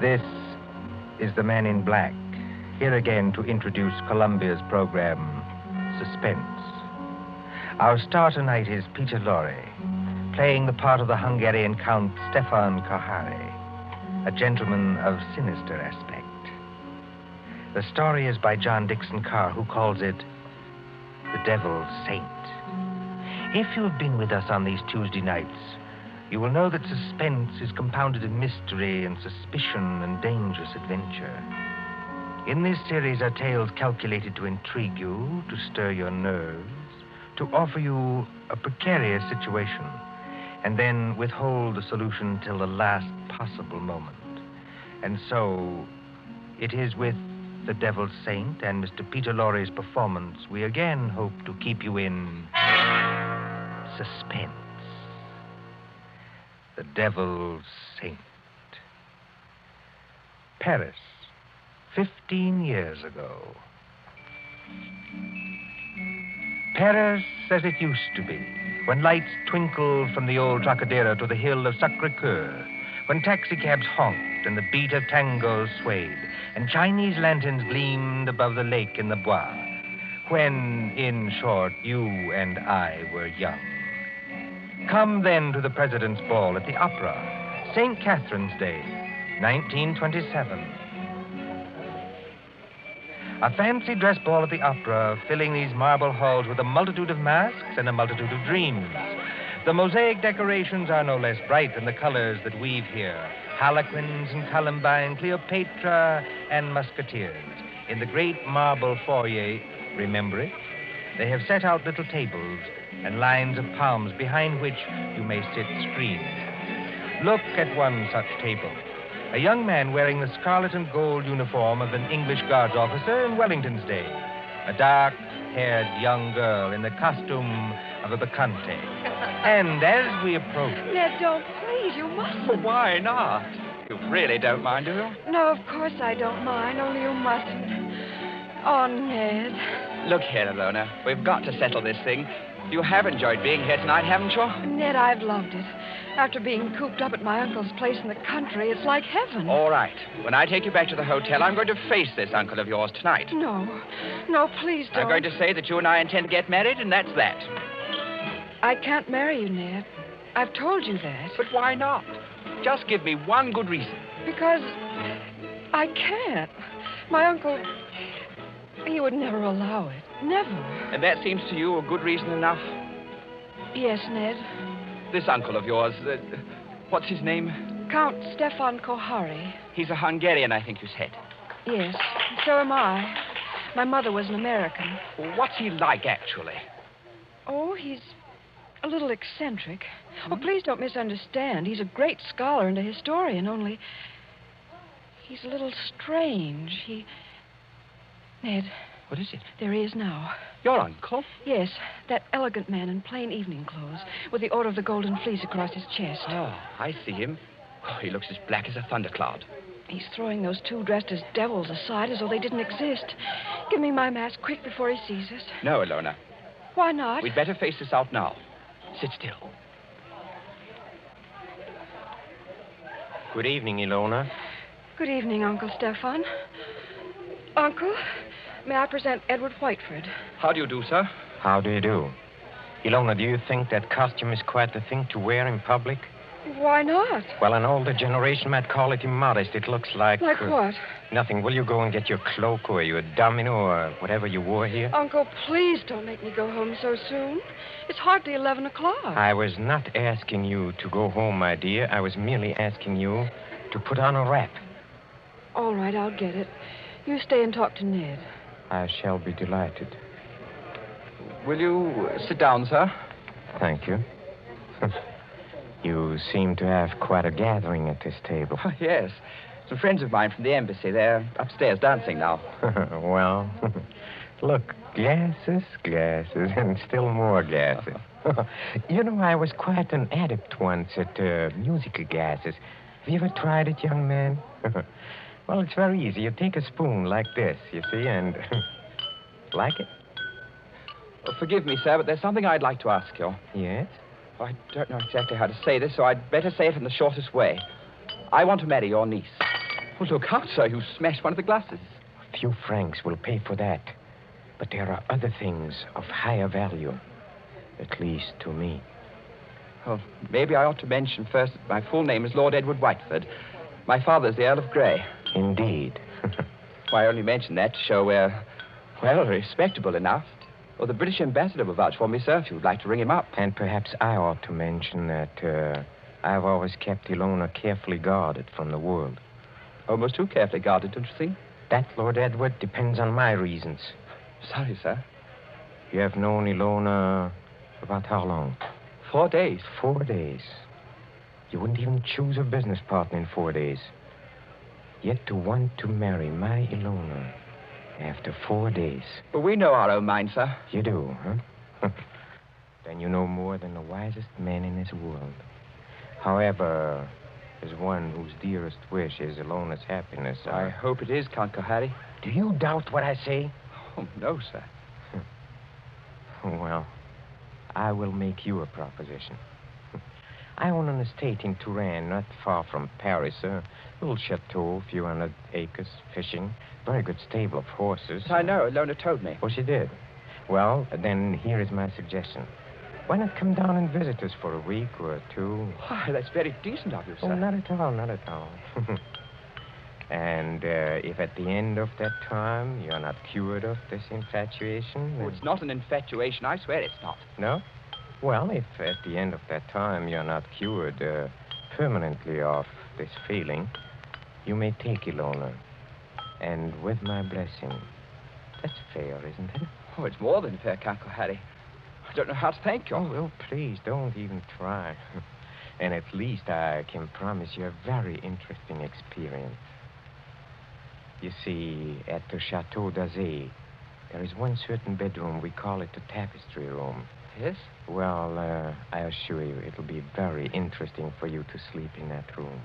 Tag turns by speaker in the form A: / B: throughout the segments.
A: This is the Man in Black, here again to introduce Columbia's program, Suspense. Our star tonight is Peter Lorre, playing the part of the Hungarian Count Stefan Kohari, a gentleman of sinister aspect. The story is by John Dixon Carr, who calls it The Devil's Saint. If you have been with us on these Tuesday nights, you will know that suspense is compounded in mystery and suspicion and dangerous adventure. In this series are tales calculated to intrigue you, to stir your nerves, to offer you a precarious situation, and then withhold the solution till the last possible moment. And so, it is with The Devil's Saint and Mr. Peter Lorre's performance we again hope to keep you in suspense. The Devil's Saint. Paris, 15 years ago. Paris as it used to be, when lights twinkled from the old Trocadero to the hill of Sacré-Cœur, when taxicabs honked and the beat of tangos swayed, and Chinese lanterns gleamed above the lake in the Bois, when, in short, you and I were young. Come then to the President's Ball at the Opera, St. Catherine's Day, 1927. A fancy dress ball at the Opera, filling these marble halls with a multitude of masks and a multitude of dreams. The mosaic decorations are no less bright than the colors that weave here. Harlequins and Columbine, Cleopatra and Musketeers. In the great marble foyer, remember it? They have set out little tables and lines of palms behind which you may sit screened. Look at one such table. A young man wearing the scarlet and gold uniform of an English Guards officer in Wellington's day. A dark-haired young girl in the costume of a bacchante. And as we approach...
B: Ned, don't, please, you mustn't.
C: Why not? You really don't mind, do you?
B: No, of course I don't mind, only you mustn't. Oh, Ned.
C: Look here, Alona. We've got to settle this thing. You have enjoyed being here tonight, haven't you?
B: Ned, I've loved it. After being cooped up at my uncle's place in the country, it's like heaven.
C: All right. When I take you back to the hotel, I'm going to face this uncle of yours tonight.
B: No, please don't.
C: I'm going to say that you and I intend to get married, and that's that.
B: I can't marry you, Ned. I've told you that.
C: But why not? Just give me one good reason.
B: Because I can't. My uncle, he would never allow it. Never.
C: And that seems to you a good reason enough?
B: Yes, Ned.
C: This uncle of yours, what's his name?
B: Count Stefan Kohari.
C: He's a Hungarian, I think you said.
B: Yes, so am I. My mother was an American.
C: What's he like, actually?
B: Oh, he's a little eccentric. Oh, please don't misunderstand. He's a great scholar and a historian, only he's a little strange. Ned.
C: What is it?
B: There he is now.
C: Your uncle?
B: Yes, that elegant man in plain evening clothes, with the Order of the Golden Fleece across his chest.
C: Oh, I see him. Oh, he looks as black as a thundercloud.
B: He's throwing those two dressed as devils aside as though they didn't exist. Give me my mask quick before he sees us.
C: No, Alona.
B: Why not?
C: We'd better face this out now. Sit still.
A: Good evening, Ilona.
B: Good evening, Uncle Stefan. Uncle, may I present Edward Whiteford?
C: How do you do, sir?
A: How do you do? Ilona, do you think that costume is quite the thing to wear in public?
B: Why not?
A: Well, an older generation might call it immodest. It looks like...
B: Like what?
A: Nothing. Will you go and get your cloak or your domino or whatever you wore here?
B: Uncle, please don't make me go home so soon. It's hardly 11 o'clock.
A: I was not asking you to go home, my dear. I was merely asking you to put on a wrap.
B: All right, I'll get it. You stay and talk to Ned.
A: I shall be delighted.
C: Will you sit down, sir?
A: Thank you. You seem to have quite a gathering at this table.
C: Oh, yes. Some friends of mine from the embassy. They're upstairs dancing now.
A: Well, look, glasses, and still more glasses. You know, I was quite an adept once at musical gases. Have you ever tried it, young man? Well, it's very easy. You take a spoon like this, you see, and... Like it?
C: Well, forgive me, sir, but there's something I'd like to ask you.
A: Yes?
C: I don't know exactly how to say this, so I'd better say it in the shortest way. I want to marry your niece. Oh, look out, sir. You smashed one of the glasses.
D: A few francs will pay for that. But there are other things of higher value. At least to me.
C: Oh, maybe I ought to mention first that my full name is Lord Edward Whiteford. My father's the Earl of Grey.
D: Indeed.
C: Why, I only mention that to show we're, well, respectable enough. Well, the British ambassador will vouch for me, sir, if you'd like to ring him up.
D: And perhaps I ought to mention that I've always kept Ilona carefully guarded from the world.
C: Almost too carefully guarded, don't you think?
D: That, Lord Edward, depends on my reasons.
C: Sorry, sir.
D: You have known Ilona about how long?
C: 4 days.
D: 4 days. You wouldn't even choose a business partner in 4 days. Yet to want to marry my Ilona after 4 days.
C: But we know our own minds, sir.
D: You do, huh? Then you know more than the wisest man in this world. However, as one whose dearest wish is Ilona's happiness,
C: I hope it is, Count Kohari.
D: Do you doubt what I say?
C: Oh, no, sir.
D: Well, I will make you a proposition. I own an estate in Touraine, not far from Paris, a little chateau, a few hundred acres, fishing, very good stable of horses.
C: I know, Ilona told me.
D: Oh, she did? Well, then here is my suggestion. Why not come down and visit us for a week or two?
C: Why, that's very decent of you, sir.
D: Oh, not at all, not at all. And if at the end of that time you're not cured of this infatuation...
C: Oh, it's not an infatuation. I swear it's not.
D: No? Well, if at the end of that time you're not cured permanently of this feeling, you may take Ilona. And with my blessing. That's fair, isn't it?
C: Oh, it's more than fair, Count Kohari. I don't know how to thank you.
D: Oh, well, please, don't even try. And at least I can promise you a very interesting experience. You see, at the Chateau d'Azay, there is one certain bedroom. We call it the tapestry room.
C: Yes?
D: Well, I assure you, it'll be very interesting for you to sleep in that room.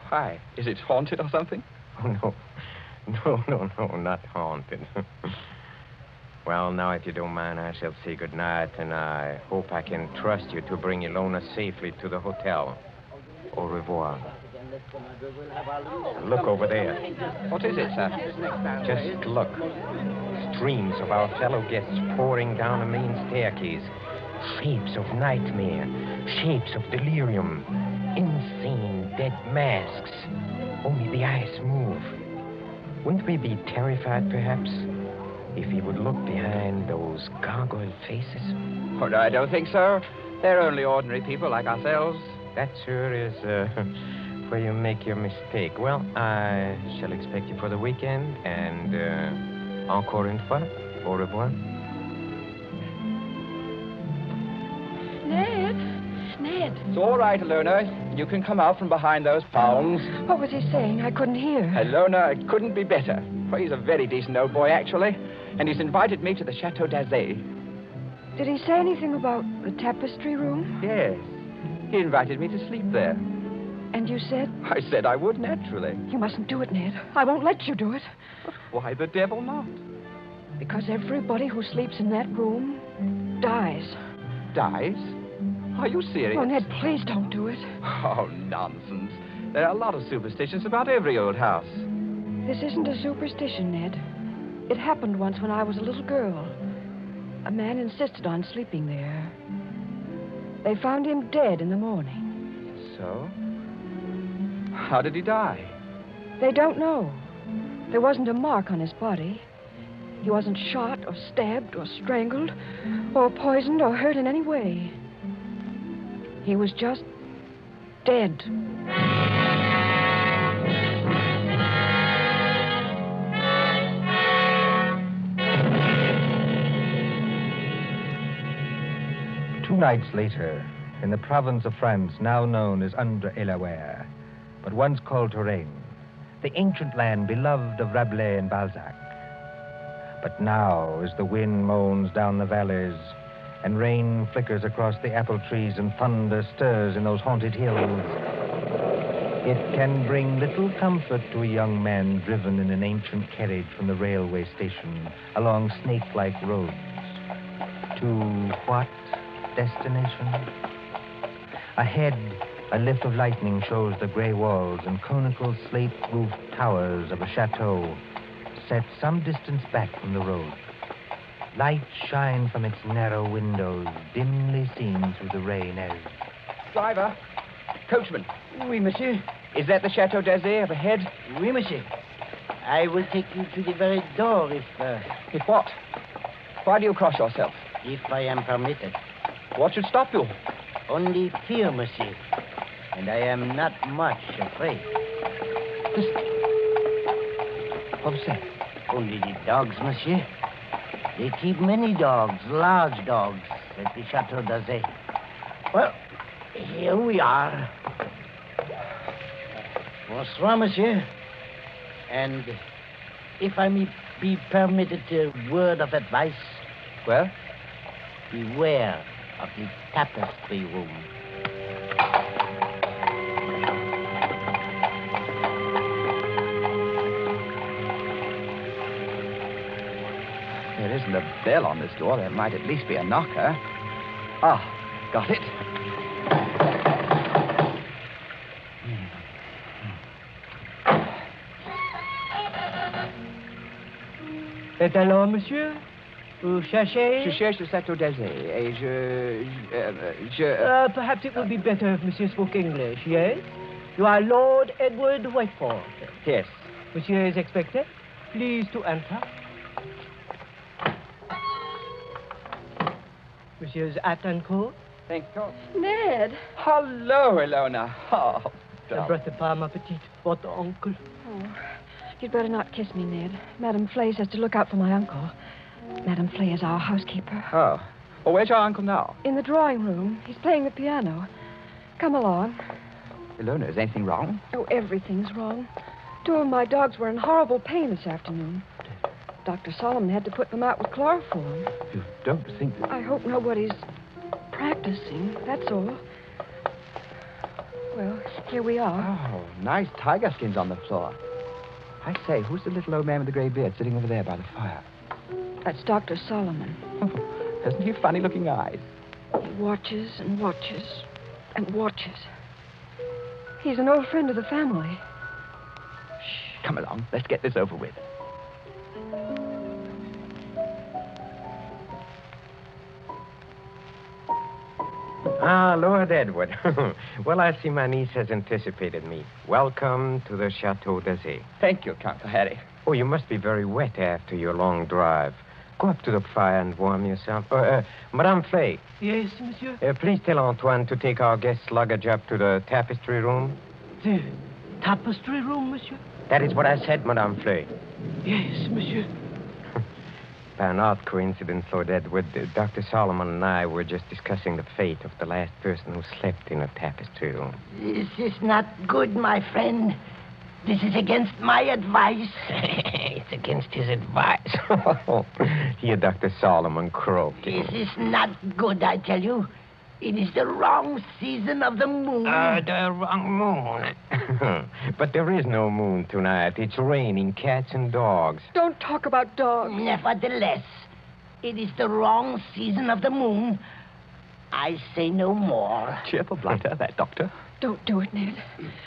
C: Why? Is it haunted or something?
D: Oh, no. No, not haunted. Well, now, if you don't mind, I shall say goodnight, and I hope I can trust you to bring Ilona safely to the hotel. Au revoir. Look over there.
C: What is it, sir?
D: Just look. Streams of our fellow guests pouring down a main staircase. Shapes of nightmare. Shapes of delirium. Insane dead masks. Only the eyes move. Wouldn't we be terrified, perhaps, if he would look behind those gargoyle faces?
C: Oh, no, I don't think so. They're only ordinary people like ourselves.
D: That, sir, is where you make your mistake. Well, I shall expect you for the weekend, and encore une fois, au revoir.
B: Ned.
C: It's all right, Ilona. You can come out from behind those palms.
B: What was he saying? I couldn't hear.
C: Ilona, it couldn't be better. Well, he's a very decent old boy, actually. And he's invited me to the Chateau d'Azay.
B: Did he say anything about the tapestry room?
C: Yes. He invited me to sleep there.
B: And you said?
C: I said I would, naturally.
B: You mustn't do it, Ned. I won't let you do it.
C: But why the devil not?
B: Because everybody who sleeps in that room dies.
C: Dies? Are you serious?
B: Oh, Ned, please don't do it.
C: Oh, nonsense. There are a lot of superstitions about every old house.
B: This isn't a superstition, Ned. It happened once when I was a little girl. A man insisted on sleeping there. They found him dead in the morning.
C: So? How did he die?
B: They don't know. There wasn't a mark on his body. He wasn't shot or stabbed or strangled or poisoned or hurt in any way. He was just dead.
A: Two nights later, in the province of France now known as Indre-et-Loire, but once called Touraine, the ancient land beloved of Rabelais and Balzac. But now, as the wind moans down the valleys, and rain flickers across the apple trees, and thunder stirs in those haunted hills, it can bring little comfort to a young man driven in an ancient carriage from the railway station along snake-like roads. To what destination? Ahead, A lift of lightning shows the gray walls and conical slate-roofed towers of a chateau set some distance back from the road. Lights shine from its narrow windows, dimly seen through the rain as...
C: Driver, coachman,
E: Oui, monsieur.
C: is that the Chateau d'Azay up ahead?
E: Oui, monsieur. I will take you to the very door
C: If what? Why do you cross yourself?
E: if I am permitted.
C: What should stop you?
E: Only fear, monsieur. And I am not much afraid.
C: Listen. What's that?
E: Only the dogs, monsieur. They keep many dogs, large dogs, at the Chateau d'Azay. Well, here we are. Bonsoir, monsieur. And if I may be permitted a word of advice,
C: Well,
E: beware of the tapestry room.
C: there isn't a bell on this door. There might at least be a knocker. Ah, got it.
F: Et alors, monsieur? Vous cherchez?
C: Je cherche le Château d'Azay et
F: Perhaps it would be better if monsieur spoke English, yes? You are Lord Edward Whiteford.
C: Yes.
F: Monsieur is expected. Please to enter. Monsieur's hat and coat.
C: Thank you.
B: Ned.
C: Hello, Elona. Oh,
F: Embrasse pas ma petite, votre oncle.
B: Oh, you'd better not kiss me, Ned. Madame Flay says to look out for my uncle. Madame Flay is our housekeeper.
C: Oh. Well, where's your uncle now?
B: In the drawing room. He's playing the piano. Come along.
C: Elona, is anything wrong?
B: Oh, everything's wrong. 2 of my dogs were in horrible pain this afternoon. Dr. Solomon had to put them out with chloroform.
C: You don't think...
B: I hope nobody's practicing, that's all. Well, here we are.
C: Oh, nice tiger skins on the floor. I say, who's the little old man with the gray beard sitting over there by the fire?
B: That's Dr. Solomon.
C: Hasn't he funny-looking eyes?
B: He watches and watches and watches. He's an old friend of the family.
C: Shh, come along. Let's get this over with.
D: Ah, Lord Edward. Well, I see my niece has anticipated me. Welcome to the Chateau d'Azay.
C: Thank you, Count Harry.
D: Oh, you must be very wet after your long drive. Go up to the fire and warm yourself. Madame Flay,
F: Yes, monsieur?
D: please tell Antoine to take our guest's luggage up to the tapestry room.
F: The tapestry room, monsieur?
D: That is what I said, Madame Flay.
F: Yes, monsieur.
D: By an odd coincidence, Lord Edward, Dr. Solomon and I were just discussing the fate of the last person who slept in a tapestry room.
E: This is not good, my friend. This is against my advice.
D: It's against his advice. Here, Dr. Solomon croaking.
E: This is not good, I tell you. It is the wrong season of the moon.
D: The wrong moon. But there is no moon tonight. It's raining cats and dogs.
B: Don't talk about dogs.
E: Nevertheless, it is the wrong season of the moon. I say no more.
C: Cheerful blighter, that doctor.
B: Don't do it, Ned.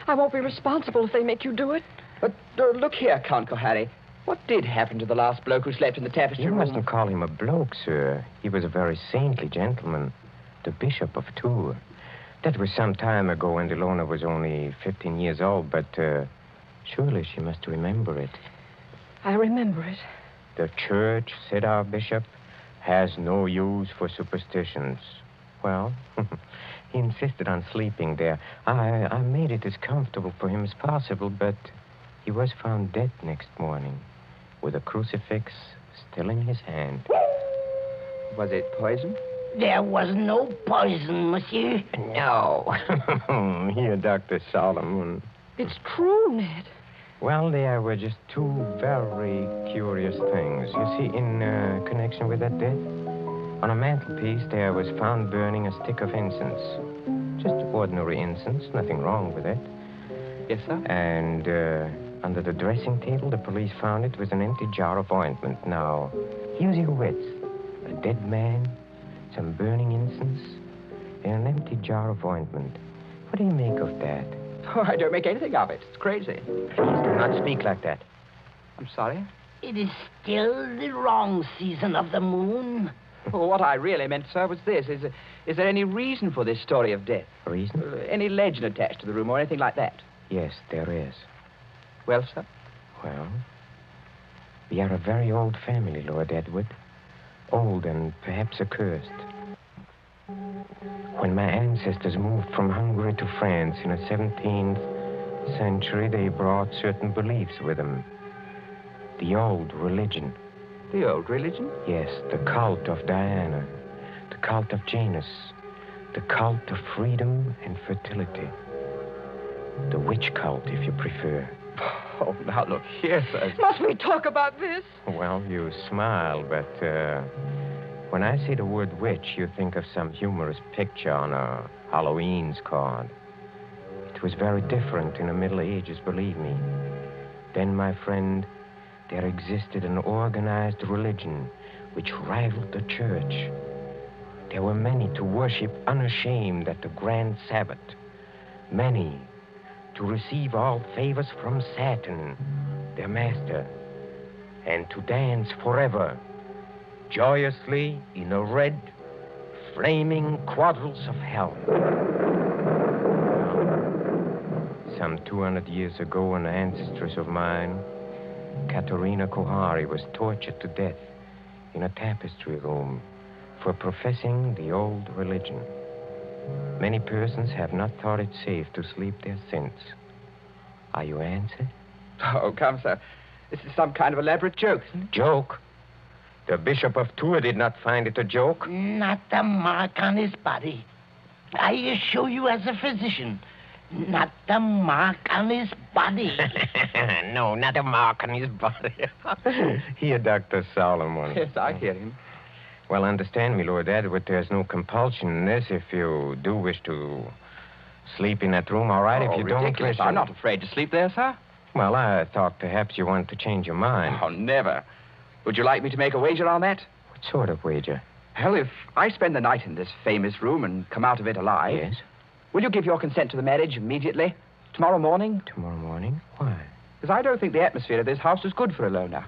B: I won't be responsible if they make you do it.
C: But look here, Count Harry. What did happen to the last bloke who slept in the tapestry
D: You
C: room?
D: mustn't call him a bloke, sir. He was a very saintly gentleman. The Bishop of Tours. That was some time ago when Delona was only 15 years old, but surely she must remember it.
B: I remember it.
D: The church, said our bishop, has no use for superstitions. Well, he insisted on sleeping there. I made it as comfortable for him as possible, but he was found dead next morning with a crucifix still in his hand.
C: Was it poison?
E: There was no poison, monsieur.
D: No. Here, Dr. Solomon.
B: It's true, Ned.
D: Well, there were just 2 very curious things. You see, in connection with that death, on a mantelpiece there was found burning a stick of incense. Just ordinary incense, nothing wrong with it.
C: Yes, sir.
D: And under the dressing table, the police found it was an empty jar of ointment. Now, use your wits. A dead man, some burning incense, and an empty jar of ointment. What do you make of that?
C: Oh, I don't make anything of it. It's crazy.
D: Please do not speak like that.
C: I'm sorry.
E: It is still the wrong season of the moon.
C: Well, what I really meant, sir, was this. Is there any reason for this story of death?
D: Reason?
C: Any legend attached to the room or anything like that?
D: Yes, there is.
C: Well, sir?
D: Well, we are a very old family, Lord Edward. Old and perhaps accursed. When my ancestors moved from Hungary to France in the 17th century, they brought certain beliefs with them. The old religion.
C: The old religion?
D: Yes, the cult of Diana, the cult of Janus, the cult of freedom and fertility. The witch cult, if you prefer.
C: Oh, now look here, sir.
B: Must we talk about this?
D: Well, you smile, but when I say the word witch, you think of some humorous picture on a Halloween's card. It was very different in the Middle Ages, believe me. Then, my friend, there existed an organized religion which rivaled the church. There were many to worship unashamed at the grand Sabbath. Many to receive all favors from Saturn, their master, and to dance forever, joyously in the red, flaming quadrants of hell. Some 200 years ago, an ancestress of mine, Katerina Kohari, was tortured to death in a tapestry room for professing the old religion. Many persons have not thought it safe to sleep there since. Are you answered?
C: Oh, come, sir. This is some kind of elaborate joke, isn't it?
D: Joke? The Bishop of Tours did not find it a joke.
E: Not a mark on his body. I assure you as a physician, not a mark on his body.
D: No, not a mark on his body. Here, Dr. Solomon.
C: Yes, I hear him.
D: Well, understand me, Lord Edward, there's no compulsion in this. If you do wish to sleep in that room, all right. If you
C: ridiculous.
D: don't wish...
C: I'm not afraid to sleep there, sir.
D: Well, I thought perhaps you wanted to change your mind.
C: Oh, never. Would you like me to make a wager on that?
D: What sort of wager?
C: Well, if I spend the night in this famous room and come out of it alive...
D: Yes?
C: Will you give your consent to the marriage immediately? Tomorrow morning?
D: Tomorrow morning? Why?
C: Because I don't think the atmosphere of this house is good for a loner.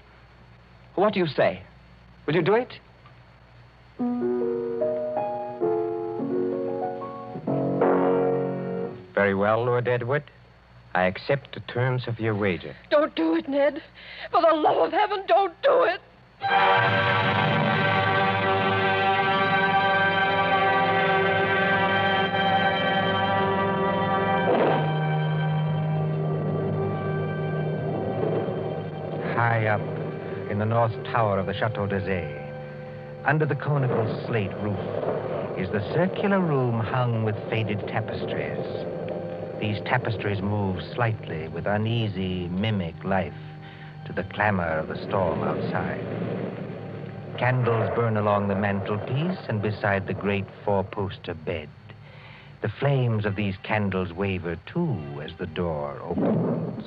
C: What do you say? Will you do it?
D: Very well, Lord Edward. I accept the terms of your wager.
B: Don't do it, Ned. For the love of heaven, don't do it.
A: High up in the north tower of the Chateau d'Azay, under the conical slate roof, is the circular room hung with faded tapestries. These tapestries move slightly with uneasy, mimic life to the clamor of the storm outside. Candles burn along the mantelpiece and beside the great four-poster bed. The flames of these candles waver, too, as the door opens.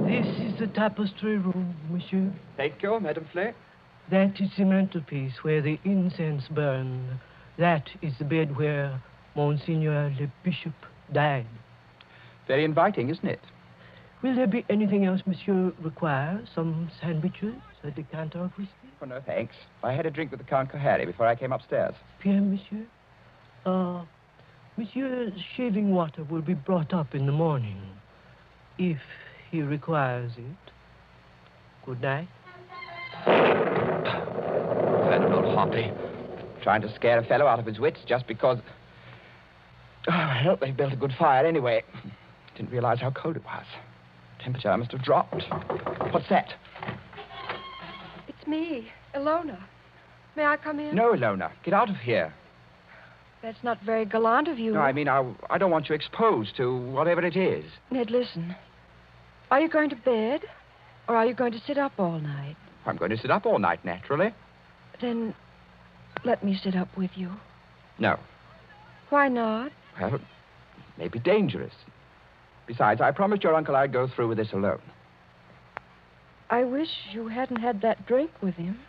F: This is the tapestry room, monsieur.
C: Thank you, Madame Flay.
F: That is the mantelpiece where the incense burned. That is the bed where Monseigneur le Bishop died.
C: Very inviting, isn't it?
F: Will there be anything else monsieur requires? Some sandwiches? A decanter of whiskey?
C: Oh, no, thanks. I had a drink with the Count Kohari before I came upstairs.
F: Bien, monsieur. Monsieur's shaving water will be brought up in the morning, if he requires it. Good night.
C: Infernal old Hoppy. Trying to scare a fellow out of his wits just because... Oh, I hope they built a good fire anyway. Didn't realize how cold it was. Temperature must have dropped. What's that?
B: It's me, Ilona. May I come in?
C: No, Ilona. Get out of here.
B: That's not very gallant of you.
C: No, I mean, I don't want you exposed to whatever it is.
B: Ned, listen. Are you going to bed? Or are you going to sit up all night?
C: I'm going to sit up all night, naturally.
B: Then let me sit up with you.
C: No.
B: Why not?
C: Well, it may be dangerous. Besides, I promised your uncle I'd go through with this alone.
B: I wish you hadn't had that drink with him.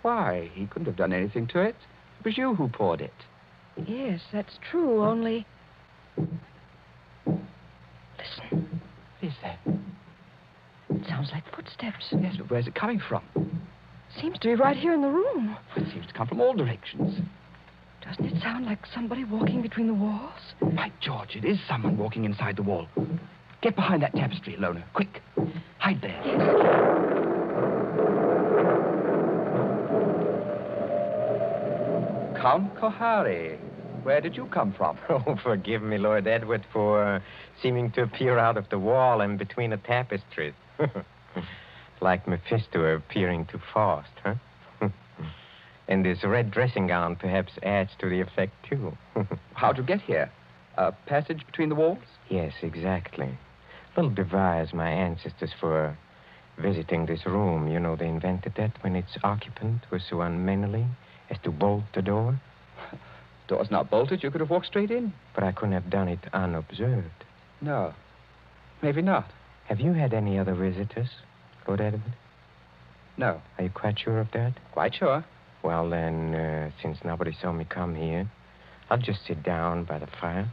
C: Why? He couldn't have done anything to it. It was you who poured it.
B: Yes, that's true, only Listen.
C: What is that?
B: It sounds like footsteps.
C: Yes, but where's it coming from?
B: Seems to be right here in the room.
C: It seems to come from all directions.
B: Doesn't it sound like somebody walking between the walls?
C: By George, it is someone walking inside the wall. Get behind that tapestry, Lona. Quick. Hide there. Count Kohari, where did you come from?
D: Oh, forgive me, Lord Edward, for seeming to appear out of the wall and between the tapestries. Like Mephisto appearing to Faust, huh? And this red dressing gown perhaps adds to the effect, too.
C: How'd you get here? A passage between the walls?
D: Yes, exactly. Little device my ancestors for visiting this room. You know, they invented that when its occupant was so unmannerly as to bolt the door.
C: Door's not bolted. You could have walked straight in.
D: But I couldn't have done it unobserved.
C: No. Maybe not.
D: Have you had any other visitors, Lord Edward?
C: No.
D: Are you quite sure of that?
C: Quite sure.
D: Well, then, since nobody saw me come here, I'll just sit down by the fire.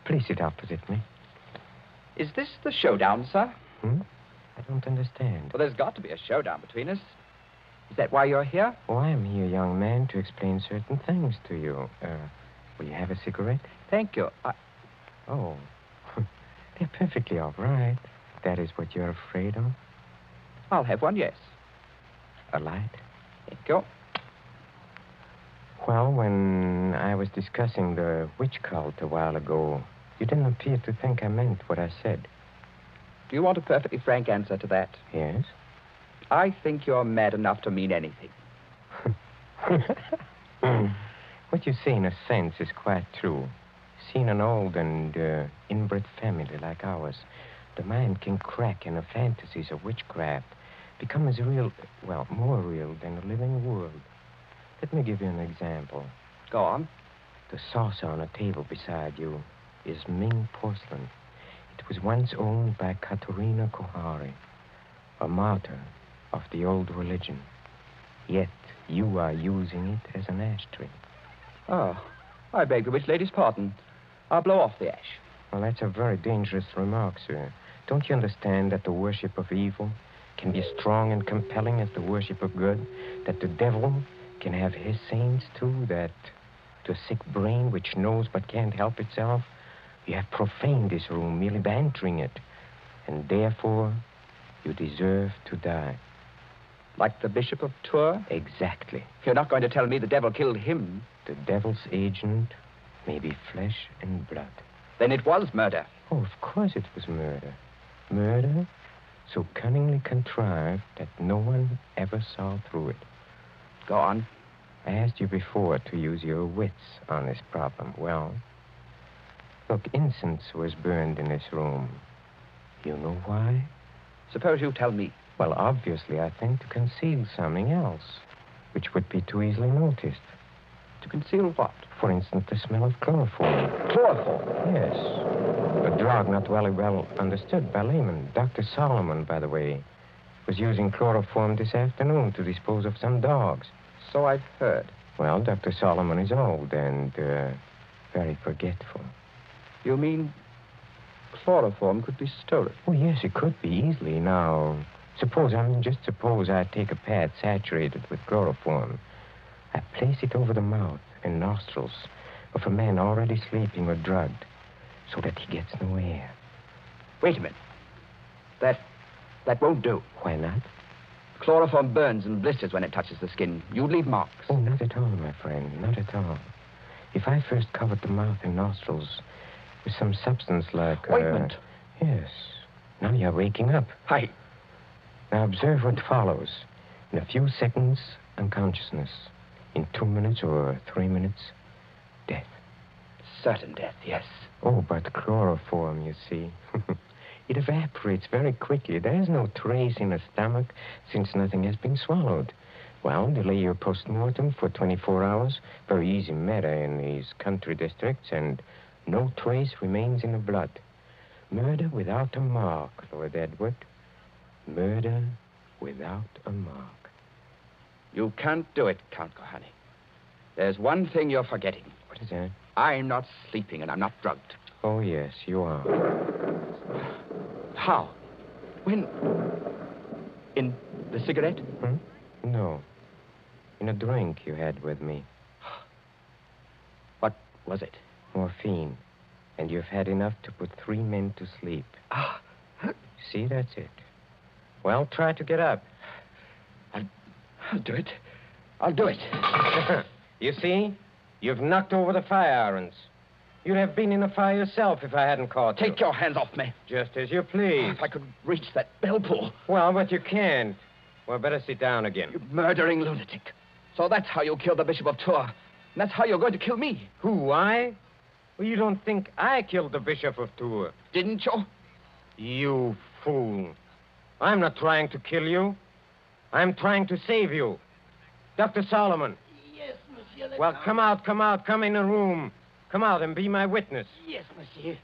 D: Please sit opposite me.
C: Is this the showdown, sir?
D: I don't understand.
C: Well, there's got to be a showdown between us. Is that why you're here?
D: Oh, I'm here, young man, to explain certain things to you. Will you have a cigarette?
C: Thank you.
D: Oh, they're perfectly all right. If that is what you're afraid of.
C: I'll have one, yes.
D: A light?
C: Thank you.
D: Well, when I was discussing the witch cult a while ago, you didn't appear to think I meant what I said.
C: Do you want a perfectly frank answer to that?
D: Yes?
C: I think you're mad enough to mean anything.
D: What you say, in a sense, is quite true. See, in an old and inbred family like ours, the mind can crack and the fantasies of witchcraft become as real, well, more real than the living world. Let me give you an example.
C: Go on.
D: The saucer on a table beside you is Ming porcelain. It was once owned by Katerina Kohari, a martyr of the old religion. Yet you are using it as an ashtray.
C: Oh, I beg the witch lady's pardon. I'll blow off the ash.
D: Well, that's a very dangerous remark, sir. Don't you understand that the worship of evil can be as strong and compelling as the worship of good? That the devil can have his saints, too? That to a sick brain which knows but can't help itself, you have profaned this room merely by entering it. And therefore, you deserve to die.
C: Like the Bishop of Tours?
D: Exactly.
C: You're not going to tell me the devil killed him.
D: The devil's agent may be flesh and blood.
C: Then it was murder.
D: Oh, of course it was murder. Murder so cunningly contrived that no one ever saw through it.
C: Go on.
D: I asked you before to use your wits on this problem. Well, look, incense was burned in this room. You know why?
C: Suppose you tell me.
D: Well, obviously, I think to conceal something else, which would be too easily noticed.
C: To conceal what?
D: For instance, the smell of chloroform.
C: Chloroform?
D: Yes. A drug not very well understood by laymen. Dr. Solomon, by the way, was using chloroform this afternoon to dispose of some dogs.
C: So I've heard.
D: Well, Dr. Solomon is old and very forgetful.
C: You mean chloroform could be stolen?
D: Oh, yes, it could be easily. Now, just suppose I take a pad saturated with chloroform. I place it over the mouth and nostrils of a man already sleeping or drugged so that he gets no air.
C: Wait a minute. That won't do.
D: Why not?
C: Chloroform burns and blisters when it touches the skin. You'd leave marks.
D: Oh, not at all, my friend. Not at all. If I first covered the mouth and nostrils with some substance like...
C: Ointment.
D: Yes. Now you're waking up.
C: Hi.
D: Now observe what follows. In a few seconds, unconsciousness. In 2 minutes or 3 minutes, death.
C: Certain death, yes.
D: Oh, but chloroform, you see. It evaporates very quickly. There is no trace in the stomach since nothing has been swallowed. Well, delay your post-mortem for 24 hours. Very easy matter in these country districts, and no trace remains in the blood. Murder without a mark, Lord Edward. Murder without a mark.
C: You can't do it, Count Kohani. There's one thing you're forgetting.
D: What is that?
C: I'm not sleeping and I'm not drugged.
D: Oh, yes, you are.
C: How? When? In the cigarette?
D: No. In a drink you had with me.
C: What was it?
D: Morphine. And you've had enough to put 3 men to sleep.
C: Ah.
D: See, that's it. Well, try to get up.
C: I'll do it. I'll do it.
D: You see? You've knocked over the fire irons. You'd have been in a fire yourself if I hadn't caught you.
C: Take your hands off me.
D: Just as you please.
C: If I could reach that bell pull.
D: Well, but you can't. Well, better sit down again.
C: You murdering lunatic. So that's how you killed the Bishop of Tours. And that's how you're going to kill me.
D: Who, I? Well, you don't think I killed the Bishop of Tours?
C: Didn't you?
D: You fool. I'm not trying to kill you. I'm trying to save you. Dr. Solomon.
E: Yes, monsieur.
D: Well, come out. Come in the room. Come out and be my witness.
E: Yes, monsieur.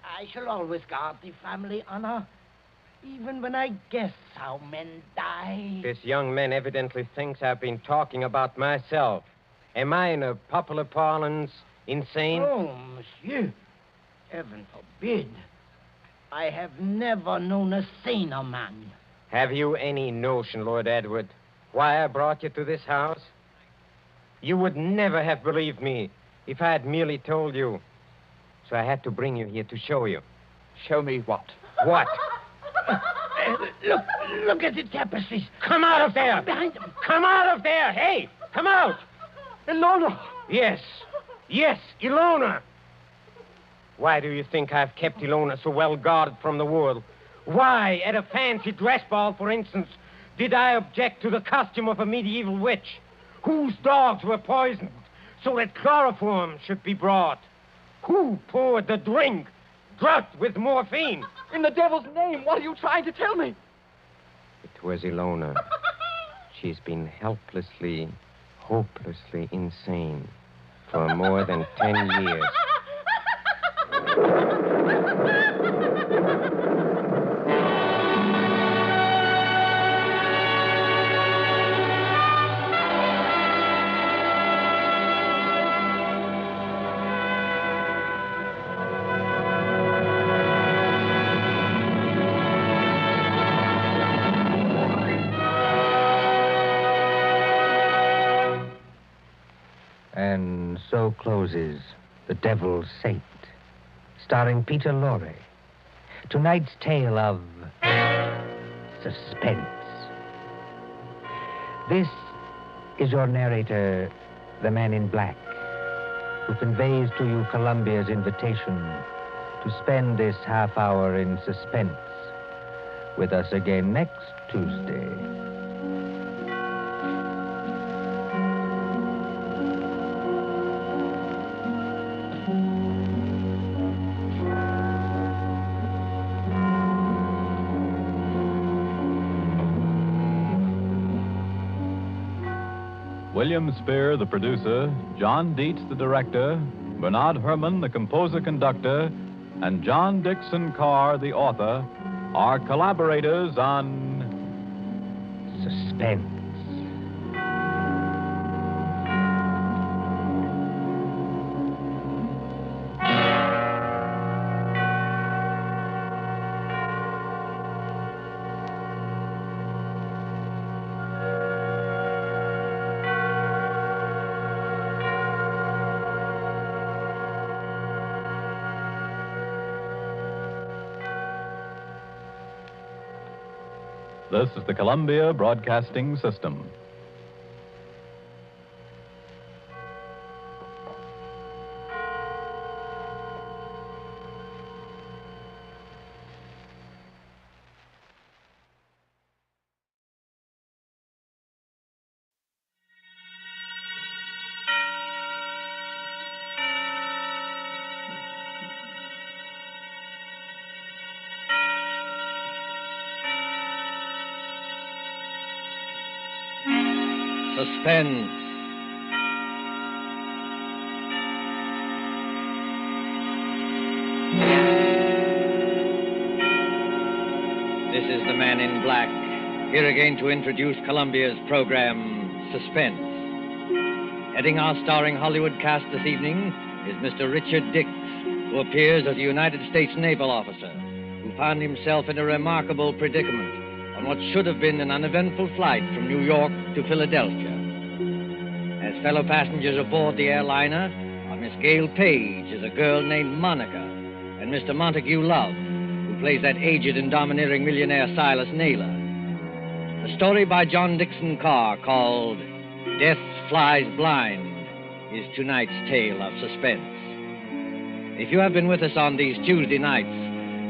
E: I shall always guard the family honor, even when I guess how men die.
D: This young man evidently thinks I've been talking about myself. Am I, in a popular parlance, insane?
E: Oh, monsieur. Heaven forbid. I have never known a saner man.
D: Have you any notion, Lord Edward, why I brought you to this house? You would never have believed me if I had merely told you. So I had to bring you here to show you.
C: Show me what?
D: What?
E: Look at the tapestries.
D: Come out of there!
E: Behind them.
D: Come out of there! Hey, come out!
C: Ilona!
D: Yes, Ilona. Why do you think I've kept Ilona so well guarded from the world? Why, at a fancy dress ball, for instance, did I object to the costume of a medieval witch whose dogs were poisoned so that chloroform should be brought? Who poured the drink drugged with morphine?
C: In the devil's name, what are you trying to tell me?
D: It was Ilona. She's been helplessly, hopelessly insane for more than 10 years.
A: And so closes The Devil's Saint, starring Peter Lorre. Tonight's tale of suspense. This is your narrator, the man in black, who conveys to you Columbia's invitation to spend this half hour in suspense with us again next Tuesday.
G: William Spear, the producer, John Dietz, the director, Bernard Herrmann, the composer-conductor, and John Dixon Carr, the author, are collaborators on
A: Suspense.
G: This is the Columbia Broadcasting System.
H: Suspense. This is the Man in Black, here again to introduce Columbia's program, Suspense. Heading our starring Hollywood cast this evening, is Mr. Richard Dix, who appears as a United States naval officer who found himself in a remarkable predicament on what should have been an uneventful flight from New York to Philadelphia. As fellow passengers aboard the airliner are Miss Gail Page as a girl named Monica, and Mr. Montague Love, who plays that aged and domineering millionaire Silas Naylor. The story by John Dixon Carr, called Death Flies Blind, is tonight's tale of suspense. If you have been with us on these Tuesday nights,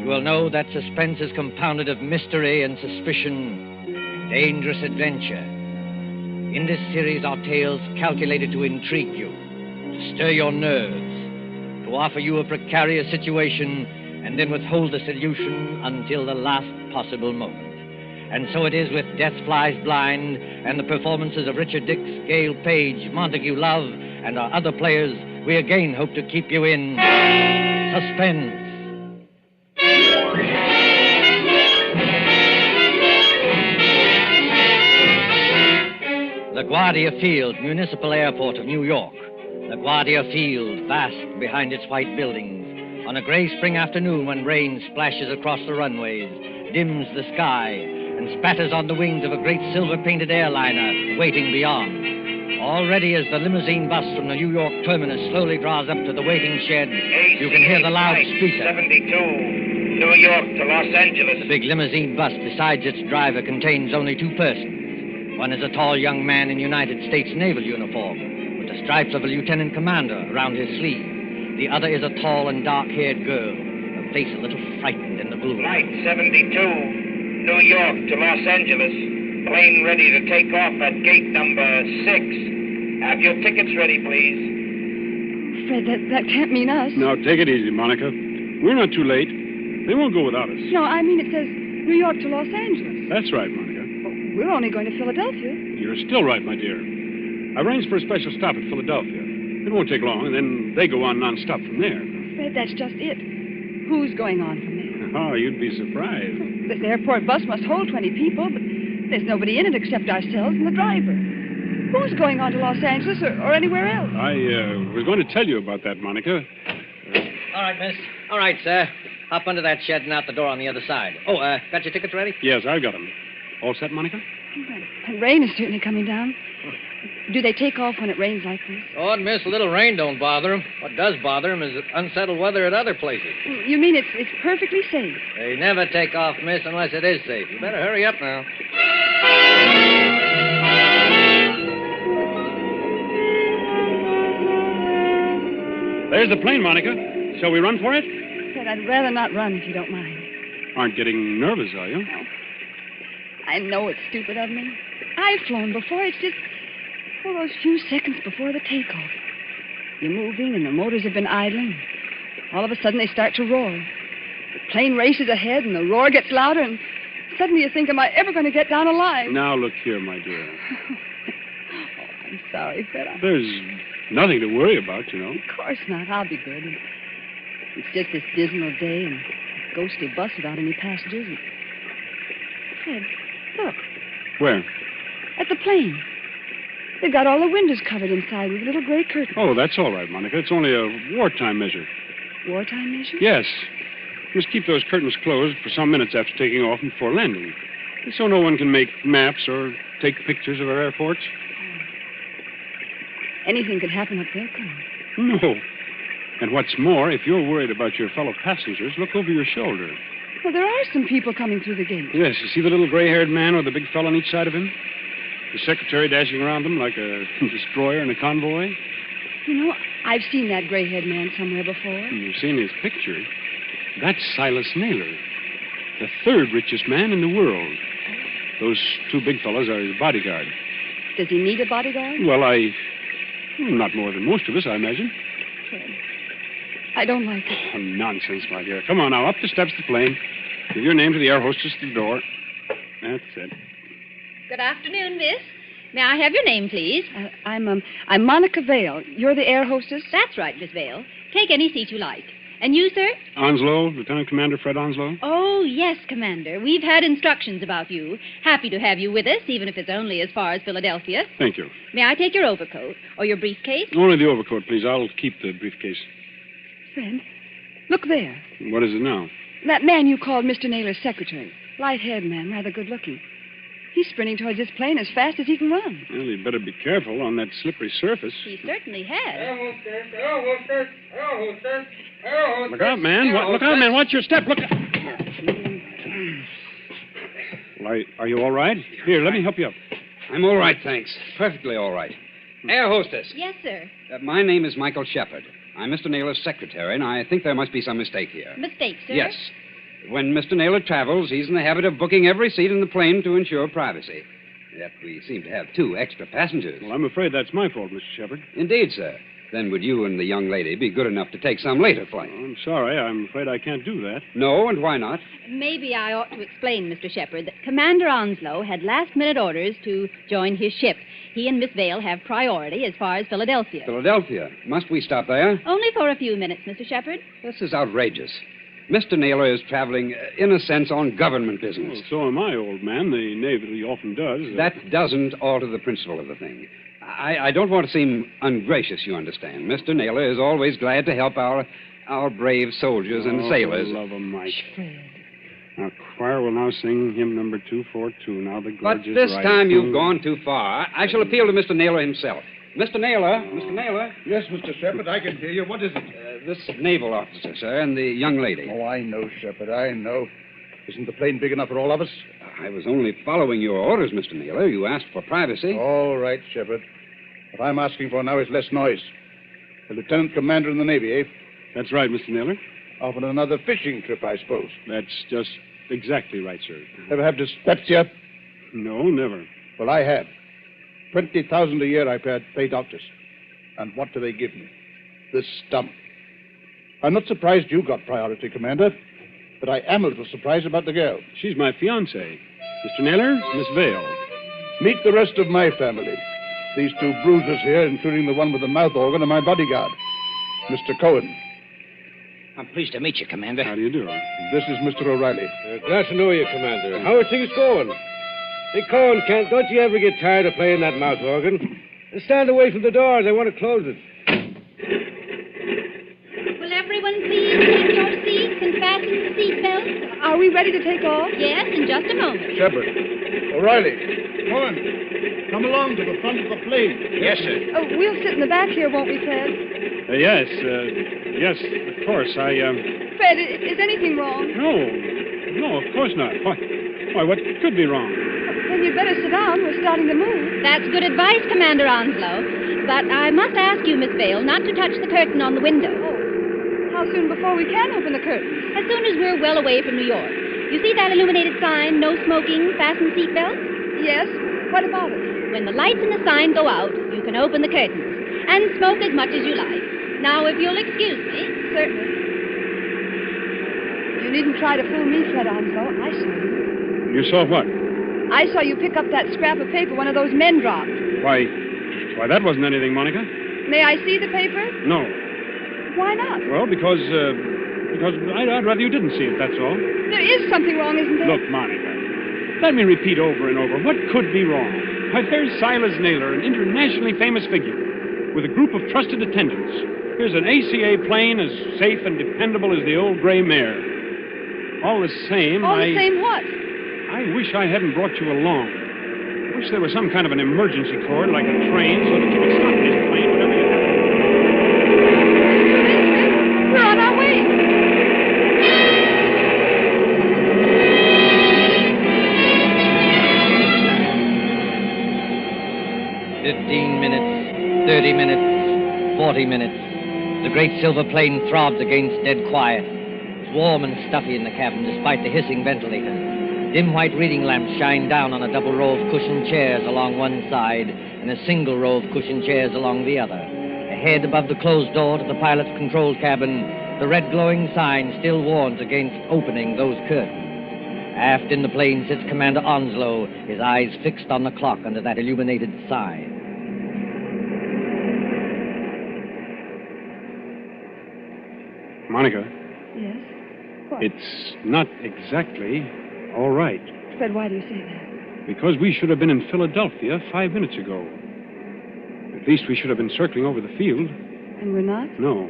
H: you will know that suspense is compounded of mystery and suspicion and dangerous adventure. In this series are tales calculated to intrigue you, to stir your nerves, to offer you a precarious situation, and then withhold the solution until the last possible moment. And so it is with Death Flies Blind and the performances of Richard Dix, Gail Page, Montague Love, and our other players, we again hope to keep you in suspense. LaGuardia Field, Municipal Airport of New York. LaGuardia Field, vast behind its white buildings. On a gray spring afternoon when rain splashes across the runways, dims the sky, and spatters on the wings of a great silver-painted airliner waiting beyond. Already as the limousine bus from the New York terminus slowly draws up to the waiting shed, you can hear the loudspeaker.
I: 72, New York to Los Angeles.
H: The big limousine bus, besides its driver, contains only two persons. One is a tall young man in United States naval uniform, with the stripes of a lieutenant commander around his sleeve. The other is a tall and dark-haired girl, her face a little frightened in the gloom.
I: Flight 72, New York to Los Angeles. Plane ready to take off at gate number 6. Have your tickets ready, please.
B: Fred, that can't mean us.
J: Now, take it easy, Monica. We're not too late. They won't go without us.
B: No, I mean it says New York to Los Angeles.
J: That's right, Monica.
B: We're only going to Philadelphia.
J: You're still right, my dear. I arranged for a special stop at Philadelphia. It won't take long, and then they go on non-stop from there.
B: Fred, that's just it. Who's going on from there?
J: Oh, you'd be surprised.
B: This airport bus must hold 20 people, but there's nobody in it except ourselves and the driver. Who's going on to Los Angeles or anywhere else?
J: I was going to tell you about that, Monica.
H: All right, miss. All right, sir. Hop under that shed and out the door on the other side. Oh, got your tickets ready?
J: Yes, I've got them. All set, Monica?
B: The rain is certainly coming down. Do they take off when it rains like this?
K: Oh, miss, a little rain don't bother them. What does bother them is unsettled weather at other places.
B: You mean it's perfectly safe?
K: They never take off, miss, unless it is safe. You better hurry up now.
J: There's the plane, Monica. Shall we run for it?
B: Fred, I'd rather not run if you don't mind.
J: Aren't getting nervous, are you?
B: No. I know it's stupid of me. I've flown before. It's just those few seconds before the takeoff. You're moving and the motors have been idling. All of a sudden they start to roar. The plane races ahead and the roar gets louder and suddenly you think, am I ever going to get down alive?
J: Now, look here, my dear.
B: Oh, I'm sorry, Fred.
J: There's nothing to worry about, you know.
B: Of course not. I'll be good. It's just this dismal day and a ghostly bus without any passengers. And... Fred, look.
J: Where?
B: At the plane. They've got all the windows covered inside with little gray curtains.
J: Oh, that's all right, Monica. It's only a wartime measure.
B: Wartime measure?
J: Yes. Must keep those curtains closed for some minutes after taking off and before landing. So no one can make maps or take pictures of our airports.
B: Anything could happen up there, couldn't it?
J: No. And what's more, if you're worried about your fellow passengers, look over your shoulder.
B: Well, there are some people coming through the gate.
J: Yes, you see the little gray-haired man with the big fellow on each side of him? The secretary dashing around them like a destroyer in a convoy?
B: You know, I've seen that gray-haired man somewhere before.
J: You've seen his picture. That's Silas Naylor, the third richest man in the world. Those two big fellows are his bodyguard.
B: Does he need a bodyguard?
J: Well, not more than most of us, I imagine.
B: Fred, I don't like it.
J: Oh, nonsense, my dear. Come on now, up the steps of the plane. Give your name to the air hostess at the door. That's it.
L: Good afternoon, miss. May I have your name, please?
B: I'm Monica Vale. You're the air hostess?
L: That's right, Miss Vale. Take any seat you like. And you, sir?
J: Onslow, Lieutenant Commander Fred Onslow.
L: Oh, yes, Commander. We've had instructions about you. Happy to have you with us, even if it's only as far as Philadelphia.
J: Thank you.
L: May I take your overcoat or your briefcase?
J: Only the overcoat, please. I'll keep the briefcase.
B: Fred, look there.
J: What is it now?
B: That man you called Mr. Naylor's secretary. Light-haired man, rather good-looking. He's sprinting towards this plane as fast as he can run.
J: Well, he'd better be careful on that slippery surface.
L: He certainly has.
J: Look out, man. Look out, man. Watch your step. Look out. Well, are you all right? Here, let me help you up.
M: I'm all right, thanks. Perfectly all right. Air hostess.
L: Yes, sir.
M: My name is Michael Shepard. I'm Mr. Naylor's secretary, and I think there must be some mistake here.
L: Mistake, sir?
M: Yes. When Mr. Naylor travels, he's in the habit of booking every seat in the plane to ensure privacy. Yet we seem to have 2 extra passengers.
J: Well, I'm afraid that's my fault, Mr. Shepard.
M: Indeed, sir. Then would you and the young lady be good enough to take some later flight?
J: Well, I'm sorry. I'm afraid I can't do that.
M: No, and why not?
L: Maybe I ought to explain, Mr. Shepard, that Commander Onslow had last-minute orders to join his ship. He and Miss Vale have priority as far as Philadelphia.
M: Philadelphia. Must we stop there?
L: Only for a few minutes, Mr. Shepard.
M: This is outrageous. Mr. Naylor is traveling, in a sense, on government business.
J: Well, so am I, old man. The Navy often does.
M: That doesn't alter the principle of the thing. I don't want to seem ungracious, you understand. Mr. Naylor is always glad to help our brave soldiers and sailors.
J: For the love of Mike. Now, choir will now sing hymn number 242. Now the
M: But
J: gorgeous
M: this
J: rite.
M: time you've gone too far. I shall appeal to Mr. Naylor himself. Mr. Naylor? Mr. Naylor?
N: Yes, Mr. Shepard, I can hear you. What is it?
M: This naval officer, sir, and the young lady.
N: Oh, I know, Shepard, I know. Isn't the plane big enough for all of us?
M: I was only following your orders, Mr. Naylor. You asked for privacy.
N: All right, Shepard. What I'm asking for now is less noise. The lieutenant commander in the Navy, eh?
J: That's right, Mr. Naylor.
N: Off on another fishing trip, I suppose.
J: That's just exactly right, sir.
N: Ever have dyspepsia?
J: No, never.
N: Well, I have. 20,000 a year I pay doctors. And what do they give me? This stump. I'm not surprised you got priority, Commander, but I am a little surprised about the girl.
J: She's my fiancée. Mr. Naylor, Miss Vale.
N: Meet the rest of my family. These 2 bruisers here, including the one with the mouth organ, are my bodyguard, Mr. Cohen.
O: I'm pleased to meet you, Commander.
J: How do you do?
N: This is Mr. O'Reilly.
P: Glad to know you, Commander. How are things going? Hey, Cohen, Kent, don't you ever get tired of playing that mouth organ? Stand away from the doors. I want to close it.
L: Will everyone please take your seats and fasten the seatbelts?
B: Are we ready to take off?
L: Yes, in just a moment.
N: Shepard. O'Reilly. Cohen. Come along to the front of the plane.
O: Yes, sir.
B: Oh, we'll sit in the back here, won't we, Fred?
J: Yes, of course.
B: Fred, is anything wrong?
J: No, of course not. Why, what could be wrong?
B: Then you'd better sit down. We're starting to move.
L: That's good advice, Commander Onslow. But I must ask you, Miss Vale, not to touch the curtain on the window.
B: Oh, how soon before we can open the curtain?
L: As soon as we're well away from New York. You see that illuminated sign, no smoking, fasten seatbelts?
B: Yes. What about it?
L: When the lights in the sign go out, you can open the curtains and smoke as much as you like. Now, if you'll excuse me.
B: Certainly. You needn't try to fool me, Fred Onslow. I saw you.
J: You saw what?
B: I saw you pick up that scrap of paper one of those men dropped.
J: Why, that wasn't anything, Monica.
B: May I see the paper?
J: No.
B: Why not?
J: Well, because I'd rather you didn't see it, that's all.
B: There is something wrong, isn't there?
J: Look, Monica, let me repeat over and over. What could be wrong? Why, there's Silas Naylor, an internationally famous figure, with a group of trusted attendants. Here's an ACA plane as safe and dependable as the old gray mare. All the same,
B: All the same what?
J: I wish I hadn't brought you along. I wish there was some kind of an emergency cord, like a train, so that you could stop this plane whenever you had.
B: We're on our way.
H: minutes, 30 minutes, 40 minutes. The great silver plane throbs against dead quiet. It's warm and stuffy in the cabin, despite the hissing ventilators. Dim white reading lamps shine down on a double row of cushioned chairs along one side and a single row of cushioned chairs along the other. Ahead, above the closed door to the pilot's control cabin, the red glowing sign still warns against opening those curtains. Aft in the plane sits Commander Onslow, his eyes fixed on the clock under that illuminated sign.
J: Monica,
B: Yes? What?
J: it's not exactly all right.
B: Fred, why do you say that?
J: Because we should have been in Philadelphia 5 minutes ago. At least we should have been circling over the field.
B: And we're not?
J: No.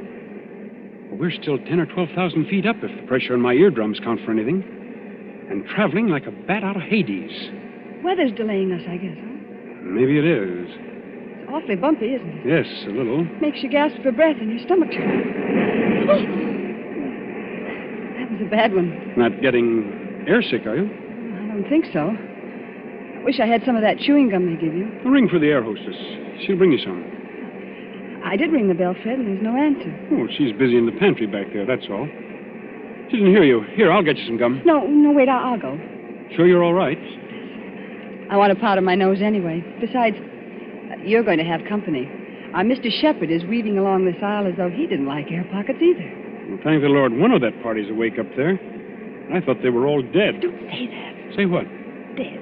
J: Well, we're still 10 or 12,000 feet up if the pressure on my eardrums count for anything. And traveling like a bat out of Hades.
B: Weather's delaying us, I guess, huh?
J: Maybe it is.
B: It's awfully bumpy, isn't it?
J: Yes, a little.
B: Makes you gasp for breath and your stomach turns. That was a bad one.
J: Not getting airsick, are you?
B: I don't think so. I wish I had some of that chewing gum they give you.
J: Well, ring for the air hostess. She'll bring you some.
B: I did ring the bell, Fred, and there's no answer.
J: Oh, she's busy in the pantry back there, that's all. She didn't hear you. Here, I'll get you some gum.
B: No, wait, I'll go.
J: Sure you're all right?
B: I want to powder my nose anyway. Besides, you're going to have company. Our Mr. Shepherd is weaving along this aisle as though he didn't like air pockets either.
J: Well, thank the Lord one of that party's awake up there. I thought they were all dead.
B: Don't say that.
J: Say what?
B: Dead.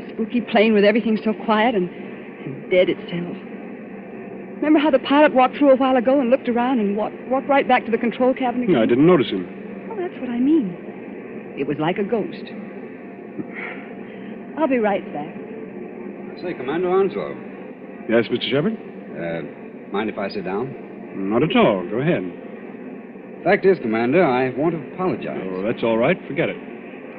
B: A spooky plane with everything so quiet and dead itself. Remember how the pilot walked through a while ago and looked around and walked right back to the control cabin again?
J: No, I didn't notice him.
B: Oh, that's what I mean. It was like a ghost. I'll be right back.
M: Say, Commander Onslow.
J: Yes, Mr. Shepherd?
M: Mind if I sit down?
J: Not at all. Go ahead.
M: Fact is, Commander, I want to apologize.
J: Oh, that's all right. Forget it.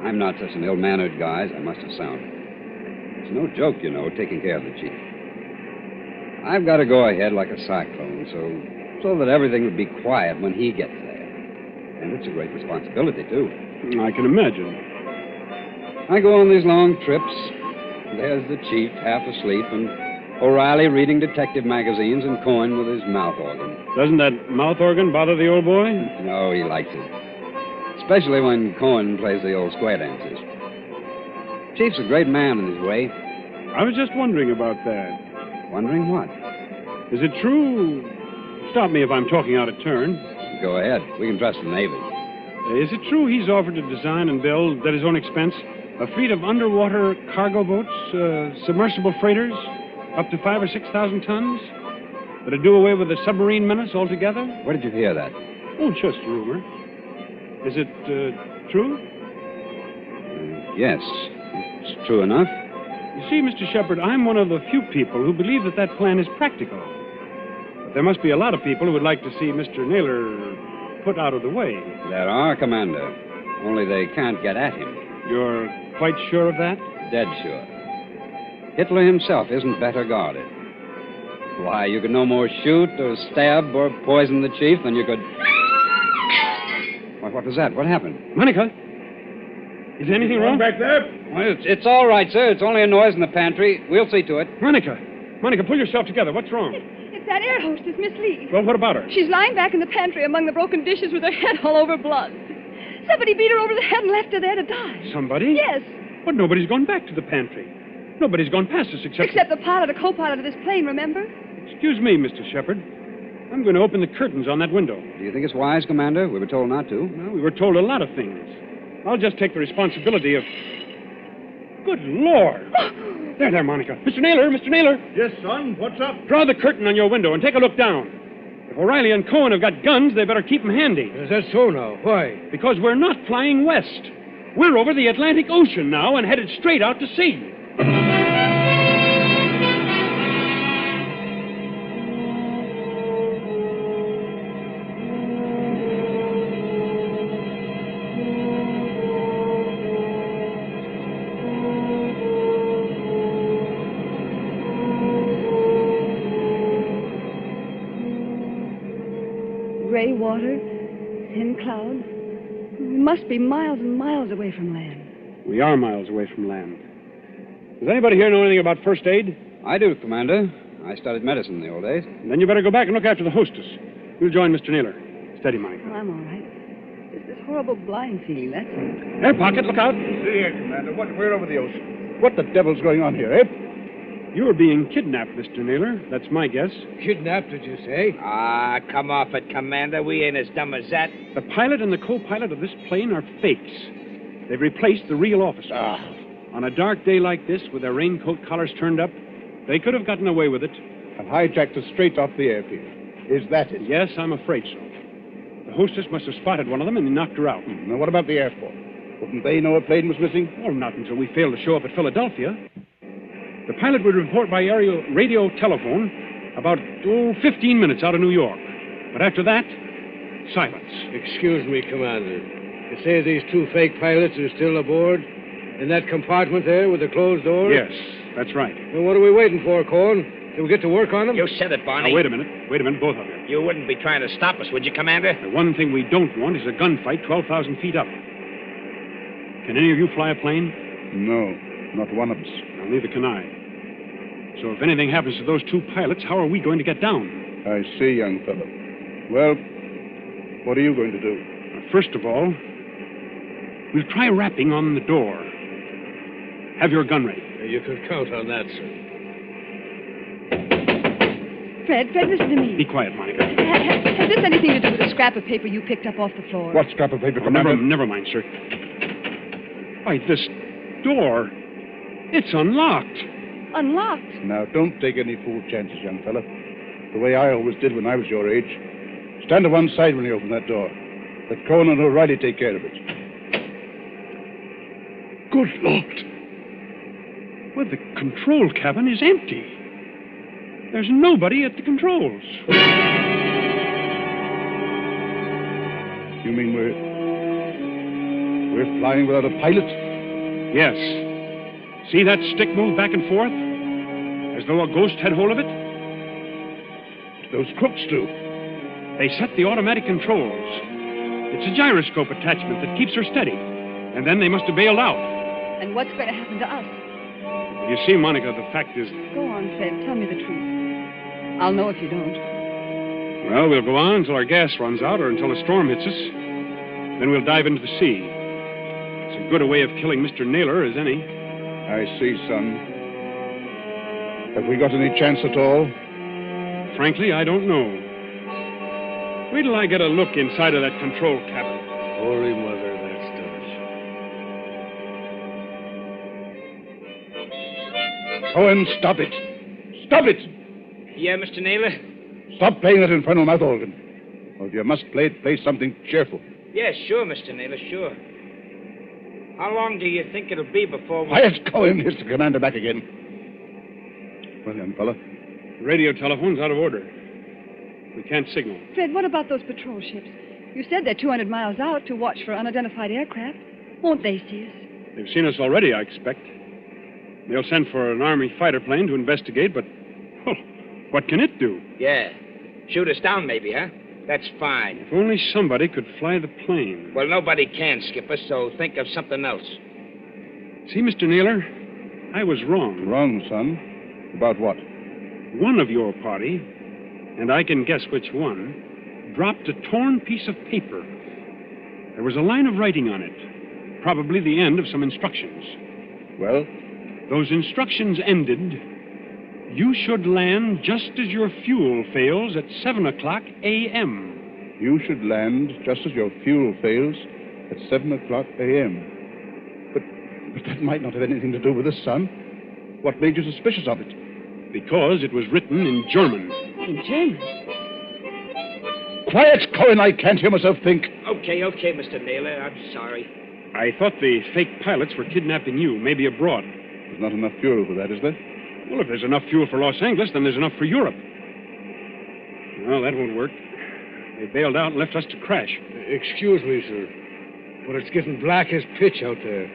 M: I'm not such an ill-mannered guy as I must have sounded. It's no joke, you know, taking care of the chief. I've got to go ahead like a cyclone so that everything would be quiet when he gets there. And it's a great responsibility, too.
J: I can imagine.
M: I go on these long trips. There's the chief half asleep and O'Reilly reading detective magazines and Cohen with his mouth organ.
J: Doesn't that mouth organ bother the old boy?
M: No, he likes it. Especially when Cohen plays the old square dances. Chief's a great man in his way.
J: I was just wondering about that.
M: Wondering what?
J: Is it true? Stop me if I'm talking out of turn.
M: Go ahead. We can trust the Navy.
J: Is it true he's offered to design and build, at his own expense, a fleet of underwater cargo boats, submersible freighters, up to 5,000 or 6,000 tons? That'd do away with the submarine menace altogether?
M: Where did you hear that?
J: Oh, just rumor. Is it true?
M: Yes, it's true enough.
J: You see, Mr. Shepherd, I'm one of the few people who believe that plan is practical. But there must be a lot of people who would like to see Mr. Naylor put out of the way.
M: There are, Commander. Only they can't get at him.
J: You're quite sure of that?
M: Dead sure. Hitler himself isn't better guarded. Why, you could no more shoot or stab or poison the chief than you could... What was that? What happened?
J: Monica? Is anything wrong?
N: Back there?
M: Well, it's all right, sir. It's only a noise in the pantry. We'll see to it.
J: Monica, pull yourself together. What's wrong?
B: It's that air hostess, Miss Lee.
J: Well, what about her?
B: She's lying back in the pantry among the broken dishes with her head all over blood. Somebody beat her over the head and left her there to die.
J: Somebody?
B: Yes.
J: But nobody's gone back to the pantry. Nobody's gone past us
B: Except the pilot or co-pilot of this plane, remember?
J: Excuse me, Mr. Shepherd. I'm going to open the curtains on that window.
M: Do you think it's wise, Commander? We were told not to.
J: Well, we were told a lot of things. I'll just take the responsibility of... Good Lord! There, Monica. Mr. Naylor!
N: Yes, son. What's up?
J: Draw the curtain on your window and take a look down. If O'Reilly and Cohen have got guns, they better keep them handy.
P: Is that so now? Why?
J: Because we're not flying west. We're over the Atlantic Ocean now and headed straight out to sea.
B: Gray water, thin clouds. We must be miles and miles away from land.
J: We are miles away from land. Does anybody here know anything about first aid?
M: I do, Commander. I studied medicine in the old days.
J: Then you better go back and look after the hostess. You'll join Mr. Naylor. Steady, Monica.
B: Oh, I'm all right. It's this horrible blind feeling, that's it.
J: Air pocket, look out.
N: See here, Commander. We're over the ocean. What the devil's going on here, eh?
J: You're being kidnapped, Mr. Naylor. That's my guess.
P: Kidnapped, did you say?
O: Ah, come off it, Commander. We ain't as dumb as that.
J: The pilot and the co-pilot of this plane are fakes. They've replaced the real officer. On a dark day like this, with their raincoat collars turned up, they could have gotten away with it.
N: And hijacked us straight off the airfield. Is that it?
J: Yes, I'm afraid so. The hostess must have spotted one of them and knocked her out.
N: Now, what about the airport? Wouldn't they know a plane was missing?
J: Well, not until we failed to show up at Philadelphia. The pilot would report by radio telephone about, 15 minutes out of New York. But after that, silence.
P: Excuse me, Commander. You say these two fake pilots are still aboard? In that compartment there with the closed door?
J: Yes, that's right.
P: Well, what are we waiting for, Cohen? Till we get to work on them?
I: You said it, Barney.
J: Now, wait a minute, both of you.
I: You wouldn't be trying to stop us, would you, Commander?
J: The one thing we don't want is a gunfight 12,000 feet up. Can any of you fly a plane?
N: No, not one of us.
J: Well, neither can I. So if anything happens to those two pilots, how are we going to get down?
N: I see, young fellow. Well, what are you going to do?
J: First of all, we'll try rapping on the door. Have your gun ready.
P: You can count on that, sir.
B: Fred, listen to me.
J: Be quiet, Monica.
B: Has this anything to do with the scrap of paper you picked up off the floor?
N: What scrap of paper,
J: Oh,
N: Commander?
J: never mind, sir. Why, this door, it's unlocked.
B: Unlocked?
N: Now, don't take any fool chances, young fella. The way I always did when I was your age. Stand to one side when you open that door. Let Cohen and O'Reilly take care of it.
J: Good Lord. Well, the control cabin is empty. There's nobody at the controls.
N: You mean we're flying without a pilot?
J: Yes. See that stick move back and forth? As though a ghost had hold of it?
N: Those crooks do.
J: They set the automatic controls. It's a gyroscope attachment that keeps her steady. And then they must have bailed out.
B: And what's going to happen to us?
J: You see, Monica, the fact is...
B: Go on, Fred. Tell me the truth. I'll know if you don't.
J: Well, we'll go on until our gas runs out or until a storm hits us. Then we'll dive into the sea. It's as good a way of killing Mr. Naylor as any.
N: I see, son. Have we got any chance at all?
J: Frankly, I don't know. Wait till I get a look inside of that control cabin.
P: Holy Mother, that's done.
N: Cohen, stop it. Stop it!
I: Yeah, Mr. Naylor?
N: Stop playing that infernal mouth organ. Or if you must play something cheerful.
I: Yeah, sure, Mr. Naylor, sure. How long do you think it'll be before we...
N: Quiet, Cohen. Here's the commander back again. Well, young fella.
J: The radio telephone's out of order. We can't signal.
B: Fred, what about those patrol ships? You said they're 200 miles out to watch for unidentified aircraft. Won't they see us?
J: They've seen us already, I expect. They'll send for an Army fighter plane to investigate, but... Oh, what can it do?
I: Yeah. Shoot us down, maybe, huh? That's fine.
J: If only somebody could fly the plane.
I: Well, nobody can, Skipper, so think of something else.
J: See, Mr. Naylor, I was wrong.
N: Wrong, son? About what?
J: One of your party, and I can guess which one, dropped a torn piece of paper. There was a line of writing on it, probably the end of some instructions.
N: Well?
J: Those instructions ended, you should land just as your fuel fails at 7 o'clock a.m.
N: You should land just as your fuel fails at 7 o'clock a.m. But that might not have anything to do with this, son. What made you suspicious of it?
J: Because it was written in German.
B: In German?
N: Quiet, Cohen. I can't hear myself think.
I: Okay, Mr. Naylor. I'm sorry.
J: I thought the fake pilots were kidnapping you, maybe abroad.
N: There's not enough fuel for that, is there?
J: Well, if there's enough fuel for Los Angeles, then there's enough for Europe. Well, that won't work. They bailed out and left us to crash.
P: Excuse me, sir, but it's getting black as pitch out there.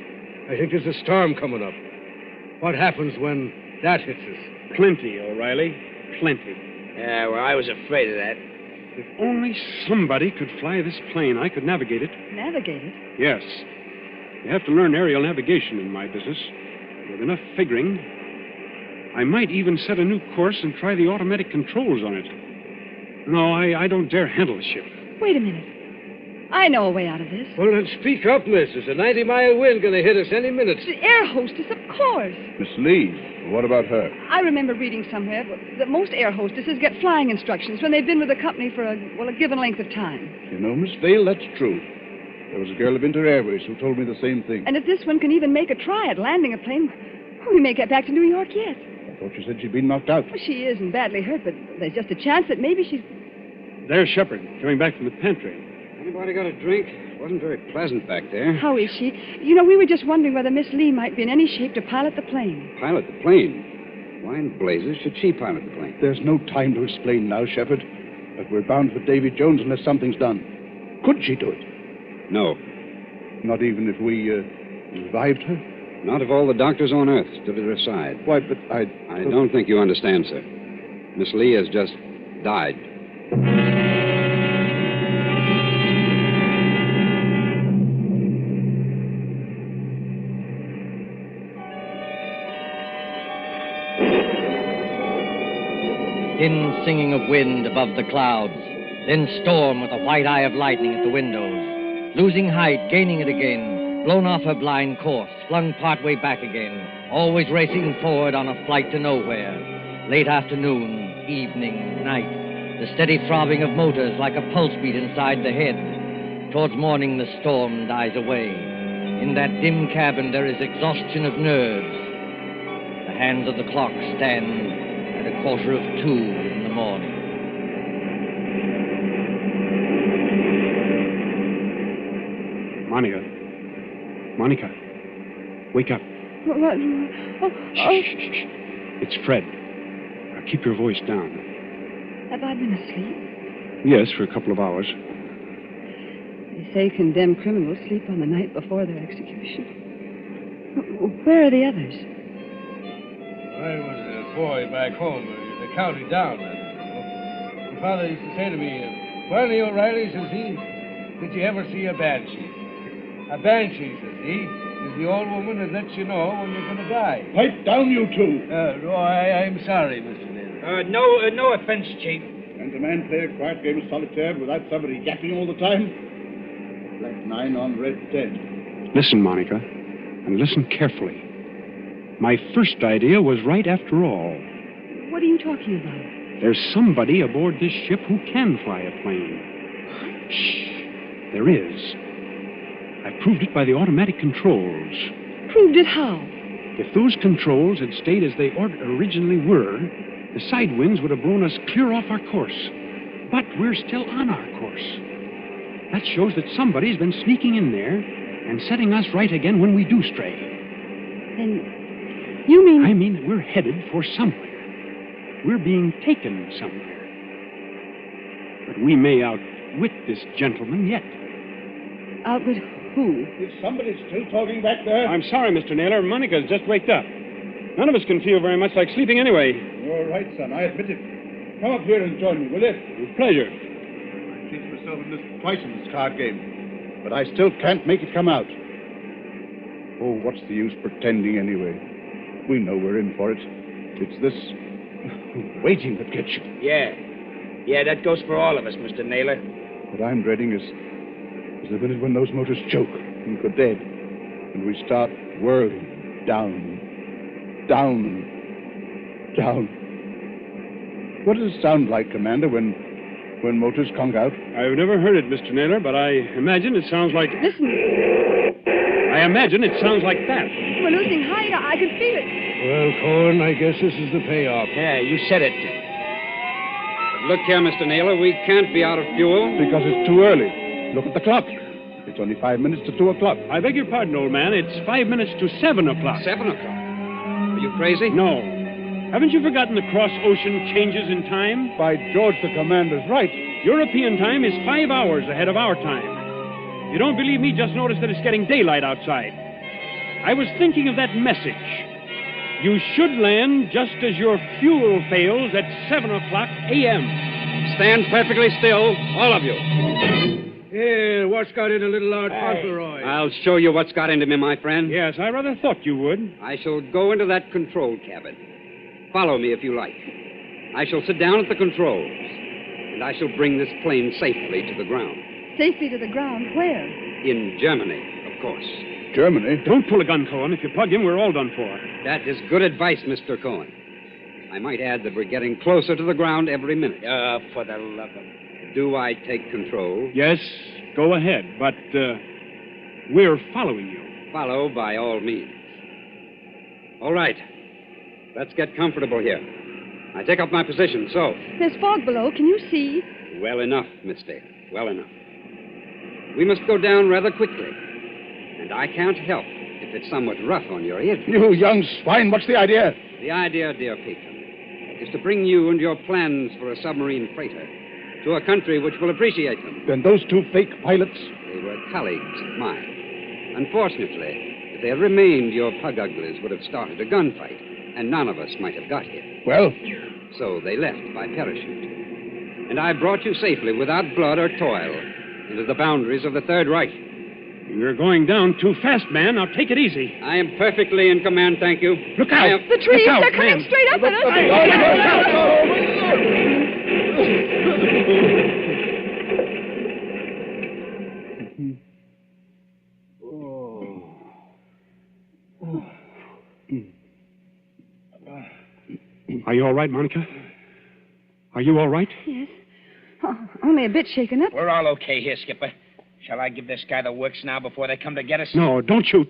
P: I think there's a storm coming up. What happens when that hits us?
J: Plenty, O'Reilly. Plenty.
I: Yeah, well, I was afraid of that.
J: If only somebody could fly this plane, I could navigate it.
B: Navigate it?
J: Yes. You have to learn aerial navigation in my business. With enough figuring, I might even set a new course and try the automatic controls on it. No, I don't dare handle the ship.
B: Wait a minute. I know a way out of this.
P: Well, then speak up, miss. There's a 90-mile wind going to hit us any minute.
B: The air hostess, of course.
N: Miss Lee, what about her?
B: I remember reading somewhere that most air hostesses get flying instructions when they've been with the company for a given length of time.
N: You know, Miss Vale, that's true. There was a girl of Inter Airways who told me the same thing.
B: And if this one can even make a try at landing a plane, we may get back to New York yet.
N: I thought you said she'd been knocked out.
B: Well, she isn't badly hurt, but there's just a chance that maybe she's...
J: There's Shepard, coming back from the pantry.
M: Anybody got a drink? Wasn't very pleasant back there.
Q: How is she? You know, we were just wondering whether Miss Lee might be in any shape to pilot the plane.
M: Pilot the plane? Why in blazes should she pilot the plane?
N: There's no time to explain now, Shepard. But we're bound for Davy Jones unless something's done. Could she do it?
M: No.
N: Not even if we revived her?
M: Not if all the doctors on Earth stood at her side.
N: Why, but I
M: don't think you understand, sir. Miss Lee has just died.
H: Thin singing of wind above the clouds, then storm with a white eye of lightning at the windows. Losing height, gaining it again, blown off her blind course, flung partway back again, always racing forward on a flight to nowhere. Late afternoon, evening, night, the steady throbbing of motors like a pulse beat inside the head. Towards morning, the storm dies away. In that dim cabin, there is exhaustion of nerves. The hands of the clock stand at 1:45 in the morning.
J: Monica, wake up.
Q: What? Oh.
J: Shh. It's Fred. Now keep your voice down.
Q: Have I been asleep?
J: Yes, for a couple of hours.
Q: They say condemned criminals sleep on the night before their execution. Where are the others?
P: I was a boy back home in the county down there. My father used to say to me, Barney O'Reilly, says he, did you ever see a banshee? A banshee, says he, is the old woman that lets you know when you're going to die.
N: Pipe down, you two.
P: No, I'm sorry, Mr. Naylor.
O: No offense, Chief.
N: Can a man play a quiet game of solitaire without somebody yapping all the time? Black 9 on red 10.
J: Listen, Monica, and listen carefully. My first idea was right after all.
Q: What are you talking about?
J: There's somebody aboard this ship who can fly a plane. Shh. There is. I proved it by the automatic controls.
Q: Proved it how?
J: If those controls had stayed as they originally were, the side winds would have blown us clear off our course. But we're still on our course. That shows that somebody's been sneaking in there and setting us right again when we do stray.
Q: Then you mean...
J: I mean that we're headed for somewhere. We're being taken somewhere. But we may outwit this gentleman yet.
Q: Outwit who?
N: Is somebody still talking back there?
J: I'm sorry, Mr. Naylor. Monica's just waked up. None of us can feel very much like sleeping anyway.
N: You're right, son. I admit it. Come up here and join me, will you?
J: With pleasure.
N: I've cheated myself in this twice in this card game, but I still can't make it come out. Oh, what's the use pretending anyway? We know we're in for it. It's this waiting that gets you.
O: Yeah, that goes for all of us, Mr. Naylor.
N: What I'm dreading is the minute when those motors choke and go dead, and we start whirling down. What does it sound like, Commander, when motors conk out?
J: I've never heard it, Mr. Naylor, but I imagine it sounds like...
Q: Listen.
J: I imagine it sounds like that.
Q: We're losing height. I can feel it.
P: Well, Cohen, I guess this is the payoff.
O: Yeah, you said it.
M: But look here, Mr. Naylor, we can't be out of fuel.
N: Because it's too early. Look at the clock. It's only 5 minutes to 2 o'clock.
J: I beg your pardon, old man. It's 5 minutes to 7 o'clock.
M: 7 o'clock? Are you crazy?
J: No. Haven't you forgotten the cross-ocean changes in time?
N: By George, the commander's right.
J: European time is 5 hours ahead of our time. If you don't believe me, just notice that it's getting daylight outside. I was thinking of that message. You should land just as your fuel fails at 7 o'clock a.m.
M: Stand perfectly still, all of you.
P: Yeah, what's got into little Lord Fauntleroy?
M: I'll show you what's got into me, my friend.
J: Yes, I rather thought you would.
M: I shall go into that control cabin. Follow me if you like. I shall sit down at the controls, and I shall bring this plane safely to the ground.
Q: Safely to the ground? Where?
M: In Germany, of course.
N: Germany?
J: Don't pull a gun, Cohen. If you plug him, we're all done for.
M: That is good advice, Mr. Cohen. I might add that we're getting closer to the ground every minute.
O: For the love of...
M: Do I take control?
J: Yes, go ahead, but we're following you.
M: Follow by all means. All right. Let's get comfortable here. I take up my position, so.
Q: There's fog below. Can you see?
M: Well enough, Miss Dale. Well enough. We must go down rather quickly. And I can't help if it's somewhat rough on your ears.
N: You young swine, what's the idea?
M: The idea, dear patron, is to bring you and your plans for a submarine freighter to a country which will appreciate them.
N: Then those two fake pilots?
M: They were colleagues of mine. Unfortunately, if they had remained, your pug uglies would have started a gunfight, and none of us might have got here.
N: Well?
M: So they left by parachute. And I brought you safely, without blood or toil, into the boundaries of the Third Reich.
J: You're going down too fast, man. Now take it easy.
M: I am perfectly in command, thank you.
J: Look out!
Q: The trees,
J: Look out,
Q: they're coming
J: man.
Q: straight up at us.
J: Are you all right, Monica? Are you all right?
Q: Yes. Oh, only a bit shaken up.
O: We're all okay here, Skipper. Shall I give this guy the works now before they come to get us?
J: No, don't shoot.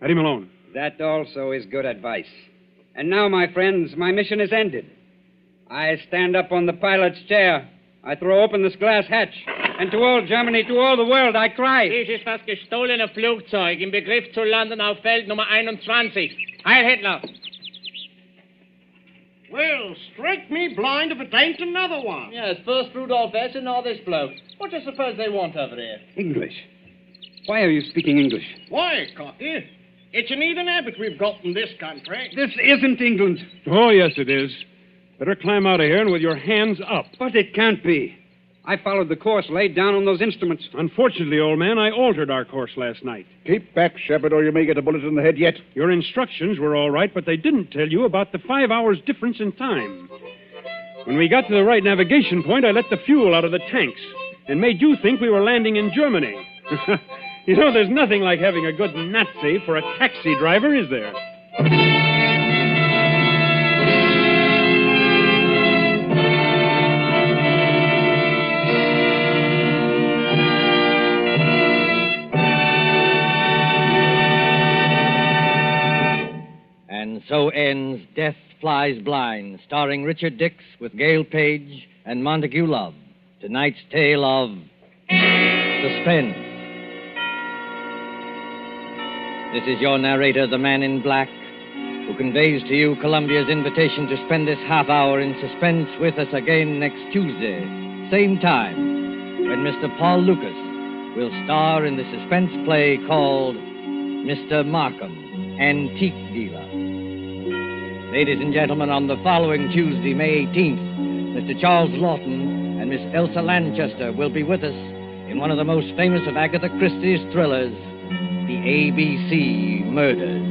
J: Let him alone.
M: That also is good advice. And now, my friends, my mission is ended. I stand up on the pilot's chair. I throw open this glass hatch. And to all Germany, to all the world, I cry.
R: Dies ist das gestohlene Flugzeug im Begriff zu landen auf Feld Nummer 21. Heil Hitler!
S: Well, strike me blind if it ain't another one.
K: Yes, first Rudolph S. and now this bloke. What do you suppose they want over here?
M: English. Why are you speaking English?
S: Why, Cocky? It's an heathen habit we've got in this country.
M: This isn't England.
J: Oh, yes, it is. Better climb out of here and with your hands up.
M: But it can't be. I followed the course laid down on those instruments.
J: Unfortunately, old man, I altered our course last night.
N: Keep back, Shepard, or you may get a bullet in the head yet.
J: Your instructions were all right, but they didn't tell you about the 5 hours difference in time. When we got to the right navigation point, I let the fuel out of the tanks and made you think we were landing in Germany. You know, there's nothing like having a good Nazi for a taxi driver, is there?
H: And so ends Death Flies Blind, starring Richard Dix with Gail Page and Montague Love. Tonight's tale of Suspense. This is your narrator, the Man in Black, who conveys to you Columbia's invitation to spend this half hour in suspense with us again next Tuesday, same time, when Mr. Paul Lucas will star in the suspense play called Mr. Markham, Antique Dealer. Ladies and gentlemen, on the following Tuesday, May 18th, Mr. Charles Lawton and Miss Elsa Lanchester will be with us in one of the most famous of Agatha Christie's thrillers, The ABC Murders.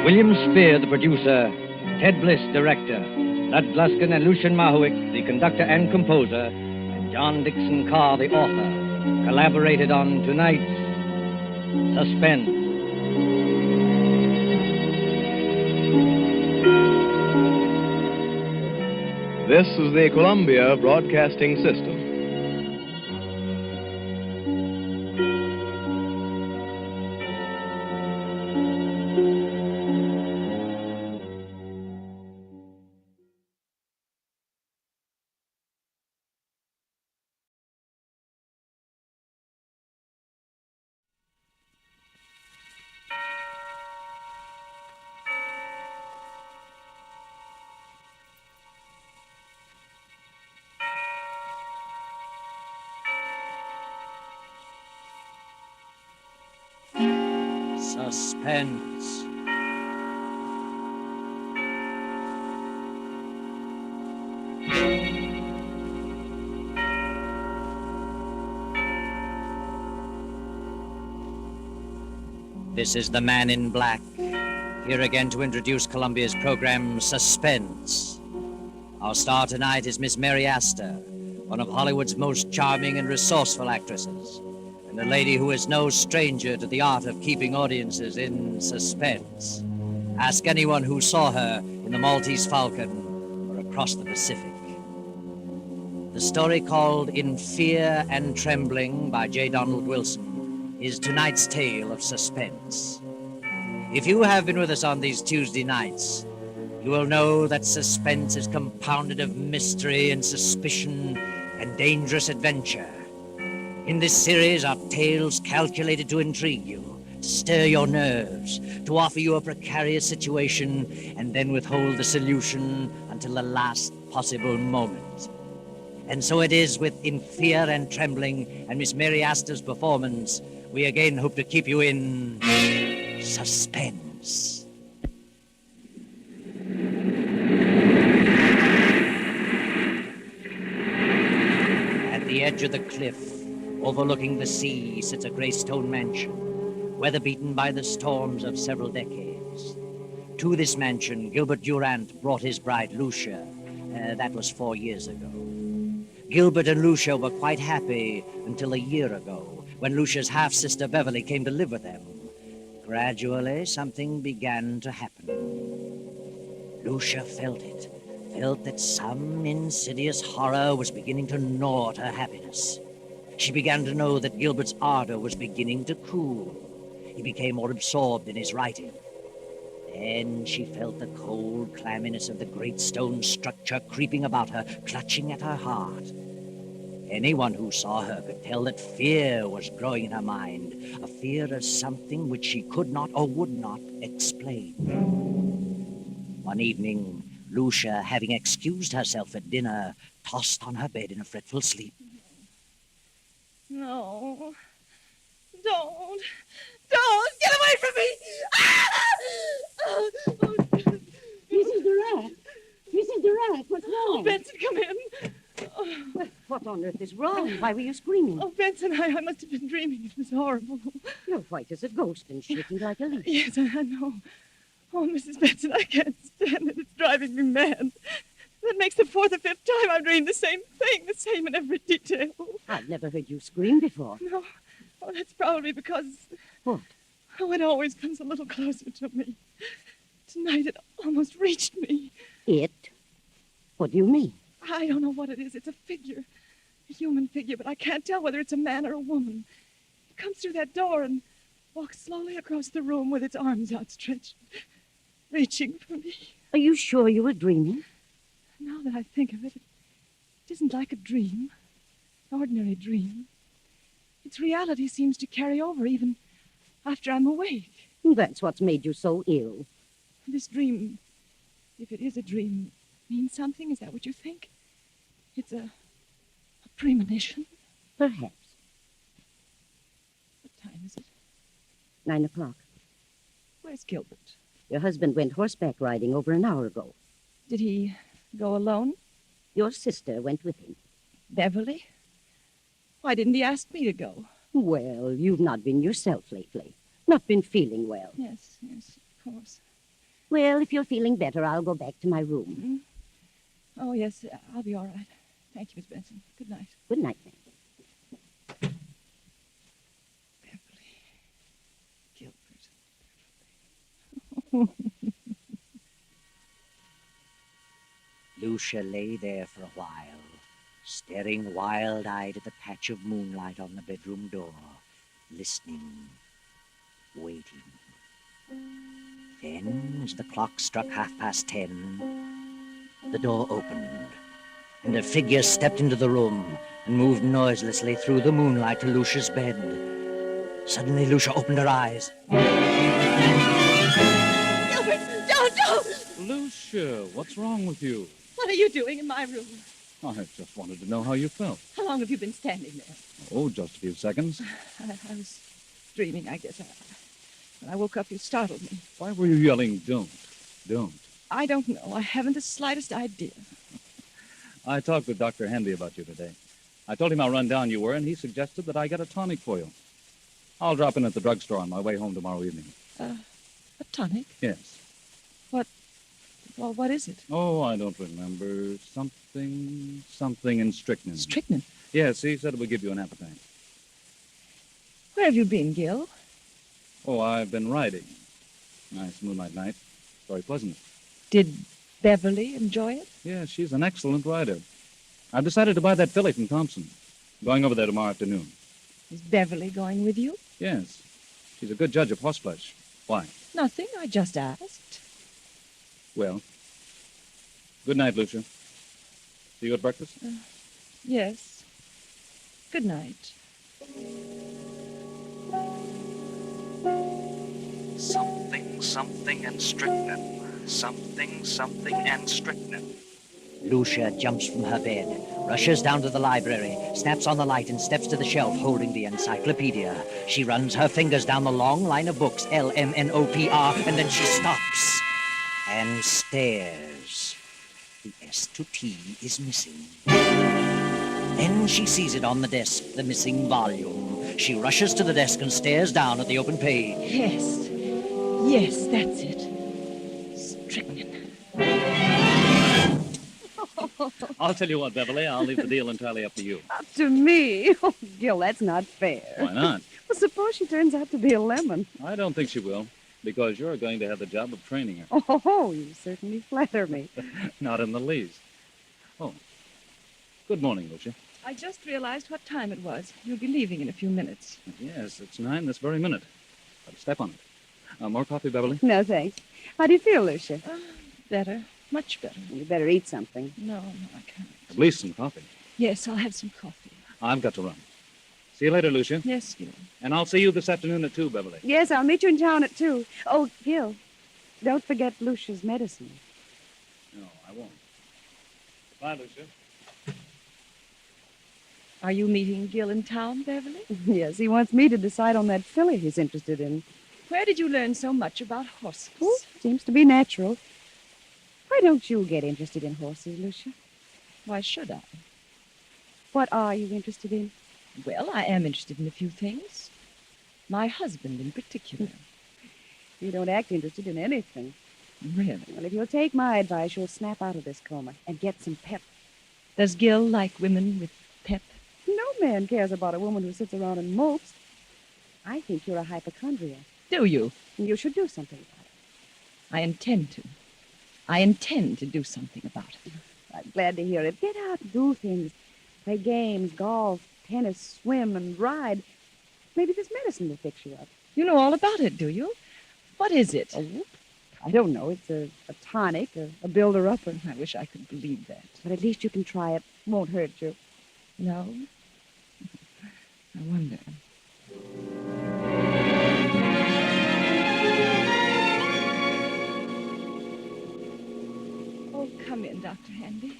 H: William Spear, the producer, Ted Bliss, director, Lud Gluskin and Lucian Mahowick, the conductor and composer, and John Dixon Carr, the author, collaborated on tonight's Suspense.
T: This is the Columbia Broadcasting System.
H: Suspense. This is the Man in Black, here again to introduce Columbia's program, Suspense. Our star tonight is Miss Mary Astor, one of Hollywood's most charming and resourceful actresses, and a lady who is no stranger to the art of keeping audiences in suspense. Ask anyone who saw her in The Maltese Falcon or Across the Pacific. The story called In Fear and Trembling by J. Donald Wilson is tonight's tale of suspense. If you have been with us on these Tuesday nights,
U: you will know that suspense is compounded of mystery and suspicion and dangerous adventure. In this series are tales calculated to intrigue you, to stir your nerves, to offer you a precarious situation, and then withhold the solution until the last possible moment. And so it is with In Fear and Trembling and Miss Mary Astor's performance, we again hope to keep you in suspense. At the edge of the cliff, overlooking the sea, sits a gray stone mansion, weather-beaten by the storms of several decades. To this mansion, Gilbert Durant brought his bride, Lucia. That was 4 years ago. Gilbert and Lucia were quite happy until a year ago, when Lucia's half-sister Beverly came to live with them. Gradually, something began to happen. Lucia felt it, felt that some insidious horror was beginning to gnaw at her happiness. She began to know that Gilbert's ardor was beginning to cool. He became more absorbed in his writing. Then she felt the cold clamminess of the great stone structure creeping about her, clutching at her heart. Anyone who saw her could tell that fear was growing in her mind, a fear of something which she could not or would not explain. One evening, Lucia, having excused herself at dinner, tossed on her bed in a fretful sleep.
V: No. Don't. Get away from me!
W: Mrs. Durant. Mrs. Durant, what's wrong?
V: Oh, Benson, come in.
W: Well, what on earth is wrong? Why were you screaming?
V: Oh, Benson, I must have been dreaming. It was horrible.
W: You're white as a ghost and shaking like a leaf.
V: Yes, I know. Oh, Mrs. Benson, I can't stand it. It's driving me mad. That makes the 4th or 5th time I've dreamed the same thing, the same in every detail.
W: I've never heard you scream before.
V: No. Oh, that's probably because...
W: What?
V: Oh, it always comes a little closer to me. Tonight it almost reached me.
W: It? What do you mean?
V: I don't know what it is. It's a figure. A human figure, but I can't tell whether it's a man or a woman. It comes through that door and walks slowly across the room with its arms outstretched, reaching for me.
W: Are you sure you were dreaming?
V: Now that I think of it, it isn't like a dream, an ordinary dream. Its reality seems to carry over even after I'm awake.
W: That's what's made you so ill.
V: This dream, if it is a dream, means something? Is that what you think? It's a premonition?
W: Perhaps.
V: What time is it?
W: 9 o'clock.
V: Where's Gilbert?
W: Your husband went horseback riding over an hour ago.
V: Did he go alone?
W: Your sister went with him.
V: Beverly? Why didn't he ask me to go?
W: Well, you've not been yourself lately. Not been feeling well.
V: Yes, of course.
W: Well, if you're feeling better, I'll go back to my room.
V: Mm-hmm. Oh, yes, I'll be all right. Thank you, Miss Benson. Good night.
W: Good night, then.
V: Beverly. Gilbert.
U: Lucia lay there for a while, staring wild-eyed at the patch of moonlight on the bedroom door, listening, waiting. Then, as the clock struck 10:30, the door opened, and a figure stepped into the room and moved noiselessly through the moonlight to Lucia's bed. Suddenly, Lucia opened her eyes.
V: Gilbert, don't!
G: Lucia, what's wrong with you?
V: What are you doing in my room?
G: I just wanted to know how you felt.
V: How long have you been standing there?
G: Oh, just a few seconds.
V: I was dreaming, I guess. When I woke up, you startled me.
G: Why were you yelling, don't?
V: I don't know. I haven't the slightest idea.
G: I talked with Dr. Handy about you today. I told him how run down you were, and he suggested that I get a tonic for you. I'll drop in at the drugstore on my way home tomorrow evening.
V: A tonic?
G: Yes.
V: Well, what is it?
G: Oh, I don't remember. Something in strychnine.
V: Strychnine?
G: Yes, he said it would give you an appetite.
V: Where have you been, Gil?
G: Oh, I've been riding. Nice moonlight night. Very pleasant.
V: Did Beverly enjoy it?
G: Yeah, she's an excellent rider. I've decided to buy that filly from Thompson. Going over there tomorrow afternoon.
V: Is Beverly going with you?
G: Yes. She's a good judge of horseflesh. Why?
V: Nothing. I just asked.
G: Well,
C: Good night, Lucia. See you at breakfast?
V: Yes. Good night.
U: Something, and strychnine. Something, and strychnine. Lucia jumps from her bed, rushes down to the library, snaps on the light, and steps to the shelf holding the encyclopedia. She runs her fingers down the long line of books, LMNOPR, and then she stops and stares. The S to T is missing. Then she sees it on the desk, the missing volume. She rushes to the desk and stares down at the open page.
V: Yes. Yes, that's it. Strychnine.
C: I'll tell you what, Beverly. I'll leave the deal entirely up to you.
Q: Up to me? Oh, Gil, that's not fair.
C: Why not?
Q: Well, suppose she turns out to be a lemon.
C: I don't think she will, because you're going to have the job of training her.
Q: Oh, you certainly flatter me.
C: Not in the least. Oh. Good morning, Lucia.
V: I just realized what time it was. You'll be leaving in a few minutes.
C: Yes, it's 9 this very minute. I'll step on it. More coffee, Beverly?
Q: No, thanks. How do you feel, Lucia?
V: Better. Much better.
Q: You better eat something.
V: No, I can't.
C: At least some coffee.
V: Yes, I'll have some coffee.
C: I've got to run. See you later, Lucia.
V: Yes, Gil.
C: And I'll see you this afternoon at 2, Beverly.
Q: Yes, I'll meet you in town at 2. Oh, Gil, don't forget Lucia's medicine.
C: No, I won't. Bye, Lucia.
V: Are you meeting Gil in town, Beverly?
Q: Yes, he wants me to decide on that filly he's interested in.
V: Where did you learn so much about horses?
Q: Oh, seems to be natural. Why don't you get interested in horses, Lucia?
V: Why should I?
Q: What are you interested in?
V: Well, I am interested in a few things. My husband in particular.
Q: You don't act interested in anything.
V: Really?
Q: Well, if you'll take my advice, you'll snap out of this coma and get some pep.
V: Does Gil like women with pep?
Q: No man cares about a woman who sits around and mopes. I think you're a hypochondriac.
V: Do you?
Q: And you should do something about it.
V: I intend to. I intend to do something about it.
Q: I'm glad to hear it. Get out and do things. Play games, golf, tennis, swim, and ride. Maybe this medicine will fix you up.
V: You know all about it, do you? What is it?
Q: Oh, I don't know. It's a tonic, a builder-upper.
V: I wish I could believe that.
Q: But at least you can try it. Won't hurt you.
V: No? I wonder. Oh, come in, Dr. Handy.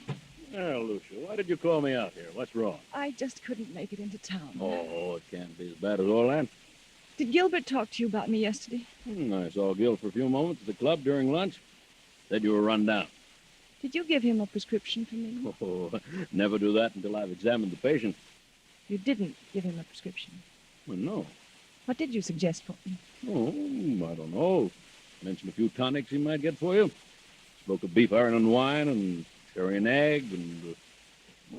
C: Well, Lucia, why did you call me out here? What's wrong?
V: I just couldn't make it into town.
C: Oh, it can't be as bad as all that.
V: Did Gilbert talk to you about me yesterday?
C: I saw Gil for a few moments at the club during lunch. Said you were run down.
V: Did you give him a prescription for me?
C: Oh, never do that until I've examined the patient.
V: You didn't give him a prescription?
C: Well, no.
V: What did you suggest for him?
C: Oh, I don't know. Mentioned a few tonics he might get for you. Spoke of beef iron and wine and sherry and egg and...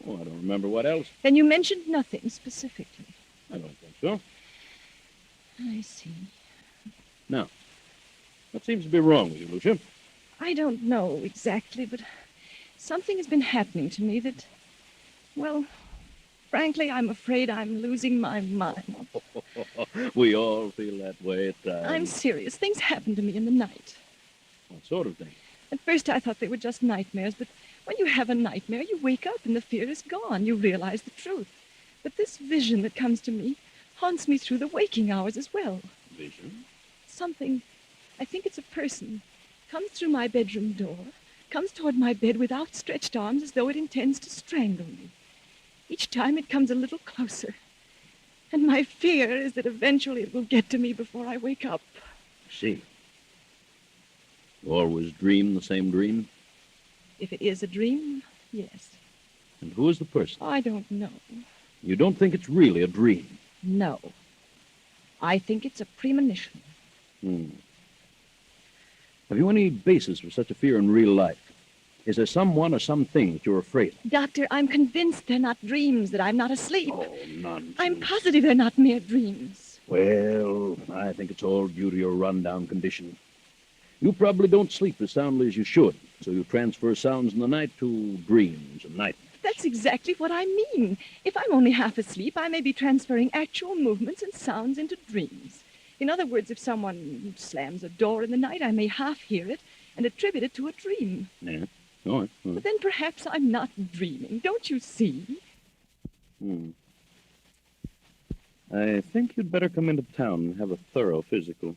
C: I don't remember what else.
V: Then you mentioned nothing specifically.
C: I don't think so.
V: I see.
C: Now, what seems to be wrong with you, Lucia?
V: I don't know exactly, but something has been happening to me that, well, frankly, I'm afraid I'm losing my mind.
C: We all feel that way at times.
V: I'm serious. Things happen to me in the night.
C: What sort of thing?
V: At first I thought they were just nightmares, but when you have a nightmare, you wake up and the fear is gone. You realize the truth. But this vision that comes to me haunts me through the waking hours as well.
C: Vision?
V: Something, I think it's a person, comes through my bedroom door, comes toward my bed with outstretched arms as though it intends to strangle me. Each time it comes a little closer. And my fear is that eventually it will get to me before I wake up.
C: See. You always dream the same dream?
V: If it is a dream, yes.
C: And who is the person?
V: I don't know.
C: You don't think it's really a dream?
V: No. I think it's a premonition.
C: Have you any basis for such a fear in real life? Is there someone or something that you're afraid of?
V: Doctor, I'm convinced they're not dreams, that I'm not asleep.
C: Oh, nonsense.
V: I'm positive they're not mere dreams.
C: Well, I think it's all due to your rundown condition. You probably don't sleep as soundly as you should, so you transfer sounds in the night to dreams and nightmares.
V: That's exactly what I mean. If I'm only half asleep, I may be transferring actual movements and sounds into dreams. In other words, if someone slams a door in the night, I may half hear it and attribute it to a dream.
C: Yeah. All right.
V: But then perhaps I'm not dreaming. Don't you see?
C: I think you'd better come into town and have a thorough physical.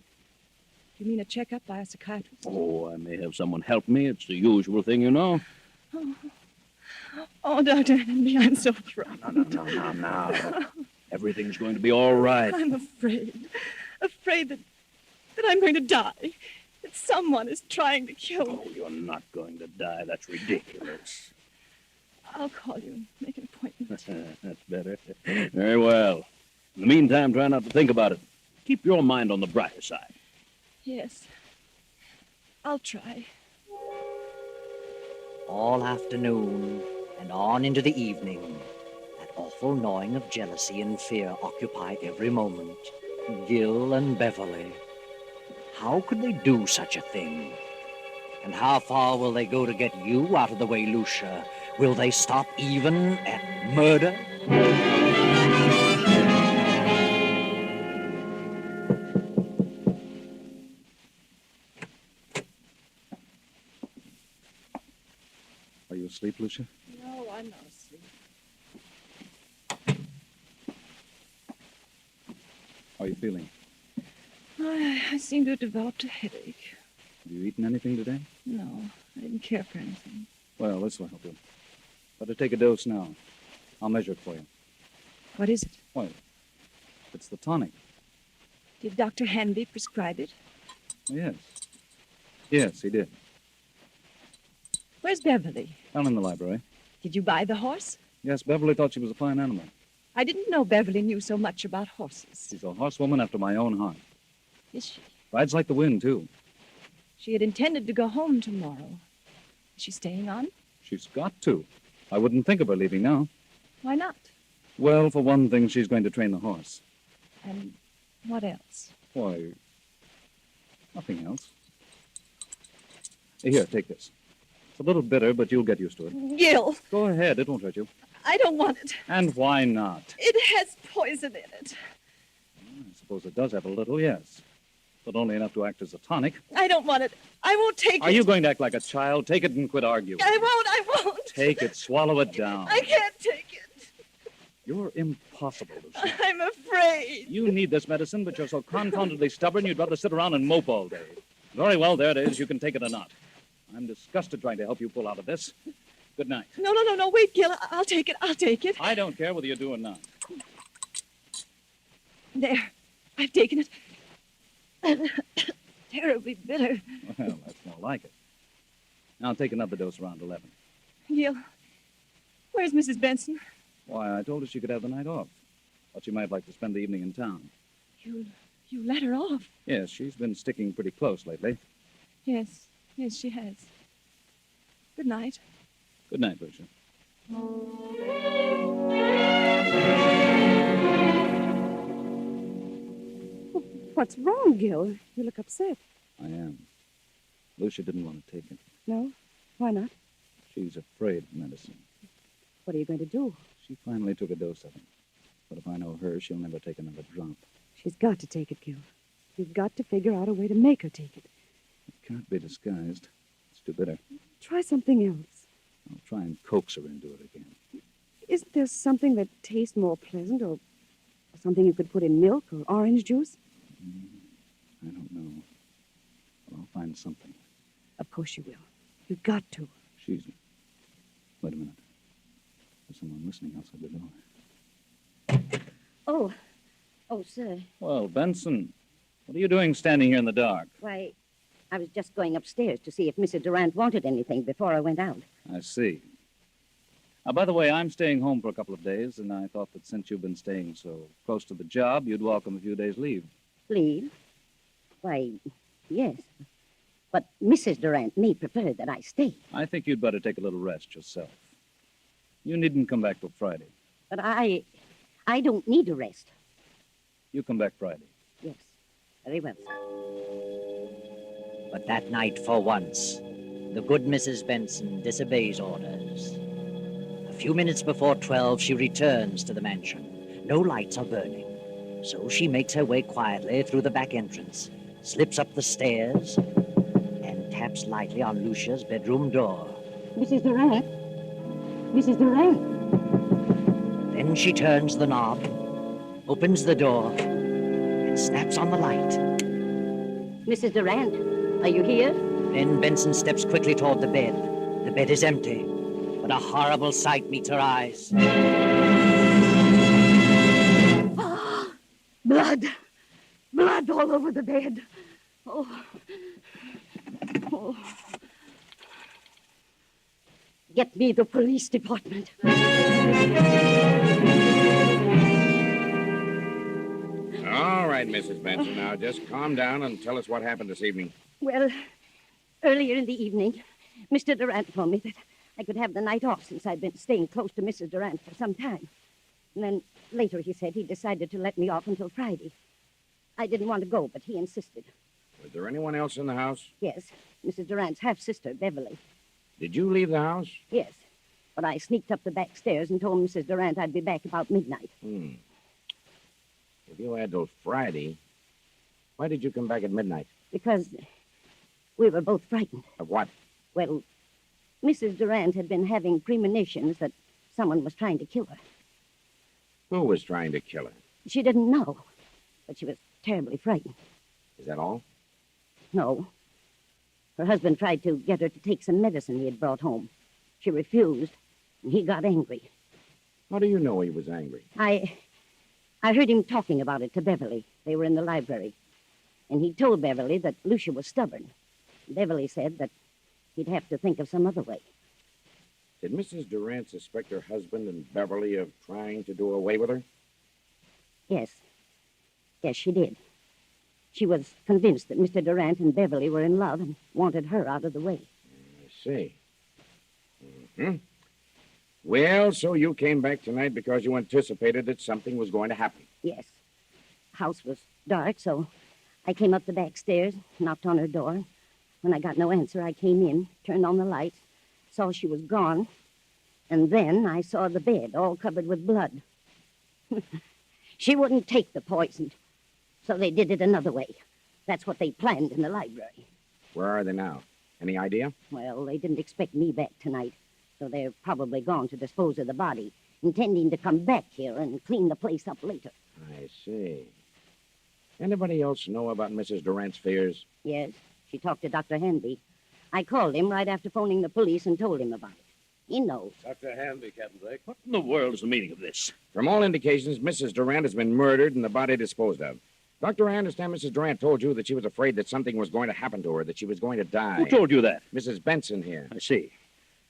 V: You mean a checkup by a psychiatrist?
C: Oh, I may have someone help me. It's the usual thing, you know.
V: Oh, Dr. Henry, I'm so frightened.
C: Now. Everything's going to be all right.
V: I'm afraid. Afraid that I'm going to die. That someone is trying to kill me.
C: Oh, you're not going to die. That's ridiculous.
V: I'll call you and make an appointment.
C: That's better. Very well. In the meantime, try not to think about it. Keep your mind on the brighter side.
V: Yes. I'll try.
U: All afternoon and on into the evening, that awful gnawing of jealousy and fear occupied every moment. Gil and Beverly. How could they do such a thing? And how far will they go to get you out of the way, Lucia? Will they stop even at murder?
C: Are you asleep, Lucia?
V: No, I'm not asleep.
C: How are you feeling?
V: I seem to have developed a headache.
C: Have you eaten anything today?
V: No, I didn't care for anything.
C: Well, this will help you. Better take a dose now. I'll measure it for you.
V: What is it?
C: Well, it's the tonic.
V: Did Dr. Hanby prescribe it?
C: Yes. Yes, he did.
V: Where's Beverly?
C: Down in the library.
V: Did you buy the horse?
C: Yes, Beverly thought she was a fine animal.
V: I didn't know Beverly knew so much about horses.
C: She's a horsewoman after my own heart.
V: Is she?
C: Rides like the wind, too.
V: She had intended to go home tomorrow. Is she staying on?
C: She's got to. I wouldn't think of her leaving now.
V: Why not?
C: Well, for one thing, she's going to train the horse.
V: And what else?
C: Why, nothing else. Here, take this. It's a little bitter, but you'll get used to it.
V: Gil!
C: Go ahead, it won't hurt you.
V: I don't want it.
C: And why not?
V: It has poison in it.
C: I suppose it does have a little, yes. But only enough to act as a tonic.
V: I don't want it. I won't take it.
C: Are you going to act like a child? Take it and quit arguing.
V: I won't.
C: Take it, swallow it down.
V: I can't take it.
C: You're impossible, Lucy.
V: I'm afraid.
C: You need this medicine, but you're so confoundedly stubborn you'd rather sit around and mope all day. Very well, there it is. You can take it or not. I'm disgusted trying to help you pull out of this. Good night.
V: No. Wait, Gil. I'll take it.
C: I don't care whether you do or not.
V: There. I've taken it. Terribly bitter.
C: Well, that's more like it. Now take another dose around 11.
V: Gil, where's Mrs. Benson?
C: Why, I told her she could have the night off. Thought she might like to spend the evening in town.
V: You let her off?
C: Yes, she's been sticking pretty close lately.
V: Yes, she has. Good night.
C: Good night, Lucia.
Q: What's wrong, Gil? You look upset.
C: I am. Lucia didn't want to take it.
Q: No? Why not?
C: She's afraid of medicine.
Q: What are you going to do?
C: She finally took a dose of it. But if I know her, she'll never take another drop.
Q: She's got to take it, Gil. You've got to figure out a way to make her take it.
C: It can't be disguised. It's too bitter.
Q: Try something else.
C: I'll try and coax her into it again.
Q: Isn't there something that tastes more pleasant or something you could put in milk or orange juice?
C: I don't know. But I'll find something.
Q: Of course you will. You've got to.
C: She's... Wait a minute. There's someone listening outside the door.
W: Oh, sir.
C: Well, Benson, what are you doing standing here in the dark?
W: Why, I was just going upstairs to see if Mr. Durant wanted anything before I went out.
C: I see. By the way, I'm staying home for a couple of days, and I thought that since you've been staying so close to the job, you'd welcome a few days' leave.
W: Leave? Why, yes. But Mrs. Durant may prefer that I stay.
C: I think you'd better take a little rest yourself. You needn't come back till Friday.
W: But I don't need a rest.
C: You come back Friday.
W: Yes. Very well.
U: But that night, for once, the good Mrs. Benson disobeys orders. A few minutes before 12, she returns to the mansion. No lights are burning. So she makes her way quietly through the back entrance, slips up the stairs, and taps lightly on Lucia's bedroom door.
W: Mrs. Durant? Mrs. Durant?
U: Then she turns the knob, opens the door, and snaps on the light.
W: Mrs. Durant, are you here?
U: Then Benson steps quickly toward the bed. The bed is empty, but a horrible sight meets her eyes.
W: Blood! Blood all over the bed. Oh. Oh. Get me the police department.
D: All right, Mrs. Benson. Now, just calm down and tell us what happened this evening.
W: Well, earlier in the evening, Mr. Durant told me that I could have the night off since I'd been staying close to Mrs. Durant for some time. And then later he said he decided to let me off until Friday. I didn't want to go, but he insisted.
D: Was there anyone else in the house?
W: Yes, Mrs. Durant's half-sister, Beverly.
D: Did you leave the house?
W: Yes, but I sneaked up the back stairs and told Mrs. Durant I'd be back about midnight.
D: If you had till Friday, why did you come back at midnight?
W: Because we were both frightened.
D: Of what?
W: Well, Mrs. Durant had been having premonitions that someone was trying to kill her.
D: Who was trying to kill her?
W: She didn't know, but she was terribly frightened.
D: Is that all?
W: No. Her husband tried to get her to take some medicine he had brought home. She refused, and he got angry.
D: How do you know he was angry?
W: I heard him talking about it to Beverly. They were in the library. And he told Beverly that Lucia was stubborn. Beverly said that he'd have to think of some other way.
D: Did Mrs. Durant suspect her husband and Beverly of trying to do away with her?
W: Yes. Yes, she did. She was convinced that Mr. Durant and Beverly were in love and wanted her out of the way.
D: I see. Well, so you came back tonight because you anticipated that something was going to happen.
W: Yes. The house was dark, so I came up the back stairs, knocked on her door. When I got no answer, I came in, turned on the lights, saw she was gone, and then I saw the bed all covered with blood. She wouldn't take the poison, so they did it another way. That's what they planned in the library.
D: Where are they now? Any idea?
W: Well, they didn't expect me back tonight, so they're probably gone to dispose of the body, intending to come back here and clean the place up later.
D: I see. Anybody else know about Mrs. Durant's fears?
W: Yes, she talked to Dr. Hanby. I called him right after phoning the police and told him about it. He knows.
C: Dr. Hanby, Captain Blake. What in the world is the meaning of this?
D: From all indications, Mrs. Durant has been murdered and the body disposed of. Doctor, I understand Mrs. Durant told you that she was afraid that something was going to happen to her, that she was going to die.
C: Who told you that?
D: Mrs. Benson here.
C: I see.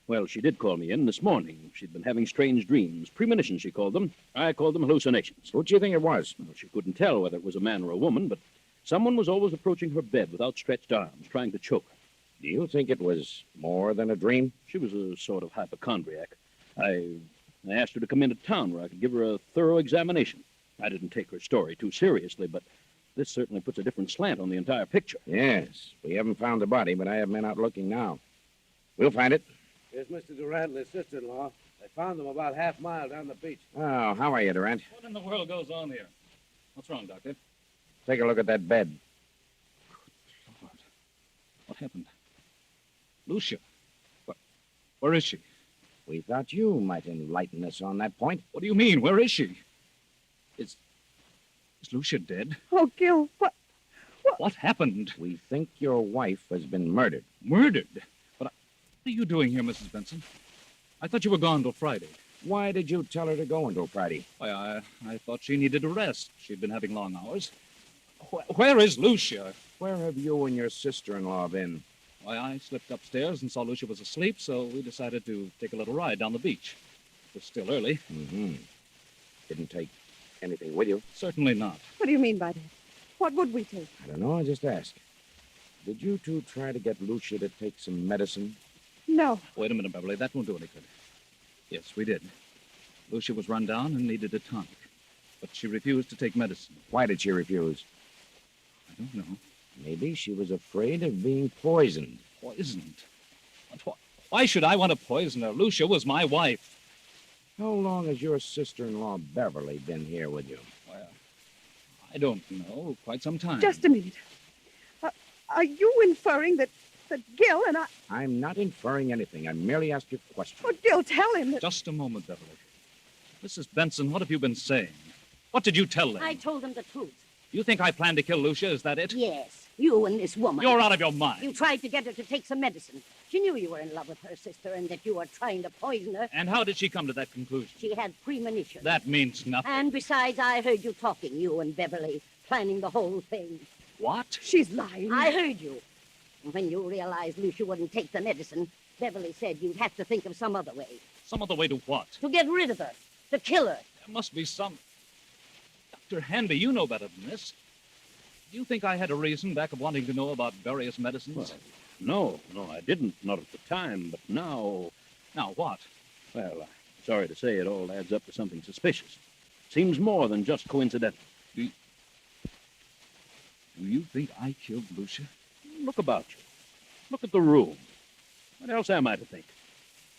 C: Well, she did call me in this morning. She'd been having strange dreams. Premonitions, she called them. I called them hallucinations.
D: Who do you think it was?
C: Well, she couldn't tell whether it was a man or a woman, but someone was always approaching her bed with outstretched arms, trying to choke her.
D: Do you think it was more than a dream?
C: She was a sort of hypochondriac. I asked her to come into town where I could give her a thorough examination. I didn't take her story too seriously, but this certainly puts a different slant on the entire picture.
D: Yes. We haven't found the body, but I have men out looking now. We'll find it.
P: Here's Mr. Durant and his sister-in-law. I found them about half-mile down the beach.
D: Oh, how are you, Durant?
J: What in the world goes on here? What's wrong, Doctor?
D: Take a look at that bed.
J: Good Lord. What happened? Lucia. Where is she?
D: We thought you might enlighten us on that point.
J: What do you mean? Where is she? Is Lucia dead?
V: Oh, Gil,
J: What happened?
D: We think your wife has been murdered.
J: Murdered? But what are you doing here, Mrs. Benson? I thought you were gone till Friday.
D: Why did you tell her to go until Friday?
J: Why, I thought she needed a rest. She'd been having long hours. Where is Lucia?
D: Where have you and your sister-in-law been?
J: Why, I slipped upstairs and saw Lucia was asleep, so we decided to take a little ride down the beach. It was still early.
D: Didn't take anything with you?
J: Certainly not.
V: What do you mean by that? What would we take?
D: I don't know. I just asked. Did you two try to get Lucia to take some medicine?
V: No.
J: Wait a minute, Beverly. That won't do any good. Yes, we did. Lucia was run down and needed a tonic. But she refused to take medicine.
D: Why did she refuse?
J: I don't know.
D: Maybe she was afraid of being poisoned.
J: Poisoned? Why should I want to poison her? Lucia was my wife.
D: How long has your sister-in-law Beverly been here with you?
J: Well, I don't know. Quite some time.
V: Just a minute. Are you inferring that But Gil and I...
D: I'm not inferring anything. I merely asked you a question.
V: Oh, Gil, tell him that...
A: Just a moment, Beverly. Mrs. Benson, what have you been saying? What did you tell them?
W: I told them the truth.
A: You think I planned to kill Lucia? Is that it?
W: Yes, you and this woman.
A: You're out of your mind.
W: You tried to get her to take some medicine. She knew you were in love with her sister and that you were trying to poison her.
A: And how did she come to that conclusion?
W: She had premonition.
A: That means nothing.
W: And besides, I heard you talking, you and Beverly, planning the whole thing.
A: What?
V: She's lying.
W: I heard you. When you realized Lucia wouldn't take the medicine, Beverly said you'd have to think of some other way.
A: Some other way to what?
W: To get rid of her. To kill her.
A: There must be some... Dr. Hanby, you know better than this. Do you think I had a reason back of wanting to know about various medicines?
C: Well, no, I didn't. Not at the time, but now...
A: Now what?
C: Well, I'm sorry to say it all adds up to something suspicious. Seems more than just coincidental.
A: Do you think I killed Lucia?
C: Look about you. Look at the room. What else am I to think?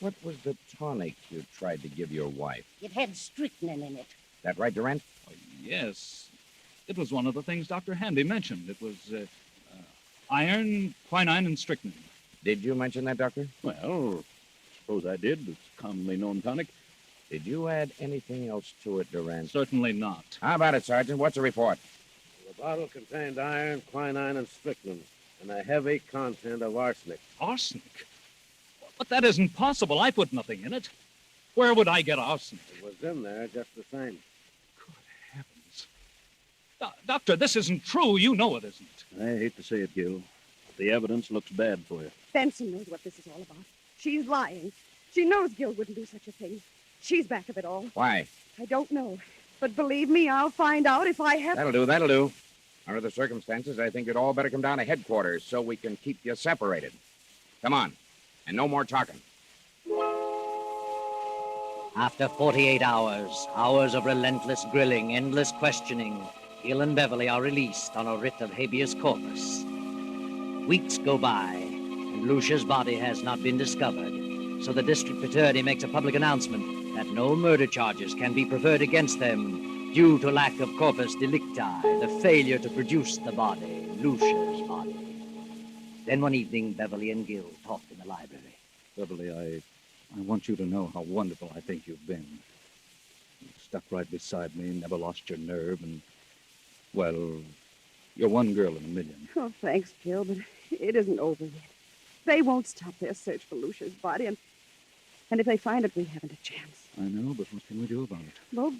D: What was the tonic you tried to give your wife?
W: It had strychnine in it.
D: That right, Durant?
A: Oh, yes. It was one of the things Dr. Hanby mentioned. It was iron, quinine, and strychnine.
D: Did you mention that, Doctor?
C: Well, suppose I did. It's a commonly known tonic.
D: Did you add anything else to it, Durant?
A: Certainly not.
D: How about it, Sergeant? What's the report?
P: The bottle contained iron, quinine, and strychnine, and a heavy content of arsenic.
A: Arsenic? But that isn't possible. I put nothing in it. Where would I get arsenic?
P: It was in there just the same.
A: Doctor, this isn't true. You know it isn't.
C: I hate to say it, Gil. But the evidence looks bad for you.
V: Benson knows what this is all about. She's lying. She knows Gil wouldn't do such a thing. She's back of it all.
D: Why?
V: I don't know. But believe me, I'll find out if I have...
D: That'll do. Under the circumstances, I think you'd all better come down to headquarters so we can keep you separated. Come on. And no more talking.
U: After 48 hours, hours of relentless grilling, endless questioning, Gil and Beverly are released on a writ of habeas corpus. Weeks go by, and Lucia's body has not been discovered, so the district attorney makes a public announcement that no murder charges can be preferred against them due to lack of corpus delicti, the failure to produce the body, Lucia's body. Then one evening, Beverly and Gil talked in the library.
A: Beverly, I want you to know how wonderful I think you've been. You stuck right beside me, never lost your nerve, and, well, you're one girl in a million.
V: Oh, thanks, Gil, but it isn't over yet. They won't stop their search for Lucia's body, and if they find it, we haven't a chance.
A: I know, but what can we do about it?
V: Well,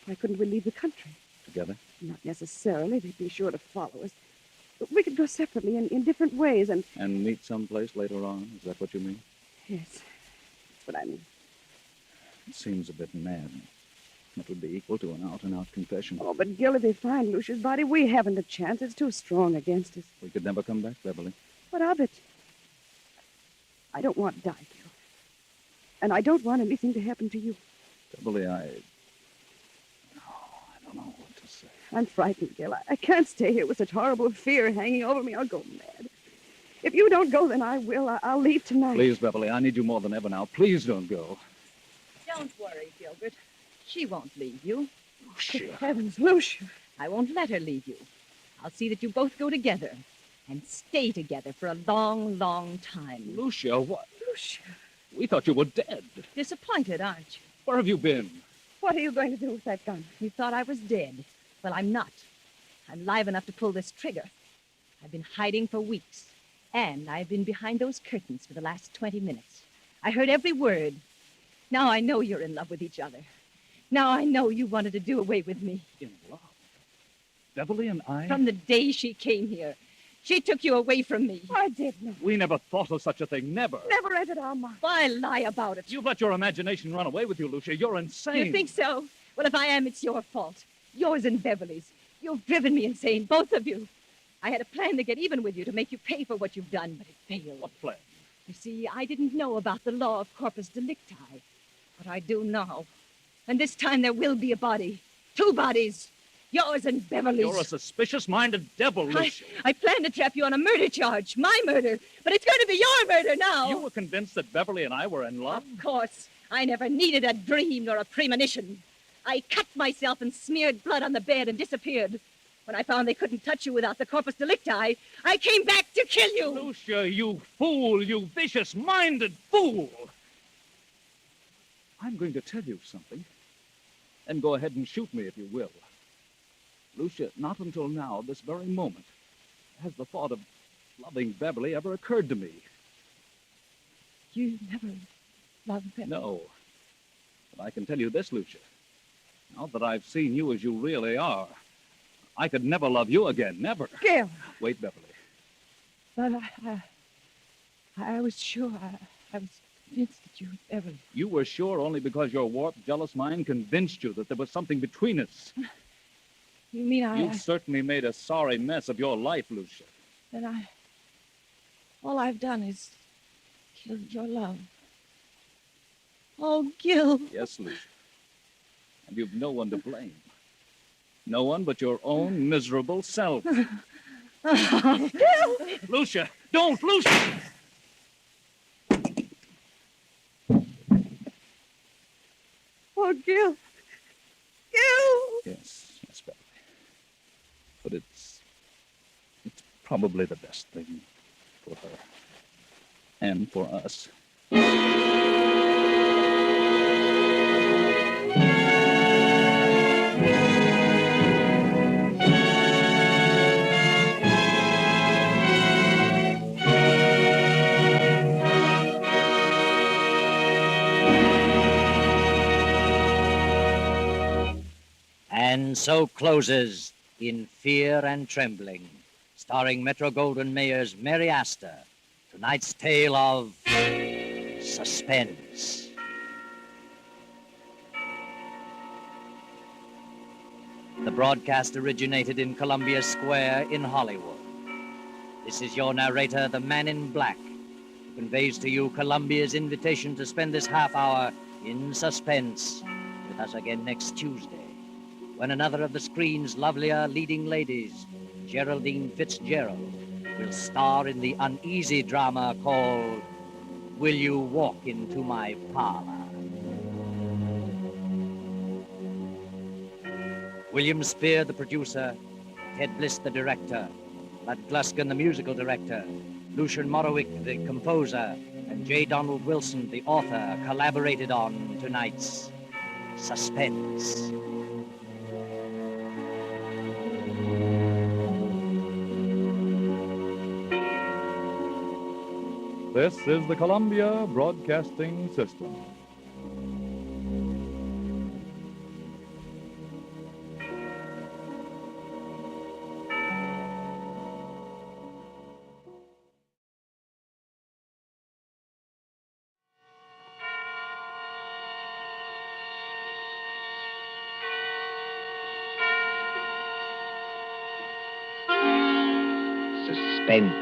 V: why couldn't we leave the country?
A: Together?
V: Not necessarily. They'd be sure to follow us. But we could go separately in different ways, and...
A: And meet someplace later on? Is that what you mean?
V: Yes, that's what I mean.
A: It seems a bit mad. That would be equal to an out-and-out confession.
V: Oh, but Gil, if they find Lucia's body, we haven't a chance. It's too strong against us.
A: We could never come back, Beverly.
V: What of it? I don't want to die, Gil. And I don't want anything to happen to you.
A: Beverly, I don't know what to say.
V: I'm frightened, Gil. I can't stay here with such horrible fear hanging over me. I'll go mad. If you don't go, then I will. I'll leave tonight.
A: Please, Beverly, I need you more than ever now. Please don't go.
E: Don't worry, Gilbert. She won't leave you.
V: Good heavens, Lucia.
E: I won't let her leave you. I'll see that you both go together and stay together for a long, long time.
A: Lucia, what?
V: Lucia.
A: We thought you were dead.
E: Disappointed, aren't you?
A: Where have you been?
V: What are you going to do with that gun?
E: You thought I was dead. Well, I'm not. I'm live enough to pull this trigger. I've been hiding for weeks. And I've been behind those curtains for the last 20 minutes. I heard every word. Now I know you're in love with each other. Now I know you wanted to do away with me.
A: In love? Beverly and I?
E: From the day she came here. She took you away from me.
V: I did not.
A: We never thought of such a thing. Never.
V: Never entered our mind.
E: Why lie about it?
A: You've let your imagination run away with you, Lucia. You're insane.
E: You think so? Well, if I am, it's your fault. Yours and Beverly's. You've driven me insane, both of you. I had a plan to get even with you, to make you pay for what you've done, but it failed.
A: What plan?
E: You see, I didn't know about the law of corpus delicti, but I do now. And this time there will be a body. 2 bodies. Yours and Beverly's.
A: You're a suspicious-minded devil, Lucia.
E: I planned to trap you on a murder charge. My murder. But it's going to be your murder now.
A: You were convinced that Beverly and I were in love?
E: Of course. I never needed a dream nor a premonition. I cut myself and smeared blood on the bed and disappeared. When I found they couldn't touch you without the corpus delicti, I came back to kill you.
A: Lucia, you fool, you vicious-minded fool. I'm going to tell you something. And go ahead and shoot me if you will. Lucia, not until now, this very moment, has the thought of loving Beverly ever occurred to me.
V: You never loved Beverly?
A: No. But I can tell you this, Lucia. Now that I've seen you as you really are, I could never love you again, never.
V: Gil!
A: Wait, Beverly.
V: But I was sure. I was convinced that you would ever.
A: You were sure only because your warped, jealous mind convinced you that there was something between us.
V: You mean
A: You've certainly made a sorry mess of your life, Lucia.
V: Then all I've done is kill your love. Oh, Gil.
A: Yes, Lucia. And you've no one to blame. No one but your own miserable self.
V: Oh, Gil!
A: Lucia, don't, Lucia!
V: Oh, Gil. Gil!
A: Yes, Beverly. But it's probably the best thing for her. And for us.
U: And so closes In Fear and Trembling, starring Metro-Goldwyn-Mayer's Mary Astor, tonight's tale of Suspense. The broadcast originated in Columbia Square in Hollywood. This is your narrator, the Man in Black, who conveys to you Columbia's invitation to spend this half hour in suspense with us again next Tuesday, when another of the screen's lovelier leading ladies, Geraldine Fitzgerald, will star in the uneasy drama called Will You Walk Into My Parlor? William Spear, the producer, Ted Bliss, the director, Bud Gluskin, the musical director, Lucian Morowick, the composer, and J. Donald Wilson, the author, collaborated on tonight's Suspense.
G: This is the Columbia Broadcasting System.
F: Suspense.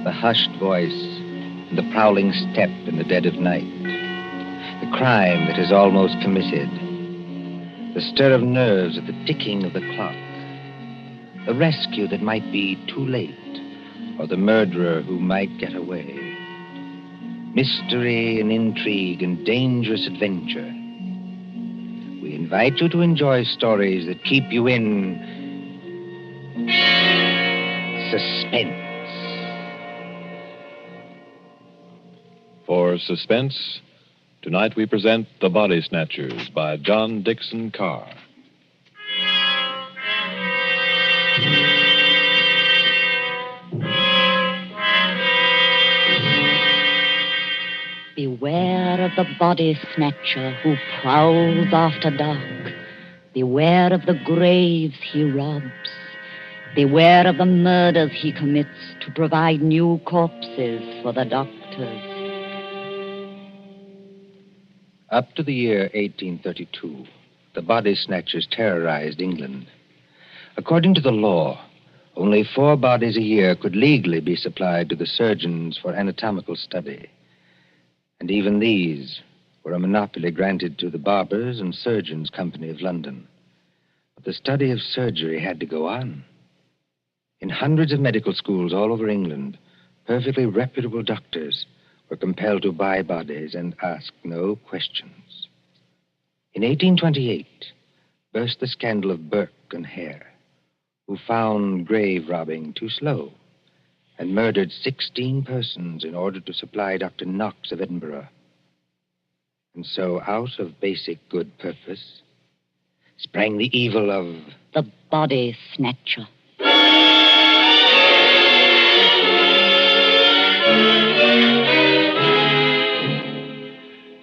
F: The hushed voice and the prowling step in the dead of night. The crime that is almost committed. The stir of nerves at the ticking of the clock. The rescue that might be too late, or the murderer who might get away. Mystery and intrigue and dangerous adventure. We invite you to enjoy stories that keep you in suspense.
G: For Suspense, tonight we present The Body Snatchers by John Dixon Carr.
W: Beware of the body snatcher who prowls after dark. Beware of the graves he robs. Beware of the murders he commits to provide new corpses for the doctors.
F: Up to the year 1832, the body snatchers terrorized England. According to the law, only 4 bodies a year could legally be supplied to the surgeons for anatomical study. And even these were a monopoly granted to the Barbers and Surgeons Company of London. But the study of surgery had to go on. In hundreds of medical schools all over England, perfectly reputable doctors were compelled to buy bodies and ask no questions. In 1828, burst the scandal of Burke and Hare, who found grave robbing too slow and murdered 16 persons in order to supply Dr. Knox of Edinburgh. And so, out of basic good purpose, sprang the evil of
W: the body snatcher.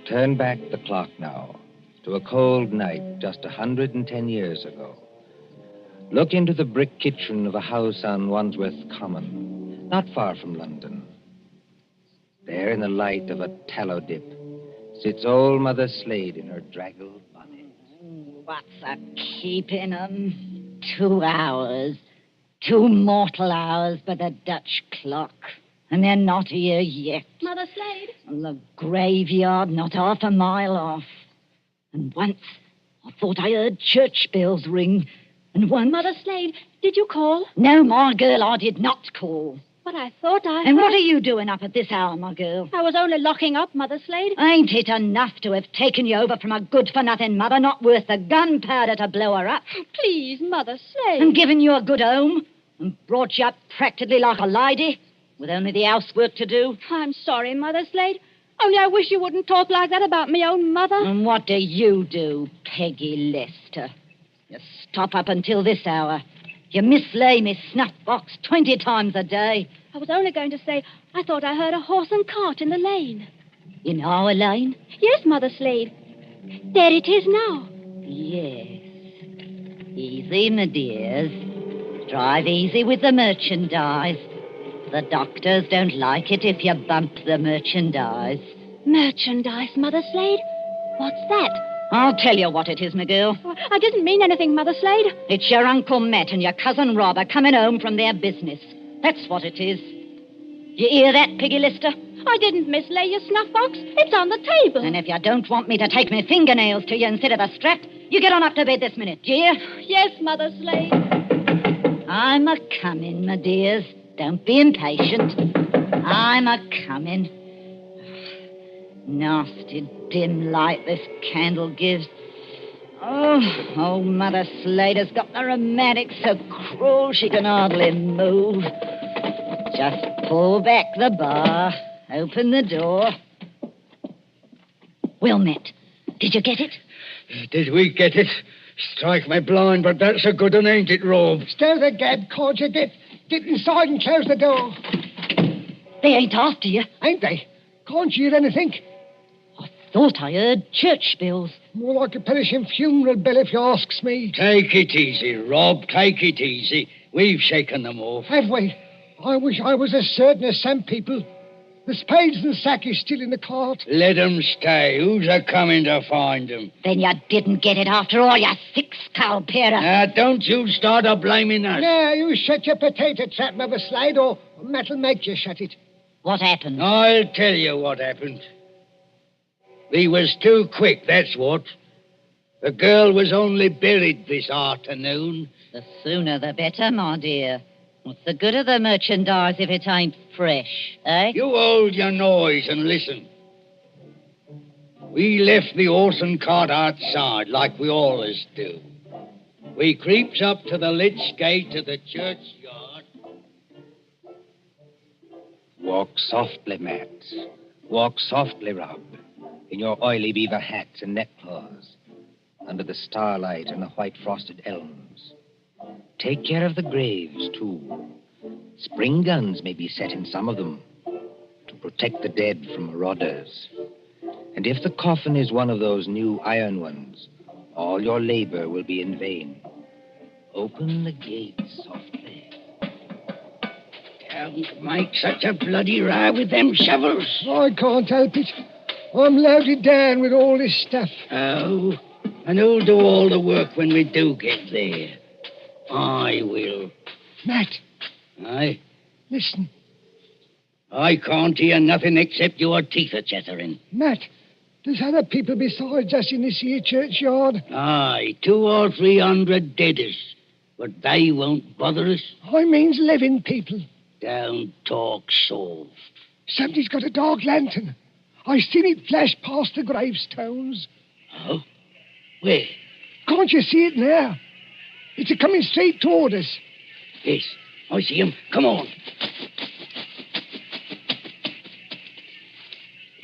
F: Turn back the clock now to a cold night just 110 years ago. Look into the brick kitchen of a house on Wandsworth Common, not far from London. There, in the light of a tallow dip, sits old Mother Slade in her draggled bonnet.
W: What's a keeping 'em? 2 hours. 2 mortal hours by the Dutch clock. And they're not here yet.
B: Mother Slade?
W: And the graveyard not half a mile off. And once I thought I heard church bells ring. And once...
B: Mother Slade, did you call?
W: No, my girl, I did not call.
B: But I thought I
W: And
B: heard...
W: what are you doing up at this hour, my girl?
B: I was only locking up, Mother Slade.
W: Ain't it enough to have taken you over from a good-for-nothing mother, not worth the gunpowder to blow her up?
B: Please, Mother Slade.
W: And given you a good home, and brought you up practically like a lady, with only the housework to do?
B: I'm sorry, Mother Slade. Only I wish you wouldn't talk like that about me own mother.
W: And what do, Peggy Lester? You stop up until this hour. You mislay me snuff box 20 times a day.
B: I was only going to say, I thought I heard a horse and cart in the lane.
W: In our lane?
B: Yes, Mother Slade. There it is now.
W: Yes. Easy, my dears. Drive easy with the merchandise. The doctors don't like it if you bump the merchandise.
B: Merchandise, Mother Slade? What's that?
W: I'll tell you what it is, my girl.
B: I didn't mean anything, Mother Slade.
W: It's your Uncle Matt and your cousin Rob are coming home from their business. That's what it is. You hear that, Peggy Lister?
B: I didn't mislay your snuff box. It's on the table.
W: And if you don't want me to take my fingernails to you instead of a strap, you get on up to bed this minute, do you?
B: Yes, Mother Slade.
W: I'm a-coming, my dears. Don't be impatient. I'm a-coming. Nasty dim light this candle gives. Oh, old Mother Slade has got the rheumatics so cruel she can hardly move. Just pull back the bar, open the door. Well, Matt, did you get it?
I: Did we get it? Strike me blind, but that's a good one, ain't it, Rob?
L: Stir the gab, can't you? Get inside and close the door.
W: They ain't after you.
L: Ain't they? Can't you hear anything?
W: Thought I heard church bells.
L: More like a perishing funeral bell, if you asks me.
I: Take it easy, Rob. Take it easy. We've shaken them off.
L: Have we? I wish I was as certain as some people. The spades and sack is still in the cart.
I: Let 'em stay. Who's a-coming to find 'em?
W: Then you didn't get it after all, you thick-skull pair.
I: Now, don't you start a-blaming us.
L: Now, you shut your potato trap, Mother Slade, or Matt'll make you shut it.
W: What happened?
I: I'll tell you what happened. We was too quick, that's what. The girl was only buried this afternoon.
W: The sooner the better, my dear. What's the good of the merchandise if it ain't fresh, eh?
I: You hold your noise and listen. We left the horse and cart outside, like we always do. We creeps up to the lich gate of the churchyard.
F: Walk softly, Matt. Walk softly, Rob, in your oily beaver hats and neckcloths, under the starlight and the white frosted elms. Take care of the graves, too. Spring guns may be set in some of them to protect the dead from marauders. And if the coffin is one of those new iron ones, all your labor will be in vain. Open the gates softly.
I: Don't make such a bloody row with them shovels.
L: I can't help it. I'm loaded down with all this stuff.
I: Oh, and who'll do all the work when we do get there? I will.
L: Matt.
I: Aye?
L: Listen.
I: I can't hear nothing except your teeth are chattering.
L: Matt, There's other people besides us in this here churchyard.
I: Aye, 200 or 300 deaders. But they won't bother us.
L: I means living people.
I: Don't talk soft.
L: Somebody's got a dark lantern. I seen it flash past the gravestones.
I: Oh? Where?
L: Can't you see it now? It's a-coming straight toward us.
I: Yes, I see him. Come on.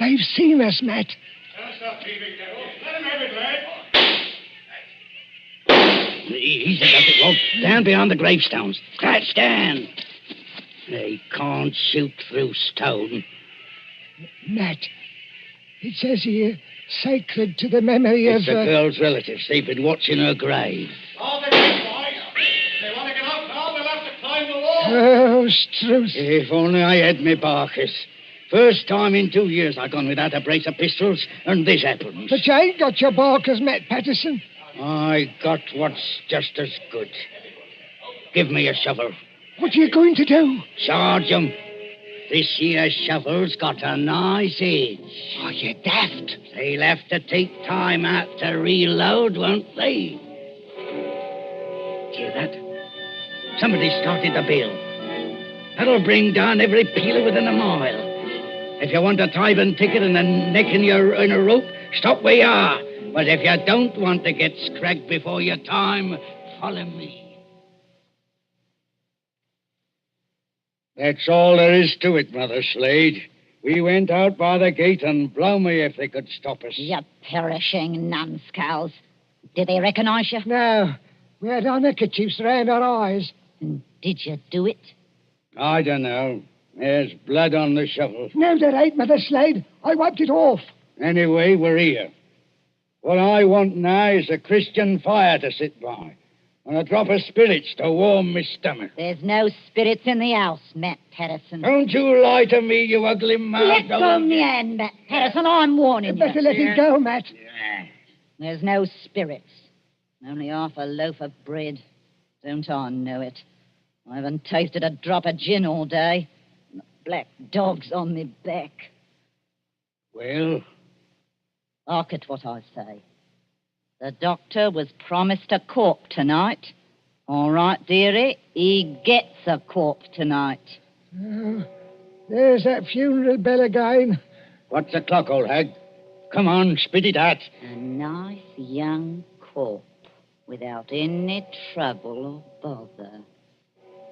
L: They've seen us, Matt.
S: Let him have it, lad.
I: Easy, Dr. Walt. Down beyond the gravestones. Crouch down. They can't shoot through stone.
L: Matt, it says here, sacred to the memory
I: It's
L: of...
I: the girl's relatives. They've been watching her grave.
S: All the great boys. If they want to get up now, they'll have to climb the wall.
L: Oh, Struth.
I: If only I had me barkers. First time in 2 years I've gone without a brace of pistols, and this happens.
L: But you ain't got your barkers, Matt Patterson.
I: I got what's just as good. Give me a shovel.
L: What are you going to do?
I: Charge 'em. This here shovel's got a nice edge.
L: Are you daft?
I: They'll have to take time out to reload, won't they? Hear that? Somebody started the bell. That'll bring down every peeler within a mile. If you want a tithing ticket and a neck in a rope, stop where you are. But if you don't want to get scragged before your time, follow me. That's all there is to it, Mother Slade. We went out by the gate, and blow me if they could stop us.
W: You perishing numbskulls. Did they recognize you?
L: No. We had our neckerchiefs round our eyes.
W: Did you do it?
I: I don't know. There's blood on the shovel.
L: No, there ain't, Mother Slade. I wiped it off.
I: Anyway, we're here. What I want now is a Christian fire to sit by, and a drop of spirits to warm my stomach.
W: There's no spirits in the house, Matt Patterson.
I: Don't you lie to me, you ugly mouth.
W: Let go of me hand, Matt Patterson. I'm warning you.
L: Better let it go, Matt.
W: There's no spirits. Only half a loaf of bread. Don't I know it? I haven't tasted a drop of gin all day. And the black dog's on me back.
I: Well?
W: Hark at what I say. The doctor was promised a corpse tonight. All right, dearie, he gets a corpse tonight.
L: Oh, there's that funeral bell again.
I: What's the clock, old hag? Come on, spit it out.
W: A nice young corpse without any trouble or bother.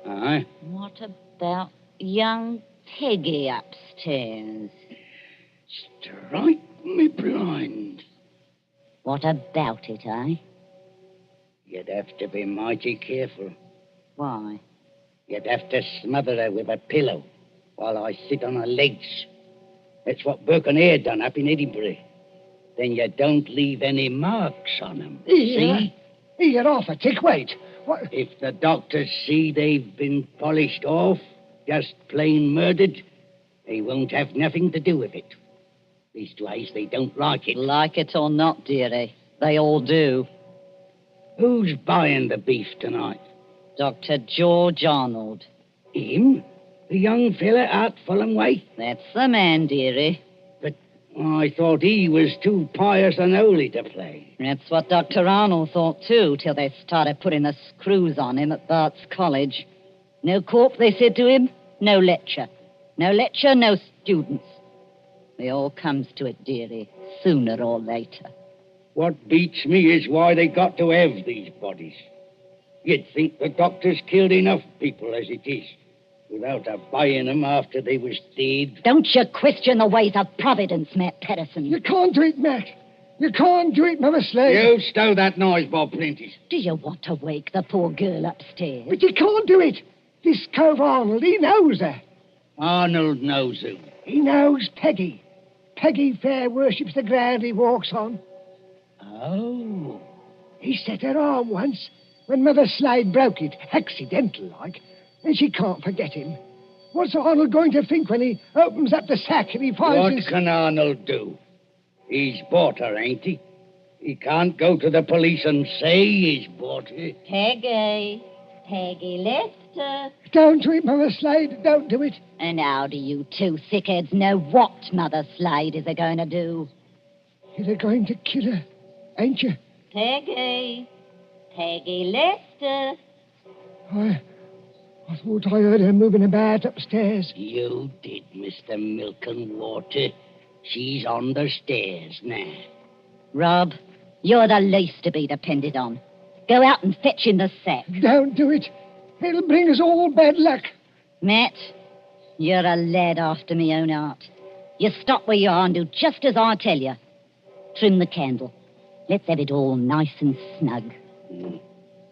I: Aye?
W: What about young Peggy upstairs?
I: Strike me blind.
W: What about it, eh?
I: You'd have to be mighty careful.
W: Why?
I: You'd have to smother her with a pillow while I sit on her legs. That's what Burke and Hare done up in Edinburgh. Then you don't leave any marks on them. See?
L: Here, off a tick, wait. What?
I: If the doctors see they've been polished off, just plain murdered, they won't have nothing to do with it. Leastwise, they don't like it.
W: Like it or not, dearie, they all do.
I: Who's buying the beef tonight?
W: Dr. George Arnold.
I: Him? The young fella out Fulham way?
W: That's the man, dearie.
I: But I thought he was too pious and holy to play.
W: That's what Dr. Arnold thought, too, till they started putting the screws on him at Bart's College. No corp, they said to him, no lecture. No lecture, no students. It all comes to it, dearie, sooner or later.
I: What beats me is why they got to have these bodies. You'd think the doctors killed enough people as it is, without buying them after they was dead.
W: Don't you question the ways of Providence, Matt Patterson.
L: You can't do it, Matt. You can't do it, Mother Slade.
I: You stow that noise, Bob Prentice.
W: Do you want to wake the poor girl upstairs?
L: But you can't do it. This cove Arnold, he knows her.
I: Arnold knows who.
L: He knows Peggy. Peggy fair worships the ground he walks on.
I: Oh.
L: He set her arm once when Mother Slade broke it, accidental like, and she can't forget him. What's Arnold going to think when he opens up the sack and he finds
I: What can Arnold do? He's bought her, ain't he? He can't go to the police and say he's bought her.
W: Peggy. Peggy Lester.
L: Don't do it, Mother Slade. Don't do it.
W: And how do you two thickheads know what Mother Slade is going to do?
L: You're going to kill her, ain't you?
W: Peggy. Peggy Lester.
L: I thought I heard her moving about upstairs.
I: You did, Mr. Milk and Water. She's on the stairs now.
W: Rob, you're the least to be depended on. Go out and fetch in the sack.
L: Don't do it. It'll bring us all bad luck.
W: Matt, you're a lad after me own heart. You stop where you are and do just as I tell you. Trim the candle. Let's have it all nice and snug.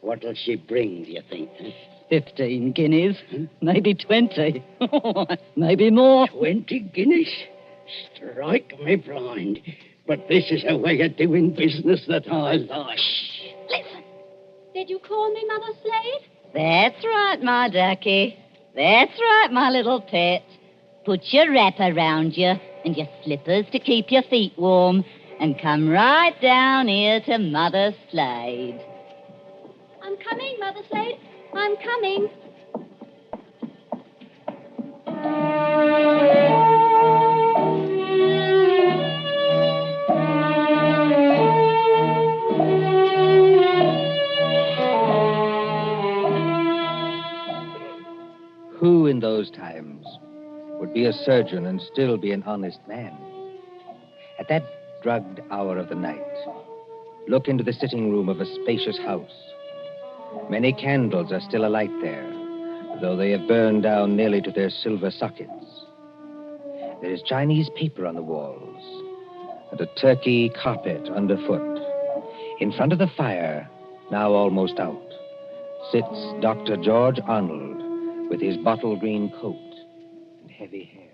I: What'll she bring, do you think? Huh?
W: 15 guineas. Maybe 20. Maybe more.
I: 20 guineas? Strike me blind. But this is a way of doing business that I like.
W: Listen.
B: Did you call me Mother Slade?
W: That's right, my ducky. That's right, my little pet. Put your wrap around you and your slippers to keep your feet warm and come right down here to Mother Slade.
B: I'm coming, Mother Slade. I'm coming.
F: Who in those times would be a surgeon and still be an honest man? At that drugged hour of the night, look into the sitting room of a spacious house. Many candles are still alight there, though they have burned down nearly to their silver sockets. There is Chinese paper on the walls and a turkey carpet underfoot. In front of the fire, now almost out, sits Dr. George Arnold with his bottle green coat and heavy hair.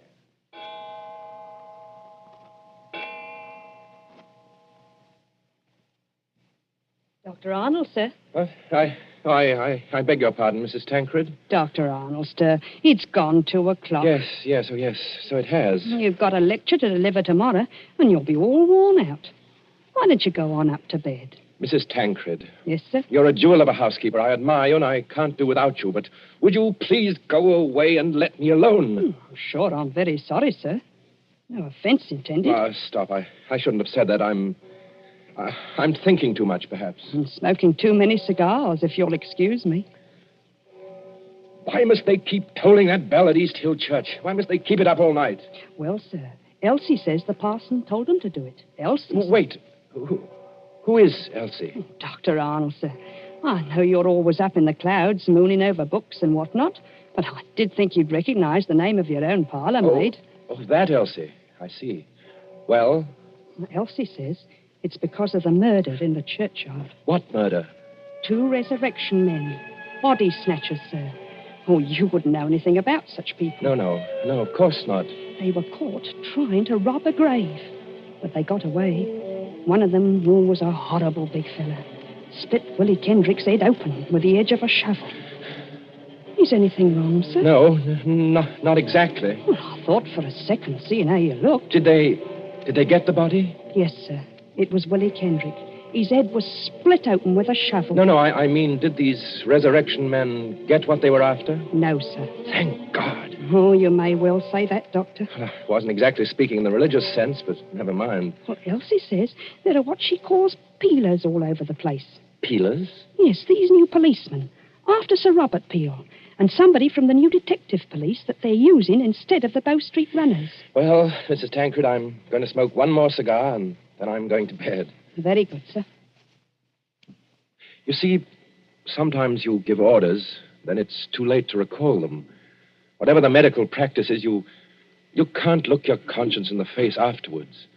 Q: Dr. Arnold, sir.
K: I beg your pardon, Mrs. Tancred.
Q: Dr. Arnold, sir. It's gone 2:00.
K: Yes, so it has.
Q: You've got a lecture to deliver tomorrow, and you'll be all worn out. Why don't you go on up to bed?
K: Mrs. Tancred.
Q: Yes, sir?
K: You're a jewel of a housekeeper. I admire you, and I can't do without you, but would you please go away and let me alone?
Q: Sure, I'm very sorry, sir. No offense intended.
K: Stop. I shouldn't have said that. I'm thinking too much, perhaps.
Q: And smoking too many cigars, if you'll excuse me.
K: Why must they keep tolling that bell at East Hill Church? Why must they keep it up all night?
Q: Well, sir, Elsie says the parson told them to do it. Elsie.
K: Wait. Who is Elsie?
Q: Dr. Arnold, sir. I know you're always up in the clouds, mooning over books and whatnot, but I did think you'd recognize the name of your own parlor maid.
K: Oh, that Elsie. I see. Well?
Q: Elsie says it's because of the murder in the churchyard.
K: What murder?
Q: 2 resurrection men. Body snatchers, sir. Oh, you wouldn't know anything about such people.
K: No, of course not.
Q: They were caught trying to rob a grave, but they got away. One of them was a horrible big fella. Split Willie Kendrick's head open with the edge of a shovel. Is anything wrong, sir?
K: No, not exactly.
Q: Well, I thought for a second, seeing how you looked.
K: Did they get the body?
Q: Yes, sir. It was Willie Kendrick. His head was split open with a shovel.
K: No, I mean, did these resurrection men get what they were after?
Q: No, sir.
K: Thank God.
Q: Oh, you may well say that, Doctor.
K: Wasn't exactly speaking in the religious sense, but never mind.
Q: Well, Elsie says there are what she calls peelers all over the place.
K: Peelers?
Q: Yes, these new policemen. After Sir Robert Peel. And somebody from the new detective police that they're using instead of the Bow Street runners.
K: Well, Mrs. Tancred, I'm going to smoke one more cigar, and then I'm going to bed.
Q: Very good, sir.
K: You see, sometimes you give orders, then it's too late to recall them. Whatever the medical practice is, you can't look your conscience in the face afterwards.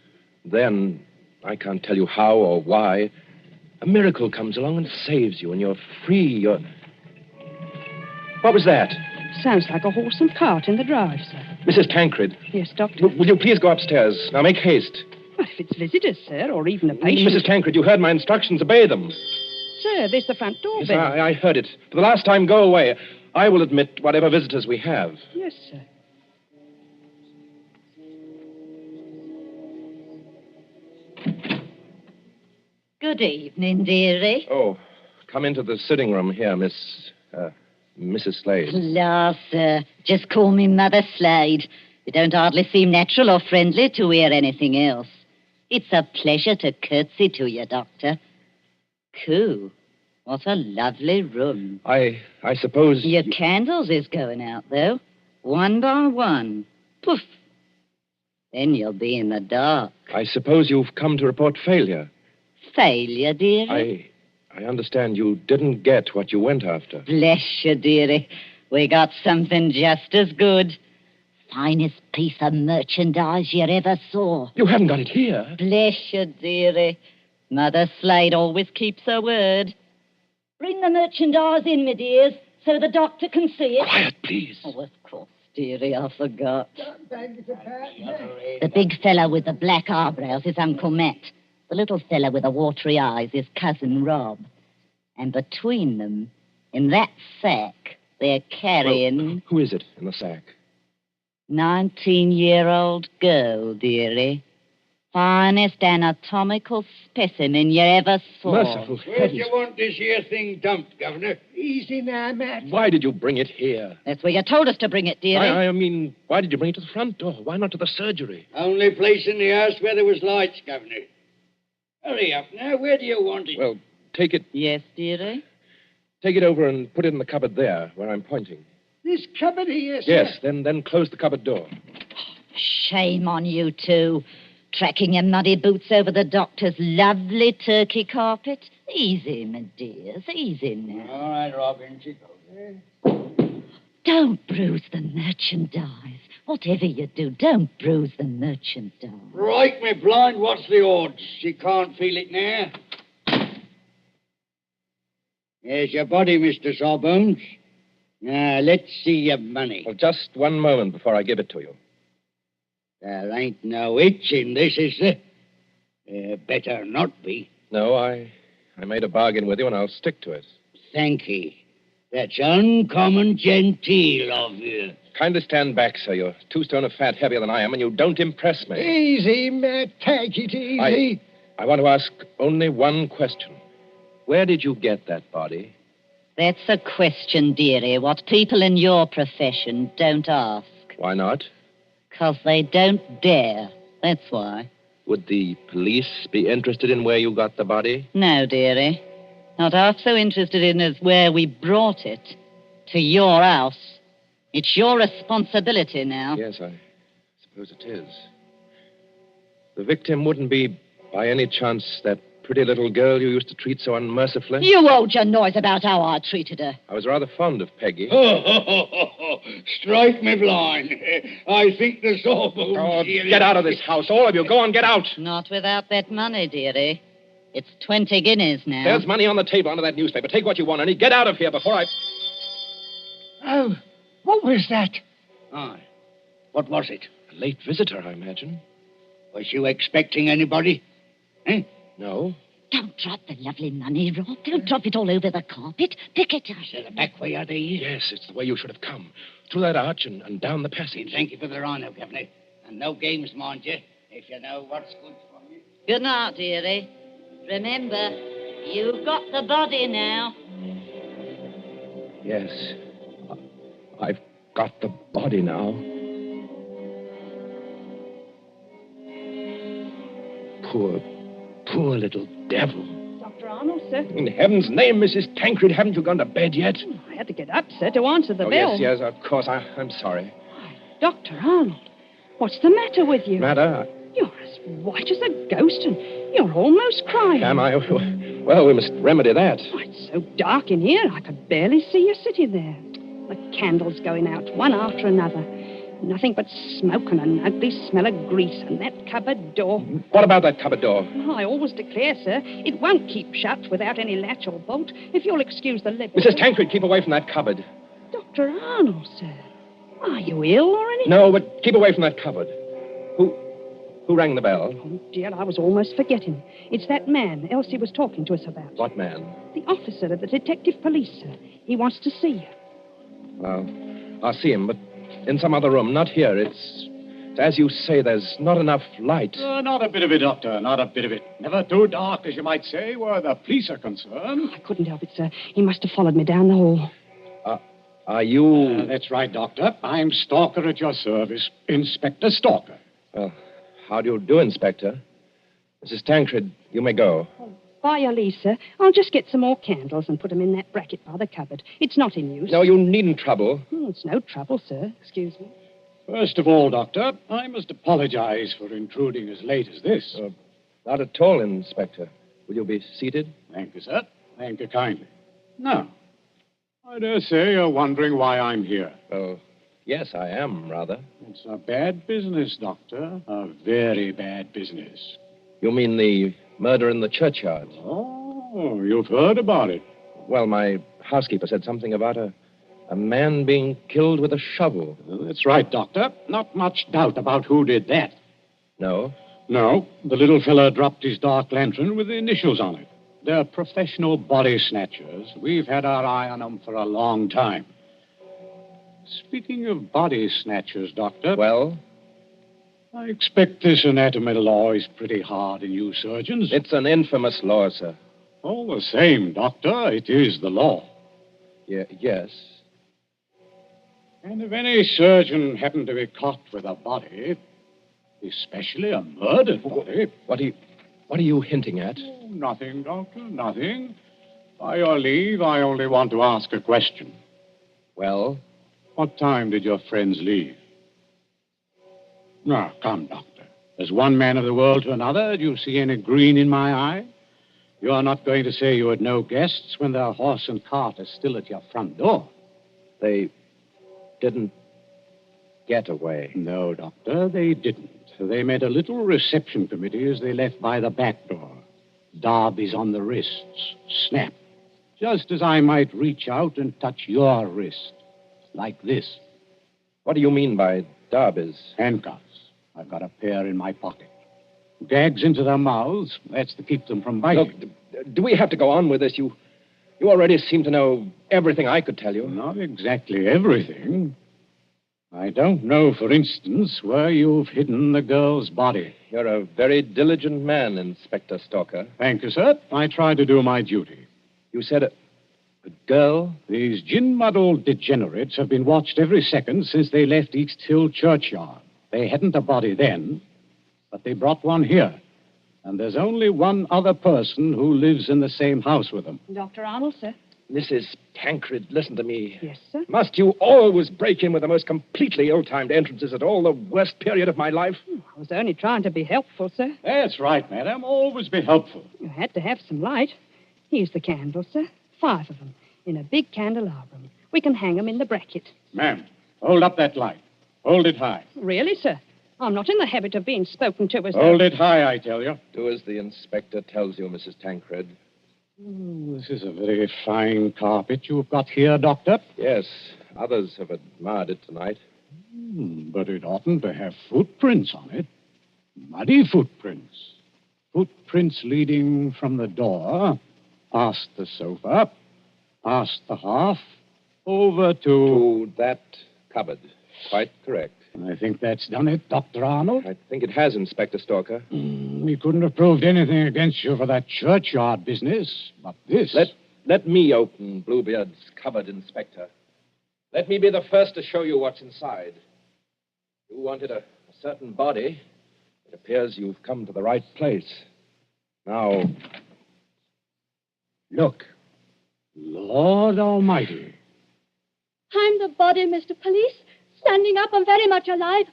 K: Then, I can't tell you how or why, a miracle comes along and saves you, and you're free, What was that?
Q: Sounds like a horse and cart in the drive, sir.
K: Mrs. Tancred.
Q: Yes, Doctor?
K: Will you please go upstairs? Now, make haste.
Q: Well, if it's visitors, sir, or even a patient...
K: Mrs. Tancred, you heard my instructions. Obey them.
Q: Sir, there's the front door
K: Yes,
Q: bell.
K: I heard it. For the last time, go away. I will admit whatever visitors we have.
Q: Yes, sir.
W: Good evening, dearie.
K: Oh, come into the sitting room here, Mrs. Slade.
W: La, sir. Just call me Mother Slade. It don't hardly seem natural or friendly to hear anything else.
M: It's a pleasure to curtsy to you, Doctor. Coo, what a lovely room.
K: I suppose...
M: Your candles is going out, though. One by one. Poof. Then you'll be in the dark.
K: I suppose you've come to report failure.
M: Failure, dearie?
K: I understand you didn't get what you went after.
M: Bless you, dearie. We got something just as good. Finest piece of merchandise you ever saw.
K: You haven't got it here.
M: Bless you, dearie. Mother Slade always keeps her word. Bring the merchandise in, my dears, so the doctor can see it.
K: Quiet, please.
M: Oh, of course, dearie, I forgot. The big fellow with the black eyebrows is Uncle Matt. The little fellow with the watery eyes is Cousin Rob. And between them, in that sack, they're carrying...
K: Well, who is it in the sack?
M: 19-year-old girl, dearie. Finest anatomical specimen you ever saw.
K: Merciful
I: Where do you want this here thing dumped, Governor?
L: Easy now, Matt.
K: Why did you bring it here?
M: That's where you told us to bring it, dearie.
K: I mean, why did you bring it to the front door? Why not to the surgery?
I: Only place in the house where there was lights, Governor. Hurry up now. Where do you want it?
K: Well, take it...
M: Yes, dearie?
K: Take it over and put it in the cupboard there, where I'm pointing.
L: This cupboard here, sir.
K: Yes, then close the cupboard door.
M: Shame on you two. Tracking your muddy boots over the doctor's lovely turkey carpet. Easy, my dears, easy now.
I: All right, Robin, she goes.
M: Don't bruise the merchandise. Whatever you do, don't bruise the merchandise.
I: Right, me blind. What's the odds? She can't feel it now. There's your body, Mr. Sawbones. Now, let's see your money.
K: Well, just one moment before I give it to you.
I: There ain't no itch in this, is there? Better not be.
K: No, I made a bargain with you, and I'll stick to it.
I: Thank ye. That's uncommon genteel of you.
K: Kindly stand back, sir. You're 2 stone of fat heavier than I am, and you don't impress me.
L: Easy, Matt. Take it easy.
K: I want to ask only one question. Where did you get that body?
M: That's a question, dearie, what people in your profession don't ask.
K: Why not?
M: 'Cause they don't dare. That's why.
K: Would the police be interested in where you got the body?
M: No, dearie. Not half so interested in as where we brought it. To your house. It's your responsibility now.
K: Yes, I suppose it is. The victim wouldn't be, by any chance, that pretty little girl you used to treat so unmercifully?
M: You hold your noise about how I treated her.
K: I was rather fond of Peggy.
I: Strike me blind. I think the Sawbones...
K: Oh, get out of this house, all of you. Go on, get out.
M: Not without that money, dearie. It's 20 guineas now.
K: There's money on the table under that newspaper. Take what you want, and get out of here before I...
L: Oh, what was that?
I: Aye. What was it?
K: A late visitor, I imagine.
I: Was you expecting anybody? Eh?
K: No.
M: Don't drop the lovely money, Rob. Don't drop it all over the carpet. Pick it up.
I: Is there a back way out of here?
K: Yes, it's the way you should have come. Through that arch and down the passage.
I: Thank you for the rhino, Governor. And no games, mind you, if you know what's good for you.
M: Good night, dearie. Remember, you've got the body now.
K: Yes. I've got the body now. Poor little devil.
Q: Dr. Arnold, sir.
K: In heaven's name, Mrs. Tancred, haven't you gone to bed yet?
Q: I had to get up, sir, to answer the
K: Oh,
Q: bell.
K: yes, of course. I'm sorry.
Q: Dr. Arnold, what's the matter with you?
K: Matter?
Q: You're as white as a ghost, and you're almost crying.
K: Am I? Well, we must remedy that.
Q: Oh, it's so dark in here, I could barely see you sitting there. The candles going out, one after another. Nothing but smoke and an ugly smell of grease, and that cupboard door.
K: What about that cupboard door?
Q: I always declare, sir, it won't keep shut without any latch or bolt, if you'll excuse the liberty.
K: Mrs. Tancred, keep away from that cupboard.
Q: Dr. Arnold, sir. Are you ill or anything?
K: No, but keep away from that cupboard. Who rang the bell?
Q: Oh, dear, I was almost forgetting. It's that man Elsie was talking to us about.
K: What man?
Q: The officer of the detective police, sir. He wants to see you.
K: Well, I'll see him, but in some other room, not here. It's as you say, there's not enough light.
S: Not a bit of it, Doctor, not a bit of it. Never too dark, as you might say, where the police are concerned.
Q: I couldn't help it, sir. He must have followed me down the hall.
K: Are you...
S: That's right, Doctor. I'm Stalker at your service. Inspector Stalker.
K: Well, how do you do, Inspector? Mrs. Tancred, you may go.
Q: By your leave, sir, I'll just get some more candles and put them in that bracket by the cupboard. It's not in use.
K: No, you needn't trouble.
Q: It's no trouble, sir. Excuse me.
S: First of all, Doctor, I must apologize for intruding as late as this.
K: Not at all, Inspector. Will you be seated?
S: Thank you, sir. Thank you kindly. Now, I dare say you're wondering why I'm here.
K: Oh, yes, I am, rather.
S: It's a bad business, Doctor. A very bad business.
K: You mean the murder in the churchyard?
S: Oh, you've heard about it.
K: Well, my housekeeper said something about a man being killed with a shovel.
S: That's right, Doctor. Not much doubt about who did that.
K: No?
S: No, the little fella dropped his dark lantern with the initials on it. They're professional body snatchers. We've had our eye on them for a long time. Speaking of body snatchers, Doctor...
K: Well?
S: I expect this anatomy law is pretty hard on you surgeons.
K: It's an infamous law, sir.
S: All the same, Doctor, it is the law.
K: Yes.
S: And if any surgeon happened to be caught with a body, especially a murdered body...
K: What are you hinting at?
S: Oh, nothing, Doctor, nothing. By your leave, I only want to ask a question.
K: Well?
S: What time did your friends leave? Now, come, Doctor. As one man of the world to another, do you see any green in my eye? You are not going to say you had no guests when their horse and cart are still at your front door.
K: They didn't get away.
S: No, Doctor, they didn't. They made a little reception committee as they left by the back door. Darby's on the wrists. Snap. Just as I might reach out and touch your wrist. Like this.
K: What do you mean by Darby's?
S: Handcuffs. I've got a pair in my pocket. Gags into their mouths. That's to keep them from biting.
K: Look, do we have to go on with this? You already seem to know everything I could tell you.
S: Not exactly everything. I don't know, for instance, where you've hidden the girl's body.
K: You're a very diligent man, Inspector Stalker.
S: Thank you, sir. I try to do my duty.
K: You said a girl?
S: These gin-muddled degenerates have been watched every second since they left East Hill Churchyard. They hadn't a body then, but they brought one here. And there's only one other person who lives in the same house with them.
Q: Dr. Arnold, sir.
K: Mrs. Tancred, listen to me.
Q: Yes, sir.
K: Must you always break in with the most completely ill-timed entrances at all the worst period of my life?
Q: I was only trying to be helpful, sir.
S: That's right, madam. Always be helpful.
Q: You had to have some light. Here's the candles, sir. 5 of them, in a big candelabrum. We can hang them in the bracket.
S: Ma'am, hold up that light. Hold it high.
Q: Really, sir? I'm not in the habit of being spoken to as
S: Hold it high, I tell you.
K: Do as the inspector tells you, Mrs. Tancred.
S: This is a very fine carpet you've got here, Doctor.
K: Yes, others have admired it tonight.
S: But it oughtn't to have footprints on it. Muddy footprints. Footprints leading from the door, past the sofa, past the hearth, over
K: to that cupboard. Quite correct.
S: I think that's done it, Dr. Arnold.
K: I think it has, Inspector Stalker.
S: We couldn't have proved anything against you for that churchyard business, but this...
K: Let me open Bluebeard's cupboard, Inspector. Let me be the first to show you what's inside. You wanted a certain body. It appears you've come to the right place. Now, look.
S: Lord Almighty.
B: I'm the body, Mr. Police. Standing up, I'm very much alive.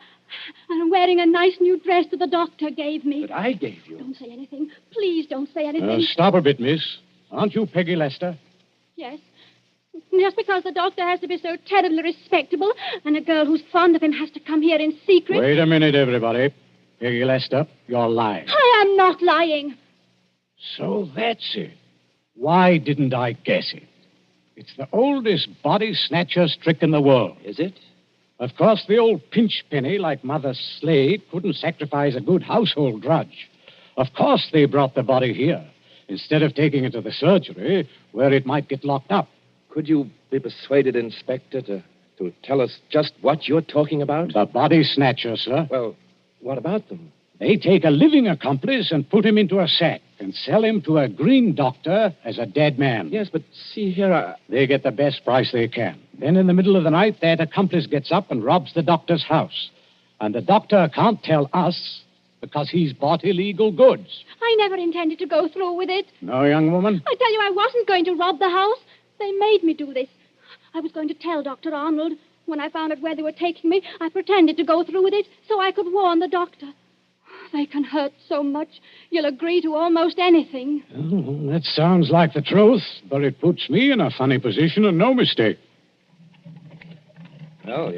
B: And I'm wearing a nice new dress that the doctor gave me.
K: That I gave you?
B: Don't say anything. Please don't say anything.
S: Stop a bit, miss. Aren't you Peggy Lester?
B: Yes. Just because the doctor has to be so terribly respectable and a girl who's fond of him has to come here in secret.
S: Wait a minute, everybody. Peggy Lester, you're lying.
B: I am not lying.
S: So that's it. Why didn't I guess it? It's the oldest body snatcher's trick in the world.
K: Is it?
S: Of course, the old pinch penny like Mother Slade couldn't sacrifice a good household drudge. Of course they brought the body here, instead of taking it to the surgery, where it might get locked up.
K: Could you be persuaded, Inspector, to tell us just what you're talking about?
S: The body snatcher, sir.
K: Well, what about them?
S: They take a living accomplice and put him into a sack and sell him to a green doctor as a dead man.
K: Yes, but see here,
S: They get the best price they can. Then in the middle of the night, that accomplice gets up and robs the doctor's house. And the doctor can't tell us because he's bought illegal goods.
B: I never intended to go through with it.
S: No, young woman?
B: I tell you, I wasn't going to rob the house. They made me do this. I was going to tell Dr. Arnold. When I found out where they were taking me, I pretended to go through with it so I could warn the doctor. They can hurt so much, you'll agree to almost anything.
S: Oh, that sounds like the truth, but it puts me in a funny position and no mistake.
K: Well,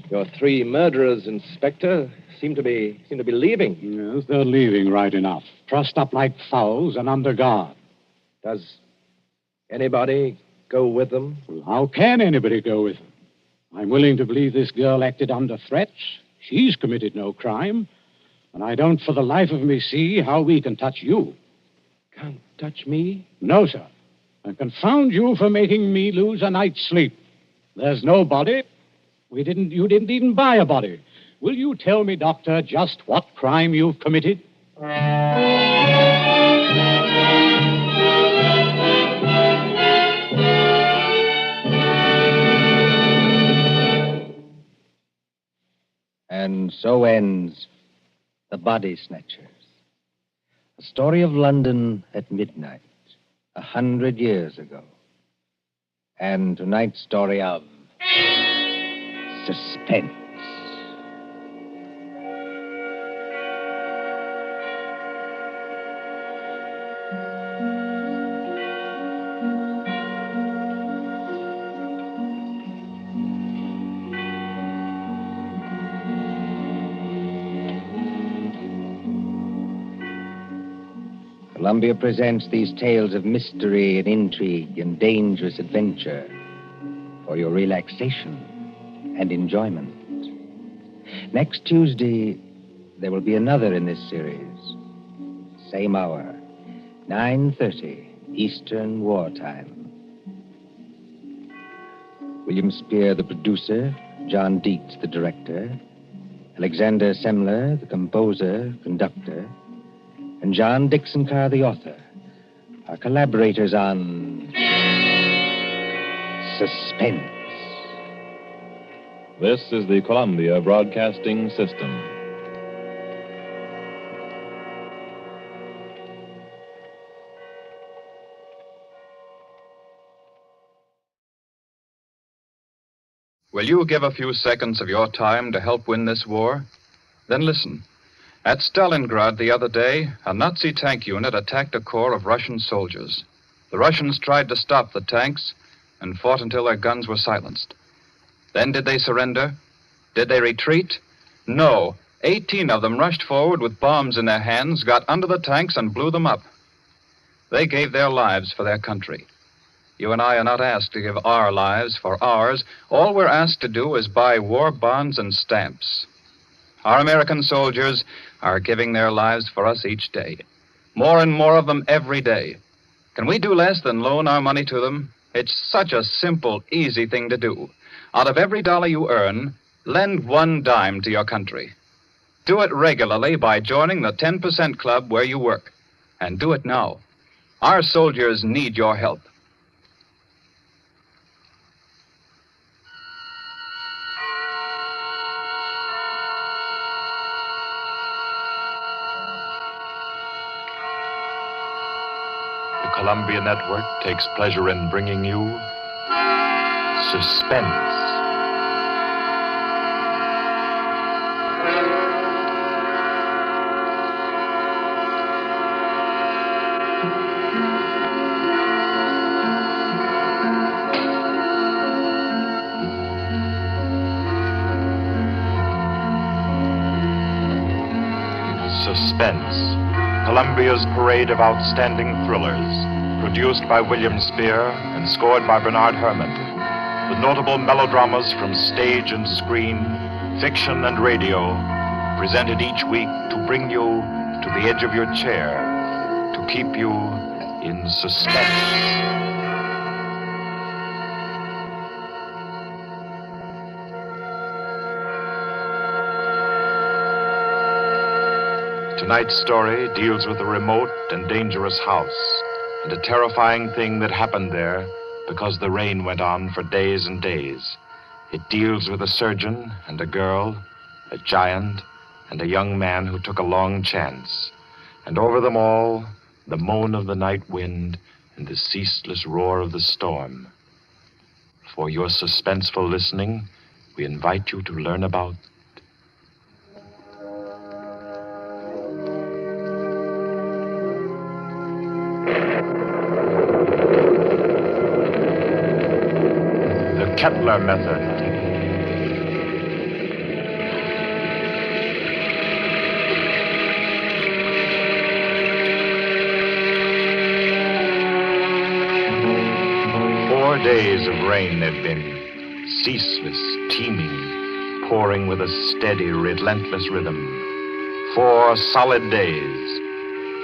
K: your three murderers, Inspector, seem to be leaving.
S: Yes, they're leaving right enough. Trussed up like fowls and under guard.
K: Does anybody go with them?
S: Well, how can anybody go with them? I'm willing to believe this girl acted under threats. She's committed no crime. And I don't for the life of me see how we can touch you.
K: Can't touch me?
S: No, sir. And confound you for making me lose a night's sleep. There's no body. You didn't even buy a body. Will you tell me, Doctor, just what crime you've committed?
F: And so ends The Body Snatchers, a story of London at midnight, 100 years ago. And tonight's story of Suspense. Columbia presents these tales of mystery and intrigue and dangerous adventure for your relaxation and enjoyment. Next Tuesday, there will be another in this series. Same hour, 9:30 Eastern Wartime. William Spear, the producer, John Dietz, the director, Alexander Semler, the composer, conductor, and John Dixon Carr, the author, are collaborators on Suspense.
G: This is the Columbia Broadcasting System.
N: Will you give a few seconds of your time to help win this war? Then listen. At Stalingrad the other day, a Nazi tank unit attacked a corps of Russian soldiers. The Russians tried to stop the tanks and fought until their guns were silenced. Then did they surrender? Did they retreat? No. 18 of them rushed forward with bombs in their hands, got under the tanks, and blew them up. They gave their lives for their country. You and I are not asked to give our lives for ours. All we're asked to do is buy war bonds and stamps. Our American soldiers are giving their lives for us each day. More and more of them every day. Can we do less than loan our money to them? It's such a simple, easy thing to do. Out of every dollar you earn, lend 1 dime to your country. Do it regularly by joining the 10% club where you work. And do it now. Our soldiers need your help.
G: The Columbia Network takes pleasure in bringing you Suspense. Suspense, Columbia's parade of outstanding thrillers, produced by William Spear and scored by Bernard Herrmann. The notable melodramas from stage and screen, fiction and radio, presented each week to bring you to the edge of your chair, to keep you in suspense. Tonight's story deals with a remote and dangerous house and a terrifying thing that happened there because the rain went on for days and days. It deals with a surgeon and a girl, a giant,
O: and a young man who took a long chance. And over them all, the moan of the night wind and the ceaseless roar of the storm. For your suspenseful listening, we invite you to learn about the Kettler method. Days of rain there'd been, ceaseless, teeming, pouring with a steady, relentless rhythm. 4 solid days.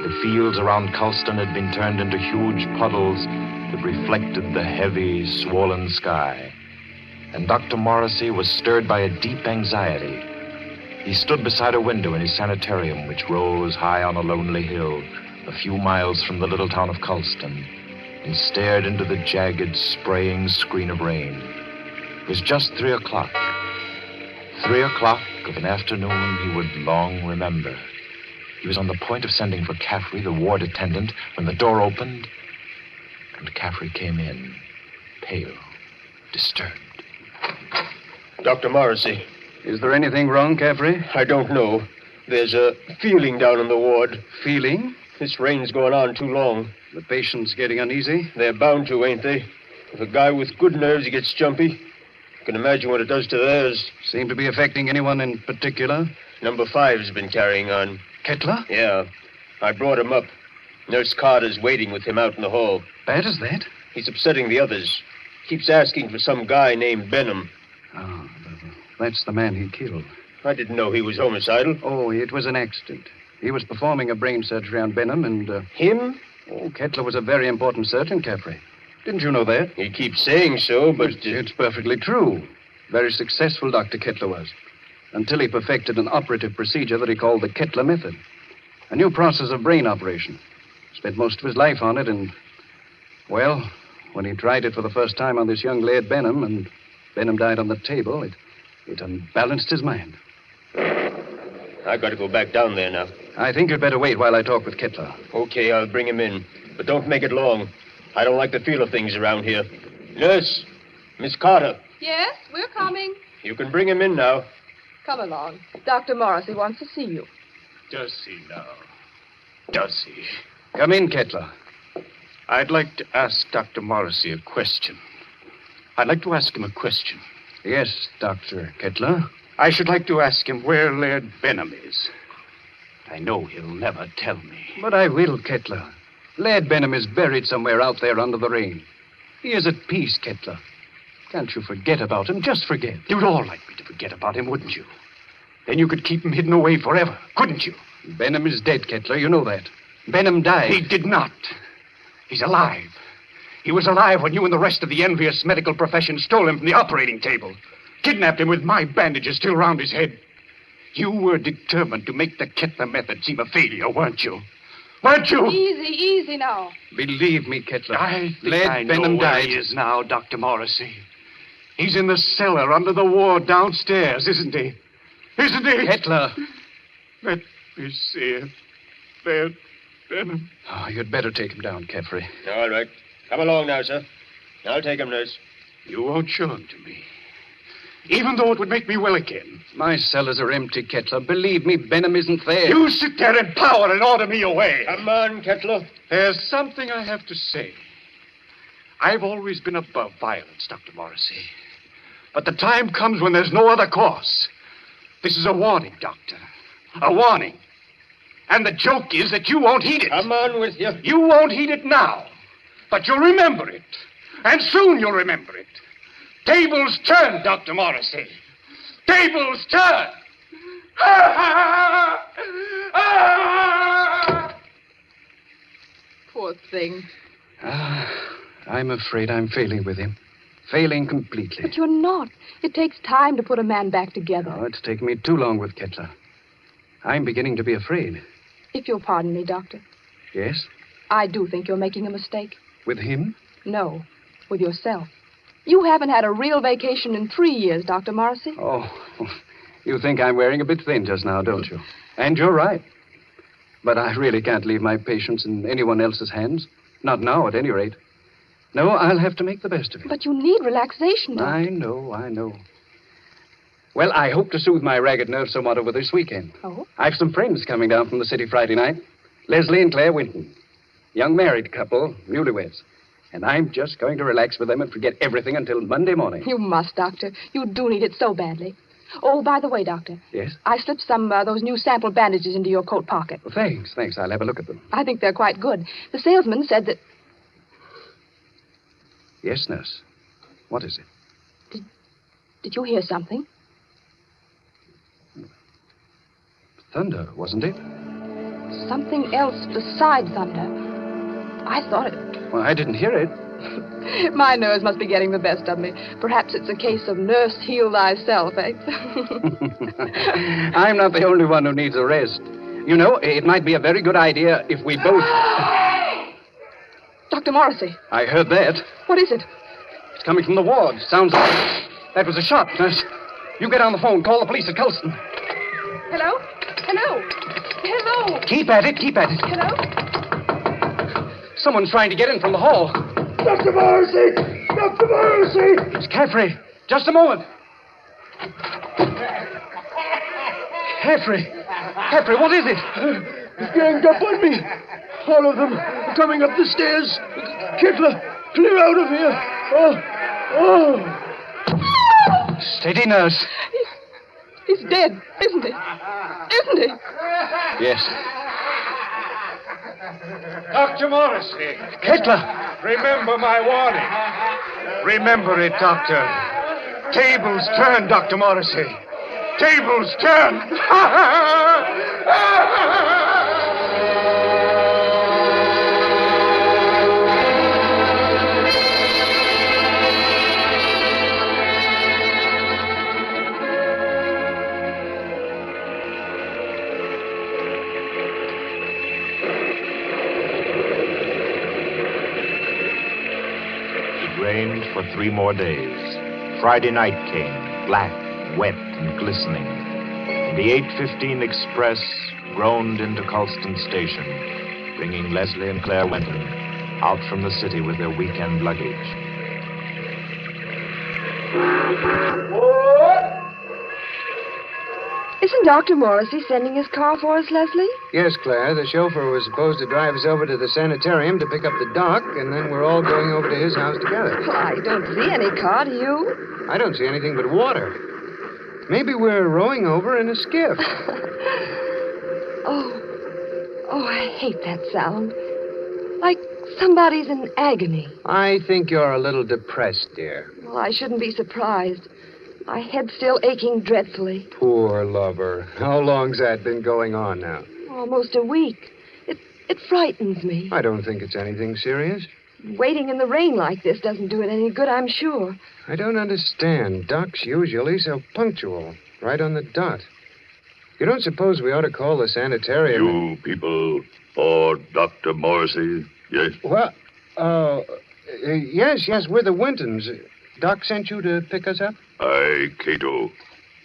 O: The fields around Culston had been turned into huge puddles that reflected the heavy, swollen sky. And Dr. Morrissey was stirred by a deep anxiety. He stood beside a window in his sanitarium, which rose high on a lonely hill, a few miles from the little town of Culston, and stared into the jagged, spraying screen of rain. It was just 3 o'clock. 3 o'clock of an afternoon he would long remember. He was on the point of sending for Caffrey, the ward attendant, when the door opened, and Caffrey came in, pale, disturbed.
R: Dr. Morrissey.
T: Is there anything wrong, Caffrey?
R: I don't know. There's a feeling down in the ward.
T: Feeling?
R: This rain's going on too long.
T: The patient's getting uneasy?
R: They're bound to, ain't they? If a guy with good nerves gets jumpy, you can imagine what it does to theirs.
T: Seem to be affecting anyone in particular?
R: Number 5's been carrying on.
T: Kettler?
R: Yeah. I brought him up. Nurse Carter's waiting with him out in the hall.
T: Bad as that?
R: He's upsetting the others. Keeps asking for some guy named Benham.
T: Oh, that's the man he killed.
R: I didn't know he was homicidal.
T: Oh, it was an accident. He was performing a brain surgery on Benham and...
R: Him?
T: Oh, Kettler was a very important surgeon, Caffrey. Didn't you know that?
R: He keeps saying so, but...
T: It's perfectly true. Very successful, Dr. Kettler was. Until he perfected an operative procedure that he called the Kettler method. A new process of brain operation. Spent most of his life on it, and... Well, when he tried it for the first time on this young lad Benham, and Benham died on the table, it unbalanced his mind.
R: I've got to go back down there now.
T: I think you'd better wait while I talk with Kettler.
R: Okay, I'll bring him in. But don't make it long. I don't like the feel of things around here. Nurse, Miss Carter,
X: Yes, we're coming.
R: you can bring him in now.
X: Come along. Dr. Morrissey wants to see you.
T: Does he now? Does he? Come in, Kettler.
Y: I'd like to ask Dr. Morrissey a question. I'd like to ask him a question.
T: Yes, Dr. Kettler.
Y: I should like to ask him where Laird Benham is. I know he'll never tell me.
T: But I will, Kettler. Lad Benham is buried somewhere out there under the rain. He is at peace, Kettler. Can't you forget about him? Just forget.
Y: You'd all like me to forget about him, wouldn't you? Then you could keep him hidden away forever, couldn't you?
T: Benham is dead, Kettler. You know that. Benham died.
Y: He did not. He's alive. He was alive when you and the rest of the envious medical profession stole him from the operating table. Kidnapped him with my bandages still round his head. You were determined to make the Kettler method seem a failure, weren't you? Weren't you?
X: Easy now.
T: Believe me, Kettler.
Y: I think
T: Lad
Y: I know
T: Benham
Y: where
T: died.
Y: he is now, Dr. Morrissey. He's in the cellar under the ward downstairs, isn't he? Isn't he?
T: Kettler.
Y: Let me see it. There, Benham.
T: Oh, you'd better take him down, Caffrey.
R: All right. Come along now, sir. I'll take him, nurse.
Y: You won't show him to me. Even though it would make me well again.
T: My cellars are empty, Kettler. Believe me, Benham isn't there.
Y: You sit there in power and order me away.
R: Come on, Kettler.
Y: There's something I have to say. I've always been above violence, Dr. Morrissey. But the time comes when there's no other course. This is a warning, Doctor. A warning. And the joke is that you won't heed it.
R: Come on with you.
Y: You won't heed it now. But you'll remember it. And soon you'll remember it. Tables turn, Dr. Morrissey. Tables turn.
X: Poor thing.
T: I'm afraid I'm failing with him. Failing completely.
X: But you're not. It takes time to put a man back together.
T: Oh, it's taken me too long with Kettler. I'm beginning to be afraid.
X: If you'll pardon me, Doctor,
T: Yes?
X: I do think you're making a mistake.
T: With him?
X: No, with yourself. You haven't had a real vacation in 3 years, Dr. Morrissey.
T: Oh, You think I'm wearing a bit thin just now, don't you? And you're right. But I really can't leave my patients in anyone else's hands. Not now, at any rate. No, I'll have to make the best of it.
X: But you need relaxation, Doctor.
T: I know. Well, I hope to soothe my ragged nerves somewhat over this weekend.
X: Oh?
T: I've some friends coming down from the city Friday night. Leslie and Claire Winton. Young married couple, newlyweds. And I'm just going to relax with them and forget everything until Monday morning.
X: You must, Doctor. You do need it so badly. Oh, by the way, Doctor.
T: Yes?
X: I slipped some those new sample bandages into your coat pocket.
T: Well, thanks. I'll have a look at them.
X: I think they're quite good. The salesman said that...
T: Yes, nurse. What is it?
X: Did you hear something?
T: Thunder, wasn't it?
X: Something else besides thunder. I thought it...
T: Well, I didn't hear it.
X: My nerves must be getting the best of me. Perhaps it's a case of nurse heal thyself, eh?
T: I'm not the only one who needs a rest. You know, it might be a very good idea if we both...
X: Dr. Morrissey.
T: I heard that.
X: What is it?
T: It's coming from the ward. Sounds like... That was a shot, nurse. You get on the phone. Call the police at Colston.
X: Hello?
T: Keep at it.
X: Hello?
T: Someone's trying to get in from the hall.
L: Dr. Morrissey! Dr. Morrissey!
T: It's Caffrey. Just a moment. Caffrey, what is it?
L: He's ganged up on me. All of them are coming up the stairs. Kettler, clear out of here. Oh.
T: Steady, nurse.
X: He's dead, isn't he?
T: Yes.
C: Dr. Morrissey.
T: Kettler.
C: Remember my warning. Remember it, Doctor. Tables turn, Dr. Morrissey. Tables turn.
O: Rained for 3 more days. Friday night came, black, wet, and glistening. And the 8:15 express groaned into Colston Station, bringing Leslie and Claire Winton out from the city with their weekend luggage.
X: Isn't Dr. Morrissey sending his car for us, Leslie?
D: Yes, Claire. The chauffeur was supposed to drive us over to the sanitarium to pick up the doc, and then we're all going over to his house together.
X: Well, I don't see any car, do you?
D: I don't see anything but water. Maybe we're rowing over in a skiff.
X: Oh, I hate that sound. Like somebody's in agony.
D: I think you're a little depressed, dear.
X: Well, I shouldn't be surprised. My head's still aching dreadfully.
D: Poor lover. How long's that been going on now?
X: Almost a week. It frightens me.
D: I don't think it's anything serious.
X: Waiting in the rain like this doesn't do it any good, I'm sure.
D: I don't understand. Doc's usually so punctual. Right on the dot. You don't suppose we ought to call the sanitarium?
H: You people for Dr. Morrissey, yes?
D: Well, yes, we're the Wintons. Doc sent you to pick us up?
H: I, Cato,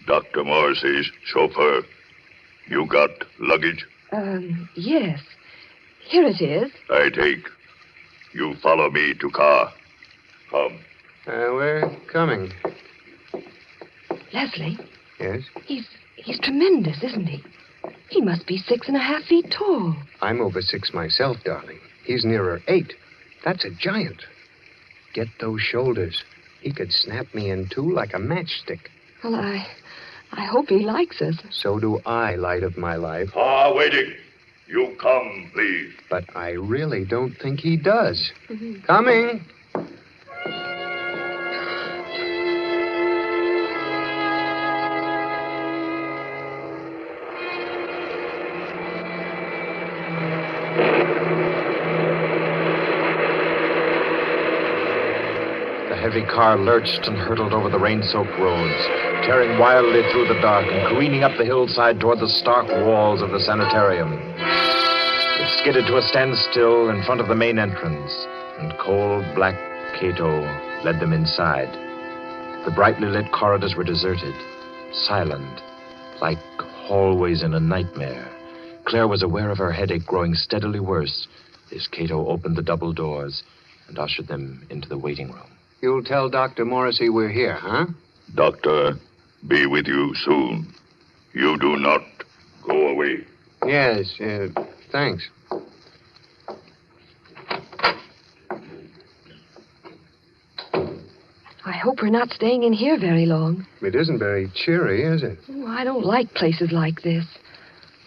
H: Dr. Morrissey's chauffeur. You got luggage?
X: Yes. Here it is.
H: I take. You follow me to car. Come.
D: We're coming.
X: Leslie?
D: Yes?
X: He's tremendous, isn't he? He must be 6.5 feet tall.
D: I'm over 6 myself, darling. He's nearer 8. That's a giant. Get those shoulders. He could snap me in two like a matchstick.
X: Well, I hope he likes us.
D: So do I, light of my life.
H: Waiting. You come, please.
D: But I really don't think he does. Coming.
O: The heavy car lurched and hurtled over the rain-soaked roads, tearing wildly through the dark and careening up the hillside toward the stark walls of the sanitarium. It skidded to a standstill in front of the main entrance, and cold black Cato led them inside. The brightly lit corridors were deserted, silent, Like hallways in a nightmare, Claire was aware of her headache growing steadily worse as Cato opened the double doors and ushered them into the waiting room.
D: You'll tell Dr. Morrissey we're here, huh?
H: Doctor, be with you soon. You do not go away.
D: Yes, thanks.
X: I hope we're not staying in here very long.
D: It isn't very cheery, is it?
X: Oh, I don't like places like this.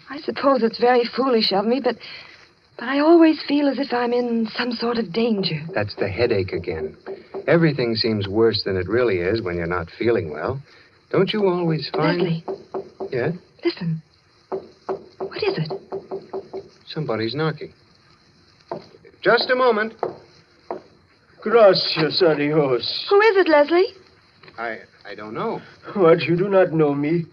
X: I suppose it's very foolish of me, but I always feel as if I'm in some sort of danger.
D: That's the headache again. Everything seems worse than it really is when you're not feeling well. Don't you always find...
X: Leslie.
D: Yeah?
X: Listen. What is it?
D: Somebody's knocking. Just a moment.
A: Gracias a Dios.
X: Who is it, Leslie?
D: I don't know.
A: What, you do not know me?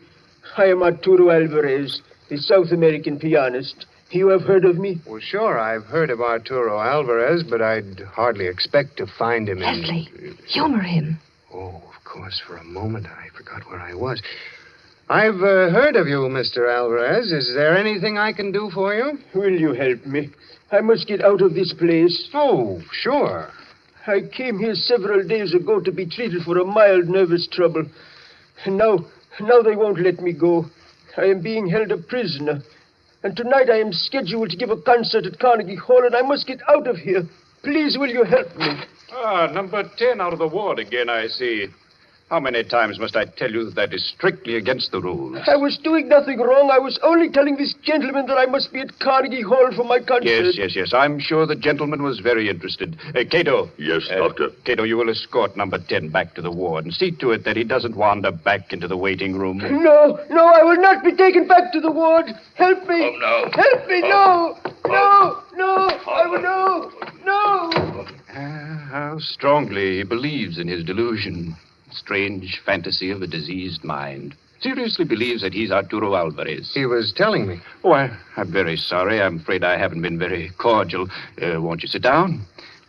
A: I am Arturo Alvarez, the South American pianist. You have heard of me?
D: Well, sure, I've heard of Arturo Alvarez, but I'd hardly expect to find him
X: Leslie, humor him.
D: Oh, of course, for a moment I forgot where I was. I've heard of you, Mr. Alvarez. Is there anything I can do for you?
A: Will you help me? I must get out of this place.
D: Oh, sure.
A: I came here several days ago to be treated for a mild nervous trouble. And now they won't let me go. I am being held a prisoner. And tonight I am scheduled to give a concert at Carnegie Hall, and I must get out of here. Please, will you help me?
Y: Number 10 out of the ward again, I see. How many times must I tell you that is strictly against the rules?
A: I was doing nothing wrong. I was only telling this gentleman that I must be at Carnegie Hall for my concert.
Y: Yes. I'm sure the gentleman was very interested. Cato.
H: Yes, Doctor.
Y: Cato, you will escort number 10 back to the ward and see to it that he doesn't wander back into the waiting room.
A: No, I will not be taken back to the ward. Help me.
H: Oh, no.
A: Help me, no.
Y: How strongly he believes in his delusion. Strange fantasy of a diseased mind. Seriously believes that he's Arturo Alvarez.
D: He was telling me.
Y: Oh, I'm very sorry. I'm afraid I haven't been very cordial. Won't you sit down?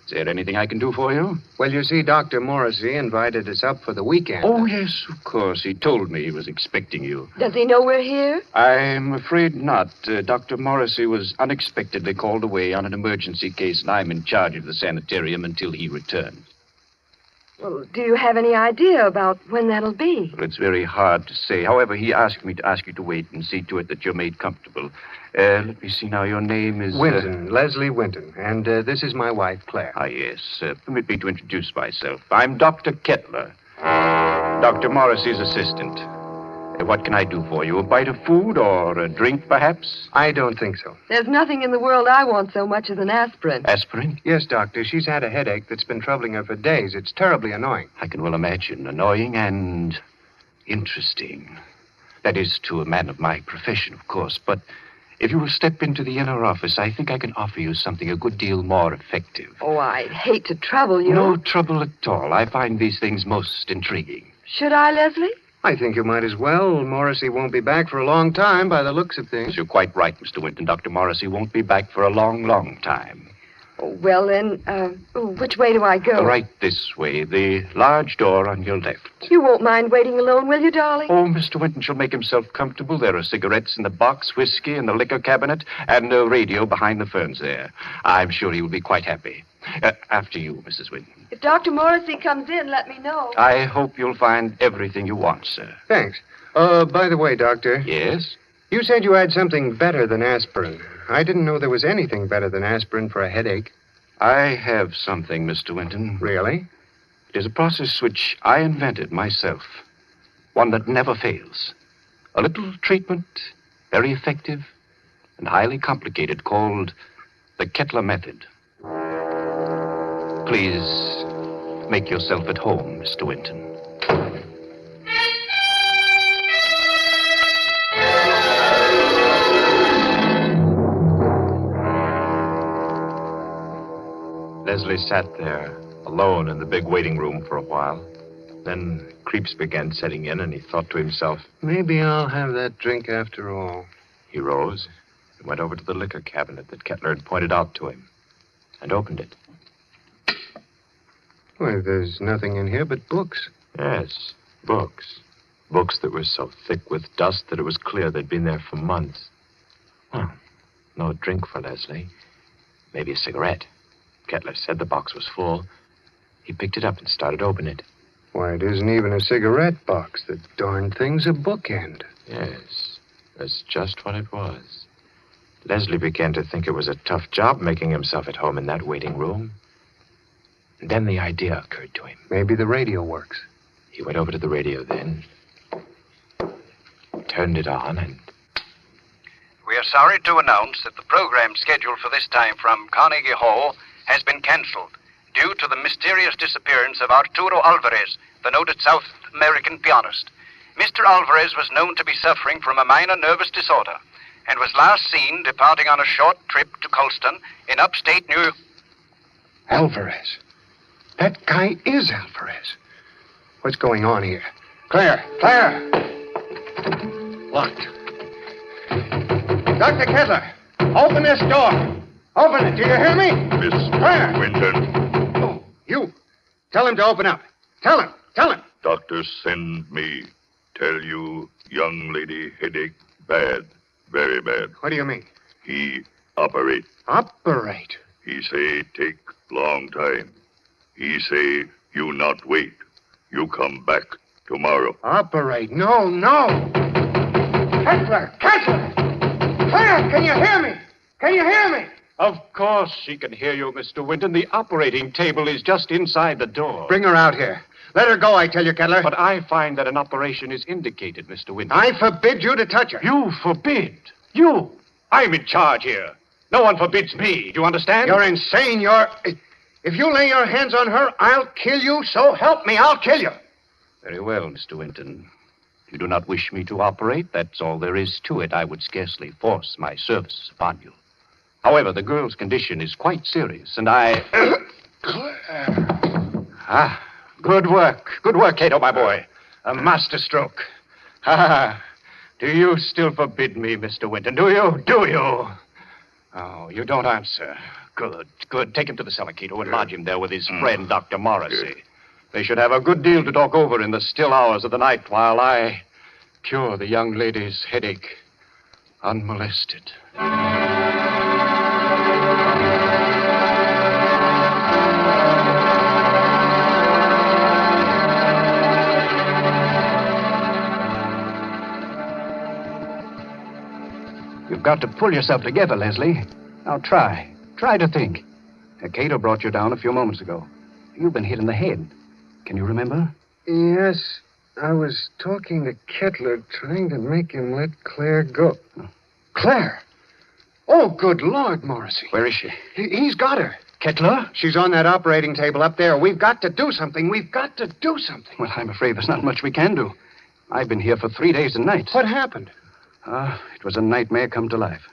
Y: Is there anything I can do for you?
D: Well, you see, Dr. Morrissey invited us up for the weekend.
Y: Oh, yes, of course. He told me he was expecting you.
X: Does he know we're here?
Y: I'm afraid not. Dr. Morrissey was unexpectedly called away on an emergency case, and I'm in charge of the sanitarium until he returns.
X: Well, do you have any idea about when that'll be?
Y: Well, it's very hard to say. However, he asked me to ask you to wait and see to it that you're made comfortable. Let me see now. Your name is...
D: Winton, Leslie Winton. And this is my wife, Claire.
Y: Yes. Permit me to introduce myself. I'm Dr. Kettler, Dr. Morrissey's assistant. What can I do for you? A bite of food or a drink, perhaps?
D: I don't think so.
X: There's nothing in the world I want so much as an aspirin.
Y: Aspirin?
D: Yes, Doctor. She's had a headache that's been troubling her for days. It's terribly annoying.
Y: I can well imagine. Annoying and interesting. That is to a man of my profession, of course. But if you will step into the inner office, I think I can offer you something a good deal more effective.
X: Oh, I'd hate to trouble you.
Y: No trouble at all. I find these things most intriguing.
X: Should I, Leslie?
D: I think you might as well. Morrissey won't be back for a long time by the looks of things.
Y: You're quite right, Mr. Winton. Dr. Morrissey won't be back for a long, long time.
X: Oh, well, then, which way do I go?
Y: Right this way. The large door on your left.
X: You won't mind waiting alone, will you, darling?
Y: Oh, Mr. Winton shall make himself comfortable. There are cigarettes in the box, whiskey in the liquor cabinet, and a radio behind the ferns there. I'm sure he will be quite happy. After you, Mrs. Winton.
X: If Dr. Morrissey comes in, let me know.
Y: I hope you'll find everything you want, sir.
D: Thanks. By the way, Doctor.
Y: Yes?
D: You said you had something better than aspirin. I didn't know there was anything better than aspirin for a headache.
Y: I have something, Mr. Winton.
D: Really?
Y: It is a process which I invented myself. One that never fails. A little treatment, very effective and highly complicated, called the Kettler method. Please make yourself at home, Mr. Winton. Leslie sat there, alone in the big waiting room for a while. Then creeps began setting in, and he thought to himself,
D: maybe I'll have that drink after all.
Y: He rose and went over to the liquor cabinet that Kettler had pointed out to him and opened it.
D: Well, there's nothing in here but books.
Y: Yes, books.
O: Books that were so thick with dust that it was clear they'd been there for months. Well, no drink for Leslie. Maybe a cigarette. Kettler said the box was full. He picked it up and started opening it.
D: Why, it isn't even a cigarette box. The darn thing's a bookend.
O: Yes, that's just what it was. Leslie began to think it was a tough job making himself at home in that waiting room. And then the idea occurred to him.
D: Maybe the radio works.
O: He went over to the radio then, turned it on, and...
E: We are sorry to announce that the program scheduled for this time from Carnegie Hall has been cancelled due to the mysterious disappearance of Arturo Alvarez, the noted South American pianist. Mr. Alvarez was known to be suffering from a minor nervous disorder and was last seen departing on a short trip to Colston in upstate New York.
D: Alvarez. That guy is Alvarez. What's going on here?
Y: Claire!
D: Locked.
Y: Dr. Kettler, open this door. Open it. Do you hear me?
H: Miss
Y: Claire!
H: Winton.
Y: Oh, you. Tell him to open up. Tell him.
H: Doctor send me. Tell you, young lady, headache bad. Very bad.
D: What do you mean?
H: He operate.
D: Operate?
H: He say take long time. He say you not wait. You come back tomorrow.
D: Operate? No.
Y: Kettler! Claire, can you hear me? Of course she can hear you, Mr. Winton. The operating table is just inside the door.
D: Bring her out here. Let her go, I tell you, Kettler.
Y: But I find that an operation is indicated, Mr. Winton.
D: I forbid you to touch her.
Y: You forbid? You? I'm in charge here. No one forbids me. Do you understand?
D: You're insane. If you lay your hands on her, I'll kill you. So help me, I'll kill you.
Y: Very well, Mr. Winton. You do not wish me to operate. That's all there is to it. I would scarcely force my service upon you. However, the girl's condition is quite serious, and I... Good work. Good work, Cato, my boy. A masterstroke. Do you still forbid me, Mr. Winton? Do you? Oh, you don't answer. Good. Take him to the cellar, Cato, and lodge him there with his friend, Dr. Morrissey. They should have a good deal to talk over in the still hours of the night while I cure the young lady's headache unmolested.
T: You've got to pull yourself together, Leslie. Now try. Try to think. Cato brought you down a few moments ago. You've been hit in the head. Can you remember?
D: Yes. I was talking to Kettler, trying to make him let Claire go. Claire? Oh, good Lord, Morrissey.
T: Where is she?
D: He's got her.
T: Kettler?
D: She's on that operating table up there. We've got to do something.
T: Well, I'm afraid there's not much we can do. I've been here for 3 days and nights.
D: What happened?
T: It was a nightmare come to life.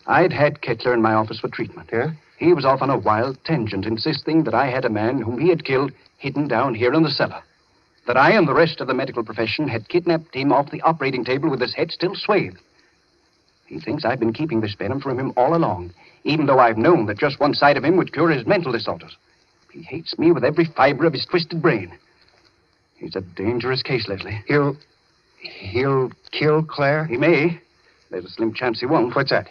T: I'd had Kettler in my office for treatment.
D: Yeah?
T: He was off on a wild tangent, insisting that I had a man whom he had killed hidden down here in the cellar. That I and the rest of the medical profession had kidnapped him off the operating table with his head still swathed. He thinks I've been keeping this venom from him all along, even though I've known that just one side of him would cure his mental disorders. He hates me with every fiber of his twisted brain. He's a dangerous case, Leslie.
D: He'll kill Claire?
T: He may. There's a slim chance he won't.
D: What's that?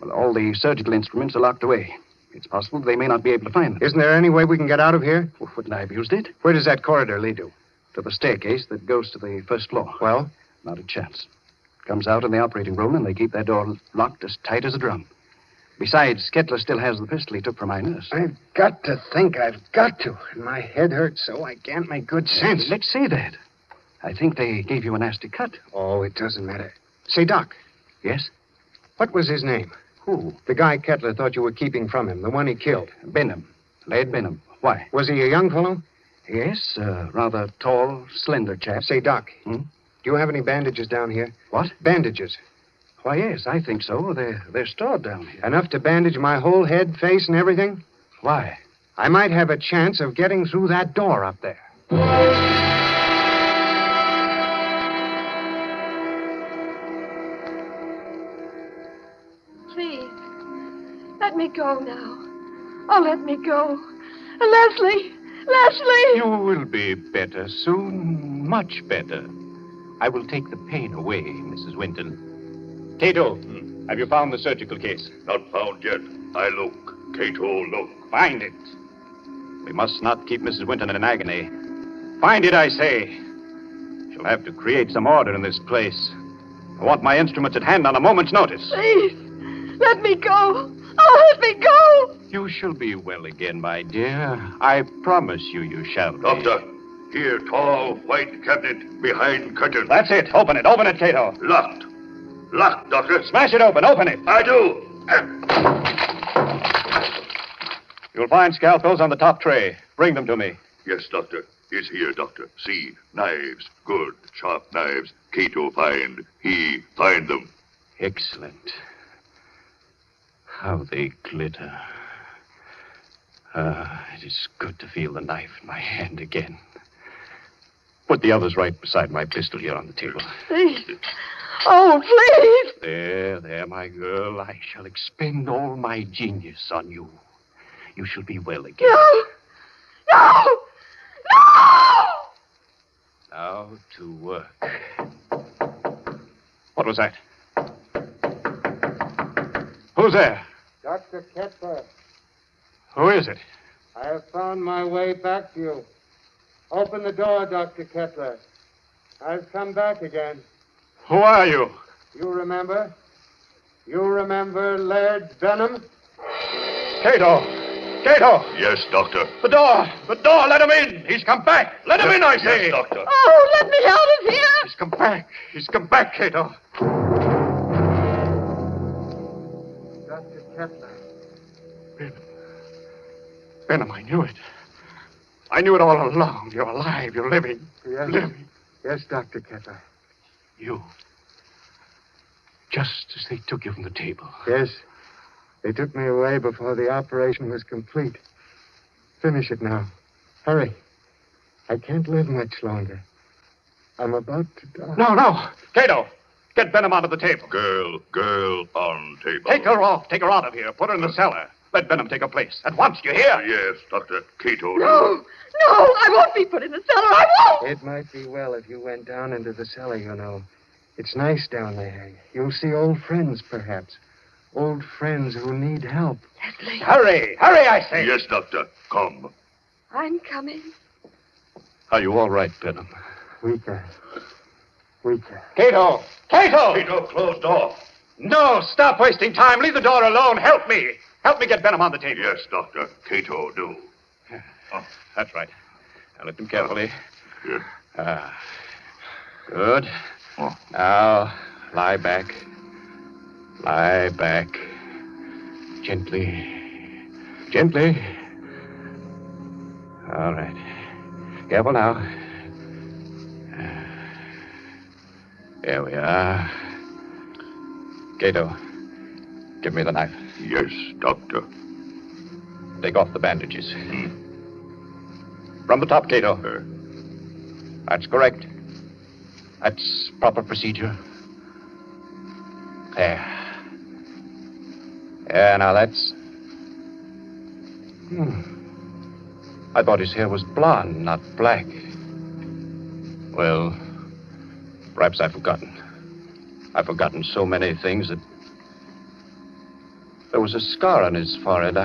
T: Well, all the surgical instruments are locked away. It's possible they may not be able to find them.
D: Isn't there any way we can get out of here?
T: Well, wouldn't I have used it?
D: Where does that corridor lead to?
T: To the staircase that goes to the first floor.
D: Well?
T: Not a chance. Comes out in the operating room, and they keep that door locked as tight as a drum. Besides, Kettler still has the pistol he took from my nurse.
D: I've got to think. I've got to. My head hurts so I can't make good sense.
T: Let's say that. I think they gave you a nasty cut.
D: Oh, it doesn't matter. Say, Doc.
T: Yes?
D: What was his name?
T: Who?
D: The guy Kettler thought you were keeping from him, the one he killed.
T: Benham. Lad Benham. Why?
D: Was he a young fellow?
T: Yes, rather tall, slender chap.
D: Say, Doc, do you have any bandages down here?
T: What?
D: Bandages.
T: Why, yes, I think so. They're stored down here.
D: Enough to bandage my whole head, face, and everything?
T: Why?
D: I might have a chance of getting through that door up there.
X: Please, let me go now. Oh, let me go. Leslie!
Y: You will be better soon, much better. I will take the pain away, Mrs. Winton. Cato, have you found the surgical case?
H: Not found yet. I look. Cato, look.
Y: Find it. We must not keep Mrs. Winton in agony. Find it, I say. She'll have to create some order in this place. I want my instruments at hand on a moment's notice.
X: Please, let me go. Oh, let me go.
Y: You shall be well again, my dear. I promise you shall be.
H: Doctor, here, tall, white cabinet behind curtain.
Y: That's it. Open it, Cato.
H: Locked. Locked, Doctor.
Y: Smash it open it.
H: I do.
Y: You'll find scalpels on the top tray. Bring them to me.
H: Yes, Doctor. Is here, Doctor. See, knives. Good, sharp knives. Cato find. He find them.
Y: Excellent. How they glitter. It is good to feel the knife in my hand again. Put the others right beside my pistol here on the table.
X: Please. Oh, please.
Y: There, my girl. I shall expend all my genius on you. You shall be well again.
X: No.
Y: Now to work. What was that? Who's there?
J: Dr. Kettler,
Y: Who is it?
J: I have found my way back to you. Open the door, Dr. Kettler. I've come back again.
Y: Who are you?
J: You remember? You remember Laird Benham?
Y: Cato!
H: Yes, Doctor.
Y: The door! Let him in! He's come back! Let him in, I say!
H: Yes, Doctor.
X: Oh, let me out of here!
Y: He's come back, Cato.
J: Dr. Kettler.
Y: Benham, I knew it. I knew it all along. You're alive. You're living.
J: Yes.
Y: Living.
J: Yes, Dr. Kettler.
Y: You. Just as they took you from the table.
J: Yes. They took me away before the operation was complete. Finish it now. Hurry. I can't live much longer. I'm about to die.
Y: No. Cato, get Benham onto the table.
H: Girl on table.
Y: Take her off. Take her out of here. Put her in the cellar. Let Benham take her place. At once, do you hear?
H: Yes, Doctor. Cato.
X: No, I won't be put in the cellar. I won't.
J: It might be well if you went down into the cellar, you know. It's nice down there. You'll see old friends, perhaps. Old friends who need help.
X: Leslie.
Y: Hurry, I say.
H: Yes, Doctor. Come.
X: I'm coming.
Y: Are you all right, Benham?
J: Weaker.
Y: Cato!
H: Cato, closed door.
Y: No, stop wasting time. Leave the door alone. Help me. Help me get Benham on the table.
H: Yes, Doctor. Cato, do.
Y: That's right. Now lift him carefully.
H: Yes.
Y: Good. Now, lie back. Lie back. Gently. All right. Careful now. There we are. Cato, give me the knife.
H: Yes, Doctor.
Y: Take off the bandages. From the top, Cato. That's correct. That's proper procedure. There. Yeah, now that's... I thought his hair was blonde, not black. Well, perhaps I've forgotten. I've forgotten so many things that... There was a scar on his forehead.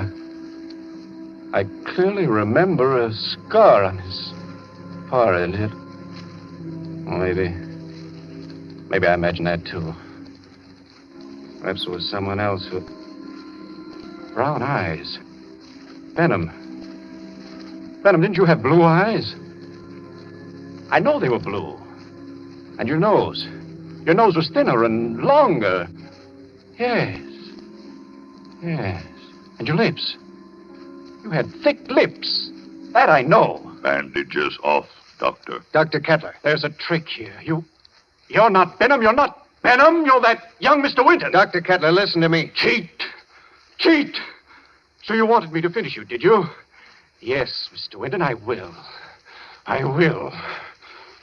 Y: I clearly remember a scar on his forehead. Maybe I imagined that, too. Perhaps it was someone else with brown eyes. Benham, didn't you have blue eyes? I know they were blue. And your nose. Your nose was thinner and longer. Yes. And your lips. You had thick lips. That I know.
H: Bandages off, Doctor.
Y: Dr. Kettler, there's a trick here. You're not Benham. You're not Benham. You're that young Mr. Winton.
D: Dr. Kettler, listen to me.
Y: Cheat. So you wanted me to finish you, did you? Yes, Mr. Winton, I will.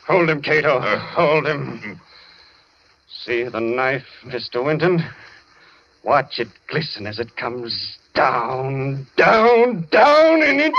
Y: Hold him, Cato. Hold him. See the knife, Mr. Winton? Watch it glisten as it comes down, and into...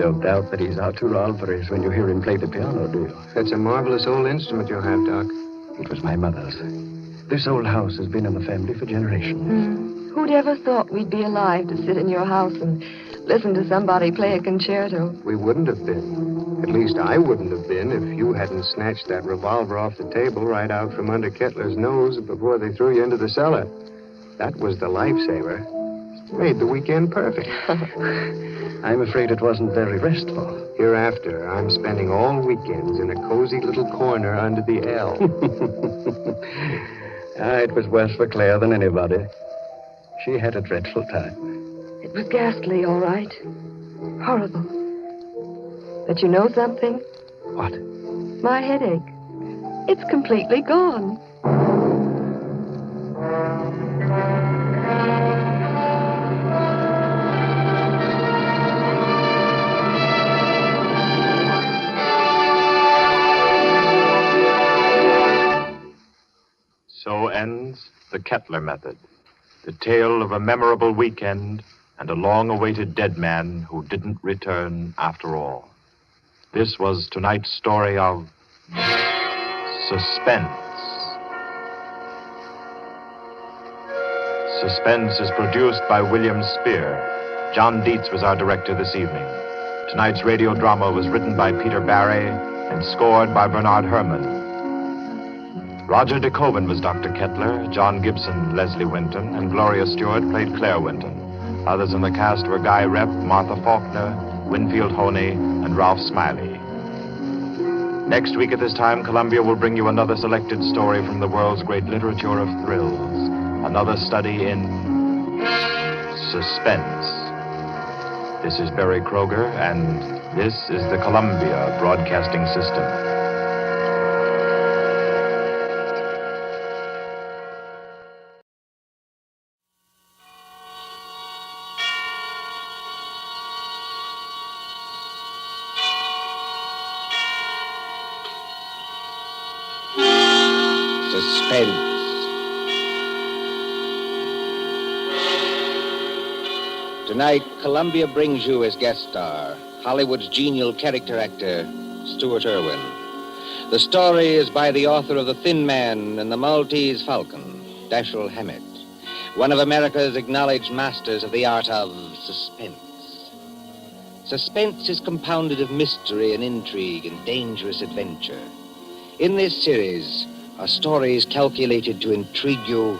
T: don't doubt that he's Arturo Alvarez when you hear him play the piano, do you?
D: That's a marvelous old instrument you have, Doc.
T: It was my mother's. This old house has been in the family for generations.
X: Who'd ever thought we'd be alive to sit in your house and listen to somebody play a concerto?
D: We wouldn't have been. At least I wouldn't have been if you hadn't snatched that revolver off the table right out from under Kettler's nose before they threw you into the cellar. That was the lifesaver. Made the weekend perfect.
T: I'm afraid it wasn't very restful.
D: Hereafter, I'm spending all weekends in a cozy little corner under the L.
T: It was worse for Claire than anybody. She had a dreadful time.
X: It was ghastly, all right. Horrible. But you know something?
T: What?
X: My headache. It's completely gone.
O: So ends the Kettler method, the tale of a memorable weekend and a long-awaited dead man who didn't return after all. This was tonight's story of Suspense. Suspense is produced by William Spear. John Dietz was our director this evening. Tonight's radio drama was written by Peter Barry and scored by Bernard Herrmann. Roger DeKoven was Dr. Kettler, John Gibson, Leslie Winton, and Gloria Stewart played Claire Winton. Others in the cast were Guy Repp, Martha Faulkner, Winfield Honey, and Ralph Smiley. Next week at this time, Columbia will bring you another selected story from the world's great literature of thrills. Another study in suspense. This is Barry Kroger, and this is the Columbia Broadcasting System.
F: Suspense. Tonight, Columbia brings you as guest star Hollywood's genial character actor, Stuart Irwin. The story is by the author of The Thin Man and the Maltese Falcon, Dashiell Hammett, one of America's acknowledged masters of the art of suspense. Suspense is compounded of mystery and intrigue and dangerous adventure. In this series are stories calculated to intrigue you,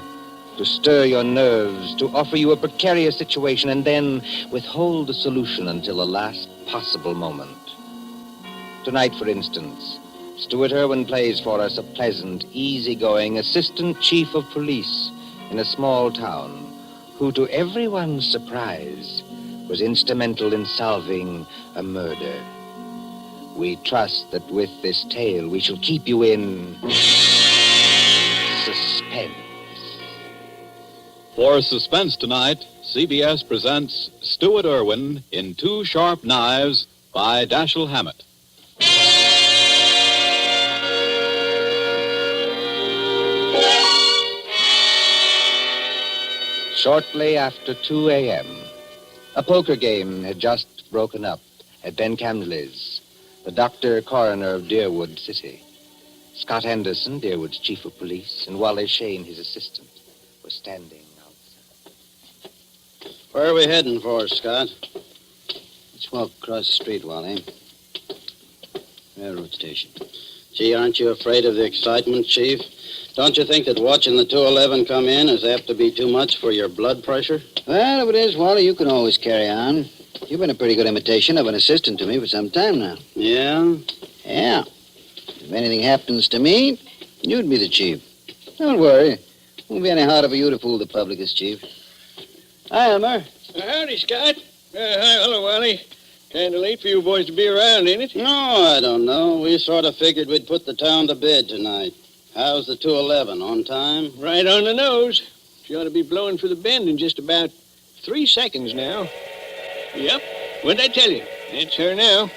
F: to stir your nerves, to offer you a precarious situation, and then withhold the solution until the last possible moment. Tonight, for instance, Stuart Irwin plays for us a pleasant, easygoing assistant chief of police in a small town who, to everyone's surprise, was instrumental in solving a murder. We trust that with this tale we shall keep you in suspense.
G: For Suspense tonight, CBS presents Stuart Irwin in Two Sharp Knives by Dashiell Hammett.
F: Shortly after 2 a.m., a poker game had just broken up at Ben Camley's, the doctor coroner of Deerwood City. Scott Anderson, Deerwood's chief of police, and Wally Shane, his assistant, were standing outside.
I: Where are we heading for, Scott? Let's walk across the street, Wally. Railroad station. Gee, aren't you afraid of the excitement, Chief? Don't you think that watching the 211 come in is apt to be too much for your blood pressure?
P: Well, if it is, Wally, you can always carry on. You've been a pretty good imitation of an assistant to me for some time now.
I: Yeah?
P: Yeah. If anything happens to me, you'd be the chief. Don't worry. Won't be any harder for you to fool the public as chief. Hi, Elmer.
U: Howdy, Scott. Hi, hello, Wally. Kind of late for you boys to be around, ain't it?
I: No, I don't know. We sort of figured we'd put the town to bed tonight. How's the 211? On time?
U: Right on the nose. She ought to be blowing for the bend in just about 3 seconds now. Yep. What'd I tell you? It's her now.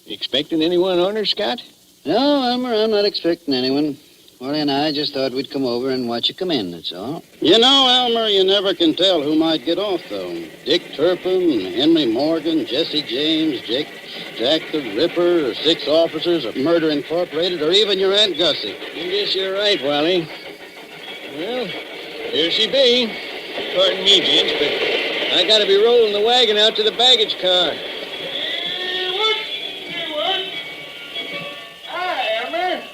U: You expecting anyone on her, Scott?
P: No, Elmer, I'm not expecting anyone. Well, and I just thought we'd come over and watch you come in, that's all.
I: You know, Elmer, you never can tell who might get off, though. Dick Turpin, Henry Morgan, Jesse James, Jack the Ripper, or 6 officers of Murder Incorporated, or even your Aunt Gussie.
U: I guess you're right, Wally. Well, here she be. Pardon me, gents, but I gotta be rolling the wagon out to the baggage car.
B: Hi, Elmer.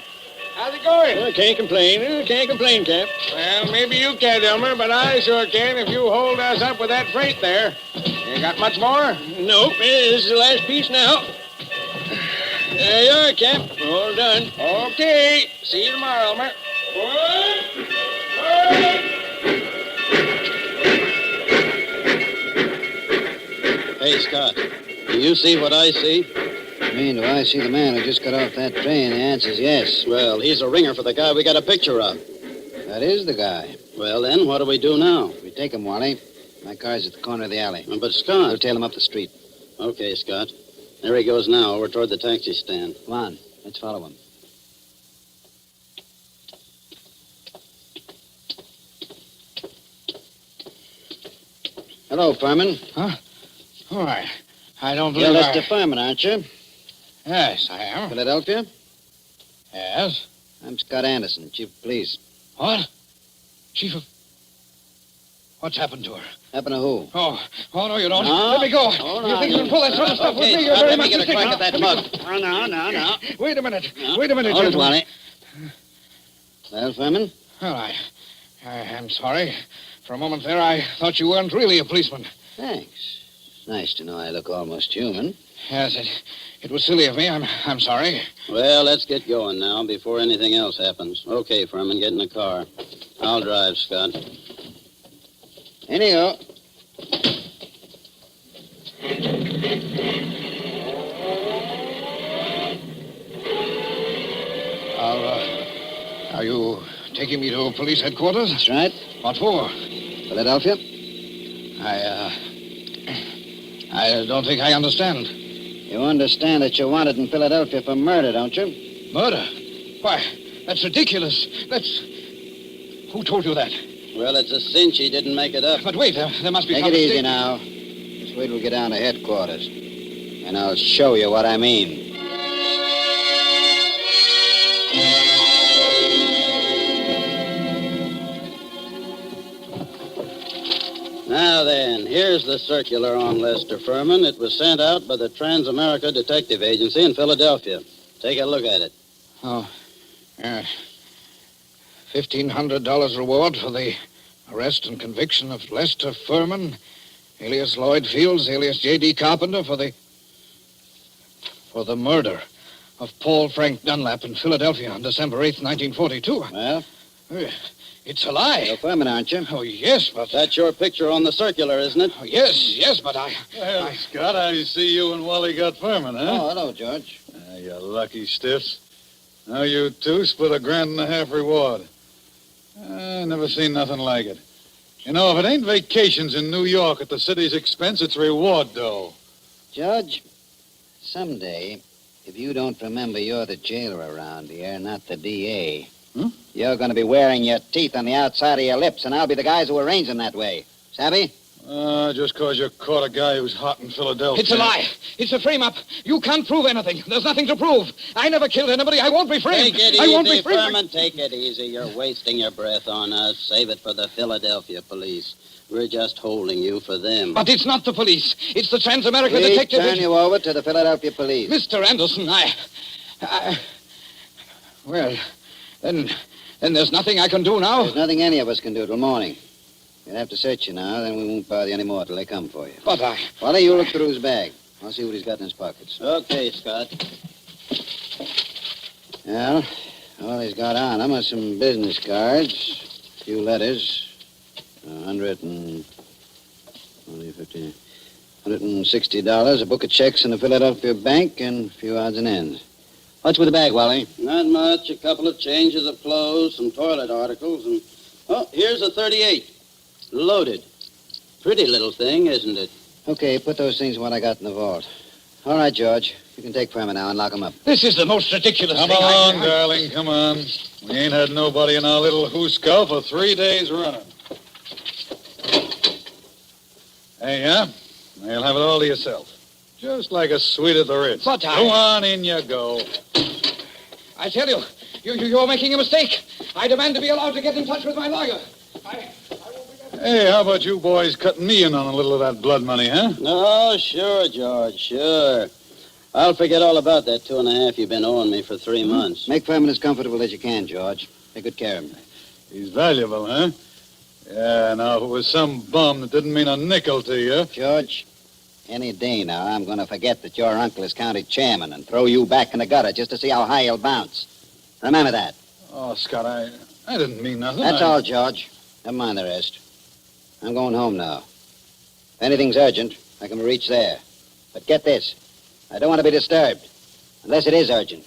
B: How's it going?
U: Well, can't complain, Cap.
B: Well, maybe you can't, Elmer, but I sure can if you hold us up with that freight there. You got much more?
U: Nope, this is the last piece now. There you are, Cap. All done.
B: Okay. See you tomorrow, Elmer.
I: Hey, Scott, do you see what I see?
P: I mean, do I see the man who just got off that train? The answer's yes.
I: Well, he's a ringer for the guy we got a picture of.
P: That is the guy.
I: Well, then, what do we do now?
P: We take him, Wally. My car's at the corner of the alley.
I: But, Scott...
P: We'll tail him up the street.
I: Okay, Scott. There he goes now, over toward the taxi stand.
P: Come on, let's follow him. Hello, Furman.
B: Huh? Why, I don't
P: You're
B: believe
P: Lester Furman, aren't you?
B: Yes, I am.
P: Philadelphia?
B: Yes?
P: I'm Scott Anderson, Chief of Police.
B: What? Chief of... What's happened to her?
P: Happened to who?
B: Oh, no, you don't.
P: No?
B: Let me go.
P: Hold
B: You
P: on.
B: think you can pull that sort of stuff with
P: Okay,
B: me? You're
P: Scott,
B: very
P: let me
B: much
P: get a
B: mistaken.
P: crack at that mug. No.
B: Wait a minute. Wait a minute,
P: Hold it,
B: gentlemen.
P: Wally. Well, Furman?
B: Well, I'm sorry. For a moment there, I thought you weren't really a policeman.
P: Thanks. It's nice to know I look almost human.
B: Yes, it was silly of me. I'm sorry.
I: Well, let's get going now before anything else happens. Okay, Furman, get in the car. I'll drive, Scott.
P: In you go.
B: Are you taking me to police headquarters?
P: That's right.
B: What for?
P: Philadelphia?
B: I don't think I understand.
P: You understand that you're wanted in Philadelphia for murder, don't you?
B: Murder? Why, that's ridiculous. Who told you that?
I: Well, it's a cinch he didn't make it up.
B: But wait, there must be
P: Take
B: some
P: it easy
B: mistake.
P: now. Just wait till we get down to headquarters. And I'll show you what I mean.
I: Now then, here's the circular on Lester Furman. It was sent out by the Trans-America Detective Agency in Philadelphia. Take a look at it.
B: Oh, $1,500 reward for the arrest and conviction of Lester Furman, alias Lloyd Fields, alias J.D. Carpenter, for the murder of Paul Frank Dunlap in Philadelphia on December 8th, 1942.
P: Well?
B: It's a lie.
P: You're Furman, aren't you?
B: Oh, yes, but...
I: That's your picture on the circular, isn't it?
B: Oh, yes, but I...
M: Well, Scott, I see you and Wally got Furman, huh?
P: Oh, hello, George.
M: You lucky stiffs. Now you two split $1.50 reward. I never seen nothing like it. You know, if it ain't vacations in New York at the city's expense, it's reward, though.
P: George, someday, if you don't remember you're the jailer around here, not the D.A., you're going to be wearing your teeth on the outside of your lips, and I'll be the guys who arrange them that way. Savvy?
M: Just because you caught a guy who's hot in Philadelphia.
B: It's a lie. It's a frame-up. You can't prove anything. There's nothing to prove. I never killed anybody. I won't be framed.
I: Take it
B: I won't be
I: easy,
B: framed.
I: Furman. Take it easy. You're wasting your breath on us. Save it for the Philadelphia police. We're just holding you for them.
B: But it's not the police. It's the Trans-America
P: Please
B: Detective...
P: turn you over to the Philadelphia police.
B: Mr. Anderson, Well, then there's nothing I can do now.
P: There's nothing any of us can do till morning. We'll have to search you now, then we won't bother you anymore till they come for you.
B: But
P: Wally, you look through his bag. I'll see what he's got in his pockets.
I: Okay, Scott.
P: Well, all he's got on him are some business cards, a few letters, $160, a book of checks in the Philadelphia bank, and a few odds and ends. What's with the bag, Wally?
I: Not much. A couple of changes of clothes, some toilet articles, and... Oh, here's a .38. Loaded. Pretty little thing, isn't it?
P: Okay, put those things in what I got in the vault.
I: All right, George. You can take Furman now and lock him up.
U: This is the most ridiculous
M: Come
U: thing
M: on, darling, come on. We ain't had nobody in our little hooskull for 3 days running. Hey, yeah? You'll have it all to yourself. Just like a suite at the Ritz.
U: But
M: Go on, in you go.
U: I tell you, you're making a mistake. I demand to be allowed to get in touch with my lawyer.
M: Hey, how about you boys cutting me in on a little of that blood money, huh?
I: Oh, sure, George, sure. I'll forget all about that 2.5 you've been owing me for 3 months. Make Furman as comfortable as you can, George. Take good care of him.
M: He's valuable, huh? Yeah, now, if it was some bum that didn't mean a nickel to you...
I: George, any day now, I'm going to forget that your uncle is county chairman and throw you back in the gutter just to see how high you'll bounce. Remember that.
M: Oh, Scott, I didn't mean nothing.
I: That's all, George. Never mind the rest. I'm going home now. If anything's urgent, I can reach there. But get this. I don't want to be disturbed. Unless it is urgent.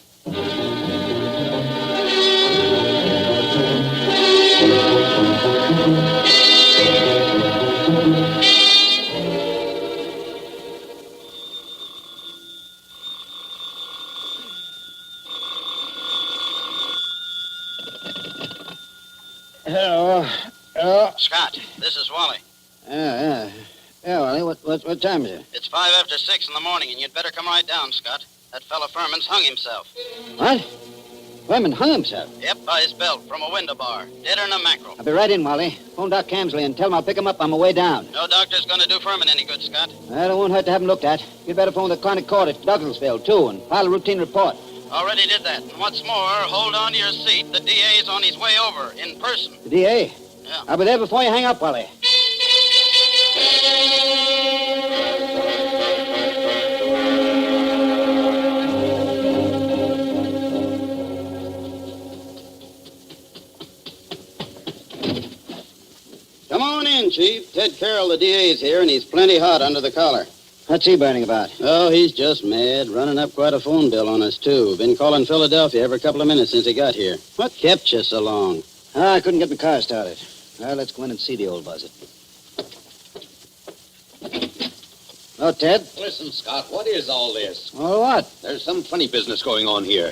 P: Hello. Scott, this is Wally.
I: Yeah, Wally, what time is it?
P: It's 5 after 6 in the morning, and you'd better come right down, Scott. That fella Furman's hung himself.
I: What? Furman hung himself?
P: Yep, by his belt from a window bar. Deader than a mackerel.
I: I'll be right in, Wally. Phone Doc Camsley and tell him I'll pick him up on my way down.
P: No doctor's going to do Furman any good, Scott.
I: Well, it won't hurt to have him looked at. You'd better phone the chronic court at Douglasville, too, and file a routine report.
P: Already did that. And what's more, hold on to your seat. The DA's on his way over, in person.
I: The DA?
P: Yeah.
I: I'll be there before you hang up, Wally.
P: Come on in, Chief. Ted Carroll, the DA's here, and he's plenty hot under the collar.
I: What's he burning about?
P: Oh, he's just mad. Running up quite a phone bill on us, too. Been calling Philadelphia every couple of minutes since he got here. What kept you so long?
I: I couldn't get my car started. Well, let's go in and see the old buzzard. Oh, Ted?
K: Listen, Scott, what is all this?
I: Oh, what?
K: There's some funny business going on here.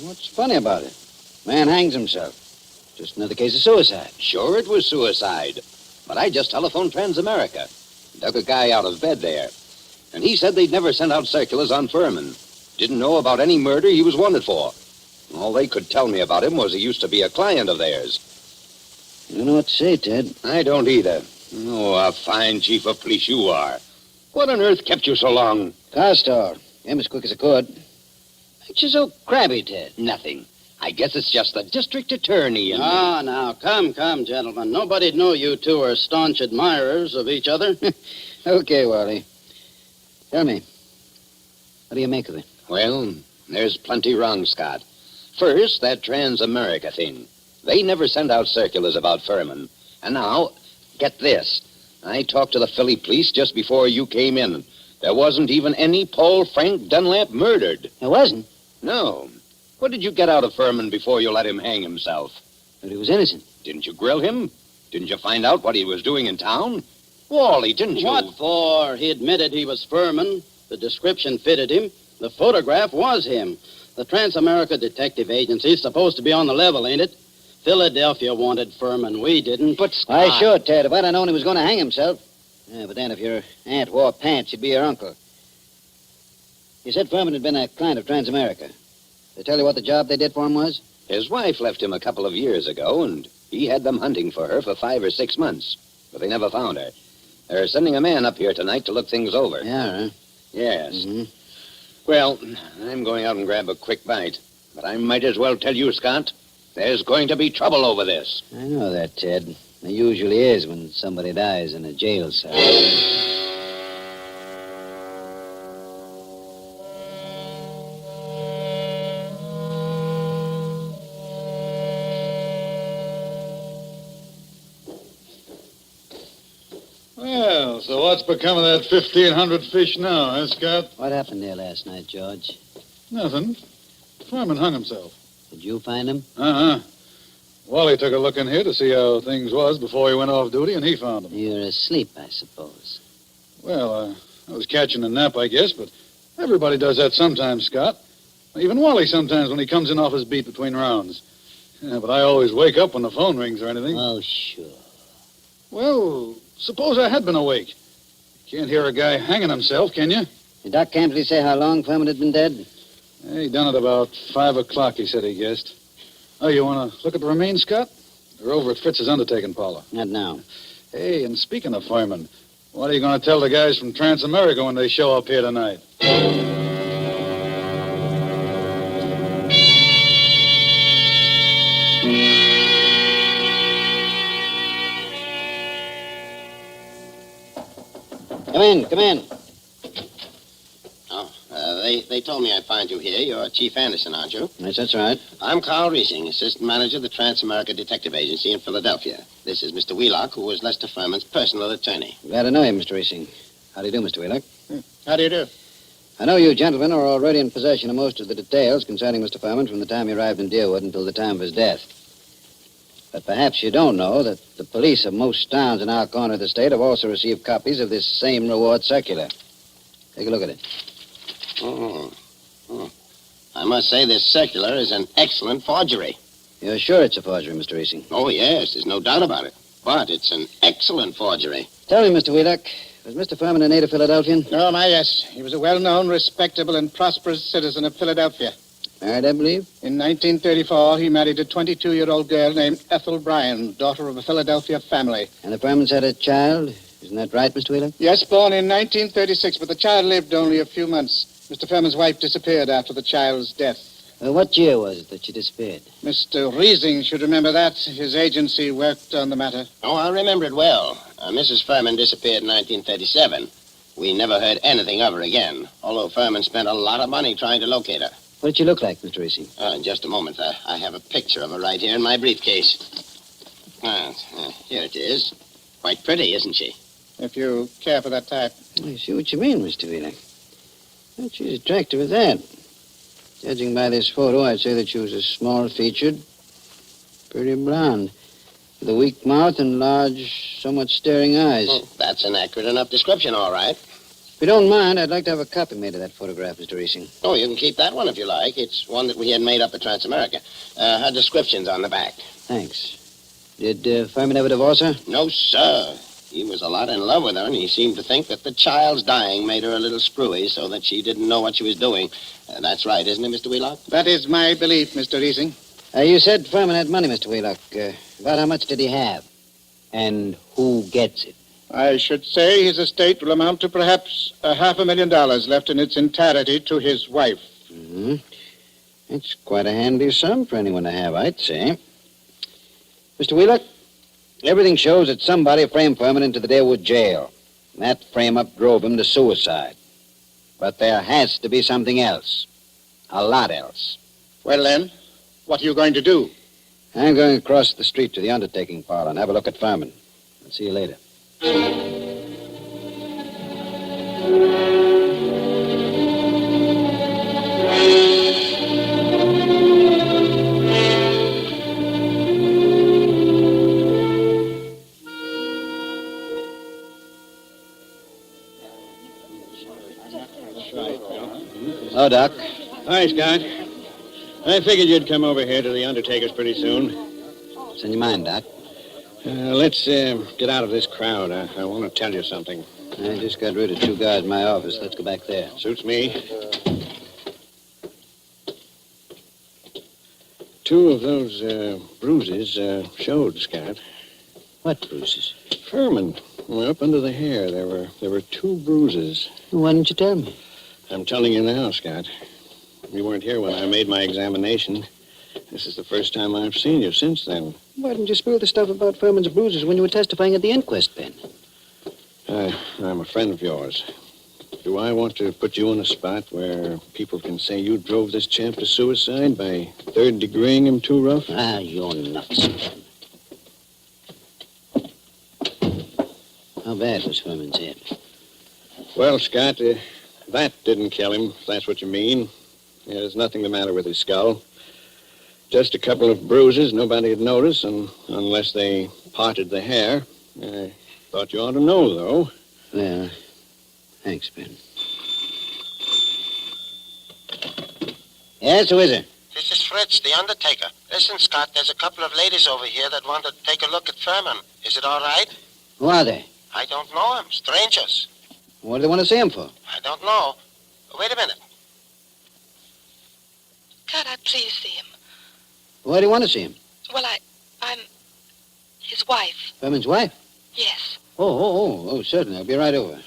I: What's funny about it? Man hangs himself. Just another case of suicide.
K: Sure, it was suicide. But I just telephoned Transamerica. Dug a guy out of bed there. And he said they'd never sent out circulars on Furman. Didn't know about any murder he was wanted for. All they could tell me about him was he used to be a client of theirs.
I: I don't know what to say, Ted.
K: I don't either. Oh, a fine chief of police you are. What on earth kept you so long?
I: Car store. Came as quick as I could. Makes you so crabby, Ted.
K: Nothing. I guess it's just the district attorney and...
P: Ah, now, come, gentlemen. Nobody'd know you two are staunch admirers of each other.
I: Okay, Wally. Tell me, what do you make of it?
K: Well, there's plenty wrong, Scott. First, that Transamerica thing. They never sent out circulars about Furman. And now, get this. I talked to the Philly police just before you came in. There wasn't even any Paul Frank Dunlap murdered.
I: There wasn't?
K: No. What did you get out of Furman before you let him hang himself?
I: But he was innocent.
K: Didn't you grill him? Didn't you find out what he was doing in town? Wally, didn't you?
P: What for? He admitted he was Furman. The description fitted him. The photograph was him. The Transamerica Detective Agency's supposed to be on the level, ain't it? Philadelphia wanted Furman. We didn't.
K: But
I: Why, sure, Ted. If I'd have known he was going to hang himself. Yeah, but then if your aunt wore pants, she'd be your uncle. You said Furman had been a client of Transamerica. They tell you what the job they did for him was?
K: His wife left him a couple of years ago, and he had them hunting for her for 5 or 6 months. But they never found her. They're sending a man up here tonight to look things over.
I: Yeah, huh?
K: Yes.
I: Mm-hmm.
K: Well, I'm going out and grab a quick bite. But I might as well tell you, Scott, there's going to be trouble over this.
I: I know that, Ted. There usually is when somebody dies in a jail cell.
M: Well, so what's become of that 1,500 fish now, huh, Scott?
I: What happened there last night, George?
M: Nothing. Furman hung himself.
I: Did you find him?
M: Uh-huh. Wally took a look in here to see how things was before he went off duty, and he found him.
I: You were asleep, I suppose.
M: Well, I was catching a nap, I guess, but Everybody does that sometimes, Scott. Even Wally sometimes when he comes in off his beat between rounds. Yeah, but I always wake up when the phone rings or anything.
I: Oh, sure.
M: Well, suppose I had been awake. You can't hear a guy hanging himself, can you?
I: Did Doc Campley say how long Furman had been dead?
M: He done it about 5 o'clock, he said he guessed. Oh, you want to look at the remains, Scott? They're over at Fritz's undertaking parlor.
I: Not now.
M: Hey, and speaking of firemen, what are you going to tell the guys from Transamerica when they show up here tonight?
I: Come in.
K: Oh, they told me I'd find you here. You're Chief Anderson, aren't you?
I: Yes, that's right.
K: I'm Carl Riesing, Assistant Manager of the Transamerica Detective Agency in Philadelphia. This is Mr. Wheelock, who was Lester Furman's personal attorney.
I: Glad to know you, Mr. Racing. How do you do, Mr. Wheelock?
K: How do you do?
I: I know you gentlemen are already in possession of most of the details concerning Mr. Furman from the time he arrived in Deerwood until the time of his death. But perhaps you don't know that the police of most towns in our corner of the state have also received copies of this same reward circular. Take a look at it.
K: Oh. I must say this circular is an excellent forgery.
I: You're sure it's a forgery, Mr. Racing?
K: Oh, yes, there's no doubt about it. But it's an excellent forgery.
I: Tell me, Mr. Wheelock, was Mr. Furman a native Philadelphian?
N: Oh, my, yes. He was a well-known, respectable, and prosperous citizen of Philadelphia.
I: Married, I believe?
N: In 1934, he married a 22-year-old girl named Ethel Bryan, daughter of a Philadelphia family.
I: And the Furmans had a child? Isn't that right, Mr. Wheelock?
N: Yes, born in 1936, but the child lived only a few months. Mr. Furman's wife disappeared after the child's death.
I: What year was it that she disappeared?
N: Mr. Riesing should remember that. His agency worked on the matter.
K: Oh, I remember it well. Mrs. Furman disappeared in 1937. We never heard anything of her again, although Furman spent a lot of money trying to locate her.
I: What did she look like, Mr. Racing?
K: In just a moment. I have a picture of her right here in my briefcase. Here it is. Quite pretty, isn't she?
N: If you care for that type.
I: I see what you mean, Mr. Wheelock. Well, she's attractive at that. Judging by this photo, I'd say that she was a small-featured, pretty blonde, with a weak mouth and large, somewhat staring eyes.
K: That's an accurate enough description, all right.
I: If you don't mind, I'd like to have a copy made of that photograph, Mr. Racing.
K: Oh, you can keep that one if you like. It's one that we had made up at Transamerica. Her description's on the back.
I: Thanks. Did Furman ever divorce her?
K: No, sir. He was a lot in love with her, and he seemed to think that the child's dying made her a little screwy so that she didn't know what she was doing. That's right, isn't it, Mr. Wheelock?
N: That is my belief, Mr. Riesing.
I: You said Furman had money, Mr. Wheelock. About how much did he have? And who gets it?
N: I should say his estate will amount to perhaps $500,000 left in its entirety to his wife.
I: Mm-hmm. It's quite a handy sum for anyone to have, I'd say. Mr. Wheelock, everything shows that somebody framed Furman into the Deerwood jail. And that frame-up drove him to suicide. But there has to be something else. A lot else.
N: Well, then, what are you going to do?
I: I'm going across the street to the undertaking parlor and have a look at Furman. I'll see you later. Hello, Doc.
U: Hi, Scott. I figured you'd come over here to the undertaker's pretty soon.
I: What's in your mind, Doc?
U: Let's get out of this crowd. I want to tell you something.
I: I just got rid of 2 guards in my office. Let's go back there.
U: Suits me. 2 of those bruises showed, Scott.
I: What bruises?
U: Furman. Well, up under the hair, there were 2 bruises.
I: Why didn't you tell me?
U: I'm telling you now, Scott. You weren't here when I made my examination. This is the first time I've seen you since then.
I: Why didn't you spill the stuff about Furman's bruises when you were testifying at the inquest, Ben?
U: I'm a friend of yours. Do I want to put you in a spot where people can say you drove this champ to suicide by third-degreeing him too rough?
I: You're nuts. How bad was Furman's head?
U: Well, Scott, that didn't kill him, if that's what you mean. There's nothing the matter with his skull. Just a couple of bruises nobody'd notice, and unless they parted the hair. I thought you ought to know, though.
I: Well, thanks, Ben. Yes, who is it?
Q: This is Fritz, the undertaker. Listen, Scott, there's a couple of ladies over here that want to take a look at Furman. Is it all right?
I: Who are they?
Q: I don't know them. Strangers.
I: What do they want to see him for?
Q: I don't know. Wait a minute.
X: Can't I please see him?
I: Why do you want to see him?
X: Well, I'm his wife.
I: Furman's wife?
X: Yes.
I: Oh, certainly. I'll be right over.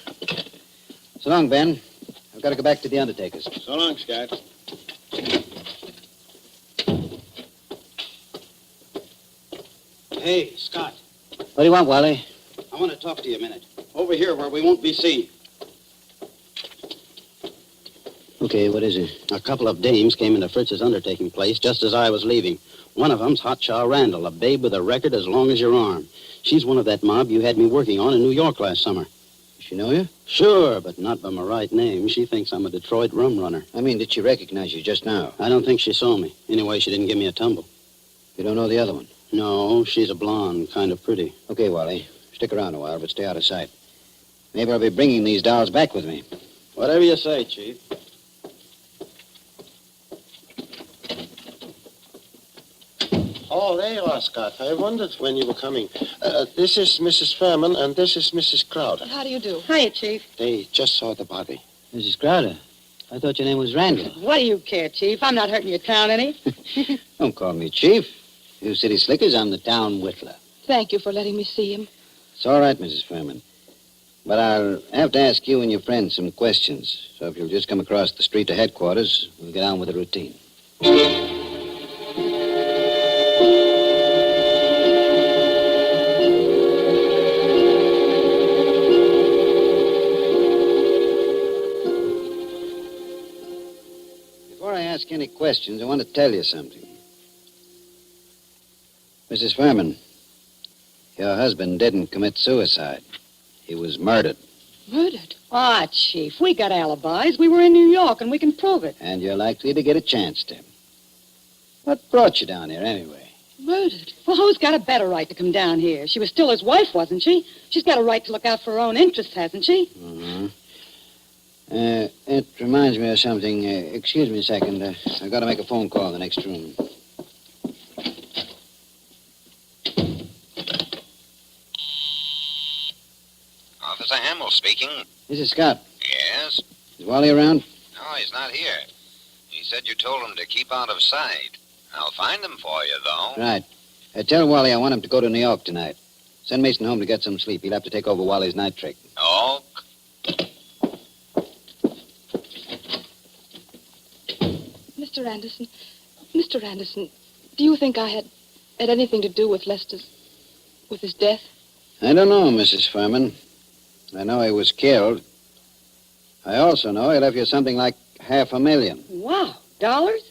I: So long, Ben. I've got to go back to the undertaker's.
U: So long, Scott.
I: Hey, Scott. What do you want, Wally?
Q: I want to talk to you a minute. Over here where we won't be seen.
I: Okay, what is it?
Q: A couple of dames came into Fritz's undertaking place just as I was leaving. One of them's Hotshot Randall, a babe with a record as long as your arm. She's one of that mob you had me working on in New York last summer.
I: Does she know you?
Q: Sure, but not by my right name. She thinks I'm a Detroit rum runner.
I: I mean, did she recognize you just now?
Q: I don't think she saw me. Anyway, she didn't give me a tumble.
I: You don't know the other one?
Q: No, she's a blonde, kind of pretty.
I: Okay, Wally. Stick around a while, but stay out of sight. Maybe I'll be bringing these dolls back with me.
Q: Whatever you say, Chief. Oh, there you are, Scott. I wondered when you were coming. This is Mrs. Furman, and this is Mrs. Crowder.
X: How do you do?
R: Hiya, Chief.
Q: They just saw the body.
I: Mrs. Crowder, I thought your name was Randall.
R: What do you care, Chief? I'm not hurting your town any.
I: Don't call me Chief. You city slickers, I'm the town whittler.
X: Thank you for letting me see him.
I: It's all right, Mrs. Furman. But I'll have to ask you and your friends some questions. So if you'll just come across the street to headquarters, we'll get on with the routine. Before I ask any questions, I want to tell you something. Mrs. Furman, your husband didn't commit suicide. He was murdered.
R: Murdered? Ah, Chief, we got alibis. We were in New York, and we can prove it.
I: And you're likely to get a chance to. What brought you down here, anyway?
R: Murdered? Well, who's got a better right to come down here? She was still his wife, wasn't she? She's got a right to look out for her own interests, hasn't she?
I: Mm-hmm. It reminds me of something. Excuse me a second. I've got to make a phone call in the next room.
K: Officer Hamill speaking.
I: This is Scott.
K: Yes?
I: Is Wally around?
K: No, he's not here. He said you told him to keep out of sight. I'll find him for you, though.
I: Right. Tell Wally I want him to go to New York tonight. Send Mason home to get some sleep. He'll have to take over Wally's night trick.
K: Oh.
X: Mr. Anderson, do you think I had anything to do with with his death?
I: I don't know, Mrs. Furman. I know he was killed. I also know he left you something like $500,000.
R: Wow. Dollars?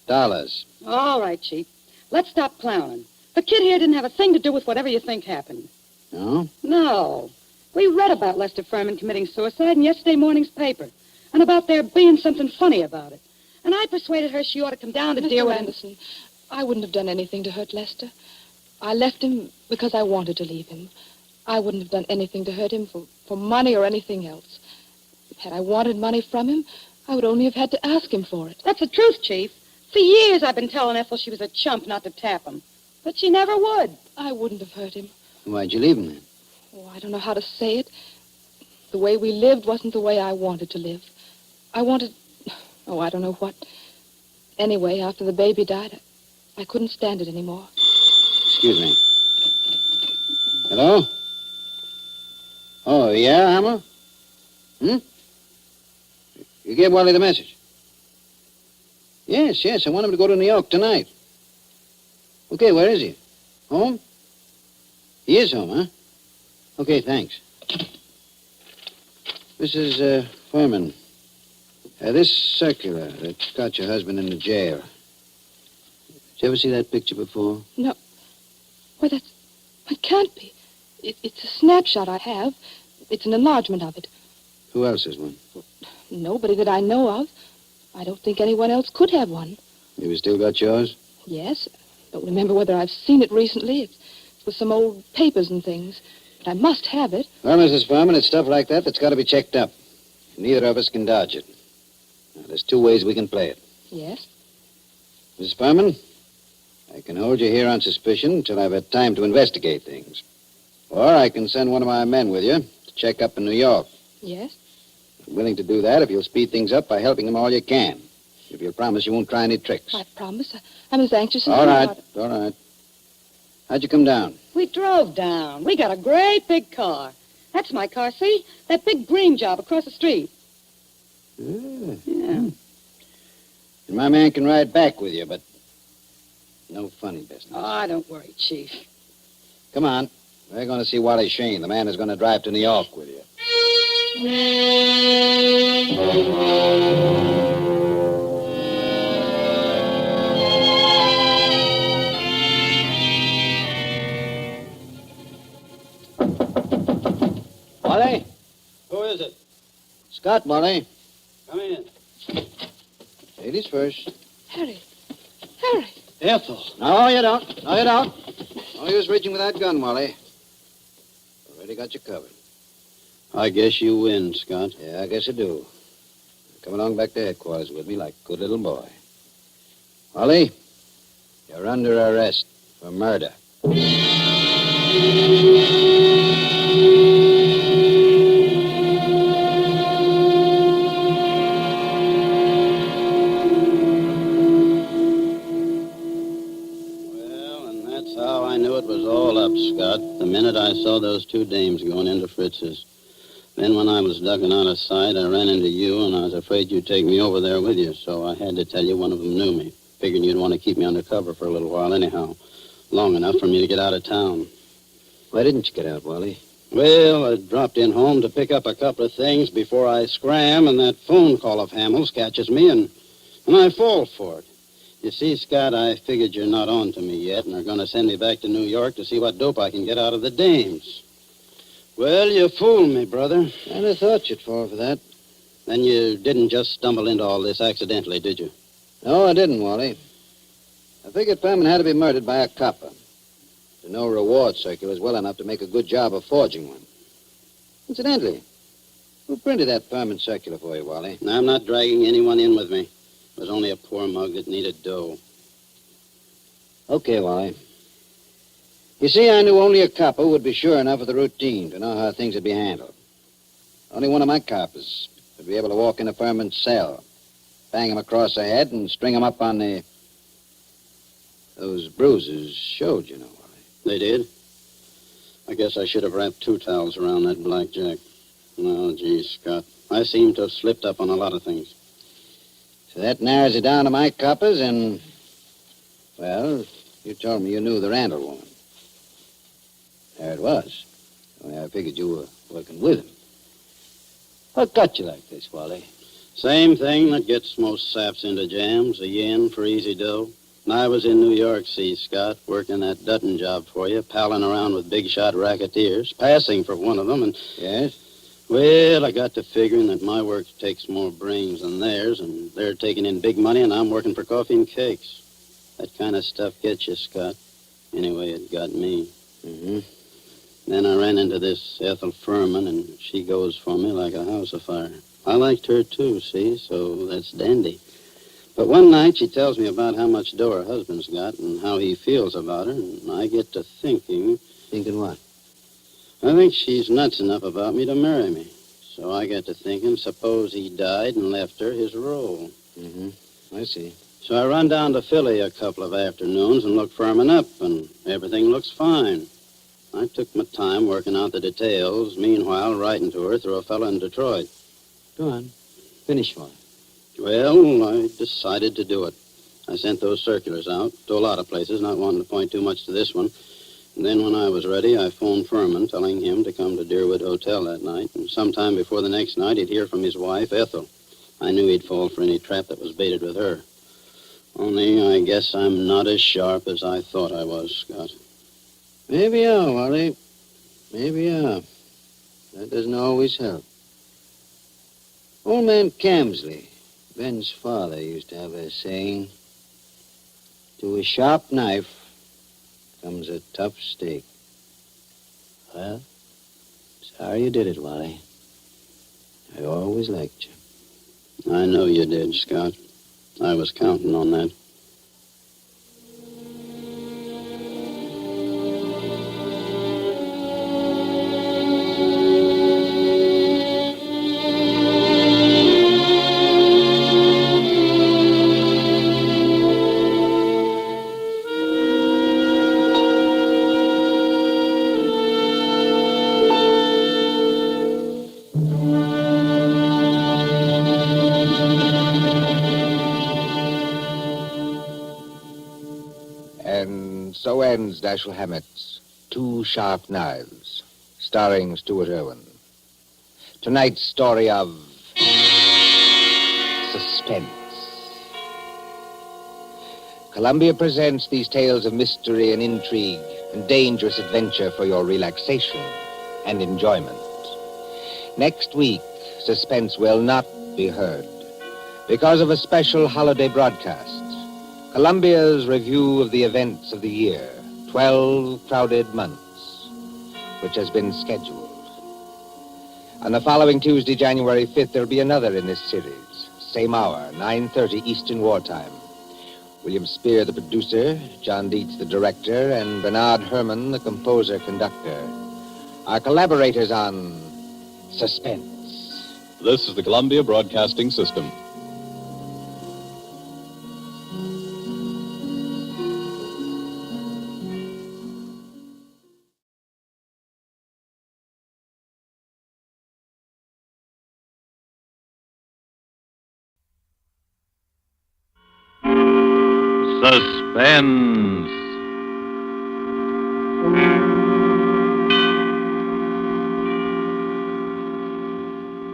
I: Dollars.
R: All right, Chief. Let's stop clowning. The kid here didn't have a thing to do with whatever you think happened.
I: No?
R: No. We read about Lester Furman committing suicide in yesterday morning's paper, and about there being something funny about it. And I persuaded her she ought to come down to deal with him.
X: Anderson, I wouldn't have done anything to hurt Lester. I left him because I wanted to leave him. I wouldn't have done anything to hurt him for money or anything else. Had I wanted money from him, I would only have had to ask him for it.
R: That's the truth, Chief. For years I've been telling Ethel she was a chump not to tap him. But she never would.
X: I wouldn't have hurt him.
I: Why'd you leave him then?
X: Oh, I don't know how to say it. The way we lived wasn't the way I wanted to live. I wanted... Oh, I don't know what. Anyway, after the baby died, I couldn't stand it anymore.
I: Excuse me. Hello? Oh, yeah, Hammer? You gave Wally the message? Yes, I want him to go to New York tonight. Okay, where is he? Home? He is home, huh? Okay, thanks. Mrs. Furman, this circular that got your husband in the jail. Did you ever see that picture before?
X: No. Why, it can't be. It's a snapshot I have. It's an enlargement of it.
I: Who else has one?
X: Nobody that I know of. I don't think anyone else could have one.
I: You still got yours?
X: Yes. Don't remember whether I've seen it recently. It's with some old papers and things. But I must have it.
I: Well, Mrs. Furman, it's stuff like that that's got to be checked up. Neither of us can dodge it. Now, there's two ways we can play it.
X: Yes?
I: Mrs. Furman, I can hold you here on suspicion until I've had time to investigate things. Or I can send one of my men with you to check up in New York.
X: Yes?
I: I'm willing to do that if you'll speed things up by helping them all you can. If you'll promise you won't try any tricks.
X: I promise. I'm as anxious as
I: All
X: you
I: right,
X: are.
I: all right. How'd you come down?
R: We drove down. We got a great big car. That's my car, see? That big green job across the street.
I: Yeah. And my man can ride back with you, but no funny business.
R: Oh, don't worry, Chief.
I: Come on. We're going to see Wally Shane, the man who's going to drive to New York with you. Wally? Who is it? Scott, Wally.
Q: Come in.
I: Ladies first.
X: Harry. Harry.
Q: Ethel.
I: No, you don't. No, you don't. No use reaching with that gun, Wally. Already got you covered.
Q: I guess you win, Scott.
I: Yeah, I guess you do. Come along back to headquarters with me like a good little boy. Wally, you're under arrest for murder.
Q: How I knew it was all up, Scott, the minute I saw those two dames going into Fritz's. Then when I was ducking out of sight, I ran into you, and I was afraid you'd take me over there with you, so I had to tell you one of them knew me. Figured you'd want to keep me under cover for a little while anyhow, long enough for me to get out of town.
I: Why didn't you get out, Wally?
Q: Well, I dropped in home to pick up a couple of things before I scram, and that phone call of Hamill's catches me, and I fall for it. You see, Scott, I figured you're not on to me yet and are going to send me back to New York to see what dope I can get out of the dames. Well, you fooled me, brother.
I: I'd have thought you'd fall for that.
Q: Then you didn't just stumble into all this accidentally, did you?
I: No, I didn't, Wally. I figured Furman had to be murdered by a copper. To know reward circulars well enough to make a good job of forging one. Incidentally, who printed that Furman circular for you, Wally?
Q: I'm not dragging anyone in with me. It was only a poor mug that needed dough.
I: Okay, Wally. You see, I knew only a copper would be sure enough of the routine to know how things would be handled. Only one of my coppers would be able to walk into Furman's cell, bang him across the head, and string him up on the... Those bruises showed, you know, Wally.
Q: They did? I guess I should have wrapped 2 towels around that blackjack. No, gee, Scott. I seem to have slipped up on a lot of things.
I: So that narrows it down to my coppers and... Well, you told me you knew the Randall woman. There it was. Only I figured you were working with him. What got you like this, Wally?
Q: Same thing that gets most saps into jams, a yen for easy dough. And I was in New York, see, Scott, working that Dutton job for you, palling around with big-shot racketeers, passing for one of them, and...
I: Yes?
Q: Well, I got to figuring that my work takes more brains than theirs, and they're taking in big money, and I'm working for coffee and cakes. That kind of stuff gets you, Scott. Anyway, it got me.
I: Mm-hmm.
Q: Then I ran into this Ethel Furman, and she goes for me like a house afire. I liked her, too, see, so that's dandy. But one night she tells me about how much dough her husband's got and how he feels about her, and I get to thinking...
I: Thinking what?
Q: I think she's nuts enough about me to marry me. So I got to thinking, suppose he died and left her his role.
I: Mm-hmm. I see.
Q: So I run down to Philly a couple of afternoons and look Furman up, and everything looks fine. I took my time working out the details, meanwhile writing to her through a fellow in Detroit.
I: Go on. Finish one.
Q: Well, I decided to do it. I sent those circulars out to a lot of places, not wanting to point too much to this one. And then when I was ready, I phoned Furman, telling him to come to Deerwood Hotel that night. And sometime before the next night, he'd hear from his wife, Ethel. I knew he'd fall for any trap that was baited with her. Only I guess I'm not as sharp as I thought I was, Scott.
I: Maybe you are, Wally. Maybe you are. That doesn't always help. Old man Camsley, Ben's father, used to have a saying, to a sharp knife comes a tough steak. Well, sorry you did it, Wally. I always liked you.
Q: I know you did, Scott. I was counting on that.
F: And so ends Dashiell Hammett's Two Sharp Knives, starring Stuart Irwin. Tonight's story of Suspense. Columbia presents these tales of mystery and intrigue and dangerous adventure for your relaxation and enjoyment. Next week, Suspense will not be heard because of a special holiday broadcast. Columbia's review of the events of the year, 12 crowded months, which has been scheduled. On the following Tuesday, January 5th, there'll be another in this series. Same hour, 9:30 Eastern Wartime. William Spear, the producer, John Dietz, the director, and Bernard Herrmann, the composer-conductor, are collaborators on Suspense.
C: This is the Columbia Broadcasting System. Suspense.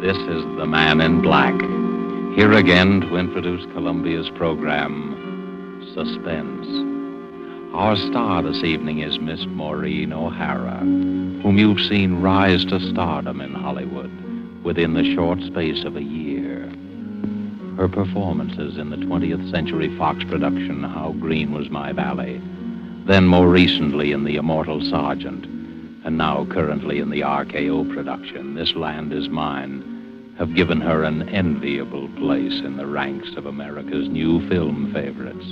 G: This is the Man in Black, here again to introduce Columbia's program, Suspense. Our star this evening is Miss Maureen O'Hara, whom you've seen rise to stardom in Hollywood within the short space of a year. Her performances in the 20th Century Fox production, How Green Was My Valley, then more recently in The Immortal Sergeant, and now currently in the RKO production, This Land Is Mine, have given her an enviable place in the ranks of America's new film favorites.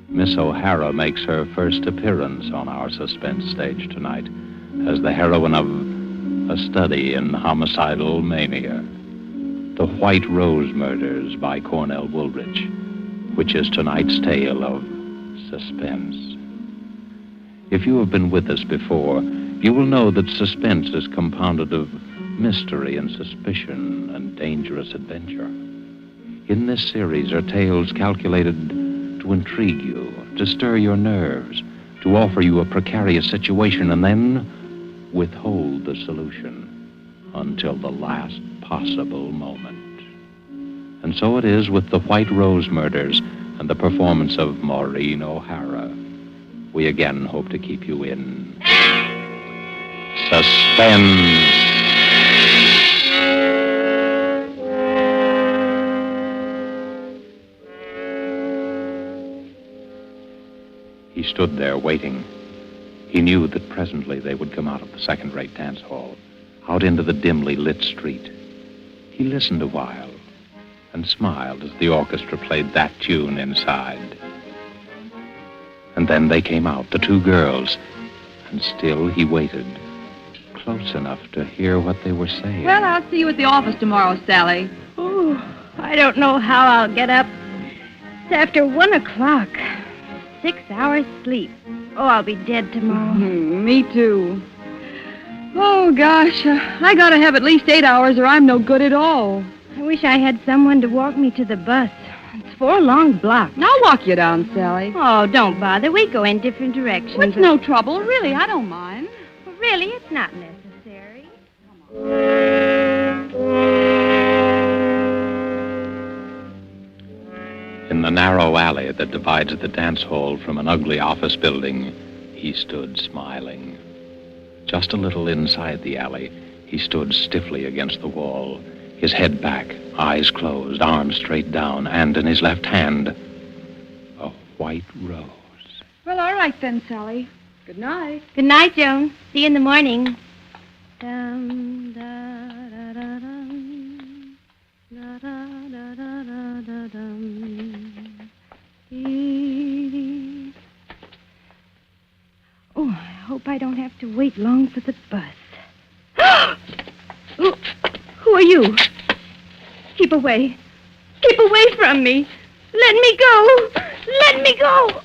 G: Miss O'Hara makes her first appearance on our Suspense stage tonight as the heroine of A Study in Homicidal Mania, The White Rose Murders by Cornell Woolrich, which is tonight's tale of suspense. If you have been with us before, you will know that suspense is compounded of mystery and suspicion and dangerous adventure. In this series are tales calculated to intrigue you, to stir your nerves, to offer you a precarious situation and then withhold the solution until the last possible moment. And so it is with The White Rose Murders and the performance of Maureen O'Hara. We again hope to keep you in suspense. He stood there waiting. He knew that presently they would come out of the second-rate dance hall, out into the dimly lit street. He listened a while and smiled as the orchestra played that tune inside. And then they came out, the two girls, and still he waited, close enough to hear what they were saying.
L: Well, I'll see you at the office tomorrow, Sally.
S: Oh, I don't know how I'll get up. It's after 1 o'clock. 6 hours sleep. Oh, I'll be dead tomorrow.
L: Me too. Oh, gosh, I gotta have at least 8 hours or I'm no good at all.
S: I wish I had someone to walk me to the bus. It's 4 long blocks.
L: I'll walk you down, Sally.
S: Oh, don't bother. We go in different directions.
L: It's no trouble. Really, I don't mind.
S: Well, really, it's not necessary.
G: In the narrow alley that divides the dance hall from an ugly office building, he stood smiling. Just a little inside the alley, he stood stiffly against the wall, his head back, eyes closed, arms straight down, and in his left hand, a white rose.
L: Well, all right then, Sally. Good night.
S: Good night, Joan. See you in the morning. Dum, da, da, da, dum. Da, da, da, da, da, da, dum. Oh, I hope I don't have to wait long for the bus. Who are you? Keep away. Keep away from me. Let me go. Let me go.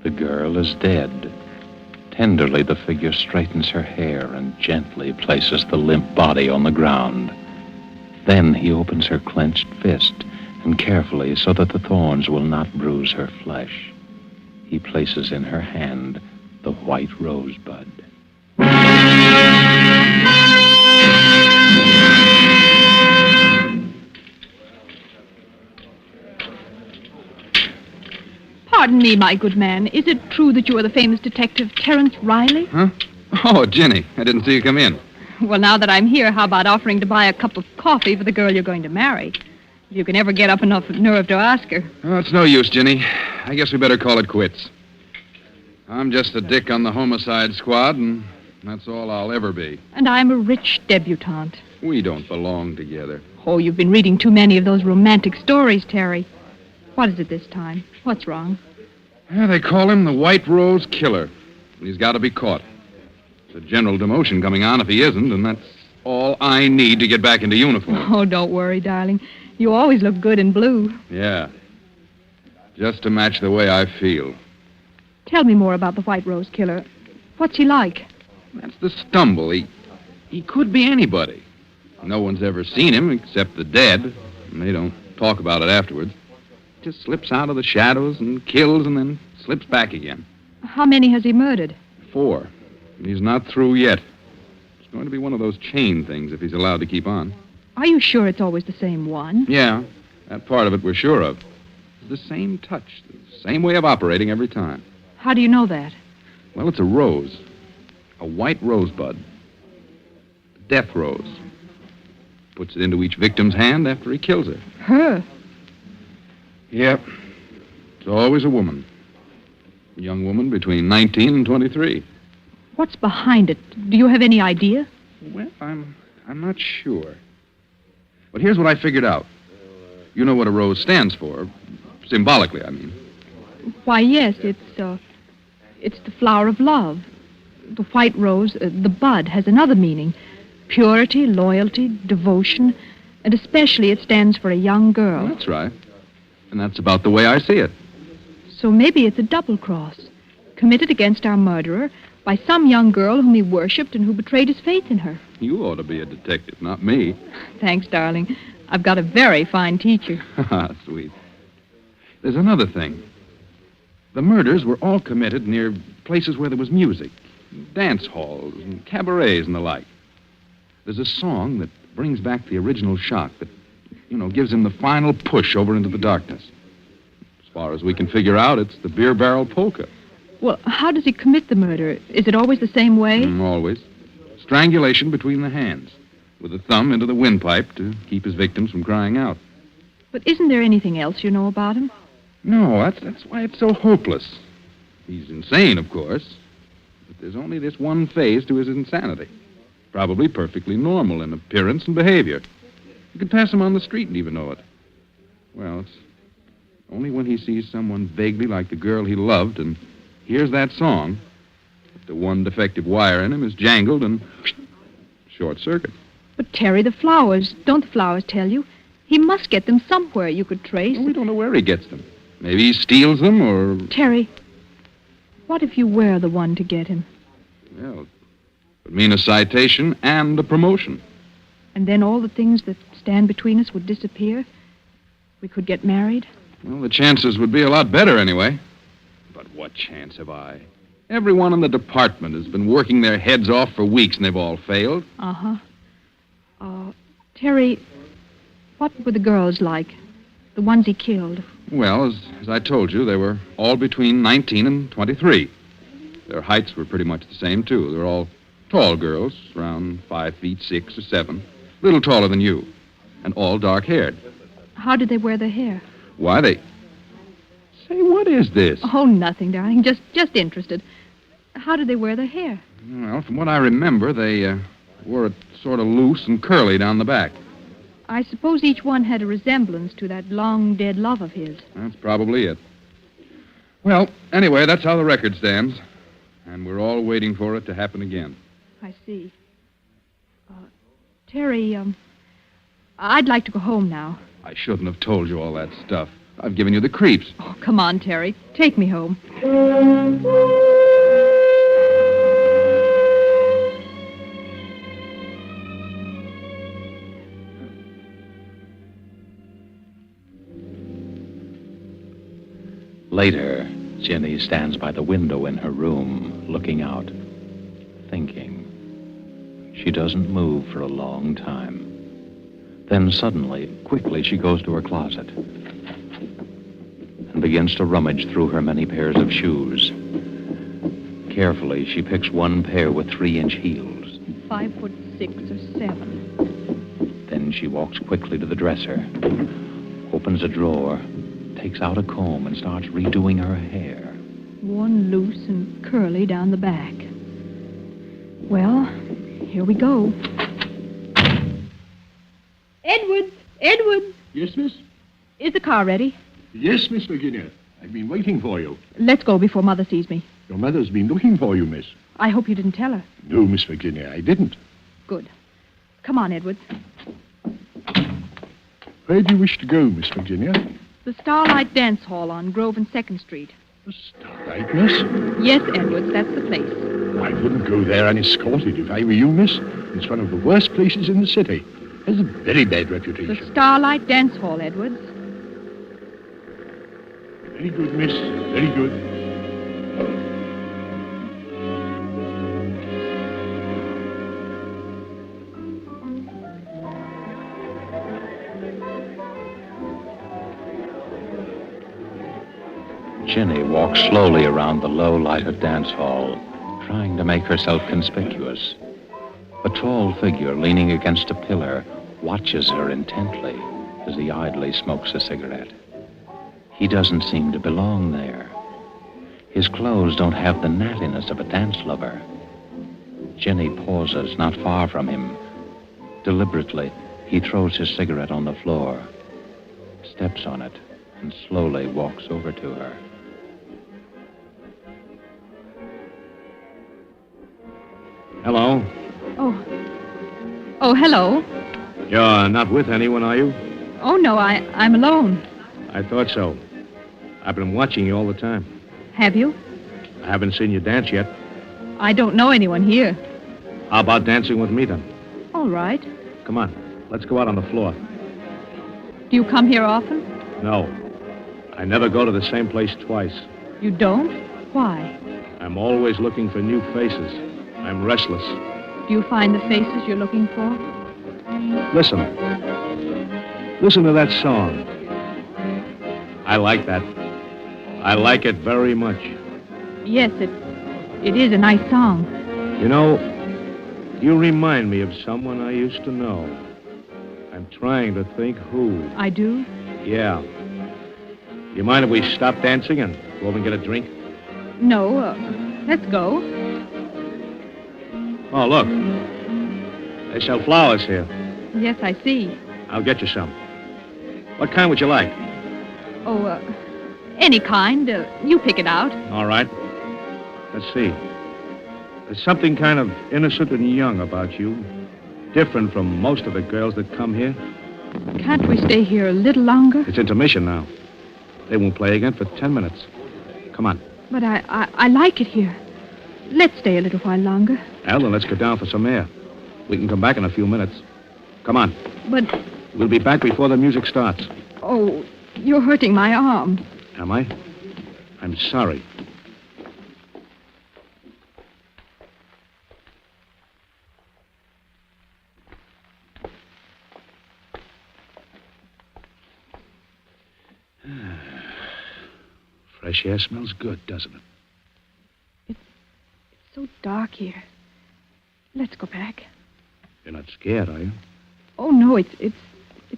G: The girl is dead. Tenderly, the figure straightens her hair and gently places the limp body on the ground. Then he opens her clenched fist, and carefully, so that the thorns will not bruise her flesh, he places in her hand the white rosebud.
L: Pardon me, my good man. Is it true that you are the famous detective Terence Riley?
A: Huh? Oh, Jenny, I didn't see you come in.
L: Well, now that I'm here, how about offering to buy a cup of coffee for the girl you're going to marry? If you can ever get up enough nerve to ask her.
A: Oh, it's no use, Jenny. I guess we better call it quits. I'm just a dick on the homicide squad, and that's all I'll ever be.
L: And I'm a rich debutante.
A: We don't belong together.
L: Oh, you've been reading too many of those romantic stories, Terry. What is it this time? What's wrong?
A: Yeah, they call him the White Rose Killer, and he's got to be caught. There's a general demotion coming on if he isn't, and that's all I need to get back into uniform.
L: Oh, don't worry, darling. You always look good in blue.
A: Yeah. Just to match the way I feel.
L: Tell me more about the White Rose Killer. What's he like?
A: That's the stumble. He could be anybody. No one's ever seen him except the dead, and they don't talk about it afterwards. Just slips out of the shadows and kills and then slips back again.
L: How many has he murdered?
A: 4. And he's not through yet. It's going to be one of those chain things if he's allowed to keep on.
L: Are you sure it's always the same one?
A: Yeah, that part of it we're sure of. It's the same touch, the same way of operating every time.
L: How do you know that?
A: Well, it's a rose. A white rosebud. Death rose. Puts it into each victim's hand after he kills her.
L: Her?
A: Yep. It's always a woman. A young woman between 19 and 23.
L: What's behind it? Do you have any idea?
A: Well, I'm not sure. But here's what I figured out. You know what a rose stands for. Symbolically, I mean.
L: Why, yes, it's the flower of love. The white rose, the bud, has another meaning. Purity, loyalty, devotion, and especially it stands for a young girl.
A: That's right. And that's about the way I see it.
L: So maybe it's a double cross, committed against our murderer by some young girl whom he worshipped and who betrayed his faith in her.
A: You ought to be a detective, not me.
L: Thanks, darling. I've got a very fine teacher.
A: Sweet. There's another thing. The murders were all committed near places where there was music, dance halls and cabarets and the like. There's a song that brings back the original shock that, gives him the final push over into the darkness. As far as we can figure out, it's the beer barrel polka.
L: Well, how does he commit the murder? Is it always the same way?
A: Always. Strangulation between the hands, with the thumb into the windpipe to keep his victims from crying out.
L: But isn't there anything else you know about him?
A: No, that's why it's so hopeless. He's insane, of course, but there's only this one phase to his insanity. Probably perfectly normal in appearance and behavior. You could pass him on the street and even know it. Well, it's only when he sees someone vaguely like the girl he loved and hears that song that the one defective wire in him is jangled and short circuit.
L: But, Terry, the flowers, don't the flowers tell you? He must get them somewhere you could trace.
A: Well, we don't know where he gets them. Maybe he steals them or...
L: Terry, what if you were the one to get him?
A: Well, it would mean a citation and a promotion.
L: And then all the things that stand between us would disappear? We could get married?
A: Well, the chances would be a lot better anyway. But what chance have I? Everyone in the department has been working their heads off for weeks and they've all failed.
L: Uh-huh. Terry, what were the girls like? The ones he killed?
A: Well, as I told you, they were all between 19 and 23. Their heights were pretty much the same, too. They're all tall girls, around 5 feet 6 or 7. A little taller than you. And all dark-haired.
L: How did they wear their hair?
A: Why, they... Say, what is this?
L: Oh, nothing, darling. Just interested. How did they wear their hair?
A: Well, from what I remember, they wore it sort of loose and curly down the back.
L: I suppose each one had a resemblance to that long-dead love of his.
A: That's probably it. Well, anyway, that's how the record stands. And we're all waiting for it to happen again.
L: I see. Terry, I'd like to go home now.
A: I shouldn't have told you all that stuff. I've given you the creeps.
L: Oh, come on, Terry. Take me home.
G: Later, Jenny stands by the window in her room, looking out, thinking. She doesn't move for a long time. Then suddenly, quickly, she goes to her closet and begins to rummage through her many pairs of shoes. Carefully, she picks one pair with 3-inch heels.
L: 5'6" or 7.
G: Then she walks quickly to the dresser, opens a drawer, takes out a comb, and starts redoing her hair.
L: One loose and curly down the back. Well, here we go. Edward!
E: Yes, miss?
L: Is the car ready?
E: Yes, Miss Virginia. I've been waiting for you.
L: Let's go before Mother sees me.
E: Your mother's been looking for you, miss.
L: I hope you didn't tell her.
E: No, Miss Virginia, I didn't.
L: Good. Come on, Edward.
E: Where do you wish to go, Miss Virginia?
L: The Starlight Dance Hall on Grove and 2nd Street.
E: Right, miss?
L: Yes, Edwards, that's the place.
E: I wouldn't go there unescorted if I were you, miss. It's one of the worst places in the city. Has a very bad reputation.
L: The Starlight Dance Hall, Edwards.
E: Very good, miss. Very good.
G: Jenny walks slowly around the low-lighted dance hall, trying to make herself conspicuous. A tall figure leaning against a pillar watches her intently as he idly smokes a cigarette. He doesn't seem to belong there. His clothes don't have the nattiness of a dance lover. Jenny pauses not far from him. Deliberately, he throws his cigarette on the floor, steps on it, and slowly walks over to her.
H: Hello.
L: Oh, hello.
H: You're not with anyone, are you?
L: Oh, no, I'm alone.
H: I thought so. I've been watching you all the time.
L: Have you?
H: I haven't seen you dance yet.
L: I don't know anyone here.
H: How about dancing with me, then?
L: All right.
H: Come on. Let's go out on the floor.
L: Do you come here often?
H: No. I never go to the same place twice.
L: You don't? Why?
H: I'm always looking for new faces. I'm restless.
L: Do you find the faces you're looking for?
H: Listen. Listen to that song. I like that. I like it very much.
L: Yes, it is a nice song.
H: You know, you remind me of someone I used to know. I'm trying to think who.
L: I do?
H: Yeah. You mind if we stop dancing and go over and get a drink?
L: No, let's go.
H: Oh, look. They sell flowers here.
L: Yes, I see.
H: I'll get you some. What kind would you like?
L: Oh, any kind. You pick it out.
H: All right. Let's see. There's something kind of innocent and young about you. Different from most of the girls that come here.
L: Can't we stay here a little longer?
H: It's intermission now. They won't play again for 10 minutes. Come on.
L: But I like it here. Let's stay a little while longer.
H: Well, then let's go down for some air. We can come back in a few minutes. Come on.
L: But...
H: We'll be back before the music starts.
L: Oh, you're hurting my arm.
H: Am I? I'm sorry. Fresh air smells good, doesn't it?
L: It's so dark here. Let's go back.
H: You're not scared, are you?
L: Oh, no, it's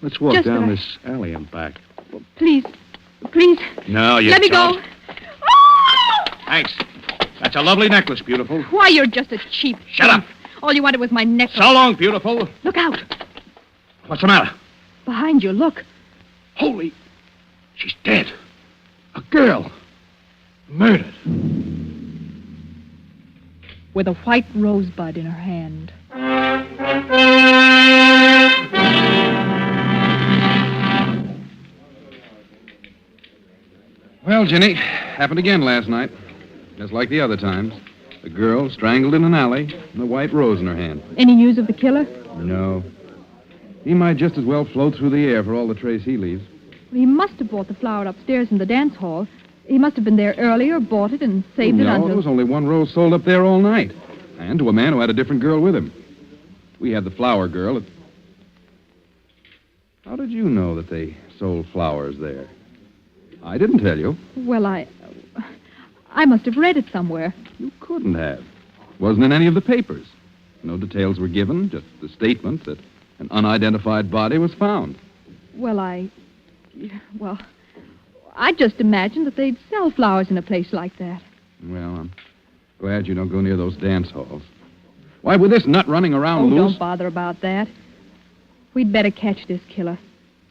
H: Let's walk
L: just
H: down
L: that
H: this alley and back.
L: Please.
H: No, you
L: Let me
H: don't.
L: go.
H: Thanks. That's a lovely necklace, beautiful.
L: Why, you're just a cheap...
H: Shut up.
L: All you wanted was my necklace.
H: So long, beautiful.
L: Look out.
H: What's the matter?
L: Behind you, look.
E: Holy... She's dead. A girl. Murdered.
L: With a white rosebud in her hand.
A: Well, Jenny, happened again last night. Just like the other times. A girl strangled in an alley and a white rose in her hand.
L: Any news of the killer?
A: No. He might just as well float through the air for all the trace he leaves.
L: He must have bought the flower upstairs in the dance hall. He must have been there earlier, bought it, and saved it
A: No,
L: until...
A: there was only one rose sold up there all night. And to a man who had a different girl with him. We had the flower girl at... How did you know that they sold flowers there? I didn't tell you.
L: Well, I must have read it somewhere.
A: You couldn't have. Wasn't in any of the papers. No details were given, just the statement that an unidentified body was found.
L: Well, I just imagined that they'd sell flowers in a place like that.
A: Well, I'm glad you don't go near those dance halls. Why, with this nut running around loose...
L: Don't bother about that. We'd better catch this killer.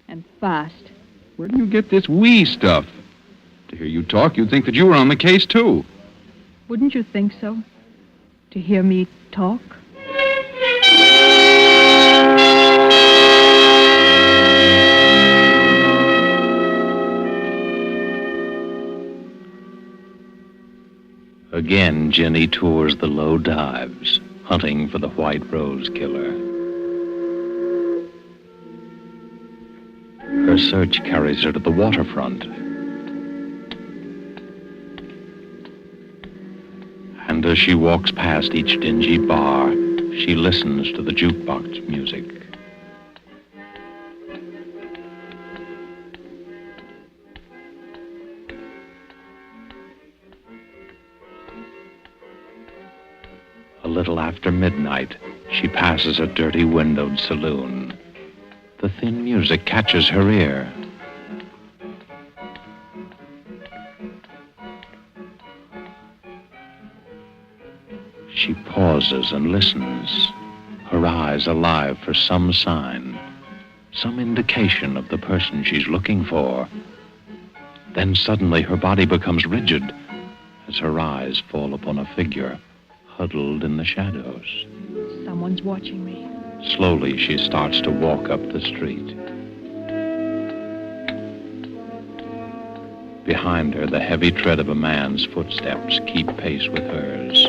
L: And fast.
A: Where do you get this we stuff? To hear you talk, you'd think that you were on the case, too.
L: Wouldn't you think so? To hear me talk?
D: Again, Jenny tours the low dives, hunting for the White Rose Killer. Her search carries her to the waterfront. And as she walks past each dingy bar, she listens to the jukebox music. A little after midnight, she passes a dirty windowed saloon. The thin music catches her ear. She pauses and listens, her eyes alive for some sign, some indication of the person she's looking for. Then suddenly her body becomes rigid as her eyes fall upon a figure huddled in the shadows.
L: Someone's watching me.
D: Slowly, she starts to walk up the street. Behind her, the heavy tread of a man's footsteps keep pace with hers.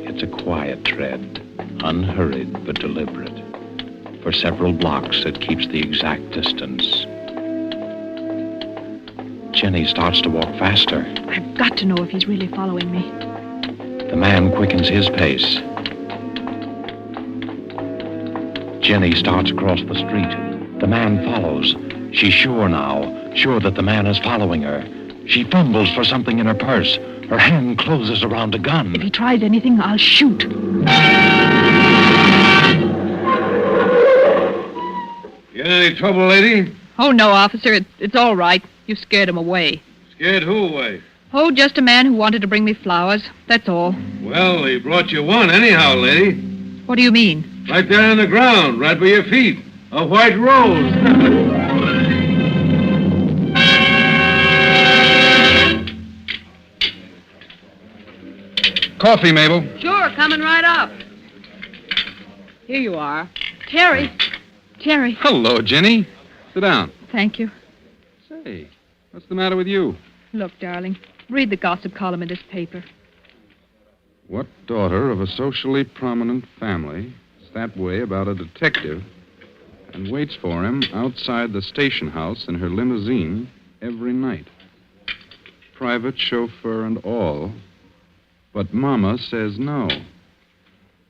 D: It's a quiet tread, unhurried but deliberate. For several blocks, it keeps the exact distance. Jenny starts to walk faster.
L: I've got to know if he's really following me.
D: The man quickens his pace. Jenny starts across the street. The man follows. She's sure now, sure that the man is following her. She fumbles for something in her purse. Her hand closes around a gun.
L: If he tries anything, I'll shoot.
J: You in any trouble, lady?
L: Oh, no, officer. It's all right. You scared him away.
J: Scared who away?
L: Oh, just a man who wanted to bring me flowers. That's all.
J: Well, he brought you one anyhow, lady.
L: What do you mean?
J: Right there on the ground, right by your feet. A white rose.
A: Coffee, Mabel.
V: Sure, coming right up. Here you are.
L: Terry. Terry.
A: Hello, Jenny. Sit down.
L: Thank you.
A: Say, what's the matter with you?
L: Look, darling, read the gossip column in this paper.
A: What daughter of a socially prominent family is that way about a detective and waits for him outside the station house in her limousine every night? Private chauffeur and all. But Mama says no.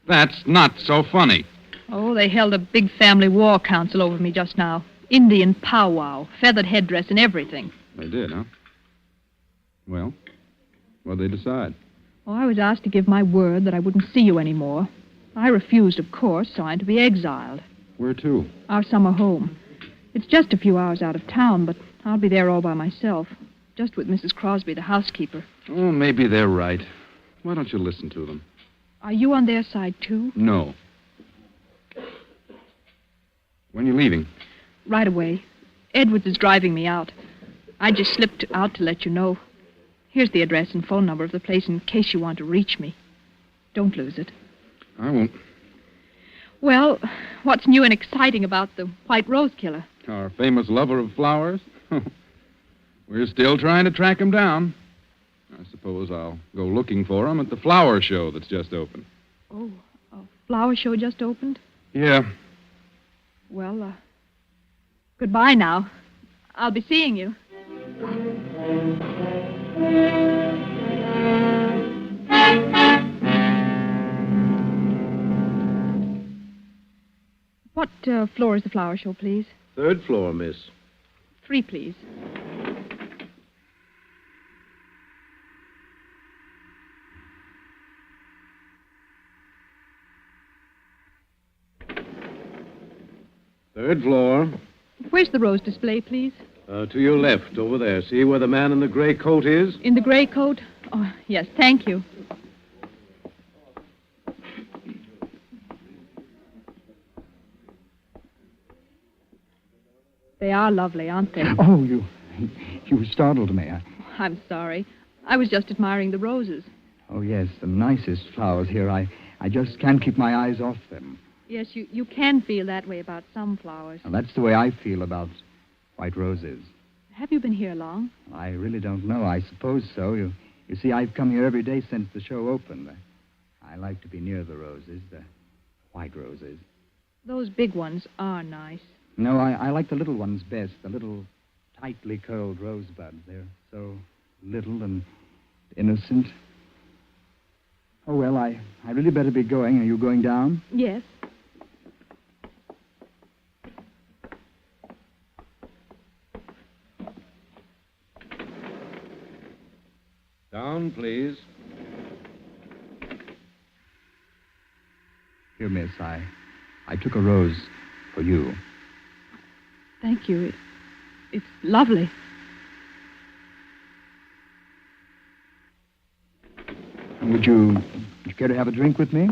A: That's not so funny.
L: Oh, they held a big family war council over me just now. Indian powwow, feathered headdress and everything.
A: They did, huh? Well, what'd they decide?
L: Oh, I was asked to give my word that I wouldn't see you anymore. I refused, of course, so I'm to be exiled.
A: Where to?
L: Our summer home. It's just a few hours out of town, but I'll be there all by myself. Just with Mrs. Crosby, the housekeeper.
A: Oh, maybe they're right. Why don't you listen to them?
L: Are you on their side, too?
A: No. When are you leaving?
L: Right away. Edwards is driving me out. I just slipped out to let you know. Here's the address and phone number of the place in case you want to reach me. Don't lose it.
A: I won't.
L: Well, what's new and exciting about the White Rose Killer?
A: Our famous lover of flowers? We're still trying to track him down. I suppose I'll go looking for him at the flower show that's just opened.
L: Oh, a flower show just opened?
A: Yeah.
L: Well, goodbye now. I'll be seeing you. What floor is the flower show, please?
H: 3rd floor, miss.
L: 3, please.
H: Third floor.
L: Where's the rose display, please?
H: To your left, over there. See where the man in the gray coat is?
L: In the gray coat? Oh, yes, thank you. They are lovely, aren't they?
B: Oh, you startled me.
L: I'm sorry. I was just admiring the roses.
B: Oh, yes, the nicest flowers here. I just can't keep my eyes off them.
L: Yes, you can feel that way about some flowers.
B: Well, that's the way I feel about white roses.
L: Have you been here long?
B: I really don't know. I suppose so. You see, I've come here every day since the show opened. I like to be near the roses, the white roses.
L: Those big ones are nice.
B: No, I like the little ones best, the little tightly curled rosebuds. They're so little and innocent. Oh, well, I really better be going. Are you going down?
L: Yes.
H: Down, please.
B: Here, miss, I took a rose for you.
L: Thank you. It's lovely.
B: Would you care to have a drink with me?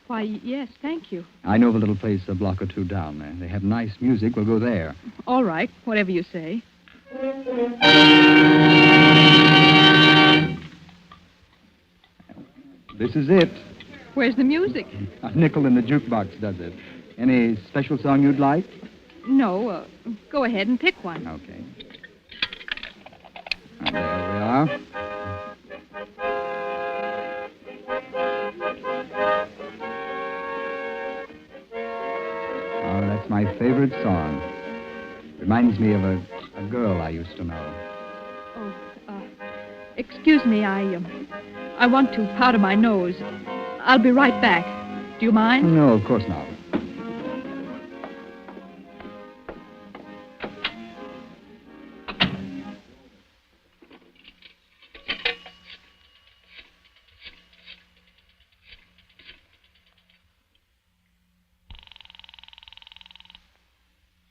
L: Why, yes, thank you.
B: I know of a little place a block or two down there. They have nice music. We'll go there.
L: All right, whatever you say.
B: This is it.
L: Where's the music?
B: A nickel in the jukebox does it. Any special song you'd like?
L: No, go ahead and pick one.
B: Okay. There we are. Oh, that's my favorite song. Reminds me of a girl I used to know.
L: Oh, excuse me, I want to powder my nose. I'll be right back. Do you mind?
B: No, of course not.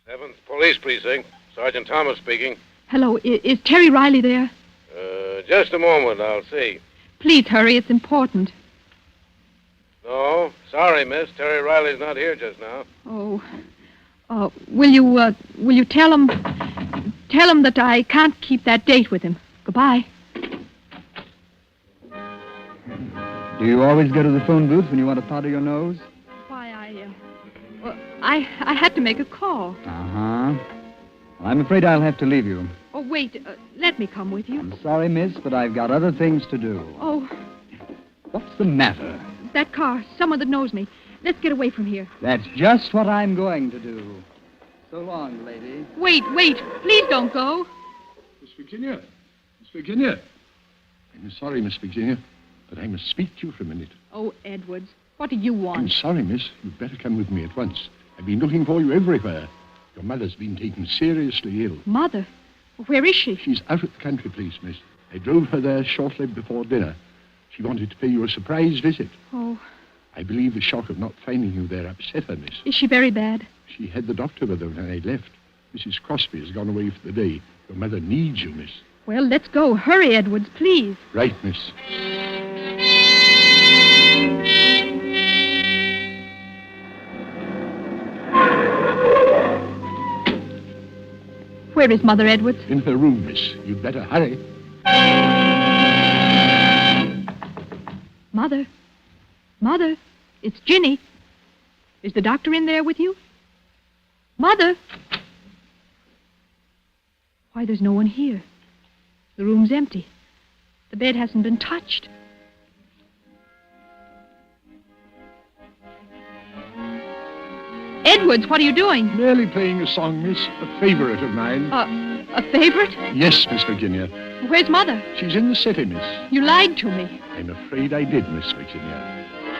J: Seventh Police Precinct. Sergeant Thomas speaking.
L: Hello, is Terry Riley there?
J: Just a moment, I'll see.
L: Please hurry, it's important.
J: No, sorry, miss. Terry Riley's not here just now.
L: Oh, will you tell him that I can't keep that date with him. Goodbye.
B: Do you always go to the phone booth when you want to powder your nose?
L: Why, I had to make a call.
B: Uh-huh. Well, I'm afraid I'll have to leave you.
L: Oh, wait, let me come with you.
B: I'm sorry, miss, but I've got other things to do.
L: Oh.
B: What's the matter?
L: That car, someone that knows me. Let's get away from here.
B: That's just what I'm going to do. So long, lady.
L: Wait, please don't go.
E: Miss Virginia. I'm sorry, Miss Virginia, but I must speak to you for a minute.
L: Oh, Edwards, what do you want?
E: I'm sorry, miss. You'd better come with me at once. I've been looking for you everywhere. Your mother's been taken seriously ill.
L: Mother? Where is she?
E: She's out at the country place, miss. I drove her there shortly before dinner. She wanted to pay you a surprise visit.
L: Oh.
E: I believe the shock of not finding you there upset her, miss.
L: Is she very bad?
E: She had the doctor with her when I left. Mrs. Crosby has gone away for the day. Your mother needs you, miss.
L: Well, let's go. Hurry, Edwards, please.
E: Right, miss.
L: Where is Mother Edwards?
E: In her room, miss. You'd better hurry.
L: Mother. Mother. It's Ginny. Is the doctor in there with you? Mother. Why, there's no one here. The room's empty. The bed hasn't been touched. Edwards, what are you doing?
E: Merely playing a song, miss. A favorite of mine.
L: A favorite?
E: Yes, Miss Virginia.
L: Where's Mother?
E: She's in the city, miss.
L: You lied to me.
E: I'm afraid I did, Miss Virginia.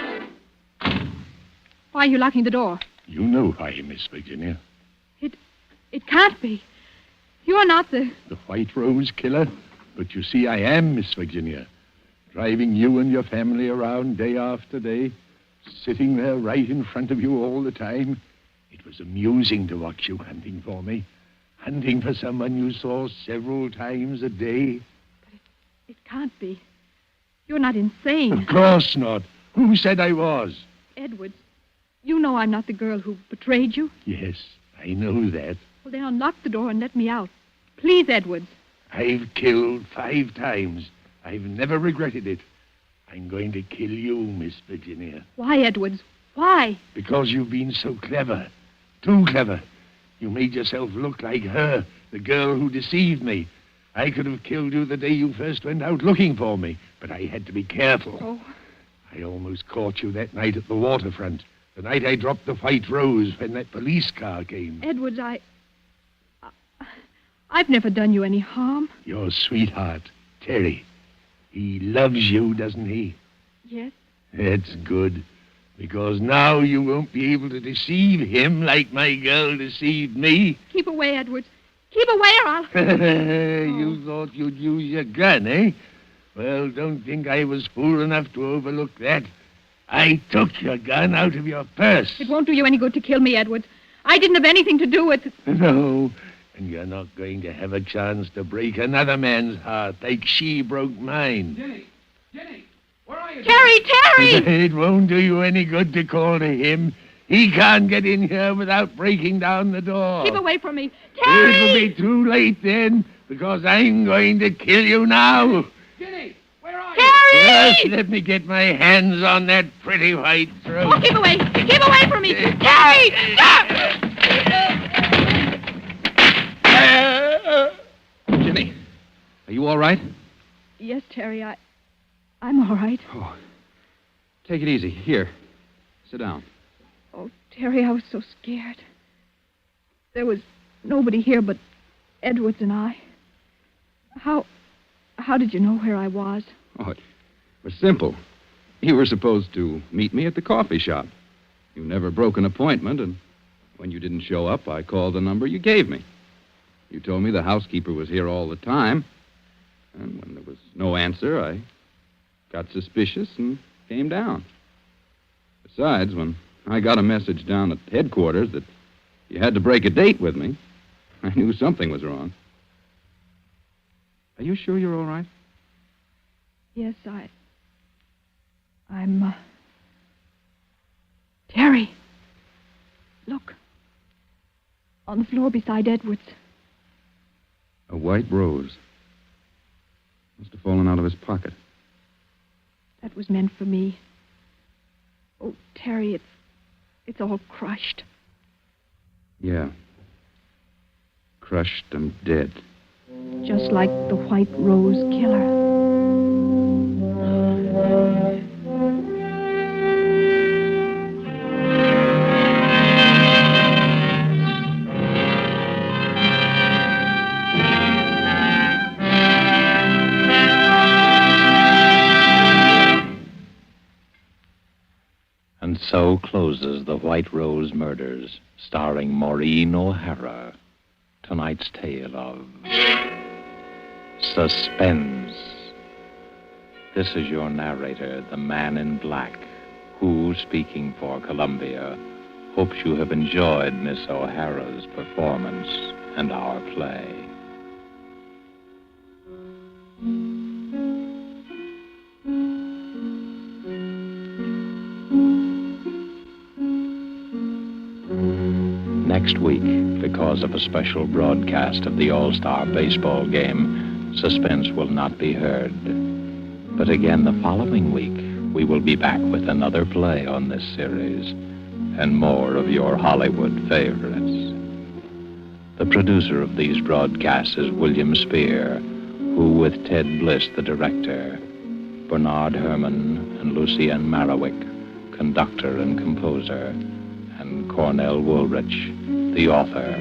L: Why are you locking the door?
E: You know why, Miss Virginia.
L: It can't be. You're not the
E: White Rose killer. But you see, I am, Miss Virginia. Driving you and your family around day after day. Sitting there right in front of you all the time. It was amusing to watch you hunting for me. Hunting for someone you saw several times a day.
L: It can't be. You're not insane.
E: Of course not. Who said I was?
L: Edwards, you know I'm not the girl who betrayed you.
E: Yes, I know that.
L: Well, then unlock the door and let me out. Please, Edwards.
E: I've killed 5 times. I've never regretted it. I'm going to kill you, Miss Virginia.
L: Why, Edwards? Why?
E: Because you've been so clever. Too clever. You made yourself look like her, the girl who deceived me. I could have killed you the day you first went out looking for me, but I had to be careful.
L: Oh.
E: I almost caught you that night at the waterfront, the night I dropped the White Rose when that police car came.
L: Edwards, I've never done you any harm.
E: Your sweetheart, Terry. He loves you, doesn't he?
L: Yes.
E: That's good. Because now you won't be able to deceive him like my girl deceived me.
L: Keep away, Edwards. Keep away or I'll...
E: You thought you'd use your gun, eh? Well, don't think I was fool enough to overlook that. I took your gun out of your purse.
L: It won't do you any good to kill me, Edwards. I didn't have anything to do with it.
E: No, and you're not going to have a chance to break another man's heart like she broke mine.
A: Jenny, where are you?
L: Terry!
E: It won't do you any good to call to him. He can't get in here without breaking down the door.
L: Keep away from me. Terry!
E: It'll be too late then, because I'm going to kill you now.
A: Jenny, where are
L: Terry!
E: Just let me get my hands on that pretty white throat.
L: Oh, keep away. Keep away from me. Terry! Stop!
A: Jenny, are you all right?
L: Yes, Terry, I'm all right.
A: Oh, take it easy. Here, sit down.
L: Oh, Terry, I was so scared. There was nobody here but Edwards and I. How did you know where I was?
A: Oh, it was simple. You were supposed to meet me at the coffee shop. You never broke an appointment, and when you didn't show up, I called the number you gave me. You told me the housekeeper was here all the time, and when there was no answer, I got suspicious and came down. Besides, when I got a message down at headquarters that you had to break a date with me, I knew something was wrong. Are you sure you're all right?
L: Yes, I'm, Terry, look. On the floor beside Edwards.
A: A white rose. Must have fallen out of his pocket.
L: That was meant for me. Oh, Terry, it's all crushed.
A: Yeah. Crushed and dead.
L: Just like the White Rose killer.
D: And so closes The White Rose Murders, starring Maureen O'Hara. Tonight's tale of Suspense. This is your narrator, the man in black, who, speaking for Columbia, hopes you have enjoyed Miss O'Hara's performance and our play. Next week, because of a special broadcast of the All-Star baseball game, Suspense will not be heard. But again the following week, we will be back with another play on this series and more of your Hollywood favorites. The producer of these broadcasts is William Spear, who, with Ted Bliss, the director, Bernard Herrmann and Lucien Marowik, conductor and composer, and Cornell Woolrich, the author,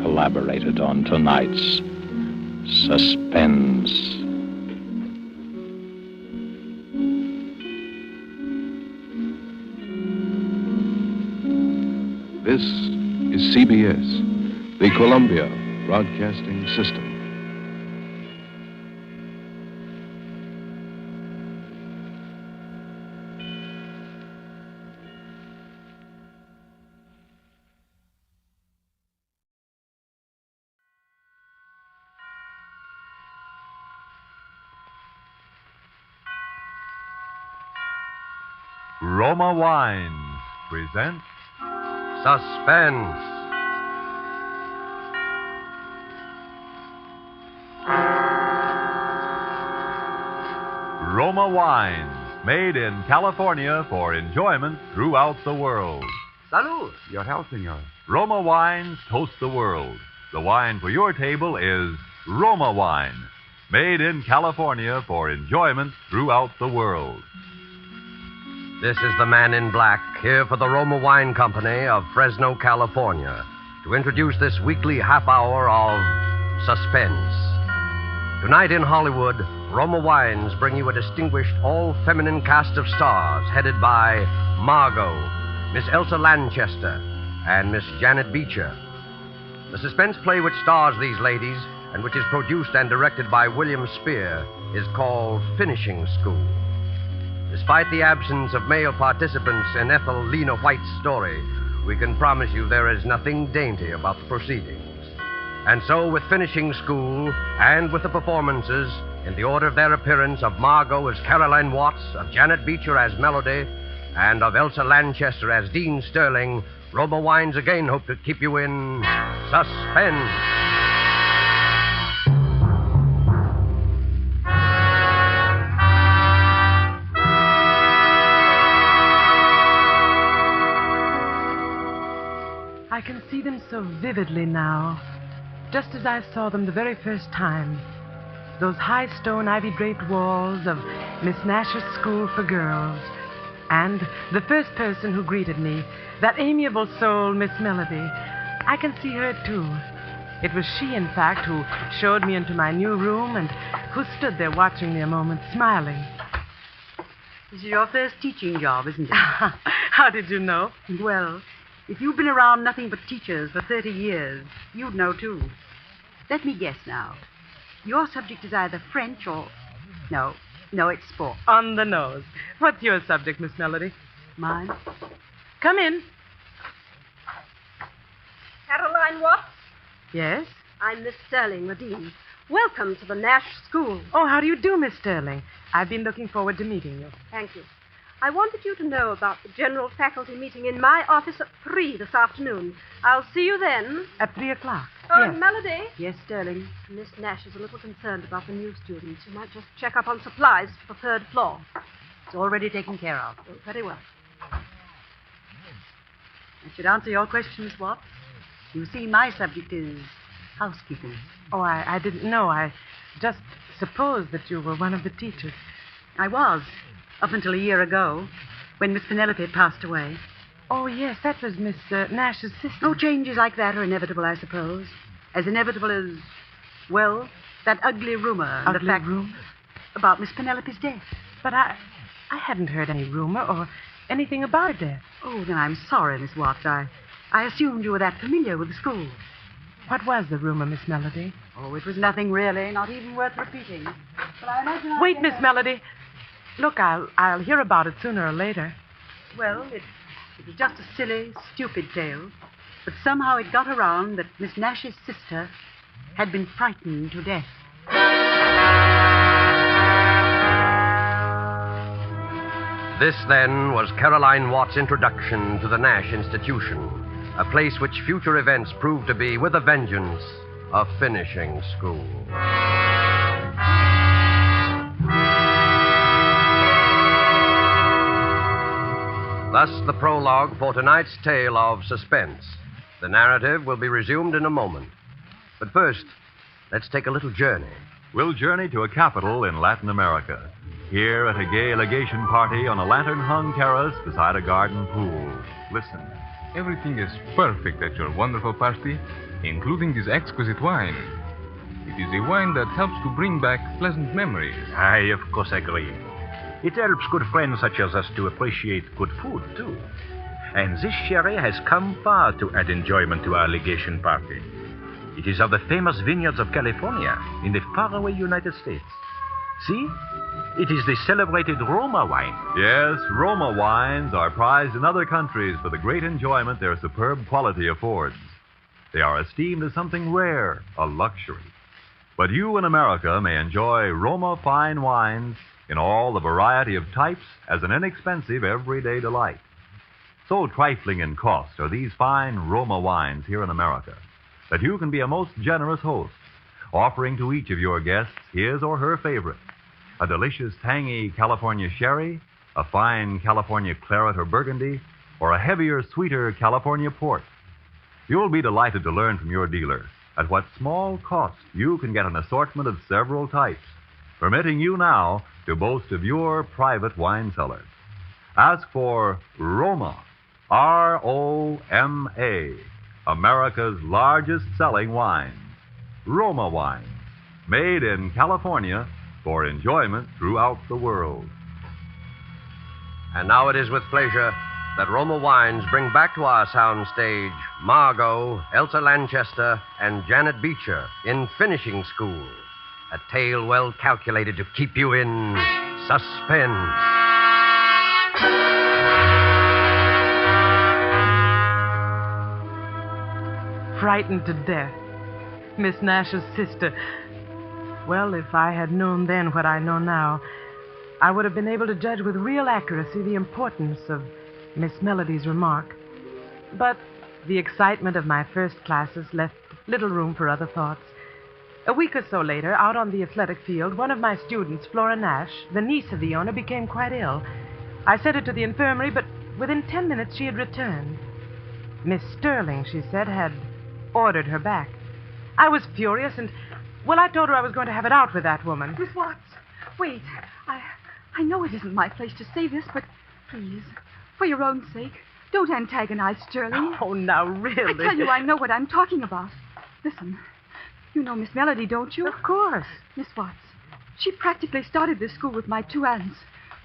D: collaborated on tonight's Suspense.
O: This is CBS, the Columbia Broadcasting System.
P: Roma Wines presents
T: Suspense.
P: Roma Wines, made in California for enjoyment throughout the world.
T: Salud. Your health, senor.
P: Roma Wines toast the world. The wine for your table is Roma Wine, made in California for enjoyment throughout the world.
T: This is the man in black, here for the Roma Wine Company of Fresno, California, to introduce this weekly half hour of Suspense. Tonight in Hollywood, Roma Wines bring you a distinguished all-feminine cast of stars headed by Margot, Miss Elsa Lanchester, and Miss Janet Beecher. The suspense play which stars these ladies, and which is produced and directed by William Spear, is called Finishing School. Despite the absence of male participants in Ethel Lena White's story, we can promise you there is nothing dainty about the proceedings. And so, with Finishing School, and with the performances, in the order of their appearance, of Margot as Caroline Watts, of Janet Beecher as Melody, and of Elsa Lanchester as Dean Sterling, Roma Wines again hope to keep you in suspense.
W: I can see them so vividly now, just as I saw them the very first time. Those high stone ivy-draped walls of Miss Nash's School for Girls. And the first person who greeted me, that amiable soul, Miss Melody. I can see her, too. It was she, in fact, who showed me into my new room and who stood there watching me a moment, smiling.
Y: This is your first teaching job, isn't it?
W: How did you know?
Y: Well, if you've been around nothing but teachers for 30 years, you'd know, too. Let me guess now. Your subject is either French or... No, it's sport.
W: On the nose. What's your subject, Miss Melody?
Y: Mine?
W: Come in.
Z: Caroline Watts?
W: Yes?
Z: I'm Miss Sterling, the dean. Welcome to the Nash School.
W: Oh, how do you do, Miss Sterling? I've been looking forward to meeting you.
Z: Thank you. I wanted you to know about the general faculty meeting in my office at 3 this afternoon. I'll see you then.
W: At 3 o'clock?
Z: Oh,
W: yes.
Z: Melody?
Y: Yes, Sterling?
Z: Miss Nash is a little concerned about the new students. You might just check up on supplies for the 3rd floor.
Y: It's already taken care of.
Z: Oh, very well.
Y: I should answer your question, Miss Watts. You see, my subject is housekeeping.
W: Oh, I didn't know. I just supposed that you were one of the teachers.
Y: I was, up until a year ago, when Miss Penelope passed away.
W: Oh, yes, that was Miss Nash's sister.
Y: No, changes like that are inevitable, I suppose. As inevitable as, well, that ugly rumor.
W: Ugly rumor?
Y: About Miss Penelope's death.
W: But I hadn't heard any rumor or anything about her death.
Y: Oh, then I'm sorry, Miss Watts. I assumed you were that familiar with the school.
W: What was the rumor, Miss Melody?
Y: Oh, it was nothing really, not even worth repeating. But I imagine
W: Wait, Miss Melody. Look, I'll hear about it sooner or later.
Y: Well, it was just a silly, stupid tale. But somehow it got around that Miss Nash's sister had been frightened to death.
T: This, then, was Caroline Watts' introduction to the Nash Institution, a place which future events prove to be, with a vengeance, a finishing school. Thus, the prologue for tonight's tale of Suspense. The narrative will be resumed in a moment. But first, let's take a little journey.
P: We'll journey to a capital in Latin America. Here at a gay legation party on a lantern-hung terrace beside a garden pool. Listen.
K: Everything is perfect at your wonderful party, including this exquisite wine. It is a wine that helps to bring back pleasant memories.
M: I, of course, agree. It helps good friends such as us to appreciate good food, too. And this sherry has come far to add enjoyment to our legation party. It is of the famous vineyards of California in the faraway United States. See? It is the celebrated Roma wine.
P: Yes, Roma wines are prized in other countries for the great enjoyment their superb quality affords. They are esteemed as something rare, a luxury. But you in America may enjoy Roma fine wines in all the variety of types as an inexpensive everyday delight. So trifling in cost are these fine Roma wines here in America that you can be a most generous host, offering to each of your guests his or her favorite. A delicious, tangy California sherry, a fine California claret or burgundy, or a heavier, sweeter California port. You'll be delighted to learn from your dealer at what small cost you can get an assortment of several types, permitting you now to boast of your private wine cellar. Ask for Roma, R-O-M-A, America's largest selling wine. Roma wine, made in California for enjoyment throughout the world.
T: And now it is with pleasure that Roma Wines bring back to our soundstage Margot, Elsa Lanchester, and Janet Beecher in Finishing School, a tale well calculated to keep you in suspense.
W: Frightened to death. Miss Nash's sister. Well, if I had known then what I know now, I would have been able to judge with real accuracy the importance of Miss Melody's remark. But the excitement of my first classes left little room for other thoughts. A week or so later, out on the athletic field, one of my students, Flora Nash, the niece of the owner, became quite ill. I sent her to the infirmary, but within 10 minutes she had returned. Miss Sterling, she said, had ordered her back. I was furious and, well, I told her I was going to have it out with that woman.
N: Miss Watts, wait. I know it isn't my place to say this, but please, for your own sake, don't antagonize Sterling.
W: Oh, now, really?
N: I tell you, I know what I'm talking about. Listen, you know Miss Melody, don't you?
W: Of course.
N: Miss Watts, she practically started this school with my two aunts.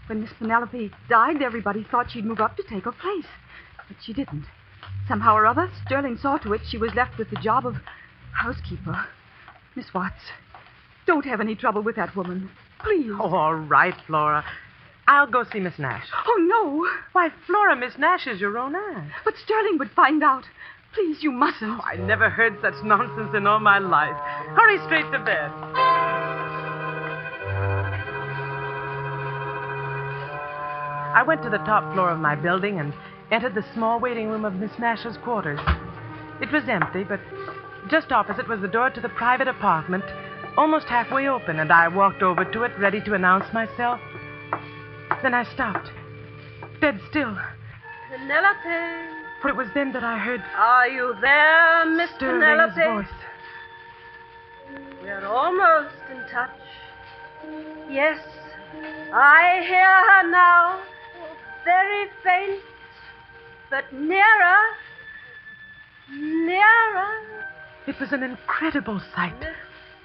N: When Miss Penelope died, everybody thought she'd move up to take her place. But she didn't. Somehow or other, Sterling saw to it she was left with the job of housekeeper. Miss Watts, don't have any trouble with that woman. Please.
W: Oh, all right, Flora. I'll go see Miss Nash.
N: Oh, no.
W: Why, Flora, Miss Nash is your own aunt.
N: But Sterling would find out. Please, you mustn't.
W: Oh, I never heard such nonsense in all my life. Hurry straight to bed. I went to the top floor of my building and entered the small waiting room of Miss Nash's quarters. It was empty, but just opposite was the door to the private apartment, almost halfway open, and I walked over to it, ready to announce myself. Then I stopped, dead still.
Z: Penelope.
W: For it was then that I heard...
Z: Are you there, Miss
W: Sterling's
Z: Penelope?
W: voice.
Z: We're almost in touch. Yes, I hear her now. Very faint, but nearer. Nearer.
W: It was an incredible sight.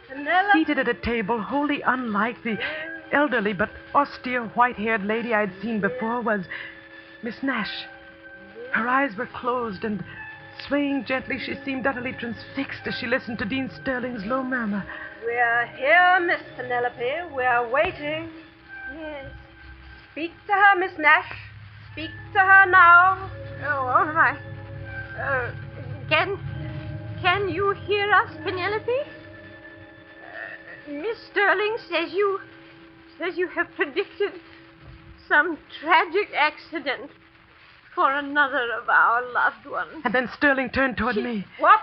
Z: Penelope.
W: Seated at a table wholly unlike the elderly but austere white-haired lady I'd seen before was Miss Nash. Her eyes were closed, and swaying gently, she seemed utterly transfixed as she listened to Dean Sterling's low murmur.
Z: We're here, Miss Penelope. We're waiting. Yes. Speak to her, Miss Nash. Speak to her now.
S: Oh, all right. Can you hear us, Penelope? Miss Sterling says you have predicted some tragic accident.
Z: for another of our loved ones.
W: And then Sterling turned toward me.
Z: What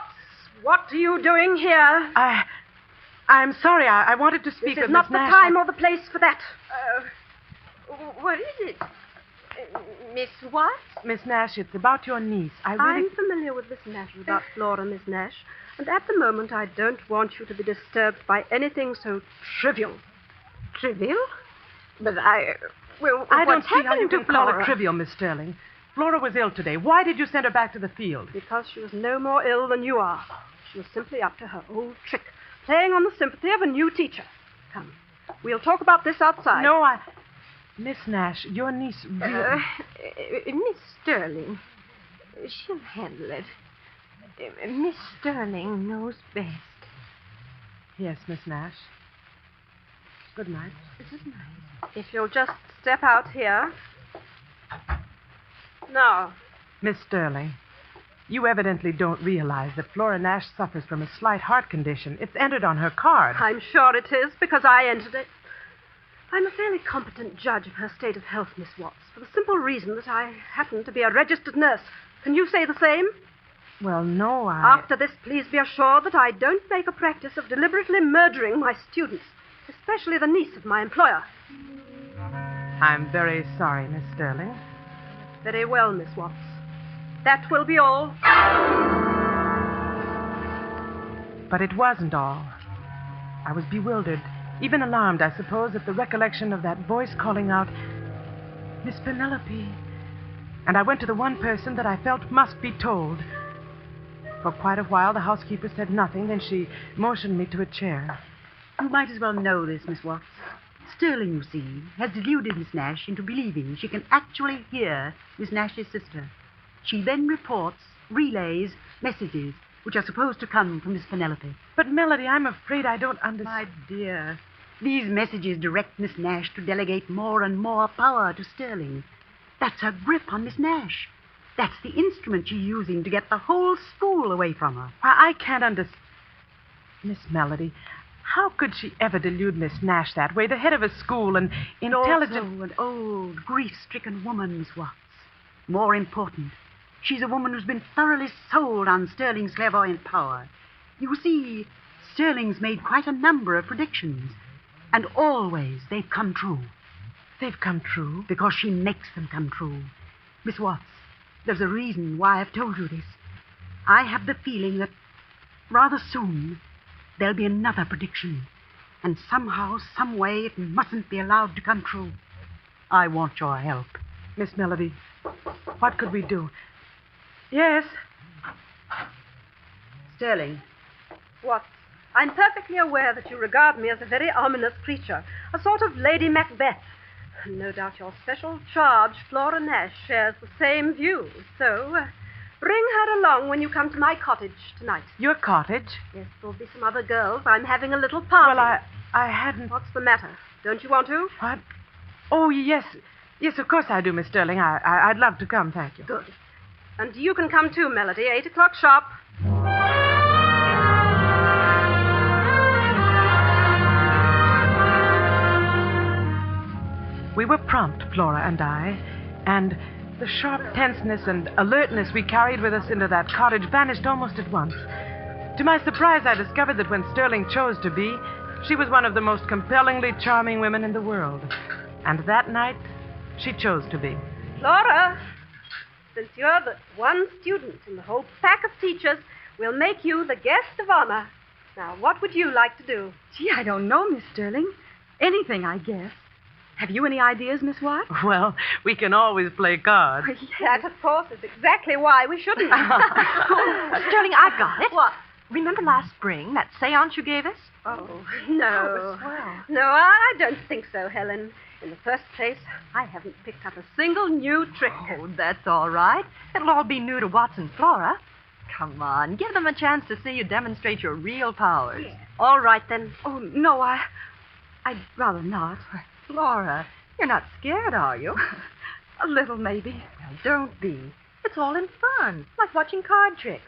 Z: are you doing here?
W: I'm sorry. I wanted to speak
Z: This
W: of
Z: is not
W: Miss
Z: the
W: Nash.
Z: time or the place for that. What is it? Miss what?
W: Miss Nash, it's about your niece.
Z: I'm familiar with this matter about Flora, Miss Nash. And at the moment, I don't want you to be disturbed by anything so trivial. Trivial? But
W: I don't see how you can call it trivial, Miss Sterling. Flora was ill today. Why did you send her back to the field?
Z: Because she was no more ill than you are. She was simply up to her old trick, playing on the sympathy of a new teacher. Come, we'll talk about this outside.
W: No, Miss Nash, your niece really...
Z: Miss Sterling, she'll handle it. Miss Sterling knows best.
W: Yes, Miss Nash. Good night.
Z: Good night. If you'll just step out here. Now.
W: Miss Sterling, you evidently don't realize that Flora Nash suffers from a slight heart condition. It's entered on her card.
Z: I'm sure it is, because I entered it. I'm a fairly competent judge of her state of health, Miss Watts, for the simple reason that I happen to be a registered nurse. Can you say the same?
W: Well, no,
Z: After this, please be assured that I don't make a practice of deliberately murdering my students, especially the niece of my employer.
W: I'm very sorry, Miss Sterling.
Z: Very well, Miss Watts. That will be all.
W: But it wasn't all. I was bewildered, even alarmed, I suppose, at the recollection of that voice calling out, Miss Penelope. And I went to the one person that I felt must be told. For quite a while, the housekeeper said nothing. Then she motioned me to a chair.
Y: You might as well know this, Miss Watts. Sterling, you see, has deluded Miss Nash into believing she can actually hear Miss Nash's sister. She then relays messages which are supposed to come from Miss Penelope.
W: But, Melody, I'm afraid I don't understand.
Y: My dear, these messages direct Miss Nash to delegate more and more power to Sterling. That's her grip on Miss Nash. That's the instrument she's using to get the whole school away from her.
W: I can't understand. Miss Melody, how could she ever delude Miss Nash that way? The head of a school and intelligent...
Y: Also an old, grief-stricken woman, Miss Watts. More important, she's a woman who's been thoroughly sold on Sterling's clairvoyant power. You see, Sterling's made quite a number of predictions, and always they've come true.
W: They've come true?
Y: Because she makes them come true. Miss Watts, there's a reason why I've told you this. I have the feeling that rather soon there'll be another prediction, and somehow, some way, it mustn't be allowed to come true. I want your help.
W: Miss Melody, what could we do? Yes?
Y: Sterling.
Z: What? I'm perfectly aware that you regard me as a very ominous creature, a sort of Lady Macbeth. No doubt your special charge, Flora Nash, shares the same view. So, bring her along when you come to my cottage tonight.
W: Your cottage?
Z: Yes, there'll be some other girls. I'm having a little party.
W: Well, I hadn't...
Z: What's the matter? Don't you want to?
W: What? Oh, yes. Yes, of course I do, Miss Sterling. I'd love to come, thank you.
Z: Good. And you can come too, Melody. 8 o'clock sharp.
W: We were prompt, Flora and I, and the sharp tenseness and alertness we carried with us into that cottage vanished almost at once. To my surprise, I discovered that when Sterling chose to be, she was one of the most compellingly charming women in the world. And that night, she chose to be.
Z: Flora, since you're the one student in the whole pack of teachers, we'll make you the guest of honor. Now, what would you like to do?
N: Gee, I don't know, Miss Sterling. Anything, I guess. Have you any ideas, Miss Watts?
W: Well, we can always play cards.
Z: That, of course, is exactly why we shouldn't.
N: Sterling, I've got it.
Z: What?
N: Remember last spring, that seance you gave us?
Z: Oh, no.
N: Oh, it was swell.
Z: No, I don't think so, Helen. In the first place, I haven't picked up a single new trick.
N: Oh, that's all right. It'll all be new to Watts and Flora. Come on, give them a chance to see you demonstrate your real powers.
Z: Yeah. All right, then.
N: Oh, no, I'd rather not. Flora, you're not scared, are you? A little, maybe. Well, don't be. It's all in fun, like watching card tricks.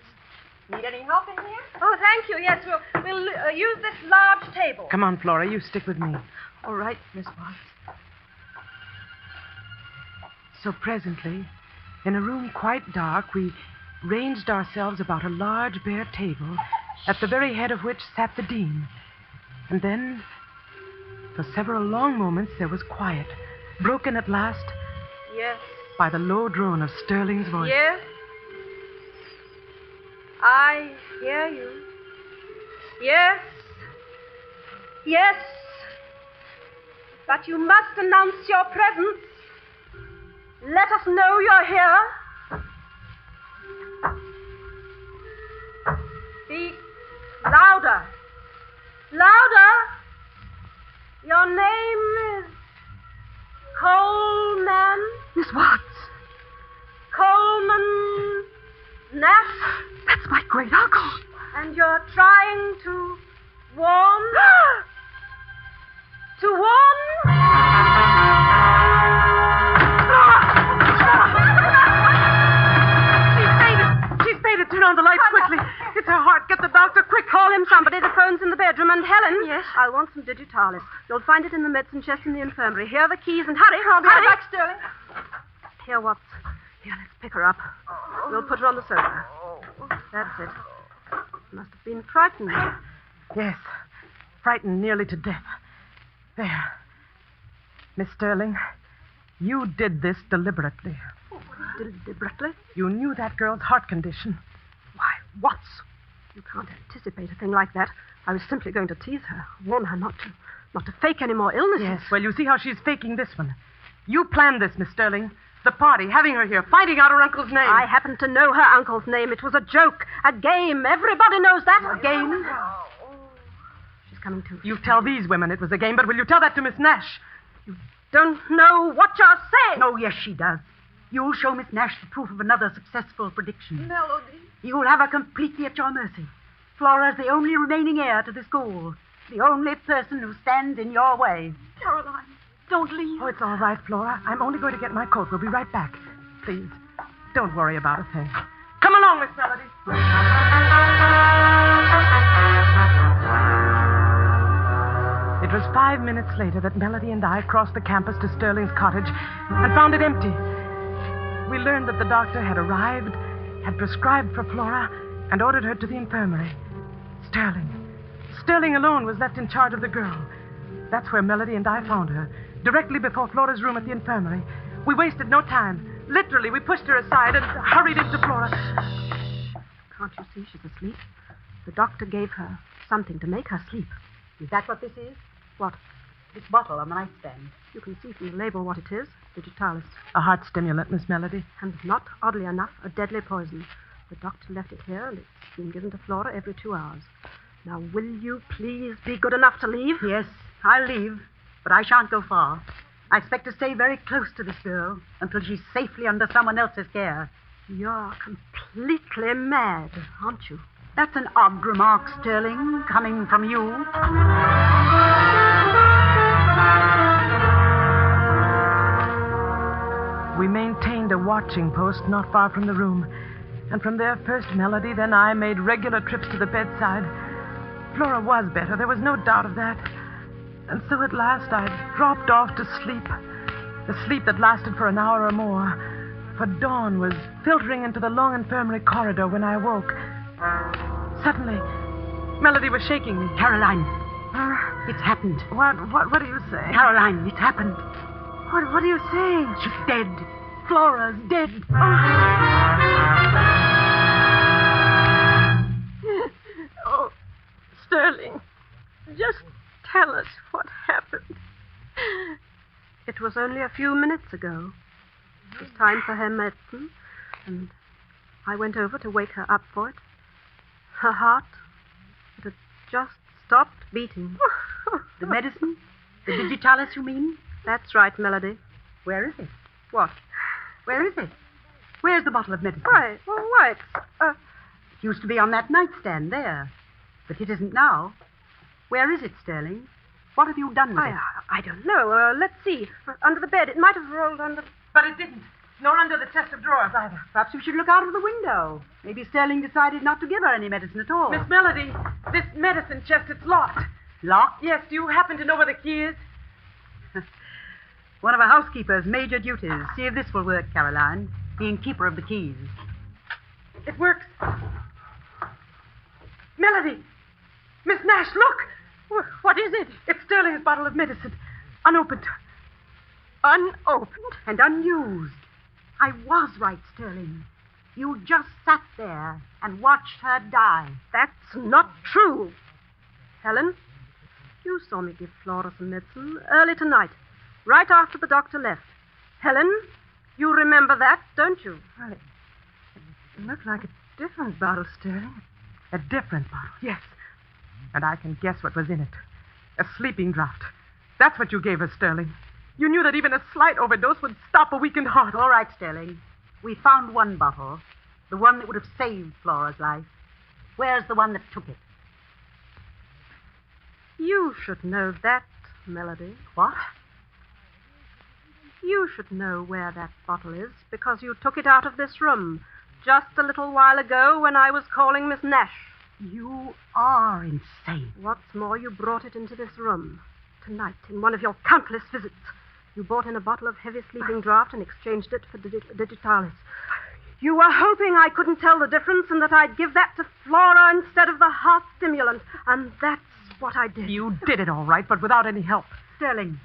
Z: Need any help in here? Oh, thank you. Yes, we'll use this large table.
W: Come on, Flora, you stick with me.
N: All right, Miss Watts.
W: So presently, In a room quite dark, we ranged ourselves about a large bare table, at the very head of which sat the dean. And then, for several long moments, there was quiet, broken at last
Z: Yes.
W: by the low drone of Sterling's voice.
Z: Yes. I hear you. Yes. Yes. But you must announce your presence. Let us know you're here. Speak louder. Louder. Your name is Coleman.
Y: Miss Watts.
Z: Coleman Nash.
Y: That's my great uncle.
Z: And you're trying to warn? To warn?
W: She's faded. Turn on the lights quickly. It's her heart. Get the doctor quick.
Z: Call him somebody. The phone's in the bedroom. And Helen. Yes? I'll want some digitalis. You'll find it in the medicine chest in the infirmary. Here are the keys and hurry.
Y: I'll be right back, Sterling.
Z: Here, Watts. Here, let's pick her up. We'll put her on the sofa. That's it. Must have been frightened.
W: Yes. Frightened nearly to death. There. Miss Sterling, you did this deliberately.
Z: Deliberately?
W: You knew that girl's heart condition.
Z: Why, Watts, you can't anticipate a thing like that. I was simply going to tease her, warn her not to fake any more illnesses.
W: Yes, well, you see how she's faking this one. You planned this, Miss Sterling. The party, having her here, finding out her uncle's name.
Z: I happen to know her uncle's name. It was a joke, a game. Everybody knows that.
W: A game?
Z: She's coming to.
W: You tell these women it was a game, but will you tell that to Miss Nash?
Z: You don't know what you're saying.
Y: Oh, yes, she does. You'll show Miss Nash the proof of another successful prediction.
Z: Melody.
Y: You'll have her completely at your mercy. Flora's the only remaining heir to the school. The only person who stands in your way.
Z: Caroline, don't leave.
W: Oh, it's all right, Flora. I'm only going to get my coat. We'll be right back. Please, don't worry about a thing. Come along, Miss Melody. It was 5 minutes later that Melody and I crossed the campus to Sterling's cottage and found it empty. We learned that the doctor had arrived, had prescribed for Flora, and ordered her to the infirmary. Sterling alone was left in charge of the girl. That's where Melody and I found her, directly before Flora's room at the infirmary. We wasted no time. Literally, we pushed her aside and hurried into Flora.
Z: Can't you see she's asleep? The doctor gave her something to make her sleep.
Y: Is that what this is?
Z: What?
Y: This bottle on the nightstand.
Z: You can see from the label what it is. Digitalis.
W: A heart stimulant, Miss Melody.
Z: And not, oddly enough, a deadly poison. The doctor left it here, and it's been given to Flora every 2 hours. Now, will you please be good enough to leave?
Y: Yes, I'll leave, but I shan't go far. I expect to stay very close to this girl until she's safely under someone else's care.
Z: You're completely mad, aren't you?
Y: That's an odd remark, Sterling, coming from you.
W: We maintained a watching post not far from the room. And from there, first Melody, then I made regular trips to the bedside. Flora was better, there was no doubt of that. And so at last I dropped off to sleep. A sleep that lasted for an hour or more. For dawn was filtering into the long infirmary corridor when I awoke. Suddenly, Melody was shaking me.
Y: Caroline, it's happened.
W: What do you say?
Y: Caroline, it's happened.
W: What are you saying?
Y: She's dead. Flora's dead.
Z: Oh, Sterling, just tell us what happened. It was only a few minutes ago. It was time for her medicine, and I went over to wake her up for it. Her heart, it had just stopped beating.
Y: The medicine? The digitalis, you mean?
Z: That's right, Melody.
Y: Where is it?
Z: What?
Y: Where is it? Where's the bottle of medicine?
Z: Why,
Y: It used to be on that nightstand there. But it isn't now. Where is it, Sterling? What have you done with it?
Z: I don't know. Let's see. Under the bed. It might have rolled under...
W: But it didn't. Nor under the chest of drawers, either.
Y: Perhaps we should look out of the window. Maybe Sterling decided not to give her any medicine at all.
W: Miss Melody, this medicine chest, it's locked.
Y: Locked?
W: Yes, do you happen to know where the key is?
Y: One of our housekeeper's major duties. See if this will work, Caroline. being keeper of the keys.
W: It works. Melody! Miss Nash, look! What is it? It's Sterling's bottle of medicine. Unopened.
Y: Unopened and unused. I was right, Sterling. You just sat there and watched her die.
Z: That's not true. Helen, you saw me give Flora some medicine early tonight, right after the doctor left. Helen, you remember that, don't you?
W: Well, it looked like a different bottle, Sterling. A different bottle, yes. And I can guess what was in it. A sleeping draught. That's what you gave us, Sterling. You knew that even a slight overdose would stop a weakened heart.
Y: All right, Sterling. We found one bottle. The one that would have saved Flora's life. Where's the one that took it?
Z: You should know that, Melody.
Y: What?
Z: You should know where that bottle is because you took it out of this room just a little while ago when I was calling Miss Nash.
Y: You are insane.
Z: What's more, you brought it into this room tonight in one of your countless visits. You brought in a bottle of heavy sleeping draught and exchanged it for digitalis. You were hoping I couldn't tell the difference and that I'd give that to Flora instead of the heart stimulant. And that's what I did.
W: You did it all right, but without any help.
Y: Sterling,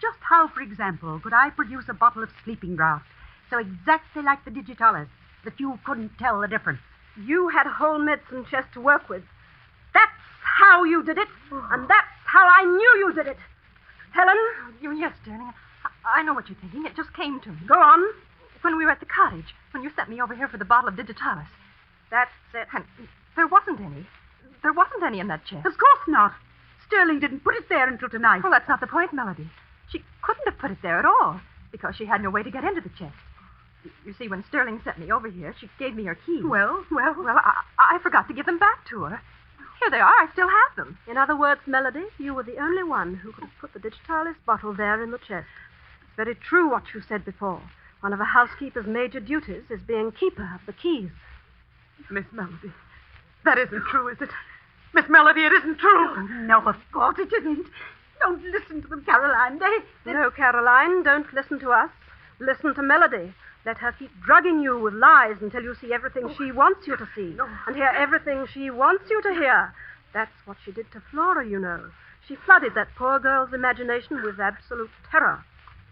Y: just how, for example, could I produce a bottle of sleeping draught so exactly like the digitalis that you couldn't tell the difference?
Z: You had a whole medicine chest to work with. That's how you did it, and that's how I knew you did it. Helen?
N: Yes, Sterling. I know what you're thinking. It just came to me.
Z: Go on.
N: When we were at the cottage, when you sent me over here for the bottle of digitalis.
Z: That's it.
N: And there wasn't any. There wasn't any in that chest.
Y: Of course not. Sterling didn't put it there until tonight.
N: Well, that's not the point, Melody. She couldn't have put it there at all because she had no way to get into the chest. You see, when Sterling sent me over here, she gave me her keys.
Y: Well,
N: I forgot to give them back to her. Here they are. I still have them.
Z: In other words, Melody, you were the only one who could have put the digitalis bottle there in the chest. It's very true what you said before. One of a housekeeper's major duties is being keeper of the keys.
W: Miss Melody, that isn't true, is it? Miss Melody, it isn't true.
Y: Oh, no, of course it isn't. Don't listen to them, Caroline.
Z: No, Caroline, don't listen to us. Listen to Melody. Let her keep drugging you with lies until you see everything she wants you to see and hear everything she wants you to hear. That's what she did to Flora, you know. She flooded that poor girl's imagination with absolute terror.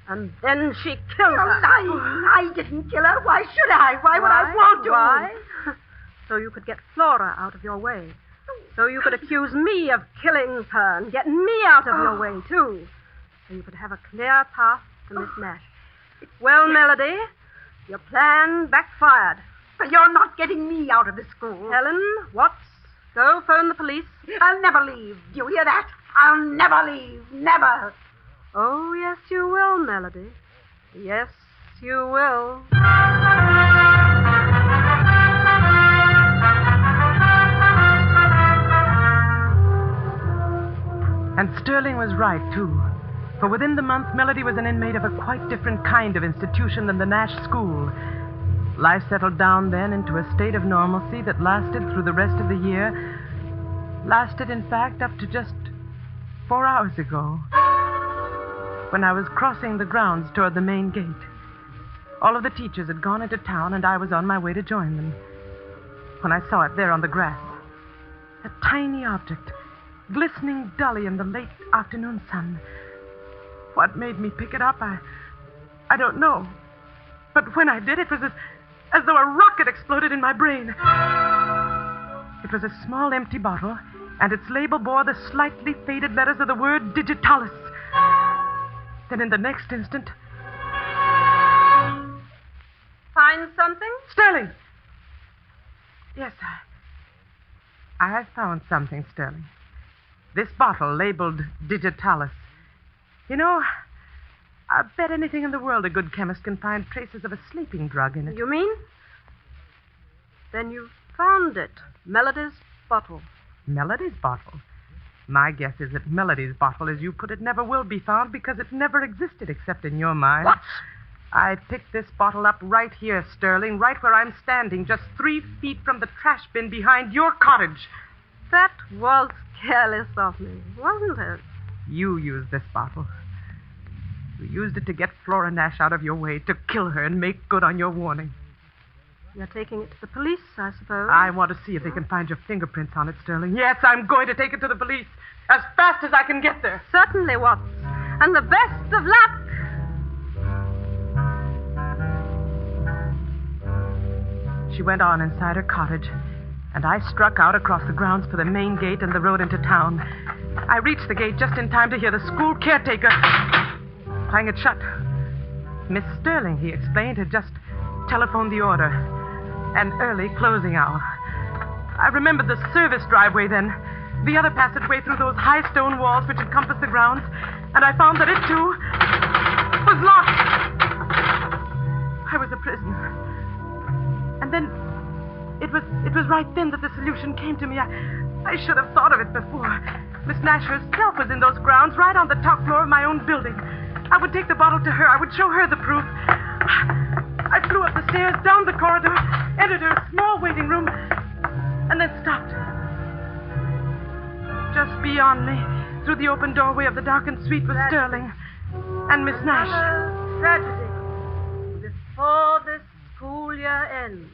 Z: And then she killed her.
Y: I didn't kill her. Why should I? Why would I want to?
Z: Why? So you could get Flora out of your way. So you could accuse me of killing her and get me out of your way, too. So you could have a clear path to Miss Nash. Well, Melody, your plan backfired.
Y: But you're not getting me out of the school.
Z: Helen, Watts, go phone the police.
Y: I'll never leave. Do you hear that? I'll never leave. Never.
Z: Oh, yes, you will, Melody. Yes, you will.
W: And Sterling was right, too. For within the month, Melody was an inmate of a quite different kind of institution than the Nash School. Life settled down then into a state of normalcy that lasted through the rest of the year. Lasted, in fact, up to just 4 hours ago, when I was crossing the grounds toward the main gate. All of the teachers had gone into town, and I was on my way to join them. When I saw it there on the grass, a tiny object, glistening dully in the late afternoon sun. What made me pick it up, I don't know. But when I did, it was as though a rocket exploded in my brain. It was a small empty bottle, and its label bore the slightly faded letters of the word digitalis. Then in the next instant...
Z: Find something?
W: Sterling! Yes, I found something, Sterling. This bottle labeled digitalis. You know, I bet anything in the world a good chemist can find traces of a sleeping drug in it.
Z: You mean? Then you found it. Melody's bottle.
W: Melody's bottle? My guess is that Melody's bottle, as you put it, never will be found because it never existed except in your mind.
Y: What?
W: I picked this bottle up right here, Sterling, right where I'm standing, just 3 feet from the trash bin behind your cottage.
Z: That was careless of me, wasn't it?
W: You used this bottle. You used it to get Flora Nash out of your way, to kill her and make good on your warning.
Z: You're taking it to the police, I suppose?
W: I want to see if they can find your fingerprints on it, Sterling. Yes, I'm going to take it to the police as fast as I can get there.
Z: Certainly, Watts. And the best of luck.
W: She went on inside her cottage, and I struck out across the grounds for the main gate and the road into town. I reached the gate just in time to hear the school caretaker clang it shut. Miss Sterling, he explained, had just telephoned the order. An early closing hour. I remembered the service driveway then, the other passageway through those high stone walls which encompassed the grounds, and I found that it, too, was locked. I was a prisoner. And then it was right then that the solution came to me. I should have thought of it before. Miss Nash herself was in those grounds, right on the top floor of my own building. I would take the bottle to her. I would show her the proof. I flew up the stairs, down the corridor, entered her small waiting room, and then stopped. Just beyond me, through the open doorway of the darkened suite, was Sterling and Miss Nash.
Z: Tragedy. Before this school year ends.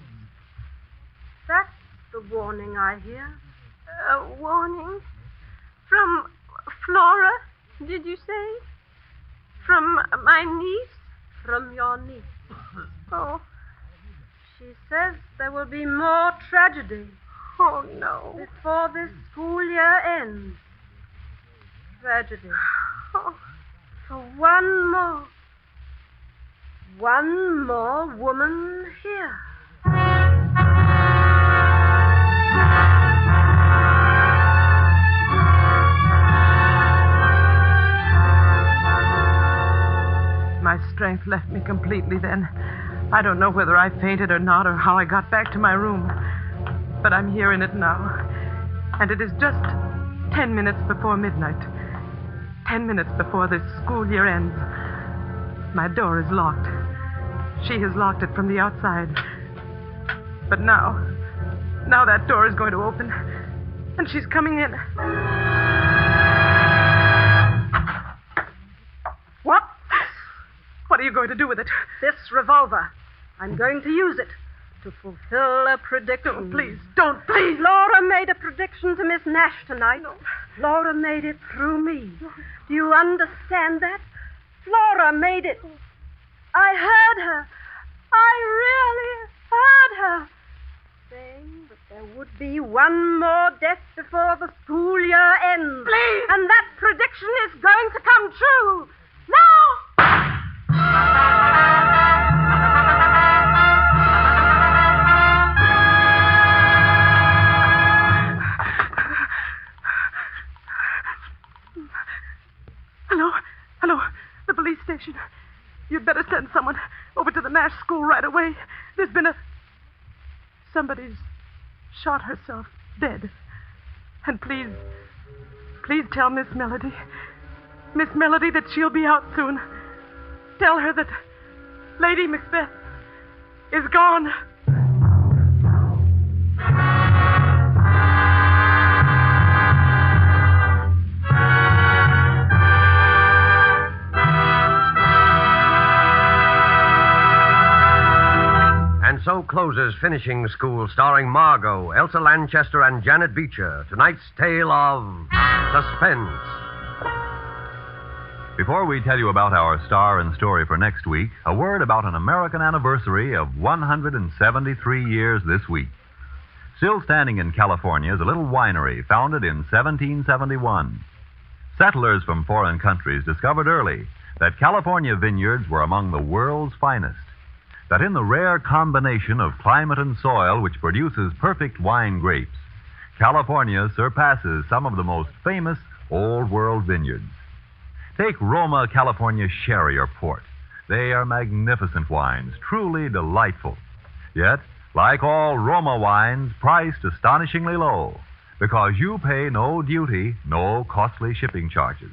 Z: That's the warning I hear.
S: A warning? From Flora, did you say? From my niece?
Z: From your niece.
S: Oh.
Z: She says there will be more tragedy.
S: Oh, no.
Z: Before this school year ends. Tragedy.
S: Oh.
Z: For one more woman here.
W: My strength left me completely then. I don't know whether I fainted or not, or how I got back to my room. But I'm here in it now. And it is just 10 minutes before midnight. 10 minutes before this school year ends. My door is locked. She has locked it from the outside. But now that door is going to open, and she's coming in.
Z: What?
W: What are you going to do with it?
Z: This revolver. I'm going to use it to fulfill a prediction.
W: Oh, please, don't, please.
Z: Laura made a prediction to Miss Nash tonight. No. Laura made it through me. No. Do you understand that? Laura made it. I heard her. I really heard her saying that there would be one more death before the school year ends.
W: Please!
Z: And that prediction is going to come true. Now!
W: Hello, the police station. You'd better send someone over to the Nash school right away. There's been somebody's shot herself dead. And please tell Miss Melody that she'll be out soon. Tell her that Lady Macbeth is gone.
T: And so closes Finishing School, starring Margot, Elsa Lanchester, and Janet Beecher. Tonight's tale of Suspense.
G: Before we tell you about our star and story for next week, a word about an American anniversary of 173 years this week. Still standing in California is a little winery founded in 1771. Settlers from foreign countries discovered early that California vineyards were among the world's finest. That in the rare combination of climate and soil which produces perfect wine grapes, California surpasses some of the most famous Old World vineyards. Take Roma California Sherry or Port. They are magnificent wines, truly delightful. Yet, like all Roma wines, priced astonishingly low, because you pay no duty, no costly shipping charges.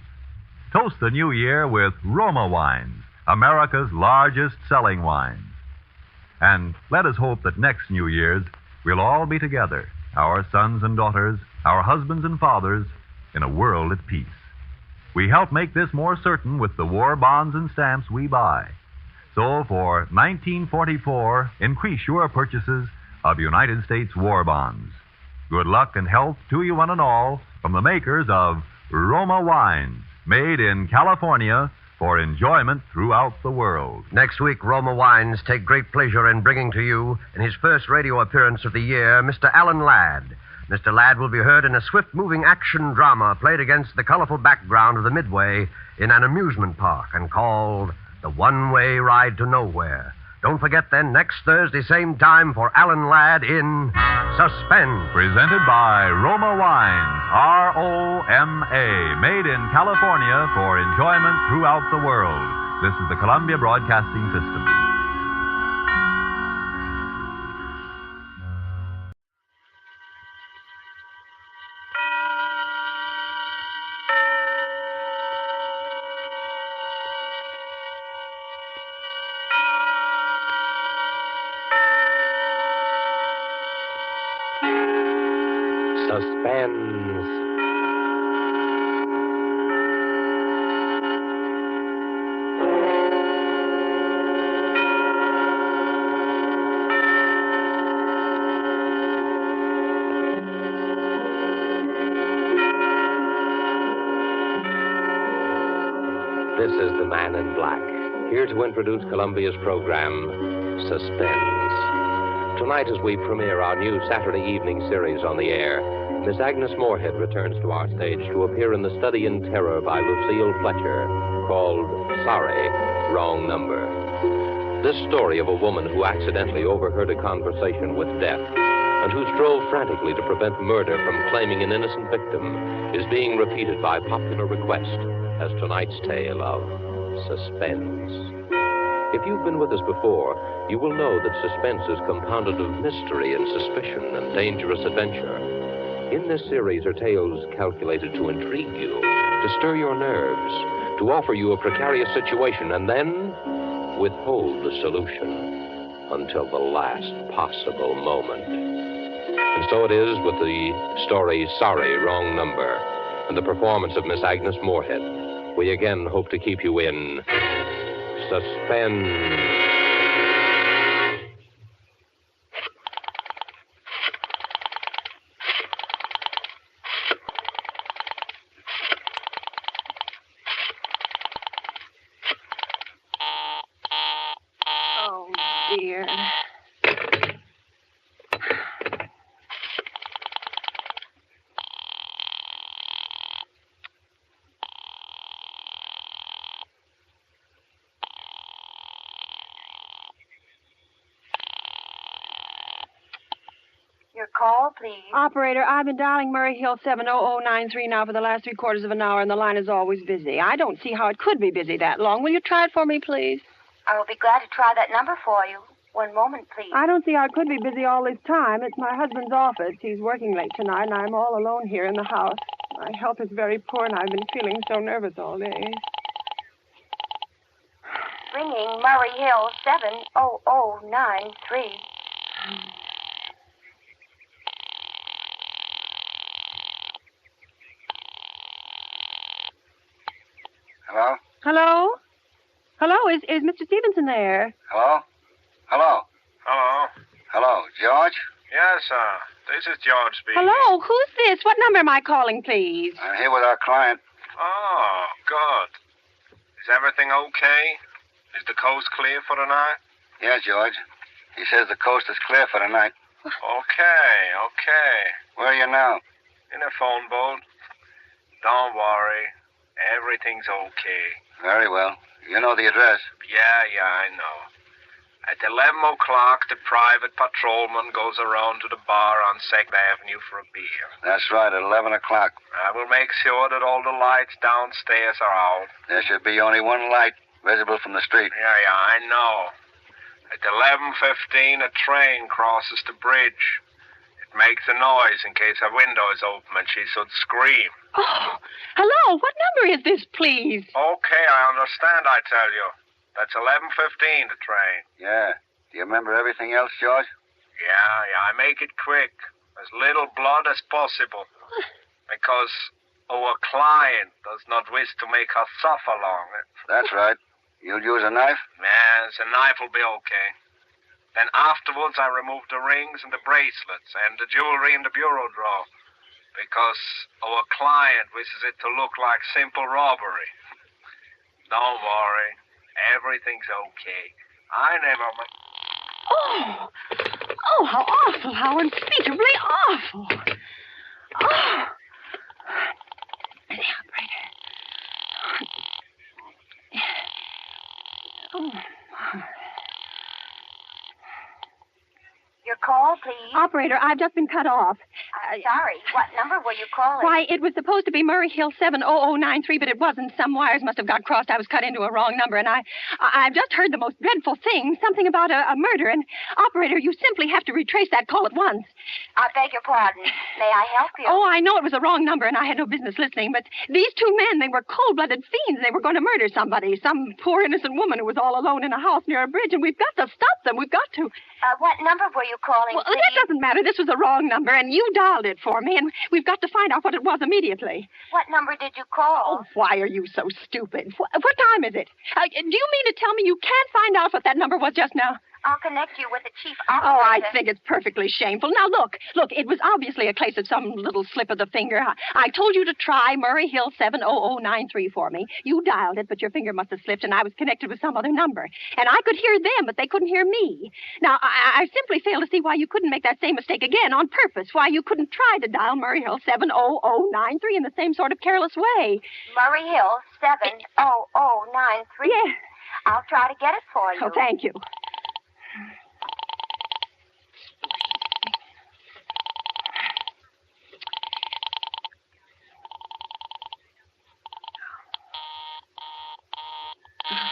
G: Toast the new year with Roma wines, America's largest selling wines. And let us hope that next New Year's we'll all be together, our sons and daughters, our husbands and fathers, in a world at peace.
P: We help make this more certain with the war bonds and stamps we buy. So for 1944, increase your purchases of United States war bonds. Good luck and health to you one and all from the makers of Roma Wines, made in California for enjoyment throughout the world.
T: Next week, Roma Wines take great pleasure in bringing to you, in his first radio appearance of the year, Mr. Alan Ladd. Mr. Ladd will be heard in a swift-moving action drama played against the colorful background of the Midway in an amusement park and called The One-Way Ride to Nowhere. Don't forget then, next Thursday, same time, for Alan Ladd in Suspense.
P: Presented by Roma Wines, R-O-M-A, made in California for enjoyment throughout the world. This is the Columbia Broadcasting System.
T: Suspense. This is the Man in Black, here to introduce Columbia's program, Suspense. Tonight, as we premiere our new Saturday evening series on the air, Miss Agnes Moorehead returns to our stage to appear in The Study in Terror by Lucille Fletcher, called Sorry, Wrong Number. This story of a woman who accidentally overheard a conversation with death and who strove frantically to prevent murder from claiming an innocent victim is being repeated by popular request as tonight's tale of Suspense. If you've been with us before, you will know that suspense is compounded of mystery and suspicion and dangerous adventure. In this series are tales calculated to intrigue you, to stir your nerves, to offer you a precarious situation, and then withhold the solution until the last possible moment. And so it is with the story Sorry, Wrong Number, and the performance of Miss Agnes Moorehead. We again hope to keep you in suspense.
S: Oh, dear.
F: Your call, please.
Z: Operator, I've been dialing Murray Hill 70093 now for the last 3/4 of an hour, and the line is always busy. I don't see how it could be busy that long. Will you try it for me, please?
F: I will be glad to try that number for you. One moment, please.
Z: I don't see how it could be busy all this time. It's my husband's office. He's working late tonight, and I'm all alone here in the house. My health is very poor, and I've been feeling so nervous all day.
F: Ringing Murray Hill 70093.
I: Hello?
Z: Hello? Hello, is Mr. Stevenson there?
I: Hello? Hello?
J: Hello?
I: Hello, George?
J: Yes, this is George speaking.
Z: Hello, who's this? What number am I calling, please?
I: I'm here with our client.
J: Oh, good. Is everything okay? Is the coast clear for tonight?
I: Yeah, George. He says the coast is clear for tonight.
J: Okay.
I: Where are you now?
J: In a phone boat. Don't worry. Everything's okay.
I: Very well. You know the address.
J: Yeah, I know. At 11 o'clock, the private patrolman goes around to the bar on 2nd Avenue for a beer.
I: That's right, at 11 o'clock.
J: I will make sure that all the lights downstairs are out.
I: There should be only one light visible from the street.
J: Yeah, I know. At 11:15, a train crosses the bridge. It makes a noise in case her window is open and she should scream.
Z: Oh, hello. What number is this, please?
J: Okay, I understand, I tell you. That's 11:15, the train.
I: Yeah. Do you remember everything else, George?
J: Yeah, I make it quick. As little blood as possible. Because our client does not wish to make her suffer longer.
I: That's right. You'll use a knife?
J: Yes, a knife will be okay. Then afterwards, I remove the rings and the bracelets and the jewelry in the bureau drawer. Because our client wishes it to look like simple robbery. Don't worry. Everything's okay. I never...
Y: Oh, how awful, how unspeakably awful. Oh. The operator. Oh.
F: Your call, please.
Y: Operator, I've just been cut off.
F: I'm sorry. What number were you calling?
Y: Why, it was supposed to be Murray Hill 70093, but it wasn't. Some wires must have got crossed. I was cut into a wrong number, and I've just heard the most dreadful thing, something about a murder. And, operator, you simply have to retrace that call at once.
F: I beg your pardon. May I help you?
Y: Oh, I know it was a wrong number, and I had no business listening, but these two men, they were cold-blooded fiends. They were going to murder somebody, some poor innocent woman who was all alone in a house near a bridge, and we've got to stop them. We've got to.
F: What number were you calling,
Y: Well,
F: please?
Y: that doesn't matter. This was the wrong number, and you dialed it for me, and we've got to find out what it was immediately.
F: What number did you call?
Y: Oh, why are you so stupid? What time is it? Do you mean to tell me you can't find out what that number was just now?
F: I'll connect you with the chief operator.
Y: Oh, I think it's perfectly shameful. Now, look, it was obviously a case of some little slip of the finger. I told you to try Murray Hill 70093 for me. You dialed it, but your finger must have slipped, and I was connected with some other number. And I could hear them, but they couldn't hear me. Now, I simply fail to see why you couldn't make that same mistake again on purpose, why you couldn't try to dial Murray Hill 70093 in the same sort of careless way.
F: Murray Hill 70093?
Y: Yes.
F: I'll try to get it for you.
Y: Oh, thank you.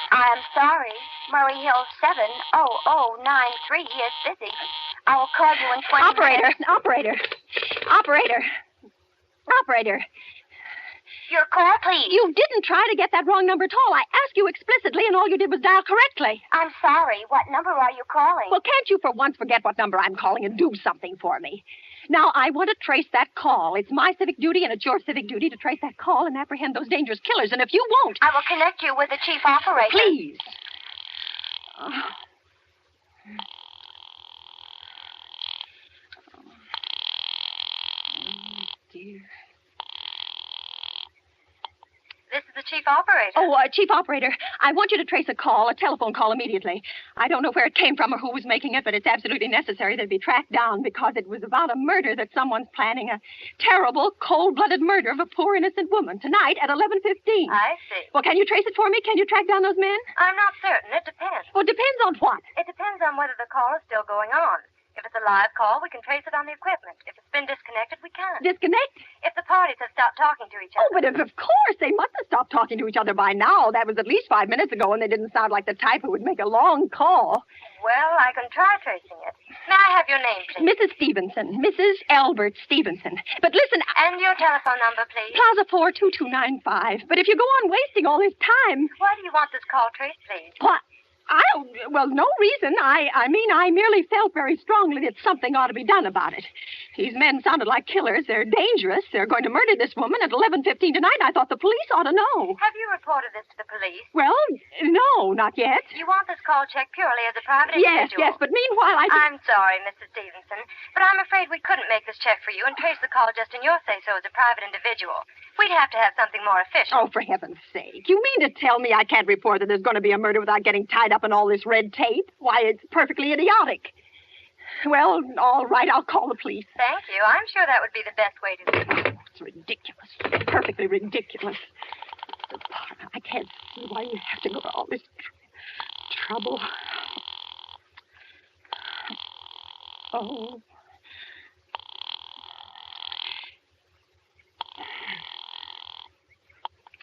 F: I'm sorry. Murray Hill 70093 is busy. I will call you in 20 minutes.
Y: Operator.
F: Your call, please.
Y: You didn't try to get that wrong number at all. I asked you explicitly, and all you did was dial correctly.
F: I'm sorry. What number are you calling?
Y: Well, can't you for once forget what number I'm calling and do something for me? Now, I want to trace that call. It's my civic duty, and it's your civic duty to trace that call and apprehend those dangerous killers. And if you won't...
F: I will connect you with the chief operator.
Y: Please. Oh, dear.
F: This is the chief operator.
Y: Oh, chief operator, I want you to trace a telephone call immediately. I don't know where it came from or who was making it, but it's absolutely necessary that it be tracked down because it was about a murder that someone's planning, a terrible, cold-blooded murder of a poor innocent woman tonight at 11:15.
F: I see.
Y: Well, can you trace it for me? Can you track down those men?
F: I'm not certain. It depends.
Y: Well, depends on what?
F: It depends on whether the call is still going on. If it's a live call, we can trace it on the equipment. If it's been disconnected, we can't.
Y: Disconnect?
F: If the parties have stopped talking to each
Y: Oh,
F: other.
Y: but of course, they must have stopped talking to each other by now. That was at least 5 minutes ago, and they didn't sound like the type who would make a long call.
F: Well, I can try tracing it. May I have your name, please?
Y: Mrs. Stevenson. Mrs. Albert Stevenson. But listen...
F: And your telephone number, please?
Y: Plaza 42295. But if you go on wasting all this time...
F: Why do you want this call traced, please?
Y: What? Well, no reason. I mean, I merely felt very strongly that something ought to be done about it. These men sounded like killers. They're dangerous. They're going to murder this woman at 11:15 tonight. I thought the police ought to know.
F: Have you reported this to the police?
Y: Well, no, not yet.
F: You want this call checked purely as a private individual?
Y: Yes, but meanwhile
F: I'm sorry, Mrs. Stevenson, but I'm afraid we couldn't make this check for you and trace the call just in your say-so as a private individual. We'd have to have something more official.
Y: Oh, for heaven's sake. You mean to tell me I can't report that there's going to be a murder without getting tied up in all this red tape? Why, it's perfectly idiotic. Well, all right, I'll call the police.
F: Thank you. I'm sure that would be the best way to do it.
Y: It's ridiculous. Perfectly ridiculous. I can't see why you have to go to all this trouble. Oh.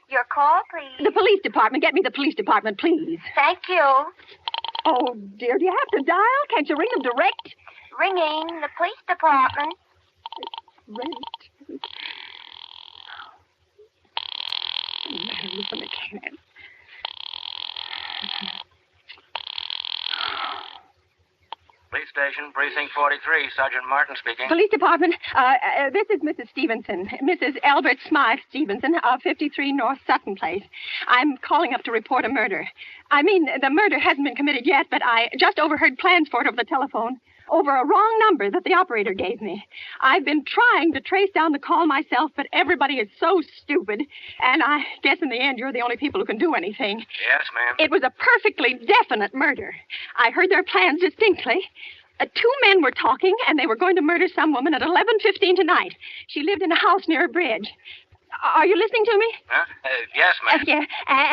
F: Your call, please.
Y: The police department. Get me the police department, please.
F: Thank you.
Y: Oh, dear, do you have to dial? Can't you ring them direct?
F: Ringing the police department.
Y: Rent. Listen, I can't.
I: Police Station, Precinct 43. Sergeant Martin speaking.
Y: Police Department, this is Mrs. Stevenson. Mrs. Albert Smythe Stevenson of 53 North Sutton Place. I'm calling up to report a murder. I mean, the murder hasn't been committed yet, but I just overheard plans for it over the telephone. Over a wrong number that the operator gave me. I've been trying to trace down the call myself, but everybody is so stupid. And I guess in the end, you're the only people who can do anything.
I: Yes, ma'am.
Y: It was a perfectly definite murder. I heard their plans distinctly. Two men were talking, and they were going to murder some woman at 11:15 tonight. She lived in a house near a bridge. Are you listening to me?
I: Huh? Yes, ma'am.
Y: Yeah,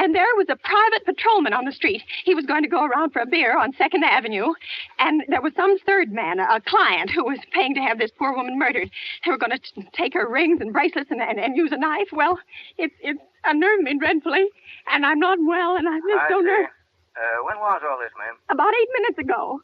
Y: and there was a private patrolman on the street. He was going to go around for a beer on 2nd Avenue, and there was some third man, a client, who was paying to have this poor woman murdered. They were going to take her rings and bracelets and use a knife. Well, it's unnerved me dreadfully, and I'm not well, and I'm just so nervous.
I: When was all this, ma'am?
Y: About 8 minutes ago.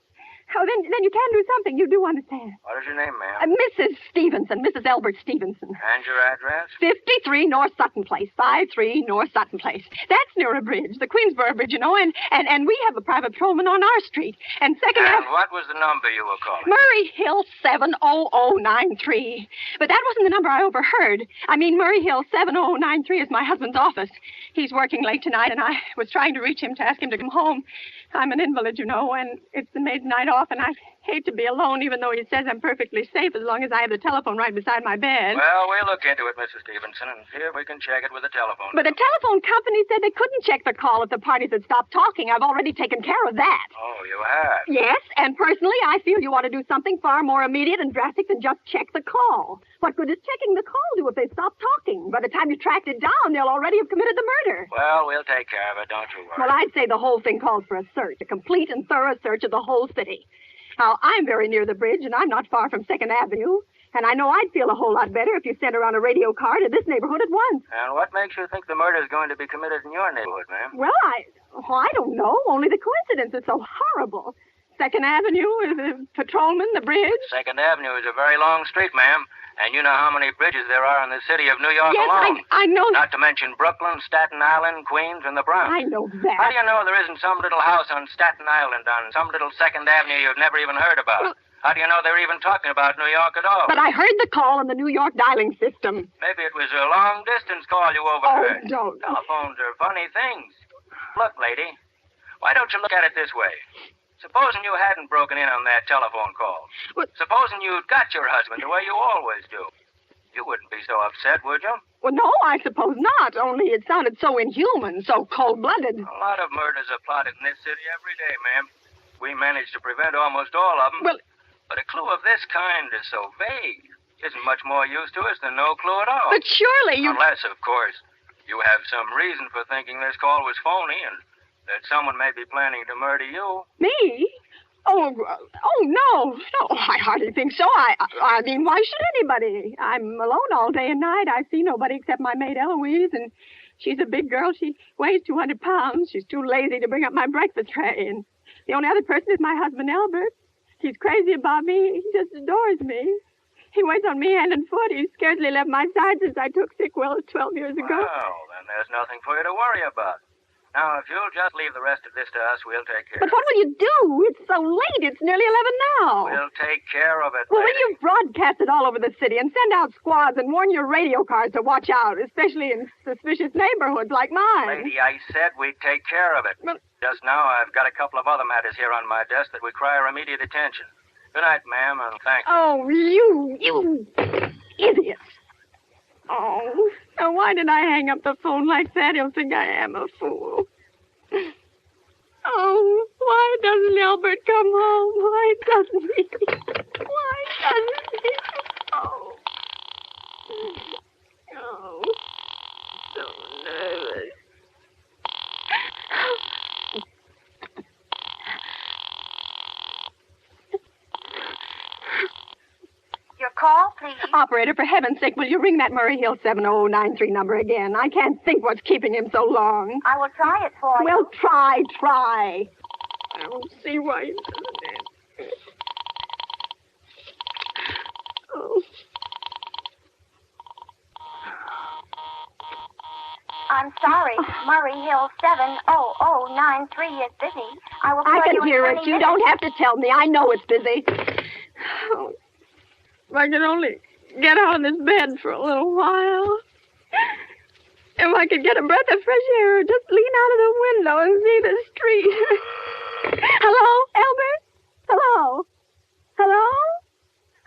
Y: Oh, then you can do something. You do understand.
I: What is your name, ma'am?
Y: Mrs. Stevenson, Mrs. Albert Stevenson.
I: And your address?
Y: 53 North Sutton Place, 53 North Sutton Place. That's near a bridge, the Queensboro Bridge, you know, and we have a private patrolman on our street. And second...
I: And what was the number you were calling?
Y: Murray Hill 70093. But that wasn't the number I overheard. I mean, Murray Hill 70093 is my husband's office. He's working late tonight, and I was trying to reach him to ask him to come home. I'm an invalid, you know, and it's the maid's night off, and I hate to be alone, even though he says I'm perfectly safe as long as I have the telephone right beside my bed.
I: Well, we'll look into it, Mrs. Stevenson, and see if we can check it with the telephone.
Y: But the telephone company said they couldn't check the call if the parties had stopped talking. I've already taken care of that.
I: Oh, you have?
Y: Yes, and personally, I feel you ought to do something far more immediate and drastic than just check the call. What good is checking the call do if they stop talking? By the time you tracked it down, they'll already have committed the murder.
I: Well, we'll take care of it, don't you worry.
Y: Well, I'd say the whole thing calls for a search, a complete and thorough search of the whole city. Now, I'm very near the bridge, and I'm not far from 2nd Avenue. And I know I'd feel a whole lot better if you sent around a radio car to this neighborhood at once.
I: And what makes you think the murder is going to be committed in your neighborhood, ma'am?
Y: Well, I don't know. Only the coincidence is so horrible. 2nd Avenue, the patrolman, the bridge.
I: 2nd Avenue is a very long street, ma'am. And you know how many bridges there are in the city of New York
Y: yes,
I: alone.
Y: I know.
I: Not to mention Brooklyn, Staten Island, Queens, and the Bronx.
Y: I know that.
I: How do you know there isn't some little house on Staten Island on some little 2nd Avenue you've never even heard about?
Y: Well,
I: how do you know they're even talking about New York at all?
Y: But I heard the call on the New York dialing system.
I: Maybe it was a long-distance call you overheard.
Y: Oh, don't.
I: Telephones are funny things. Look, lady, why don't you look at it this way? Supposing you hadn't broken in on that telephone call.
Y: What?
I: Supposing you'd got your husband the way you always do. You wouldn't be so upset, would you?
Y: Well, no, I suppose not. Only it sounded so inhuman, so cold-blooded.
I: A lot of murders are plotted in this city every day, ma'am. We manage to prevent almost all of them.
Y: Well,
I: but a clue of this kind is so vague. Isn't much more use to us than no clue at all.
Y: But surely you...
I: Unless, of course, you have some reason for thinking this call was phony and that someone may be planning to murder you.
Y: Me? Oh, no. No, I hardly think so. I mean, why should anybody? I'm alone all day and night. I see nobody except my maid Eloise, and she's a big girl. She weighs 200 pounds. She's too lazy to bring up my breakfast tray, and the only other person is my husband, Albert. He's crazy about me. He just adores me. He waits on me hand and foot. He's scarcely left my side since I took sick 12 years ago.
I: Well, then there's nothing for you to worry about. Now, if you'll just leave the rest of this to us, we'll take care of it.
Y: But what will you do? It's so late. It's nearly 11 now.
I: We'll take care of it,
Y: Well,
I: lady.
Y: will you broadcast it all over the city and send out squads and warn your radio cars to watch out, especially in suspicious neighborhoods like mine?
I: Lady, I said we'd take care of it.
Y: But...
I: Just now, I've got a couple of other matters here on my desk that require immediate attention. Good night, ma'am, and thank you.
Y: Oh, you idiot. Oh, now why did I hang up the phone like that? He'll think I am a fool. Oh, why doesn't Albert come home? Why doesn't he? Why doesn't he? Oh. Oh. So nervous.
F: Your call, please.
Y: Operator, for heaven's sake, will you ring that Murray Hill 70093 number again? I can't think what's keeping him so long.
F: I will try it for you.
Y: Well, try. I don't see why you doesn't answer. Oh.
F: I'm sorry. Murray Hill 70093 is busy. I will call
Y: I can
F: you in
Y: hear
F: 20
Y: it. You
F: minutes.
Y: don't have to tell me. I know it's busy.
C: Oh, if I could only get out of this bed for a little while. If I could get a breath of fresh air, just lean out of the window and see the street. Hello, Albert? Hello? Hello?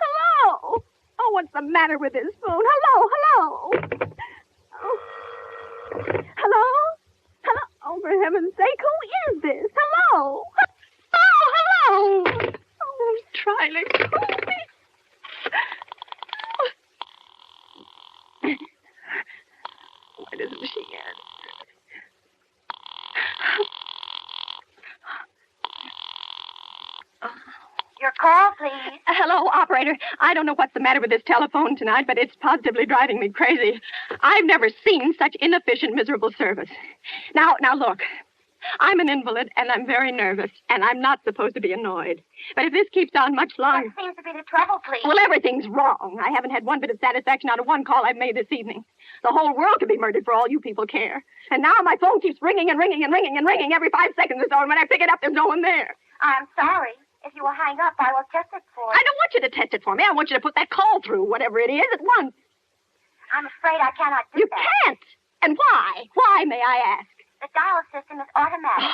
C: Hello? Oh, what's the matter with this phone? Hello? Oh. Hello? Hello? Oh, for heaven's sake, who is this? Hello? Hello? Oh, trying to call me. Why doesn't she answer?
F: Your call, please.
C: Hello, operator. I don't know what's the matter with this telephone tonight, but it's positively driving me crazy. I've never seen such inefficient, miserable service. Now, look. I'm an invalid, and I'm very nervous, and I'm not supposed to be annoyed. But if this keeps on much longer...
F: What seems to be the trouble, please?
C: Well, everything's wrong. I haven't had one bit of satisfaction out of one call I've made this evening. The whole world could be murdered for all you people care. And now my phone keeps ringing and ringing and ringing and ringing every 5 seconds or so, and when I pick it up, there's no one there.
F: I'm sorry. If you will hang up, I will test it for you.
C: I don't want you to test it for me. I want you to put that call through, whatever it is, at once.
F: I'm afraid I cannot do that.
C: You can't. And why? Why, may I ask?
F: The dial system is automatic.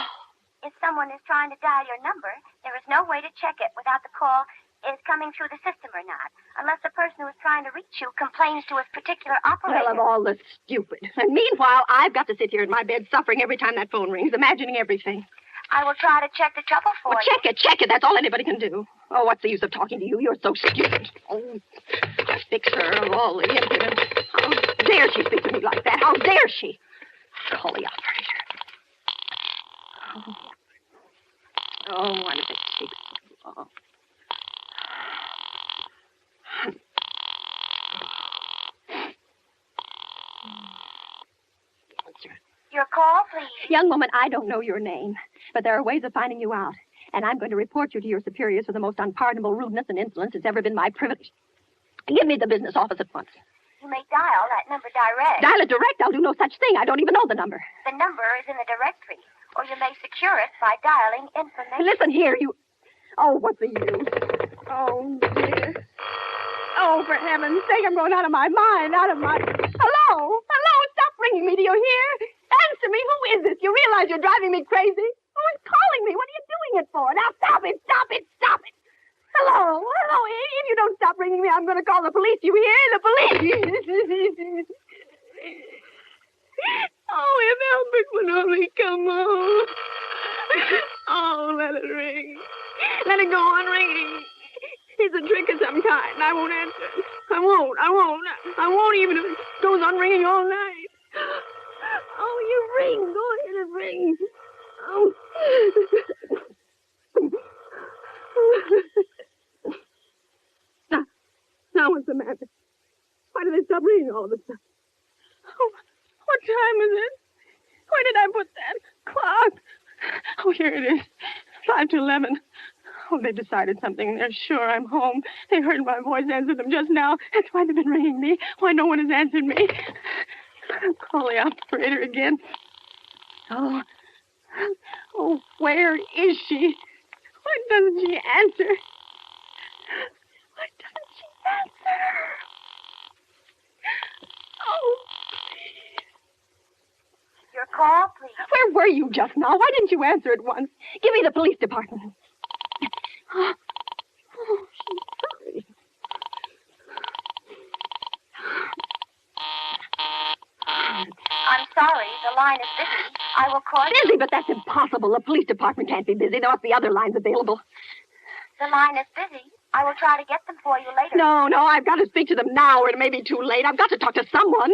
F: If someone is trying to dial your number, there is no way to check it without the call is coming through the system or not, unless the person who is trying to reach you complains to a particular operator.
C: Well, of all the stupid. And meanwhile, I've got to sit here in my bed suffering every time that phone rings, imagining everything.
F: I will try to check the trouble for you.
C: Check it. That's all anybody can do. Oh, what's the use of talking to you? You're so stupid. Oh, fix her of all the impudence. How dare she speak to me like that? How dare she? Call the operator. Oh, why did it take so long?
F: Your call, please.
C: Young woman, I don't know your name, but there are ways of finding you out. And I'm going to report you to your superiors for the most unpardonable rudeness and insolence it's ever been my privilege. Give me the business office at once.
F: You may dial that number direct.
C: Dial it direct? I'll do no such thing. I don't even know the number.
F: The number is in the directory, or you may secure it by dialing information.
C: Listen here, you... Oh, what's the use? Oh, dear. Oh, for heaven's sake, I'm going out of my mind, out of my... Hello? Stop ringing me, do you hear? Answer me, who is this? You realize you're driving me crazy? Who is calling me? What are you doing it for? Now, stop it! Hello? If you don't stop ringing me, I'm going to call the police, you hear? The police! Oh, if Albert would only come home. Oh, let it ring. Let it go on ringing. It's a trick of some kind. I won't answer. I won't. I won't even if it goes on ringing all night. Oh, you ring. Go ahead and ring. Oh. Now what's the matter? Why do they stop ringing all of a sudden? Oh, what time is it? Where did I put that clock? Oh, here it is. 5 to 11. Oh, they decided something. They're sure I'm home. They heard my voice answer them just now. That's why they've been ringing me. Why no one has answered me. I'll call the operator again. Oh, where is she? Why doesn't she answer? Why doesn't she answer? Oh, please.
F: Your call, please.
C: Where were you just now? Why didn't you answer at once? Give me the police department. Oh, she's sorry.
F: I'm sorry, the line is busy. I will call you.
C: Busy, but that's impossible. The police department can't be busy. There must be other lines available.
F: The line is busy. I will try to get them for you later.
C: No, I've got to speak to them now, or it may be too late. I've got to talk to someone.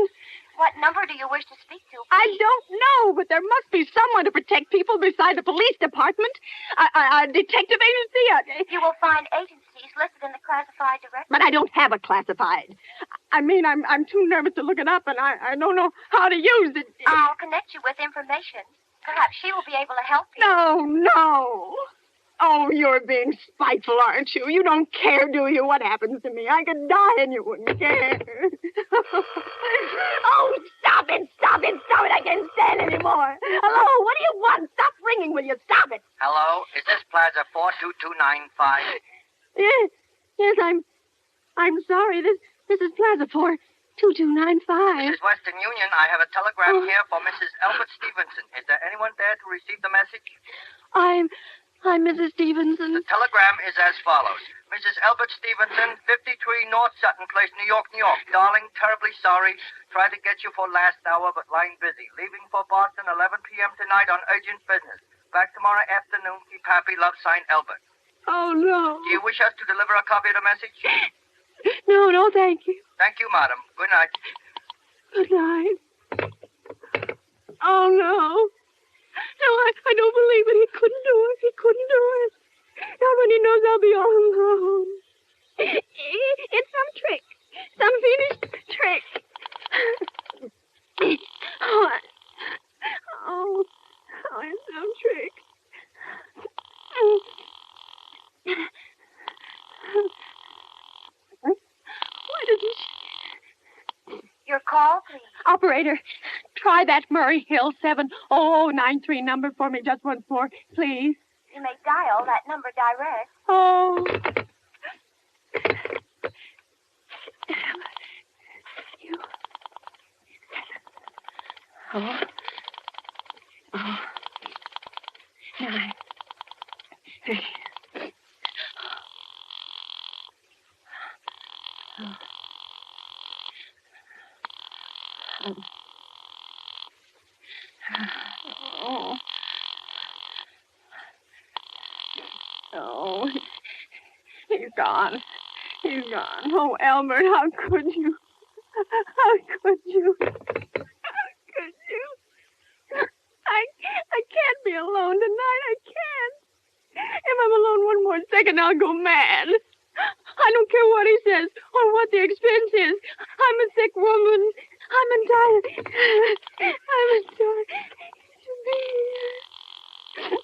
F: What number do you wish to speak to?
C: I don't know, but there must be someone to protect people beside the police department. A detective agency.
F: You will find agencies listed in the classified directory.
C: But I don't have a classified. I mean, I'm too nervous to look it up, and I don't know how to use it.
F: I'll connect you with information. Perhaps she will be able to help you.
C: No. Oh, you're being spiteful, aren't you? You don't care, do you, what happens to me? I could die and you wouldn't care. Oh, stop it. I Yes, I'm sorry. This is Plaza 42295.
H: This is Western Union. I have a telegram here for Mrs. Albert Stevenson. Is there anyone there to receive the message?
C: I'm Mrs. Stevenson.
H: The telegram is as follows. Mrs. Albert Stevenson, 53 North Sutton Place, New York, New York. Darling, terribly sorry. Tried to get you for last hour, but line busy. Leaving for Boston 11 p.m. tonight on urgent business. Back tomorrow afternoon. Keep happy. Love, signed, Albert.
C: Oh, no.
H: Do you wish us to deliver a copy of the message?
C: No, thank you.
H: Thank you, madam. Good night.
C: Good night. Oh, no. No, I don't believe it. He couldn't do it. He couldn't do it. Not when he knows I'll be all alone. It's some trick. Some fiendish trick. Oh, it's some trick. Why doesn't she...
F: Your call, please.
C: Operator, try that Murray Hill 70093 number for me just once more, please.
F: You may dial that number direct.
C: Oh. You. Oh. 9. 3. Oh, he's gone. He's gone. Oh, Albert, how could you? How could you? How could you? I can't be alone tonight. I can't. If I'm alone one more second, I'll go mad. I don't care what he says or what the expense is. I'm a sick woman. I'm entitled. I'm entitled to be here.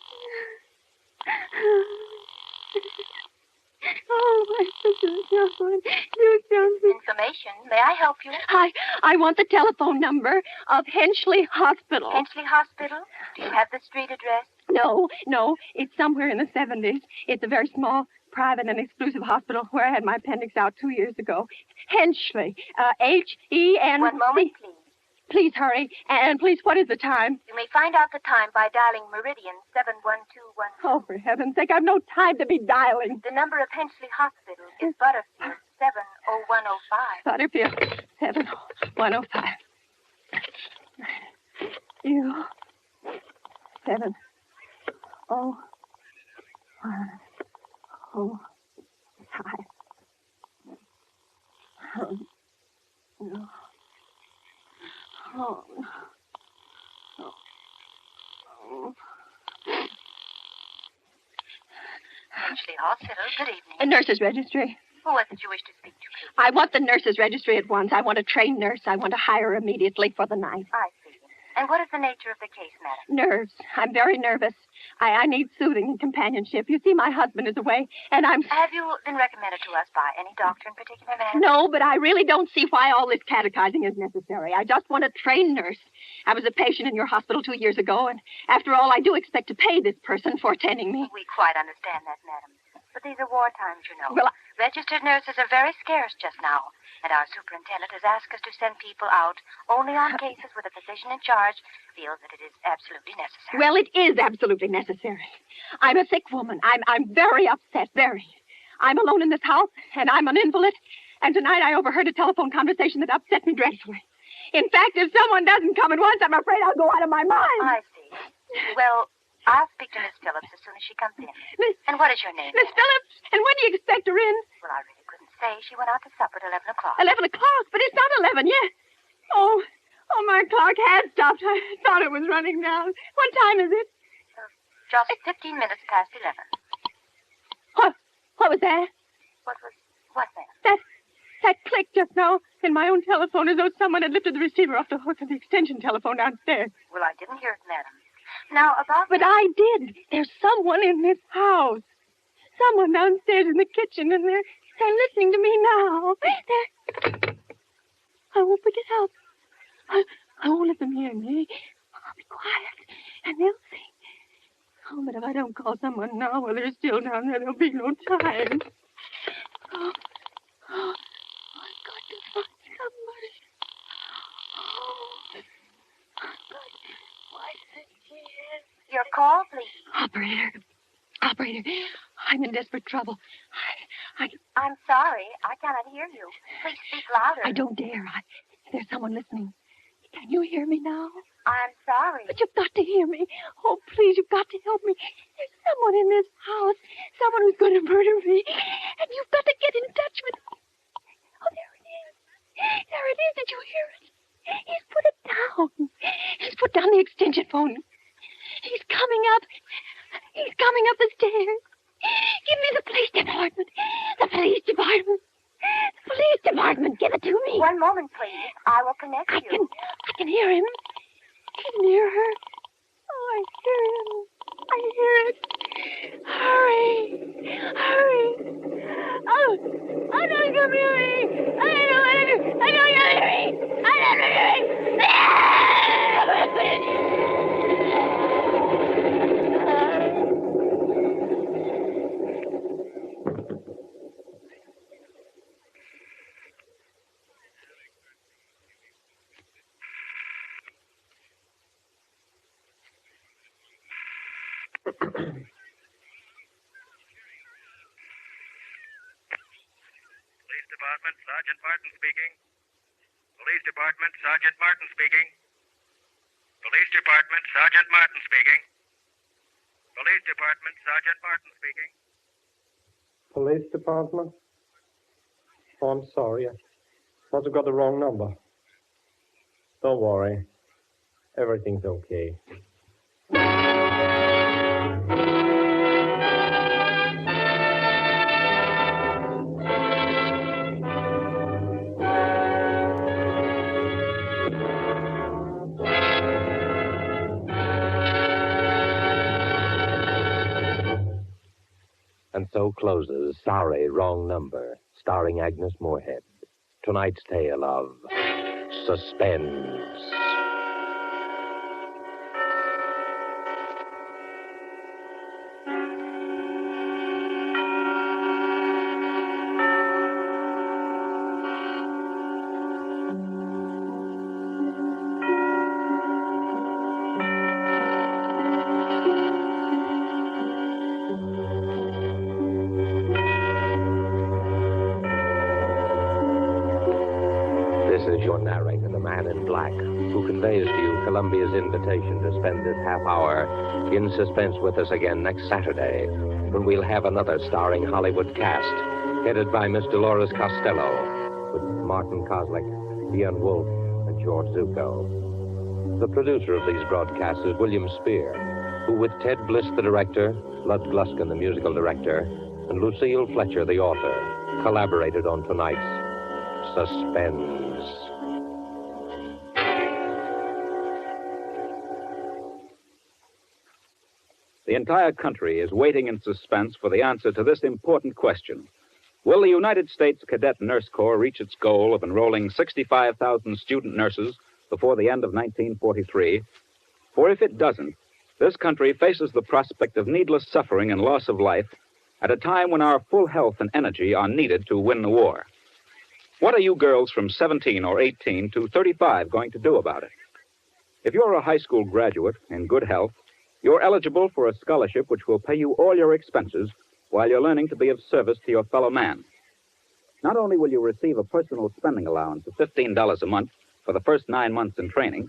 C: Oh, my sister Jocelyn. You, Jocelyn.
F: Information. May I help you?
C: I want the telephone number of Henchley Hospital.
F: Henchley Hospital? Do you have the street address?
C: No. It's somewhere in the 70s. It's a very small, private, and exclusive hospital where I had my appendix out 2 years ago. Henchley. H-E-N...
F: One moment, please.
C: Please hurry. And please, what is the time?
F: You may find out the time by dialing Meridian 71212.
C: Oh, for heaven's sake, I've no time to be dialing.
F: The number of Henchley Hospital is Butterfield 70105.
C: Butterfield 70105. You 7 0 1 0 5. No. Oh.
F: Henchley Hospital, good evening.
C: A nurse's registry.
F: Who was it you wish to speak to, please?
C: I want the nurse's registry at once. I want a trained nurse. I want to hire her immediately for the night.
F: I see. And what is the nature of the case, madam?
C: Nerves. I'm very nervous. I need soothing and companionship. You see, my husband is away, and I'm...
F: Have you been recommended to us by any doctor in particular, madam?
C: No, but I really don't see why all this catechizing is necessary. I just want a trained nurse. I was a patient in your hospital 2 years ago, and after all, I do expect to pay this person for attending me.
F: We quite understand that, madam. But these are war times, you know.
C: Well,
F: registered nurses are very scarce just now, and our superintendent has asked us to send people out only on cases where the physician in charge feels that it is absolutely necessary.
C: Well, it is absolutely necessary. I'm a sick woman. I'm very upset, very. I'm alone in this house, and I'm an invalid, and tonight I overheard a telephone conversation that upset me dreadfully. In fact, if someone doesn't come at once, I'm afraid I'll go out of my mind.
F: I see. Well, I'll speak to Miss Phillips as soon as she comes in. And what is your name?
C: Miss Phillips? And when do you expect her in?
F: Well, I really couldn't say. She went out to supper at 11 o'clock.
C: 11 o'clock? But it's not 11 yet. Oh, my clock has stopped. I thought it was running down. What time is it?
F: Just 15 minutes past 11.
C: What was that?
F: What's that?
C: That click just now in my own telephone as though someone had lifted the receiver off the hook of the extension telephone downstairs.
F: Well, I didn't hear it, madam. Now,
C: But I did. There's someone in this house. Someone downstairs in the kitchen, and they're listening to me now. I won't pick it up. I won't let them hear me. I'll be quiet, and they'll see. Oh, but if I don't call someone now while they're still down there, there'll be no time. Oh, I've got to find somebody. Oh, but why isn't he?
F: Your call, please.
C: Operator, I'm in desperate trouble.
F: I'm sorry. I cannot hear you. Please speak louder.
C: I don't dare. There's someone listening. Can you hear me now?
F: I'm sorry.
C: But you've got to hear me. Oh, please, you've got to help me. There's someone in this house. Someone who's going to murder me. And you've got to get in touch with... Oh, there it is. There it is. Did you hear it? He's put it down. He's put down the extension phone. He's coming up. He's coming up the stairs. Give me the police department. The police department. The police department. Give it to me.
F: One moment, please. I will connect you.
C: I can hear him. He's near her. Oh, I hear him. I hear it. Hurry. Hurry. Oh, don't come near me. I don't know what to do. I don't know what to do. I don't know what to do.
I: Police Department, Sergeant Martin speaking. Police Department, Sergeant Martin speaking. Police Department, Sergeant Martin speaking. Police Department, Sergeant Martin speaking.
B: Police Department? Oh, I'm sorry. I must have got the wrong number. Don't worry. Everything's okay.
T: And so closes Sorry, Wrong Number, starring Agnes Moorehead. Tonight's tale of Suspense. Your narrator, the man in black, who conveys to you Columbia's invitation to spend this half hour in suspense with us again next Saturday, when we'll have another starring Hollywood cast, headed by Miss Dolores Costello, with Martin Koslick, Ian Wolfe, and George Zuko. The producer of these broadcasts is William Spear, who, with Ted Bliss, the director, Lud Gluskin, the musical director, and Lucille Fletcher, the author, collaborated on tonight's Suspense.
Q: The entire country is waiting in suspense for the answer to this important question. Will the United States Cadet Nurse Corps reach its goal of enrolling 65,000 student nurses before the end of 1943? For if it doesn't, this country faces the prospect of needless suffering and loss of life at a time when our full health and energy are needed to win the war. What are you girls from 17 or 18 to 35 going to do about it? If you're a high school graduate in good health, you're eligible for a scholarship which will pay you all your expenses while you're learning to be of service to your fellow man. Not only will you receive a personal spending allowance of $15 a month for the first 9 months in training,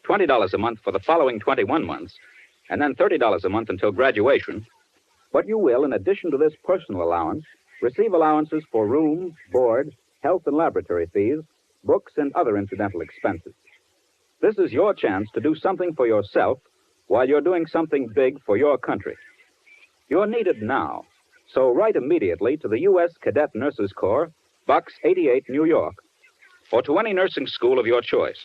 Q: $20 a month for the following 21 months, and then $30 a month until graduation, but you will, in addition to this personal allowance, receive allowances for room, board, health and laboratory fees, books, and other incidental expenses. This is your chance to do something for yourself while you're doing something big for your country. You're needed now, so write immediately to the U.S. Cadet Nurses Corps, Box 88, New York, or to any nursing school of your choice,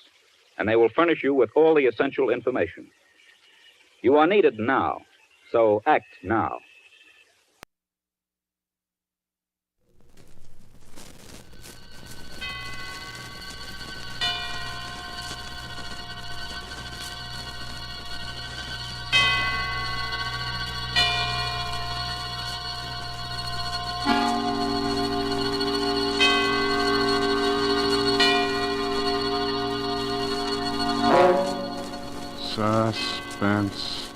Q: and they will furnish you with all the essential information. You are needed now, so act now.
A: Suspense.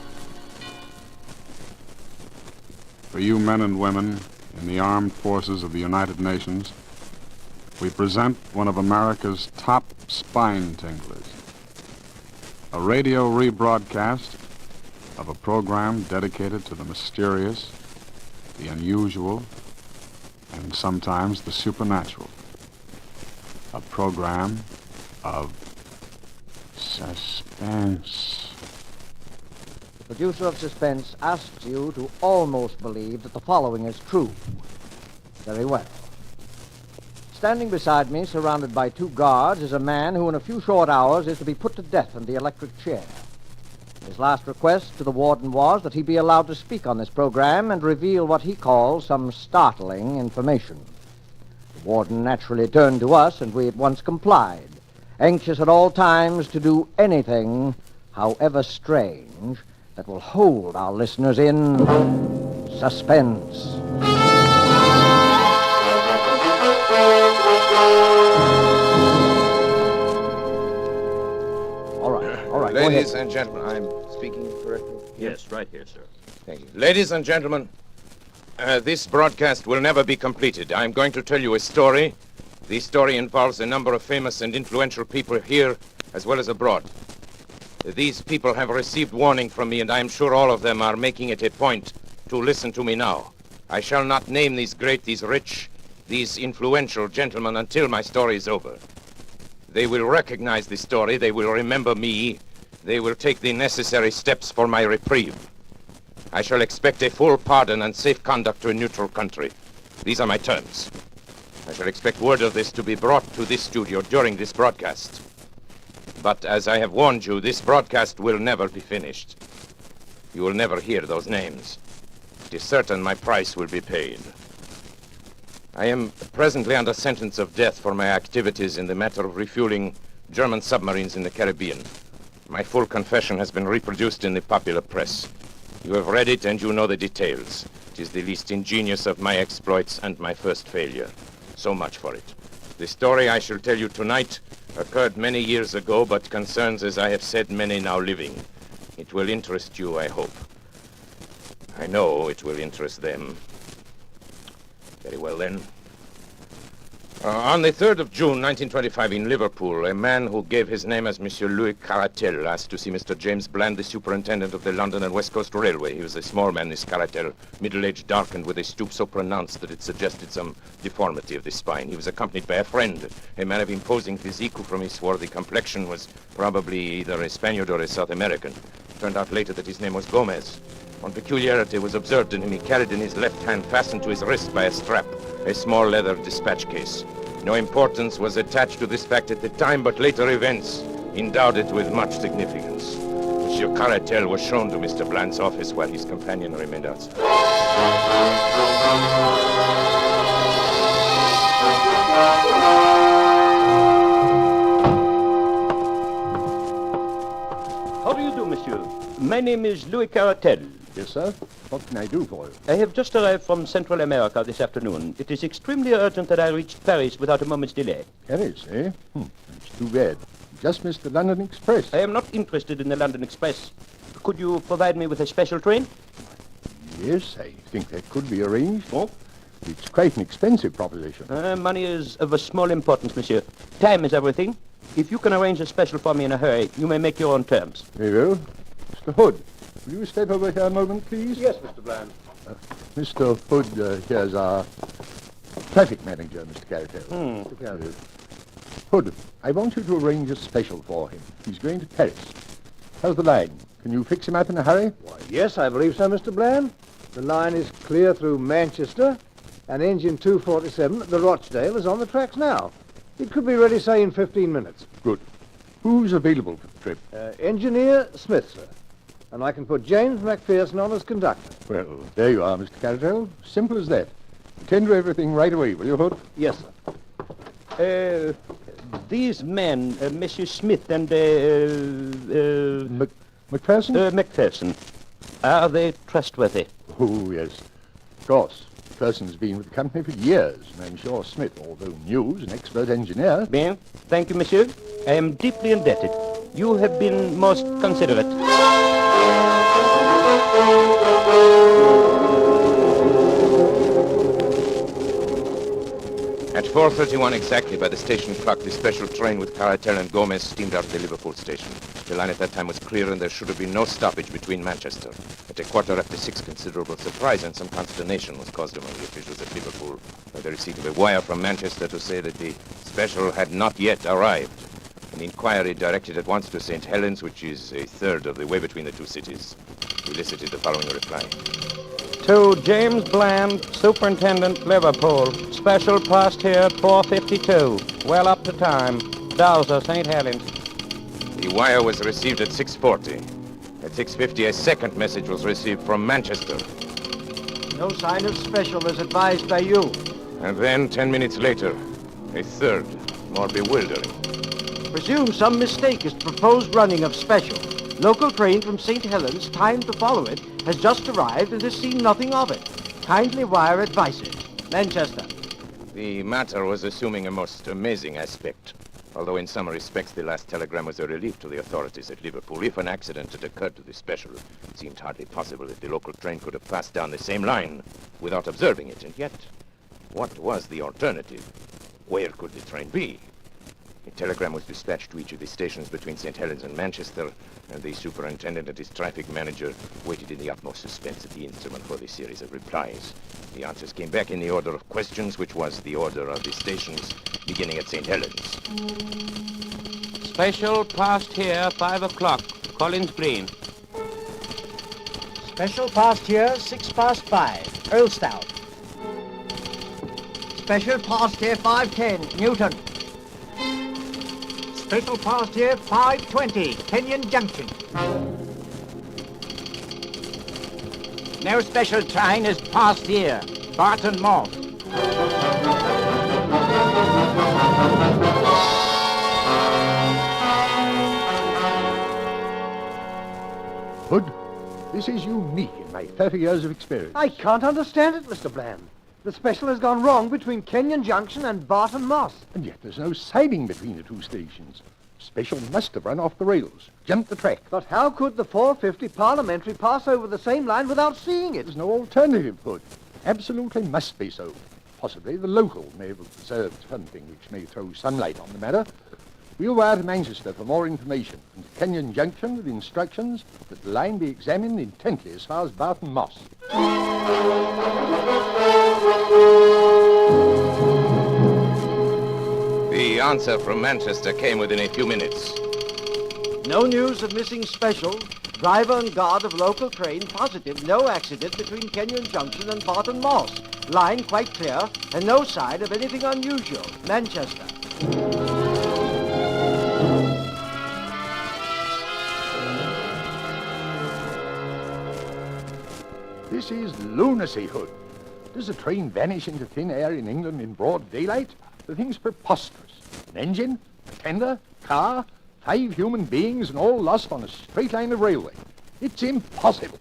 A: For you men and women in the armed forces of the United Nations, we present one of America's top spine tinglers. A radio rebroadcast of a program dedicated to the mysterious, the unusual, and sometimes the supernatural. A program of suspense.
E: The producer of Suspense asks you to almost believe that the following is true. Very well. Standing beside me, surrounded by 2 guards, is a man who in a few short hours is to be put to death in the electric chair. His last request to the warden was that he be allowed to speak on this program and reveal what he calls some startling information. The warden naturally turned to us, and we at once complied, anxious at all times to do anything, however strange, that will hold our listeners in suspense. All right,
J: Ladies and gentlemen, I'm speaking correctly?
R: Yes, right here, sir.
J: Thank you. Ladies and gentlemen, this broadcast will never be completed. I'm going to tell you a story. The story involves a number of famous and influential people here as well as abroad. These people have received warning from me, and I am sure all of them are making it a point to listen to me now. I shall not name these great, these rich, these influential gentlemen until my story is over. They will recognize the story, they will remember me, they will take the necessary steps for my reprieve. I shall expect a full pardon and safe conduct to a neutral country. These are my terms. I shall expect word of this to be brought to this studio during this broadcast. But as I have warned you, this broadcast will never be finished. You will never hear those names. It is certain my price will be paid. I am presently under sentence of death for my activities in the matter of refueling German submarines in the Caribbean. My full confession has been reproduced in the popular press. You have read it and you know the details. It is the least ingenious of my exploits and my first failure. So much for it. The story I shall tell you tonight occurred many years ago, but concerns, as I have said, many now living. It will interest you, I hope. I know it will interest them. Very well, then. On the 3rd of June, 1925, in Liverpool, a man who gave his name as Monsieur Louis Caratel asked to see Mr. James Bland, the superintendent of the London and West Coast Railway. He was a small man, this Caratel, middle-aged, darkened, with a stoop so pronounced that it suggested some deformity of the spine. He was accompanied by a friend, a man of imposing physique, who from his swarthy complexion was probably either a Spaniard or a South American. It turned out later that his name was Gomez. One peculiarity was observed in him. He carried in his left hand, fastened to his wrist by a strap, a small leather dispatch case. No importance was attached to this fact at the time, but later events endowed it with much significance. Monsieur Caratel was shown to Mr. Bland's office while his companion remained outside.
R: How do you do, monsieur? My name is Louis Caratel.
U: Yes, sir. What can I do for you?
R: I have just arrived from Central America this afternoon. It is extremely urgent that I reach Paris without a moment's delay.
U: Paris, eh? It's too bad. Just missed the London Express.
R: I am not interested in the London Express. Could you provide me with a special train?
U: Yes, I think that could be arranged. Oh? It's quite an expensive proposition.
R: Money is of a small importance, monsieur. Time is everything. If you can arrange a special for me in a hurry, you may make your own terms.
U: Very well. Mr. Hood, will you step over here a moment, please?
R: Yes, Mr. Bland.
U: Mr. Hood, here's our traffic manager, Mr. Caratel.
R: Mr. Caratel.
U: Hood, I want you to arrange a special for him. He's going to Paris. How's the line? Can you fix him up in a hurry?
V: Why, yes, I believe so, Mr. Bland. The line is clear through Manchester, and engine 247 at the Rochdale is on the tracks now. It could be ready, say, in 15 minutes.
U: Good. Who's available for the trip?
V: Engineer Smith, sir. And I can put James McPherson on as conductor.
U: Well, there you are, Mr. Caratel. Simple as that. Attend to everything right away, will you, Hood?
V: Yes, sir.
R: These men, Monsieur Smith and,
U: McPherson?
R: McPherson, are they trustworthy?
U: Oh, yes. Of course. McPherson's been with the company for years, and I'm sure Smith, although new, is an expert engineer.
R: Bien. Thank you, monsieur. I am deeply indebted. You have been most considerate.
D: At 4:31 exactly by the station clock, the special train with Caratel and Gomez steamed out of the Liverpool station. The line at that time was clear and there should have been no stoppage between Manchester. At 6:15, considerable surprise and some consternation was caused among the officials at Liverpool by the receipt of a wire from Manchester to say that the special had not yet arrived. An inquiry directed at once to St. Helens, which is a third of the way between the two cities, elicited the following reply.
R: To James Bland, Superintendent, Liverpool. Special passed here at 4:52. Well up to time. Dowser, St. Helens.
D: The wire was received at 6:40. At 6:50, a second message was received from Manchester.
E: No sign of special as advised by you.
D: And then, 10 minutes later, a third, more bewildering.
E: Presume some mistake is proposed running of special. Local train from St. Helens, time to follow it, has just arrived and has seen nothing of it. Kindly wire advices. Manchester.
D: The matter was assuming a most amazing aspect. Although in some respects the last telegram was a relief to the authorities at Liverpool. If an accident had occurred to the special, it seemed hardly possible that the local train could have passed down the same line without observing it. And yet, what was the alternative? Where could the train be? A telegram was dispatched to each of the stations between St. Helens and Manchester, and the superintendent and his traffic manager waited in the utmost suspense at the instrument for the series of replies. The answers came back in the order of questions, which was the order of the stations, beginning at St. Helens.
R: Special passed here 5 o'clock. Collins Green.
K: Special passed here 5:06. Earlstown.
E: Special passed here 5:10. Newton.
K: Special passed here 5:20. Kenyon Junction.
L: No special train has passed here. Barton Moss.
U: Hood, this is unique in my 30 years of experience.
V: I can't understand it, Mr. Bland. The special has gone wrong between Kenyon Junction and Barton Moss.
U: And yet there's no siding between the two stations. Special must have run off the rails, jumped the track.
V: But how could the 450 Parliamentary pass over the same line without seeing it?
U: There's no alternative, Hood. Absolutely must be so. Possibly the local may have observed something which may throw sunlight on the matter. We'll wire to Manchester for more information, and to Kenyon Junction with instructions that the line be examined intently as far as Barton Moss.
D: The answer from Manchester came within a few minutes.
E: No news of missing special. Driver and guard of local train positive no accident between Kenyon Junction and Barton Moss. Line quite clear and no sign of anything unusual. Manchester.
U: This is lunacy, Hood. Does a train vanish into thin air in England in broad daylight? The thing's preposterous. An engine, a tender, car, 5 human beings, and all lost on a straight line of railway. It's impossible.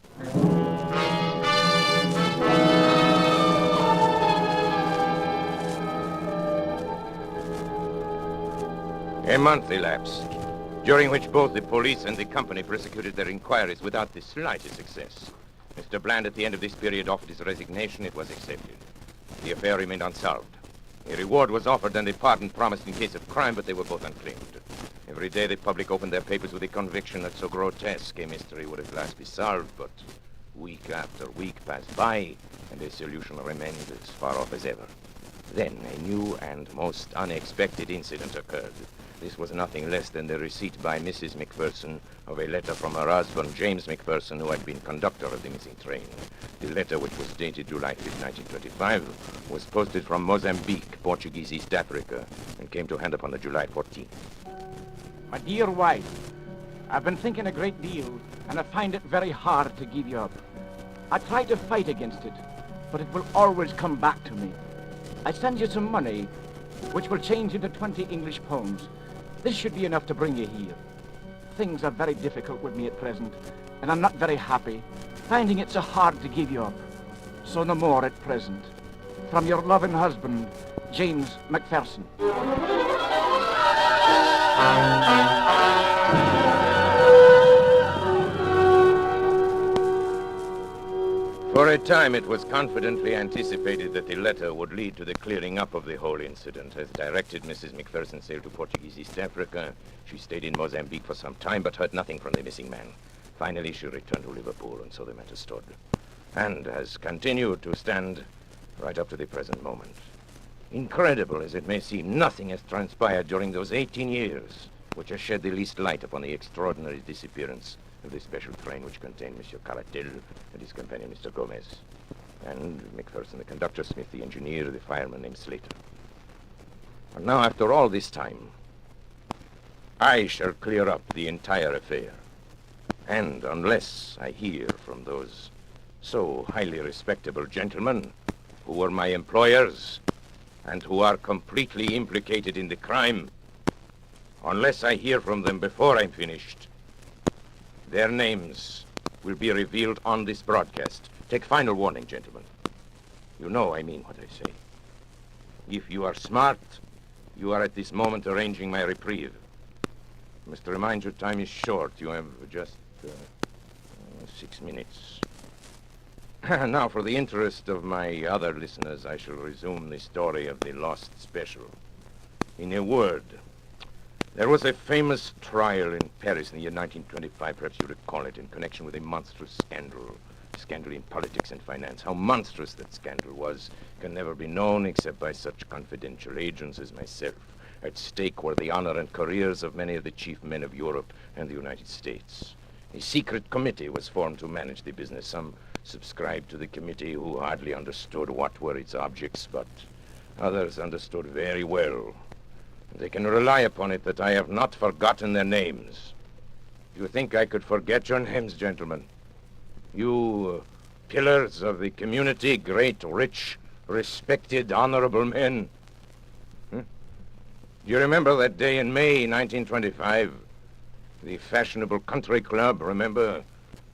D: A month elapsed, during which both the police and the company prosecuted their inquiries without the slightest success. Mr. Bland, at the end of this period, offered his resignation. It was accepted. The affair remained unsolved. A reward was offered and a pardon promised in case of crime, but they were both unclaimed. Every day the public opened their papers with the conviction that so grotesque a mystery would at last be solved, but week after week passed by, and a solution remained as far off as ever. Then a new and most unexpected incident occurred. This was nothing less than the receipt by Mrs. McPherson of a letter from her husband, James McPherson, who had been conductor of the missing train. The letter, which was dated July 5, 1925, was posted from Mozambique, Portuguese East Africa, and came to hand upon the July 14th.
L: My dear wife, I've been thinking a great deal, and I find it very hard to give you up. I try to fight against it, but it will always come back to me. I send you some money, which will change into 20 English pounds. This should be enough to bring you here. Things are very difficult with me at present, and I'm not very happy, finding it so hard to give you up. So no more at present. From your loving husband, James McPherson.
D: a time, it was confidently anticipated that the letter would lead to the clearing up of the whole incident. As directed, Mrs. McPherson sailed to Portuguese East Africa. She stayed in Mozambique for some time, but heard nothing from the missing man. Finally, she returned to Liverpool, and so the matter stood. And has continued to stand right up to the present moment. Incredible as it may seem, nothing has transpired during those 18 years which has shed the least light upon the extraordinary disappearance of the special train which contained Monsieur Caratel and his companion, Mr. Gomez. And McPherson, the conductor, Smith, the engineer, the fireman named Slater. And now, after all this time, I shall clear up the entire affair. And unless I hear from those so highly respectable gentlemen who were my employers and who are completely implicated in the crime, unless I hear from them before I'm finished, their names will be revealed on this broadcast. Take final warning, gentlemen. You know I mean what I say. If you are smart, you are at this moment arranging my reprieve. I must remind you, time is short. You have just 6 minutes. Now, for the interest of my other listeners, I shall resume the story of the lost special. In a word, there was a famous trial in Paris in the year 1925, perhaps you recall it, in connection with a monstrous scandal in politics and finance. How monstrous that scandal was can never be known except by such confidential agents as myself. At stake were the honor and careers of many of the chief men of Europe and the United States. A secret committee was formed to manage the business. Some subscribed to the committee who hardly understood what were its objects, but others understood very well. They can rely upon it that I have not forgotten their names. Do you think I could forget your names, gentlemen? You pillars of the community, great, rich, respected, honorable men. Do you remember that day in May 1925? The fashionable country club, remember?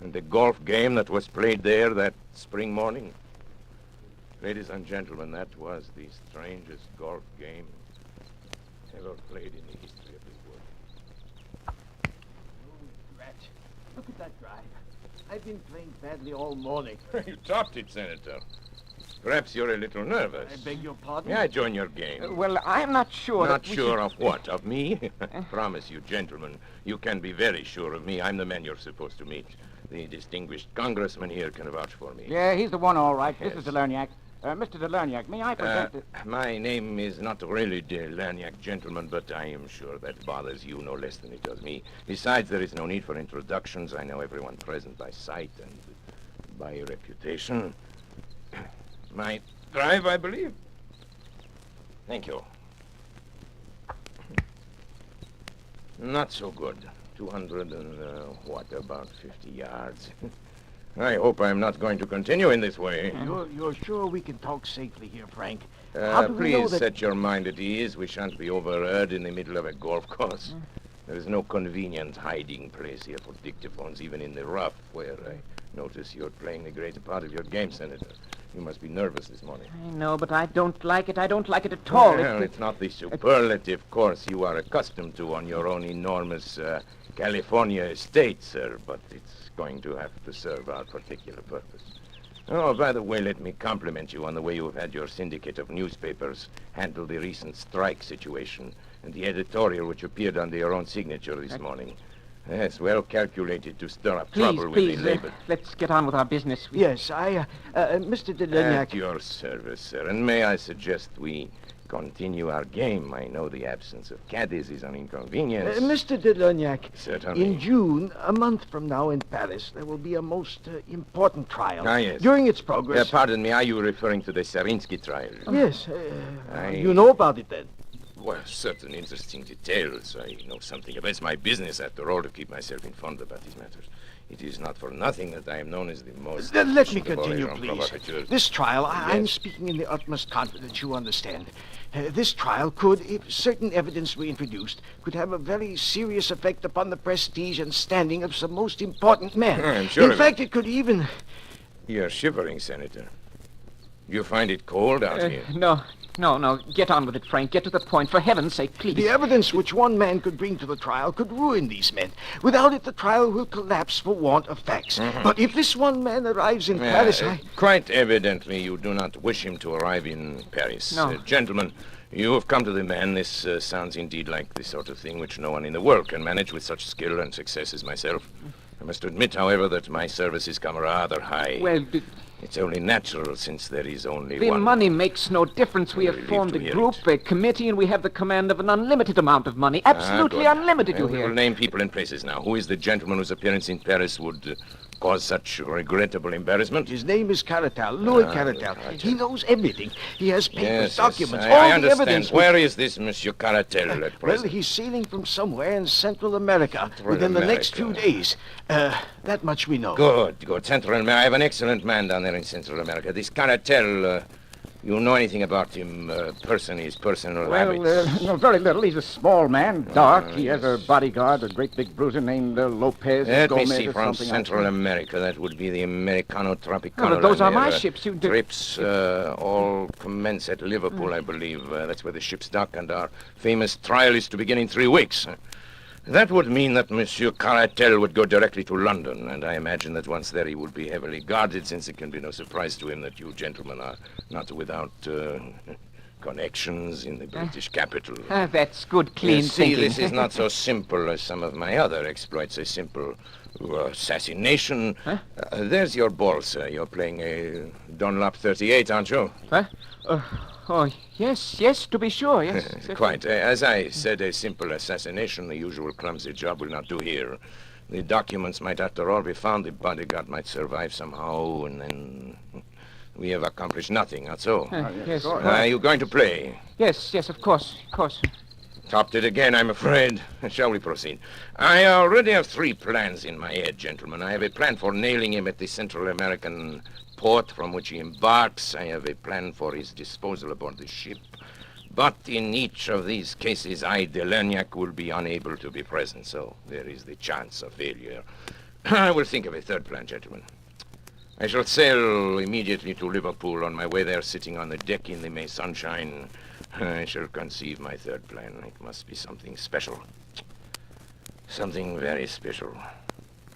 D: And the golf game that was played there that spring morning? Ladies and gentlemen, that was the strangest golf game ever played in the history of this world.
L: Rat, look at that drive. I've been playing badly all morning.
D: You topped it, Senator. Perhaps you're a little nervous.
L: I beg your pardon?
D: May I join your game?
L: Well, I'm not sure.
D: Not sure of what? Of me? Promise you, gentlemen, you can be very sure of me. I'm the man you're supposed to meet. The distinguished congressman here can vouch for me.
L: Yeah, he's the one, all right.
D: Yes.
L: This is Delerniak. Mr. Delerniak, may I present...
D: My name is not really Delerniak, gentlemen, but I am sure that bothers you no less than it does me. Besides, there is no need for introductions. I know everyone present by sight and by reputation. My drive, I believe. Thank you. Not so good. 200 and, about 50 yards. I hope I'm not going to continue in this way.
L: You're sure we can talk safely here, Frank? How do we know
D: Please
L: that...
D: set your mind at ease. We shan't be overheard in the middle of a golf course. There is no convenient hiding place here for dictaphones, even in the rough, where I notice you're playing the greater part of your game, Senator. You must be nervous this morning.
L: I know, but I don't like it. I don't like it at all.
D: Well, it's not the superlative course you are accustomed to on your own enormous California estate, sir, but it's going to have to serve our particular purpose. Oh, by the way, let me compliment you on the way you have had your syndicate of newspapers handle the recent strike situation and the editorial which appeared under your own signature this morning. Yes, well calculated to stir up trouble with the labor.
L: Let's get on with our business. Yes, Mr. Delerniak...
D: At your service, sir. And may I suggest we continue our game? I know the absence of caddies is an inconvenience.
L: Mr. Delerniak,
D: Certainly.
L: in June, a month from now in Paris, there will be a most important trial.
D: Ah, yes.
L: During its progress...
D: pardon me, are you referring to the Serinsky trial?
L: Yes. You know about it, then?
D: Well, certain interesting details. I know something about it. It's my business, after all, to keep myself informed about these matters. It is not for nothing that I am known as the most...
L: Let me
D: efficient of all
L: continue,
D: agents
L: please.
D: provocateurs.
L: This trial, I'm
D: Yes.
L: speaking in the utmost confidence, you understand. This trial could, if certain evidence were introduced, could have a very serious effect upon the prestige and standing of some most important men.
D: I'm sure
L: In
D: of
L: fact, it could even...
D: You're shivering, Senator. You find it cold out here?
L: No, No, get on with it, Frank. Get to the point. For heaven's sake, please.
G: The evidence which one man could bring to the trial could ruin these men. Without it, the trial will collapse for want of facts. But if this one man arrives in Paris,
D: Quite evidently, you do not wish him to arrive in Paris.
L: No.
D: Gentlemen, you have come to the man. This sounds indeed like the sort of thing which no one in the world can manage with such skill and success as myself. I must admit, however, that my services come rather high.
L: Well,
D: it's only natural, since there is only
L: the
D: one.
L: money makes no difference. We have formed a group, a committee, and we have the command of an unlimited amount of money. Absolutely
D: good.
L: unlimited,
D: Well,
L: you
D: we
L: hear.
D: will name people and places now. Who is the gentleman whose appearance in Paris would cause such regrettable embarrassment?
G: his name is Caratal, Louis Caratal. He knows everything. He has papers,
D: Yes,
G: documents,
D: I
G: all the
D: understand.
G: evidence.
D: Where is this Monsieur Caratel at
G: Well,
D: present?
G: he's sailing from somewhere in Central America within the next few days. That much we know.
D: Good. Central America. I have an excellent man down there in Central America. This Caratel, you know anything about him, his personal habits?
L: No, very little. He's a small man, dark. He has a bodyguard, a great big bruiser named Lopez.
D: Let me
L: Gomez
D: see,
L: or
D: from
L: something
D: Central
L: like that.
D: America, that would be the Americano Tropicano.
L: No, those are
D: and
L: my
D: their,
L: ships.
D: Trips all commence at Liverpool, I believe. That's where the ships dock, and our famous trial is to begin in 3 weeks. That would mean that Monsieur Caratel would go directly to London, and I imagine that once there he would be heavily guarded, since it can be no surprise to him that you gentlemen are not without connections in the British capital.
L: That's good, clean
D: See,
L: thinking.
D: this is not so simple as some of my other exploits. A simple assassination. There's your ball, sir. You're playing a Dunlop 38, aren't you?
L: Huh? Oh, yes, to be sure, yes.
D: Quite. As I said, a simple assassination, the usual clumsy job, will not do here. The documents might, after all, be found. The bodyguard might survive somehow, and then we have accomplished nothing, not so?
L: Yes.
D: Are you going to play?
L: Yes, of course.
D: Topped it again, I'm afraid. Shall we proceed? I already have 3 plans in my head, gentlemen. I have a plan for nailing him at the Central American port from which he embarks. I have a plan for his disposal aboard the ship. But in each of these cases, I, Delerniac, will be unable to be present, so there is the chance of failure. I will think of a 3rd plan, gentlemen. I shall sail immediately to Liverpool. On my way there, sitting on the deck in the May sunshine, I shall conceive my 3rd plan. It must be something special. Something very special.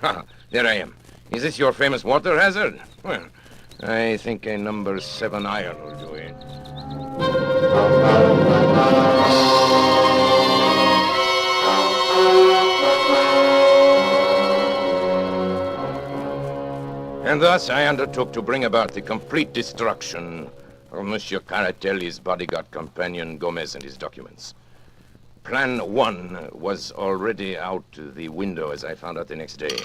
D: There I am. Is this your famous water hazard? Well, I think a number 7 iron will do it. And thus I undertook to bring about the complete destruction of Monsieur Caratelli's bodyguard companion Gomez and his documents. Plan 1 was already out the window, as I found out the next day.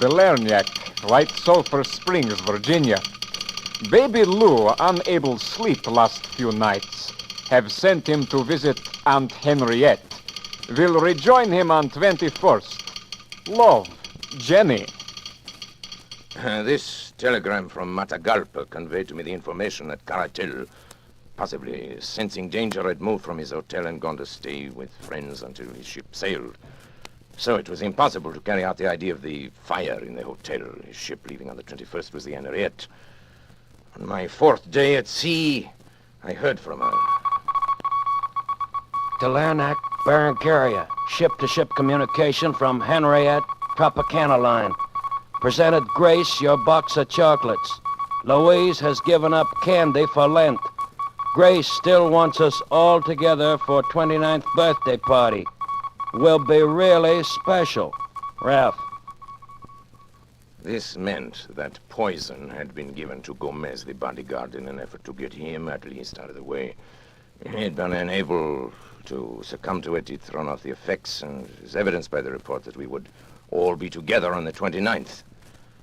M: Delerniac, White Sulphur Springs, Virginia. Baby Lou, unable sleep last few nights, have sent him to visit Aunt Henriette. Will rejoin him on 21st. Love, Jenny.
D: This telegram from Matagalpa conveyed to me the information that Caratel, possibly sensing danger, had moved from his hotel and gone to stay with friends until his ship sailed. So it was impossible to carry out the idea of the fire in the hotel. His ship leaving on the 21st was the Henriette. On my 4th day at sea, I heard from her.
N: Delernac, Barrancaria. Ship-to-ship communication from Henriette Tropicana line. Presented Grace your box of chocolates. Louise has given up candy for Lent. Grace still wants us all together for 29th birthday party. Will be really special. Ralph.
D: This meant that poison had been given to Gomez, the bodyguard, in an effort to get him at least out of the way. He had been unable to succumb to it. He'd thrown off the effects, and it is evidenced by the report that we would all be together on the 29th.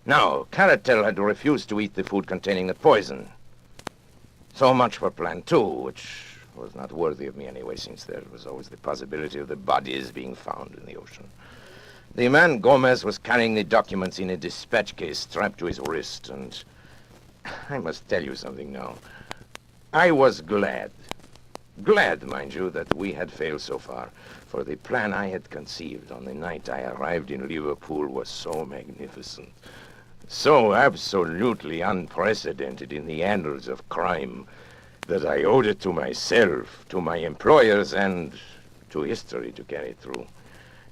D: Now, Caratel had refused to eat the food containing the poison. So much for Plan 2, which was not worthy of me anyway, since there was always the possibility of the bodies being found in the ocean. The man Gomez was carrying the documents in a dispatch case strapped to his wrist, and I must tell you something now. I was glad, mind you, that we had failed so far, for the plan I had conceived on the night I arrived in Liverpool was so magnificent, so absolutely unprecedented in the annals of crime, that I owed it to myself, to my employers, and to history to carry through.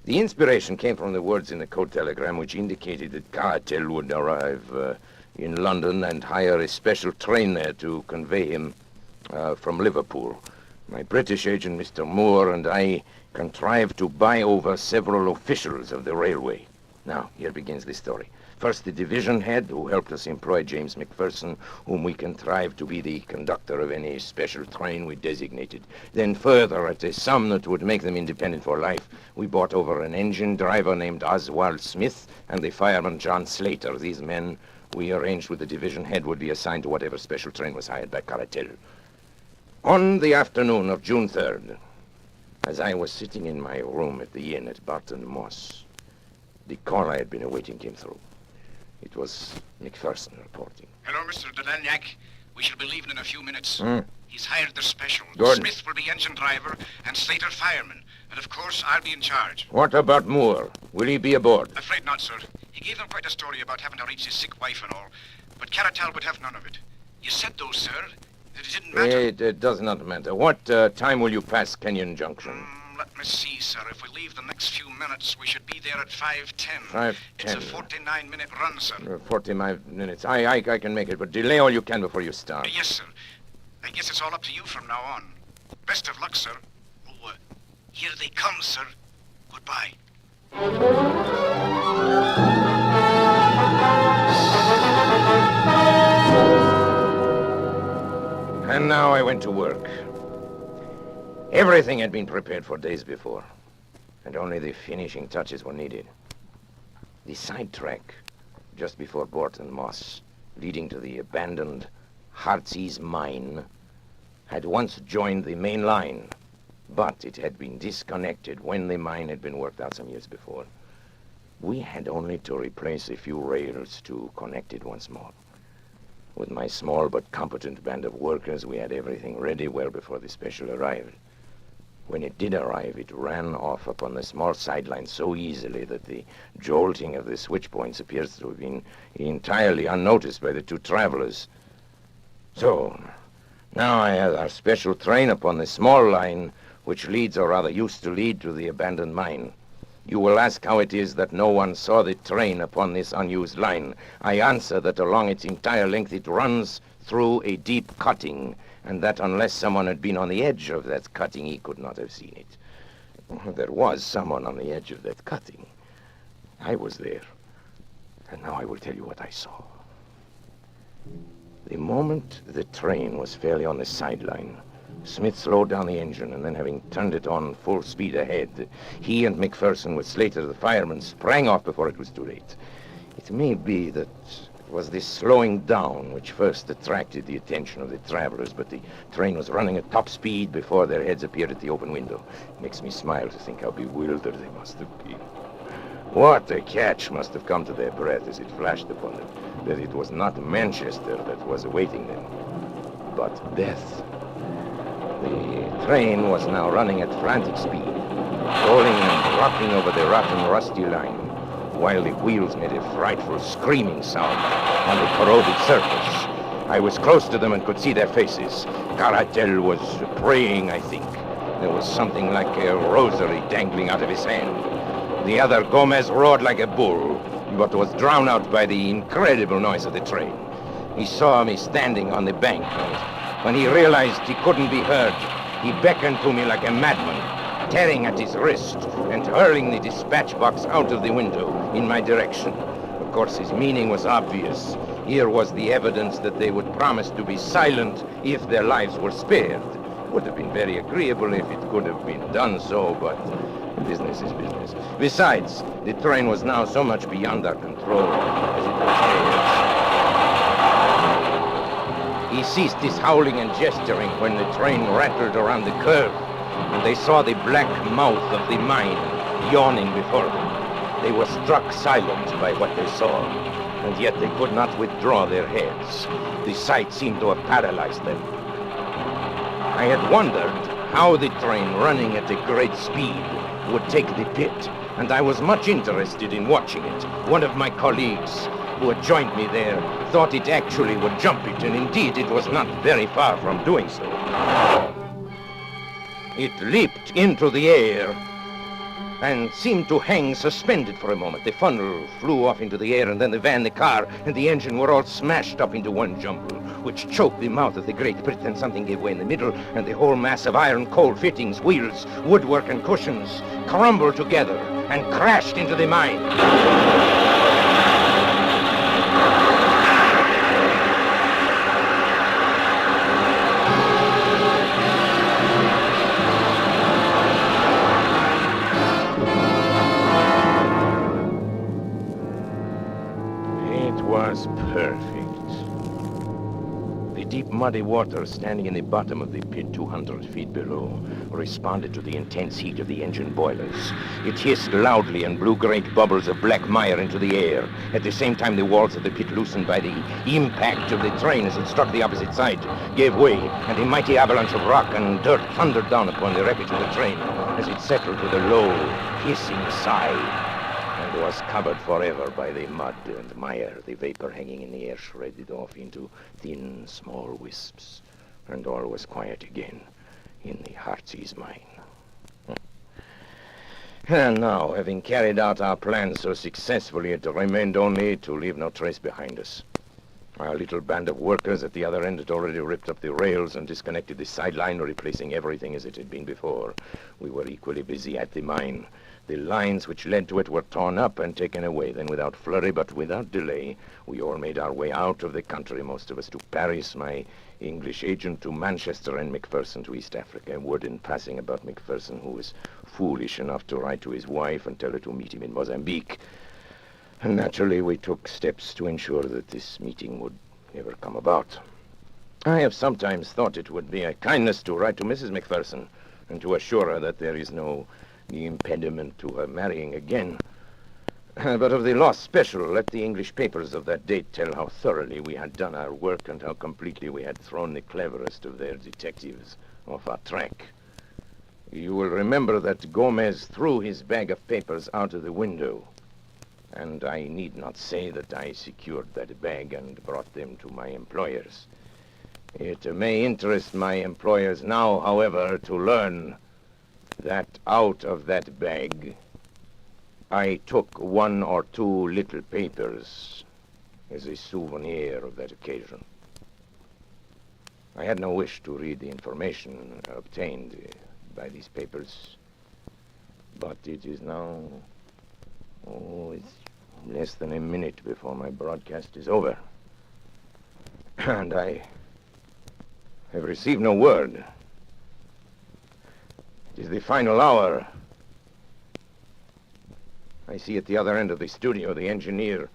D: The inspiration came from the words in the code telegram which indicated that Kettler would arrive in London and hire a special train there to convey him from Liverpool. My British agent, Mr. Moore, and I contrived to buy over several officials of the railway. Now, here begins the story. First, the division head, who helped us employ James McPherson, whom we contrived to be the conductor of any special train we designated. Then further, at a sum that would make them independent for life, we bought over an engine driver named Oswald Smith and the fireman John Slater. These men, we arranged with the division head, would be assigned to whatever special train was hired by Kettler. On the afternoon of June 3rd, as I was sitting in my room at the inn at Barton Moss, the call I had been awaiting came through. It was McPherson reporting.
O: Hello, Mr. Delanyak. We shall be leaving in a few minutes.
D: Hmm.
O: He's hired the special.
D: Good.
O: Smith will be engine driver and Slater fireman. And of course, I'll be in charge.
D: What about Moore? Will he be aboard?
O: Afraid not, sir. He gave them quite a story about having to reach his sick wife and all. But Kettler would have none of it. You said, though, sir, that it didn't matter.
D: It does not matter. What time will you pass Kenyon Junction?
O: Let me see, sir. If we leave the next few minutes, we should be there at 5:10.
D: 5:10.
O: It's a 49-minute run, sir.
D: 45 minutes. I can make it, but delay all you can before you start.
O: Yes, sir. I guess it's all up to you from now on. Best of luck, sir. Oh, here they come, sir. Goodbye.
D: And now I went to work. Everything had been prepared for days before, and only the finishing touches were needed. The side track, just before Barton Moss, leading to the abandoned Heartsease mine, had once joined the main line, but it had been disconnected when the mine had been worked out some years before. We had only to replace a few rails to connect it once more. With my small but competent band of workers, we had everything ready well before the special arrived. When it did arrive, it ran off upon the small sideline so easily that the jolting of the switch points appears to have been entirely unnoticed by the two travelers. So, now I have our special train upon the small line which leads, or rather used to lead, to the abandoned mine. You will ask how it is that no one saw the train upon this unused line. I answer that along its entire length it runs through a deep cutting, and that unless someone had been on the edge of that cutting, he could not have seen it. There was someone on the edge of that cutting. I was there. And now I will tell you what I saw. The moment the train was fairly on the sideline, Smith slowed down the engine, and then having turned it on full speed ahead, he and McPherson, with Slater, the fireman, sprang off before it was too late. It may be that it was this slowing down which first attracted the attention of the travelers, but the train was running at top speed before their heads appeared at the open window. It makes me smile to think how bewildered they must have been. What a catch must have come to their breath as it flashed upon them, that it was not Manchester that was awaiting them, but death. The train was now running at frantic speed, rolling and rocking over the rotten, rusty line, while the wheels made a frightful screaming sound on the corroded surface. I was close to them and could see their faces. Kettler was praying, I think. There was something like a rosary dangling out of his hand. The other, Gomez, roared like a bull, but was drowned out by the incredible noise of the train. He saw me standing on the bank, and when he realized he couldn't be heard, he beckoned to me like a madman, tearing at his wrist and hurling the dispatch box out of the window in my direction. Of course, his meaning was obvious. Here was the evidence that they would promise to be silent if their lives were spared. Would have been very agreeable if it could have been done so, but business is business. Besides, the train was now so much beyond our control as it was theirs. He ceased his howling and gesturing when the train rattled around the curve, and they saw the black mouth of the mine yawning before them. They were struck silent by what they saw, and yet they could not withdraw their heads. The sight seemed to have paralyzed them. I had wondered how the train, running at a great speed, would take the pit, and I was much interested in watching it. One of my colleagues, who had joined me there, thought it actually would jump it, and indeed it was not very far from doing so. It leaped into the air and seemed to hang suspended for a moment. The funnel flew off into the air, and then the van, the car, and the engine were all smashed up into one jumble, which choked the mouth of the Great Britain. Something gave way in the middle, and the whole mass of iron, coal fittings, wheels, woodwork, and cushions crumbled together and crashed into the mine. Was perfect. The deep muddy water standing in the bottom of the pit 200 feet below responded to the intense heat of the engine boilers. It hissed loudly and blew great bubbles of black mire into the air. At the same time, the walls of the pit, loosened by the impact of the train as it struck the opposite side, gave way, and a mighty avalanche of rock and dirt thundered down upon the wreckage of the train as it settled with a low, hissing sigh. Was covered forever by the mud and mire, the vapor hanging in the air shredded off into thin, small wisps, and all was quiet again in the Heartsease mine. And now, having carried out our plan so successfully, it remained only to leave no trace behind us. Our little band of workers at the other end had already ripped up the rails and disconnected the sideline, replacing everything as it had been before. We were equally busy at the mine. The lines which led to it were torn up and taken away. Then, without flurry but without delay, we all made our way out of the country, most of us to Paris, my English agent to Manchester, and Macpherson to East Africa. Word in passing about Macpherson, who was foolish enough to write to his wife and tell her to meet him in Mozambique. And naturally, we took steps to ensure that this meeting would never come about. I have sometimes thought it would be a kindness to write to Mrs. Macpherson and to assure her that there is no impediment to her marrying again. But of the lost special, let the English papers of that date tell how thoroughly we had done our work and how completely we had thrown the cleverest of their detectives off our track. You will remember that Gomez threw his bag of papers out of the window, and I need not say that I secured that bag and brought them to my employers. It may interest my employers now, however, to learn that out of that bag, I took one or two little papers as a souvenir of that occasion. I had no wish to read the information obtained by these papers, but it is now, it's less than a minute before my broadcast is over. And I have received no word. It is the final hour. I see at the other end of the studio the engineer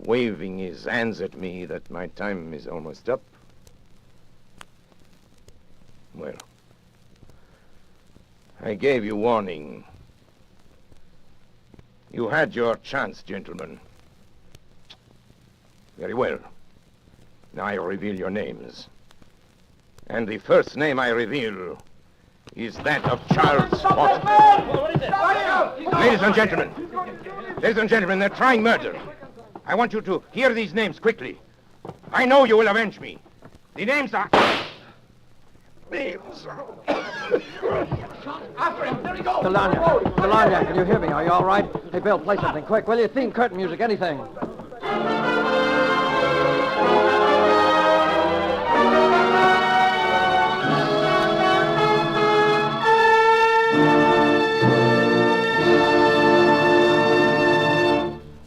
D: waving his hands at me that my time is almost up. Well, I gave you warning. You had your chance, gentlemen. Very well. Now I reveal your names. And the first name I reveal is that of Charles Watson. Ladies and gentlemen, they're trying murder. I want you to hear these names quickly. I know you will avenge me. The names are...
E: Delania, can you hear me? Are you all right? Hey, Bill, play something quick, will you? Theme, curtain music, anything.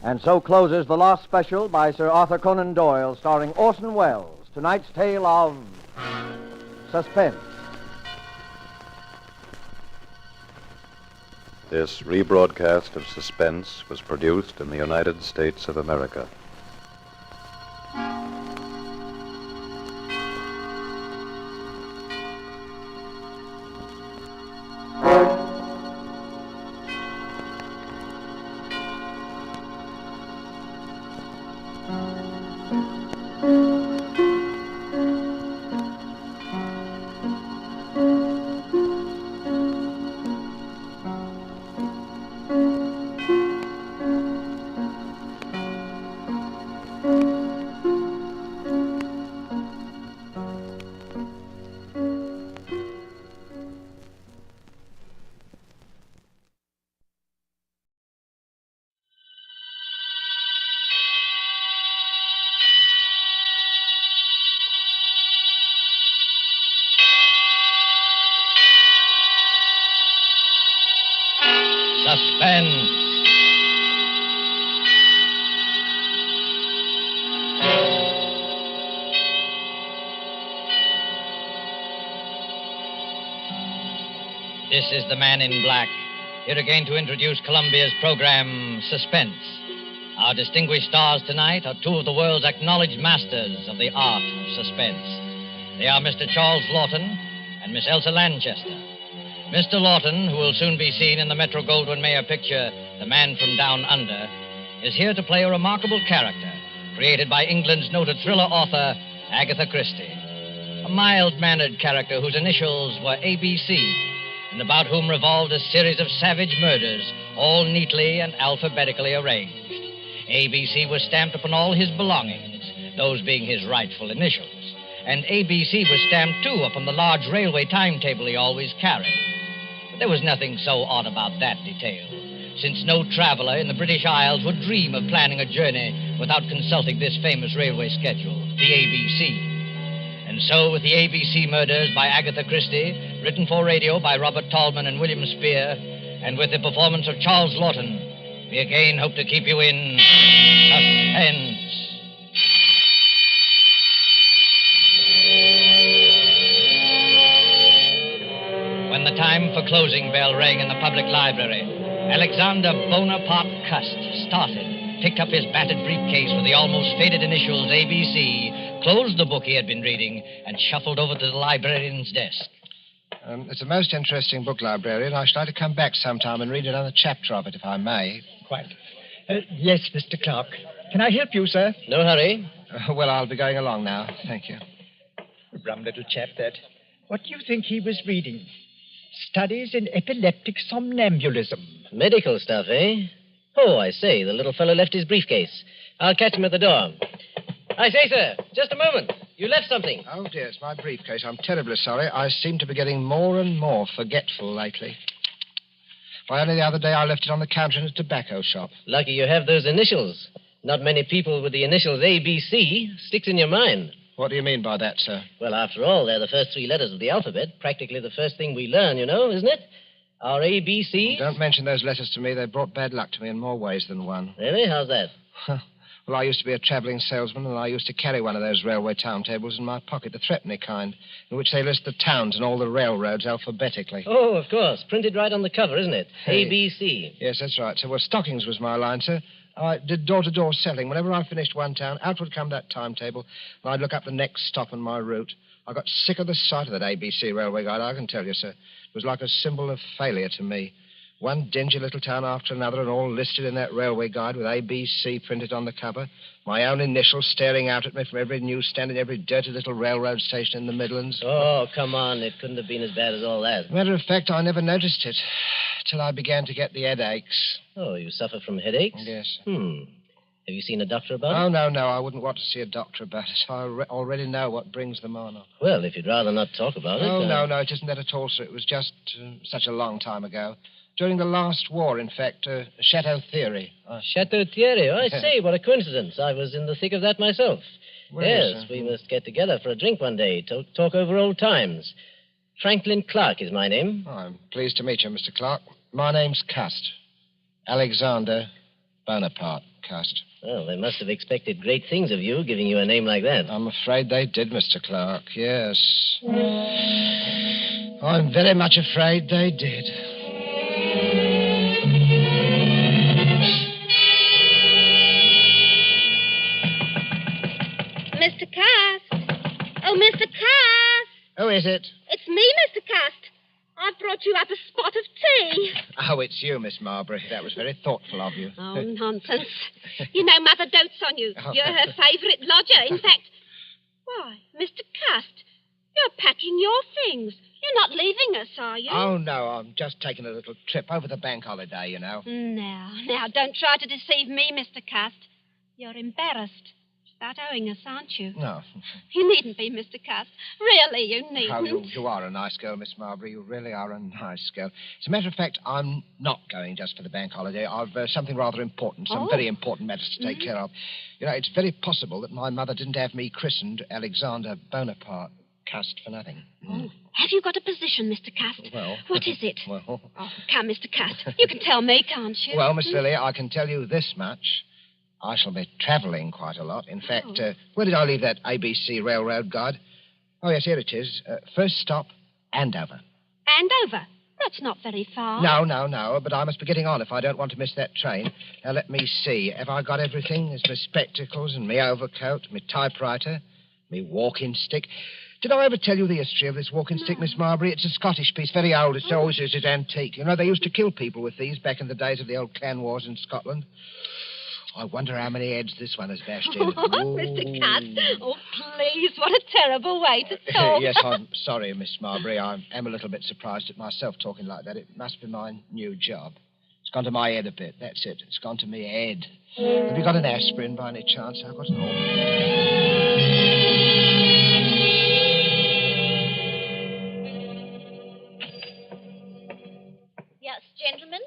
E: And so closes the Lost Special by Sir Arthur Conan Doyle, starring Orson Welles. Tonight's tale of Suspense.
P: This rebroadcast of Suspense was produced in the United States of America.
H: Suspense. This is the Man in Black, here again to introduce Columbia's program, Suspense. Our distinguished stars tonight are two of the world's acknowledged masters of the art of suspense. They are Mr. Charles Lawton and Miss Elsa Lanchester. Mr. Lawton, who will soon be seen in the Metro-Goldwyn-Mayer picture, The Man from Down Under, is here to play a remarkable character created by England's noted thriller author, Agatha Christie. A mild-mannered character whose initials were ABC, and about whom revolved a series of savage murders, all neatly and alphabetically arranged. ABC was stamped upon all his belongings, those being his rightful initials. And ABC was stamped, too, upon the large railway timetable he always carried. But there was nothing so odd about that detail, since no traveler in the British Isles would dream of planning a journey without consulting this famous railway schedule, the ABC. And so, with the ABC Murders by Agatha Christie, written for radio by Robert Tallman and William Spear, and with the performance of Charles Lawton, we again hope to keep you in suspense. When the time for closing bell rang in the public library, Alexander Bonaparte Cust started, picked up his battered briefcase with the almost faded initials ABC, closed the book he had been reading, and shuffled over to the librarian's desk.
S: It's a most interesting book, librarian. I should like to come back sometime and read another chapter of it, if I may.
K: Quite. Yes, Mr. Clark. Can I help you, sir?
S: No hurry. Well, I'll be going along now. Thank you.
K: Rum little chap, that. What do you think he was reading? Studies in epileptic somnambulism.
W: Medical stuff, eh? Oh, I say, the little fellow left his briefcase. I'll catch him at the door. I say, sir, just a moment. You left something.
S: Oh, dear, it's my briefcase. I'm terribly sorry. I seem to be getting more and more forgetful lately. Why, only the other day I left it on the counter in a tobacco shop.
W: Lucky you have those initials. Not many people with the initials ABC sticks in your mind.
S: What do you mean by that, sir?
W: Well, after all, they're the first three letters of the alphabet. Practically the first thing we learn, you know, isn't it? Our ABCs.
S: Don't mention those letters to me. They've brought bad luck to me in more ways than one.
W: Really? How's that?
S: Well, I used to be a travelling salesman, and I used to carry one of those railway timetables in my pocket, the threepenny kind, in which they list the towns and all the railroads alphabetically.
W: Oh, of course. Printed right on the cover, isn't it?
S: Hey.
W: ABC.
S: Yes, that's right. So, well, stockings was my line, sir. I did door-to-door selling. Whenever I finished one town, out would come that timetable, and I'd look up the next stop on my route. I got sick of the sight of that ABC railway guide, I can tell you, sir. It was like a symbol of failure to me. One dingy little town after another, and all listed in that railway guide with ABC printed on the cover. My own initials staring out at me from every newsstand and every dirty little railroad station in the Midlands.
W: Oh, come on. It couldn't have been as bad as all that.
S: Matter of fact, I never noticed it till I began to get the headaches.
W: Oh, you suffer from headaches?
S: Yes.
W: Have you seen a doctor about it?
S: Oh, no. I wouldn't want to see a doctor about it. I already know what brings them on.
W: Well, if you'd rather not talk about it...
S: Oh, no, it isn't that at all, sir. It was just such a long time ago. During the last war, in fact, Chateau Theory.
W: Chateau Thierry? Oh, I see. What a coincidence. I was in the thick of that myself.
S: Well,
W: yes, we must get together for a drink one day, talk over old times. Franklin Clark is my name.
S: Oh, I'm pleased to meet you, Mr. Clark. My name's Cust. Alexander Bonaparte Cust.
W: Well, they must have expected great things of you, giving you a name like that.
S: I'm afraid they did, Mr. Clark, yes. I'm very much afraid they did.
X: Mr. Cast. Oh, Mr. Cast.
S: Who is it?
X: It's me, Mr. Cast. I've brought you up a spot of tea.
S: Oh, it's you, Miss Marbury. That was very thoughtful of you.
X: Oh, nonsense. You know Mother dotes on you. You're her favourite lodger. In fact, why, Mr. Cast, you're packing your things. You're not leaving us, are you?
S: Oh, no, I'm just taking a little trip over the bank holiday, you know.
X: Now, don't try to deceive me, Mr. Cast. You're embarrassed about owing us, aren't you?
S: No.
X: You needn't be, Mr. Cast. Really, you needn't.
S: Oh, you are a nice girl, Miss Marbury. You really are a nice girl. As a matter of fact, I'm not going just for the bank holiday. I've something rather important, some very important matters to take care of. You know, it's very possible that my mother didn't have me christened Alexander Bonaparte. cussed for nothing.
X: Oh, have you got a position, Mr. Cust?
S: Well...
X: What is it?
S: Well...
X: Oh, come, Mr. Cust. You can tell me, can't you?
S: Well, Miss Lily, I can tell you this much. I shall be travelling quite a lot. In fact, where did I leave that ABC Railroad guide? Oh, yes, here it is. First stop, Andover.
X: Andover? That's not very far.
S: No, but I must be getting on if I don't want to miss that train. Now, let me see. Have I got everything? There's my spectacles and my overcoat, my typewriter, my walking stick. Did I ever tell you the history of this walking stick, Miss Marbury? It's a Scottish piece, very old. It's always is antique. You know, they used to kill people with these back in the days of the old clan wars in Scotland. I wonder how many heads this one has bashed in.
X: Oh, Mr. Cust. Oh, please, what a terrible way to talk.
S: Yes, I'm sorry, Miss Marbury. I am a little bit surprised at myself talking like that. It must be my new job. It's gone to my head a bit. That's it. It's gone to me head. Have you got an aspirin by any chance? I've got an all.
B: Yes, gentlemen.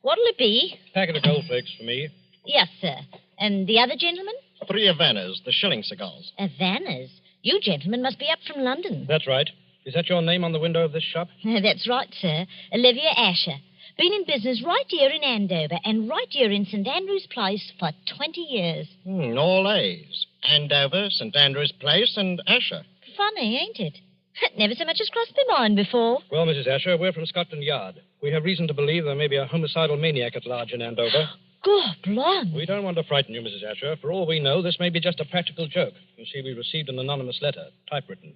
B: What'll it be?
C: Packet of goldflakes for me.
B: Yes, sir. And the other gentleman?
C: 3 Havanas, the shilling cigars.
B: Havanas? You gentlemen must be up from London.
C: That's right. Is that your name on the window of this shop?
B: That's right, sir. Olivia Asher. Been in business right here in Andover and right here in St. Andrew's Place for 20 years.
C: All A's. Andover, St. Andrew's Place, and Asher.
B: Funny, ain't it? Never so much as crossed my mind before.
C: Well, Mrs. Asher, we're from Scotland Yard. We have reason to believe there may be a homicidal maniac at large in Andover.
B: God, blimey.
C: We don't want to frighten you, Mrs. Asher. For all we know, this may be just a practical joke. You see, we received an anonymous letter, typewritten,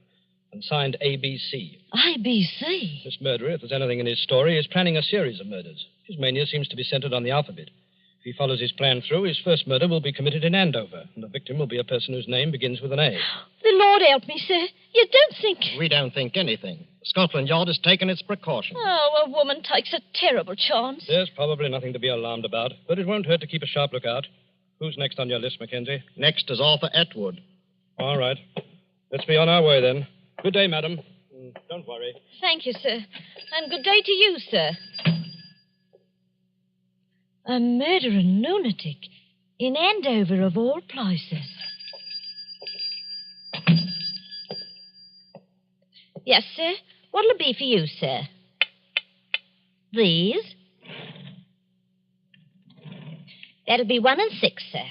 C: and signed ABC.
B: ABC?
C: This murderer, if there's anything in his story, is planning a series of murders. His mania seems to be centered on the alphabet. If he follows his plan through, his first murder will be committed in Andover, and the victim will be a person whose name begins with an A.
B: The Lord help me, sir. You don't think...
C: We don't think anything. Scotland Yard has taken its precautions.
B: Oh, a woman takes a terrible chance.
C: There's probably nothing to be alarmed about, but it won't hurt to keep a sharp lookout. Who's next on your list, Mackenzie? Next is Arthur Atwood. All right. Let's be on our way, then. Good day, madam. Don't worry.
B: Thank you, sir. And good day to you, sir. A murdering lunatic in Andover, of all places. Yes, sir. What'll it be for you, sir? These? That'll be 1 and 6, sir.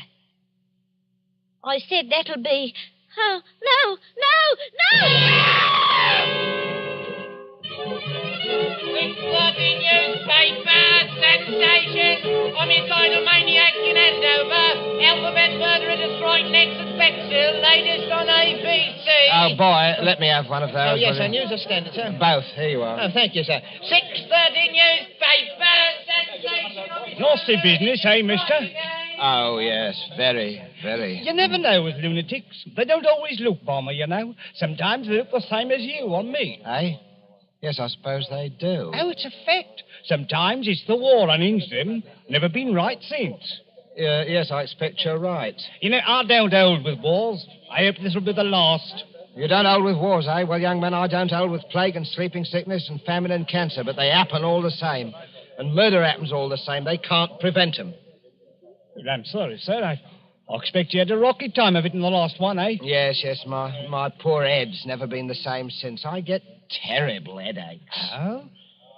B: I said that'll be... Oh, no!
F: 6:30 newspaper, sensation, homicidal maniac in Andover, alphabet murderer destroyed next at Bexhill, latest on ABC.
S: Oh, boy, let me have one of those.
F: Oh, yes,
S: will
F: a
S: you?
F: news standard, sir.
S: Both. Here you are.
F: Oh, thank you, sir. 6:30 newspaper, sensation.
K: Nasty business, eh, mister?
S: Oh, yes, very, very.
K: You never know with lunatics. They don't always look bomber, you know. Sometimes they look the same as you on me.
S: Eh? Yes, I suppose they do.
K: Oh, it's a fact. Sometimes it's the war unhinged them. Never been right since.
S: Yes, I expect you're right.
K: You know, I don't hold with wars. I hope this will be the last.
S: You don't hold with wars, eh? Well, young man, I don't hold with plague and sleeping sickness and famine and cancer, but they happen all the same. And murder happens all the same. They can't prevent them.
K: Well, I'm sorry, sir. I expect you had a rocky time of it in the last one, eh?
S: Yes, my poor head's never been the same since. I get terrible headaches.
K: Oh?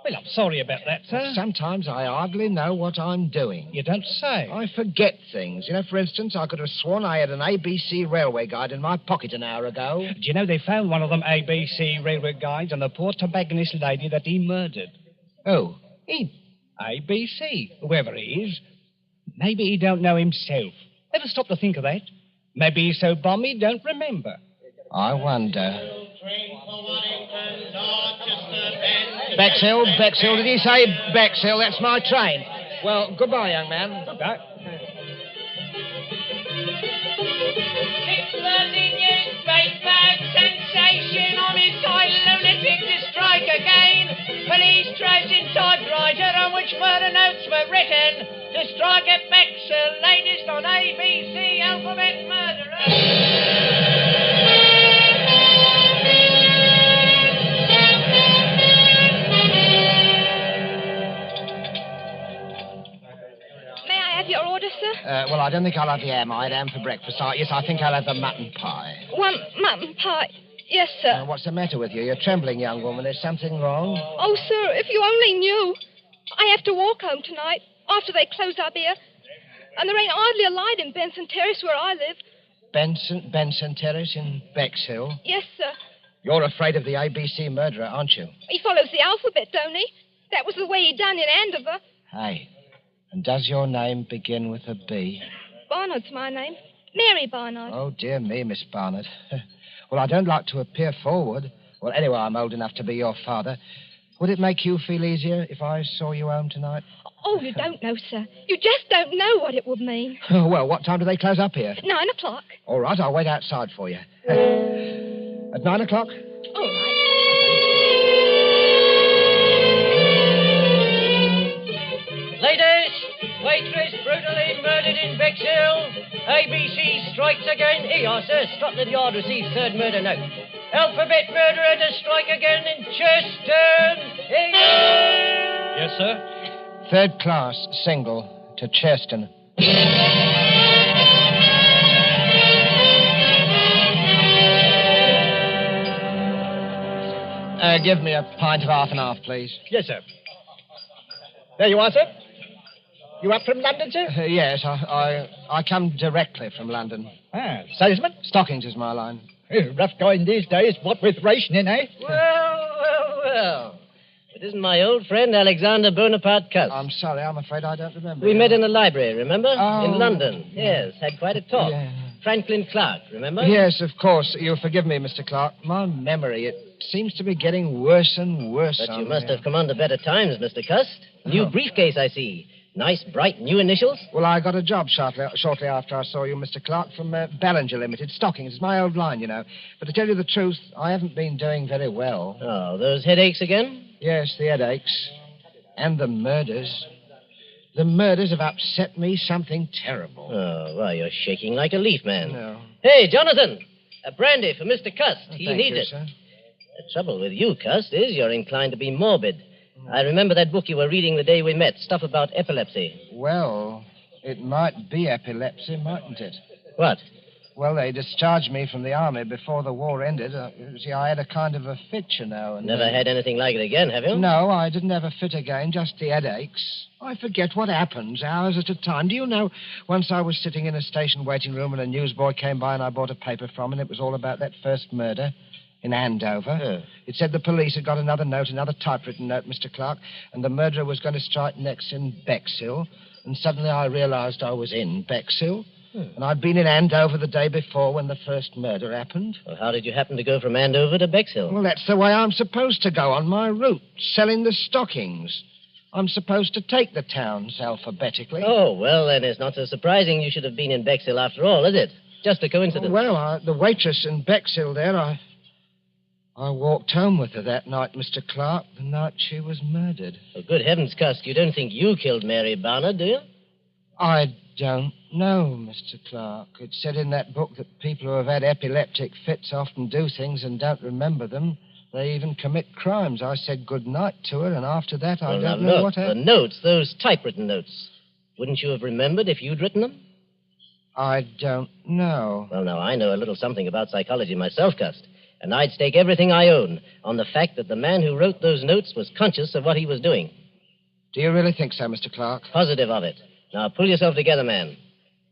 K: Well, I'm sorry about that, sir.
S: Sometimes I hardly know what I'm doing.
K: You don't say.
S: I forget things. You know, for instance, I could have sworn I had an ABC railway guide in my pocket an hour ago.
K: Do you know they found one of them ABC railway guides on the poor tobacconist lady that he murdered?
S: Who?
K: Him. ABC, whoever he is. Maybe he don't know himself. Ever stop to think of that? Maybe he's so bum he don't remember.
S: I wonder. Bexhill, did he say Bexhill? That's my train. Well, goodbye, young man.
K: Goodbye.
F: 6:30 newspaper, sensation, homicidal lunatic to strike again. Police tracing typewriter on which murder notes were written. To strike at Bexhill, latest on ABC, alphabet murderer.
X: Your order, sir?
S: Well, I don't think I'll have the ham. I had ham for breakfast. Yes, I think I'll have the mutton pie.
X: 1 mutton pie.
A: Yes, sir.
S: What's the matter with you? You're trembling, young woman. There's something wrong?
A: Oh, sir, if you only knew. I have to walk home tonight after they close up here. And there ain't hardly a light in Benson Terrace where I live.
S: Benson Terrace in Bexhill?
A: Yes, sir.
S: You're afraid of the ABC murderer, aren't you?
A: He follows the alphabet, don't he? That was the way he done in Andover.
S: Hey, and does your name begin with a B?
A: Barnard's my name. Mary Barnard.
S: Oh, dear me, Miss Barnard. Well, I don't like to appear forward. Well, anyway, I'm old enough to be your father. Would it make you feel easier if I saw you home tonight?
A: Oh, you don't know, sir. You just don't know what it would mean.
S: Oh, well, what time do they close up here?
A: 9 o'clock.
S: All right, I'll wait outside for you. At 9 o'clock?
A: All right.
W: Ladies, waitress brutally murdered in Bexhill. ABC strikes again. Here you are, sir. Scotland Yard receives third murder note. Alphabet murderer to strike again in Cheston. Here you are.
C: Yes, sir?
S: Third class, single, to Cheston. Give me a pint of half and half, please.
K: Yes, sir. There you are, sir. You up from London, sir?
S: Yes, I come directly from London.
K: Ah, salesman?
S: Stockings is my line.
K: Rough going these days, what with rationing, eh?
W: Well. It isn't my old friend Alexander Bonaparte Cuss.
S: I'm sorry, I'm afraid I don't remember.
W: We met in the library, remember?
S: Oh.
W: In London. Yes, had quite a talk.
S: Yeah.
W: Franklin Clark, remember?
S: Yes, of course. You'll forgive me, Mr. Clark. My memory, it seems to be getting worse and worse.
W: But you must have come under better times, Mr. Cust. New briefcase, I see. Nice, bright, new initials?
S: Well, I got a job shortly after I saw you, Mr. Clark, from Ballinger Limited. Stockings. It's my old line, you know. But to tell you the truth, I haven't been doing very well.
W: Oh, those headaches again?
S: Yes, the headaches. And the murders. The murders have upset me something terrible.
W: Oh, why, you're shaking like a leaf, man.
S: No.
W: Hey, Jonathan! A brandy for Mr. Cust. He
S: Thank
W: needs
S: you,
W: it.
S: sir.
W: The trouble with you, Cust, is you're inclined to be morbid. I remember that book you were reading the day we met, stuff about epilepsy.
S: Well, it might be epilepsy, mightn't it?
W: What?
S: Well, they discharged me from the army before the war ended. See, I had a kind of a fit, you know. And
W: Never had anything like it again, have you?
S: No, I didn't have a fit again, just the headaches. I forget what happens, hours at a time. Do you know, once I was sitting in a station waiting room and a newsboy came by and I bought a paper from him, and it was all about that first murder in Andover.
W: Huh.
S: It said the police had got another note, another typewritten note, Mr. Clark, and the murderer was going to strike next in Bexhill. And suddenly I realized I was in Bexhill. And I'd been in Andover the day before when the first murder happened.
W: Well, how did you happen to go from Andover to Bexhill?
S: Well, that's the way I'm supposed to go on my route, selling the stockings. I'm supposed to take the towns alphabetically.
W: Oh, well, then it's not so surprising you should have been in Bexhill after all, is it? Just a coincidence.
S: Well, the waitress in Bexhill there, I walked home with her that night, Mr. Clark, the night she was murdered.
W: Oh, good heavens, Cust, you don't think you killed Mary Barnard, do you?
S: I don't know, Mr. Clark. It said in that book that people who have had epileptic fits often do things and don't remember them. They even commit crimes. I said good night to her, and after that, I don't know what happened.
W: The notes, those typewritten notes. Wouldn't you have remembered if you'd written them?
S: I don't know.
W: Well, now, I know a little something about psychology myself, Cust. And I'd stake everything I own on the fact that the man who wrote those notes was conscious of what he was doing.
S: Do you really think so, Mr. Clark?
W: Positive of it. Now, pull yourself together, man.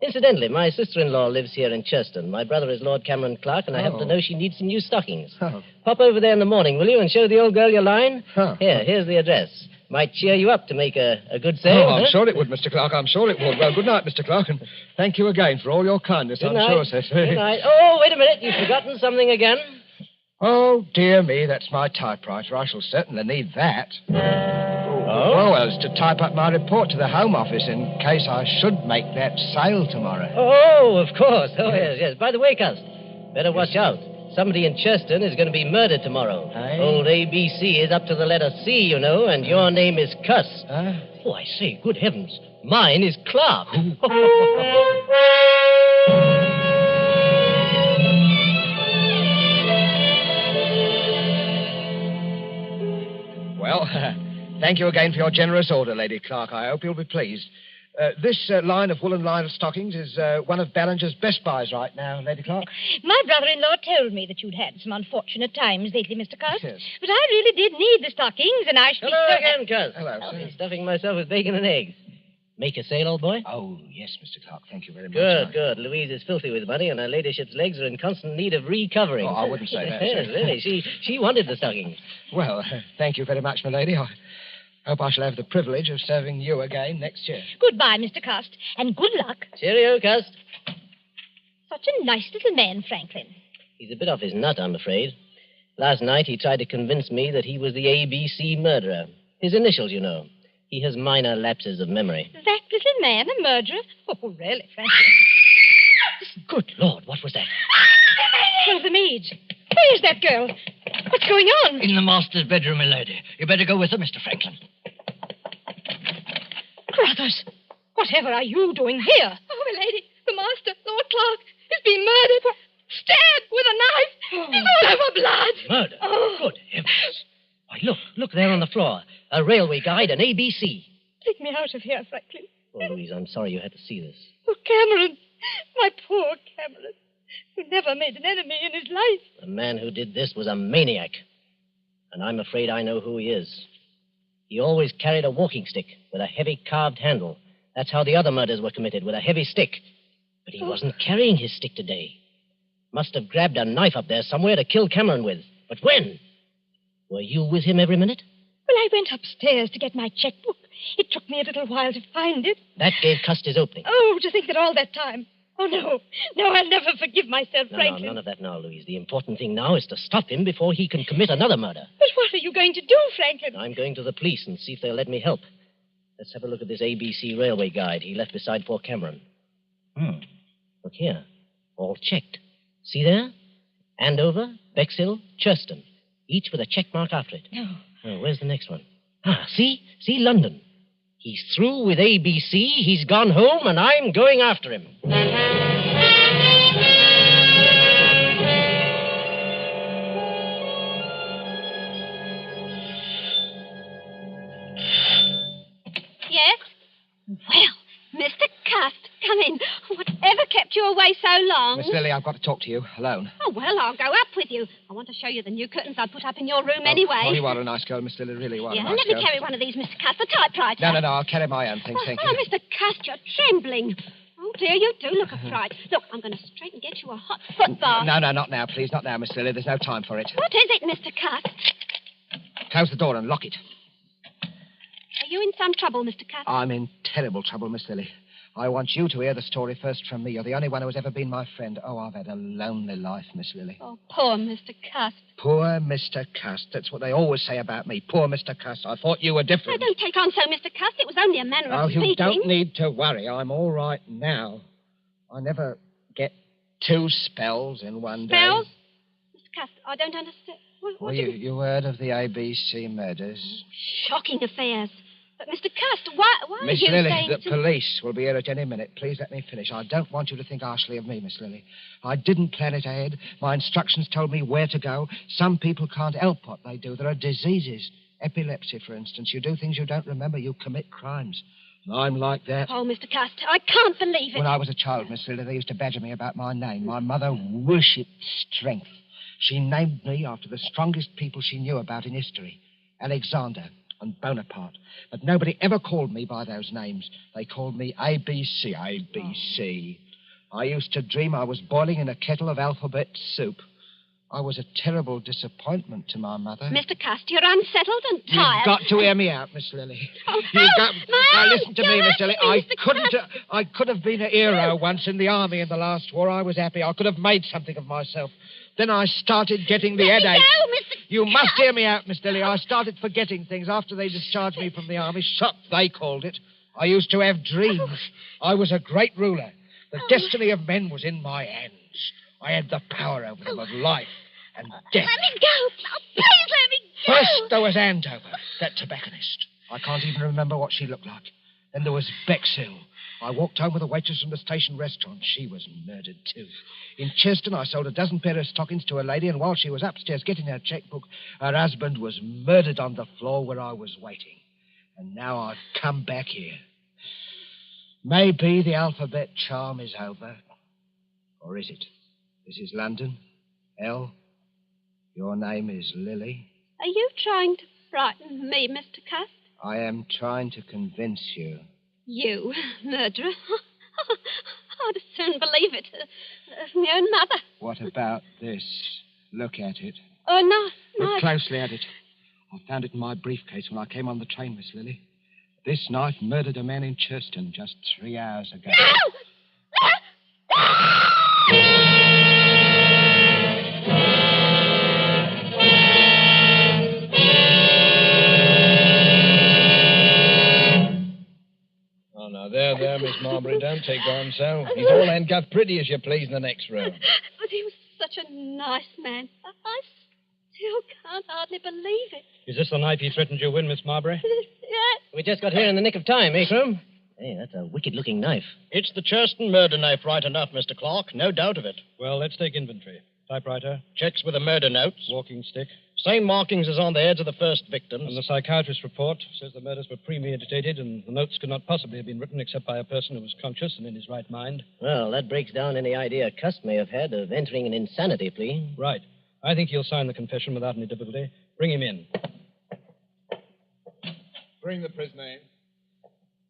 W: Incidentally, my sister-in-law lives here in Cheston. My brother is Lord Cameron Clark, and I happen to know she needs some new stockings.
S: Oh.
W: Pop over there in the morning, will you, and show the old girl your line?
S: Huh.
W: Here's the address. Might cheer you up to make a good sale.
S: I'm
W: huh?
S: sure it would, Mr. Clark. I'm sure it would. Well, good night, Mr. Clark, and thank you again for all your kindness.
W: Good
S: I'm
W: night.
S: sure, sir.
W: Good night. Oh, wait a minute. You've forgotten something again.
S: Oh, dear me, that's my typewriter. I shall certainly need that. Oh, well, it's to type up my report to the Home Office in case I should make that sale tomorrow.
W: Oh, of course. Oh, yes. By the way, Cust, better watch out. Somebody in Cheston is going to be murdered tomorrow.
S: Aye.
W: Old ABC is up to the letter C, you know, and your name is Cuss.
S: Huh?
W: Oh, I say, good heavens. Mine is Clark.
S: Well, thank you again for your generous order, Lady Clark. I hope you'll be pleased. This line of woolen line of stockings is one of Ballinger's best buys right now, Lady Clark.
I: My brother-in-law told me that you'd had some unfortunate times lately, Mr. Cust.
S: Yes.
I: But I really did need the stockings, and I should
W: Hello
I: be...
W: again, Cuz.
S: Hello,
W: I've
S: sir.
W: been stuffing myself with bacon and eggs. Make a sale, old boy?
S: Oh, yes, Mr. Clark. Thank you very much.
W: Good, good. Louise is filthy with money, and her ladyship's legs are in constant need of recovering.
S: Oh, I wouldn't say that,
W: Yes,
S: sir.
W: really. She wanted the stockings.
S: Well, thank you very much, my lady. I hope I shall have the privilege of serving you again next year.
I: Goodbye, Mr. Cust, and good luck.
W: Cheerio, Cust.
I: Such a nice little man, Franklin.
W: He's a bit off his nut, I'm afraid. Last night he tried to convince me that he was the ABC murderer. His initials, you know. He has minor lapses of memory.
I: That little man a murderer? Oh, really, Franklin?
W: Good Lord, what was that?
I: One of the maids. Where is that girl? What's going on?
H: In the master's bedroom, milady. You better go with her, Mr. Franklin.
I: Brothers, whatever are you doing here?
A: Oh, my lady, the master, Lord Clark, has been murdered. Stabbed with a knife. He's all over blood.
W: Murder?
A: Oh.
W: Good heavens. Why, look there on the floor. A railway guide, an ABC.
I: Take me out of here, Franklin.
W: Oh, Louise, I'm sorry you had to see this.
I: Oh, Cameron. My poor Cameron. Who never made an enemy in his life.
W: The man who did this was a maniac. And I'm afraid I know who he is. He always carried a walking stick with a heavy carved handle. That's how the other murders were committed, with a heavy stick. But he wasn't carrying his stick today. Must have grabbed a knife up there somewhere to kill Cameron with. But when? Were you with him every minute?
I: Well, I went upstairs to get my checkbook. It took me a little while to find it.
W: That gave Cust his opening.
I: Oh, to think that all that time. Oh, no. No, I'll never forgive myself,
W: No,
I: Franklin.
W: none of that now, Louise. The important thing now is to stop him before he can commit another murder.
I: But what are you going to do, Franklin?
W: I'm going to the police and see if they'll let me help. Let's have a look at this ABC railway guide he left beside Fort Cameron. Look here. All checked. See there? Andover, Bexhill, Churston. Each with a check mark after it.
I: No.
W: Oh, where's the next one? See? See, London. He's through with ABC, he's gone home, and I'm going after him.
X: Yes? Well, Mr. Cust, come in. Whatever kept you away so long?
S: Miss Lily, I've got to talk to you alone.
X: Oh, well, I'll go up with you. I want to show you the new curtains I put up in your room anyway.
S: Oh, you are a nice girl, Miss Lily, really. You are
X: Yeah,
S: a nice
X: let me
S: girl.
X: carry one of these, Mr. Cust, the typewriter.
S: No, I'll carry my own things, thank you.
X: Oh, Mr. Cust, you're trembling. Oh, dear, you do look a fright. Look, I'm going to straight and get you a hot foot bath.
S: No, not now, please. Not now, Miss Lily. There's no time for it.
X: What is it, Mr. Cust?
S: Close the door and lock it.
X: Are you in some trouble, Mr. Cust?
S: I'm in terrible trouble, Miss Lily. I want you to hear the story first from me. You're the only one who has ever been my friend. Oh, I've had a lonely life, Miss Lily.
X: Oh, poor Mr. Cust.
S: Poor Mr. Cust. That's what they always say about me. Poor Mr. Cust. I thought you were
X: Oh,
S: different.
X: don't take on so, Mr. Cust. It was only a manner
S: Oh,
X: of speaking.
S: you don't need to worry. I'm all right now. I never get two spells in one day.
X: Spells? Mr. Cust, I don't understand. What
S: Well,
X: did
S: you heard of the ABC murders?
X: Shocking affairs. But, Mr. Cust, why are
S: Miss
X: you
S: Lily,
X: saying
S: the
X: to...
S: police will be here at any minute. Please let me finish. I don't want you to think harshly of me, Miss Lily. I didn't plan it ahead. My instructions told me where to go. Some people can't help what they do. There are diseases. Epilepsy, for instance. You do things you don't remember. You commit crimes. And I'm like that.
X: Oh, Mr. Cust, I can't believe it.
S: When I was a child, Miss Lily, they used to badger me about my name. My mother worshipped strength. She named me after the strongest people she knew about in history. Alexander and Bonaparte. But nobody ever called me by those names. They called me ABC. ABC. I used to dream I was boiling in a kettle of alphabet soup. I was a terrible disappointment to my mother.
X: Mr. Cust, you're unsettled and tired.
S: You've got to hear me out, Miss Lily.
X: Oh,
S: You've got...
X: my
S: Now,
X: arm!
S: listen to me,
X: You're
S: Miss Lily.
X: hurting me, Mr.
S: I could have been a hero once in the army in the last war. I was happy. I could have made something of myself. Then I started getting the headache.
X: No, Mr.
S: You must hear me out, Miss Lily. I started forgetting things after they discharged me from the army. Shock, they called it. I used to have dreams. I was a great ruler. The destiny of men was in my hands. I had the power over them of life and death.
X: Let me go. Oh, please let me go.
S: First, there was Andover, that tobacconist. I can't even remember what she looked like. Then there was Bexhill. I walked home with a waitress from the station restaurant. She was murdered, too. In Cheston, I sold a dozen pair of stockings to a lady, and while she was upstairs getting her checkbook, her husband was murdered on the floor where I was waiting. And now I've come back here. Maybe the alphabet charm is over. Or is it? This is London. L. Your name is Lily.
X: Are you trying to frighten me, Mr. Cust?
S: I am trying to convince you.
X: You, murderer? I'd as soon believe it as my own mother.
S: What about this? Look at it.
X: Oh, no.
S: Look closely at it. I found it in my briefcase when I came on the train, Miss Lily. This knife murdered a man in Churston just 3 hours ago.
K: Oh, now, there, Miss Marbury. Don't take on so. He's all handcuffed pretty as you please in the next room.
X: But he was such a nice man. I still can't hardly believe it.
C: Is this the knife he threatened you with, Miss Marbury?
X: Yes.
W: We just got here in the nick of time, eh, Crum? Hey, that's a wicked-looking knife.
J: It's the Churston murder knife right enough, Mr. Clark. No doubt of it.
C: Well, let's take inventory. Typewriter.
J: Checks with the murder notes.
C: Walking stick.
J: Same markings as on the heads of the first victims.
C: And the psychiatrist's report says the murders were premeditated and the notes could not possibly have been written except by a person who was conscious and in his right mind.
W: Well, that breaks down any idea Cust may have had of entering an insanity plea.
C: Right. I think he'll sign the confession without any difficulty. Bring him in.
Q: Bring the prisoner in.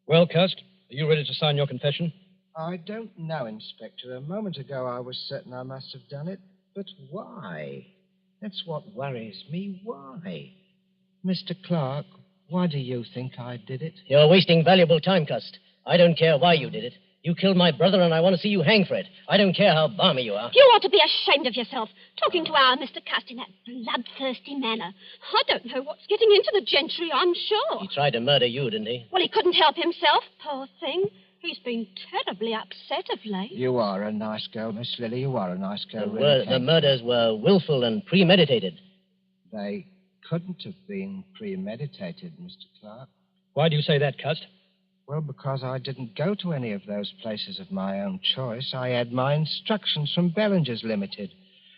C: Well, Cust, are you ready to sign your confession?
S: I don't know, Inspector. A moment ago I was certain I must have done it. But why? That's what worries me. Why? Mr. Clark, why do you think I did it?
W: You're wasting valuable time, Cust. I don't care why you did it. You killed my brother, and I want to see you hang for it. I don't care how balmy you are.
X: You ought to be ashamed of yourself, talking to our Mr. Cust in that bloodthirsty manner. I don't know what's getting into the gentry, I'm sure.
W: He tried to murder you, didn't he?
X: Well, he couldn't help himself, poor thing. He's been terribly upset of late.
S: You are a nice girl, Miss Lily. You are a nice girl, really.
W: The murders were willful and premeditated.
S: They couldn't have been premeditated, Mr. Clark.
C: Why do you say that, Cust?
S: Well, because I didn't go to any of those places of my own choice. I had my instructions from Bellinger's Limited.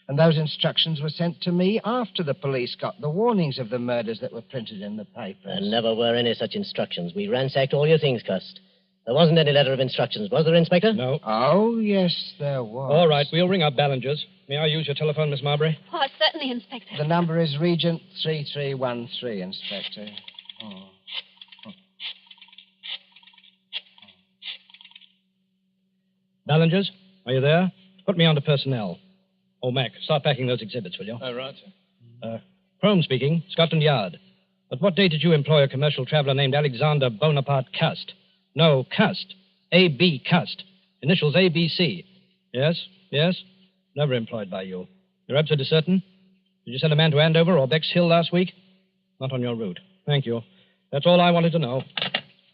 S: And those instructions were sent to me after the police got the warnings of the murders that were printed in the papers.
W: There never were any such instructions. We ransacked all your things, Cust. There wasn't any letter of instructions, was there, Inspector?
C: No.
S: Oh, yes, there was.
C: All right, we'll ring up Ballinger's. May I use your telephone, Miss Marbury?
X: Why, certainly, Inspector.
S: The number is Regent 3313, Inspector. Oh.
C: Ballinger's, are you there? Put me on to personnel. Oh, Mac, start packing those exhibits, will you?
Q: Oh, right, sir.
C: Crome speaking, Scotland Yard. At what date did you employ a commercial traveler named Alexander Bonaparte Cust? No, Cust. A.B. Cust. Initials ABC. Yes? Never employed by you. You're absolutely certain? Did you send a man to Andover or Bexhill last week? Not on your route. Thank you. That's all I wanted to know.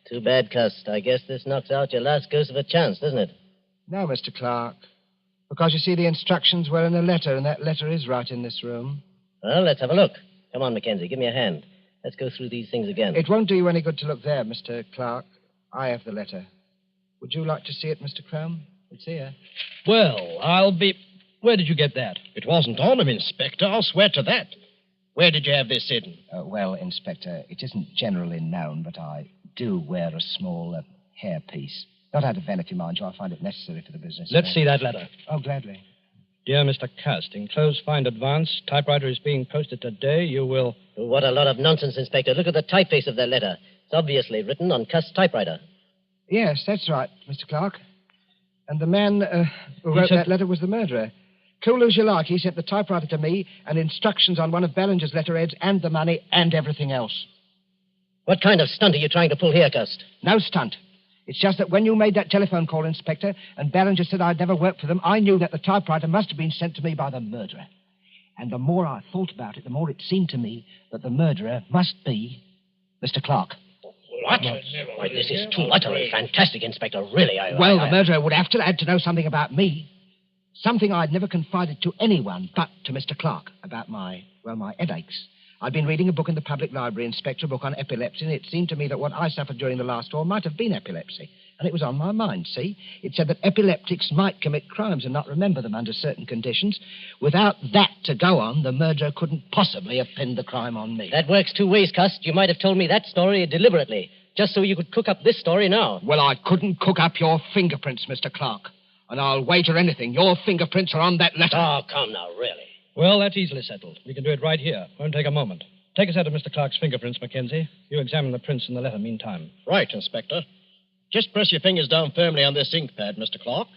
W: Too bad, Cust. I guess this knocks out your last ghost of a chance, doesn't it?
S: No, Mr. Clark. Because, you see, the instructions were in a letter, and that letter is right in this room.
W: Well, let's have a look. Come on, Mackenzie, give me a hand. Let's go through these things again.
S: It won't do you any good to look there, Mr. Clark. I have the letter. Would you like to see it, Mr. Crome? It's here.
C: Well, I'll be... Where did you get that?
J: It wasn't on him, Inspector. I'll swear to that. Where did you have this hidden?
S: Well, Inspector, it isn't generally known, but I do wear a small hairpiece. Not out of vanity, mind you. I find it necessary for the business.
C: Let's see that letter.
S: Oh, gladly.
C: Dear Mr. Cust, enclosed find advance. Typewriter is being posted today. You will...
W: What a lot of nonsense, Inspector. Look at the typeface of that letter. It's obviously written on Cust's typewriter.
S: Yes, that's right, Mr. Clark. And the man who wrote that letter was the murderer. Cool as you like, he sent the typewriter to me and instructions on one of Ballinger's letterheads and the money and everything else.
W: What kind of stunt are you trying to pull here, Cust?
S: No stunt. It's just that when you made that telephone call, Inspector, and Ballinger said I'd never worked for them, I knew that the typewriter must have been sent to me by the murderer. And the more I thought about it, the more it seemed to me that the murderer must be Mr. Clark.
W: What? Why, this is too utterly fantastic, Inspector. Really,
S: the murderer would have to know something about me. Something I'd never confided to anyone but to Mr. Clark about my headaches. I'd been reading a book in the public library, Inspector, a book on epilepsy, and it seemed to me that what I suffered during the last war might have been epilepsy. And it was on my mind, see? It said that epileptics might commit crimes and not remember them under certain conditions. Without that to go on, the murderer couldn't possibly have pinned the crime on me.
W: That works two ways, Cust. You might have told me that story deliberately.
R: just so you could cook up this story now.
S: Well, I couldn't cook up your fingerprints, Mr. Clark. And I'll wager anything your fingerprints are on that letter.
R: Oh, come now, really.
C: Well, that's easily settled. We can do it right here. Won't take a moment. Take a set of Mr. Clark's fingerprints, Mackenzie. You examine the prints in the letter meantime.
J: Right, Inspector. Just press your fingers down firmly on this ink pad, Mr. Clark.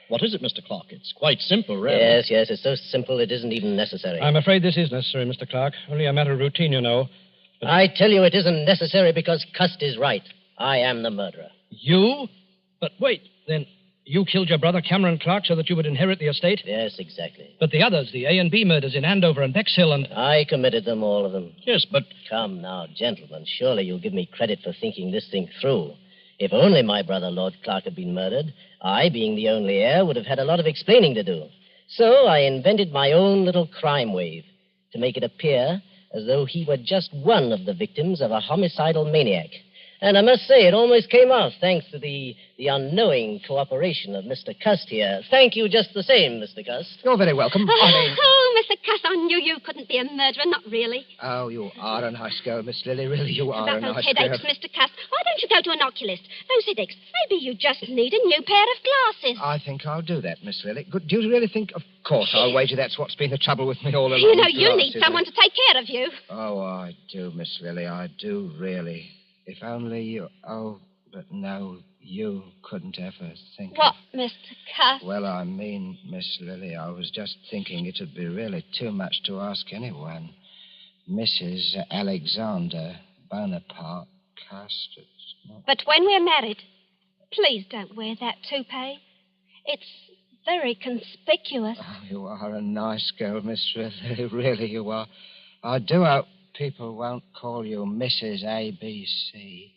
J: What is it, Mr. Clark? It's quite simple, really.
R: Yes, it's so simple it isn't even necessary.
C: I'm afraid this is necessary, Mr. Clark. Only a matter of routine, you know. But...
R: I tell you it isn't necessary because Cust is right. I am the murderer.
C: You? But wait, then you killed your brother Cameron Clark so that you would inherit the estate?
R: Yes, exactly.
C: But the others, the A and B murders in Andover and Bexhill and...
R: I committed them, all of them.
J: Yes, but...
R: Come now, gentlemen, surely you'll give me credit for thinking this thing through. If only my brother Lord Clark had been murdered, I, being the only heir, would have had a lot of explaining to do. So I invented my own little crime wave to make it appear as though he were just one of the victims of a homicidal maniac. And I must say, it almost came off, thanks to the unknowing cooperation of Mr. Cust here. Thank you just the same, Mr. Cust.
S: You're very welcome.
X: Oh, Mr. Cust, I knew you couldn't be a murderer, not really.
S: Oh, you are a nice girl, Miss Lily. Really, you are
X: About
S: a
X: those
S: nice
X: headaches,
S: girl.
X: Mr. Cust, why don't you go to an oculist? Those headaches, maybe you just need a new pair of glasses.
S: I think I'll do that, Miss Lily. Do you really think... Of course, I'll wager that's what's been the trouble with me all along.
X: You know, you need someone to take care of you.
S: Oh, I do, Miss Lily. I do, really. If only you... Oh, but no, you couldn't ever think
X: What, Mr. Cust?
S: Well, I mean, Miss Lily, I was just thinking it'd be really too much to ask anyone. Mrs. Alexander Bonaparte Cust.
X: But when we're married, please don't wear that toupee. It's very conspicuous.
S: Oh, you are a nice girl, Miss Lily. Really, you are. I do hope people won't call you Mrs. ABC.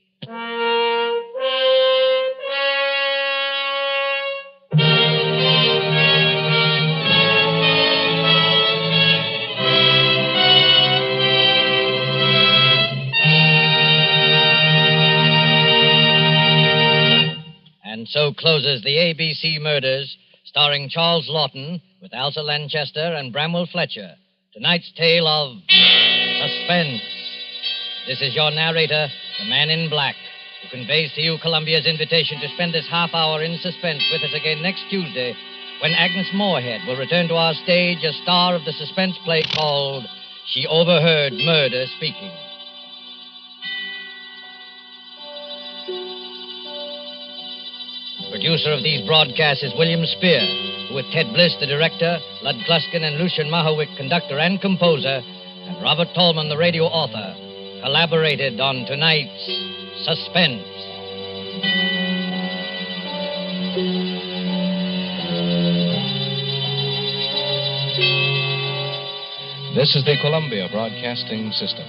H: And so closes the ABC Murders, starring Charles Lawton with Elsa Lanchester and Bramwell Fletcher. Tonight's tale of Suspense. This is your narrator, the Man in Black, who conveys to you Columbia's invitation to spend this half hour in suspense with us again next Tuesday, when Agnes Moorehead will return to our stage as star of the suspense play called She Overheard Murder Speaking. Producer of these broadcasts is William Spear, who with Ted Bliss, the director, Lud Gluskin and Lucian Mahowick, conductor and composer, and Robert Tolman, the radio author, collaborated on tonight's Suspense.
T: This is the Columbia Broadcasting System.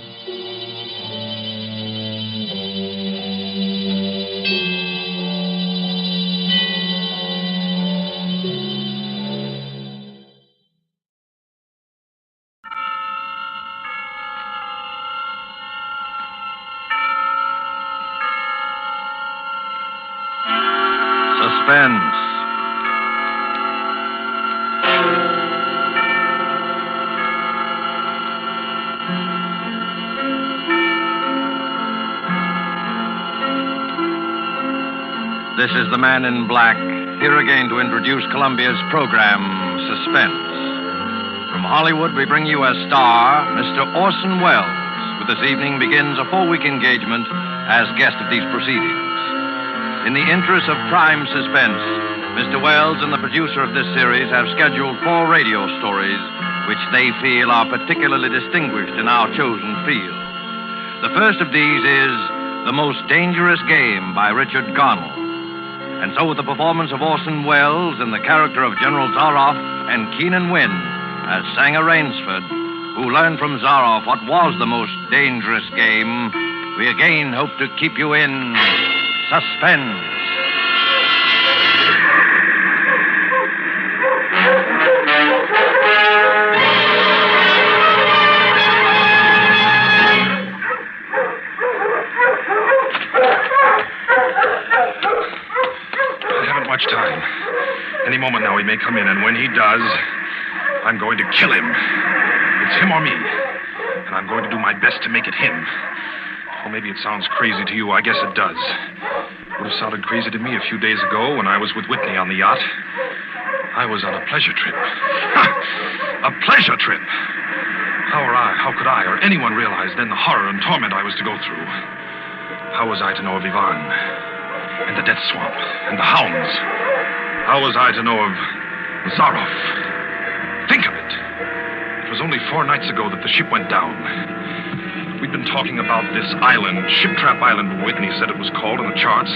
P: Suspense. This is the Man in Black, here again to introduce Columbia's program, Suspense. From Hollywood, we bring you as star, Mr. Orson Welles, who this evening begins a 4-week engagement as guest of these proceedings. In the interest of prime suspense, Mr. Welles and the producer of this series have scheduled 4 radio stories which they feel are particularly distinguished in our chosen field. The first of these is The Most Dangerous Game by Richard Garnell. And so with the performance of Orson Welles in the character of General Zaroff and Keenan Wynn as Sanger Rainsford, who learned from Zaroff what was the most dangerous game, we again hope to keep you in suspense.
O: Much time. Any moment now he may come in, and when he does, I'm going to kill him. It's him or me. And I'm going to do my best to make it him. Well, maybe it sounds crazy to you. I guess it does. Would have sounded crazy to me a few days ago when I was with Whitney on the yacht. I was on a pleasure trip. A pleasure trip! How could I or anyone realize then the horror and torment I was to go through? How was I to know of Ivan and the death swamp and the hounds? How was I to know of Zaroff? Think of it. It was only 4 nights ago that the ship went down. We'd been talking about this island, Ship Trap Island, Whitney said it was called in the charts.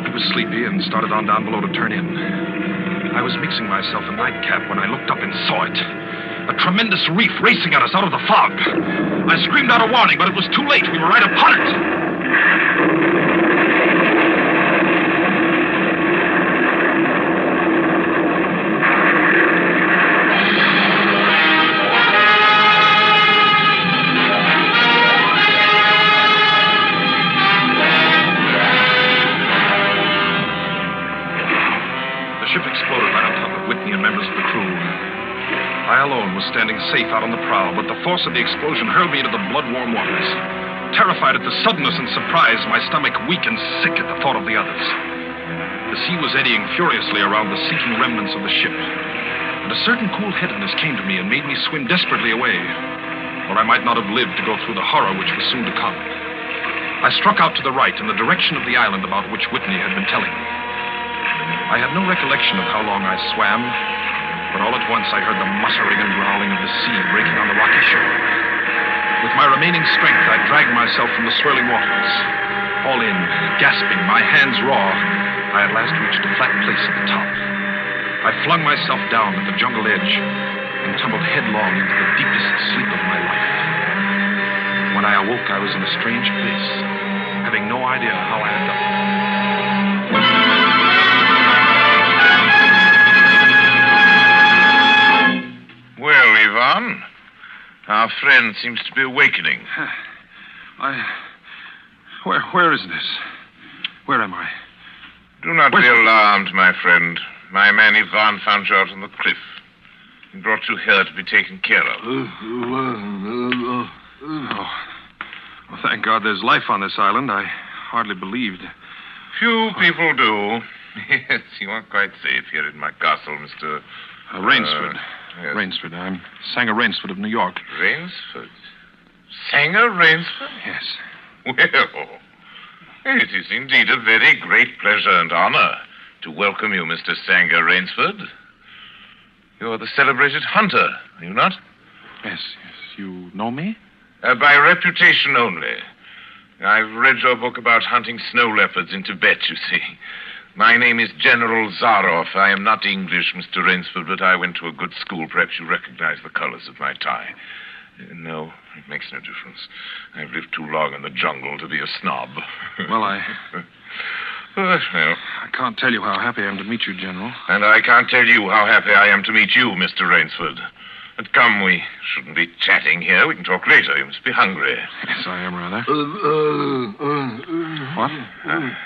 O: He was sleepy and started on down below to turn in. I was mixing myself a nightcap when I looked up and saw it. A tremendous reef racing at us out of the fog. I screamed out a warning, but it was too late. We were right upon it. I alone was standing safe out on the prow, but the force of the explosion hurled me into the blood-warm waters. Terrified at the suddenness and surprise, my stomach weak and sick at the thought of the others. The sea was eddying furiously around the sinking remnants of the ship, and a certain cool-headedness came to me and made me swim desperately away, or I might not have lived to go through the horror which was soon to come. I struck out to the right in the direction of the island about which Whitney had been telling me. I had no recollection of how long I swam, but all at once I heard the muttering and growling of the sea breaking on the rocky shore. With my remaining strength, I dragged myself from the swirling waters. All in, gasping, my hands raw, I at last reached a flat place at the top. I flung myself down at the jungle edge and tumbled headlong into the deepest sleep of my life. When I awoke, I was in a strange place, having no idea how I had done it.
P: Well, Ivan, our friend seems to be awakening.
O: Where is this? Where am I?
P: Do not be alarmed, my friend. My man Ivan found you out on the cliff. He brought you here to be taken care of.
O: Oh, well, thank God there's life on this island. I hardly believed.
P: Few people do. Yes, you are quite safe here in my castle, Mr.
O: Rainsford.
P: Yes.
O: Rainsford. I'm Sanger Rainsford of New York.
P: Rainsford? Sanger Rainsford?
O: Yes.
P: Well, it is indeed a very great pleasure and honor to welcome you, Mr. Sanger Rainsford. You're the celebrated hunter, are you not?
O: Yes. You know me?
P: By reputation only. I've read your book about hunting snow leopards in Tibet, you see. My name is General Zaroff. I am not English, Mr. Rainsford, but I went to a good school. Perhaps you recognize the colors of my tie. No, it makes no difference. I've lived too long in the jungle to be a snob.
O: Well,
P: Well,
O: I can't tell you how happy I am to meet you, General.
P: and I can't tell you how happy I am to meet you, Mr. Rainsford. But come, we shouldn't be chatting here. We can talk later. You must be hungry.
O: Yes, I am rather. What?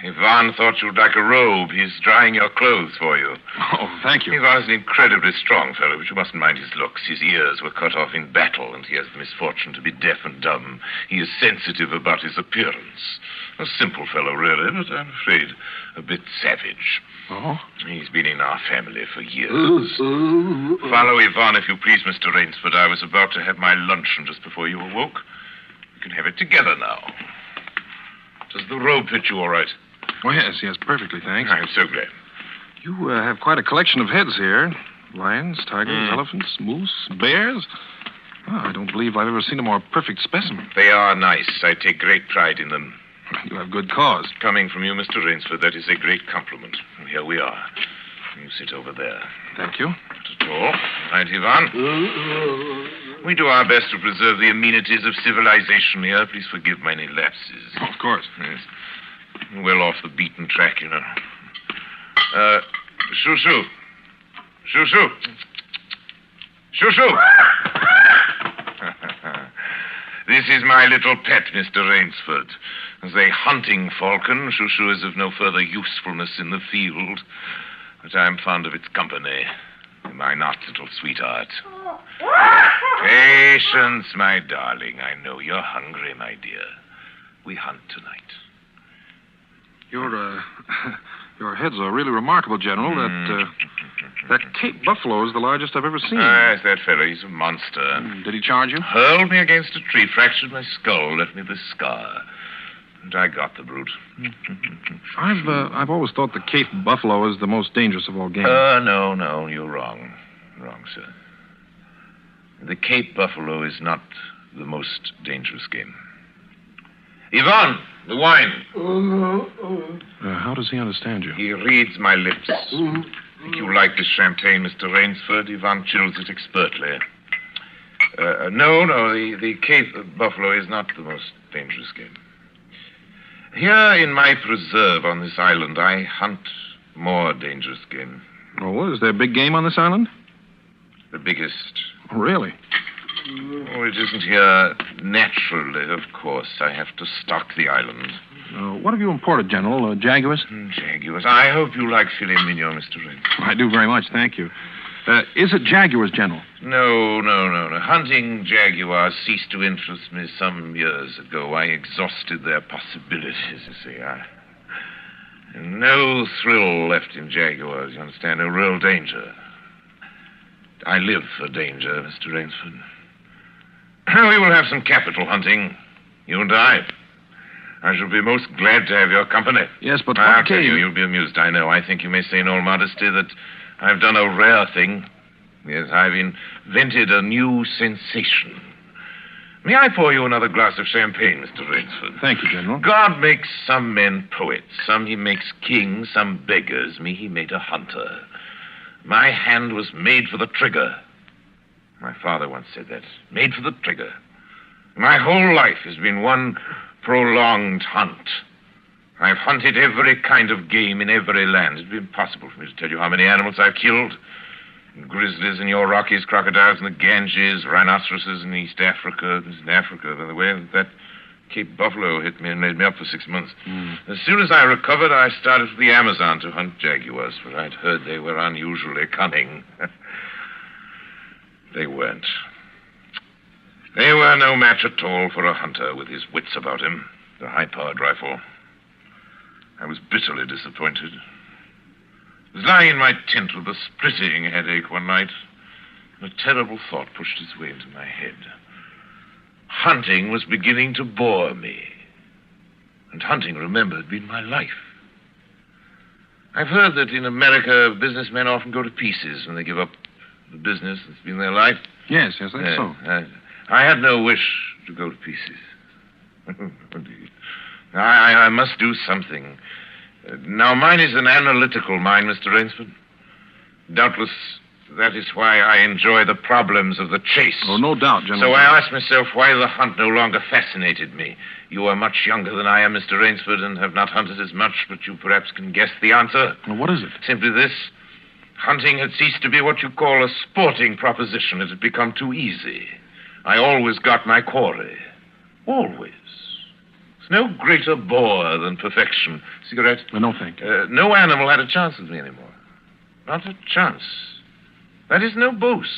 P: Ivan thought you'd like a robe. He's drying your clothes for you.
O: Oh, thank you.
P: Ivan's an incredibly strong fellow, but you mustn't mind his looks. His ears were cut off in battle, and he has the misfortune to be deaf and dumb. He is sensitive about his appearance. A simple fellow, really, but I'm afraid a bit savage.
O: Oh?
P: He's been in our family for years. Follow Ivan, if you please, Mr. Rainsford. I was about to have my luncheon just before you awoke. We can have it together now. Does the robe fit you all right?
O: Oh, yes, perfectly, thanks.
P: I'm so glad.
O: You have quite a collection of heads here. Lions, tigers, elephants, moose, bears. Oh, I don't believe I've ever seen a more perfect specimen.
P: They are nice. I take great pride in them.
O: You have good cause.
P: Coming from you, Mr. Rainsford, that is a great compliment. And here we are. You sit over there.
O: Thank you.
P: Not at all. Right, Ivan? We do our best to preserve the amenities of civilization here. Please forgive my any lapses.
O: Of course.
P: Yes. Well off the beaten track, you know. Shoo-shoo. Shoo-shoo. Shoo-shoo. This is my little pet, Mr. Rainsford. As a hunting falcon, Shoo-shoo is of no further usefulness in the field. But I'm fond of its company. Am I not, little sweetheart? Patience, my darling. I know you're hungry, my dear.
O: we hunt tonight.
Q: Your heads are really remarkable, General. That Cape Buffalo is the largest I've ever seen.
D: Yes, that fellow. He's a monster.
Q: Did he charge you?
D: Hurled me against a tree, fractured my skull, left me this scar. And I got the brute.
Q: I've always thought the Cape Buffalo is the most dangerous of all game.
D: No, you're wrong. Wrong, sir. The Cape Buffalo is not the most dangerous game. Yvonne, the wine.
Q: How does he understand you?
D: He reads my lips. Think you like this champagne, Mr. Rainsford? Yvonne chills it expertly. No, the Cape Buffalo is not the most dangerous game. Here in my preserve on this island, I hunt more dangerous game.
Q: Oh, is there big game on this island?
D: The biggest.
Q: Oh, really?
D: Oh, it isn't here naturally, of course. I have to stock the island.
Q: What have you imported, General? Jaguars?
D: Jaguars. I hope you like filet mignon, Mr. Rains.
Q: I do very much, thank you. Is it Jaguars, General?
D: No. Hunting jaguars ceased to interest me some years ago. I exhausted their possibilities, you see. No thrill left in jaguars, you understand? No real danger. I live for danger, Mr. Rainsford. We will have some capital hunting, you and I. I shall be most glad to have your company.
Q: Yes, but
D: I'll tell you, you'll be amused, I know. I think you may say in all modesty that I've done a rare thing. Yes, I've invented a new sensation. May I pour you another glass of champagne, Mr. Rainsford?
Q: Thank you, General.
D: God makes some men poets. Some he makes kings, some beggars. Me, he made a hunter. My hand was made for the trigger. My father once said that. Made for the trigger. My whole life has been one prolonged hunt. I've hunted every kind of game in every land. It'd be impossible for me to tell you how many animals I've killed. Grizzlies in your Rockies, crocodiles in the Ganges, rhinoceroses in East Africa. This is in Africa, by the way. That Cape Buffalo hit me and laid me up for 6 months. As soon as I recovered, I started for the Amazon to hunt jaguars, for I'd heard they were unusually cunning. They weren't. They were no match at all for a hunter with his wits about him, the high-powered rifle. I was bitterly disappointed. I was lying in my tent with a splitting headache one night, and a terrible thought pushed its way into my head. Hunting was beginning to bore me. And hunting, remember, had been my life. I've heard that in America, businessmen often go to pieces when they give up the business that's been their life.
Q: Yes, that's so.
D: I had no wish to go to pieces. I must do something. Now, mine is an analytical mind, Mr. Rainsford. Doubtless that is why I enjoy the problems of the chase.
Q: Oh, no doubt, General.
D: So I asked myself why the hunt no longer fascinated me. You are much younger than I am, Mr. Rainsford, and have not hunted as much, but you perhaps can guess the answer.
Q: Well, what is it?
D: Simply this. Hunting had ceased to be what you call a sporting proposition. It had become too easy. I always got my quarry. Always. It's no greater bore than perfection. Cigarette?
Q: No, thank you.
D: No animal had a chance with me anymore. Not a chance. That is no boast.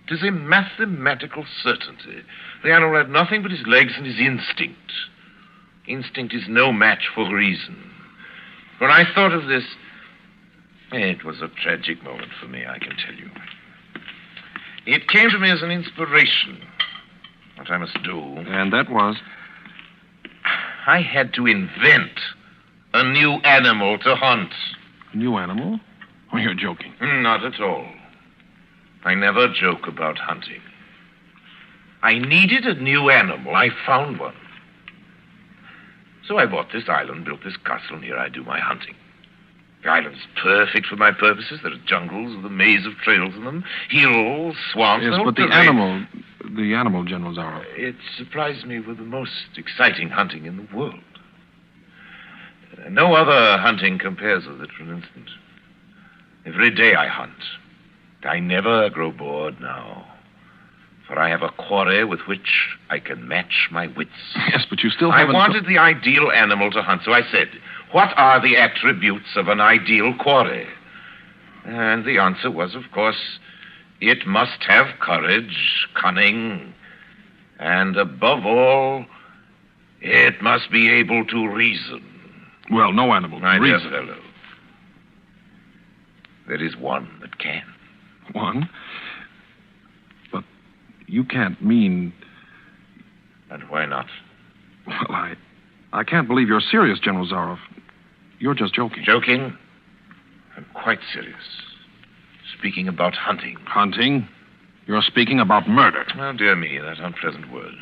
D: It is a mathematical certainty. The animal had nothing but his legs and his instinct. Instinct is no match for reason. When I thought of this, it was a tragic moment for me, I can tell you. It came to me as an inspiration. What I must do.
Q: And that was?
D: I had to invent a new animal to hunt.
Q: A new animal? Oh, you're joking.
D: Not at all. I never joke about hunting. I needed a new animal. I found one. So I bought this island, built this castle, and here I do my hunting. The island's perfect for my purposes. There are jungles with a maze of trails in them, hills, swamps.
Q: Yes, but the animal, General Zorro.
D: It supplies me with the most exciting hunting in the world. No other hunting compares with it, for an instant. Every day I hunt. I never grow bored now. For I have a quarry with which I can match my wits.
Q: Yes, but you still haven't...
D: I wanted the ideal animal to hunt, so I said, what are the attributes of an ideal quarry? And the answer was, of course, it must have courage, cunning, and above all,
O: It must be able to reason.
Q: Well, no animal
O: My
Q: can
O: dear
Q: reason.
O: fellow, there is one that can.
Q: One? But you can't mean...
O: And why not?
Q: Well, I can't believe you're serious, General Zaroff. You're just joking.
O: Joking? I'm quite serious. Speaking about hunting.
Q: Hunting? You're speaking about murder.
O: Oh, dear me, that unpleasant word.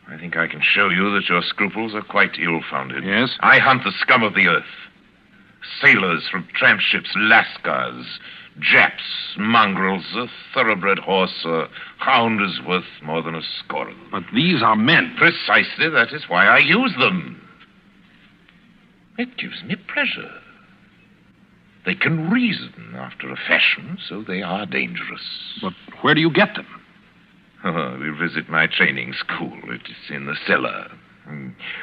O: I think I can show you that your scruples are quite ill-founded.
Q: Yes?
O: I hunt the scum of the earth. Sailors from tramp ships, lascars, Japs, mongrels, a thoroughbred horse, a hound is worth more than a score of them.
Q: But these are men.
O: Precisely, that is why I use them. It gives me pleasure. They can reason after a fashion, so they are dangerous.
Q: But where do you get them?
O: We visit my training school. It is in the cellar.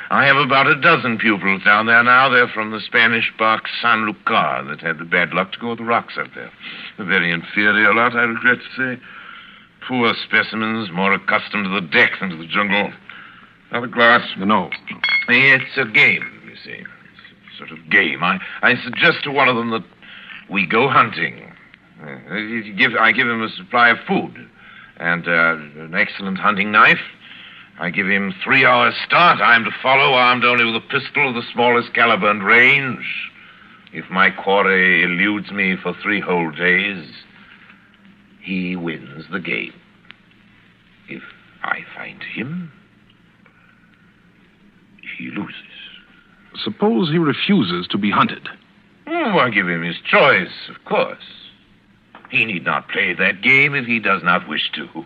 O: I have about a dozen pupils down there now. They're from the Spanish bark San Lucar that had the bad luck to go with the rocks out there. A very inferior lot, I regret to say. Poor specimens, more accustomed to the deck than to the jungle. Another glass?
Q: No.
O: It's a game, you see. It's a sort of game. I suggest to one of them that we go hunting. I give him a supply of food and an excellent hunting knife. I give him 3 hours start. I'm to follow, armed only with a pistol of the smallest caliber and range. If my quarry eludes me for 3 whole days, he wins the game. If I find him, he loses.
Q: Suppose he refuses to be hunted.
O: I give him his choice, of course. He need not play that game if he does not wish to.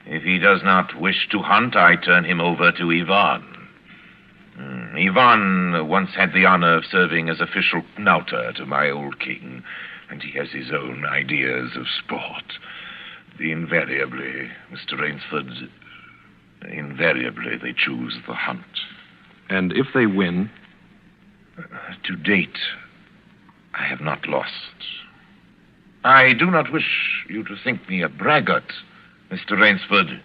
O: If he does not wish to hunt, I turn him over to Ivan. Ivan once had the honor of serving as official knouter to my old king, and he has his own ideas of sport. Invariably, Mr. Rainsford, invariably they choose the hunt.
Q: And if they win?
O: To date, I have not lost. I do not wish you to think me a braggart, Mr. Rainsford.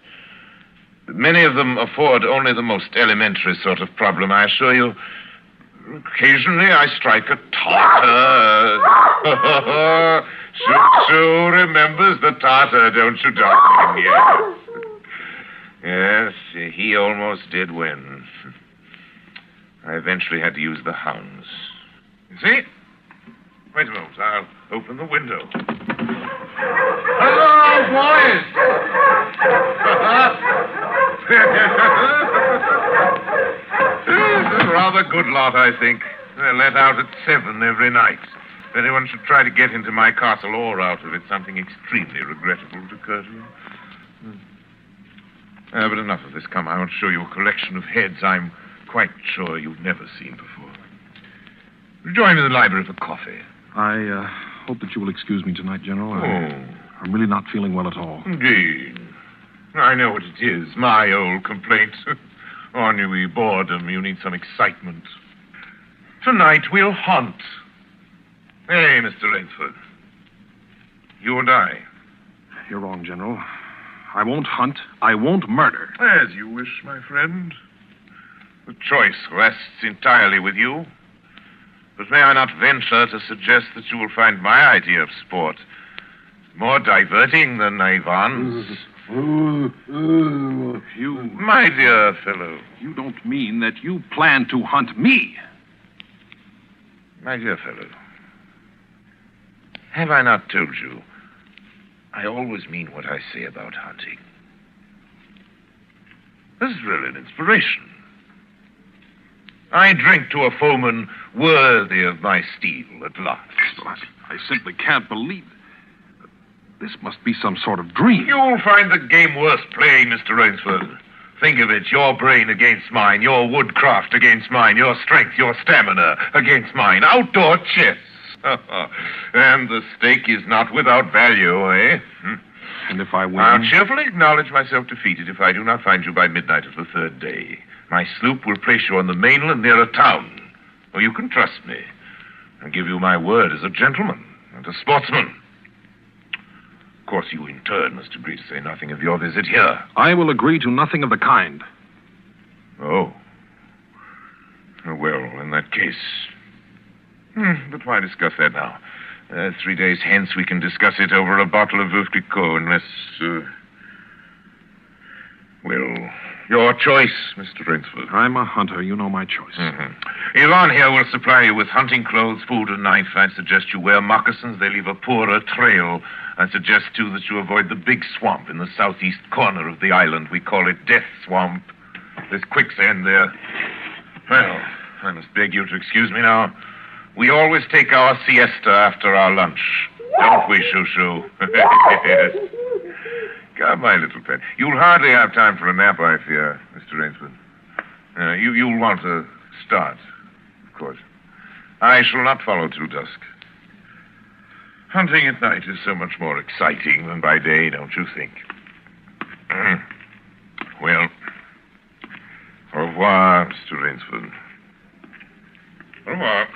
O: Many of them afford only the most elementary sort of problem, I assure you. Occasionally I strike a Tartar. Sue remembers the Tartar, don't you, darling? Yes, he almost did win. I eventually had to use the hounds. You see? Wait a moment, I'll open the window. Hello, boys! This is a rather good lot, I think. They're let out at 7 every night. If anyone should try to get into my castle or out of it, something extremely regrettable would occur to him. But enough of this. Come, I want to show you a collection of heads I'm quite sure you've never seen before. Join me in the library for coffee.
Q: I hope that you will excuse me tonight, General. I'm really not feeling well at all.
O: Indeed. I know what it is. My old complaint. Ennui, boredom. You need some excitement. Tonight we'll hunt. Hey, Mr. Rainsford. You and I.
Q: You're wrong, General. I won't hunt. I won't murder.
O: As you wish, my friend. The choice rests entirely with you. But may I not venture to suggest that you will find my idea of sport more diverting than Ivan's?
Q: You...
O: My dear fellow.
Q: You don't mean that you plan to hunt me?
O: My dear fellow. Have I not told you? I always mean what I say about hunting. This is really an inspiration. I drink to a foeman worthy of my steel at last.
Q: I simply can't believe it. This must be some sort of dream.
O: You'll find the game worth playing, Mr. Rainsford. Think of it, your brain against mine, your woodcraft against mine, your strength, your stamina against mine. Outdoor chess. And the stake is not without value, eh?
Q: And if I win?
O: I'll cheerfully acknowledge myself defeated if I do not find you by midnight of the 3rd day. My sloop will place you on the mainland near a town. Oh, you can trust me. I give you my word as a gentleman and a sportsman. Of course, you in turn must agree to say nothing of your visit here.
Q: I will agree to nothing of the kind.
O: Oh. Well, in that case. But why discuss that now? 3 days hence, we can discuss it over a bottle of Veuve Clicquot, unless. Well, your choice, Mr. Rainsford.
Q: I'm a hunter. You know my choice.
O: Yvonne here will supply you with hunting clothes, food, and knife. I suggest you wear moccasins. They leave a poorer trail. I suggest, too, that you avoid the big swamp in the southeast corner of the island. We call it Death Swamp. There's quicksand there. Well, I must beg you to excuse me now. We always take our siesta after our lunch. Don't we, Shoo-Shoo? Come, my little pet. You'll hardly have time for a nap, I fear, Mr. Rainsford. You'll want to start, of course. I shall not follow till dusk. Hunting at night is so much more exciting than by day, don't you think? Well, au revoir, Mr. Rainsford. Au revoir.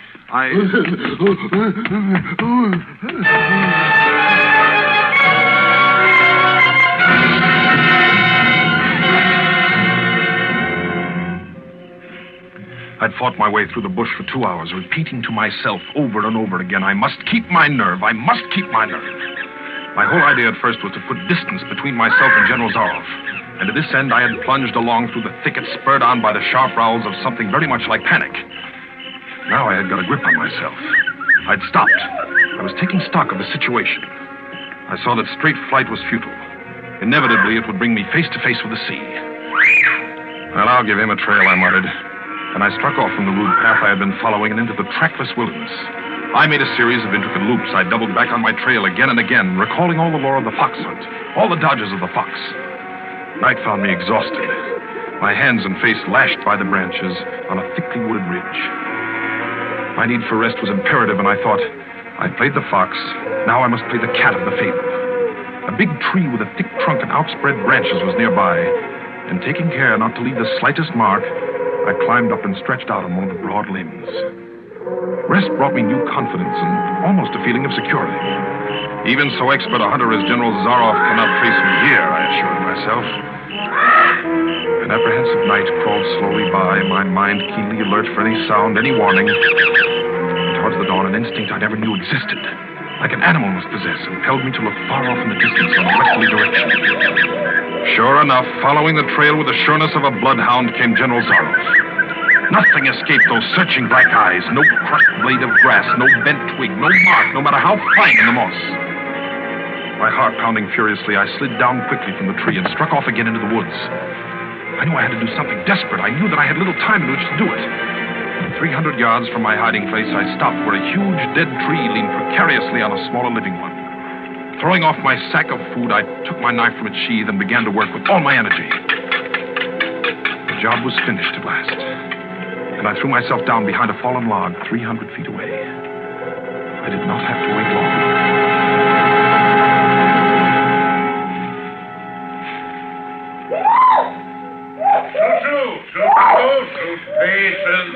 Q: I'd fought my way through the bush for 2 hours, repeating to myself over and over again, I must keep my nerve. I must keep my nerve. My whole idea at first was to put distance between myself and General Zaroff. And to this end, I had plunged along through the thicket, spurred on by the sharp growls of something very much like panic. Now I had got a grip on myself. I'd stopped. I was taking stock of the situation. I saw that straight flight was futile. Inevitably, it would bring me face to face with the sea. Well, I'll give him a trail I wanted. And I struck off from the rude path I had been following and into the trackless wilderness. I made a series of intricate loops. I doubled back on my trail again and again, recalling all the lore of the fox hunt, all the dodges of the fox. Night found me exhausted, my hands and face lashed by the branches on a thickly wooded ridge. My need for rest was imperative, and I thought, I'd played the fox, now I must play the cat of the fable. A big tree with a thick trunk and outspread branches was nearby, and taking care not to leave the slightest mark, I climbed up and stretched out on one of the broad limbs. Rest brought me new confidence and almost a feeling of security. Even so expert a hunter as General Zaroff cannot trace me here, I assured myself. An apprehensive night crawled slowly by, my mind keenly alert for any sound, any warning. Towards the dawn, an instinct I never knew existed, like an animal must possess, impelled me to look far off in the distance in a westerly direction. Sure enough, following the trail with the sureness of a bloodhound came General Zaroff. Nothing escaped those searching black eyes. No crushed blade of grass, no bent twig, no mark, no matter how fine in the moss. My heart pounding furiously, I slid down quickly from the tree and struck off again into the woods. I knew I had to do something desperate. I knew that I had little time in which to do it. 300 yards from my hiding place, I stopped where a huge dead tree leaned precariously on a smaller living one. Throwing off my sack of food, I took my knife from its sheath and began to work with all my energy. The job was finished at last, and I threw myself down behind a fallen log 300 feet away. I did not have to wait long.
O: Patience.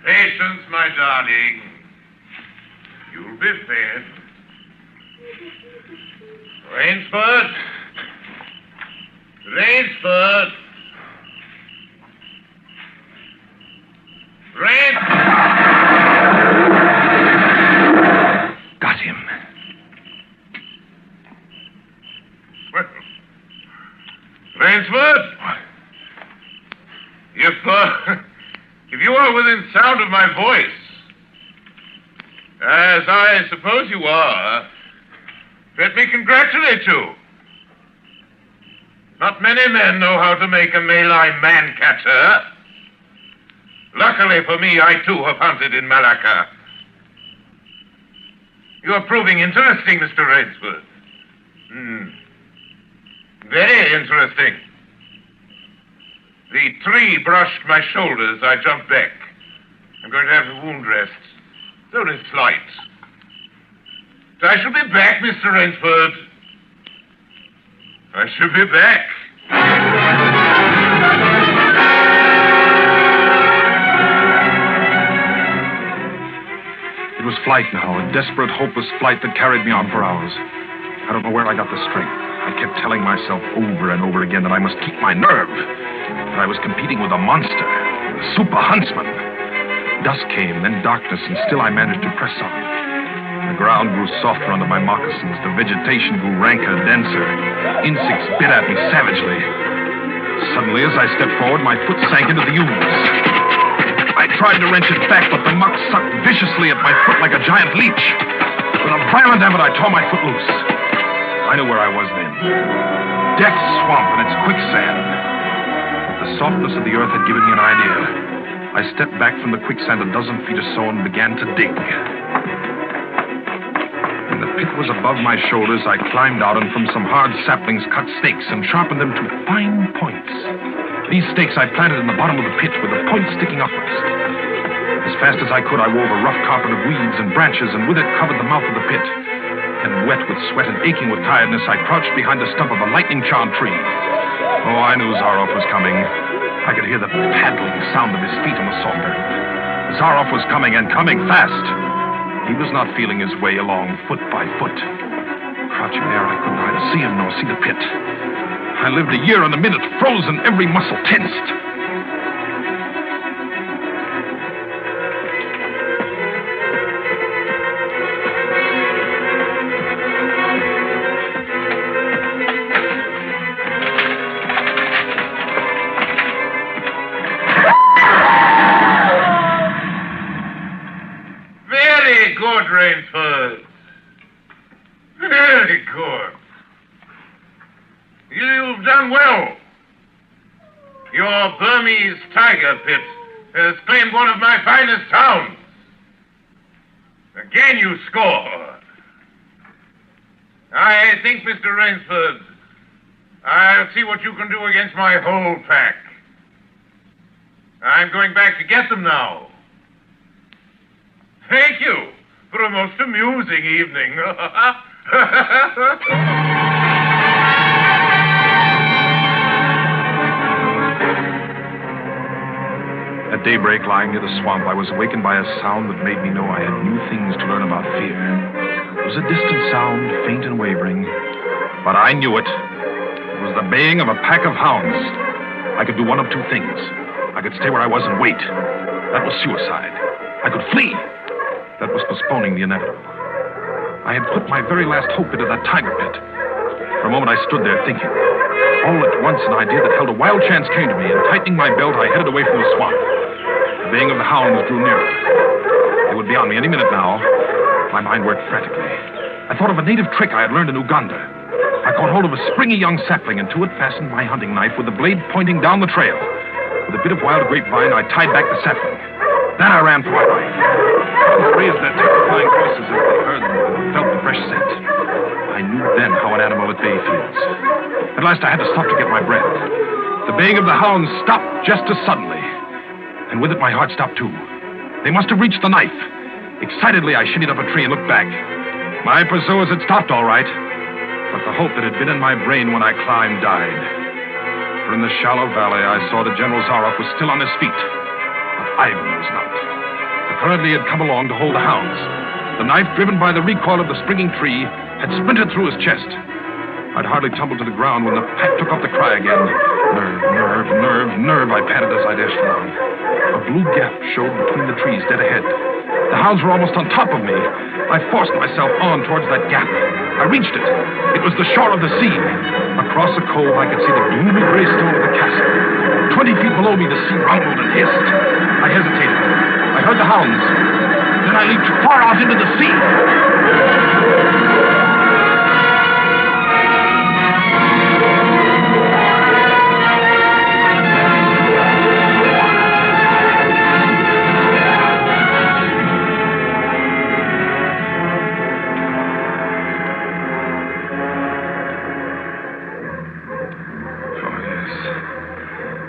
O: Patience, my darling. You'll be fed. Rainsford. Rainsford.
Q: Got him.
O: Well, Rainsford? If you are within sound of my voice, as I suppose you are, let me congratulate you. Not many men know how to make a Malay man-catcher. Luckily for me, I too have hunted in Malacca. You are proving interesting, Mr. Rainsford. Very interesting. The tree brushed my shoulders. I jumped back. I'm going to have the wound rest. It's only slight. But I shall be back, Mr. Rainsford. I shall be back.
Q: It was flight now, a desperate, hopeless flight that carried me on for hours. I don't know where I got the strength. I kept telling myself over and over again that I must keep my nerve. But I was competing with a monster, a super huntsman. Dusk came, then darkness, and still I managed to press on. The ground grew softer under my moccasins. The vegetation grew ranker, denser. Insects bit at me savagely. Suddenly, as I stepped forward, my foot sank into the ooze. I tried to wrench it back, but the muck sucked viciously at my foot like a giant leech. With a violent effort, I tore my foot loose. I knew where I was then. Death Swamp and its quicksand. But the softness of the earth had given me an idea. I stepped back from the quicksand a dozen feet or so and began to dig. When the pit was above my shoulders, I climbed out and from some hard saplings cut stakes and sharpened them to fine points. These stakes I planted in the bottom of the pit with the points sticking upwards. As fast as I could, I wove a rough carpet of weeds and branches and with it covered the mouth of the pit. And wet with sweat and aching with tiredness, I crouched behind the stump of a lightning-charmed tree. Oh, I knew Zaroff was coming. I could hear the paddling sound of his feet on the soft earth. Zaroff was coming, and coming fast. He was not feeling his way along foot by foot. Crouching there, I could neither see him nor see the pit. I lived a year and a minute, frozen, every muscle tensed.
G: Very good, Rainsford. Very good. You've done well. Your Burmese tiger pit has claimed one of my finest towns. Again you score. I think, Mr. Rainsford, I'll see what you can do against my whole pack. I'm going back to get them now. Thank you for a most amusing evening.
Q: At daybreak, lying near the swamp, I was awakened by a sound that made me know I had new things to learn about fear. It was a distant sound, faint and wavering, but I knew it. It was the baying of a pack of hounds. I could do one of two things. I could stay where I was and wait. That was suicide. I could flee. That was postponing the inevitable. I had put my very last hope into that tiger pit. For a moment, I stood there thinking. All at once, an idea that held a wild chance came to me, and tightening my belt, I headed away from the swamp. The baying of the hounds drew nearer. They would be on me any minute now. My mind worked frantically. I thought of a native trick I had learned in Uganda. I caught hold of a springy young sapling, and to it fastened my hunting knife with the blade pointing down the trail. With a bit of wild grapevine, I tied back the sapling. Then I ran for my life. They raised their terrifying voices as they heard them and felt the fresh scent. I knew then how an animal at bay feels. At last I had to stop to get my breath. The baying of the hounds stopped just as suddenly. And with it my heart stopped too. They must have reached the knife. Excitedly I shinnied up a tree and looked back. My pursuers had stopped all right. But the hope that had been in my brain when I climbed died. For in the shallow valley I saw that General Zaroff was still on his feet. But Ivan was not. Apparently he had come along to hold the hounds. The knife, driven by the recoil of the springing tree, had splintered through his chest. I'd hardly tumbled to the ground when the pack took up the cry again. Nerve, nerve, nerve, nerve, I panted as I dashed along. A blue gap showed between the trees dead ahead. The hounds were almost on top of me. I forced myself on towards that gap. I reached it. It was the shore of the sea. Across the cove, I could see the gloomy gray stone of the castle. 20 feet below me, the sea rumbled and hissed. I hesitated. I heard the hounds. Then I leaped far out into the sea.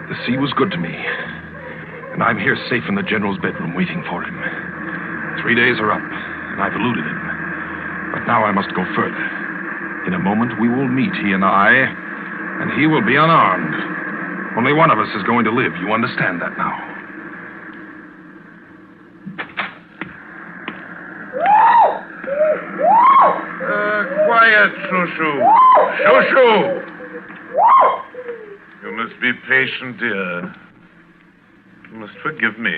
Q: The sea was good to me. And I'm here safe in the general's bedroom waiting for him. 3 days are up, and I've eluded him. But now I must go further. In a moment we will meet, he and I, and he will be unarmed. Only one of us is going to live. You understand that now.
G: Quiet, Shushu. Shushu! You must be patient, dear. You must forgive me.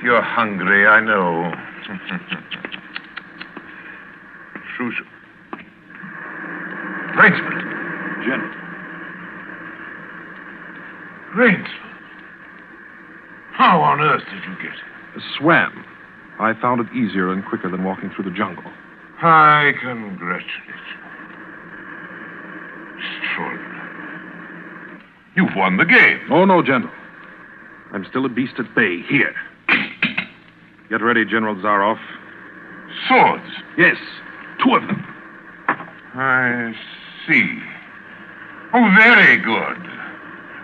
G: You're hungry, I know. Shusha. Rainsford.
Q: General.
G: Rainsford. How on earth did you get here?
Q: Swam. I found it easier and quicker than walking through the jungle.
G: I congratulate you. Extraordinary. You've won the game.
Q: Oh, no, General. I'm still a beast at bay here. Get ready, General Zaroff.
G: Swords?
Q: Yes, 2 of them.
G: I see. Oh, very good.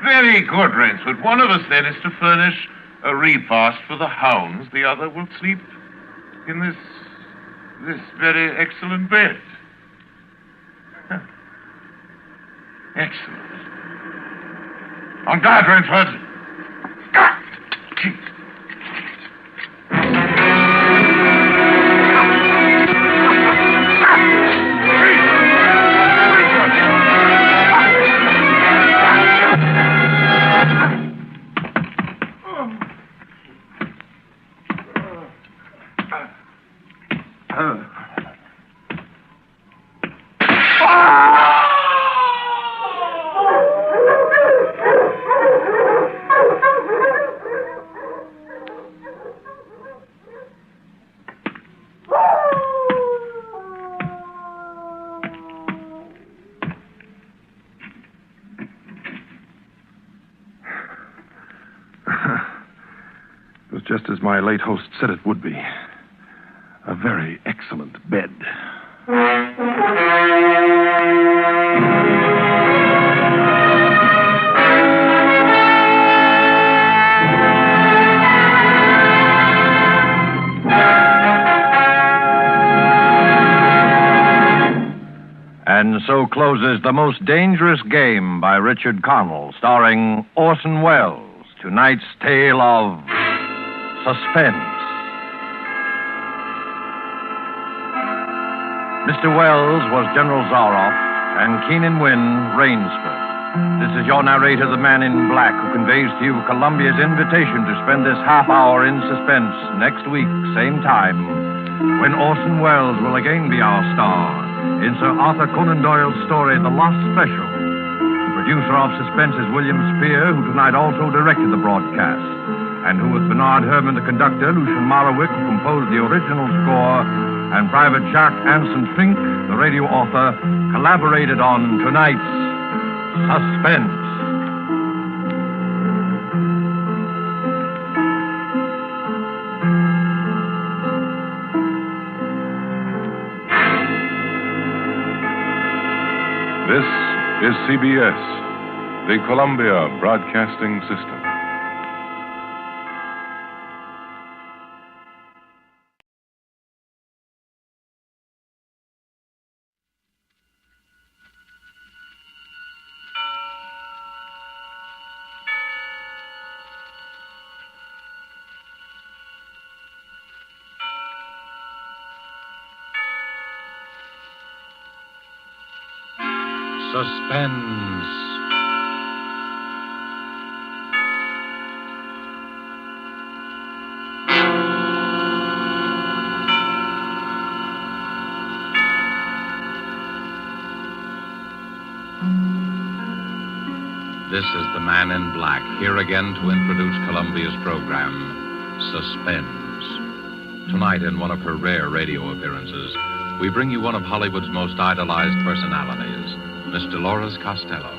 G: Very good, Rainsford. One of us, then, is to furnish a repast for the hounds. The other will sleep in this very excellent bed. Excellent. On guard, Rainsford.
Q: Just as my late host said it would be. A very excellent bed.
P: And so closes The Most Dangerous Game by Richard Connell, starring Orson Welles. Tonight's tale of Suspense. Mr. Wells was General Zaroff, and Keenan Wynn, Rainsford. This is your narrator, the man in black, who conveys to you Columbia's invitation to spend this half hour in suspense next week, same time, when Orson Welles will again be our star in Sir Arthur Conan Doyle's story, The Lost Special. The producer of Suspense is William Spear, who tonight also directed the broadcast, and who, with Bernard Herrmann, the conductor, Lucian Marawick, who composed the original score, and Private Jacques Anson Fink, the radio author, collaborated on tonight's Suspense.
Q: This is CBS, the Columbia Broadcasting System.
P: Suspense. This is the Man in Black, here again to introduce Columbia's program, Suspense. Tonight, in one of her rare radio appearances, we bring you one of Hollywood's most idolized personalities, Miss Dolores Costello.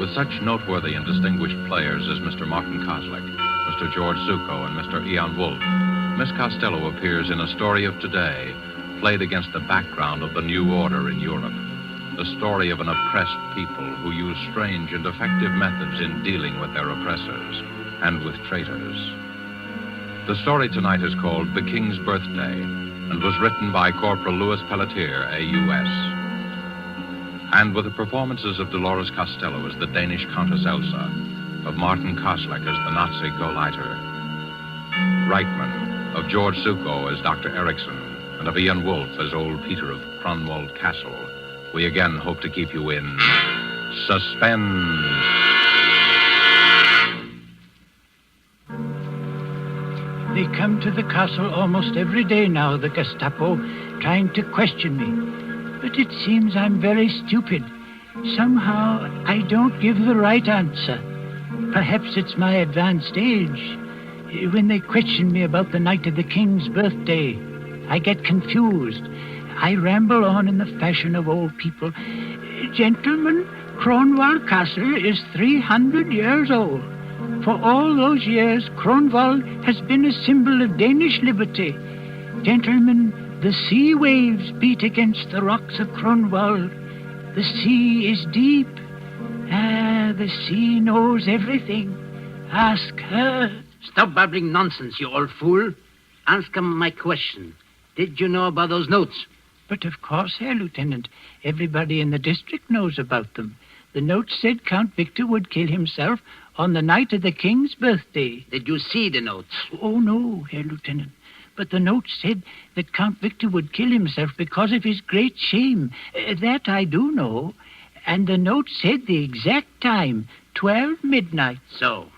P: With such noteworthy and distinguished players as Mr. Martin Koslick, Mr. George Zucco, and Mr. Ian Wolfe, Miss Costello appears in A Story of Today, played against the background of the new order in Europe. The story of an oppressed people who use strange and effective methods in dealing with their oppressors and with traitors. The story tonight is called The King's Birthday and was written by Corporal Louis Pelletier, A.U.S., and with the performances of Dolores Costello as the Danish Countess Elsa, of Martin Koslick as the Nazi Gauleiter, Reitman, of George Zucco as Dr. Erickson, and of Ian Wolfe as old Peter of Cronwald Castle, we again hope to keep you in Suspense.
L: They come to the castle almost every day now, the Gestapo, trying to question me. But it seems I'm very stupid. Somehow, I don't give the right answer. Perhaps it's my advanced age. When they question me about the night of the king's birthday, I get confused. I ramble on in the fashion of old people. Gentlemen, Kronwall Castle is 300 years old. For all those years, Kronwall has been a symbol of Danish liberty. Gentlemen, the sea waves beat against the rocks of Kronwall. The sea is deep. The sea knows everything. Ask her.
M: Stop babbling nonsense, you old fool. Answer my question. Did you know about those notes?
L: But of course, Herr Lieutenant. Everybody in the district knows about them. The notes said Count Victor would kill himself on the night of the king's birthday.
M: Did you see the notes?
L: Oh, no, Herr Lieutenant. But the notes said that Count Victor would kill himself because of his great shame. That I do know. And the note said the exact time, 12 midnight.
M: So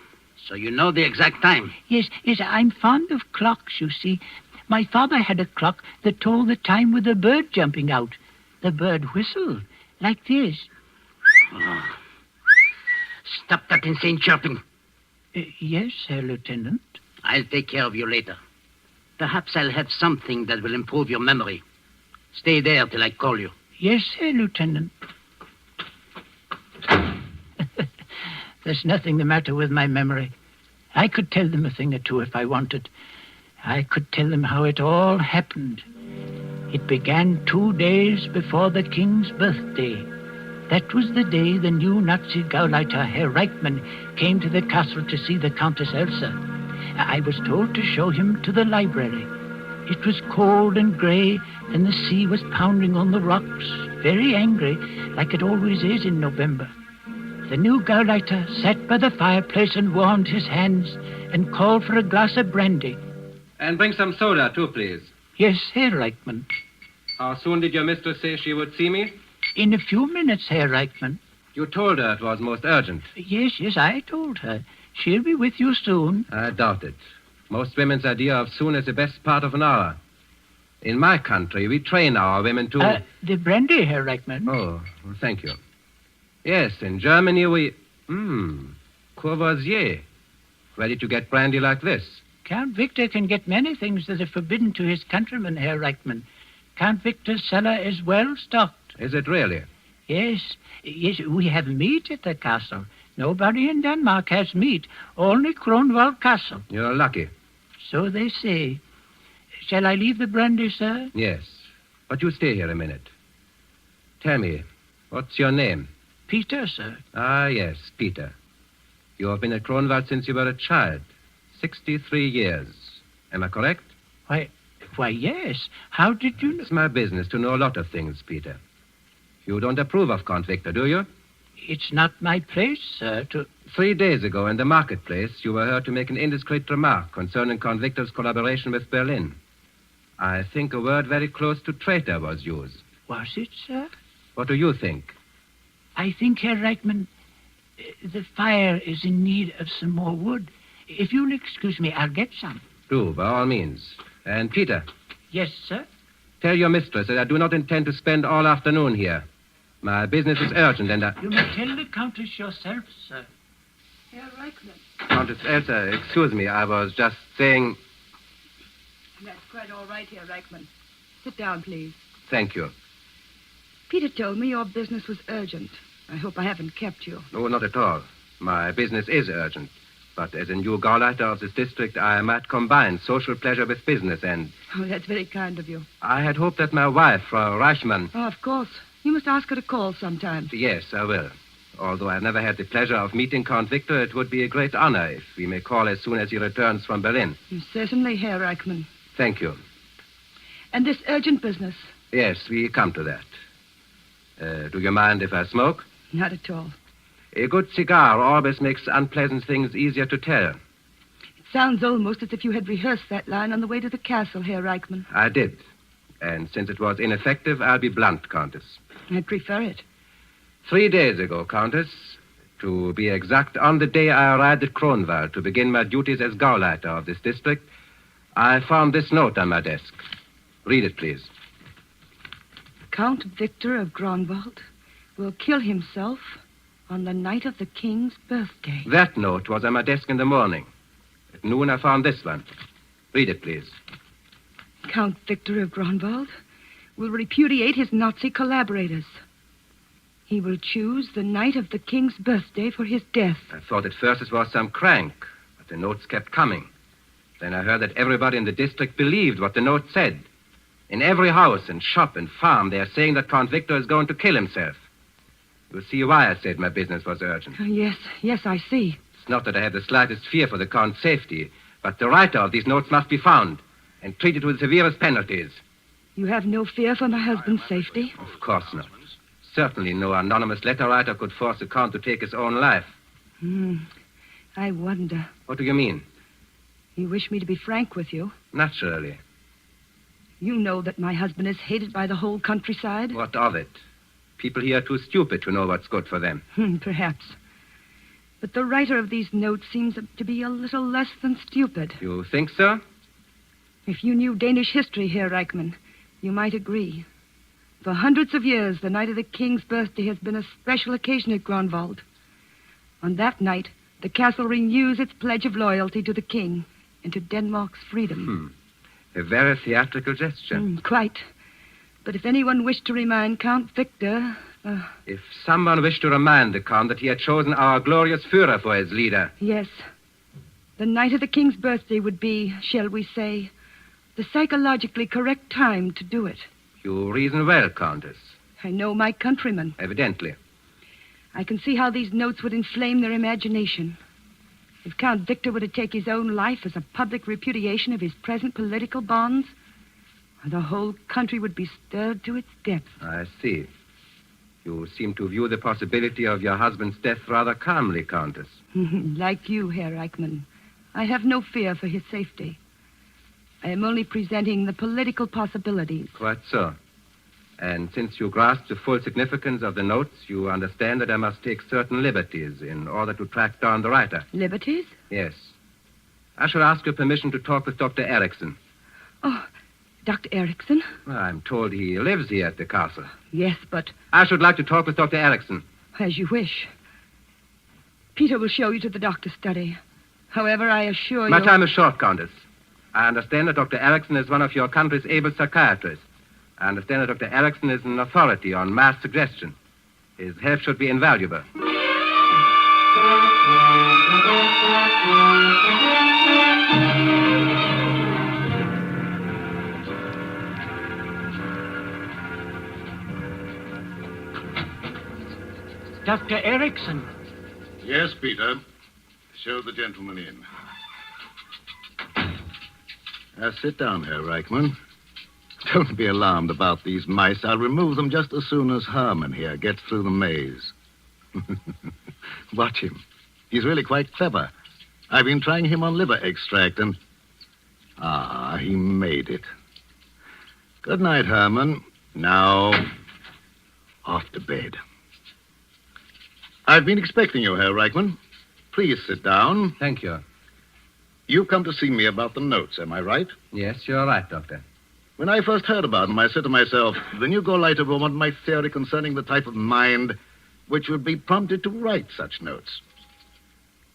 M: you know the exact time?
L: Yes, I'm fond of clocks, you see. My father had a clock that told the time with a bird jumping out. The bird whistled, like this.
M: Oh. Stop that insane chirping.
L: Yes, Herr Lieutenant.
M: I'll take care of you later. Perhaps I'll have something that will improve your memory. Stay there till I call you.
L: Yes, Herr Lieutenant. There's nothing the matter with my memory. I could tell them a thing or two if I wanted. I could tell them how it all happened. It began 2 days before the king's birthday. That was the day the new Nazi Gauleiter, Herr Reichmann, came to the castle to see the Countess Elsa. I was told to show him to the library. It was cold and grey, and the sea was pounding on the rocks, very angry, like it always is in November. The new Gauleiter sat by the fireplace and warmed his hands and called for a glass of brandy.
U: And bring some soda, too, please.
L: Yes, Herr Reichmann.
U: How soon did your mistress say she would see me?
L: In a few minutes, Herr Reichmann.
U: You told her it was most urgent.
L: Yes, I told her. She'll be with you soon.
U: I doubt it. Most women's idea of soon is the best part of an hour. In my country, we train our women to...
L: The brandy, Herr Reichmann.
U: Oh, well, thank you. Yes, in Germany we... Courvoisier. Where did you get brandy like this?
L: Count Victor can get many things that are forbidden to his countrymen, Herr Reichmann. Count Victor's cellar is well stocked.
U: Is it really?
L: Yes, we have meat at the castle. Nobody in Denmark has meat, only Kronwall Castle.
U: You're lucky.
L: So they say. Shall I leave the brandy, sir?
U: Yes, but you stay here a minute. Tell me, what's your name?
L: Peter, sir.
U: Ah, yes, Peter. You have been at Kronwall since you were a child. 63 years. Am I correct?
L: Why, yes. How did you know?
U: It's my business to know a lot of things, Peter. You don't approve of Count Victor, do you?
L: It's not my place, sir, to...
U: 3 days ago in the marketplace, you were heard to make an indiscreet remark concerning Count Victor's collaboration with Berlin. I think a word very close to traitor was used.
L: Was it, sir?
U: What do you think?
L: I think, Herr Reichmann, the fire is in need of some more wood. If you'll excuse me, I'll get some.
U: Do, by all means. And Peter.
L: Yes, sir?
U: Tell your mistress that I do not intend to spend all afternoon here. My business is urgent, and
L: You may tell the Countess yourself, sir.
I: Herr Reichmann.
U: Countess Elsa, excuse me, I was just saying...
I: That's quite all right, Herr Reichmann. Sit down, please.
U: Thank you.
I: Peter told me your business was urgent. I hope I haven't kept you.
U: No, not at all. My business is urgent. But as a new Gauleiter of this district, I might combine social pleasure with business, and...
I: Oh, that's very kind of you.
U: I had hoped that my wife, Frau Reichmann...
I: Oh, of course. You must ask her to call sometime.
U: Yes, I will. Although I've never had the pleasure of meeting Count Victor, it would be a great honor if we may call as soon as he returns from Berlin.
I: Certainly, Herr Reichmann.
U: Thank you.
I: And this urgent business?
U: Yes, we come to that. Do you mind if I smoke?
I: Not at all.
U: A good cigar always makes unpleasant things easier to tell.
I: It sounds almost as if you had rehearsed that line on the way to the castle, Herr Reichmann.
U: I did. And since it was ineffective, I'll be blunt, Countess.
I: I'd prefer it.
U: 3 days ago, Countess. To be exact, on the day I arrived at Kronwald to begin my duties as Gauleiter of this district, I found this note on my desk. Read it, please.
B: Count Victor of Grunwald will kill himself on the night of the king's birthday.
U: That note was on my desk in the morning. At noon, I found this one. Read it, please.
B: Count Victor of Grunwald will repudiate his Nazi collaborators. He will choose the night of the king's birthday for his death.
U: I thought at first it was some crank, but the notes kept coming. Then I heard that everybody in the district believed what the note said. In every house and shop and farm, they are saying that Count Victor is going to kill himself. You see why I said my business was urgent.
B: Yes, I see.
U: It's not that I have the slightest fear for the Count's safety, but the writer of these notes must be found and treated with severest penalties.
B: You have no fear for my husband's safety?
U: Of course not. Certainly no anonymous letter writer could force the Count to take his own life.
B: I wonder.
U: What do you mean?
B: You wish me to be frank with you?
U: Naturally.
B: You know that my husband is hated by the whole countryside?
U: What of it? People here are too stupid to know what's good for them.
B: Perhaps. But the writer of these notes seems to be a little less than stupid.
U: You think so?
B: If you knew Danish history, Herr Reichmann, you might agree. For hundreds of years, the night of the king's birthday has been a special occasion at Grunwald. On that night, the castle renews its pledge of loyalty to the king and to Denmark's freedom.
U: A very theatrical gesture.
B: Quite. But if anyone wished to remind Count Victor...
U: If someone wished to remind the Count that he had chosen our glorious Führer for his leader...
B: Yes. The night of the king's birthday would be, shall we say, the psychologically correct time to do it.
U: You reason well, Countess.
B: I know my countrymen.
U: Evidently.
B: I can see how these notes would inflame their imagination. If Count Victor were to take his own life as a public repudiation of his present political bonds, the whole country would be stirred to its depths.
U: I see. You seem to view the possibility of your husband's death rather calmly, Countess.
B: Like you, Herr Reichmann, I have no fear for his safety. I am only presenting the political possibilities.
U: Quite so. And since you grasp the full significance of the notes, you understand that I must take certain liberties in order to track down the writer.
B: Liberties?
U: Yes. I shall ask your permission to talk with Dr. Erickson.
B: Oh, Dr. Erickson?
U: Well, I'm told he lives here at the castle.
B: Yes, but...
U: I should like to talk with Dr. Erickson.
B: As you wish. Peter will show you to the doctor's study. However, I assure you...
U: My time is short, Countess. I understand that Dr. Erickson is one of your country's able psychiatrists. I understand that Dr. Erickson is an authority on mass suggestion. His help should be invaluable.
L: Dr. Erickson.
G: Yes, Peter. Show the gentleman in. Sit down, Herr Reichmann. Don't be alarmed about these mice. I'll remove them just as soon as Herman here gets through the maze. Watch him. He's really quite clever. I've been trying him on liver extract and... he made it. Good night, Herman. Now, off to bed. I've been expecting you, Herr Reichmann. Please sit down.
U: Thank you.
G: You've come to see me about the notes, am I right?
U: Yes, you're right, Doctor.
G: When I first heard about them, I said to myself, the new Gauleiter will want my theory concerning the type of mind which would be prompted to write such notes.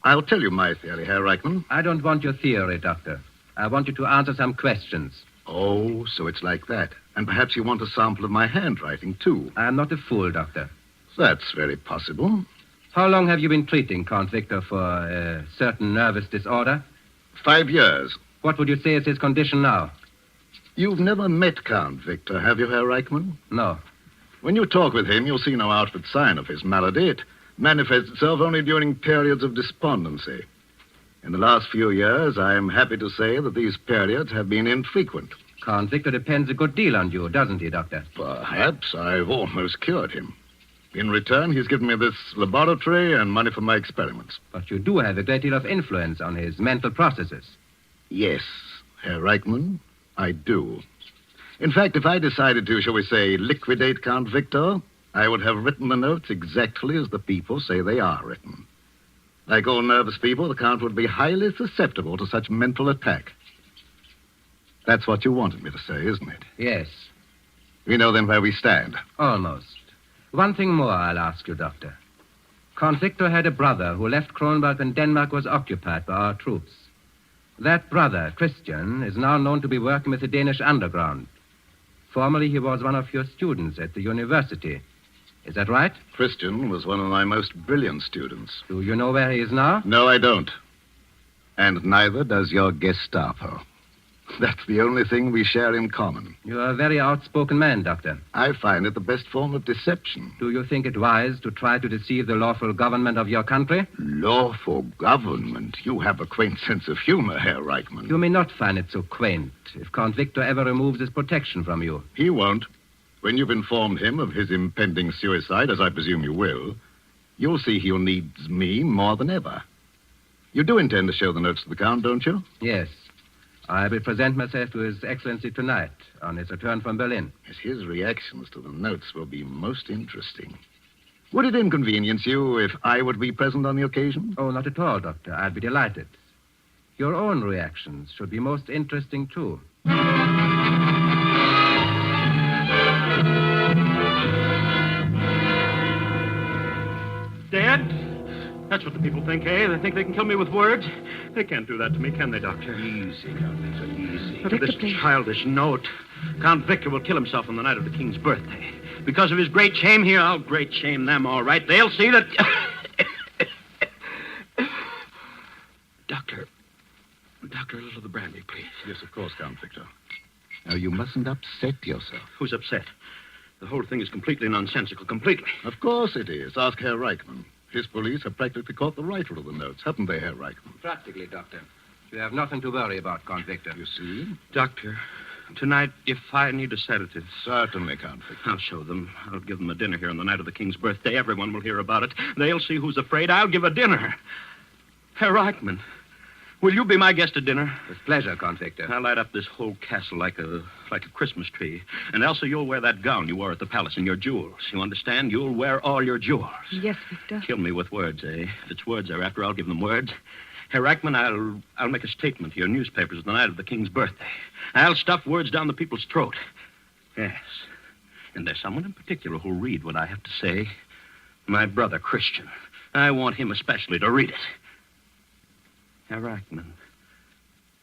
G: I'll tell you my theory, Herr Reichmann.
U: I don't want your theory, Doctor. I want you to answer some questions.
G: Oh, so it's like that. And perhaps you want a sample of my handwriting, too.
U: I'm not a fool, Doctor.
G: That's very possible.
U: How long have you been treating Count Victor for a certain nervous disorder?
G: 5 years.
U: What would you say is his condition now?
G: You've never met Count Victor, have you, Herr Reichmann?
U: No.
G: When you talk with him, you'll see no outward sign of his malady. It manifests itself only during periods of despondency. In the last few years, I am happy to say that these periods have been infrequent.
U: Count Victor depends a good deal on you, doesn't he, Doctor?
G: Perhaps. I've almost cured him. In return, he's given me this laboratory and money for my experiments.
U: But you do have a great deal of influence on his mental processes.
G: Yes, Herr Reichmann, I do. In fact, if I decided to, shall we say, liquidate Count Victor,
E: I would have written the notes exactly as the people say they are written. Like all nervous people, the Count would be highly susceptible to such mental attack. That's what you wanted me to say, isn't it?
U: Yes,
E: We know then where we stand.
U: almost. One thing more I'll ask you, Doctor. Count Victor had a brother who left Kronberg when Denmark was occupied by our troops. That brother, Christian, is now known to be working with the Danish underground. Formerly, he was one of your students at the university. Is that right?
E: Christian was one of my most brilliant students.
U: Do you know where he is now?
E: No, I don't. And neither does your Gestapo. That's the only thing we share in common.
U: You're a very outspoken man, Doctor.
E: I find it the best form of deception.
U: Do you think it wise to try to deceive the lawful government of your country?
E: Lawful government? You have a quaint sense of humor, Herr Reichmann.
U: You may not find it so quaint if Count Victor ever removes his protection from you.
E: He won't. When you've informed him of his impending suicide, as I presume you will, you'll see he'll need me more than ever. You do intend to show the notes to the Count, don't you?
U: Yes. I will present myself to His Excellency tonight on his return from Berlin.
E: Yes, his reactions to the notes will be most interesting. Would it inconvenience you if I would be present on the occasion?
U: Oh, not at all, Doctor. I'd be delighted. Your own reactions should be most interesting, too.
F: Dad? That's what the people think, eh? They think they can kill me with words? They can't do that to me, can they, Doctor?
L: Easy, Count Victor, easy.
F: Look at this childish note. Count Victor will kill himself on the night of the king's birthday. Because of his great shame here, I'll great shame them, all right. They'll see that... Doctor, a little of the brandy, please.
E: Yes, of course, Count Victor. Now, you mustn't upset yourself.
F: Who's upset? The whole thing is completely nonsensical, completely.
E: Of course it is. Ask Herr Reichmann. His police have practically caught the writer of the notes, haven't they, Herr Reichmann?
U: Practically, Doctor. You have nothing to worry about, Count Victor.
E: You see?
F: Doctor, tonight, if I need a sedative...
E: Certainly, Count Victor.
F: I'll show them. I'll give them a dinner here on the night of the king's birthday. Everyone will hear about it. They'll see who's afraid. I'll give a dinner. Herr Reichmann, will you be my guest at dinner?
U: With pleasure, Count Victor.
F: I'll light up this whole castle like a Christmas tree. And Elsa, you'll wear that gown you wore at the palace and your jewels. You understand? You'll wear all your jewels.
B: Yes, Victor.
F: Kill me with words, eh? If it's words they're after, I'll give them words. Herr Reichmann, I'll make a statement to your newspapers the night of the king's birthday. I'll stuff words down the people's throat. Yes. And there's someone in particular who'll read what I have to say. My brother, Christian. I want him especially to read it. Herr Reichmann,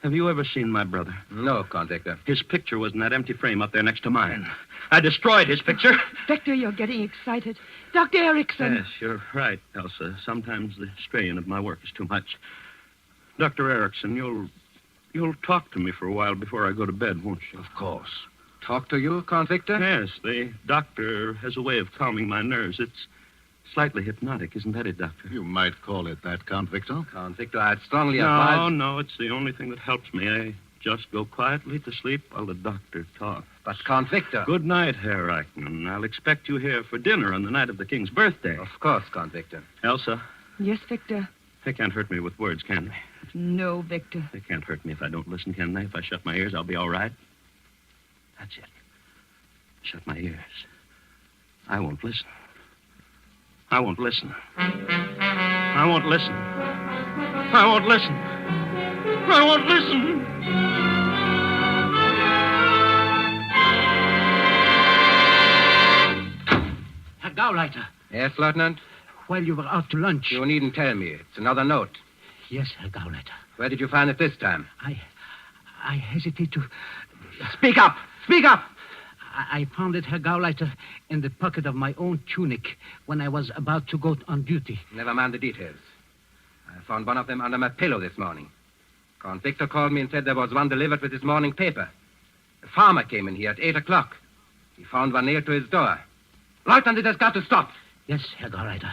F: have you ever seen my brother?
U: No, Count Victor.
F: His picture was in that empty frame up there next to mine. I destroyed his picture.
B: Victor, you're getting excited. Dr. Erickson.
F: Yes, you're right, Elsa. Sometimes the strain of my work is too much. Dr. Erickson, you'll talk to me for a while before I go to bed, won't you?
U: Of course. Talk to you, Count Victor?
F: Yes, the doctor has a way of calming my nerves. It's slightly hypnotic, isn't that it, Doctor?
E: You might call it that, Count Victor.
U: Count Victor, I'd strongly advise...
F: No, it's the only thing that helps me. I just go quietly to sleep while the doctor talks.
U: But, Count Victor...
F: Good night, Herr Reichmann. I'll expect you here for dinner on the night of the king's birthday.
U: Of course, Count Victor.
F: Elsa?
B: Yes, Victor?
F: They can't hurt me with words, can they?
B: No, Victor.
F: They can't hurt me if I don't listen, can they? If I shut my ears, I'll be all right. That's it. Shut my ears. I won't listen. I won't listen. I won't listen. I won't listen. I won't listen.
L: Herr Gauleiter.
U: Yes, Lieutenant?
L: While you were out to lunch...
U: You needn't tell me. It's another note.
L: Yes, Herr Gauleiter.
U: Where did you find it this time?
L: I hesitate to...
U: Speak up! Speak up!
L: I found it, Herr Gauleiter, in the pocket of my own tunic when I was about to go on duty.
U: Never mind the details. I found one of them under my pillow this morning. Count Victor called me and said there was one delivered with his morning paper. A farmer came in here at 8 o'clock. He found one nailed to his door. Lieutenant, it has got to stop.
L: Yes, Herr Gauleiter.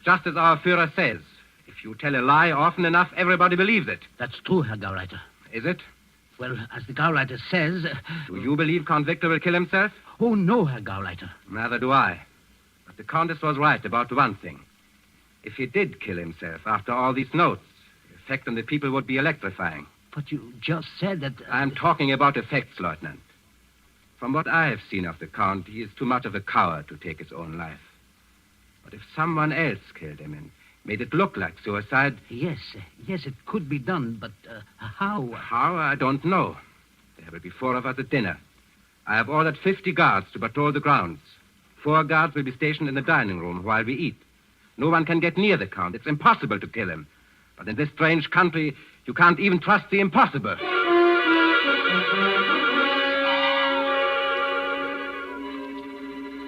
U: Just as our Führer says. If you tell a lie often enough, everybody believes it.
L: That's true, Herr Gauleiter.
U: Is it?
L: Well, as the Gauleiter says...
U: Do you believe Count Victor will kill himself?
L: Oh, no, Herr Gauleiter.
U: Neither do I. But the Countess was right about one thing. If he did kill himself after all these notes, the effect on the people would be electrifying.
L: But you just said that...
U: I'm talking about effects, Lieutenant. From what I have seen of the Count, he is too much of a coward to take his own life. But if someone else killed him and made it look like suicide...
M: Yes, it could be done, but how?
U: How? I don't know. There will be 4 of us at dinner. I have ordered 50 guards to patrol the grounds. 4 guards will be stationed in the dining room while we eat. No one can get near the Count. It's impossible to kill him. But in this strange country, you can't even trust the impossible.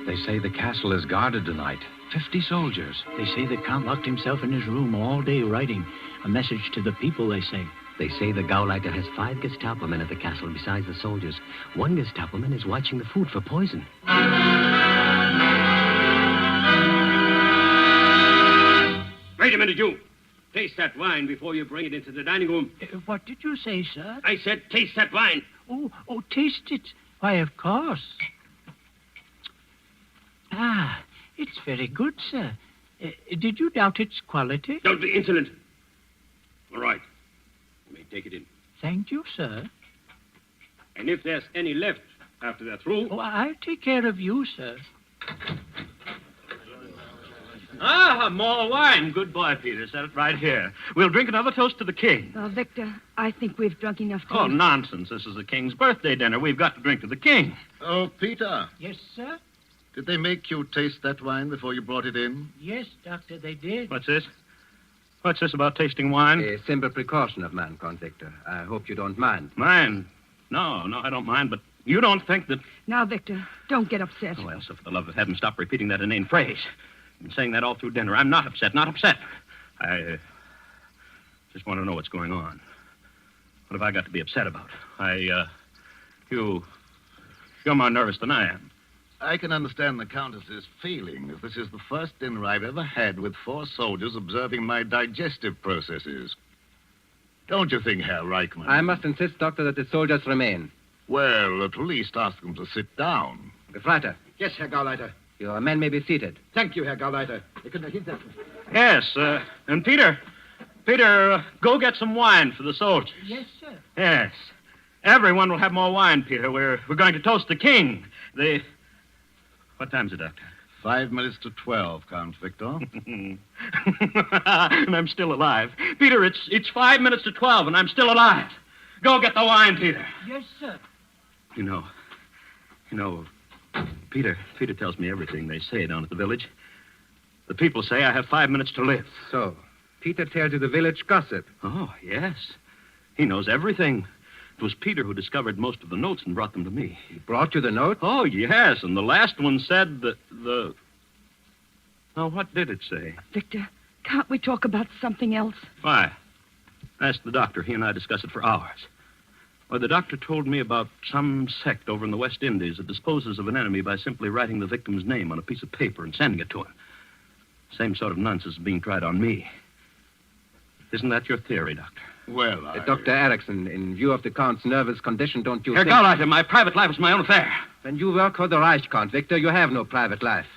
A: They say the castle is guarded tonight. 50 soldiers.
L: They say the Count locked himself in his room all day writing a message to the people, they say.
K: They say the Gauleiter has 5 Gestapo men at the castle besides the soldiers. 1 Gestapo man is watching the food for poison.
F: Wait a minute, you. Taste that wine before you bring it into the dining room.
L: What did you say, sir?
F: I said taste that wine.
L: Oh, taste it. Why, of course. Ah, it's very good, sir. Did you doubt its quality?
F: Don't be insolent. All right. You may take it in.
L: Thank you, sir.
F: And if there's any left after they're through...
L: Oh, I'll take care of you, sir.
F: Ah, more wine. Good boy, Peter. Set it right here. We'll drink another toast to the king.
B: Victor, I think we've drunk enough toast.
F: Oh, nonsense. This is the king's birthday dinner. We've got to drink to the king.
E: Oh, Peter.
L: Yes, sir?
E: Did they make you taste that wine before you brought it in?
L: Yes, Doctor, they did.
F: What's this? What's this about tasting wine?
U: A simple precaution of man, Count Victor. I hope you don't mind.
F: Mind? No, I don't mind, but you don't think that...
B: Now, Victor, don't get upset.
F: Oh, Elsa, for the love of heaven, stop repeating that inane phrase. I've been saying that all through dinner. I'm not upset. I just want to know what's going on. What have I got to be upset about? You're more nervous than I am.
E: I can understand the Countess's feelings. This is the first dinner I've ever had with 4 soldiers observing my digestive processes. Don't you think, Herr Reichmann?
U: I must insist, Doctor, that the soldiers remain.
E: Well, at least ask them to sit down.
U: Gefreiter.
F: Yes, Herr Gauleiter.
U: Your men may be seated.
F: Thank you, Herr Gauleiter. Yes, and Peter, go get some wine for the soldiers.
L: Yes, sir.
F: Yes. Everyone will have more wine, Peter. We're going to toast the king. What time's it, Doctor?
E: 5 minutes to 12, Count Victor.
F: And I'm still alive. Peter, it's 5 minutes to 12, and I'm still alive. Go get the wine, Peter.
L: Yes, sir.
F: You know, Peter tells me everything they say down at the village. The people say I have 5 minutes to live.
U: So, Peter tells you the village gossip.
F: Oh, yes. He knows everything. It was Peter who discovered most of the notes and brought them to me.
U: He brought you the notes?
F: Oh, yes, and the last one said that Now, what did it say?
B: Victor, can't we talk about something else?
F: Why? Ask the doctor. He and I discussed it for hours. Well, the doctor told me about some sect over in the West Indies that disposes of an enemy by simply writing the victim's name on a piece of paper and sending it to him. Same sort of nonsense is being tried on me. Isn't that your theory, Doctor?
E: Well,
U: Dr. Erickson, in view of the Count's nervous condition, don't you
F: Herr
U: think...
F: Gauleiter, my private life is my own affair.
U: When you work for the Reich, Count Victor, you have no private life.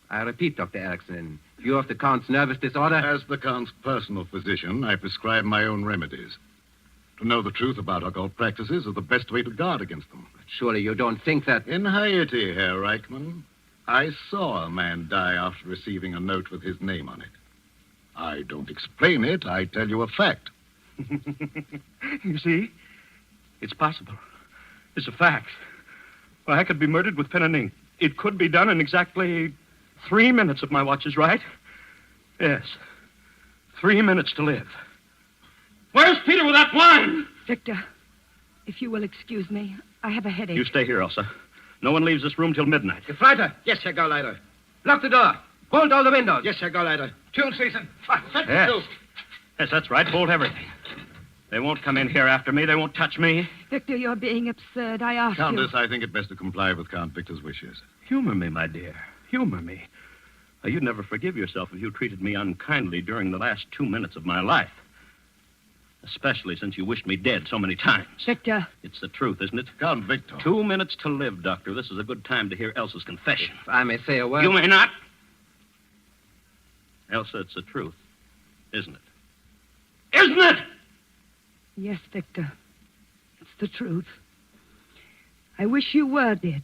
U: I repeat, Dr. Erickson, in view of the Count's nervous disorder...
E: As the Count's personal physician, I prescribe my own remedies. To know the truth about occult practices is the best way to guard against them.
U: But surely you don't think that...
E: In Haiti, Herr Reichmann, I saw a man die after receiving a note with his name on it. I don't explain it. I tell you a fact.
F: You see? It's possible. It's a fact. Well, I could be murdered with pen and ink. It could be done in exactly 3 minutes if my watch is right. Yes. 3 minutes to live. Where's Peter with that wine?
B: Victor, if you will excuse me, I have a headache.
F: You stay here, Elsa. No one leaves this room till midnight.
U: Gefreiter!
F: Yes, Herr Gauleiter.
U: Lock the door. Bolt all the windows.
F: Yes, Herr Gauleiter.
U: Tune season.
F: Yes, that's right. Bolt everything. They won't come in here after me. They won't touch me.
B: Victor, you're being absurd. I asked
E: Countess, I think it best to comply with Count Victor's wishes.
F: Humor me, my dear. Humor me. Now, you'd never forgive yourself if you treated me unkindly during the last 2 minutes of my life. Especially since you wished me dead so many times.
B: Victor.
F: It's the truth, isn't it?
E: Count Victor.
F: 2 minutes to live, Doctor. This is a good time to hear Elsa's confession.
U: If I may say a word...
F: You may not. Elsa, it's the truth, isn't it? Isn't it?
B: Yes, Victor. It's the truth. I wish you were dead.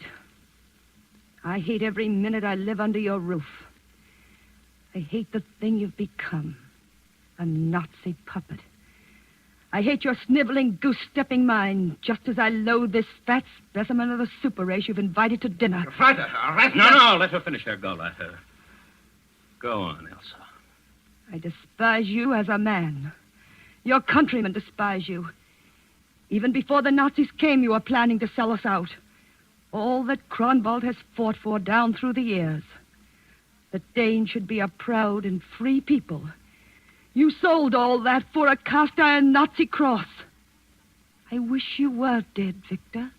B: I hate every minute I live under your roof. I hate the thing you've become, a Nazi puppet. I hate your sniveling, goose-stepping mind, just as I loathe this fat specimen of the super race you've invited to dinner.
F: Freiter, all right? No, let her finish her go. Let her. Go on, Elsa.
B: I despise you as a man. Your countrymen despise you. Even before the Nazis came, you were planning to sell us out. All that Kronwald has fought for down through the years. The Danes should be a proud and free people. You sold all that for a cast-iron Nazi cross. I wish you were dead, Victor.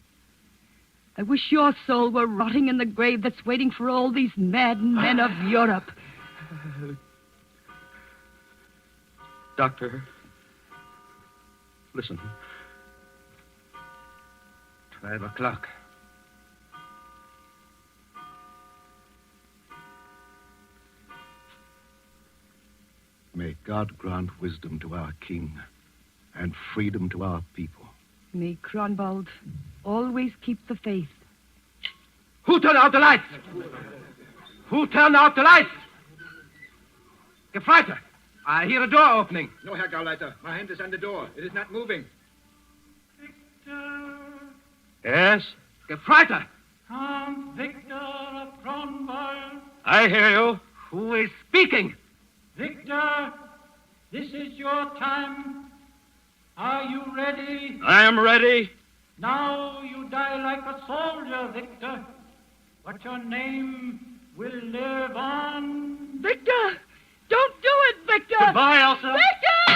B: I wish your soul were rotting in the grave that's waiting for all these maddened men of Europe.
F: Doctor, listen. 12 o'clock.
E: May God grant wisdom to our king and freedom to our people.
B: May Kronwald always keep the faith.
U: Who turned out the lights? Who turned out the lights? Gefreiter, I hear a door opening.
C: No, Herr Gauleiter. My hand is on the door. It is not moving.
F: Yes?
U: Gefreiter!
L: Count Victor of Kronwald.
F: I hear you.
U: Who is speaking?
L: Victor, this is your time. Are you ready?
F: I am ready.
L: Now you die like a soldier, Victor. But your name will live on.
B: Victor! Don't do it, Victor!
F: Goodbye, Elsa.
B: Victor!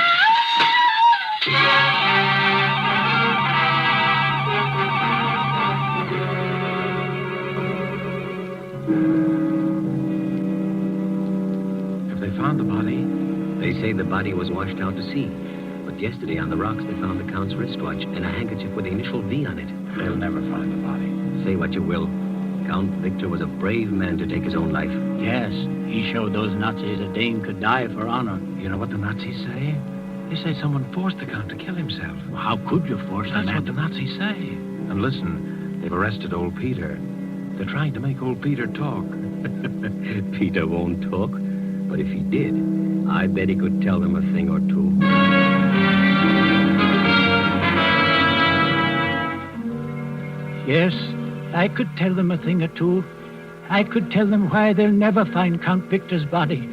K: Have they found the body? They say the body was washed out to sea. But yesterday on the rocks they found the Count's wristwatch and a handkerchief with the initial V on it.
F: They'll never find the body.
K: Say what you will. Count Victor was a brave man to take his own life.
L: Yes, he showed those Nazis a Dane could die for honor.
A: You know what the Nazis say? They say someone forced the Count to kill himself.
L: Well, how could you force a
A: That's
L: man?
A: what the Nazis say. And listen, they've arrested old Peter. They're trying to make old Peter talk.
K: Peter won't talk. But if he did, I bet he could tell them a thing or two.
L: Yes, I could tell them a thing or two. I could tell them why they'll never find Count Victor's body.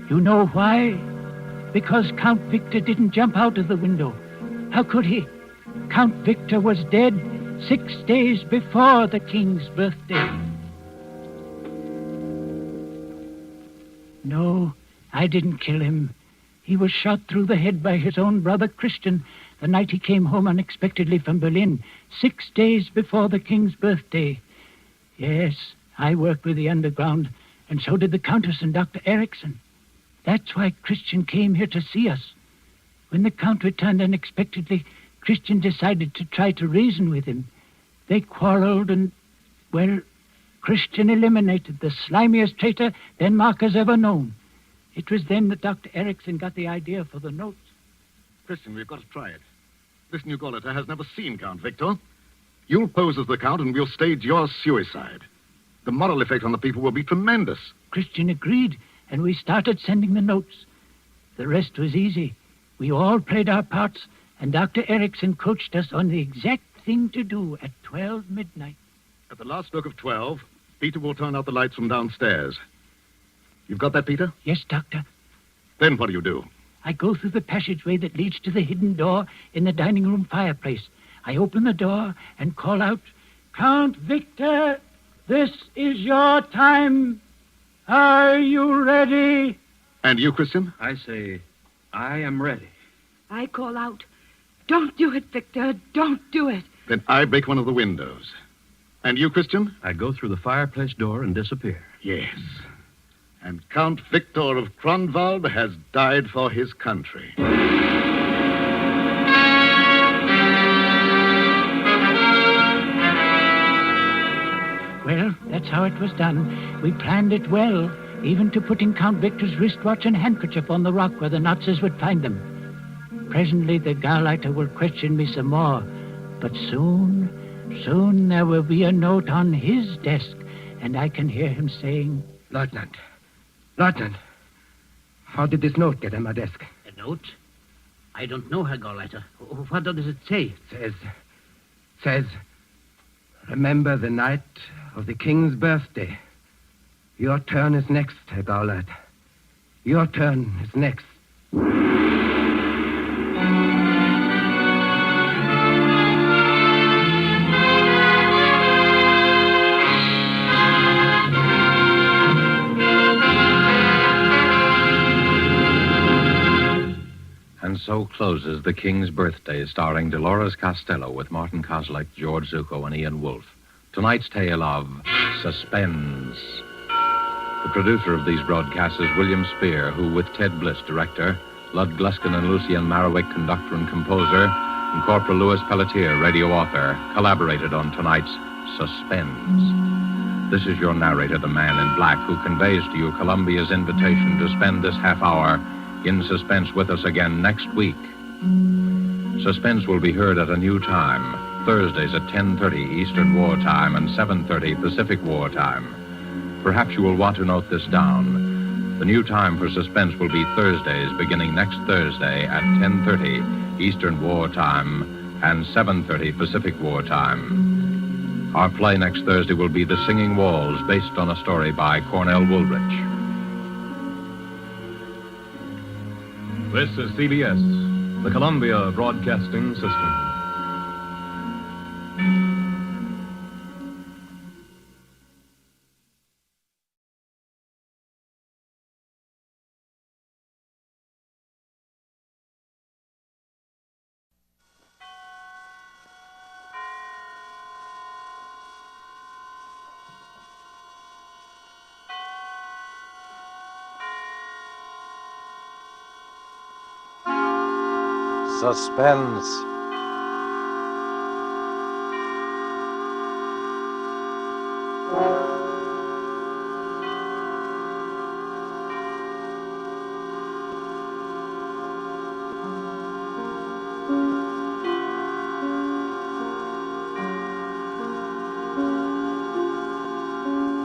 L: You know why? Because Count Victor didn't jump out of the window. How could he? Count Victor was dead 6 days before the king's birthday. No, I didn't kill him. He was shot through the head by his own brother Christian the night he came home unexpectedly from Berlin, 6 days before the king's birthday. Yes, I worked with the underground, and so did the Countess and Dr. Erickson. That's why Christian came here to see us. When the Count returned unexpectedly, Christian decided to try to reason with him. They quarreled and, well, Christian eliminated the slimiest traitor Denmark has ever known. It was then that Dr. Erickson got the idea for the notes.
E: Christian, we've got to try it. This new Gauleiter has never seen Count Victor. You'll pose as the Count and we'll stage your suicide. The moral effect on the people will be tremendous.
L: Christian agreed, and we started sending the notes. The rest was easy. We all played our parts, and Dr. Erickson coached us on the exact thing to do at 12 midnight.
E: At the last stroke of 12, Peter will turn out the lights from downstairs. You've got that, Peter?
L: Yes, Doctor.
E: Then what do?
L: I go through the passageway that leads to the hidden door in the dining room fireplace. I open the door and call out, Count Victor, this is your time. Are you ready?
E: And you, Christian?
F: I say, I am ready.
B: I call out, don't do it, Victor. Don't do it.
E: Then I break one of the windows. And you, Christian?
F: I go through the fireplace door and disappear.
E: Yes. And Count Victor of Kronwald has died for his country.
L: Well, that's how it was done. We planned it well, even to putting Count Victor's wristwatch and handkerchief on the rock where the Nazis would find them. Presently, the Gauleiter will question me some more. But soon, Soon there will be a note on his desk, and I can hear him saying,
U: Lieutenant, how did this note get on my desk?
M: A note? I don't know, Herr Gauleiter. What does it say?
U: It says, remember the night of the king's birthday. Your turn is next, Herr Gauleiter. Your turn is next.
A: And so closes The King's Birthday, starring Dolores Costello with Martin Kozlik, George Zuko, and Ian Wolfe. Tonight's tale of Suspense. The producer of these broadcasts is William Spear, who, with Ted Bliss, director, Lud Gluskin and Lucian Marowik, conductor and composer, and Corporal Louis Pelletier, radio author, collaborated on tonight's Suspense. This is your narrator, the Man in Black, who conveys to you Columbia's invitation to spend this half hour in suspense with us again next week. Suspense will be heard at a new time, Thursdays at 10:30 Eastern War Time and 7:30 Pacific War Time. Perhaps you will want to note this down. The new time for Suspense will be Thursdays beginning next Thursday at 10:30 Eastern War Time and 7:30 Pacific War Time. Our play next Thursday will be The Singing Walls, based on a story by Cornell Woolrich.
J: This is CBS, the Columbia Broadcasting System.
N: Suspense.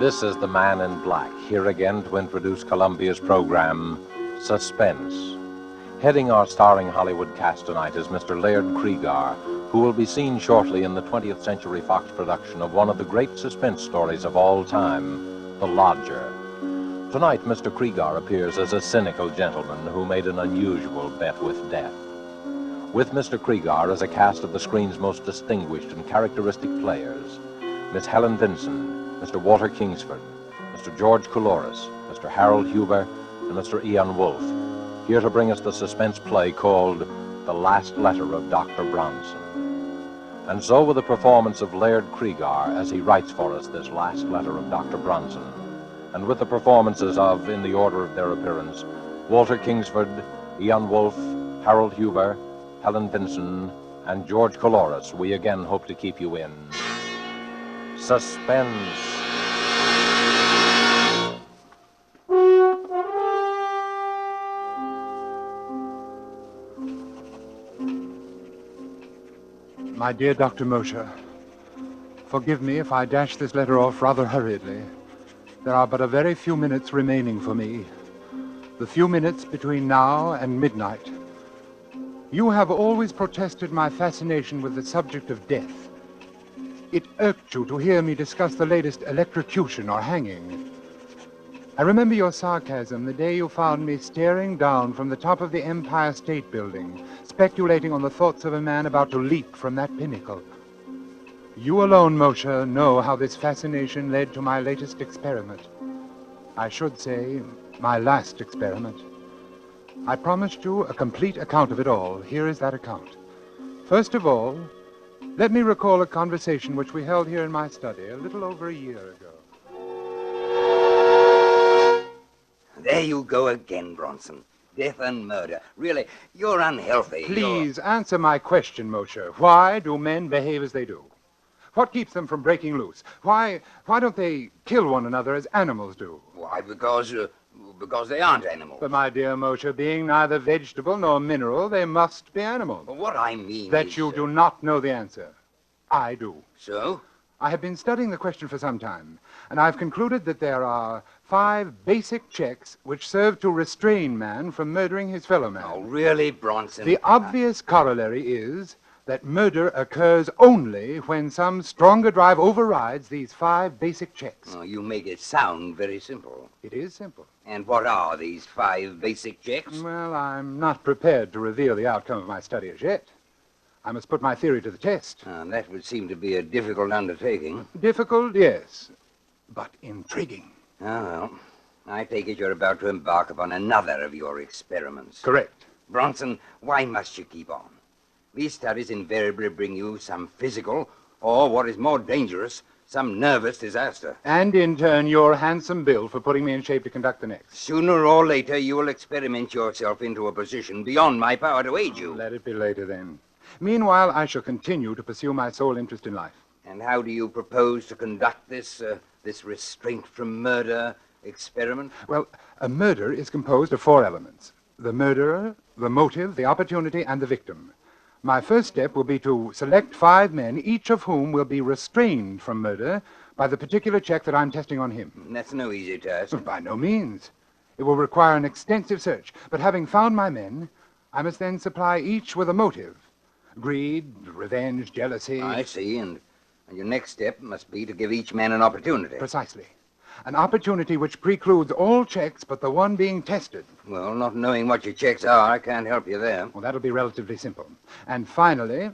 N: This is the Man in Black, here again to introduce Columbia's program, Suspense. Heading our starring Hollywood cast tonight is Mr. Laird Cregar, who will be seen shortly in the 20th Century Fox production of one of the great suspense stories of all time, The Lodger. Tonight, Mr. Cregar appears as a cynical gentleman who made an unusual bet with death. With Mr. Cregar as a cast of the screen's most distinguished and characteristic players, Miss Helen Vinson, Mr. Walter Kingsford, Mr. George Couloris, Mr. Harold Huber, and Mr. Ian Wolfe, here to bring us the suspense play called The Last Letter of Dr. Bronson. And so with the performance of Laird Cregar as he writes for us this last letter of Dr. Bronson, and with the performances of, in the order of their appearance, Walter Kingsford, Ian Wolfe, Harold Huber, Helen Vinson, and George Couloris, we again hope to keep you in suspense.
V: My dear Dr. Mosher, forgive me if I dash this letter off rather hurriedly. There are but a very few minutes remaining for me. The few minutes between now and midnight. You have always protested my fascination with the subject of death. It irked you to hear me discuss the latest electrocution or hanging. I remember your sarcasm the day you found me staring down from the top of the Empire State Building, speculating on the thoughts of a man about to leap from that pinnacle. You alone, Mosher, know how this fascination led to my latest experiment. I should say, my last experiment. I promised you a complete account of it all. Here is that account. First of all, let me recall a conversation which we held here in my study a little over a year ago.
W: There you go again, Bronson. Death and murder. Really, you're unhealthy.
V: Please answer my question, Mosher. Why do men behave as they do? What keeps them from breaking loose? Why don't they kill one another as animals do?
W: Why, because they aren't animals.
V: But, my dear Mosher, being neither vegetable nor mineral, they must be animals.
W: Well, what I mean
V: that
W: is...
V: you do not know the answer. I do.
W: So?
V: I have been studying the question for some time, and I've concluded that there are 5 basic checks which serve to restrain man from murdering his fellow man.
W: Oh, really, Bronson?
V: The obvious corollary is that murder occurs only when some stronger drive overrides these 5 basic checks.
W: Oh, you make it sound very simple.
V: It is simple.
W: And what are these 5 basic checks?
V: Well, I'm not prepared to reveal the outcome of my study as yet. I must put my theory to the test.
W: That would seem to be a difficult undertaking.
V: Difficult, yes, but intriguing.
W: Oh, well, I take it you're about to embark upon another of your experiments.
V: Correct.
W: Bronson, why must you keep on? These studies invariably bring you some physical, or what is more dangerous, some nervous disaster.
V: And in turn, your handsome bill for putting me in shape to conduct the next.
W: Sooner or later, you will experiment yourself into a position beyond my power to aid you.
V: Let it be later, then. Meanwhile, I shall continue to pursue my sole interest in life.
W: And how do you propose to conduct this restraint from murder experiment?
V: Well, a murder is composed of 4 elements. The murderer, the motive, the opportunity, and the victim. My first step will be to select 5 men, each of whom will be restrained from murder by the particular check that I'm testing on him.
W: That's no easy task.
V: By no means. It will require an extensive search. But having found my men, I must then supply each with a motive. Greed, revenge, jealousy.
W: I see, and your next step must be to give each man an opportunity.
V: Precisely. An opportunity which precludes all checks but the one being tested.
W: Well, not knowing what your checks are, I can't help you there.
V: Well, that'll be relatively simple. And finally,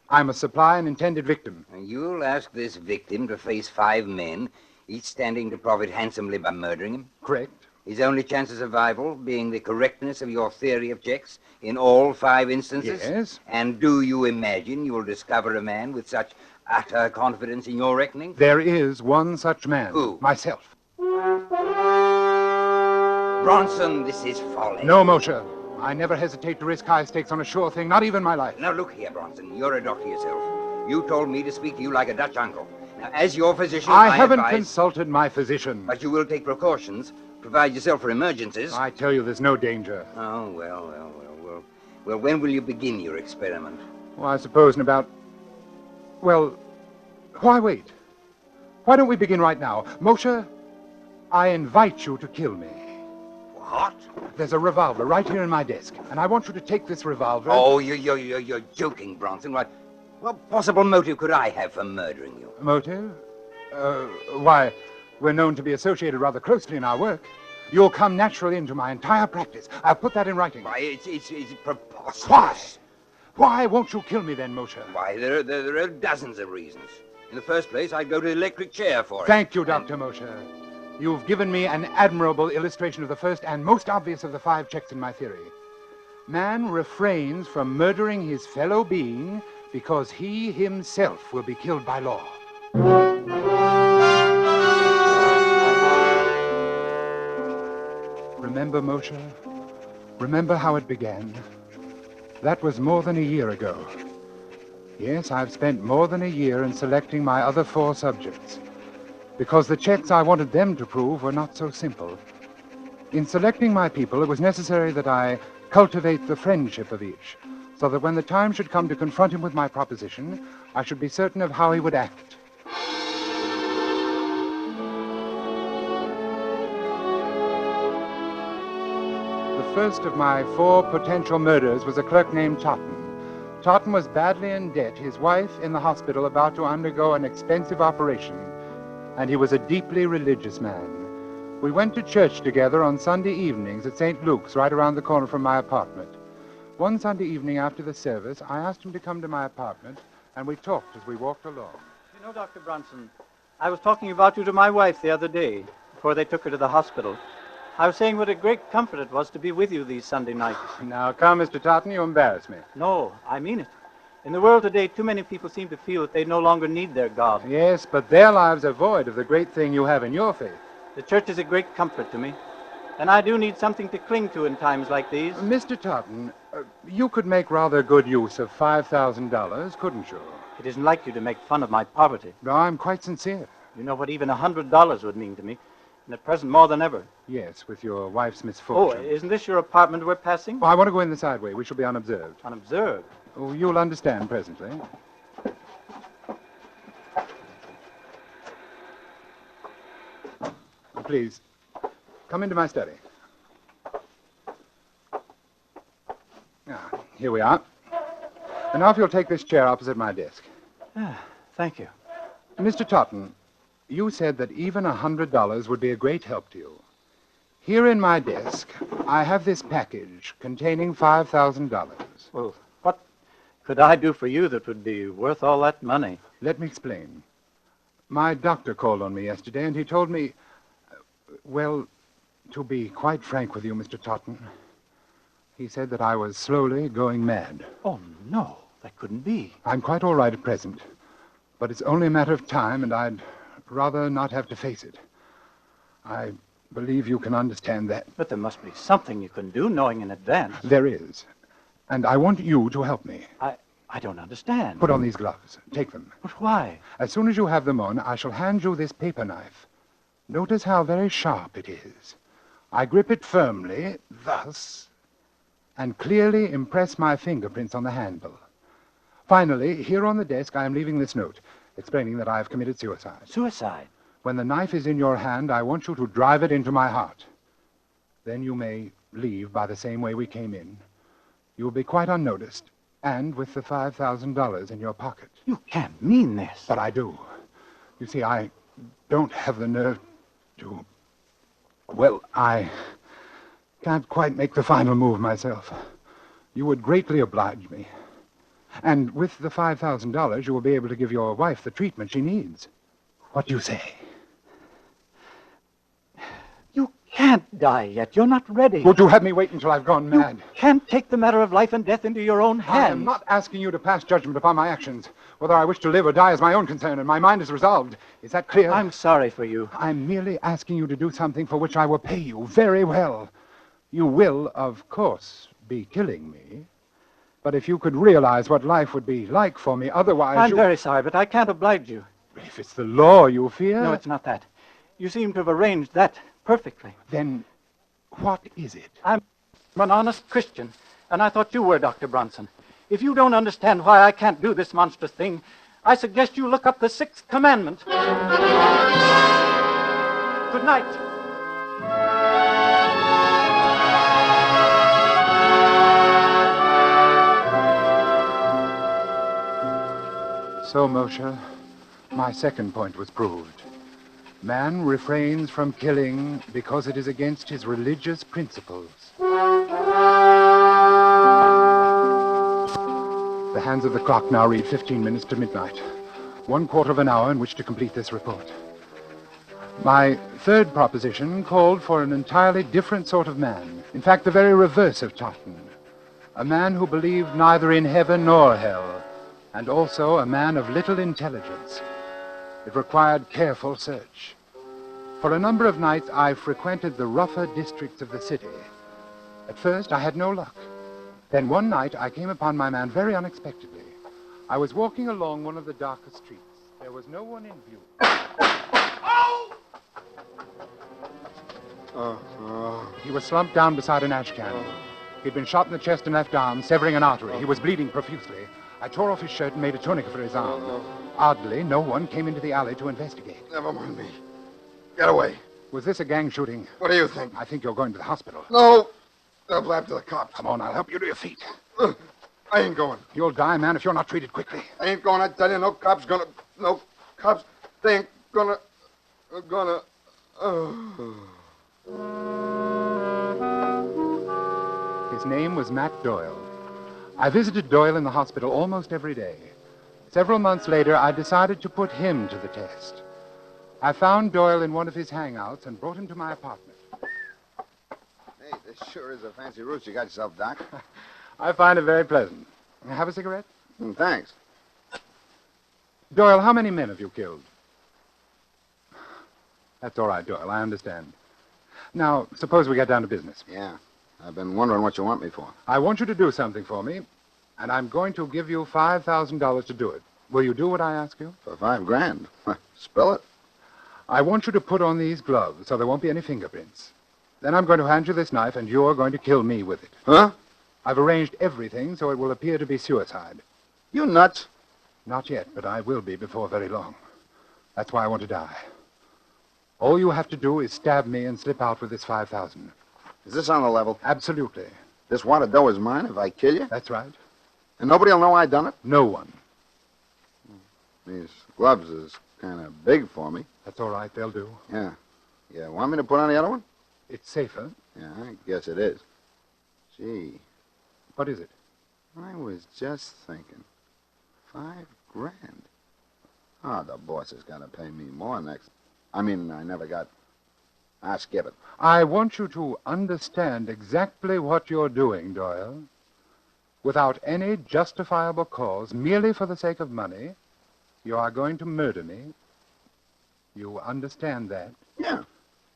V: I must supply an intended victim.
W: And you'll ask this victim to face 5 men, each standing to profit handsomely by murdering him?
V: Correct.
W: His only chance of survival being the correctness of your theory of checks in all 5 instances?
V: Yes.
W: And do you imagine you'll discover a man with such utter confidence in your reckoning?
V: There is one such man.
W: Who?
V: Myself.
W: Bronson, this is folly.
V: No, Moshe. I never hesitate to risk high stakes on a sure thing, not even my life.
W: Now, look here, Bronson. You're a doctor yourself. You told me to speak to you like a Dutch uncle. Now, as your physician,
V: I haven't
W: advise...
V: consulted my physician.
W: But you will take precautions, provide yourself for emergencies.
V: I tell you, there's no danger.
W: Oh, well. Well, when will you begin your experiment?
V: Well, I suppose in about... Well, why wait? Why don't we begin right now? Moshe, I invite you to kill me.
W: What?
V: There's a revolver right here in my desk, and I want you to take this revolver...
W: Oh, you're joking, Bronson. What possible motive could I have for murdering you?
V: Motive? Why, we're known to be associated rather closely in our work. You'll come naturally into my entire practice. I'll put that in writing.
W: Why, it's preposterous.
V: Why? Why won't you kill me then, Moshe?
W: Why, there are dozens of reasons. In the first place, I'd go to the electric chair for it.
V: Thank you, Dr. Moshe. You've given me an admirable illustration of the first and most obvious of the 5 checks in my theory. Man refrains from murdering his fellow being because he himself will be killed by law. Remember, Moshe? Remember how it began? That was more than a year ago. Yes, I've spent more than a year in selecting my other 4 subjects, because the checks I wanted them to prove were not so simple. In selecting my people, it was necessary that I cultivate the friendship of each, so that when the time should come to confront him with my proposition, I should be certain of how he would act. The first of my 4 potential murders was a clerk named Totten. Totten was badly in debt, his wife in the hospital about to undergo an expensive operation, and he was a deeply religious man. We went to church together on Sunday evenings at St. Luke's, right around the corner from my apartment. One Sunday evening after the service, I asked him to come to my apartment, and we talked as we walked along.
H: You know, Dr. Bronson, I was talking about you to my wife the other day, before they took her to the hospital. I was saying what a great comfort it was to be with you these Sunday nights.
V: Now, come, Mr. Totten, you embarrass me.
H: No, I mean it. In the world today, too many people seem to feel that they no longer need their God.
V: Yes, but their lives are void of the great thing you have in your faith.
H: The church is a great comfort to me, and I do need something to cling to in times like these.
V: Mr. Totten, you could make rather good use of $5,000, couldn't you?
H: It isn't like you to make fun of my poverty.
V: No, I'm quite sincere.
H: You know what even $100 would mean to me, and at present more than ever.
V: Yes, with your wife's misfortune.
H: Oh, isn't this your apartment we're passing?
V: Well, I want to go in the side way. We shall be unobserved.
H: Unobserved?
V: Oh, you'll understand presently. Please, come into my study. Here we are. And now if you'll take this chair opposite my desk.
H: Thank you.
V: Mr. Totten, you said that even $100 would be a great help to you. Here in my desk, I have this package containing $5,000.
H: Well, what could I do for you that would be worth all that money?
V: Let me explain. My doctor called on me yesterday, and he told me, well, to be quite frank with you, Mr. Totten, he said that I was slowly going mad.
H: Oh, no, that couldn't be.
V: I'm quite all right at present, but it's only a matter of time, and I'd rather not have to face it. I believe you can understand that.
H: But there must be something you can do, knowing in advance.
V: There is, and I want you to help me.
H: I don't understand.
V: Put on these gloves. Take them.
H: But why?
V: As soon as you have them on, I shall hand you this paper knife. Notice how very sharp it is. I grip it firmly, thus, and clearly impress my fingerprints on the handle. Finally, here on the desk, I am leaving this note, explaining that I have committed suicide.
H: Suicide?
V: When the knife is in your hand, I want you to drive it into my heart. Then you may leave by the same way we came in. You will be quite unnoticed, and with the $5,000 in your pocket.
H: You can't mean this.
V: But I do. You see, I don't have the nerve to... Well, I can't quite make the final move myself. You would greatly oblige me. And with the $5,000, you will be able to give your wife the treatment she needs. What do you say?
H: You can't die yet. You're not ready.
V: Would you have me wait until I've gone mad?
H: You can't take the matter of life and death into your own hands.
V: I am not asking you to pass judgment upon my actions. Whether I wish to live or die is my own concern, and my mind is resolved. Is that clear?
H: I'm sorry for you.
V: I'm merely asking you to do something for which I will pay you very well. You will, of course, be killing me. But if you could realize what life would be like for me, otherwise
H: I'm very sorry, but I can't oblige you.
V: If it's the law you fear...
H: No, it's not that. You seem to have arranged that perfectly.
V: Then what is it?
H: I'm an honest Christian, and I thought you were, Dr. Bronson. If you don't understand why I can't do this monstrous thing, I suggest you look up the 6th commandment. Good night.
V: So, Moshe, my second point was proved. Man refrains from killing because it is against his religious principles. The hands of the clock now read 15 minutes to midnight. 1/4 of an hour in which to complete this report. My third proposition called for an entirely different sort of man. In fact, the very reverse of Totten. A man who believed neither in heaven nor hell, and also a man of little intelligence. It required careful search. For a number of nights, I frequented the rougher districts of the city. At first, I had no luck. Then one night, I came upon my man very unexpectedly. I was walking along one of the darker streets. There was no one in view. He was slumped down beside an ash can. He'd been shot in the chest and left arm, severing an artery. He was bleeding profusely. I tore off his shirt and made a tourniquet for his arm. Oddly, no one came into the alley to investigate.
R: Never mind me. Get away.
V: Was this a gang shooting?
R: What do you think?
V: I think you're going to the hospital.
R: No. They'll blab to the cops.
V: Come on, I'll help you to your feet.
R: I ain't going.
V: You'll die, man, if you're not treated quickly.
R: I ain't going, I tell you. No cops gonna... No cops. They ain't gonna...
V: His name was Matt Doyle. I visited Doyle in the hospital almost every day. Several months later, I decided to put him to the test. I found Doyle in one of his hangouts and brought him to my apartment.
R: Hey, this sure is a fancy roost you got yourself, Doc.
V: I find it very pleasant. Have a cigarette?
R: Thanks.
V: Doyle, how many men have you killed? That's all right, Doyle. I understand. Now, suppose we get down to business.
R: Yeah. I've been wondering what you want me for.
V: I want you to do something for me, and I'm going to give you $5,000 to do it. Will you do what I ask you?
R: For $5,000? Spell it.
V: I want you to put on these gloves so there won't be any fingerprints. Then I'm going to hand you this knife, and you're going to kill me with it.
R: Huh?
V: I've arranged everything so it will appear to be suicide.
R: You nuts?
V: Not yet, but I will be before very long. That's why I want to die. All you have to do is stab me and slip out with this 5,000.
R: Is this on the level?
V: Absolutely.
R: This wad of dough is mine if I kill you?
V: That's right.
R: And nobody will know I done it?
V: No one.
R: These gloves is kind of big for me.
V: That's all right. They'll do.
R: Yeah. Yeah, want me to put on the other one?
V: It's safer.
R: Yeah, I guess it is. Gee.
V: What is it?
R: I was just thinking. $5,000. Oh, the boss is going to pay me more next. I never got... skip it.
V: I want you to understand exactly what you're doing, Doyle. Without any justifiable cause, merely for the sake of money, you are going to murder me. You understand that?
R: Yeah.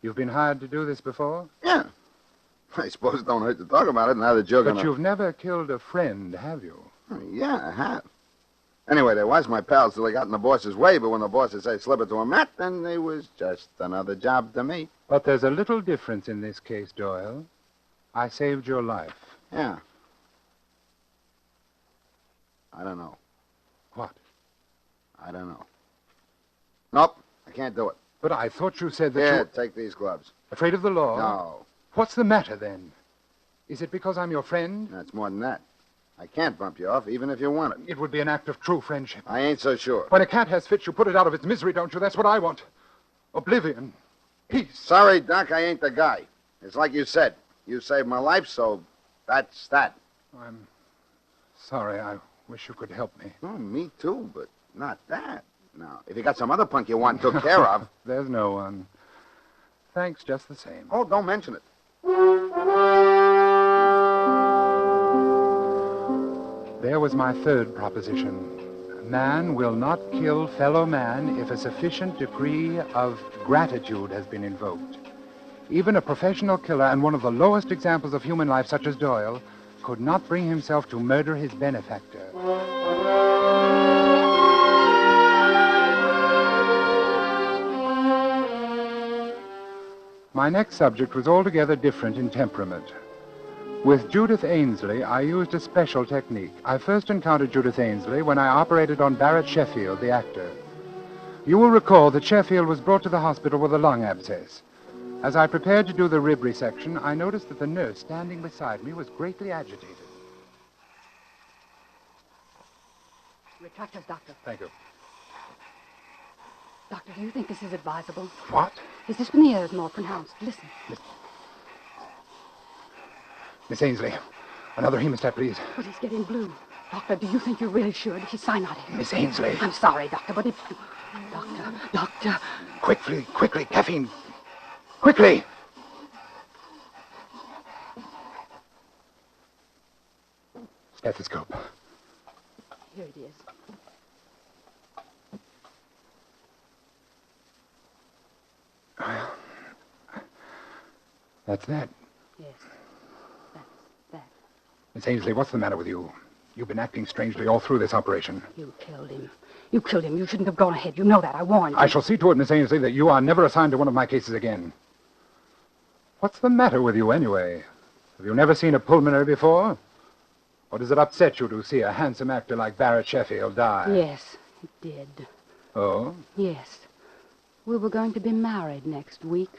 V: You've been hired to do this before?
R: Yeah. I suppose it don't hurt to talk about it now that you're
V: But
R: going to...
V: you've never killed a friend, have you?
R: Yeah, I have. Anyway, they was my pals till they got in the boss's way, but when the bosses say slip it to a mat, then they was just another job to me.
V: But there's a little difference in this case, Doyle. I saved your life.
R: Yeah. I don't know.
V: What?
R: I don't know. Nope, I can't do it.
V: But I thought you said that
R: Yeah,
V: you...
R: take these gloves.
V: Afraid of the law?
R: No.
V: What's the matter, then? Is it because I'm your friend?
R: That's more than that. I can't bump you off, even if you want it.
V: It would be an act of true friendship.
R: I ain't so sure.
V: When a cat has fits, you put it out of its misery, don't you? That's what I want. Oblivion. Peace.
R: Sorry, Doc, I ain't the guy. It's like you said. You saved my life, so that's that.
V: I'm sorry. I wish you could help me.
R: Oh, me too, but not that. Now, if you got some other punk you want took care of...
V: There's no one. Thanks just the same.
R: Oh, don't mention it.
V: There was my third proposition. Man will not kill fellow man if a sufficient degree of gratitude has been invoked. Even a professional killer and one of the lowest examples of human life, such as Doyle, could not bring himself to murder his benefactor. My next subject was altogether different in temperament. With Judith Ainsley, I used a special technique. I first encountered Judith Ainsley when I operated on Barrett Sheffield, the actor. You will recall that Sheffield was brought to the hospital with a lung abscess. As I prepared to do the rib resection, I noticed that the nurse standing beside me was greatly agitated.
D: Retractors, Doctor.
V: Thank you.
D: Doctor, do you think this is advisable?
V: What?
D: His dyspnea is more pronounced. Listen.
V: Miss Ainsley, another hemostat, please.
D: But he's getting blue. Doctor, do you think you really should? He's cyanotic.
V: Miss Ainsley.
D: I'm sorry, Doctor, but if... Doctor.
V: Quickly, caffeine. Quickly! Stethoscope.
D: Here it is.
V: Well, that's that.
D: Yes, that's that.
V: Miss Ainsley, what's the matter with you? You've been acting strangely all through this operation.
D: You killed him. You killed him. You shouldn't have gone ahead. You know that. I warned you.
V: I shall see to it, Miss Ainsley, that you are never assigned to one of my cases again. What's the matter with you, anyway? Have you never seen a pulmonary before? Or does it upset you to see a handsome actor like Barrett Sheffield die?
D: Yes, it did.
V: Oh?
D: Yes. We were going to be married next week.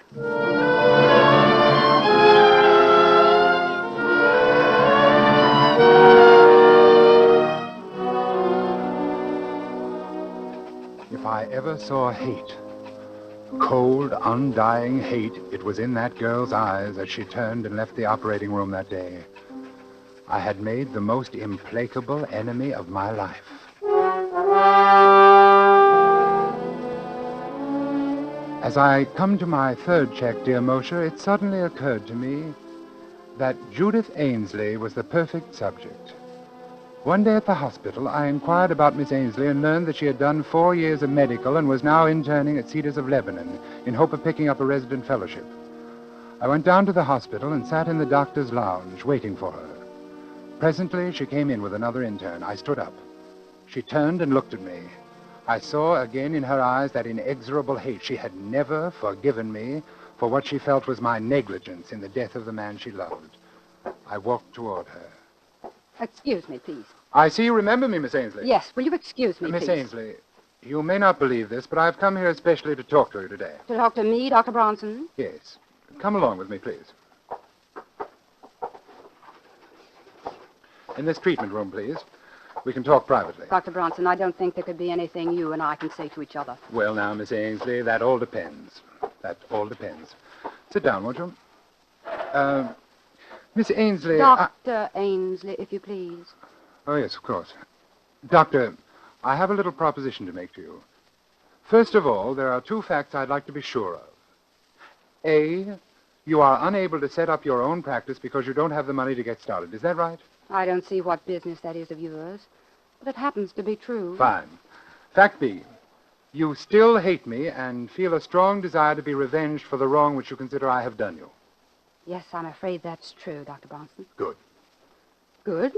V: If I ever saw hate, cold, undying hate, it was in that girl's eyes as she turned and left the operating room that day. I had made the most implacable enemy of my life. As I come to my third check, dear Mosher, it suddenly occurred to me that Judith Ainsley was the perfect subject. One day at the hospital, I inquired about Miss Ainsley and learned that she had done 4 years of medical and was now interning at Cedars of Lebanon in hope of picking up a resident fellowship. I went down to the hospital and sat in the doctor's lounge waiting for her. Presently, she came in with another intern. I stood up. She turned and looked at me. I saw again in her eyes that inexorable hate. She had never forgiven me for what she felt was my negligence in the death of the man she loved. I walked toward her.
D: Excuse me, please.
V: I see you remember me, Miss Ainsley.
D: Yes, will you excuse me,
V: Miss
D: please?
V: Ainsley, You may not believe this, but I've come here especially to talk to you today.
D: To talk to me, Dr. Bronson?
V: Yes. Come along with me, please. In this treatment room, please. We can talk privately.
D: Dr. Bronson, I don't think there could be anything you and I can say to each other.
V: Well, now, Miss Ainsley, that all depends. That all depends. Sit down, won't you? Miss Ainsley...
D: Dr. Ainsley, if you please.
V: Oh, yes, of course. Doctor, I have a little proposition to make to you. First of all, there are two facts I'd like to be sure of. A, you are unable to set up your own practice because you don't have the money to get started. Is that right?
D: I don't see what business that is of yours, but it happens to be true.
V: Fine. Fact B, you still hate me and feel a strong desire to be revenged for the wrong which you consider I have done you.
D: Yes, I'm afraid that's true, Dr. Bronson.
V: Good.
D: Good?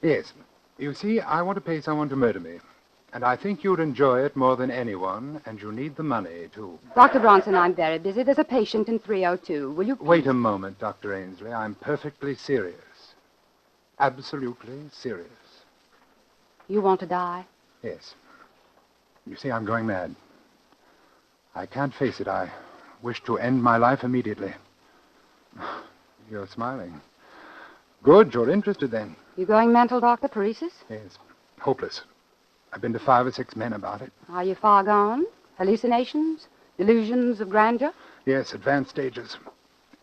V: Yes. You see, I want to pay someone to murder me. And I think you'd enjoy it more than anyone, and you need the money, too.
D: Dr. Bronson, I'm very busy. There's a patient in 302. Will you...
V: Wait a moment, Dr. Ainsley. I'm perfectly serious. Absolutely serious.
D: You want to die?
V: Yes. You see, I'm going mad. I can't face it. I wish to end my life immediately. You're smiling. Good, you're interested then.
D: You going mental, Doctor? Paresis?
V: Yes. Hopeless. I've been to 5 or 6 men about it.
D: Are you far gone? Hallucinations? Delusions of grandeur?
V: Yes, advanced stages.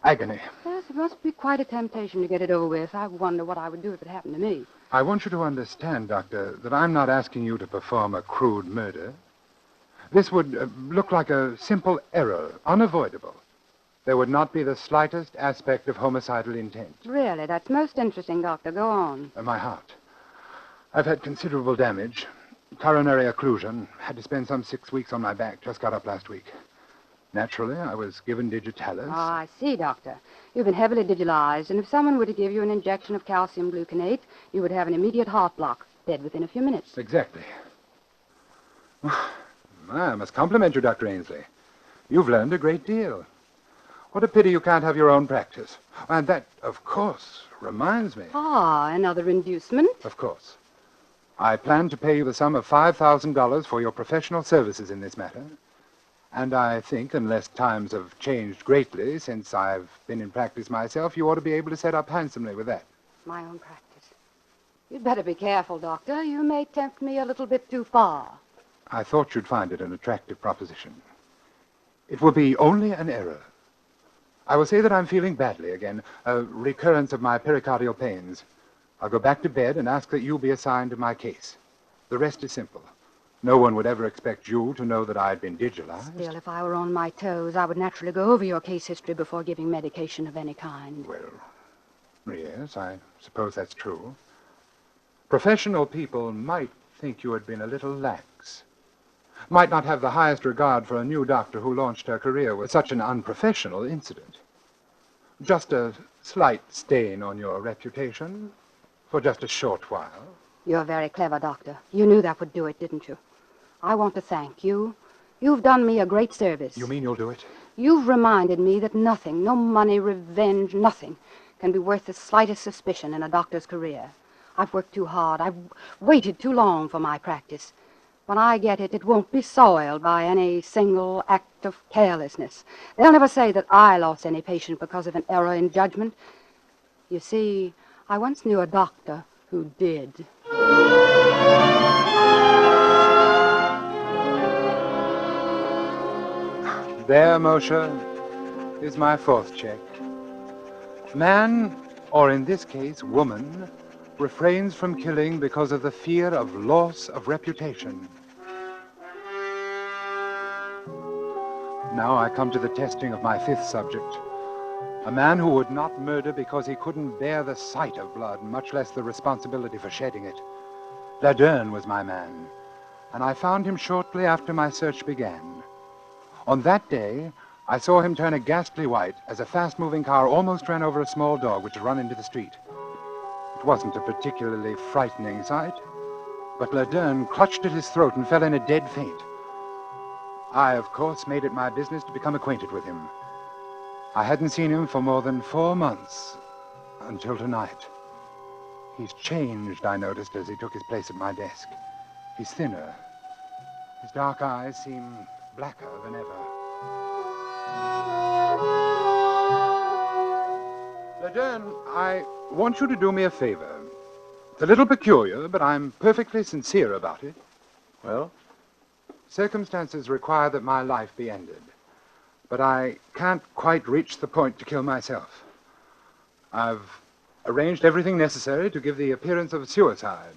V: Agony.
D: Yes, it must be quite a temptation to get it over with. I wonder what I would do if it happened to me.
V: I want you to understand, Doctor, that I'm not asking you to perform a crude murder. This would look like a simple error, unavoidable. There would not be the slightest aspect of homicidal intent.
D: Really? That's most interesting, Doctor. Go on.
V: My heart. I've had considerable damage. Coronary occlusion. Had to spend some 6 weeks on my back. Just got up last week. Naturally, I was given digitalis.
D: Oh, I see, Doctor. You've been heavily digitalized, and if someone were to give you an injection of calcium gluconate, you would have an immediate heart block, dead within a few minutes.
V: Exactly. I must compliment you, Dr. Ainsley. You've learned a great deal. What a pity you can't have your own practice. And that, of course, reminds me.
D: Ah, another inducement?
V: Of course. I plan to pay you the sum of $5,000 for your professional services in this matter. And I think, unless times have changed greatly since I've been in practice myself, you ought to be able to set up handsomely with that.
D: My own practice. You'd better be careful, Doctor. You may tempt me a little bit too far.
V: I thought you'd find it an attractive proposition. It will be only an error. I will say that I'm feeling badly again, a recurrence of my pericardial pains. I'll go back to bed and ask that you be assigned to my case. The rest is simple. No one would ever expect you to know that I'd been digitalized.
D: Still, if I were on my toes, I would naturally go over your case history before giving medication of any kind.
V: Well, yes, I suppose that's true. Professional people might think you had been a little lax. Might not have the highest regard for a new doctor who launched her career with such an unprofessional incident. Just a slight stain on your reputation for just a short while.
D: You're very clever, Doctor. You knew that would do it, didn't you? I want to thank you. You've done me a great service.
V: You mean you'll do it?
D: You've reminded me that nothing, no money, revenge, nothing, can be worth the slightest suspicion in a doctor's career. I've worked too hard. I've waited too long for my practice. When I get it, it won't be soiled by any single act of carelessness. They'll never say that I lost any patient because of an error in judgment. You see, I once knew a doctor who did.
V: There, Moshe, is my 4th check. Man, or in this case, woman, refrains from killing because of the fear of loss of reputation. Now I come to the testing of my 5th subject. A man who would not murder because he couldn't bear the sight of blood, much less the responsibility for shedding it. Laderne was my man, and I found him shortly after my search began. On that day, I saw him turn a ghastly white as a fast-moving car almost ran over a small dog which had run into the street. It wasn't a particularly frightening sight, but Laderne clutched at his throat and fell in a dead faint. I, of course, made it my business to become acquainted with him. I hadn't seen him for more than 4 months, until tonight. He's changed, I noticed, as he took his place at my desk. He's thinner, His dark eyes seem blacker than ever. Ledern, I want you to do me a favor. It's a little peculiar, but I'm perfectly sincere about it.
O: Well?
V: Circumstances require that my life be ended. But I can't quite reach the point to kill myself. I've arranged everything necessary to give the appearance of suicide.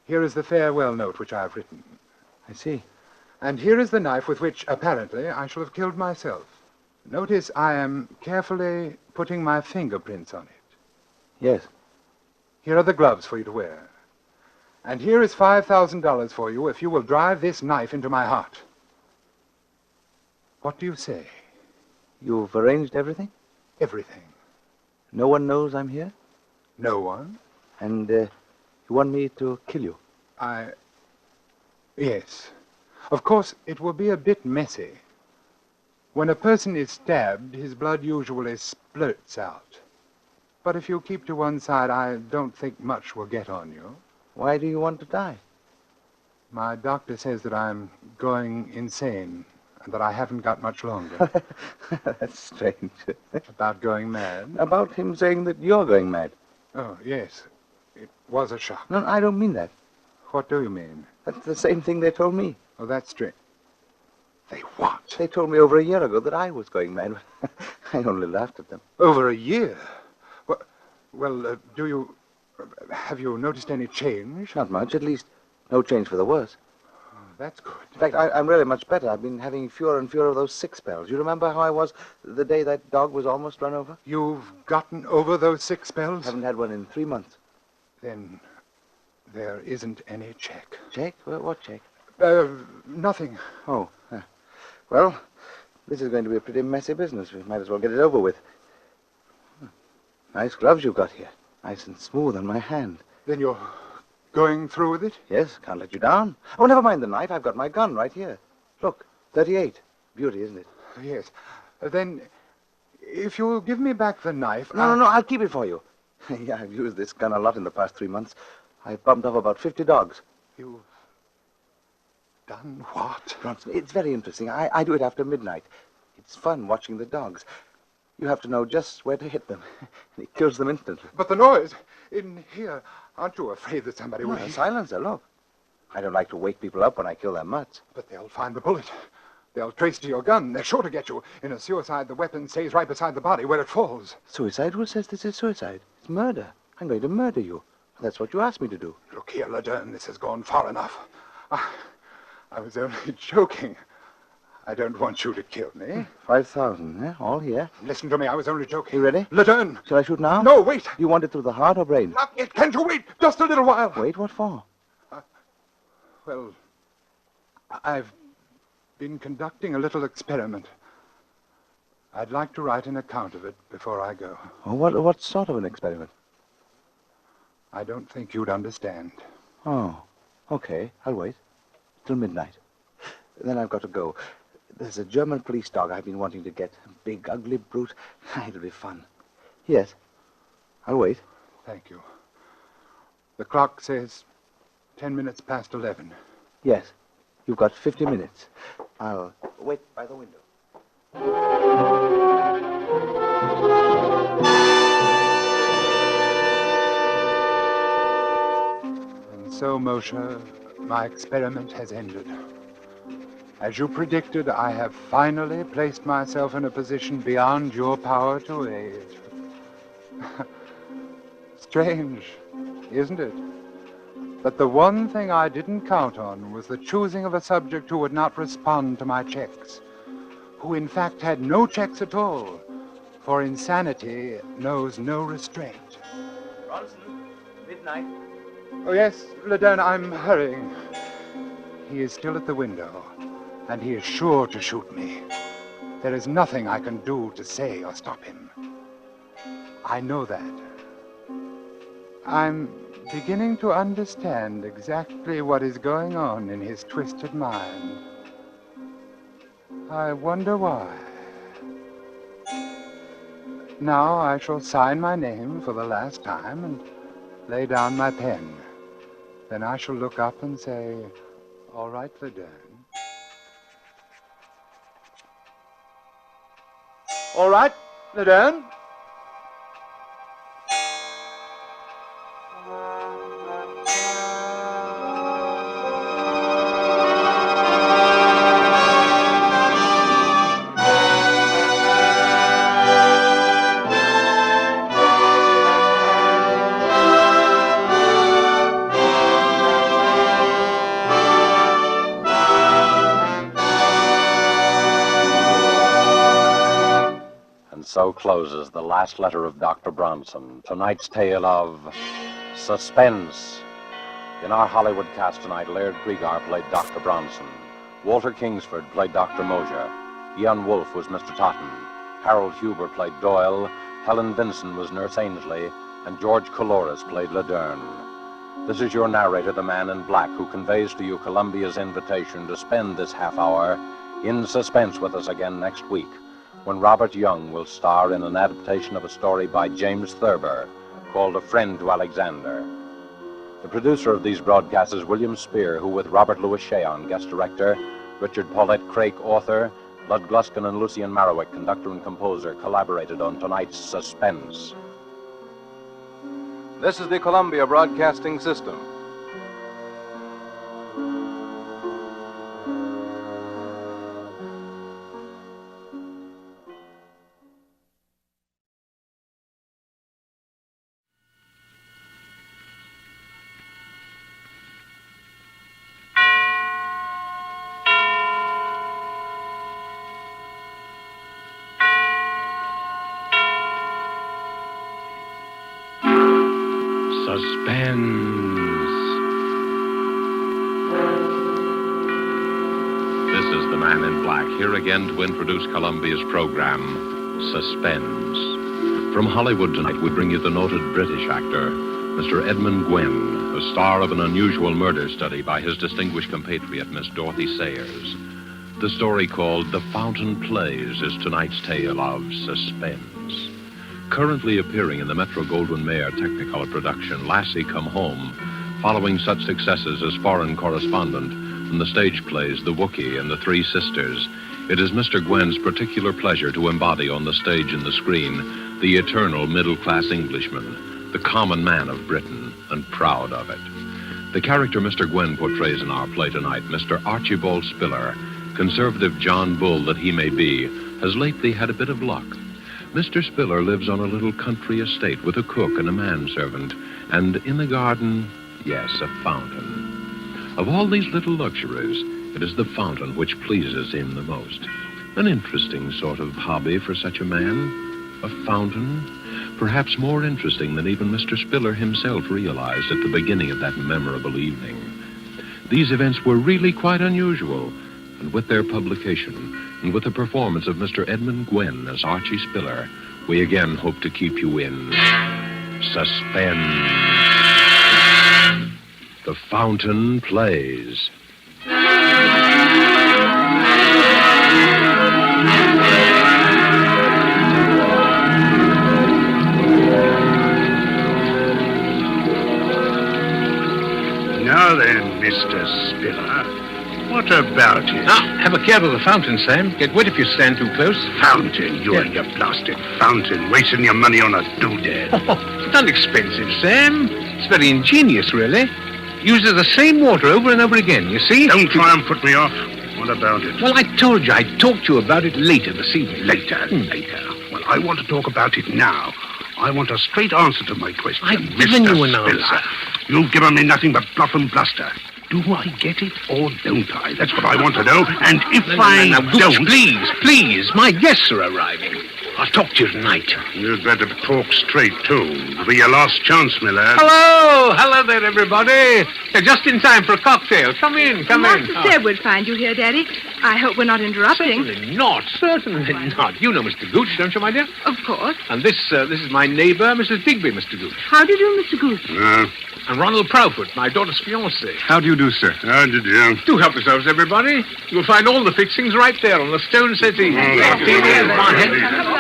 V: Here is the farewell note which I have written.
O: I see.
V: And here is the knife with which, apparently, I shall have killed myself. Notice I am carefully putting my fingerprints on it.
O: Yes.
V: Here are the gloves for you to wear. And here is $5,000 for you if you will drive this knife into my heart. What do you say?
O: You've arranged everything?
V: Everything.
O: No one knows I'm here?
V: No one.
O: And you want me to kill you?
V: Yes. Of course, it will be a bit messy. When a person is stabbed, his blood usually splurts out. But if you keep to one side, I don't think much will get on you.
O: Why do you want to die?
V: My doctor says that I'm going insane and that I haven't got much longer.
O: That's strange.
V: About going mad?
O: About him saying that you're going mad.
V: Oh, yes. It was a shock.
O: No, I don't mean that.
V: What do you mean?
O: That's the same thing they told me.
V: Oh, that's strange. They what?
O: They told me over a year ago that I was going mad. I only laughed at them.
V: Over a year? Well, have you noticed any change?
O: Not much, at least no change for the worse.
V: Oh, that's good.
O: In fact, I'm really much better. I've been having fewer and fewer of those sick spells. You remember how I was the day that dog was almost run over?
V: You've gotten over those sick spells?
O: Haven't had one in 3 months.
V: Then there isn't any check.
O: Check? What check?
V: Nothing.
O: Oh. Well, this is going to be a pretty messy business. We might as well get it over with. Nice gloves you've got here. Nice and smooth on my hand.
V: Then you're going through with it?
O: Yes, can't let you down. Oh, never mind the knife. I've got my gun right here. Look, 38. Beauty, isn't it?
V: Yes. Then, if you'll give me back the knife...
O: No, I'll keep it for you. Yeah, I've used this gun a lot in the past 3 months. I've bumped off about 50 dogs.
V: You've done what?
O: Bronson, it's very interesting. I do it after midnight. It's fun watching the dogs. You have to know just where to hit them. It kills them instantly.
V: But the noise in here, aren't you afraid that somebody will...
O: Silencer, look. I don't like to wake people up when I kill their mutts.
V: But they'll find the bullet. They'll trace to your gun. They're sure to get you. In a suicide, the weapon stays right beside the body where it falls.
O: Suicide? Who says this is suicide? It's murder. I'm going to murder you. That's what you asked me to do.
V: Look here, Ledern, this has gone far enough. I was only joking. I don't want you to kill me.
O: 5,000, eh? All here.
V: Listen to me, I was only joking.
O: You ready?
V: Ledern!
O: Shall I shoot now?
V: No, wait!
O: You want it through the heart or brain?
V: Not yet. Can't you wait? Just a little while.
O: Wait, what for?
V: Well, I've been conducting a little experiment. I'd like to write an account of it before I go.
O: Oh, what sort of an experiment?
V: I don't think you'd understand.
O: Oh, okay. I'll wait. Till midnight. Then I've got to go. There's a German police dog I've been wanting to get. A big, ugly brute. It'll be fun. Yes. I'll wait.
V: Thank you. The clock says 10 minutes past 11.
O: Yes. You've got 50 minutes. I'll wait by the window.
V: And so, Moshe, my experiment has ended. As you predicted, I have finally placed myself in a position beyond your power to aid. Strange, isn't it? But the one thing I didn't count on was the choosing of a subject who would not respond to my checks, who in fact had no checks at all, for insanity knows no restraint.
O: Bronson, midnight.
V: Oh, yes, Ledern, I'm hurrying. He is still at the window, and he is sure to shoot me. There is nothing I can do to say or stop him. I know that. I'm beginning to understand exactly what is going on in his twisted mind. I wonder why. Now I shall sign my name for the last time and lay down my pen. Then I shall look up and say, "All right, Ledern." All right, Laderne.
N: So closes the last letter of Dr. Bronson, tonight's tale of Suspense. In our Hollywood cast tonight, Laird Kriegar played Dr. Bronson. Walter Kingsford played Dr. Mosier. Ian Wolfe was Mr. Totten. Harold Huber played Doyle. Helen Vinson was Nurse Ainsley. And George Coloris played Laderne. This is your narrator, the Man in Black, who conveys to you Columbia's invitation to spend this half hour in suspense with us again next week, when Robert Young will star in an adaptation of a story by James Thurber called A Friend to Alexander. The producer of these broadcasts is William Spear, who with Robert Louis Cheon, guest director, Richard Paulette Craik, author, Lud Gluskin and Lucian Marowik, conductor and composer, collaborated on tonight's Suspense.
J: This is the Columbia Broadcasting System.
A: Suspense. This is the Man in Black, here again to introduce Columbia's program, Suspense. From Hollywood tonight, we bring you the noted British actor, Mr. Edmund Gwenn, the star of an unusual murder study by his distinguished compatriot, Miss Dorothy Sayers. The story called The Fountain Plays is tonight's tale of suspense. Currently appearing in the Metro-Goldwyn-Mayer Technicolor production, Lassie Come Home, following such successes as Foreign Correspondent and the stage plays The Wookiee and The Three Sisters, it is Mr. Gwenn's particular pleasure to embody on the stage and the screen the eternal middle-class Englishman, the common man of Britain, and proud of it. The character Mr. Gwenn portrays in our play tonight, Mr. Archibald Spiller, conservative John Bull that he may be, has lately had a bit of luck. Mr. Spiller lives on a little country estate with a cook and a manservant, and in the garden, yes, a fountain. Of all these little luxuries, it is the fountain which pleases him the most. An interesting sort of hobby for such a man. A fountain, perhaps more interesting than even Mr. Spiller himself realized at the beginning of that memorable evening. These events were really quite unusual, and with their publication, and with the performance of Mr. Edmund Gwenn as Archie Spiller, we again hope to keep you in suspense. The Fountain Plays.
Q: Now then, Mr. Spiller, what about it?
S: Have a care of the fountain, Sam. Get wet if you stand too close.
Q: Fountain? You and your blasted fountain, wasting your money on a doodad.
S: It's not expensive, Sam. It's very ingenious, really. Uses the same water over and over again, you see?
Q: Don't try and put me off. What about it?
S: Well, I told you I'd talk to you about it later this evening.
Q: Later. Well, I want to talk about it now. I want a straight answer to my question.
S: I've given you an answer.
Q: You've given me nothing but bluff and bluster. Do I get it or don't I? That's what I want to know. And if I don't...
S: Please. My guests are arriving. I'll talk to you tonight.
Q: You'd better talk straight, too. It'll be your last chance, my lad.
S: Hello there, everybody. You're just in time for a cocktail. Come in.
B: Master said we'd find you here, Daddy. I hope we're not interrupting.
S: Certainly not. You know Mr. Gooch, don't you, my dear?
B: Of course.
S: And this is my neighbor, Mrs. Digby, Mr. Gooch.
B: How do you do, Mr. Gooch?
S: And Ronald Proudfoot, my daughter's fiancé.
Q: How do you do, sir? How do you do?
S: Do help yourselves, everybody. You'll find all the fixings right there on the stone settee.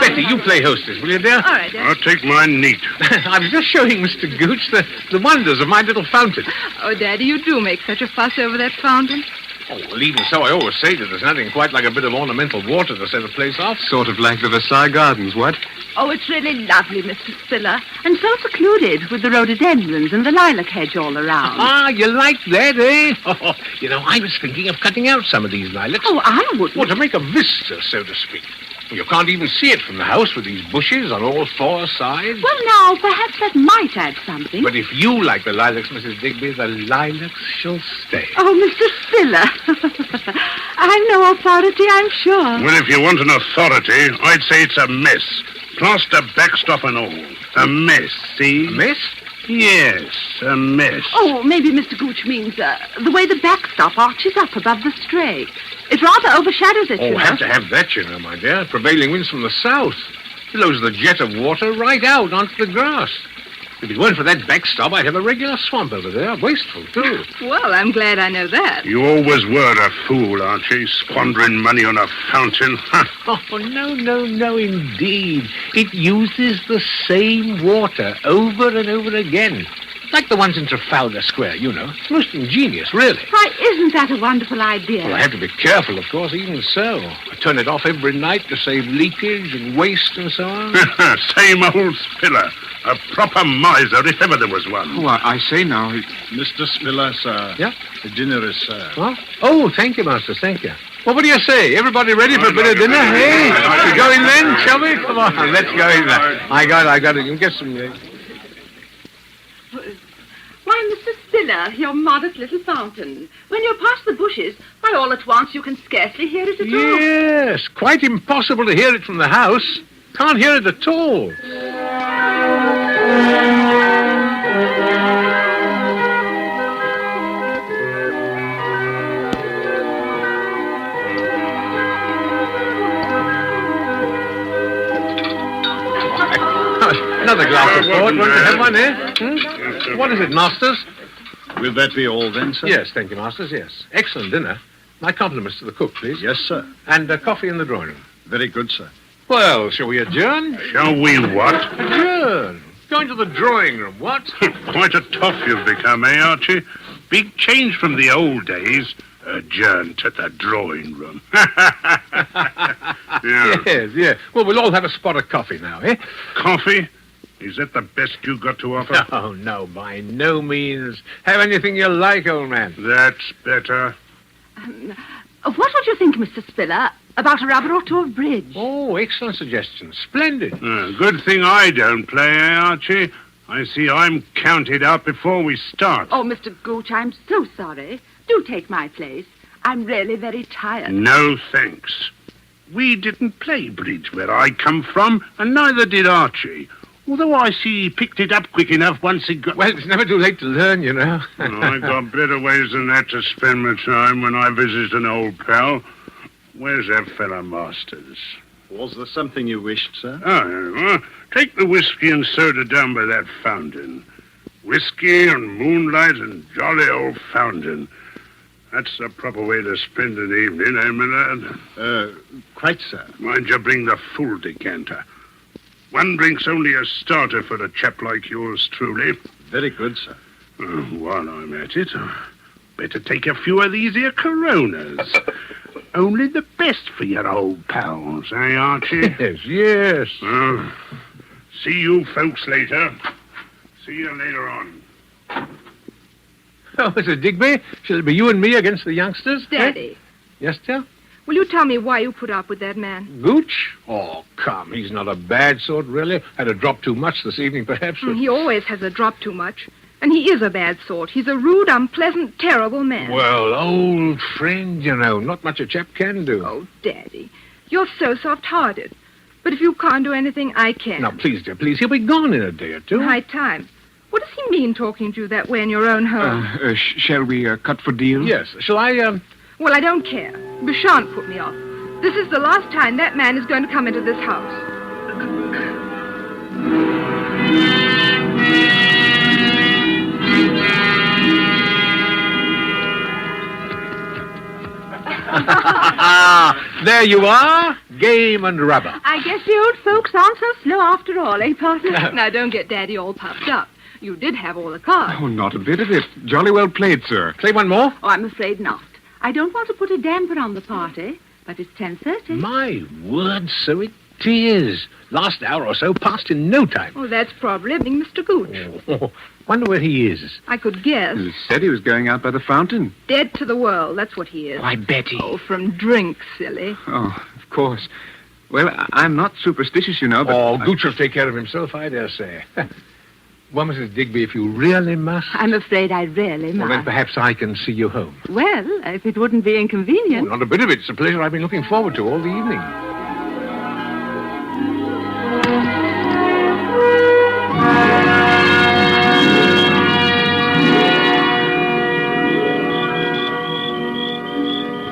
S: Betty, you play hostess, will you, dear?
B: All right, Dad.
Q: I'll take mine neat.
S: I was just showing Mr. Gooch the wonders of my little fountain.
B: Oh, Daddy, you do make such a fuss over that fountain.
S: Oh, well, even so, I always say that there's nothing quite like a bit of ornamental water to set a place off.
I: Sort of like the Versailles Gardens, what?
P: Oh, it's really lovely, Mr. Spiller. And so secluded with the rhododendrons and the lilac hedge all around.
S: Ah, you like that, eh? Oh, you know, I was thinking of cutting out some of these lilacs.
P: Oh, I wouldn't.
S: Well, to make a vista, so to speak. You can't even see it from the house with these bushes on all four sides.
P: Well, now, perhaps that might add something.
S: But if you like the lilacs, Mrs. Digby, the lilacs shall stay.
P: Oh, Mr. Spiller. I'm no authority, I'm sure.
Q: Well, if you want an authority, I'd say it's a mess. Plaster, backstop and all. A mess, see?
S: A mess?
Q: Yes, a mess.
P: Oh, maybe Mr. Gooch means the way the backstop arches up above the stray. It rather overshadows it, you know.
S: Have to have that, you know, my dear. Prevailing winds from the south. Blows the jet of water right out onto the grass. If it weren't for that backstop, I'd have a regular swamp over there. Wasteful, too.
P: Well, I'm glad I know that.
Q: You always were a fool, Archie, squandering money on a fountain.
S: Oh, no, indeed. It uses the same water over and over again. Like the ones in Trafalgar Square, you know. Most ingenious, really.
P: Why, isn't that a wonderful idea?
S: Well, I have to be careful, of course, even so. I turn it off every night to save leakage and waste and so on.
Q: Same old Spiller. A proper miser, if ever there was one.
I: Oh, I say now.
T: Mr. Spiller, sir.
S: Yeah?
T: The dinner is served.
S: What? Oh, thank you, Master, thank you. Well, what do you say? Everybody ready for a bit of dinner? Hey, we go in then, shall we? Come on, let's go in there. I got it. You can get some...
P: Why, Mr. Spiller, your modest little fountain. When you're past the bushes, why, all at once, you can scarcely hear it at all.
S: Yes, quite impossible to hear it from the house. Can't hear it at all. Another glass of port. Won't you have one, eh? What is it, Masters?
T: Will that be all then, sir?
S: Yes, thank you, Masters, yes. Excellent dinner. My compliments to the cook, please.
T: Yes, sir.
S: And coffee in the drawing room.
T: Very good, sir.
S: Well, shall we adjourn?
Q: Shall we what?
S: Adjourn. Going to the drawing room, what?
Q: Quite a toff you've become, eh, Archie? Big change from the old days. Adjourn to the drawing room. Yeah.
S: Yes. Well, we'll all have a spot of coffee now, eh?
Q: Coffee? Is that the best you got to offer?
S: Oh, no, by no means. Have anything you like, old man.
Q: That's better.
P: What would you think, Mr. Spiller, about a rubber or two of bridge?
S: Oh, excellent suggestion. Splendid.
Q: Good thing I don't play, eh, Archie? I see I'm counted out before we start.
P: Oh, Mr. Gooch, I'm so sorry. Do take my place. I'm really very tired.
Q: No, thanks. We didn't play bridge where I come from, and neither did Archie. Although I see he picked it up quick enough once he got...
S: Well, it's never too late to learn, you know.
Q: I got better ways than that to spend my time when I visit an old pal. Where's that fella Masters?
T: Was there something you wished, sir?
Q: Take the whiskey and soda down by that fountain. Whiskey and moonlight and jolly old fountain. That's the proper way to spend an evening, eh, Millard?
T: Quite, sir.
Q: Mind you bring the full decanter. One drink's only a starter for a chap like yours, truly.
T: Very good, sir.
Q: While I'm at it, better take a few of these here Coronas. Only the best for your old pals, eh, Archie?
S: Yes.
Q: See you folks later. See you later on.
S: Oh, Mr. Digby, shall it be you and me against the youngsters?
B: Daddy.
S: Eh? Yes, dear?
B: Will you tell me why you put up with that man?
S: Gooch? Oh, come, he's not a bad sort, really. Had a drop too much this evening, perhaps. But...
B: He always has a drop too much. And he is a bad sort. He's a rude, unpleasant, terrible man.
S: Well, old friend, you know, not much a chap can do.
B: Oh, Daddy, you're so soft-hearted. But if you can't do anything, I can.
S: Now, please, dear, please. He'll be gone in a day or two.
B: High time. What does he mean talking to you that way in your own home?
I: Shall we cut for deal?
S: Yes. Shall I,
B: Well, I don't care. Bouchant put me off. This is the last time that man is going to come into this house.
S: There you are, game and rubber.
P: I guess the old folks aren't so slow after all, eh, partner?
B: Now, don't get Daddy all puffed up. You did have all the cards.
I: Oh, not a bit of it. Jolly well played, sir.
S: Play one more?
P: Oh, I'm afraid not. I don't want to put a damper on the party, but it's 10:30.
S: My word, so it is. Last hour or so passed in no time.
P: Oh, that's probably Mr. Gooch.
S: Oh, wonder where he is.
P: I could guess.
T: He said he was going out by the fountain.
P: Dead to the world, that's what he is.
S: Why, Betty.
P: Oh, from drink, silly.
T: Oh, of course. Well, I'm not superstitious, you know, but...
S: Oh, Gooch will take care of himself, I dare say. Well, Mrs. Digby, if you really must...
P: I'm afraid I really
S: Well,
P: must.
S: then perhaps I can see you home.
P: Well, if it wouldn't be inconvenient.
S: Not a bit of it. It's a pleasure I've been looking forward to all the evening.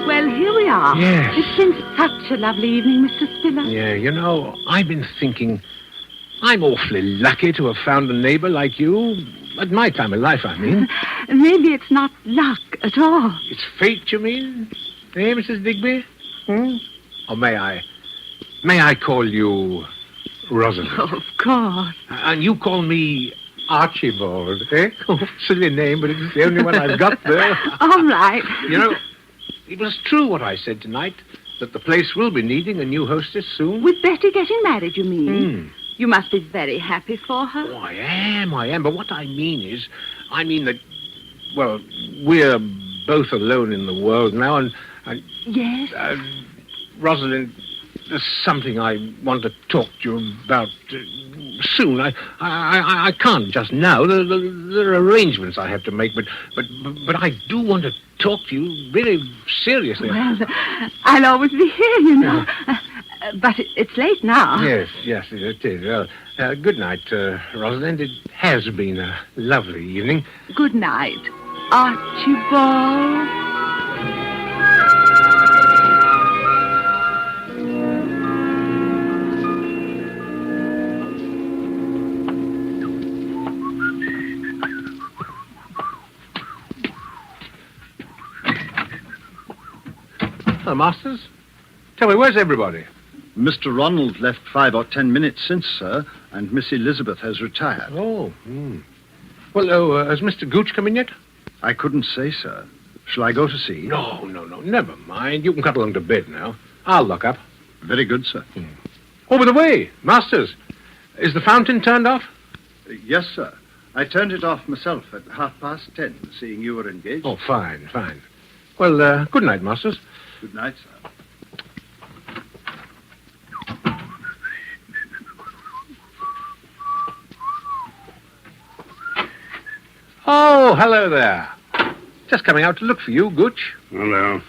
P: Well, here we are.
S: Yes.
P: It's been such a lovely evening, Mr. Spiller.
S: Yeah, you know, I've been thinking... I'm awfully lucky to have found a neighbor like you. At my time of life, I mean.
P: Maybe it's not luck at all.
S: It's fate, you mean? Eh, Mrs. Digby? Or may I call you Rosalind?
P: Oh, of course.
S: And you call me Archibald, eh? Oh, silly name, but it's the only one I've got there.
P: All right.
S: You know, it was true what I said tonight, that the place will be needing a new hostess soon.
P: With Betty getting married, you mean? You must be very happy for her.
S: Oh, I am. But what I mean that, well, we're both alone in the world now, and
P: Yes?
S: Rosalind, there's something I want to talk to you about soon. I can't just now. There are arrangements I have to make, but I do want to talk to you very seriously.
P: Well, I'll always be here, you know. But it's late now.
S: Yes, it is. Well, good night, Rosalind. It has been a lovely evening.
P: Good night, Archibald.
S: Hello, Masters. Tell me, where's everybody?
T: Mr. Ronald left 5 or 10 minutes since, sir, and Miss Elizabeth has retired.
S: Oh, Well, has Mr. Gooch come in yet?
T: I couldn't say, sir. Shall I go to see?
S: No, never mind. You can cut along to bed now. I'll look up.
T: Very good, sir.
S: Oh, by the way, Masters, is the fountain turned off?
T: Yes, sir. I turned it off myself at 10:30, seeing you were engaged.
S: Oh, fine. Well, good night, Masters.
T: Good night, sir.
S: Oh, hello there. Just coming out to look for you, Gooch.
Q: Hello.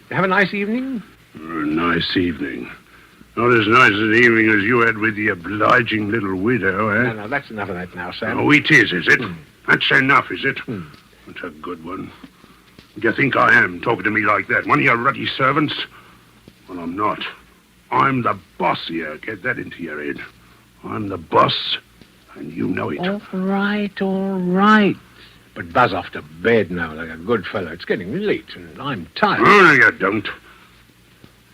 S: You have a nice evening?
Q: A nice evening. Not as nice an evening as you had with the obliging little widow, eh?
S: No, that's enough of that now, Sam.
Q: Oh, it is it? That's enough, is it? That's a good one. Do you think I am, talking to me like that? One of your ruddy servants? Well, I'm not. I'm the boss here. Get that into your head. I'm the boss, and you know it.
S: All right. But buzz off to bed now like a good fellow. It's getting late, and I'm tired.
Q: Oh, no, you don't.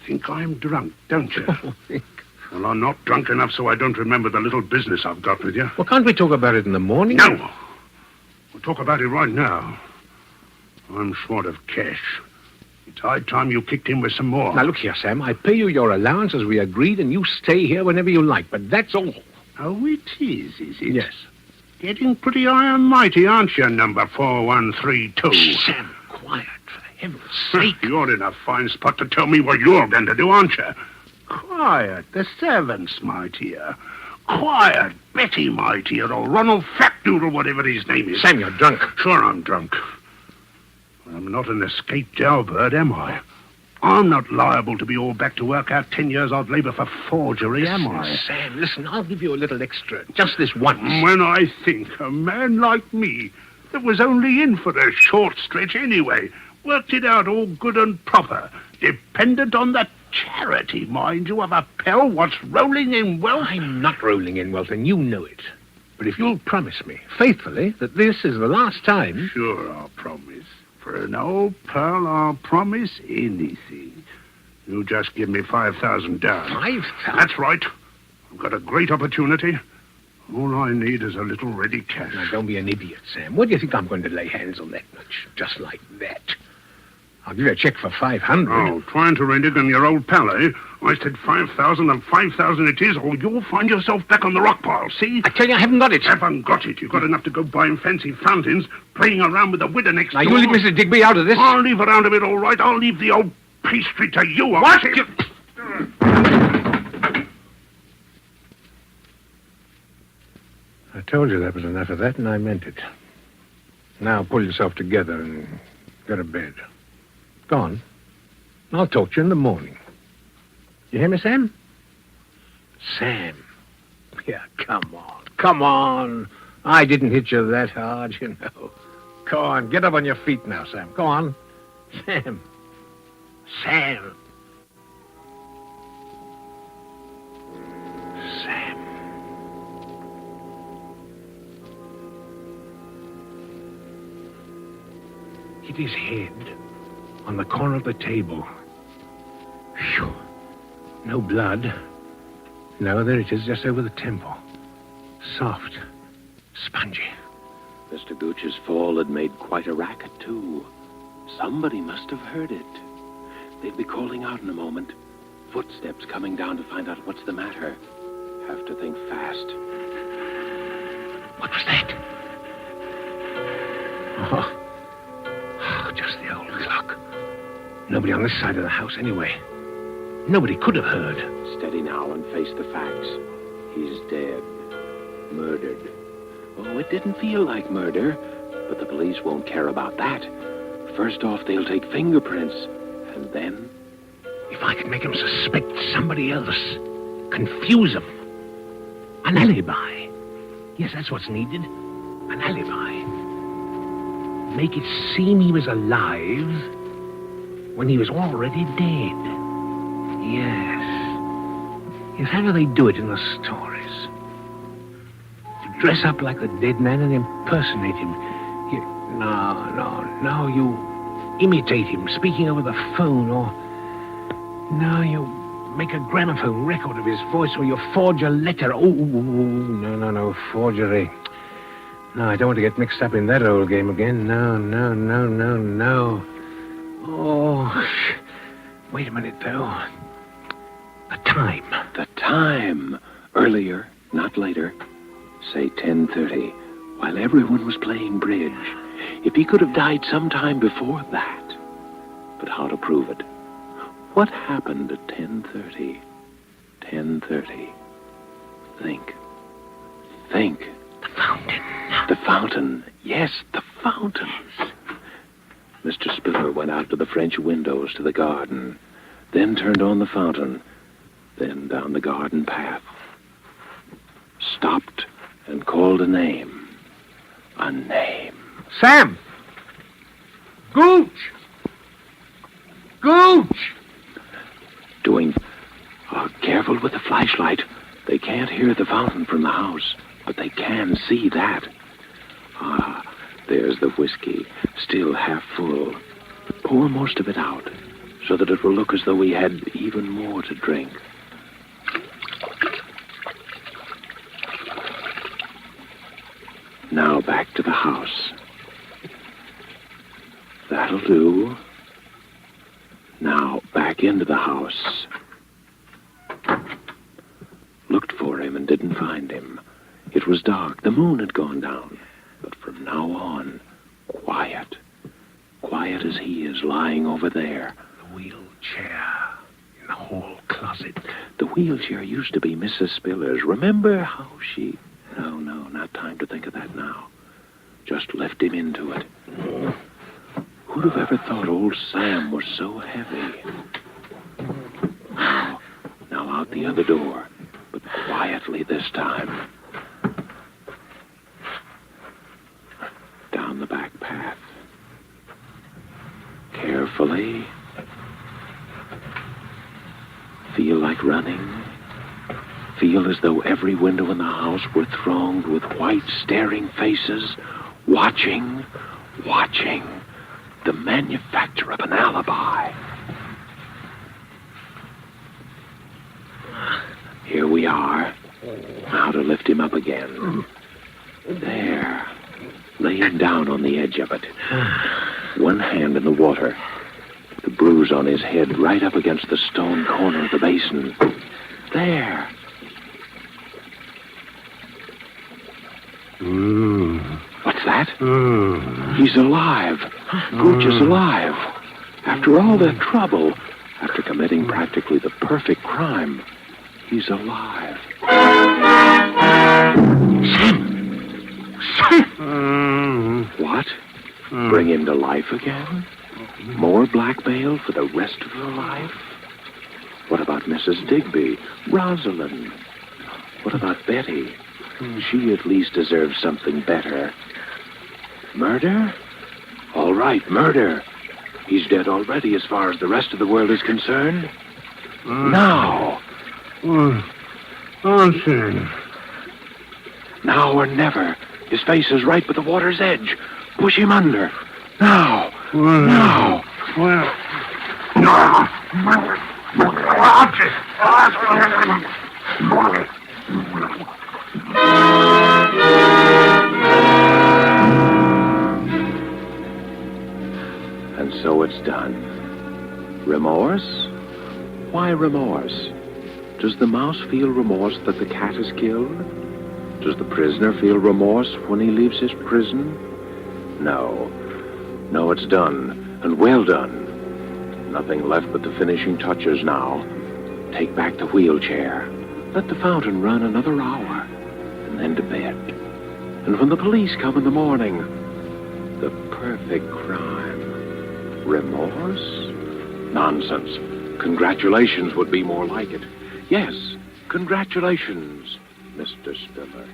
Q: Think I'm drunk, don't you? Well, I'm not drunk enough so I don't remember the little business I've got with you.
S: Well, can't we talk about it in the morning?
Q: No. We'll talk about it right now. I'm short of cash. It's high time you kicked in with some more.
S: Now, look here, Sam. I pay you your allowance as we agreed, and you stay here whenever you like, but that's all.
Q: Oh, it is it?
S: Yes.
Q: Getting pretty high and mighty, aren't you, number 4132?
S: Sam, quiet, for heaven's sake.
Q: You're in a fine spot to tell me what you're going to do, aren't you? Quiet, the servants, my dear. Quiet, Betty, my dear, or Ronald Flapdoodle, whatever his name is.
S: Sam, you're drunk.
Q: Sure I'm drunk. I'm not an escaped jailbird, am I? I'm not liable to be all back to work out 10 years odd labor for forgery, am I?
S: Sam, listen, I'll give you a little extra. Just this once.
Q: When I think a man like me, that was only in for a short stretch anyway, worked it out all good and proper, dependent on the charity, mind you, of a pal what's rolling in wealth.
S: I'm not rolling in wealth, and you know it. But if you'll promise me, faithfully, that this is the last time...
Q: Sure, I'll promise. For an old pal, I'll promise anything. You just give me 5,000 down.
S: 5,000?
Q: That's right. I've got a great opportunity. All I need is a little ready cash.
S: Now, don't be an idiot, Sam. What do you think I'm going to lay hands on that much? Just like that. I'll give you a check for 500.
Q: Oh, trying to renege on your old pal, eh? I said 5,000 and 5,000 it is, or you'll find yourself back on the rock pile, see?
S: I tell you, I haven't got it.
Q: Haven't got it. You've got enough to go buying fancy fountains, playing around with the widow next
S: Now,
Q: door.
S: you leave Mr. Digby out of this.
Q: I'll leave her out of it, all right. I'll leave the old pastry to you.
S: What? I told you that was enough of that, and I meant it. Now pull yourself together and go to bed. Go on. I'll talk to you in the morning. You hear me, Sam? Sam. Yeah, come on. Come on. I didn't hit you that hard, you know. Go on. Get up on your feet now, Sam. Go on. Sam. Sam. Sam. Hit his head on the corner of the table. Phew. No blood. No, there it is, just over the temple. Soft. Spongy.
C: Mr. Gooch's fall had made quite a racket, too. Somebody must have heard it. They'll be calling out in a moment. Footsteps coming down to find out what's the matter. Have to think fast.
S: What was that? Oh, just the old clock. Nobody on this side of the house, anyway. Nobody could have heard.
C: Steady now and face the facts. He's dead. Murdered. Oh, it didn't feel like murder, but the police won't care about that. First off, they'll take fingerprints, and then...
S: If I could make him suspect somebody else, confuse him. An alibi. Yes, that's what's needed. An alibi. Make it seem he was alive when he was already dead. Yes. Yes, how do they do it in the stories? You dress up like the dead man and impersonate him. No, you imitate him, speaking over the phone, or... No, you make a gramophone record of his voice, or you forge a letter. Oh, no, forgery. No, I don't want to get mixed up in that old game again. No. Oh, wait a minute, though. The time.
C: The time. Earlier, not later. Say 10:30, while everyone was playing bridge. If he could have died sometime before that. But how to prove it? What happened at 10:30? 10:30. Think.
S: The fountain.
C: The fountain. Yes, the fountain. Mr. Spiller went out to the French windows to the garden, then turned on the fountain, then down the garden path. Stopped and called a name. A name.
S: Sam! Gooch! Doing...
C: Oh, careful with the flashlight. They can't hear the fountain from the house, but they can see that. Ah, there's the whiskey, still half full. Pour most of it out, so that it will look as though we had even more to drink. Now back to the house. That'll do. Now back into the house. Looked for him and didn't find him. It was dark. The moon had gone down. But from now on, quiet. Quiet as he is lying over there.
S: The wheelchair in the hall closet.
C: The wheelchair used to be Mrs. Spiller's. Remember how she... No, not time to think of that now. Just left him into it. Who'd have ever thought old Sam was so heavy? Now out the other door, but quietly this time. Down the back path. Carefully. Feel like running. Feel as though every window in the house were thronged with white, staring faces, watching. The manufacture of an alibi. Here we are. Now to lift him up again. There. Laying down on the edge of it. One hand in the water. The bruise on his head right up against the stone corner of the basin. There. What's that? He's alive. Gooch is alive. After all that trouble, after committing practically the perfect crime, he's alive. What? Bring him to life again? More blackmail for the rest of your life? What about Mrs. Digby? Rosalind? What about Betty? She at least deserves something better. Murder? All right, murder. He's dead already as far as the rest of the world is concerned. Now.
Q: Bronson.
C: Now or never. His face is right by the water's edge. Push him under. Now. Now. And so it's done. Remorse? Why remorse? Does the mouse feel remorse that the cat is killed? Does the prisoner feel remorse when he leaves his prison? No. No, it's done, and well done. Nothing left but the finishing touches now. Take back the wheelchair. Let the fountain run another hour, and then to bed. And when the police come in the morning, the perfect crime. Remorse? Nonsense. Congratulations would be more like it. Yes, congratulations, Mr. Spiller.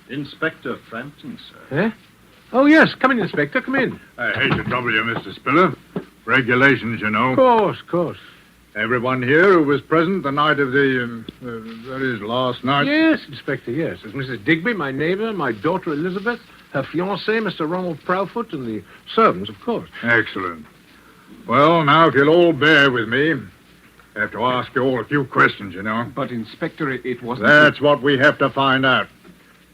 T: Inspector Frampton, sir.
S: Eh? Oh, yes. Come in, Inspector. Come in.
F: I hate to trouble you, Mr. Spiller. Regulations, you know.
S: Of course.
F: Everyone here who was present the night of that is, last night.
S: Yes, Inspector, yes. There's Mrs. Digby, my neighbor, my daughter Elizabeth, her fiancé, Mr. Ronald Proudfoot, and the servants, of course.
F: Excellent. Well, now, if you'll all bear with me, I have to ask you all a few questions, you know.
I: But, Inspector, it wasn't...
F: That's what we have to find out.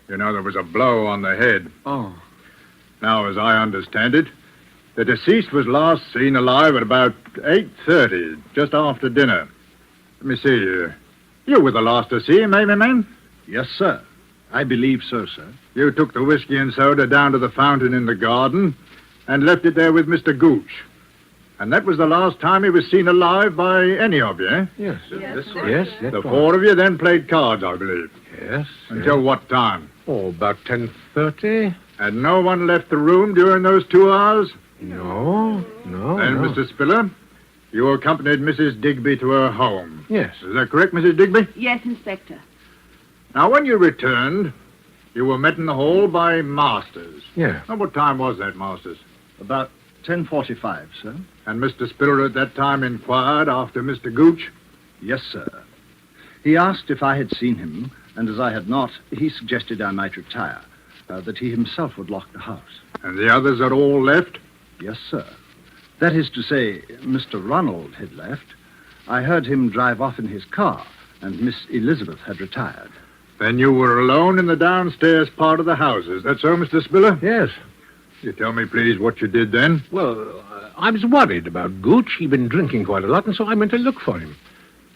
F: You know, there was a blow on the head.
I: Oh.
F: Now, as I understand it, the deceased was last seen alive at about 8:30, just after dinner. Let me see. You were the last to see him, eh, my man?
T: Yes, sir. I believe so, sir.
F: You took the whiskey and soda down to the fountain in the garden and left it there with Mr. Gooch. And that was the last time he was seen alive by any of you, eh?
S: Yes.
F: Yes,
S: that's
F: the
S: right.
F: four of you then played cards, I believe.
S: Yes.
F: Until what time?
S: Oh, about 10:30.
F: And no one left the room during those 2 hours?
S: No.
F: And, Mr. Spiller, you accompanied Mrs. Digby to her home.
S: Yes.
F: Is that correct, Mrs. Digby?
P: Yes, Inspector.
F: Now, when you returned, you were met in the hall by Masters.
S: Yeah.
F: Now, what time was that, Masters?
T: About 10:45, sir.
F: And Mr. Spiller at that time inquired after Mr. Gooch?
T: Yes, sir. He asked if I had seen him, and as I had not, he suggested I might retire, that he himself would lock the house.
F: And the others had all left?
T: Yes, sir. That is to say, Mr. Ronald had left. I heard him drive off in his car, and Miss Elizabeth had retired.
F: Then you were alone in the downstairs part of the house. Is that so, Mr. Spiller?
S: Yes.
F: You tell me, please, what you did then?
S: Well, I was worried about Gooch. He'd been drinking quite a lot, and so I went to look for him.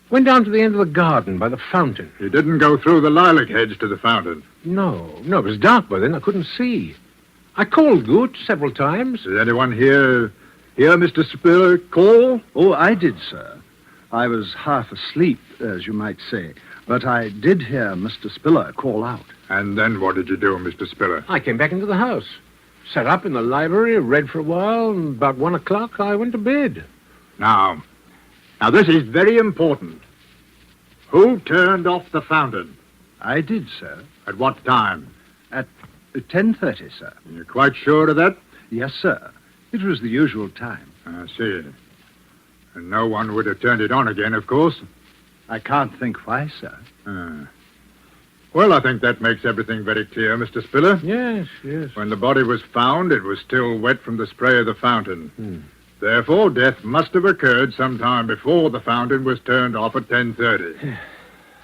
S: Went down to the end of the garden by the fountain.
F: You didn't go through the lilac hedge to the fountain?
S: No, it was dark by then. I couldn't see. I called Gooch several times.
F: Did anyone hear Mr. Spiller call?
T: Oh, I did, sir. I was half asleep, as you might say. But I did hear Mr. Spiller call out.
F: And then what did you do, Mr. Spiller?
S: I came back into the house. Sat up in the library, read for a while, and about 1 o'clock I went to bed.
F: Now, this is very important. Who turned off the fountain?
T: I did, sir.
F: At what time?
T: At 10:30, sir.
F: You're quite sure of that?
T: Yes, sir. It was the usual time.
F: I see. And no one would have turned it on again, of course.
T: I can't think why, sir.
F: Well, I think that makes everything very clear, Mr. Spiller.
S: Yes.
F: When the body was found, it was still wet from the spray of the fountain. Therefore, death must have occurred sometime before the fountain was turned off at 10:30.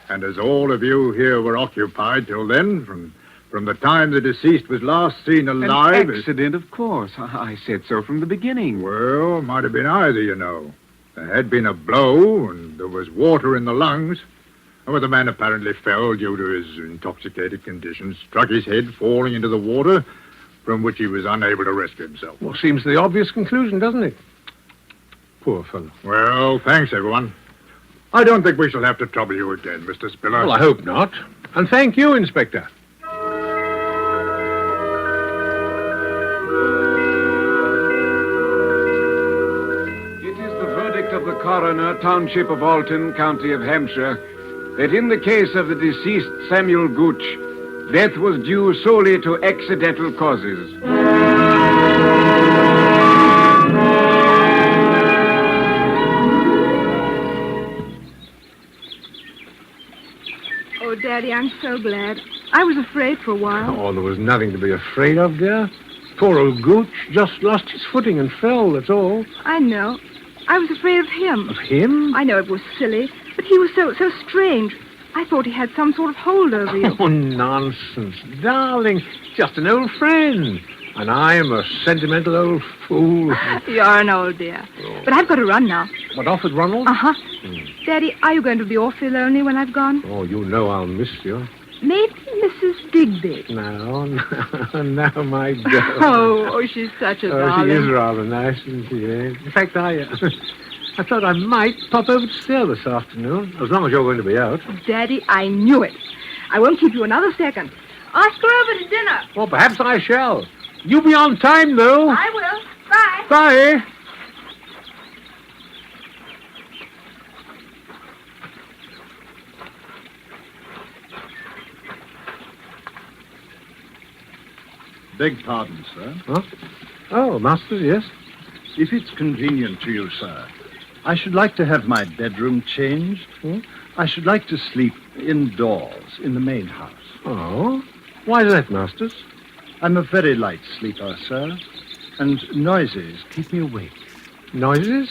F: And as all of you here were occupied till then, from the time the deceased was last seen alive...
I: An accident, of course. I said so from the beginning.
F: Well, might have been either, you know. There had been a blow, and there was water in the lungs. Well, the man apparently fell due to his intoxicated condition, struck his head, falling into the water, from which he was unable to rescue himself.
S: Well, seems the obvious conclusion, doesn't it? Poor fellow.
F: Well, thanks, everyone. I don't think we shall have to trouble you again, Mr. Spiller.
S: Well, I hope not. And thank you, Inspector.
I: Of the coroner, township of Alton, county of Hampshire, that in the case of the deceased Samuel Gooch, death was due solely to accidental causes.
E: Oh, Daddy, I'm so glad. I was afraid for a while.
S: Oh, there was nothing to be afraid of, dear. Poor old Gooch just lost his footing and fell, that's all.
E: I know. I was afraid of him.
S: Of him?
E: I know it was silly, but he was so strange. I thought he had some sort of hold over you.
S: Oh, nonsense. Darling, just an old friend. And I'm a sentimental old fool.
E: You're an old dear. Oh. But I've got to run now.
S: What, off with Ronald?
E: Uh-huh. Daddy, are you going to be awfully lonely when I've gone?
S: Oh, you know I'll miss you.
E: Maybe Mrs. Digby.
S: No, my girl.
E: Oh, she's such a darling.
S: She is rather nice, isn't she? Eh? In fact, I thought I might pop over to see her this afternoon, as long as you're going to be out.
E: Daddy, I knew it. I won't keep you another second. Ask her over to dinner.
S: Well, perhaps I shall. You be on time, though.
E: I will. Bye.
S: Bye.
T: Beg pardon, sir.
S: Huh? Oh, Masters, yes?
T: If it's convenient to you, sir, I should like to have my bedroom changed. I should like to sleep indoors in the main house.
S: Oh? Why that, Masters?
T: I'm a very light sleeper, sir, and noises keep me awake.
S: Noises?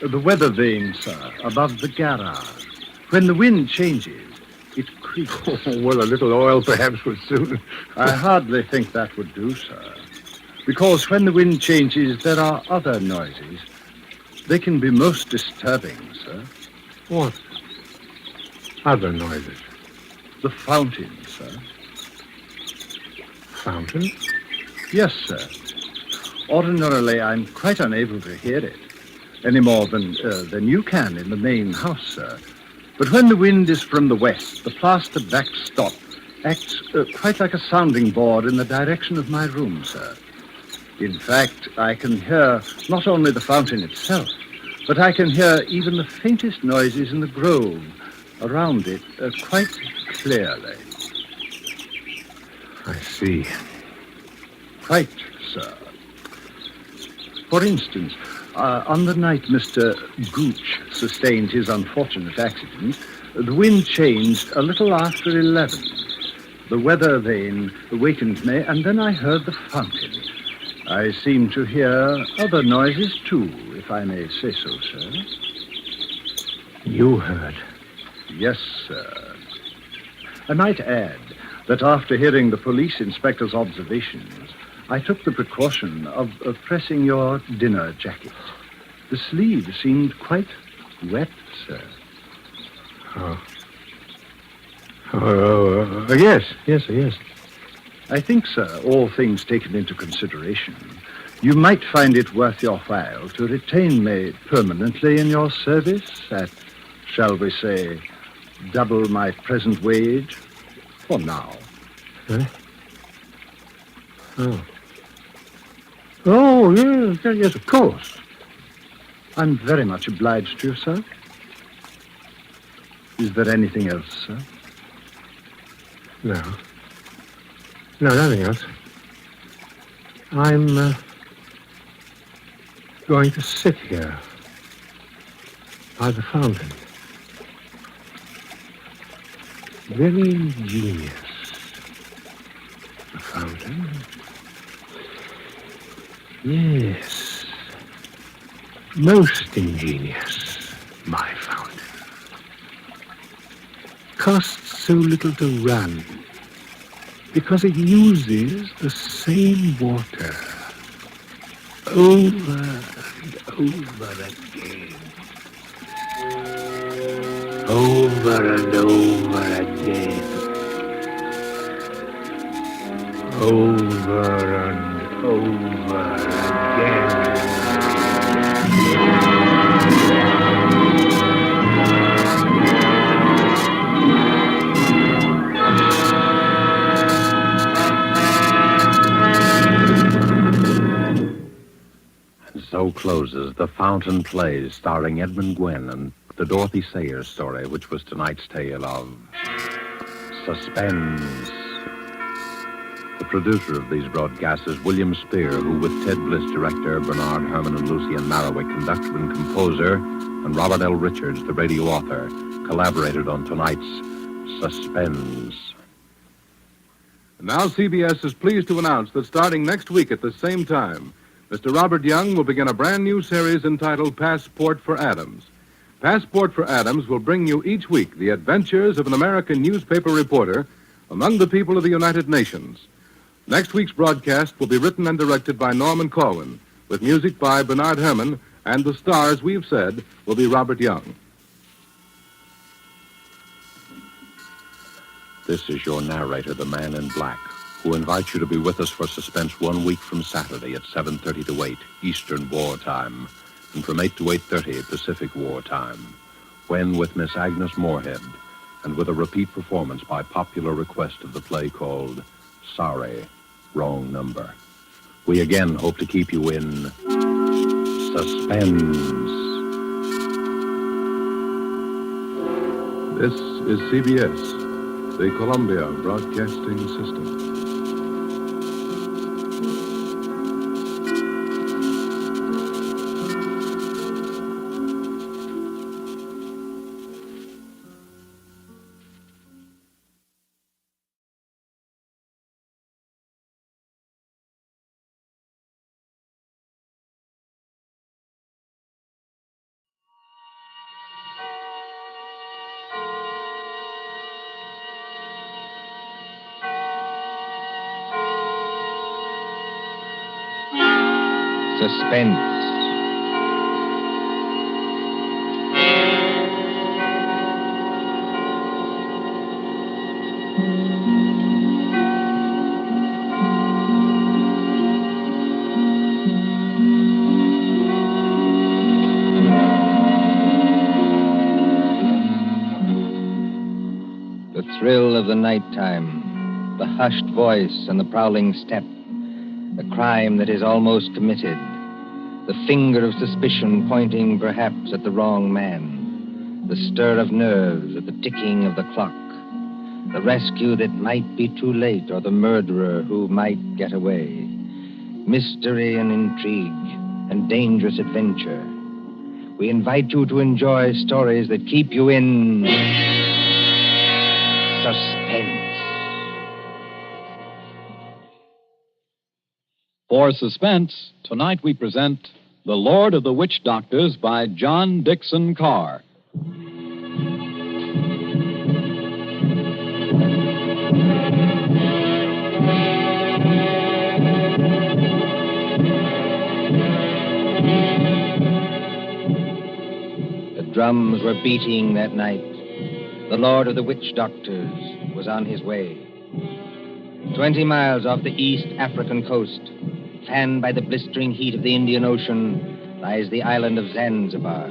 T: The weather vane, sir, above the garage. When the wind changes, it creaks.
S: Oh, well, a little oil perhaps would suit.
T: I hardly think that would do, sir. Because when the wind changes, there are other noises. They can be most disturbing, sir.
S: What? Other noises?
T: The fountain, sir.
S: Fountain?
T: Yes, sir. Ordinarily, I'm quite unable to hear it, any more than you can in the main house, sir. But when the wind is from the west, the plaster backstop acts quite like a sounding board in the direction of my room, sir. In fact, I can hear not only the fountain itself, but I can hear even the faintest noises in the grove around it quite clearly.
S: I see.
T: Quite, sir. For instance, on the night Mr. Gooch sustained his unfortunate accident, the wind changed a little after 11. The weather vane awakened me, and then I heard the fountain. I seem to hear other noises, too, if I may say so, sir.
S: You heard?
T: Yes, sir. I might add that after hearing the police inspector's observations, I took the precaution of pressing your dinner jacket. The sleeve seemed quite wet, sir.
S: Yes.
T: I think, sir, all things taken into consideration, you might find it worth your while to retain me permanently in your service at, shall we say, double my present wage for now.
S: Huh? Oh, yes, of course.
T: I'm very much obliged to you, sir. Is there anything else, sir?
S: No, nothing else. I'm going to sit here by the fountain. Very ingenious. The fountain. Yes. Most ingenious, my fountain. costs so little to run? Because it uses the same water over and over again. Over and over again. Over and over again.
A: And so closes The Fountain Plays, starring Edmund Gwenn, and the Dorothy Sayers story, which was tonight's tale of Suspense. The producer of these broadcasts is William Spear, who, with Ted Bliss, director, Bernard Herrmann and Lucien Marowik, conductor and composer, and Robert L. Richards, the radio author, collaborated on tonight's Suspense.
G: And now CBS is pleased to announce that starting next week at the same time, Mr. Robert Young will begin a brand new series entitled Passport for Adams. Passport for Adams will bring you each week the adventures of an American newspaper reporter among the people of the United Nations. Next week's broadcast will be written and directed by Norman Corwin, with music by Bernard Herrmann, and the star, as we've said, will be Robert Young.
A: This is your narrator, the Man in Black, who invites you to be with us for Suspense 1 week from Saturday at 7:30 to 8 Eastern War Time, and from 8 to 8:30 Pacific War Time, when, with Miss Agnes Moorehead, and with a repeat performance by popular request of the play called Sorry, Wrong Number, we again hope to keep you in suspense.
G: This is CBS, the Columbia Broadcasting System.
K: Suspense. The thrill of the nighttime, the hushed voice and the prowling step, the crime that is almost committed, the finger of suspicion pointing perhaps at the wrong man, the stir of nerves at the ticking of the clock, the rescue that might be too late, or the murderer who might get away, mystery and intrigue and dangerous adventure. We invite you to enjoy stories that keep you in suspense.
L: For Suspense, tonight we present The Lord of the Witch Doctors by John Dixon Carr.
K: The drums were beating that night. The Lord of the Witch Doctors was on his way. 20 miles off the East African coast, fanned by the blistering heat of the Indian Ocean, lies the island of Zanzibar.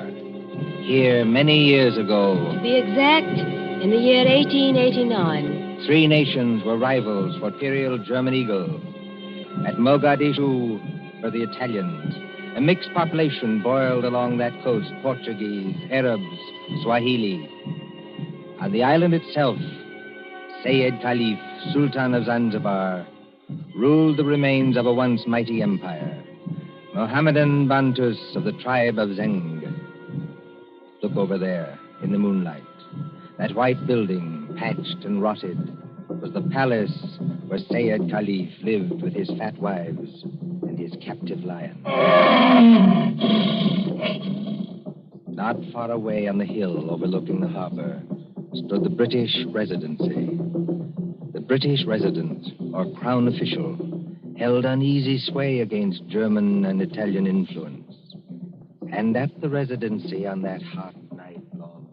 K: Here, many years ago,
X: To be exact, in the year 1889.
K: 3 nations were rivals for imperial German eagle. At Mogadishu were the Italians. A mixed population boiled along that coast, Portuguese, Arabs, Swahili. On the island itself, Sayyid Khalif, Sultan of Zanzibar, ruled the remains of a once mighty empire. Mohammedan Bantus of the tribe of Zeng. Look over there, in the moonlight. That white building, patched and rotted, was the palace where Sayyid Khalif lived with his fat wives and his captive lion. Not far away on the hill overlooking the harbor stood the British Residency. The British resident, or crown official, held uneasy sway against German and Italian influence. And at the Residency on that hot night long...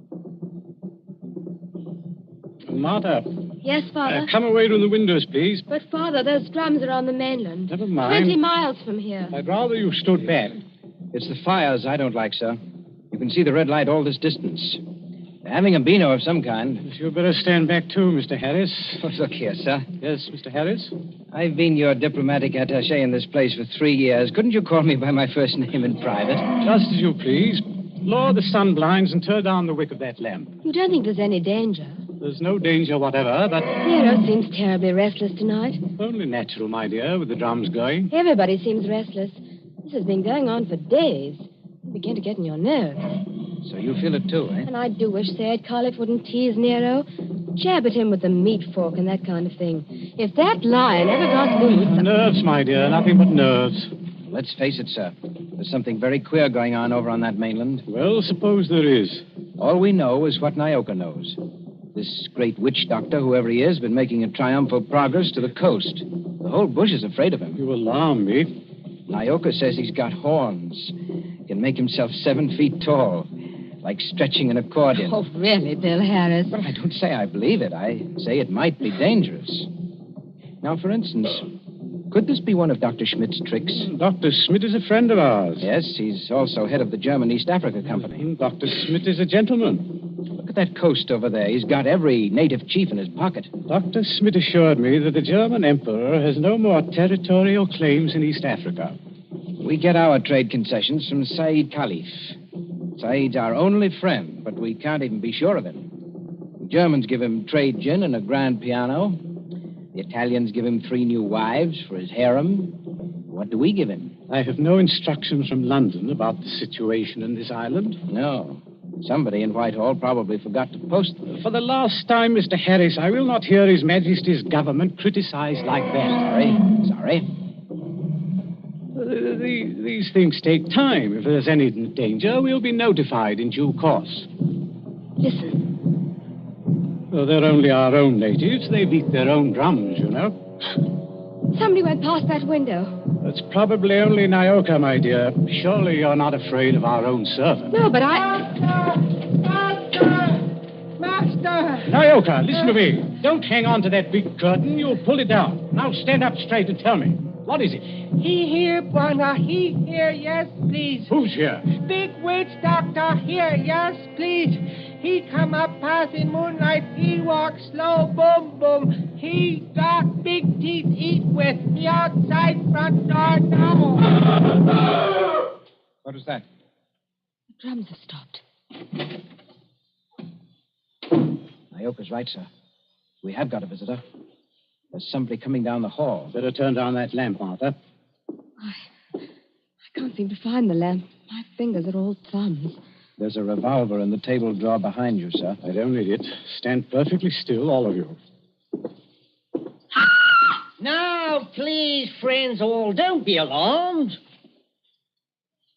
H: Martha.
X: Yes, Father?
H: Come away from the windows, please.
X: But, Father, those drums are on the mainland.
H: Never mind.
X: 20 miles from here.
H: I'd rather you stood back.
M: It's the fires I don't like, sir. You can see the red light all this distance. They're having a beano of some kind.
H: You'd better stand back, too, Mr. Harris.
M: Oh, look here, sir.
H: Yes, Mr. Harris?
M: I've been your diplomatic attaché in this place for 3 years. Couldn't you call me by my first name in private?
H: Just as you please. Lower the sun blinds and turn down the wick of that lamp.
X: You don't think there's any danger?
H: There's no danger whatever, but...
X: Nero seems terribly restless tonight.
H: Only natural, my dear, with the drums going.
X: Everybody seems restless. This has been going on for days. You begin to get in your nerves.
M: So you feel it too, eh?
X: And I do wish Sayed Khalif wouldn't tease Nero. Jab at him with the meat fork and that kind of thing. If that lion ever got loose...
H: Nerves, my dear, nothing but nerves.
M: Let's face it, sir. There's something very queer going on over on that mainland.
H: Well, suppose there is.
M: All we know is what Nyoka knows. This great witch doctor, whoever he is, been making a triumphal progress to the coast. The whole bush is afraid of him.
H: You alarm me.
M: Nyoka says he's got horns. He can make himself 7 feet tall, like stretching an accordion.
X: Oh, really, Bill Harris?
M: Well, I don't say I believe it. I say it might be dangerous. Now, for instance, could this be one of Dr. Schmidt's tricks?
H: Dr. Schmidt is a friend of ours.
M: Yes, he's also head of the German East Africa Company.
H: Dr. Schmidt is a gentleman.
M: Look at that coast over there. He's got every native chief in his pocket.
H: Dr. Schmidt assured me that the German emperor has no more territorial claims in East Africa.
M: We get our trade concessions from Said Khalif. Said's our only friend, but we can't even be sure of him. The Germans give him trade gin and a grand piano. The Italians give him 3 new wives for his harem. What do we give him?
H: I have no instructions from London about the situation in this island.
M: No. Somebody in Whitehall probably forgot to post them.
H: For the last time, Mr. Harris, I will not hear His Majesty's government criticized like that.
M: Sorry.
H: These things take time. If there's any danger, we'll be notified in due course.
X: Listen.
H: Well, they're only our own natives. They beat their own drums, you know.
X: Somebody went past that window.
H: That's probably only Nyoka, my dear. Surely you're not afraid of our own servant.
X: No, but I...
H: Master! Nyoka, listen to me. Don't hang on to that big curtain. You'll pull it down. Now stand up straight and tell me. What is it?
U: He here, Bwana. He here, yes, please.
H: Who's here?
U: Big witch doctor here, yes, please. He come up past in moonlight. He walk slow, boom, boom. He got big teeth eat with. He outside front door now.
M: What was that?
X: The drums have stopped.
M: Nyoka's right, sir. We have got a visitor. There's somebody coming down the hall.
H: Better turn down that lamp, Martha.
X: I can't seem to find the lamp. My fingers are all thumbs.
M: There's a revolver in the table drawer behind you, sir.
H: I don't need it. Stand perfectly still, all of you.
W: Now, please, friends all, don't be alarmed.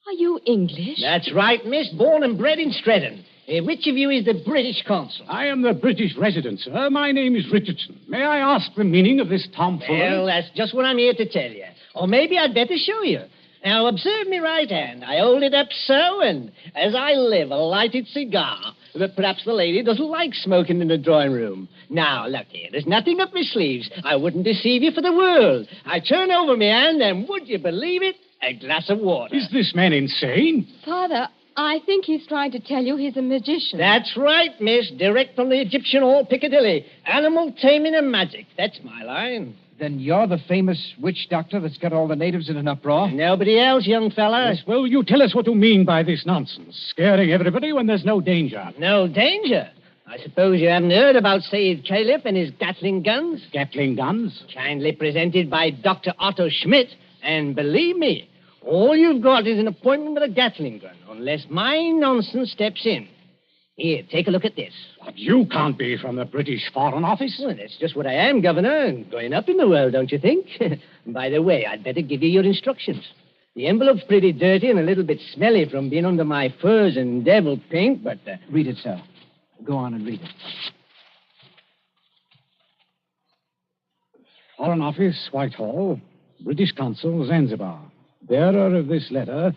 X: Are you English?
W: That's right, miss. Born and bred in Streatham. Which of you is the British consul?
H: I am the British resident, sir. My name is Richardson. May I ask the meaning of this tomfoolery?
W: Well, that's just what I'm here to tell you. Or maybe I'd better show you. Now, observe me right hand. I hold it up so, and as I live, a lighted cigar. But perhaps the lady doesn't like smoking in the drawing room. Now, look here. There's nothing up my sleeves. I wouldn't deceive you for the world. I turn over my hand, and would you believe it? A glass of water.
H: Is this man insane?
X: Father, I think he's trying to tell you he's a magician.
W: That's right, miss. Direct from the Egyptian Hall, Piccadilly. Animal taming and magic. That's my line.
M: Then you're the famous witch doctor that's got all the natives in an uproar?
W: Nobody else, young fella.
H: Yes, well, you tell us what you mean by this nonsense. Scaring everybody when there's no danger.
W: No danger? I suppose you haven't heard about Said Khalif and his Gatling guns?
H: Gatling guns?
W: Kindly presented by Dr. Otto Schmidt. And believe me, all you've got is an appointment with a Gatling gun, unless my nonsense steps in. Here, take a look at this.
H: But you can't be from the British Foreign Office.
W: Well, that's just what I am, Governor, and going up in the world, don't you think? By the way, I'd better give you your instructions. The envelope's pretty dirty and a little bit smelly from being under my furs and devil paint, but...
M: Read it, sir. Go on and read it.
H: Foreign Office, Whitehall, British Consul, Zanzibar. Bearer of this letter,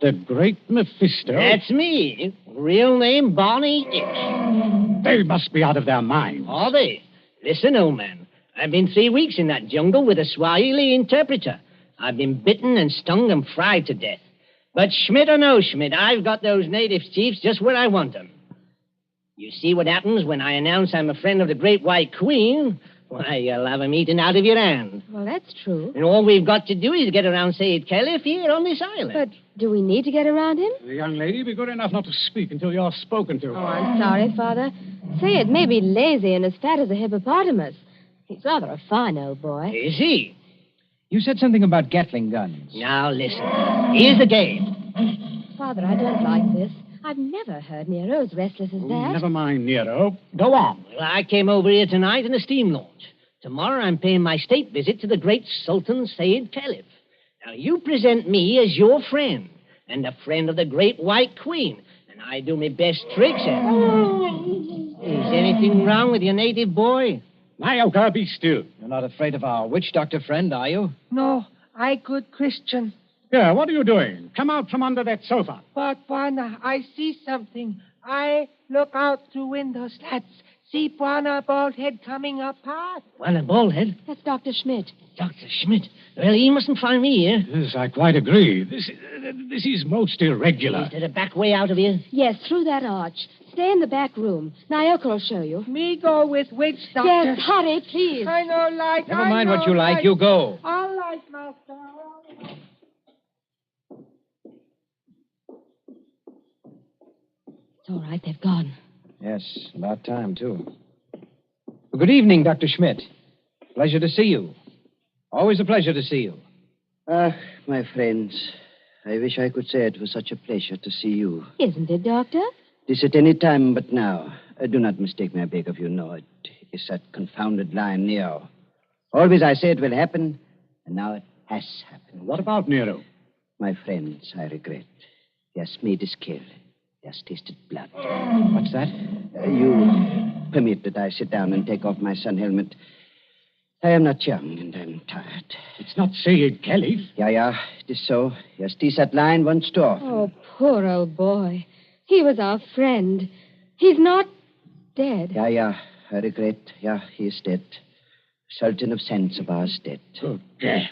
H: the Great Mephisto.
W: That's me. Real name, Barney Hitch.
H: They must be out of their minds.
W: Are they? Listen, old man. I've been 3 weeks in that jungle with a Swahili interpreter. I've been bitten and stung and fried to death. But Schmidt or no Schmidt, I've got those native chiefs just where I want them. You see what happens when I announce I'm a friend of the Great White Queen? Why, you'll have 'em eaten out of your hand.
X: Well, that's true.
W: And all we've got to do is get around Said Caliph here on this island.
X: But do we need to get around him?
H: The young lady, be good enough not to speak until you're spoken to.
X: Oh, I'm sorry, Father. Say it may be lazy and as fat as a hippopotamus. He's rather a fine old boy.
W: Is he?
M: You said something about Gatling guns.
W: Now, listen. Here's the game.
X: Father, I don't like this. I've never heard Nero as restless as that.
H: Never mind, Nero. Go on.
W: Well, I came over here tonight in a steam launch. Tomorrow I'm paying my state visit to the great Sultan Said Caliph. Now, you present me as your friend and a friend of the Great White Queen, and I do my best tricks at it. Is anything wrong with your native boy?
H: Nyoka, be still.
M: You're not afraid of our witch doctor friend, are you?
U: No, I good Christian.
H: Here, what are you doing? Come out from under that sofa.
U: But, Bwana, I see something. I look out through window slats. See Bwana bald head coming up past.
W: Well, a baldhead.
X: That's Dr. Schmidt.
W: Dr. Schmidt. Well, he mustn't find me here.
H: Yes, I quite agree. This is most irregular.
W: Is there a back way out of here?
X: Yes, through that arch. Stay in the back room. Nyoka will show you.
U: Me go with witch doctor.
X: Yes, hurry, please.
U: I know like.
M: Never mind what you like. You go.
U: All right, master.
X: It's all right. They've gone.
M: Yes, about time, too. Well, good evening, Dr. Schmidt. Pleasure to see you. Always a pleasure to see you.
D: Ah, my friends, I wish I could say it was such a pleasure to see you.
X: Isn't it, Doctor?
D: This at any time but now. Do not mistake me, I beg of you. No, it is that confounded lion, Nero. Always I say it will happen, and now it has happened.
H: What about Nero?
D: My friends, I regret. He has made his kill. He has tasted blood.
M: What's that?
D: You permit that I sit down and take off my sun helmet. I am not young, and I'm tired.
H: It's not Said Caliph.
D: Yeah, it is so. He has teased that lion once too often.
X: Oh, poor old boy. He was our friend. He's not dead.
D: Yeah, I regret. Yeah, he is dead. Sultan of Zanzibar is dead.
H: Oh, Gad.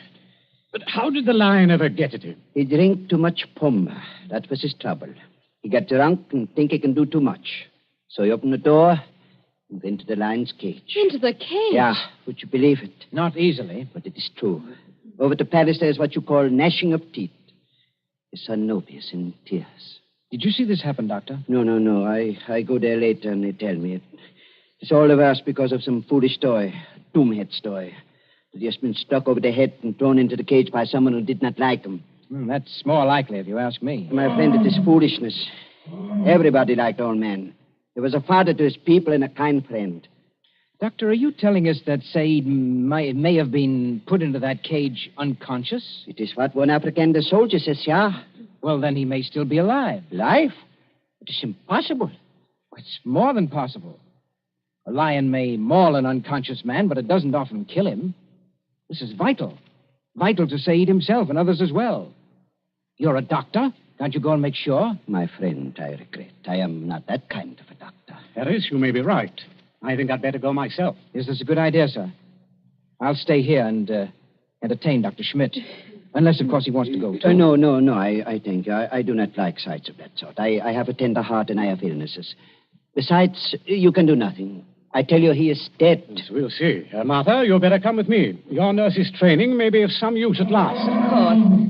H: But how did the lion ever get at him?
D: He drank too much puma. That was his trouble. He got drunk and think he can do too much. So he opened the door and went to the lion's cage.
X: Into the cage?
D: Yeah, would you believe it?
M: Not easily.
D: But it is true. Over to Paris, there's what you call gnashing of teeth. His son Nobius in tears.
M: Did you see this happen, Doctor?
D: No. I go there later and they tell me. It's all the worse because of some foolish toy, a doomhead's toy. That he has been stuck over the head and thrown into the cage by someone who did not like him.
M: That's more likely, if you ask me.
D: My friend, it is foolishness. Everybody liked old man. He was a father to his people and a kind friend.
M: Doctor, are you telling us that Said may have been put into that cage unconscious?
D: It is what one African soldier says, yeah.
M: Well, then he may still be alive.
D: Alive? It is impossible.
M: It's more than possible. A lion may maul an unconscious man, but it doesn't often kill him. This is vital. Vital to Said himself and others as well. You're a doctor. Can't you go and make sure?
D: My friend, I regret. I am not that kind of a doctor.
H: Harris, you may be right. I think I'd better go myself.
M: Yes, that's a good idea, sir. I'll stay here and entertain Dr. Schmidt. Unless, of course, he wants to go, too.
D: No, I thank you. I do not like sights of that sort. I have a tender heart and I have illnesses. Besides, you can do nothing. I tell you, he is dead.
H: Yes, we'll see. Martha, you'd better come with me. Your nurse's training may be of some use at last.
X: Of course.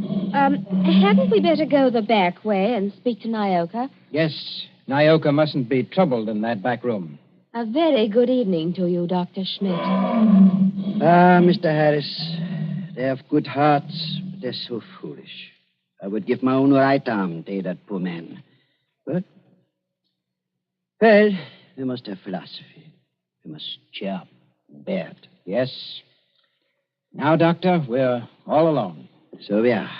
X: Hadn't we better go the back way and speak to Nyoka?
M: Yes, Nyoka mustn't be troubled in that back room.
X: A very good evening to you, Dr. Schmidt.
D: Ah, Mr. Harris, they have good hearts, but they're so foolish. I would give my own right arm to aid that poor man. But, well, we must have philosophy. We must cheer up and bear it.
M: Yes. Now, Doctor, we're all alone.
D: So we are.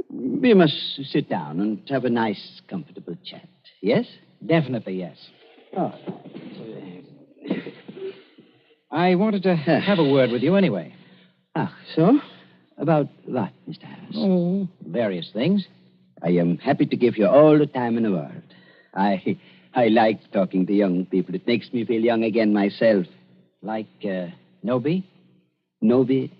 D: We must sit down and have a nice, comfortable chat. Yes?
M: Definitely, yes.
D: Oh.
M: I wanted to have a word with you anyway.
D: Ah, so? About what, Mr. Harris?
M: Oh, various things.
D: I am happy to give you all the time in the world. I like talking to young people. It makes me feel young again myself.
M: Like, Nobi?
D: Nobi?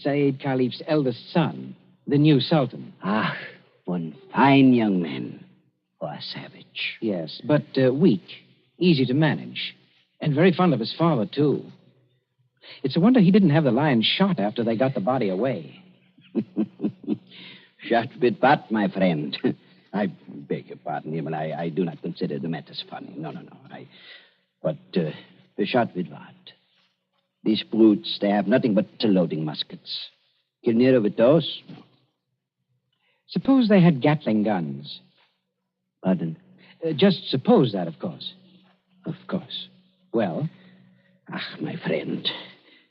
M: Said Khalif's eldest son, the new sultan.
D: Ah, one fine young man. For a savage.
M: Yes, but weak, easy to manage, and very fond of his father, too. It's a wonder he didn't have the lion shot after they got the body away.
D: Shot with what, my friend? I beg your pardon, Himmel. I do not consider the matters funny. No. But shot with what? These brutes, they have nothing but loading muskets. Kill Nero with those? No.
M: Suppose they had Gatling guns.
D: Pardon?
M: Just suppose that, of course.
D: Of course.
M: Well?
D: Ah, my friend.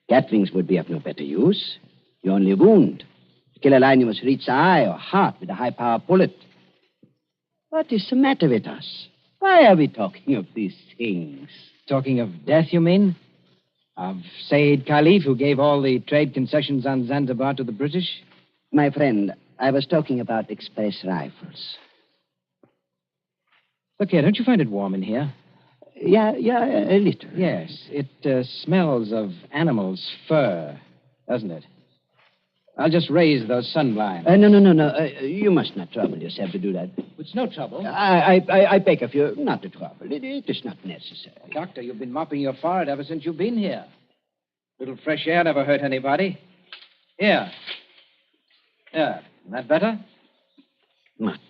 D: Gatlings would be of no better use. You only wound. To kill a lion, you must reach the eye or heart with a high-power bullet. What is the matter with us? Why are we talking of these things?
M: Talking of death, you mean? Of Said Khalif, who gave all the trade concessions on Zanzibar to the British?
D: My friend, I was talking about express rifles.
M: Look here, don't you find it warm in here?
D: Yeah, a little.
M: Yes, it smells of animal's fur, doesn't it? I'll just raise those sun blinds.
D: No. You must not trouble yourself to do that.
M: It's no trouble.
D: I beg of you not to trouble. It is not necessary.
M: Doctor, you've been mopping your forehead ever since you've been here. Little fresh air never hurt anybody. Here. Yeah, isn't that better?
D: Much.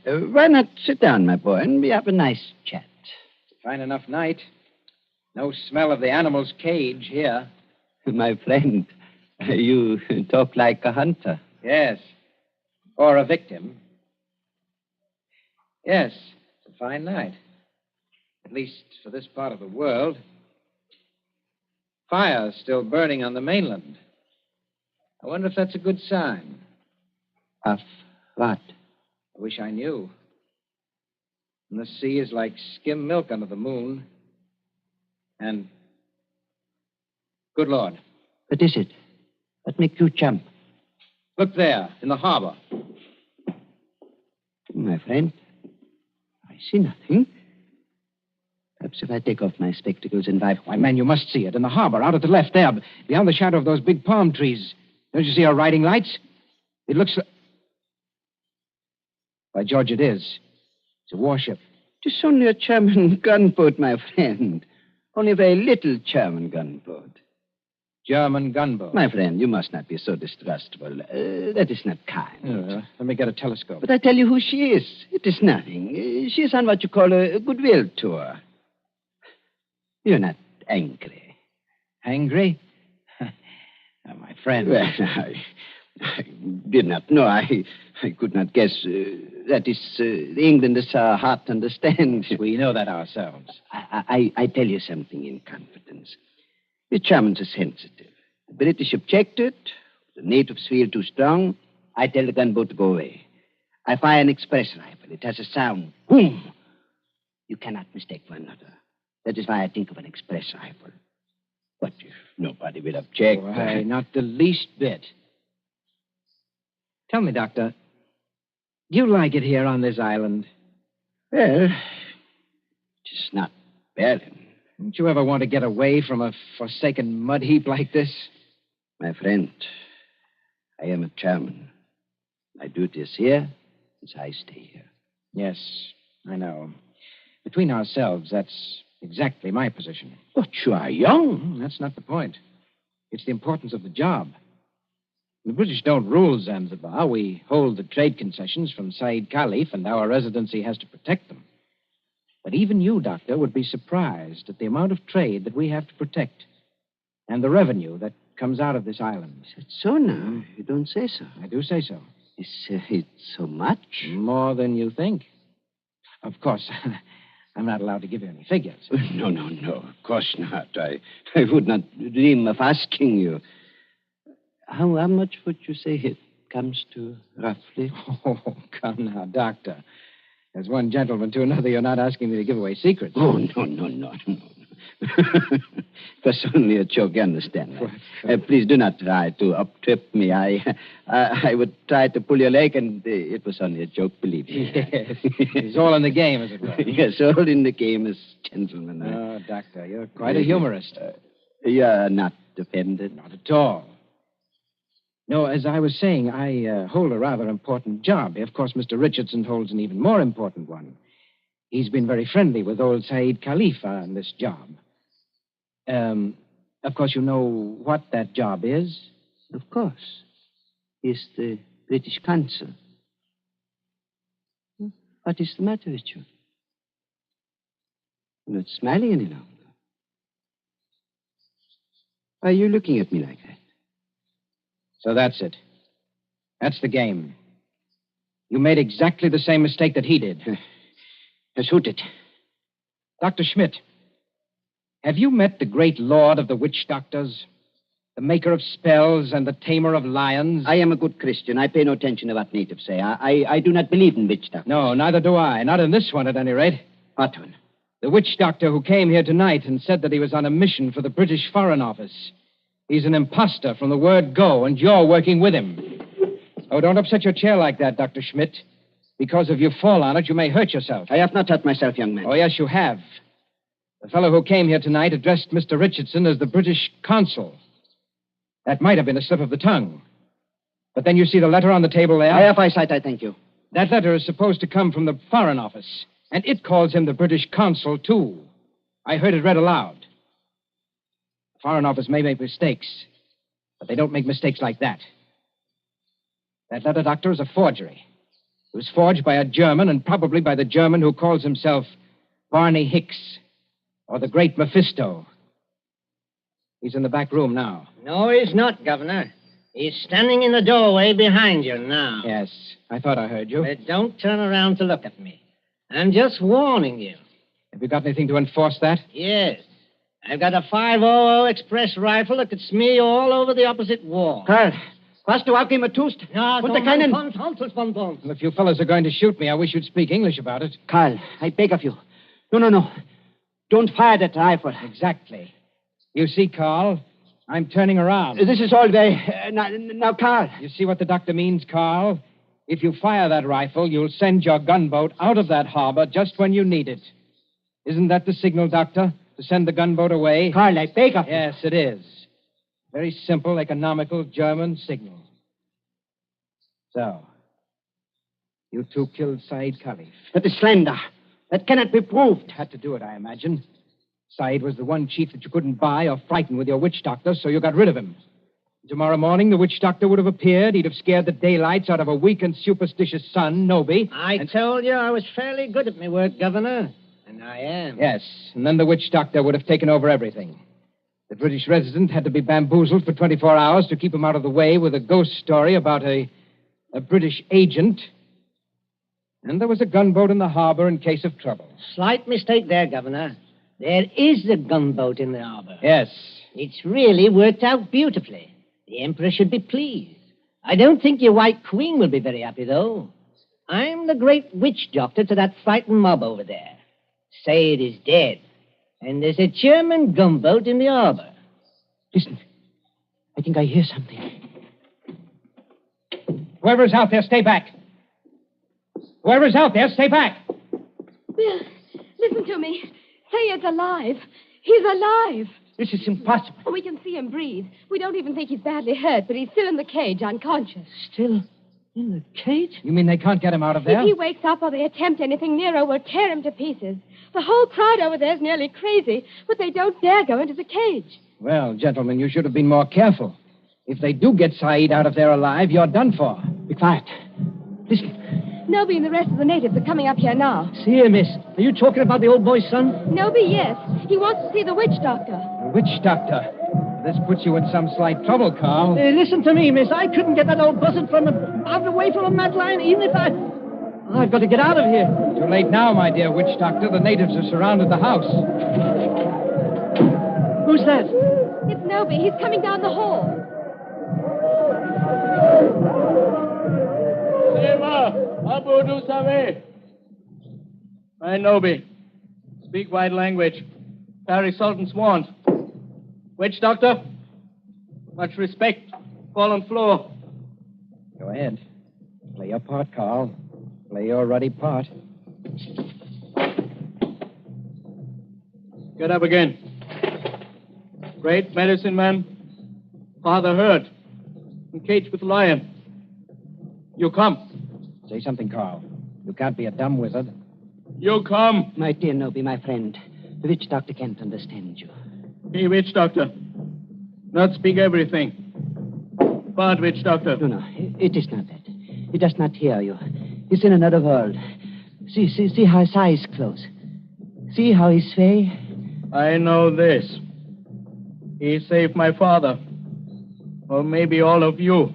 D: Why not sit down, my boy, and we have a nice chat?
M: Fine enough night. No smell of the animal's cage here.
D: My friend, you talk like a hunter.
M: Yes. Or a victim. Yes, it's a fine night. At least for this part of the world. Fire's still burning on the mainland. I wonder if that's a good sign.
D: Of what?
M: I wish I knew. And the sea is like skim milk under the moon. And, good Lord.
D: What is it? What makes you jump?
M: Look there, in the harbor.
D: My friend, I see nothing. Perhaps if I take off my spectacles and wipe...
M: Why, man, you must see it. In the harbor, out at the left there, beyond the shadow of those big palm trees. Don't you see our riding lights? It looks like... By George, it is. It's a warship.
D: It's only a German gunboat, my friend. Only a very little German gunboat.
M: German gunboat?
D: My friend, you must not be so distrustful. That is not kind.
M: Let me get a telescope.
D: But I tell you who she is. It is nothing. She is on what you call a goodwill tour. You're not angry.
M: Angry? Oh, my friend.
D: Well, I did not know. I could not guess. That is, England is our heart to understand.
M: We know that ourselves.
D: I tell you something in confidence. The Germans are sensitive. The British objected. The natives feel too strong. I tell the gunboat to go away. I fire an express rifle. It has a sound. Boom! You cannot mistake one another. That is why I think of an express rifle. But if nobody will object...
M: Why, not the least bit. Tell me, Doctor, do you like it here on this island?
D: Well, it's not bad.
M: Don't you ever want to get away from a forsaken mud heap like this?
D: My friend, I am a German. My duty is here, as I stay here.
M: Yes, I know. Between ourselves, that's exactly my position.
D: But you are young.
M: That's not the point. It's the importance of the job. The British don't rule Zanzibar. We hold the trade concessions from Said Khalif, and our residency has to protect them. But even you, Doctor, would be surprised at the amount of trade that we have to protect and the revenue that comes out of this island.
D: Is it so now? You don't say so.
M: I do say so.
D: Is it so much?
M: More than you think. Of course, I'm not allowed to give you any figures.
D: No. Of course not. I would not dream of asking you. How much would you say it comes to, roughly?
M: Oh, come now, Doctor. As one gentleman to another, you're not asking me to give away secrets.
D: Oh, no. It was only a joke, you understand. Please do not try to up-trip me. I would try to pull your leg, and it was only a joke, believe me.
M: Yes. It's all in the game, as it were.
D: Yes, all in the game as gentlemen.
M: Oh, Doctor, you're quite a humorist.
D: You're not offended?
M: Not at all. No, as I was saying, I hold a rather important job. Of course, Mr. Richardson holds an even more important one. He's been very friendly with old Said Khalifa on this job. Of course, you know what that job is?
D: Of course. He's the British consul. What is the matter with you? You're not smiling any longer. Why are you looking at me like that?
M: So that's it. That's the game. You made exactly the same mistake that he did.
D: Shoot it.
M: Dr. Schmidt, have you met the great lord of the witch doctors? The maker of spells and the tamer of lions?
D: I am a good Christian. I pay no attention to what natives say. I do not believe in witch doctors.
M: No, neither do I. Not in this one, at any rate.
D: What one?
M: The witch doctor who came here tonight and said that he was on a mission for the British Foreign Office. He's an imposter from the word go, and you're working with him. Oh, don't upset your chair like that, Dr. Schmidt. Because if you fall on it, you may hurt yourself.
D: I have not hurt myself, young man.
M: Oh, yes, you have. The fellow who came here tonight addressed Mr. Richardson as the British consul. That might have been a slip of the tongue. But then you see the letter on the table there?
D: I have eyesight, I thank you.
M: That letter is supposed to come from the Foreign Office, and it calls him the British consul, too. I heard it read aloud. The Foreign Office may make mistakes, but they don't make mistakes like that. That letter, Doctor, is a forgery. It was forged by a German, and probably by the German who calls himself Barney Hicks, or the Great Mephisto. He's in the back room now.
W: No, he's not, Governor. He's standing in the doorway behind you now.
M: Yes, I thought I heard you.
W: But don't turn around to look at me. I'm just warning you.
M: Have you got anything to enforce that?
W: Yes. I've got a 500 express rifle that could smear you all over the opposite wall.
D: Karl, was du auch immer tust?
W: Ja,
D: Und keinen...
M: Well, if you fellas are going to shoot me, I wish you'd speak English about it.
D: Karl, I beg of you. No. Don't fire that rifle.
M: Exactly. You see, Carl, I'm turning around.
D: This is all very... now, Karl.
M: You see what the doctor means, Carl? If you fire that rifle, you'll send your gunboat out of that harbor just when you need it. Isn't that the signal, Doctor? To send the gunboat away?
D: Karl, I beg of you.
M: Yes, it is. Very simple, economical German signal. So, you two killed Said Khalif.
D: That is slander. That cannot be proved.
M: Had to do it, I imagine. Said was the one chief that you couldn't buy or frighten with your witch doctor, so you got rid of him. Tomorrow morning, the witch doctor would have appeared. He'd have scared the daylights out of a weak and superstitious son, Noby.
W: I told you I was fairly good at my work, Governor. And I am.
M: Yes, and then the witch doctor would have taken over everything. The British resident had to be bamboozled for 24 hours to keep him out of the way with a ghost story about a British agent. And there was a gunboat in the harbor in case of trouble.
W: Slight mistake there, Governor. There is a gunboat in the harbor.
M: Yes.
W: It's really worked out beautifully. The Emperor should be pleased. I don't think your White Queen will be very happy, though. I'm the great witch doctor to that frightened mob over there. Said is dead. And there's a German gunboat in the harbor.
D: Listen. I think I hear something.
M: Whoever's out there, stay back. Whoever's out there, stay back.
X: Bill, listen to me. Sayed's alive. He's alive.
D: This is impossible.
X: We can see him breathe. We don't even think he's badly hurt, but he's still in the cage, unconscious.
D: Still in the cage?
M: You mean they can't get him out of there?
X: If he wakes up or they attempt anything, Nero will tear him to pieces. The whole crowd over there is nearly crazy, but they don't dare go into the cage.
M: Well, gentlemen, you should have been more careful. If they do get Said out of there alive, you're done for.
D: Be quiet. Listen.
X: Noby and the rest of the natives are coming up here now.
W: See here, miss. Are you talking about the old boy's son?
X: Noby, yes. He wants to see the witch doctor.
M: The witch doctor? This puts you in some slight trouble, Carl.
W: Listen to me, miss. I couldn't get that old buzzard away from a mad lion, even if I've got to get out of here.
M: Too late now, my dear witch doctor. The natives have surrounded the house.
W: Who's that?
X: It's Noby. He's coming down the hall.
N: Abu do Save. I Noby. Speak white language. Harry Sultan's wand. Witch doctor? Much respect. Fall on floor.
M: Go ahead. Play your part, Carl. Play your ruddy part.
N: Get up again. Great medicine man. Father heard. Encaged with lion. You come.
M: Say something, Carl. You can't be a dumb wizard.
N: You come.
D: My dear Noby, my friend, the witch doctor can't understand you.
N: Hey, witch doctor. Not speak everything. But, witch doctor.
D: No, it is not that. He does not hear you. He's in another world. See how his eyes close. See how he sway.
N: I know this. He saved my father. Or maybe all of you.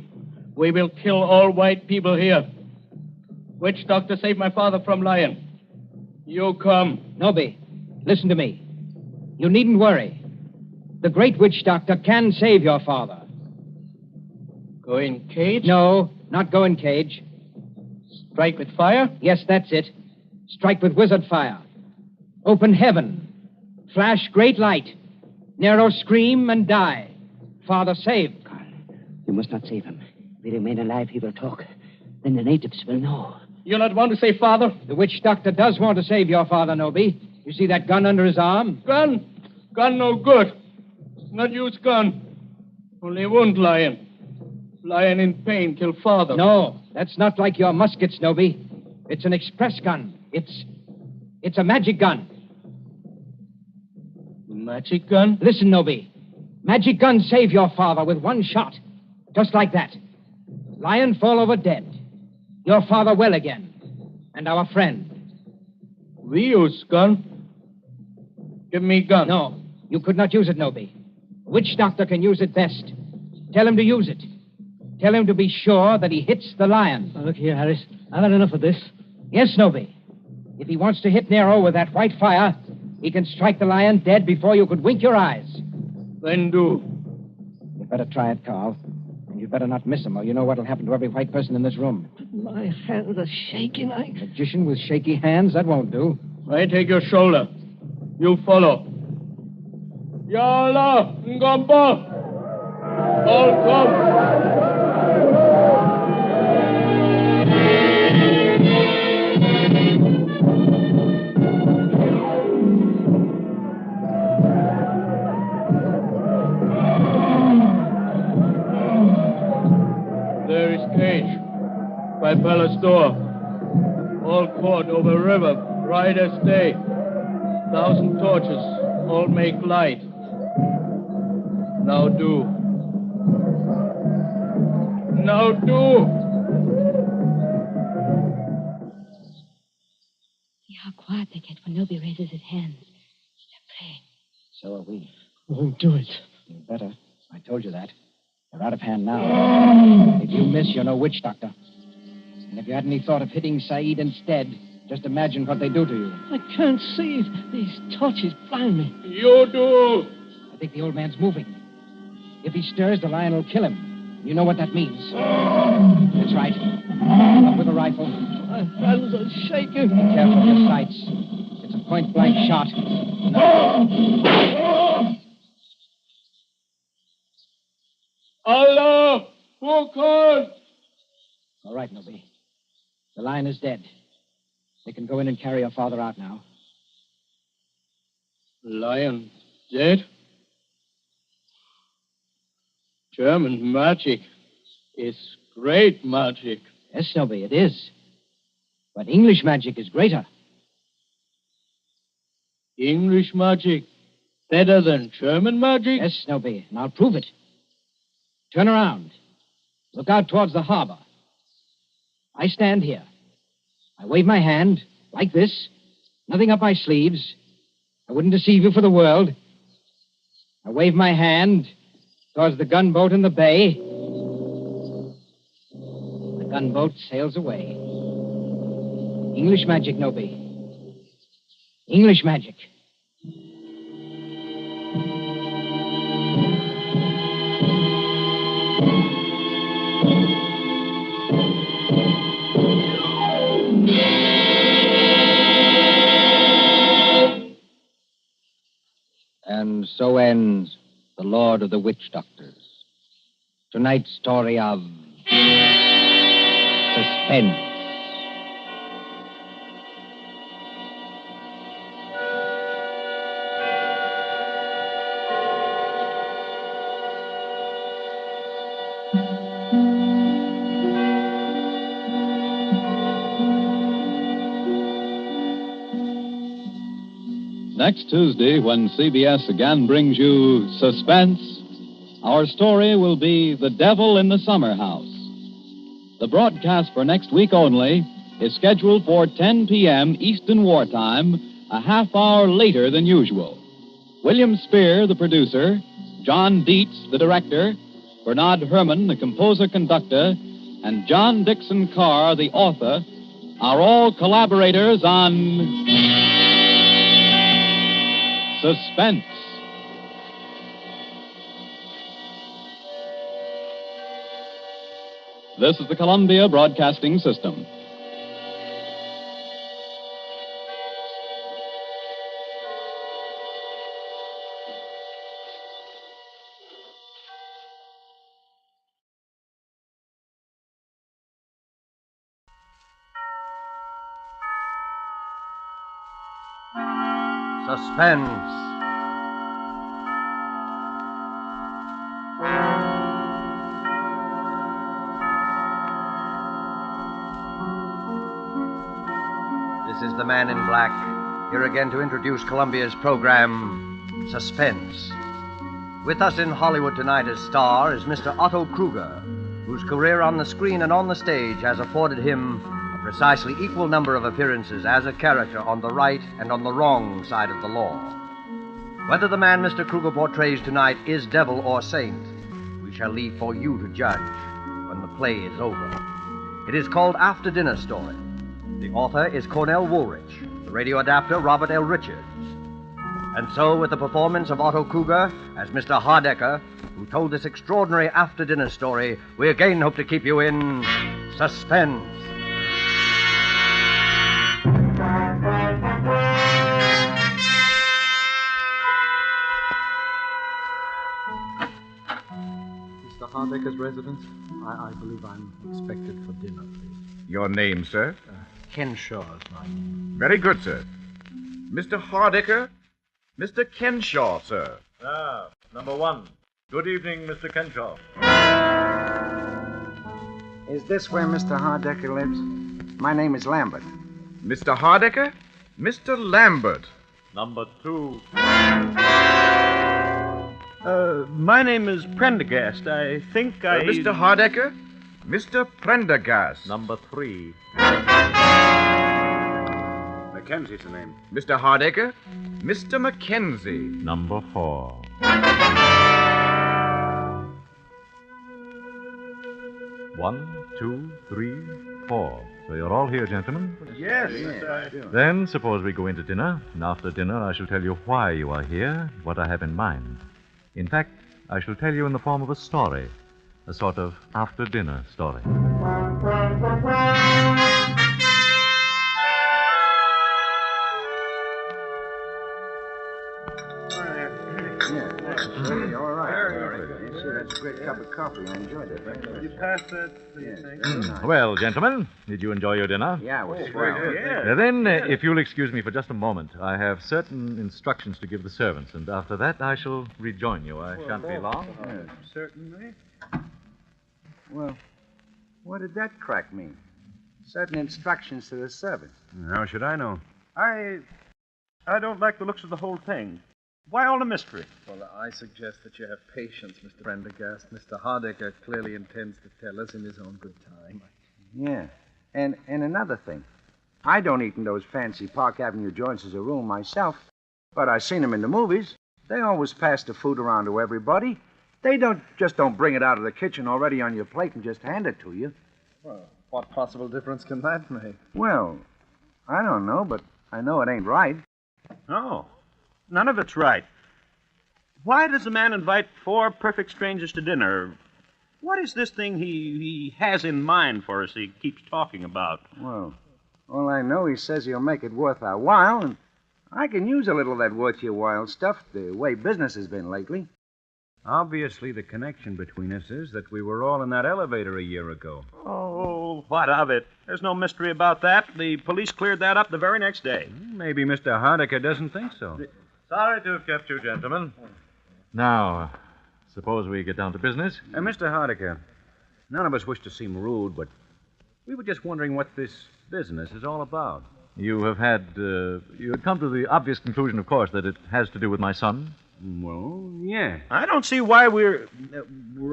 N: We will kill all white people here. Witch doctor saved my father from lion. You come.
M: Noby, listen to me. You needn't worry. The great witch doctor can save your father.
N: Go in cage?
M: No, not go in cage.
N: Strike with fire?
M: Yes, that's it. Strike with wizard fire. Open heaven. Flash great light. Nero scream and die. Father saved.
D: Carl, you must not save him. If he remain alive, he will talk. Then the natives will know.
N: You not want to save father?
M: The witch doctor does want to save your father, Noby. You see that gun under his arm?
N: Gun? Gun no good. Not use gun. Only wound lion. Lion in pain kill father.
M: No, that's not like your muskets, Noby. It's an express gun. It's a magic gun.
N: Magic gun?
M: Listen, Noby. Magic gun save your father with one shot. Just like that. Lion fall over dead. Your father well again. And our friend.
N: We use gun. Give me gun.
M: No, you could not use it, Noby. Witch doctor can use it best. Tell him to use it. Tell him to be sure that he hits the lion.
U: Now, look here, Harris. I've had enough of this.
M: Yes, Noby. If he wants to hit Nero with that white fire, he can strike the lion dead before you could wink your eyes.
N: Then do.
M: You'd better try it, Carl. And you'd better not miss him, or you know what'll happen to every white person in this room.
U: My hands are shaking.
M: Magician with shaky hands? That won't do.
N: I take your shoulder. You follow. Yala, Ngamba. All come. There is cage by palace door. All court over river, bright as day. 1,000 torches, all make light. Now do. Now do.
X: See how quiet they get when Noby raises his hands. They're praying.
M: So are we.
U: Won't do it.
M: You'd better. I told you that. They're out of hand now. If you miss, you're no witch doctor. And if you had any thought of hitting Saeed instead, just imagine what they do to you.
U: I can't see. These torches blind me.
N: You do.
M: I think the old man's moving. If he stirs, the lion will kill him. You know what that means. That's right. Up with a rifle.
U: My hands are shaking.
M: Be careful of your sights. It's a point-blank shot.
N: Allah! Wukon!
M: All right, Noby. The lion is dead. They can go in and carry your father out now.
N: Lion dead? German magic is great magic.
M: Yes, Noby, it is. But English magic is greater.
N: English magic better than German magic?
M: Yes, Noby, and I'll prove it. Turn around. Look out towards the harbor. I stand here. I wave my hand, like this. Nothing up my sleeves. I wouldn't deceive you for the world. I wave my hand towards the gunboat in the bay. The gunboat sails away. English magic, Noby. English magic.
K: so ends The Lord of the Witch Doctors. Tonight's story of Suspense.
L: Next Tuesday, when CBS again brings you Suspense, our story will be The Devil in the Summer House. The broadcast for next week only is scheduled for 10 p.m. Eastern Wartime, a half hour later than usual. William Spear, the producer, John Dietz, the director, Bernard Herrmann, the composer-conductor, and John Dixon Carr, the author, are all collaborators on Suspense. This is the Columbia Broadcasting System.
J: Suspense. This is the Man in Black, here again to introduce Columbia's program, Suspense. With us in Hollywood tonight as star is Mr. Otto Kruger, whose career on the screen and on the stage has afforded him a precisely equal number of appearances as a character on the right and on the wrong side of the law. Whether the man Mr. Kruger portrays tonight is devil or saint, we shall leave for you to judge when the play is over. It is called After Dinner Story. The author is Cornell Woolrich, the radio adapter Robert L. Richards. And so, with the performance of Otto Kruger as Mr. Hardecker, who told this extraordinary after-dinner story, we again hope to keep you in suspense.
O: Mr. Hardecker's residence? I believe I'm expected for dinner, please.
R: Your name, sir?
O: Kenshaw is my name.
R: Very good, sir. Mr. Hardecker? Mr. Kenshaw, sir.
V: Ah, number one. Good evening, Mr. Kenshaw.
Y: Is this where Mr. Hardecker lives? My name is Lambert.
R: Mr. Hardecker? Mr. Lambert.
V: Number two. My name is Prendergast. I think
R: Mr. Hardecker? Mr. Prendergast.
V: Number three. Mackenzie's the name.
R: Mr. Hardecker? Mr. Mackenzie.
V: Number four.
Z: One, two, three, four. So you're all here, gentlemen?
V: Yes.
Z: Then suppose we go into dinner, and after dinner I shall tell you why you are here, what I have in mind. In fact, I shall tell you in the form of a story, a sort of after-dinner story.
Y: All right. That's a great cup of coffee. I enjoyed it.
V: You pass that, please.
Z: Well, gentlemen, did you enjoy your dinner?
Y: Yeah, it was swell.
Z: Then, if you'll excuse me for just a moment, I have certain instructions to give the servants, and after that I shall rejoin you. I shan't be long.
Y: Certainly. Well, what did that crack mean? Certain instructions to the servants.
V: How should I know? I don't like the looks of the whole thing. Why all the mystery?
T: Well, I suggest that you have patience, Mr. Prendergast. Mr. Hardecker clearly intends to tell us in his own good time.
Y: Yeah. And another thing. I don't eat in those fancy Park Avenue joints as a rule myself, but I've seen them in the movies. They always pass the food around to everybody. They don't bring it out of the kitchen already on your plate and just hand it to you.
T: Well, what possible difference can that make?
Y: Well, I don't know, but I know it ain't right.
V: Oh, none of it's right. Why does a man invite four perfect strangers to dinner? What is this thing he has in mind for us he keeps talking about?
Y: Well, all I know, he says he'll make it worth our while, and I can use a little of that worth your while stuff, the way business has been lately.
B: Obviously, the connection between us is that we were all in that elevator a year ago.
V: Oh, what of it? There's no mystery about that. The police cleared that up the very next day.
B: Maybe Mr. Hardiker doesn't think so.
Z: Sorry to have kept you, gentlemen. Now, suppose we get down to business.
B: Mr. Hardiker, none of us wish to seem rude, but we were just wondering what this business is all about.
Z: You had come to the obvious conclusion, of course, that it has to do with my son.
B: Well, yeah.
V: I don't see why we're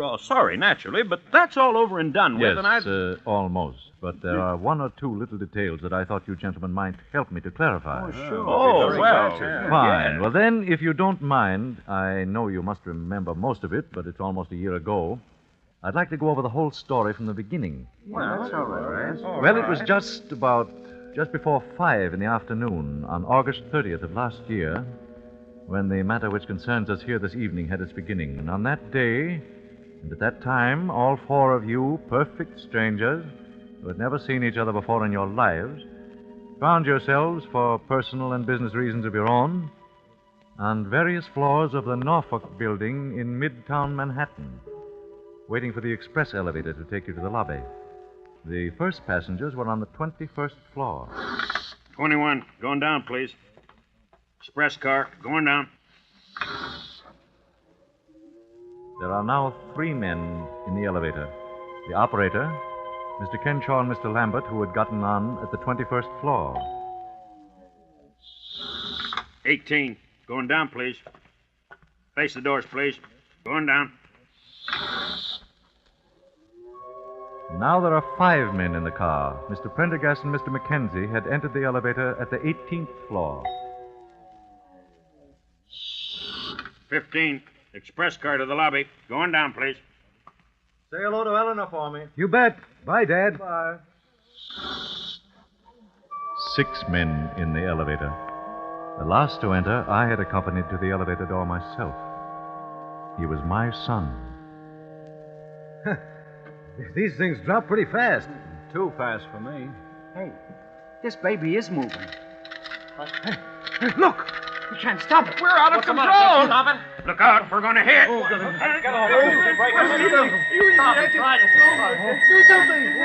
V: all sorry, naturally, but that's all over and done with,
Z: Yes,
V: and I...
Z: almost. But there are one or two little details that I thought you gentlemen might help me to clarify.
Y: Oh, sure.
V: Oh, well.
Z: Fine.
V: Yeah.
Z: Well, then, if you don't mind, I know you must remember most of it, but it's almost a year ago. I'd like to go over the whole story from the beginning.
Y: Well, that's all right.
Z: Well, it was just before 5 in the afternoon on August 30th of last year when the matter which concerns us here this evening had its beginning. And on that day, and at that time, all four of you, perfect strangers, who had never seen each other before in your lives, found yourselves, for personal and business reasons of your own, on various floors of the Norfolk building in Midtown Manhattan, waiting for the express elevator to take you to the lobby. The first passengers were on the 21st floor.
V: 21, going down, please. Express car, going down.
Z: There are now 3 men in the elevator. The operator, Mr. Kenshaw and Mr. Lambert, who had gotten on at the 21st floor.
V: 18, going down, please. Face the doors, please. Going down.
Z: Now there are 5 men in the car. Mr. Prendergast and Mr. Mackenzie had entered the elevator at the 18th floor.
V: 15, express car to the lobby. Going down, please.
Z: Say hello to Eleanor for me.
B: You bet. Bye, Dad.
Z: Bye. 6 men in the elevator. The last to enter, I had accompanied to the elevator door myself. He was my son.
B: These things drop pretty fast. Too fast for me.
Y: Hey, this baby is moving.
B: Hey, look!
U: We can't stop it. We're out of control.
V: Stop it. Look out, we're going to hit.
U: Get off. Stop it. Try to do something.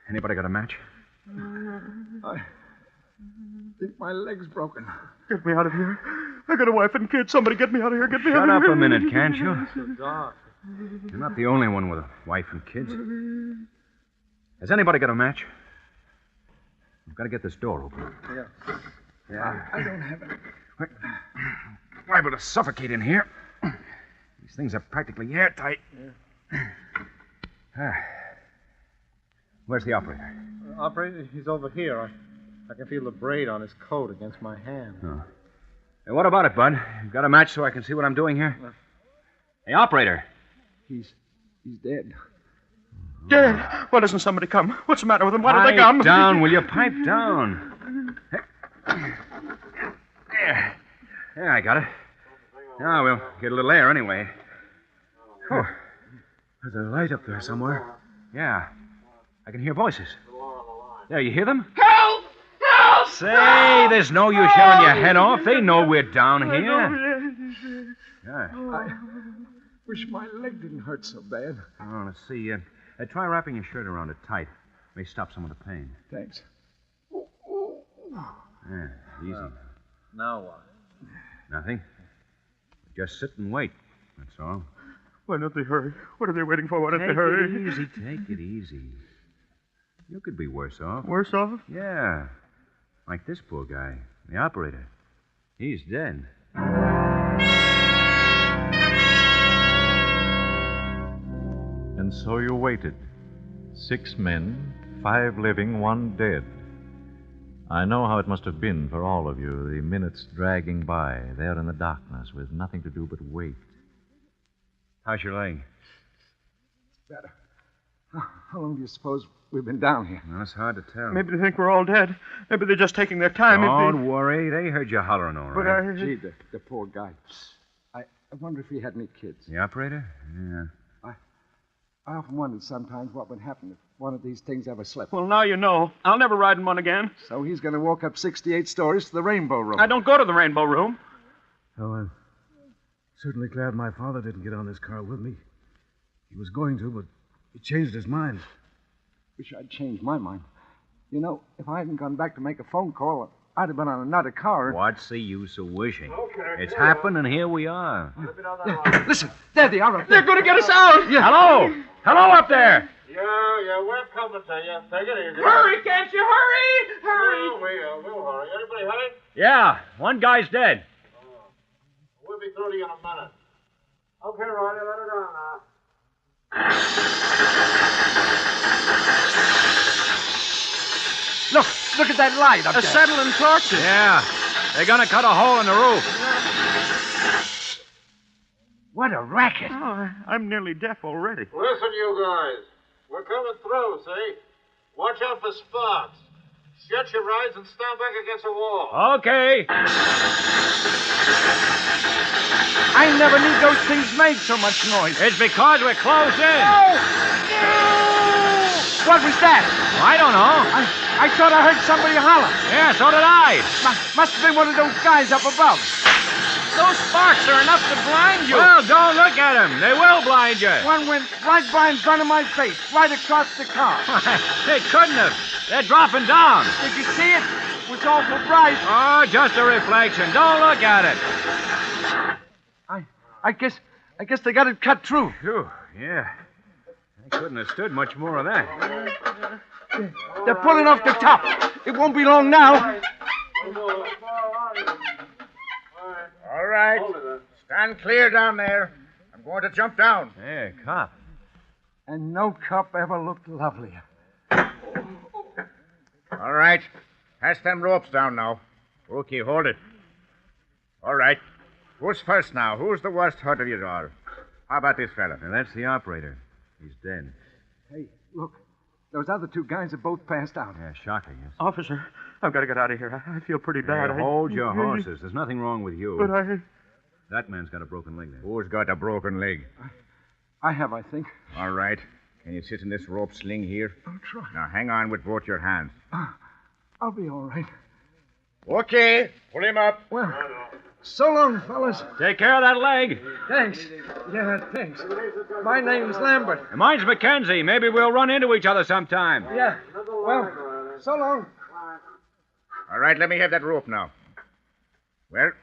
B: Anybody got a match?
U: I think my leg's broken. Get me out of here. I got a wife and kids. Somebody get me out of here. Get me out of here.
B: Shut up a minute, can't you?
U: It's dark.
B: You're not the only one with a wife and kids. Has anybody got a match? We've got to get this door open.
U: Yeah. I don't have it.
B: We're liable to suffocate in here. These things are practically airtight. Where's the operator?
O: Operator, he's over here. I can feel the braid on his coat against my hand.
B: Oh. Hey, what about it, Bud? You've got a match so I can see what I'm doing here? Hey, operator.
U: He's dead. Dead? Why doesn't somebody come? What's the matter with him? Why don't they come?
B: Pipe down, will you? Pipe down. There, I got it. Now we'll get a little air anyway. Oh, there's a light up there somewhere. Yeah, I can hear voices. There, you hear them?
U: Help! Help!
B: Say, there's no use yelling your head off. They know we're down here. Yeah.
U: I wish my leg didn't hurt so bad.
B: Oh, let's see. Try wrapping your shirt around it tight. May stop some of the pain.
U: Thanks.
B: Yeah, easy.
O: Now what?
B: Nothing. Just sit and wait. That's all.
U: Why don't they hurry? What are they waiting for? Why don't
B: Take
U: they hurry?
B: it easy. Take it easy. You could be worse off.
U: Worse off?
B: Yeah. Like this poor guy, the operator. He's dead.
Z: And so you waited. 6 men, 5 living, 1 dead. I know how it must have been for all of you, the minutes dragging by, there in the darkness, with nothing to do but wait.
B: How's your leg?
Y: better. How long do you suppose we've been down here?
B: No, it's hard to tell.
V: Maybe they think we're all dead. Maybe they're just taking their time.
B: Don't worry. They heard you hollering all
V: But
B: right.
Y: Gee, the poor guy. I wonder if he had any kids.
B: The operator? Yeah.
Y: I often wondered sometimes what would happen if one of these things ever slipped.
V: Well, now you know. I'll never ride in one again.
Y: So he's going to walk up 68 stories to the Rainbow Room.
V: I don't go to the Rainbow Room.
C: Oh, I'm certainly glad my father didn't get on this car with me. He was going to, but he changed his mind.
Y: Wish I'd changed my mind. You know, if I hadn't gone back to make a phone call, I'd have been on another car.
B: What's the use of wishing? It's happened, and here we are.
Y: Listen, there they are up
V: They're
Y: there.
V: going to get us out.
Y: Yeah.
B: Hello! Hello up there!
E: Yeah, we're coming to you. Take it easy.
V: Hurry, can't you? Hurry! Hurry!
E: We'll hurry. Anybody hurry?
B: Yeah, one guy's dead.
E: We'll be through to you in a minute. Okay, Ronnie, let it on now.
Y: Look at that light up there.
V: Acetylene torches.
B: Yeah, they're gonna cut a hole in the roof.
Y: What a racket.
V: Oh, I'm nearly deaf already.
E: Listen, you guys. We're coming through, see? Watch out for spots. Shut your eyes and stand back against the wall.
B: Okay.
Y: I never knew those things made so much noise.
B: It's because we're closed in.
Y: No! What was that?
B: I don't know.
Y: I thought I heard somebody holler.
B: Yeah, so did I.
Y: Must have been one of those guys up above.
V: Those sparks are enough to blind you.
B: Well, don't look at them. They will blind you.
Y: One went right by in front of my face, right across the car.
B: They couldn't have. They're dropping down.
Y: Did you see it? It was awful bright.
B: Oh, just a reflection. Don't look at it.
Y: I guess they got it cut through.
B: Phew, yeah. I couldn't have stood much more of that.
Y: They're pulling off the top. It won't be long now. All right.
R: Stand clear down there. I'm going to jump down.
B: Hey, cop.
Y: And no cop ever looked lovelier.
R: All right. Pass them ropes down now. Rookie, hold it. All right. Who's first now? Who's the worst hurt of you all? How about this fella?
B: Now, that's the operator. He's dead.
Y: Hey, look. Those other two guys have both passed out.
B: Yeah, shocking, yes.
V: Officer, I've got to get out of here. I feel pretty bad.
B: Hey, hold your horses. There's nothing wrong with you.
V: But I...
B: That man's got a broken leg there.
R: Who's got a broken leg?
Y: I have, I think.
R: All right. Can you sit in this rope sling here?
Y: I'll try.
R: Now, hang on with both your hands.
Y: I'll be all right.
R: Okay. Pull him up.
Y: Well, so long, fellas.
B: Take care of that leg.
Y: Thanks. Yeah, thanks. My name's Lambert.
B: And mine's Mackenzie. Maybe we'll run into each other sometime.
Y: Yeah. Well, so long.
R: All right, let me have that rope now. Well,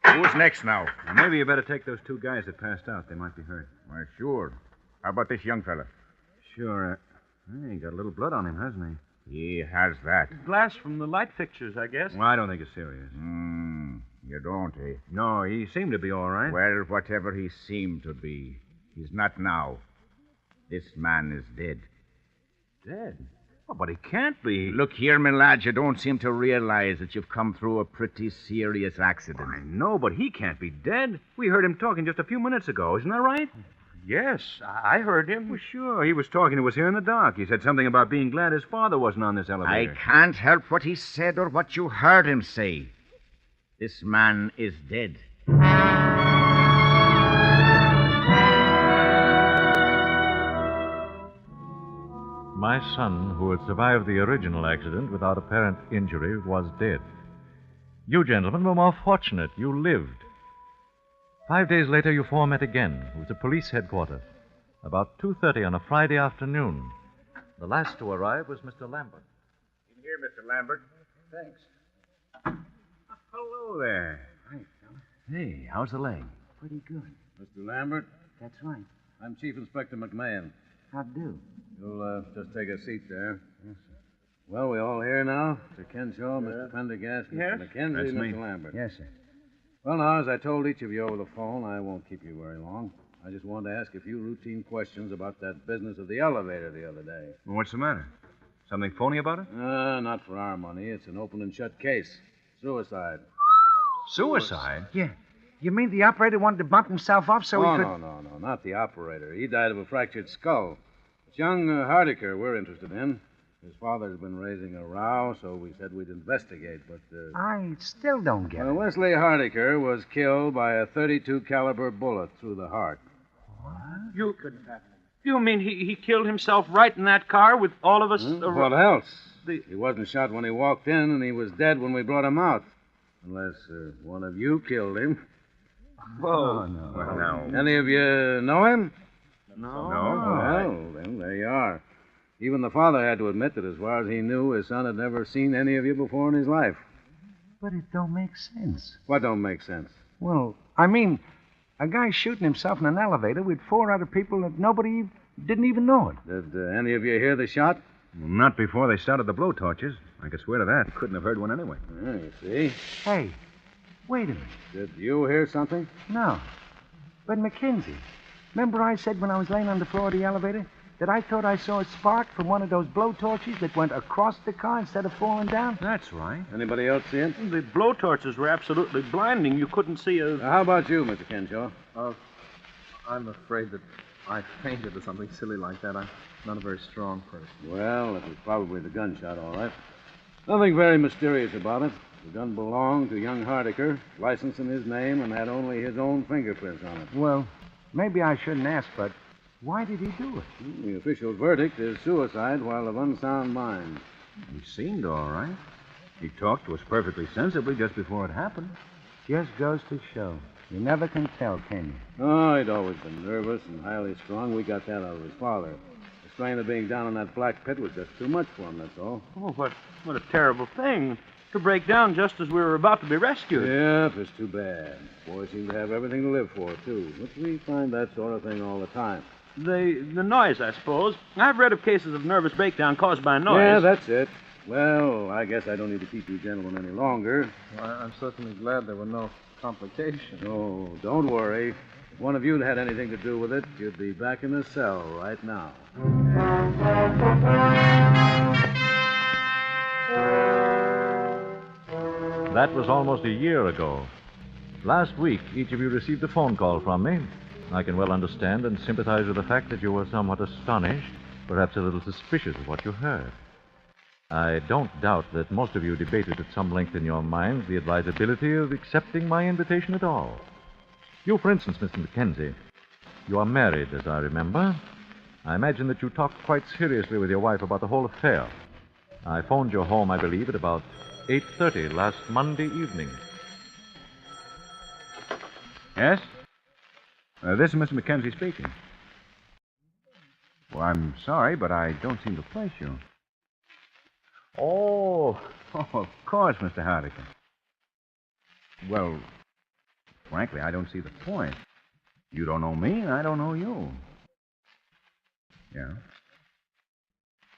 R: who's next now?
B: Well, maybe you better take those two guys that passed out. They might be hurt.
R: Why, sure. How about this young fella?
B: Sure. He got a little blood on him, hasn't he?
R: He has that.
V: Glass from the light fixtures, I guess.
B: Well, I don't think it's serious.
R: You don't, eh?
B: No, he seemed to be all right.
R: Well, whatever he seemed to be, he's not now. This man is dead.
B: Dead? Oh, but he can't be.
R: Look here, my lad, you don't seem to realize that you've come through a pretty serious accident.
B: I know, but he can't be dead. We heard him talking just a few minutes ago. Isn't that right?
V: Yes, I heard him.
B: Well, sure. He was talking to us here in the dock. He said something about being glad his father wasn't on this elevator.
R: I can't help what he said or what you heard him say. This man is dead.
Z: My son, who had survived the original accident without apparent injury, was dead. You gentlemen were more fortunate. You lived. 5 days later, you four met again. It was at police headquarters. About 2:30 on a Friday afternoon. The last to arrive was Mr. Lambert.
R: In here, Mr. Lambert.
Y: Thanks.
B: Hello there.
Y: Hi, fella.
B: Hey, how's the leg?
Y: Pretty good.
C: Mr. Lambert,
Y: That's right.
C: I'm Chief Inspector McMahon.
Y: How do?
C: You'll just take a seat there. Yes, sir. Well, we all here now? Mr. Kenshaw, Mr. Pendergast, Mr.
V: Yes?
C: McKenzie,
B: That's me.
C: Mr. Lambert.
Y: Yes, sir.
C: Well, now, as I told each of you over the phone, I won't keep you very long. I just wanted to ask a few routine questions about that business of the elevator the other day.
B: Well, what's the matter? Something phony about it?
C: Not for our money. It's an open and shut case. Suicide.
B: Suicide?
Y: Yeah. You mean the operator wanted to bump himself up so he could...
C: No, not the operator. He died of a fractured skull. It's young Hitch-Hiker we're interested in. His father's been raising a row, so we said we'd investigate, but...
Y: I still don't get it.
C: Wesley Hitch-Hiker was killed by a .32 caliber bullet through the heart.
V: You couldn't happen. You mean he killed himself right in that car with all of us?
C: What else? He wasn't shot when he walked in, and he was dead when we brought him out. Unless one of you killed him.
V: Whoa.
Y: no.
B: Well, now...
C: Any of you know him?
V: No.
C: Well, then there you are. Even the father had to admit that as far as he knew, his son had never seen any of you before in his life.
Y: But it don't make sense.
C: What don't make sense?
Y: Well, I mean, a guy shooting himself in an elevator with 4 other people that nobody didn't even know it.
C: Did any of you hear the shot?
B: Well, not before they started the blowtorches. I could swear to that. Couldn't have heard one anyway.
C: Yeah, you see.
Y: Hey, wait a minute.
C: Did you hear something?
Y: No. But Mackenzie, remember I said when I was laying on the floor of the elevator that I thought I saw a spark from one of those blowtorches that went across the car instead of falling down?
B: That's right.
C: Anybody else see it?
V: The blowtorches were absolutely blinding. You couldn't see a...
C: How about you, Mr. Kenshaw?
O: I'm afraid that I fainted or something silly like that. I'm not a very strong person.
C: Well, it was probably the gunshot, all right. Nothing very mysterious about it. The gun belonged to young Hitch-Hiker, licensed in his name, and had only his own fingerprints on it.
Y: Well, maybe I shouldn't ask, but why did he do it?
C: The official verdict is suicide while of unsound mind.
B: He seemed all right. He talked to us perfectly sensibly just before it happened.
Y: Just goes to show. You never can tell, can you?
C: Oh, he'd always been nervous and highly strung. We got that out of his father. The strain of being down in that black pit was just too much for him, that's all.
V: Oh, what a terrible thing. To break down just as we were about to be rescued.
C: Yep, it's too bad. Boys seem to have everything to live for, too. But we find that sort of thing all the time.
V: The noise, I suppose. I've read of cases of nervous breakdown caused by noise.
C: Yeah, that's it. Well, I guess I don't need to keep you gentlemen any longer.
O: Well, I'm certainly glad there were no complications.
C: Oh, don't worry. If one of you had anything to do with it, you'd be back in the cell right now.
Z: That was almost a year ago. Last week, each of you received a phone call from me. I can well understand and sympathize with the fact that you were somewhat astonished, perhaps a little suspicious of what you heard. I don't doubt that most of you debated at some length in your minds the advisability of accepting my invitation at all. You, for instance, Mr. Mackenzie, you are married, as I remember. I imagine that you talked quite seriously with your wife about the whole affair. I phoned your home, I believe, at about 8:30 last Monday evening.
B: Yes? This is Mr. Mackenzie speaking. Well, I'm sorry, but I don't seem to place you. Oh, of course, Mr. Hitch-Hiker. Well, frankly, I don't see the point. You don't know me, and I don't know you. Yeah?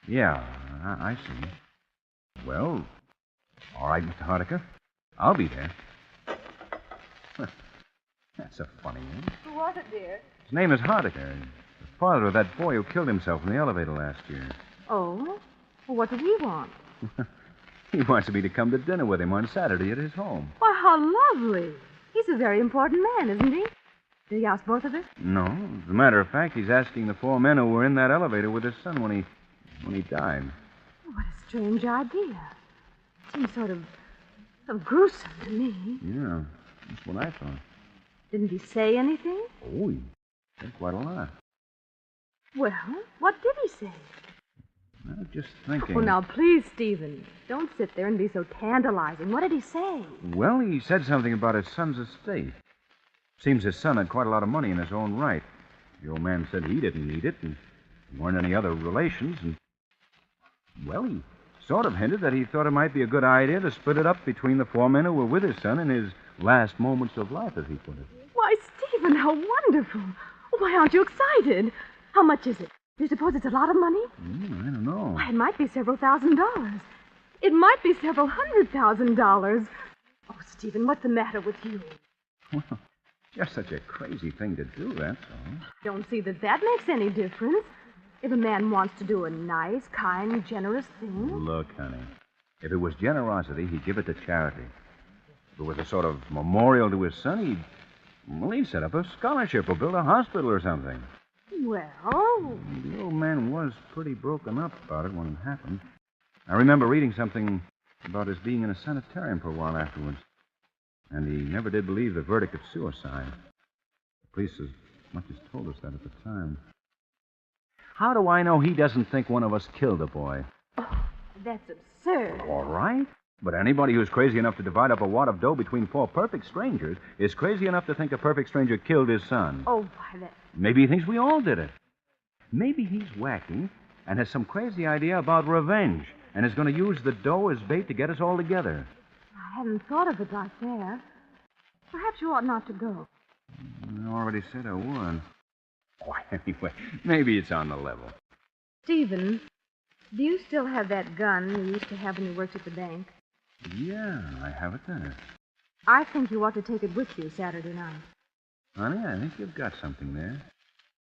B: Yeah, I see. Well, all right, Mr. Hitch-Hiker. I'll be there. That's a funny name.
X: Who was it, dear?
B: His name is Hitch-Hiker, the father of that boy who killed himself in the elevator last year.
X: Oh? Well, what does he want?
B: He wants me to come to dinner with him on Saturday at his home.
X: Why, how lovely. He's a very important man, isn't he? Did he ask both of us?
B: No. As a matter of fact, he's asking the 4 men who were in that elevator with his son when he died.
X: What a strange idea. Seems sort of gruesome to me.
B: Yeah, that's what I thought.
X: Didn't he say anything?
B: Oh, he said quite a lot.
X: Well, what did he say?
B: I'm just thinking.
X: Oh, now, please, Stephen, don't sit there and be so tantalizing. What did he say?
B: Well, he said something about his son's estate. Seems his son had quite a lot of money in his own right. The old man said he didn't need it, and there weren't any other relations, and... Well, he sort of hinted that he thought it might be a good idea to split it up between the 4 men who were with his son in his last moments of life, as he put it.
X: Why, Stephen, how wonderful. Why aren't you excited? How much is it? Do you suppose it's a lot of money?
B: I don't know.
X: Why, it might be several $1,000s. It might be several $100,000. Oh, Stephen, what's the matter with you?
B: Well, just such a crazy thing to do, that's all.
X: Don't see that makes any difference. If a man wants to do a nice, kind, generous thing.
B: Look, honey, if it was generosity, he'd give it to charity. If it was a sort of memorial to his son, Well, he'd set up a scholarship or build a hospital or something.
A: Well,
B: The old man was pretty broken up about it when it happened. I remember reading something about his being in a sanitarium for a while afterwards. And he never did believe the verdict of suicide. The police as much as told us that at the time. How do I know he doesn't think one of us killed the boy?
A: that's absurd.
B: All right. But anybody who's crazy enough to divide up a wad of dough between four perfect strangers is crazy enough to think a perfect stranger killed his son.
A: Oh, why, that...
B: Maybe he thinks we all did it. Maybe he's wacky and has some crazy idea about revenge and is going to use the dough as bait to get us all together.
A: I hadn't thought of it like that. Perhaps you ought not to go.
B: I already said I would. Oh, anyway, maybe it's on the level.
A: Stephen, do you still have that gun you used to have when you worked at the bank?
B: Yeah, I have it there.
A: I think you ought to take it with you Saturday night.
B: Honey, I think you've got something there.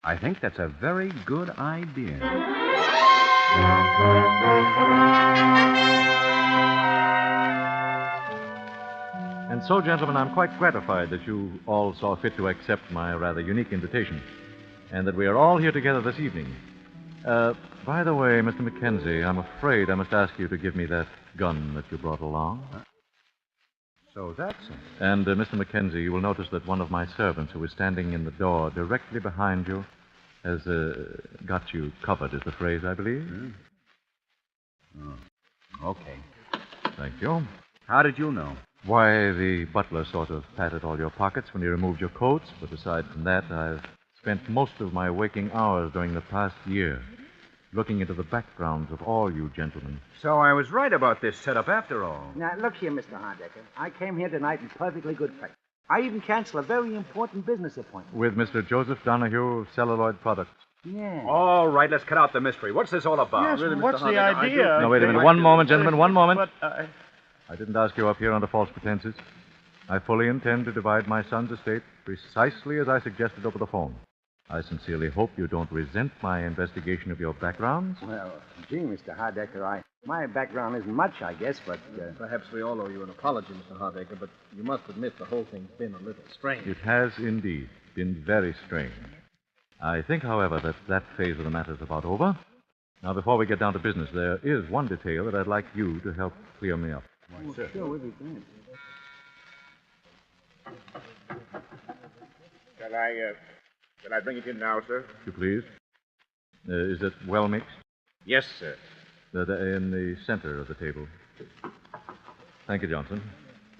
B: I think that's a very good idea.
Z: And so, gentlemen, I'm quite gratified that you all saw fit to accept my rather unique invitation, and that we are all here together this evening. By the way, Mr. Mackenzie, I'm afraid I must ask you to give me that gun that you brought along.
B: So that's it.
Z: And, Mr. Mackenzie, you will notice that one of my servants who is standing in the door directly behind you has got you covered, is the phrase, I believe.
B: Oh, okay.
Z: Thank you.
B: How did you know?
Z: Why, the butler sort of patted all your pockets when he removed your coats, but aside from that, I've spent most of my waking hours during the past year looking into the backgrounds of all you gentlemen.
B: So I was right about this setup after all.
Y: Now, look here, Mr. Hardecker. I came here tonight in perfectly good faith. I even canceled a very important business appointment.
Z: With Mr. Joseph Donahue of Celluloid Products.
Y: Yeah.
B: All right, let's cut out the mystery. What's this all about?
N: Yes, what's the idea?
Z: Now, wait a minute. One moment, gentlemen, one moment.
N: But
Z: I didn't ask you up here under false pretenses. I fully intend to divide my son's estate precisely as I suggested over the phone. I sincerely hope you don't resent my investigation of your backgrounds.
Y: Well, gee, Mr. Hardecker, my background isn't much, I guess, but...
O: Perhaps we all owe you an apology, Mr. Hardecker, but you must admit the whole thing's been a little strange.
Z: It has indeed been very strange. I think, however, that phase of the matter is about over. Now, before we get down to business, there is one detail that I'd like you to help clear me up.
Y: Why, sure, we'll be glad.
R: Shall I bring it in now, sir?
Z: If you please. Is it well mixed?
R: Yes, sir.
Z: In the center of the table. Thank you, Johnson.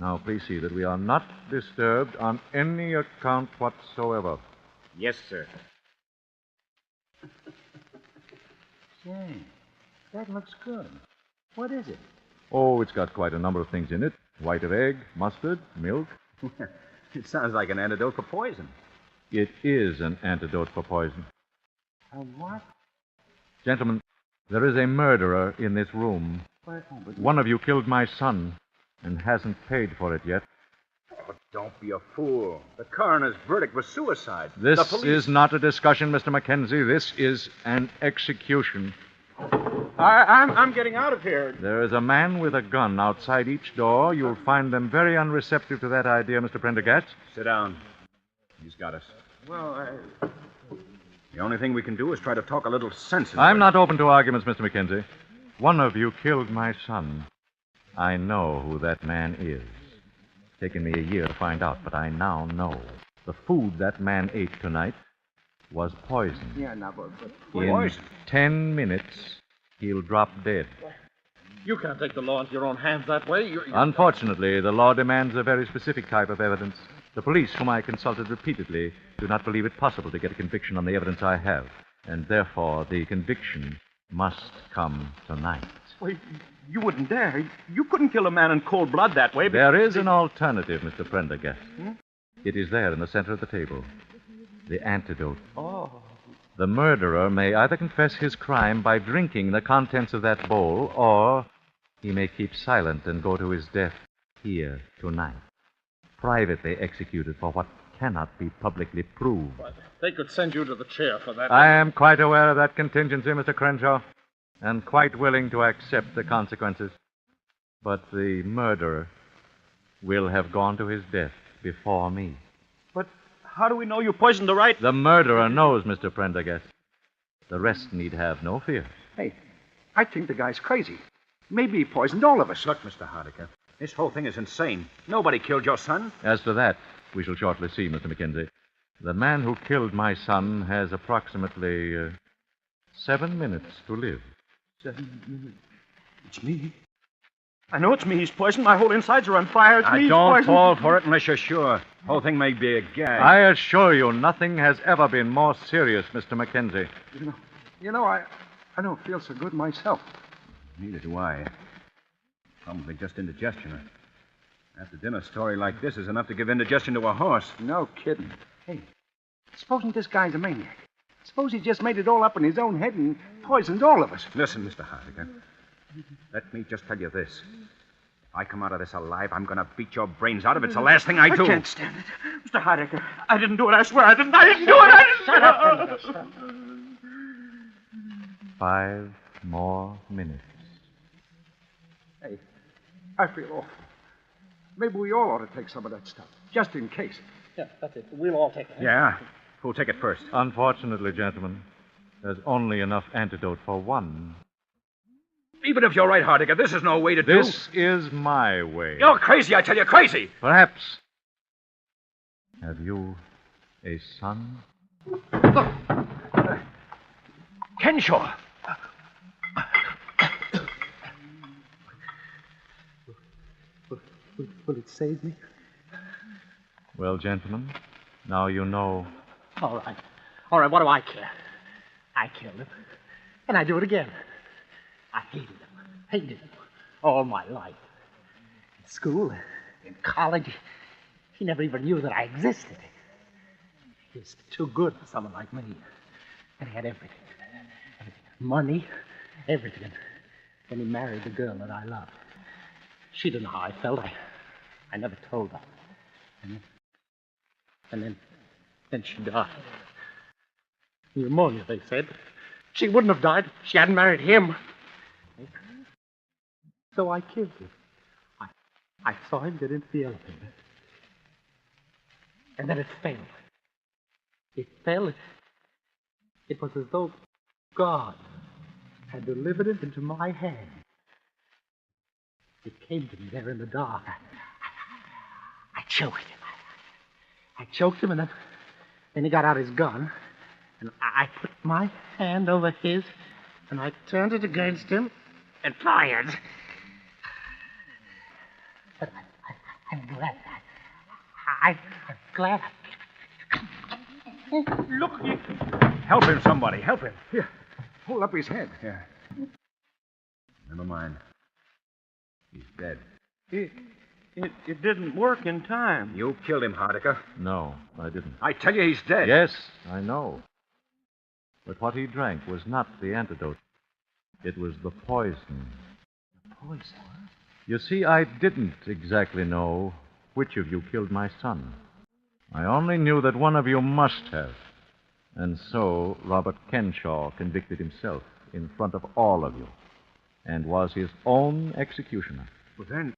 Z: Now, please see that we are not disturbed on any account whatsoever.
R: Yes, sir.
Y: Say, that looks good. What is it?
Z: Oh, it's got quite a number of things in it. White of egg, mustard, milk.
B: It sounds like an antidote for poison.
Z: It is an antidote for poison.
Y: A what?
Z: Gentlemen, there is a murderer in this room. One of you killed my son and hasn't paid for it yet.
B: Oh, don't be a fool. The coroner's verdict was suicide.
Z: This is not a discussion, Mr. Mackenzie. This is an execution.
V: I'm getting out of here.
Z: There is a man with a gun outside each door. You'll find them very unreceptive to that idea, Mr. Prendergast.
B: Sit down. He's got us.
V: Well,
B: The only thing we can do is try to talk a little sense into
Z: I'm
B: it.
Z: not open to arguments, Mr. Mackenzie. One of you killed my son. I know who that man is. It's taken me a year to find out, but I now know. The food that man ate tonight was poison.
Y: Yeah, no, but
Z: In
Y: poison?
Z: 10 minutes, he'll drop dead.
O: You can't take the law into your own hands that way.
Z: Unfortunately, the law demands a very specific type of evidence. The police, whom I consulted repeatedly, do not believe it possible to get a conviction on the evidence I have. And therefore, the conviction must come tonight.
V: Well, you wouldn't dare. You couldn't kill a man in cold blood that way.
Z: There is an alternative, Mr. Prendergast.
V: Hmm?
Z: It is there in the center of the table. The antidote.
V: Oh.
Z: The murderer may either confess his crime by drinking the contents of that bowl, or he may keep silent and go to his death here tonight. Privately executed for what cannot be publicly proved.
O: They could send you to the chair for that.
Z: I am quite aware of that contingency, Mr. Crenshaw, and quite willing to accept the consequences. But the murderer will have gone to his death before me.
V: But How do we know you poisoned the right?
Z: The murderer knows, Mr. Prendergast. The rest need have no fear.
Y: Hey, I think the guy's crazy. Maybe he poisoned all of us.
B: Look, Mr. Hardiker, this whole thing is insane. Nobody killed your son.
Z: As to that, we shall shortly see, Mr. Mackenzie. The man who killed my son has approximately 7 minutes to live.
V: 7 minutes? It's me. I know it's me he's poisoned. My whole insides are on fire. It's me he's
B: Don't
V: poisoned.
B: fall for it unless you're sure. The whole thing may be a gag.
Z: I assure you, nothing has ever been more serious, Mr. Mackenzie.
Y: You know, I don't feel so good myself.
B: Neither do I. Probably just indigestion. After dinner story like this is enough to give indigestion to a horse.
Y: No kidding. Hey, supposing this guy's a maniac. Suppose he just made it all up in his own head and poisoned all of us.
B: Listen, Mr. Hardiker. Let me just tell you this. If I come out of this alive, I'm going to beat your brains out of it. It's the last thing I do.
V: I can't stand it. Mr. Hardiker, I didn't do it. I swear I didn't. I didn't do it.
W: Shut up.
Z: 5 more minutes.
Y: Hey, I feel awful. Maybe we all ought to take some of that stuff, just in case.
W: Yeah, that's it. We'll all take it.
B: Yeah? Who'll take it first?
Z: Unfortunately, gentlemen, there's only enough antidote for one.
B: Even if you're right, Hardiker, this is no way to do.
Z: This is my way.
B: You're crazy, I tell you, crazy.
Z: Perhaps. Have you a son?
B: Kenshaw.
N: Will it save me?
Z: Well, gentlemen, now you know.
W: All right. All right, what do I care? I killed him. And I do it again. I hated him all my life. In school, in college, he never even knew that I existed. He was too good for someone like me. And he had everything. Money, everything. Then he married the girl that I loved. She didn't know how I felt. I never told her. And then she died. Pneumonia, they said. She wouldn't have died if she hadn't married him. So I killed him. I saw him get into the elevator. And then it fell. It fell. It was as though God had delivered it into my hand. It came to me there in the dark. I choked him. I choked him, and then he got out his gun, and I put my hand over his, and I turned it against him and fired. But I'm glad. I'm glad.
B: Look. Help him, somebody. Help him.
Y: Here. Hold up his head.
B: Here. Never mind. He's dead.
V: It didn't work in time.
B: You killed him, Hardiker.
Z: No, I didn't.
B: I tell you, he's dead.
Z: Yes, I know. But what he drank was not the antidote. It was the poison.
W: Poison?
Z: You see, I didn't exactly know which of you killed my son. I only knew that one of you must have. And so Robert Kenshaw convicted himself in front of all of you and was his own executioner.
Y: Well, then,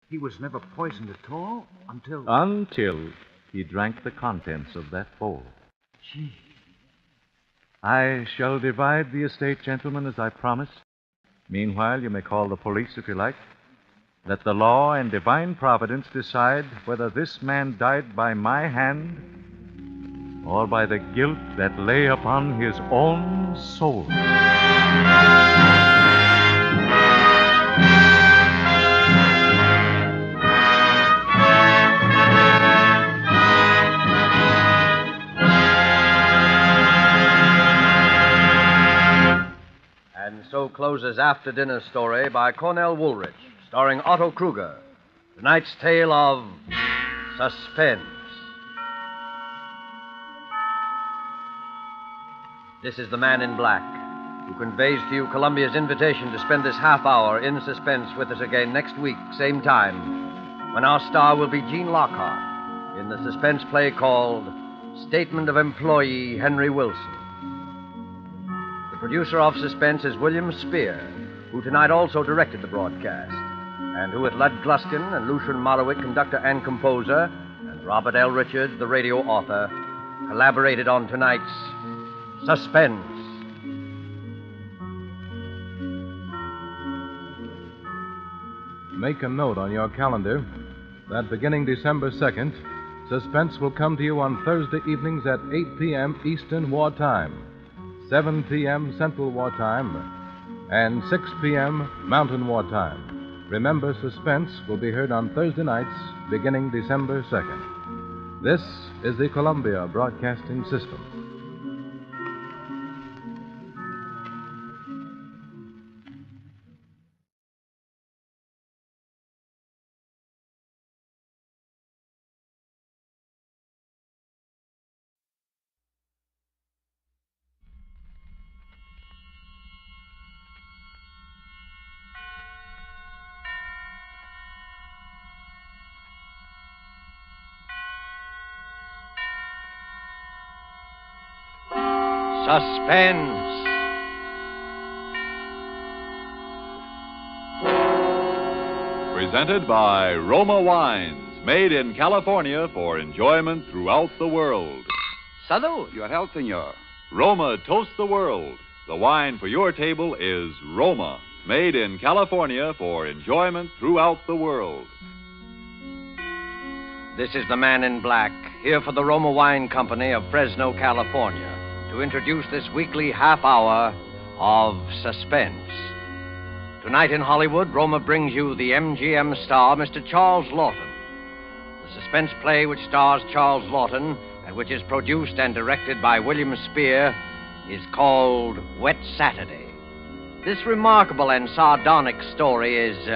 Y: he was never poisoned at all until...
Z: Until he drank the contents of that bowl.
W: Gee.
Z: I shall divide the estate, gentlemen, as I promised. Meanwhile, you may call the police if you like. Let the law and divine providence decide whether this man died by my hand or by the guilt that lay upon his own soul.
J: And so closes After Dinner Story by Cornell Woolrich, starring Otto Kruger. Tonight's tale of Suspense. This is the Man in Black, who conveys to you Columbia's invitation to spend this half hour in suspense with us again next week, same time, when our star will be Gene Lockhart in the suspense play called Statement of Employee Henry Wilson. The producer of Suspense is William Spear, who tonight also directed the broadcast, and who, with Lud Gluskin and Lucian Morawick, conductor and composer, and Robert L. Richards, the radio author, collaborated on tonight's Suspense.
F: Make a note on your calendar that beginning December 2nd, Suspense will come to you on Thursday evenings at 8 p.m. Eastern Wartime, 7 p.m. Central Wartime, and 6 p.m. Mountain Wartime. Remember, Suspense will be heard on Thursday nights beginning December 2nd. This is the Columbia Broadcasting System.
J: Suspense.
G: Presented by Roma Wines, made in California for enjoyment throughout the world.
I: Salud. Your health, senor.
G: Roma toasts the world. The wine for your table is Roma, made in California for enjoyment throughout the world.
J: This is the Man in Black, here for the Roma Wine Company of Fresno, California, to introduce this weekly half hour of Suspense. Tonight in Hollywood, Roma brings you the MGM star, Mr. Charles Lawton. The suspense play which stars Charles Lawton and which is produced and directed by William Spear is called Wet Saturday. This remarkable and sardonic story is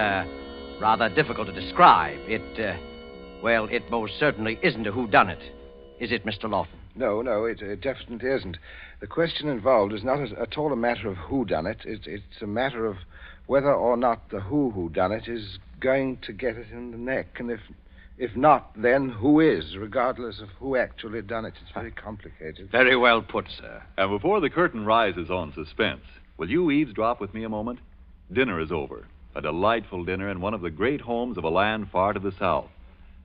J: rather difficult to describe. It most certainly isn't a whodunit. Is it, Mr. Lawton?
P: No, it definitely isn't. The question involved is not at all a matter of who done it. It's a matter of whether or not the who done it is going to get it in the neck. And if not, then who is, regardless of who actually done it. It's very complicated.
J: Very well put, sir.
G: And before the curtain rises on Suspense, will you eavesdrop with me a moment? Dinner is over. A delightful dinner in one of the great homes of a land far to the south.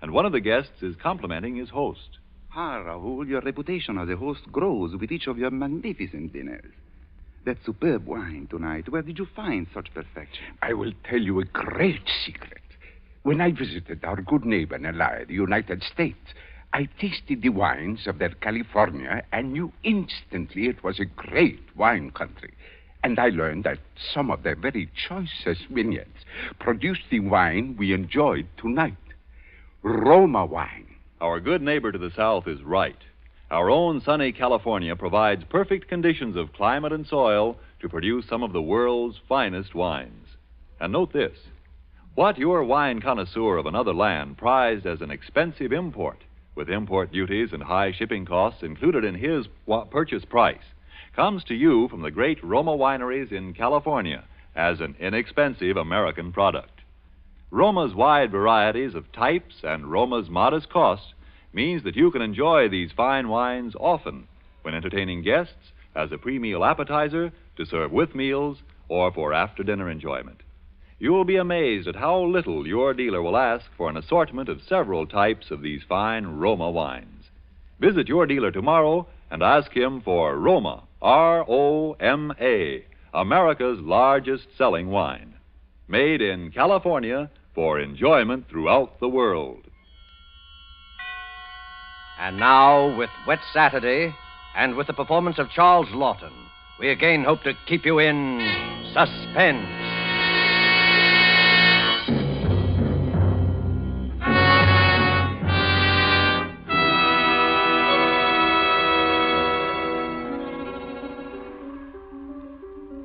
G: And one of the guests is complimenting his host.
I: Ah, Raoul, your reputation as a host grows with each of your magnificent dinners. That superb wine tonight, where did you find such perfection?
Q: I will tell you a great secret. When I visited our good neighbor nearby, the United States, I tasted the wines of their California and knew instantly it was a great wine country. And I learned that some of their very choicest vineyards produced the wine we enjoyed tonight. Roma wine.
G: Our good neighbor to the south is right. Our own sunny California provides perfect conditions of climate and soil to produce some of the world's finest wines. And note this. What your wine connoisseur of another land prized as an expensive import, with import duties and high shipping costs included in his purchase price, comes to you from the great Roma wineries in California as an inexpensive American product. Roma's wide varieties of types and Roma's modest cost means that you can enjoy these fine wines often when entertaining guests as a pre-meal appetizer to serve with meals or for after-dinner enjoyment. You will be amazed at how little your dealer will ask for an assortment of several types of these fine Roma wines. Visit your dealer tomorrow and ask him for Roma, R-O-M-A, America's largest selling wine. Made in California for enjoyment throughout the world.
J: And now, with Wet Saturday, and with the performance of Charles Lawton, we again hope to keep you in suspense.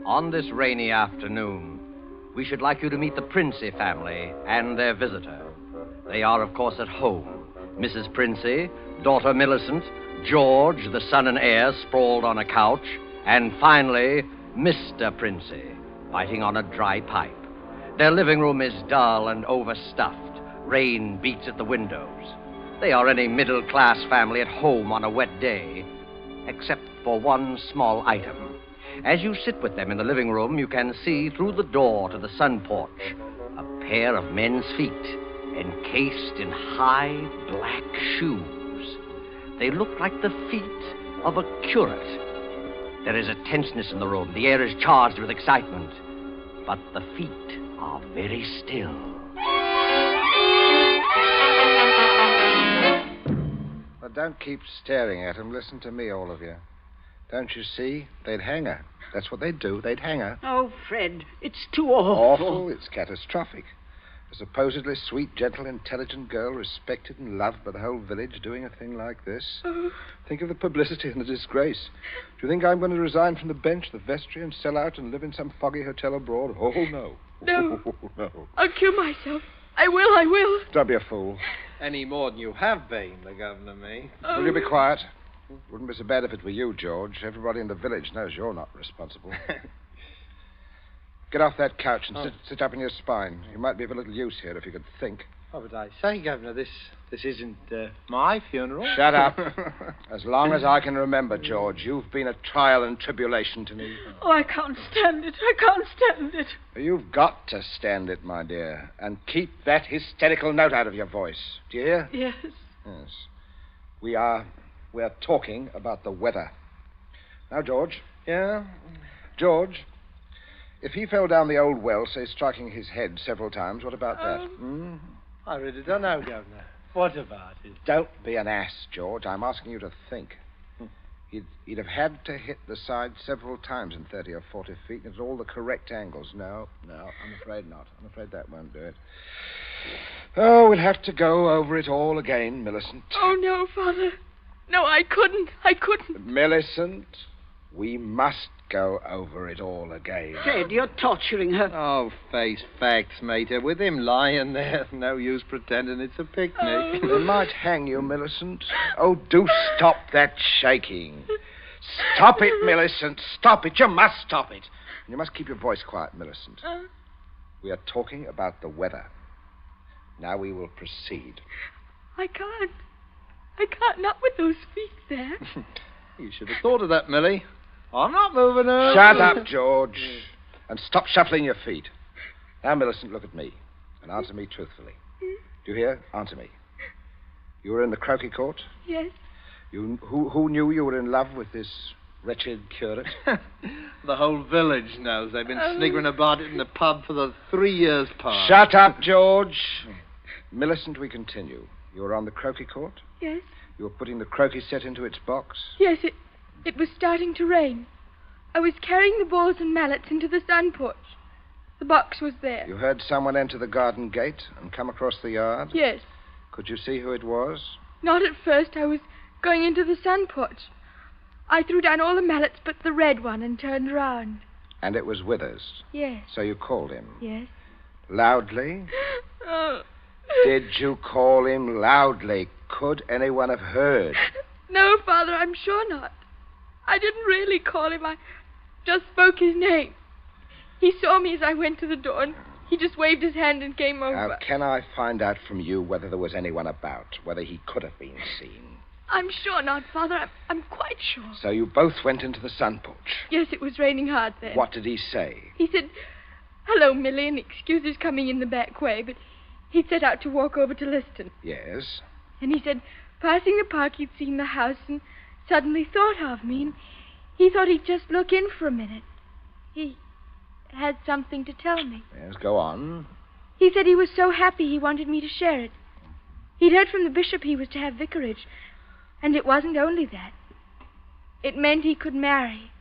J: On this rainy afternoon, we should like you to meet the Princey family and their visitor. They are, of course, at home. Mrs. Princey, daughter Millicent, George, the son and heir, sprawled on a couch, and finally, Mr. Princey, biting on a dry pipe. Their living room is dull and overstuffed. Rain beats at the windows. They are any middle-class family at home on a wet day, except for one small item. As you sit with them in the living room, you can see through the door to the sun porch a pair of men's feet, encased in high black shoes. They look like the feet of a curate. There is a tenseness in the room. The air is charged with excitement. But the feet are very still.
P: Well, don't keep staring at him. Listen to me, all of you. Don't you see? They'd hang her. That's what they'd do. They'd hang her.
D: Oh, Fred, it's too awful.
P: Awful? It's catastrophic. A supposedly sweet, gentle, intelligent girl, respected and loved by the whole village, doing a thing like this. Think of the publicity and the disgrace. Do you think I'm going to resign from the bench, the vestry, and sell out and live in some foggy hotel abroad? Oh, no.
D: No.
P: Oh, no.
D: I'll kill myself. I will.
P: Don't be a fool.
O: Any more than you have been, the governor may.
P: Will you be quiet? Wouldn't be so bad if it were you, George. Everybody in the village knows you're not responsible. Get off that couch and sit up in your spine. You might be of a little use here if you could think.
O: Oh, but I say, Governor, this isn't my funeral.
P: Shut up. As long as I can remember, George, you've been a trial and tribulation to me.
D: Oh, I can't stand it. I can't stand it.
P: You've got to stand it, my dear, and keep that hysterical note out of your voice. Do you hear?
D: Yes.
P: Yes. We're talking about the weather. Now, George.
O: Yeah?
P: George, if he fell down the old well, say, striking his head several times, what about that?
O: I really don't know, Governor. What about it?
P: Don't be an ass, George. I'm asking you to think. He'd have had to hit the side several times in 30 or 40 feet, and at all the correct angles. No, I'm afraid not. I'm afraid that won't do it. Oh, we'll have to go over it all again, Millicent.
D: Oh, no, Father. No, I couldn't.
P: Millicent, we must go over it all again.
D: Fred, you're torturing her.
O: Oh, face facts, mater. With him lying there, no use pretending it's a picnic.
P: They might hang you, Millicent. Oh, do stop that shaking. Stop it, Millicent. Stop it. You must stop it. And you must keep your voice quiet, Millicent. We are talking about the weather. Now we will proceed.
D: I can't, not with those feet there.
O: You should have thought of that, Millie. I'm not moving her.
P: Shut up, George. And stop shuffling your feet. Now, Millicent, look at me and answer me truthfully. Do you hear? Answer me. You were in the croquet court?
D: Yes.
P: Who knew you were in love with this wretched curate?
O: The whole village knows. They've been sniggering about it in the pub for the 3 years past.
P: Shut up, George. Millicent, we continue. You were on the croquet court?
D: Yes.
P: You were putting the croquet set into its box?
D: Yes, it was starting to rain. I was carrying the balls and mallets into the sun porch. The box was there.
P: You heard someone enter the garden gate and come across the yard?
D: Yes.
P: Could you see who it was?
D: Not at first. I was going into the sun porch. I threw down all the mallets but the red one and turned around.
P: And it was Withers?
D: Yes.
P: So you called him?
D: Yes.
P: Loudly?
D: Oh.
P: Did you call him loudly? Could anyone have heard?
D: No, Father, I'm sure not. I didn't really call him. I just spoke his name. He saw me as I went to the door, and he just waved his hand and came over.
P: Now, can I find out from you whether there was anyone about, whether he could have been seen?
D: I'm sure not, Father. I'm quite sure.
P: So you both went into the sun porch?
D: Yes, it was raining hard then.
P: What did he say?
D: He said, "Hello, Millie," and excuse his coming in the back way, but he'd set out to walk over to Liston.
P: Yes?
D: And he said, passing the park, he'd seen the house and suddenly thought of me, and he thought he'd just look in for a minute. He had something to tell me.
P: Yes, go on.
D: He said he was so happy he wanted me to share it. He'd heard from the bishop he was to have vicarage, and it wasn't only that. It meant he could marry.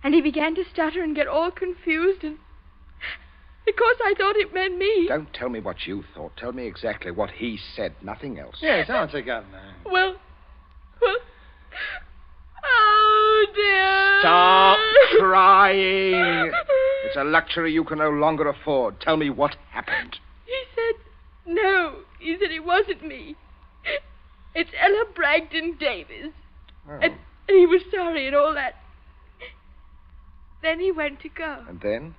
D: And he began to stutter and get all confused, and because I thought it meant me.
P: Don't tell me what you thought. Tell me exactly what he said, nothing else.
O: Yes, answer, Governor.
D: Well, oh, dear.
P: Stop crying. It's a luxury you can no longer afford. Tell me what happened.
D: He said, no. He said it wasn't me. It's Ella Bragdon Davis.
P: Oh.
D: And he was sorry and all that. Then he went to go.
P: And then?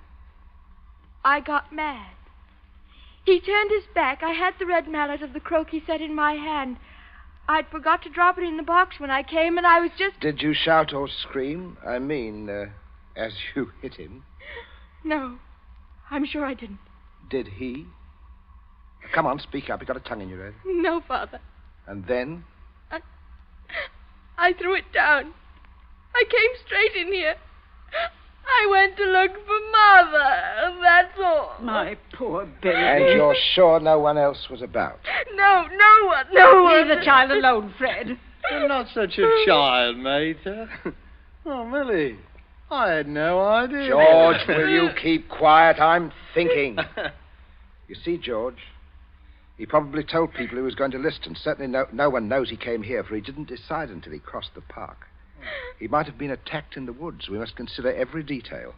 D: I got mad. He turned his back. I had the red mallet of the croquet set in my hand. I'd forgot to drop it in the box when I came, and I was just...
P: Did you shout or scream? I mean, as you hit him?
D: No, I'm sure I didn't.
P: Did he? Come on, speak up. You've got a tongue in your head.
D: No, Father.
P: And then?
D: I threw it down. I came straight in here. I went to look for Mother. That's all.
H: My poor baby.
P: And you're sure no one else was about?
D: No one.
H: Leave the child alone, Fred.
K: You're not such a child, Mater. Oh, Millie, I had no idea.
P: George, will you keep quiet? I'm thinking. You see, George, he probably told people he was going to list, and certainly no one knows he came here, for he didn't decide until he crossed the park. He might have been attacked in the woods. We must consider every detail.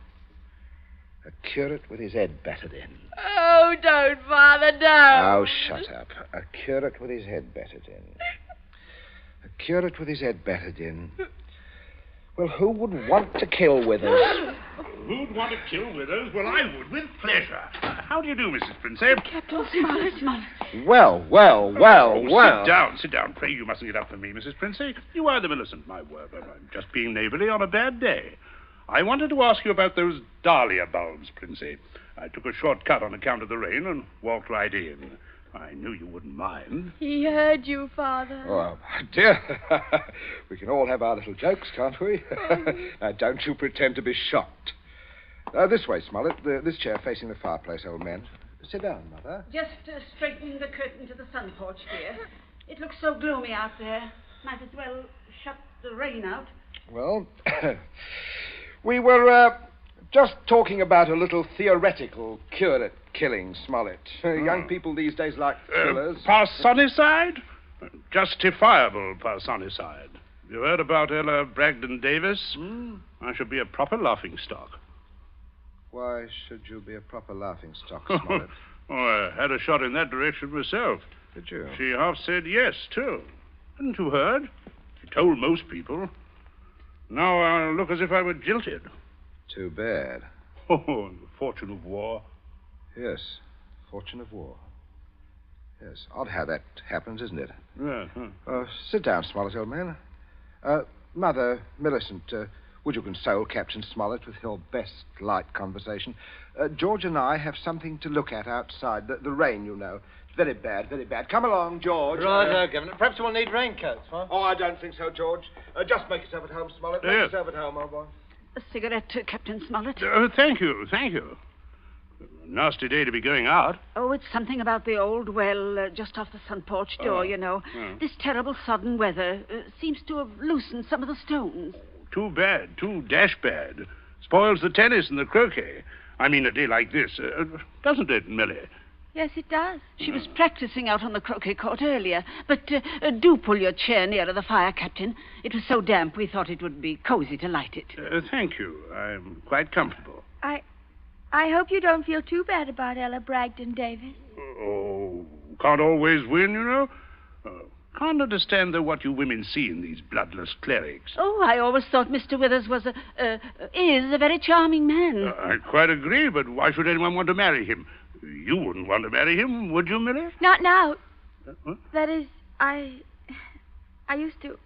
P: A curate with his head battered in.
D: Oh, don't, Father, don't.
P: Oh, shut up. A curate with his head battered in. A curate with his head battered in. Well, who would want to kill Withers?
Q: Who'd want to kill Withers? Well, I would, with pleasure. How do you do, Mrs. Princep?
H: Captain Smollett.
P: Well.
Q: Sit down. Pray, you mustn't get up for me, Mrs. Princep. You are the Millicent, my word. I'm just being neighborly on a bad day. I wanted to ask you about those dahlia bulbs, Princep. I took a short cut on account of the rain and walked right in. I knew you wouldn't mind.
D: He heard you, Father.
P: Oh, dear. We can all have our little jokes, can't we? Now, don't you pretend to be shocked. This way, Smollett. This chair facing the fireplace, old man. Sit down, Mother.
H: Just straightening the curtain to the sun porch, dear. It looks so gloomy out there. Might as well shut the rain out.
P: Well, we were just talking about a little theoretical curate killing, Smollett. Young people these days like thrillers.
Q: Parsonicide? Justifiable parsonicide. You heard about Ella Bragdon Davis? I should be a proper laughingstock.
P: Why should you be a proper laughingstock, Smollett?
Q: Oh, I had a shot in that direction myself.
P: Did you?
Q: She half said yes, too. Hadn't you heard? She told most people. Now I look as if I were jilted.
P: Too bad.
Q: Oh, the fortune of war.
P: Yes, fortune of war. Yes, odd how that happens, isn't it?
Q: Yeah.
P: Sit down, Smollett, old man. Mother, Millicent, would you console Captain Smollett with your best light conversation? George and I have something to look at outside. The rain, you know. It's very bad, very bad. Come along, George.
K: Right, Governor. Perhaps we'll need raincoats, huh?
P: Oh, I don't think so, George. Just make yourself at home, Smollett. Make yourself at home, old boy.
H: A cigarette, Captain Smollett.
Q: Thank you. Nasty day to be going out.
H: Oh, it's something about the old well just off the sun porch door, you know. This terrible sudden weather seems to have loosened some of the stones.
Q: Too bad. Too dash bad. Spoils the tennis and the croquet. I mean, a day like this, doesn't it, Millie?
D: Yes, it does.
H: She was practicing out on the croquet court earlier. But do pull your chair nearer the fire, Captain. It was so damp we thought it would be cozy to light it.
Q: Thank you. I'm quite comfortable.
D: I hope you don't feel too bad about Ella Bragdon Davis.
Q: Oh, can't always win, you know. Can't understand, though, what you women see in these bloodless clerics.
H: Oh, I always thought Mr. Withers was is a very charming man.
Q: I quite agree, but why should anyone want to marry him? You wouldn't want to marry him, would you, Millie?
D: Not now. That is, I used to.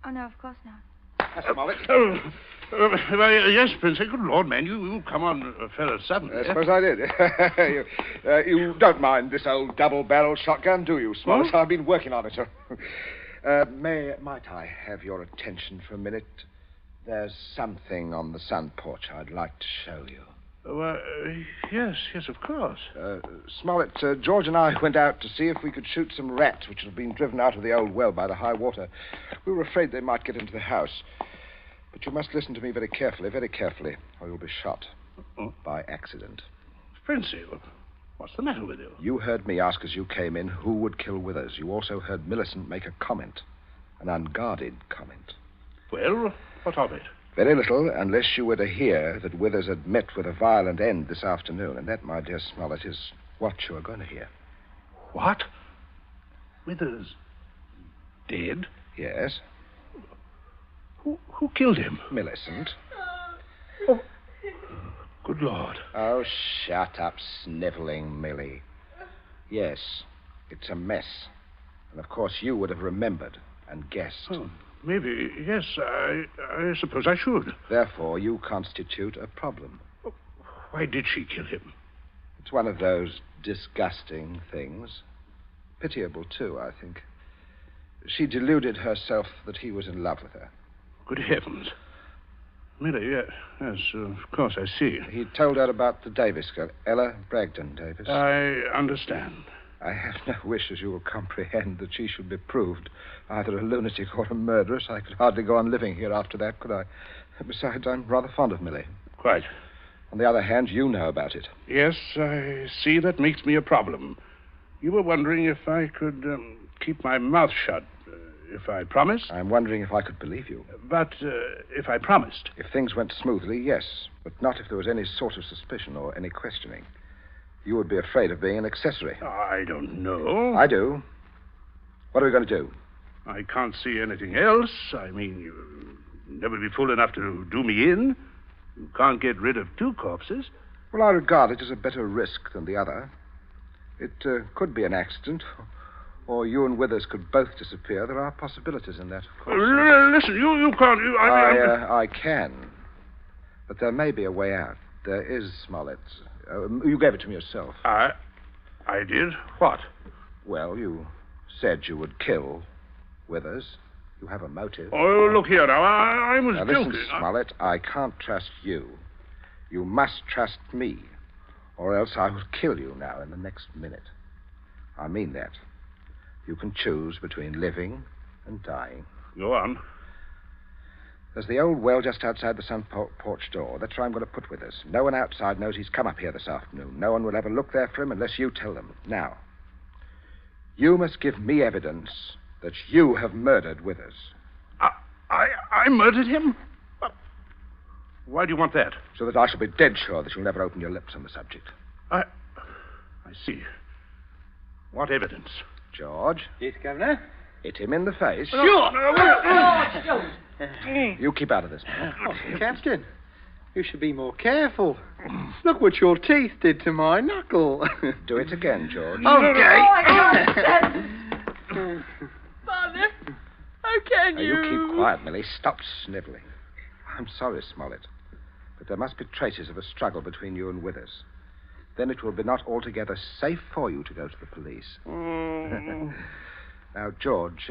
D: Oh, no, of course not.
P: Smollett.
Q: Yes, Prince. Good Lord, man, you come on a fellow suddenly.
P: I suppose I did. You don't mind this old double-barrel shotgun, do you, Smollett?
Q: Huh?
P: I've been working on it. Might I have your attention for a minute? There's something on the sun porch I'd like to show you.
Q: Yes, of course.
P: Smollett, George and I went out to see if we could shoot some rats which had been driven out of the old well by the high water. We were afraid they might get into the house. But you must listen to me very carefully, or you'll be shot. By accident.
Q: Princey, what's the matter with you?
P: You heard me ask as you came in who would kill Withers. You also heard Millicent make a comment. An unguarded comment.
Q: Well, what of it?
P: Very little, unless you were to hear that Withers had met with a violent end this afternoon. And that, my dear Smollett, is what you are going to hear.
Q: What? Withers dead?
P: Yes.
Q: Who killed him?
P: Millicent.
Q: Oh, good Lord.
P: Oh, shut up, sniveling Millie. Yes, it's a mess. And of course you would have remembered and guessed.
Q: Oh, maybe, yes, I suppose I should.
P: Therefore, you constitute a problem.
Q: Why did she kill him?
P: It's one of those disgusting things. Pitiable, too, I think. She deluded herself that he was in love with her.
Q: Good heavens. Millie, yes, of course, I see.
P: He told her about the Davis girl, Ella Bragdon Davis.
Q: I understand.
P: I have no wish, as you will comprehend, that she should be proved either a lunatic or a murderess. I could hardly go on living here after that, could I? Besides, I'm rather fond of Millie.
Q: Quite.
P: On the other hand, you know about it.
Q: Yes, I see that makes me a problem. You were wondering if I could keep my mouth shut. If I promised?
P: I'm wondering if I could believe you.
Q: But if I promised?
P: If things went smoothly, yes. But not if there was any sort of suspicion or any questioning. You would be afraid of being an accessory.
Q: I don't know.
P: I do. What are we going to do?
Q: I can't see anything else. I mean, you'll never be fool enough to do me in. You can't get rid of two corpses.
P: Well, I regard it as a better risk than the other. It could be an accident, or you and Withers could both disappear. There are possibilities in that, of course.
Q: Listen, you can't...
P: I can. But there may be a way out. There is, Smollett. You gave it to me yourself.
Q: I did? What?
P: Well, you said you would kill Withers. You have a motive.
Q: Oh, look here now. I was
P: listen,
Q: joking.
P: Smollett, I can't trust you. You must trust me, or else I will kill you now in the next minute. I mean that. You can choose between living and dying.
Q: Go on.
P: There's the old well just outside the sun porch door. That's where I'm going to put Withers. No one outside knows he's come up here this afternoon. No one will ever look there for him unless you tell them. Now, you must give me evidence that you have murdered Withers.
Q: I murdered him? Why do you want that?
P: So that I shall be dead sure that you'll never open your lips on the subject.
Q: I see. What evidence?
P: George.
K: Yes, Governor?
P: Hit him in the face.
K: Sure.
P: You keep out of this, man.
K: Oh, Captain, you should be more careful. Look what your teeth did to my knuckle.
P: Do it again, George.
K: Okay.
D: Father, how can you?
P: You keep quiet, Millie. Stop sniveling. I'm sorry, Smollett, but there must be traces of a struggle between you and Withers. Then it will be not altogether safe for you to go to the police. Now, George,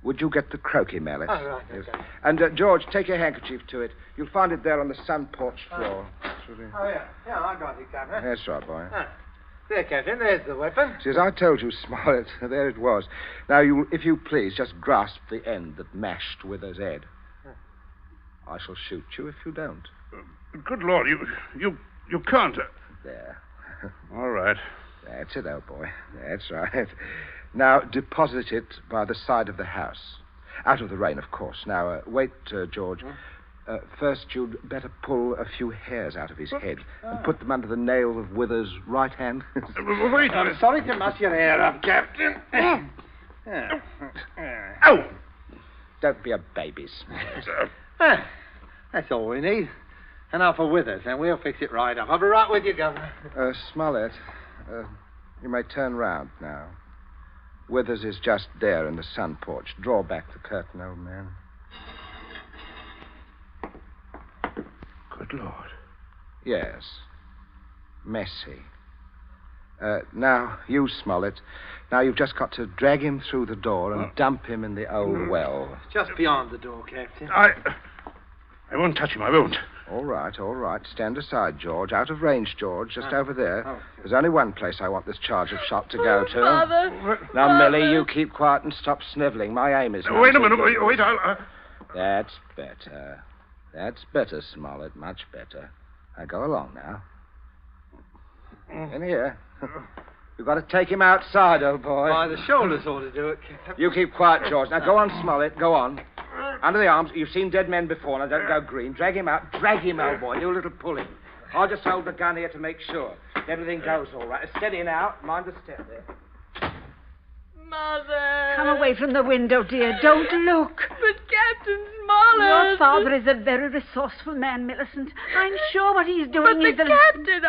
P: would you get the croquet mallet?
K: Oh, right,
P: yes.
K: okay.
P: And, George, take your handkerchief to it. You'll find it there on the sun porch floor.
K: Oh, yeah. Yeah, I got it, Governor.
P: That's right, boy.
K: There, Captain, there's the weapon.
P: See, as I told you, Smollett, there it was. Now, if you please, just grasp the end that mashed Withers' head. I shall shoot you if you don't.
Q: Good Lord, you can't.
P: There.
Q: All right.
P: That's it, old boy. That's right. Now, deposit it by the side of the house. Out of the rain, of course. Now, wait, George. First, you'd better pull a few hairs out of his head and put them under the nail of Withers' right hand.
K: Wait, I'm sorry to mess your hair up, Captain.
P: Oh! Don't be a baby, Smollett.
K: That's all we need. And now for Withers, and we'll fix it right up. I'll be right with you, Governor.
P: Smollett, you may turn round now. Withers is just there in the sun porch. Draw back the curtain, old man.
Q: Good Lord.
P: Yes. Messy. Now, you, Smollett. Now you've just got to drag him through the door and dump him in the old well.
K: Just beyond the door, Captain.
Q: I won't touch him, I won't.
P: All right. Stand aside, George. Out of range, George. Just over there. There's only one place I want this charge of shot to go to.
D: Father.
P: Now, Millie, you keep quiet and stop sniveling. My aim is...
Q: Wait a minute. Wait, I'll...
P: That's better. That's better, Smollett. Much better. Now, go along now. In here. You've got to take him outside, old boy.
K: By the shoulders ought to do it, Captain.
P: You keep quiet, George. Now, go on, Smollett. Go on. Under the arms. You've seen dead men before. Now, don't go green. Drag him out. Drag him, old boy. Do a little pulling. I'll just hold the gun here to make sure. Everything goes all right. Steady now. Mind the step there.
D: Mother.
H: Come away from the window, dear. Don't look.
D: But Captain Smollett.
H: Your father is a very resourceful man, Millicent. I'm sure what he's doing
D: but
H: is...
D: the Captain,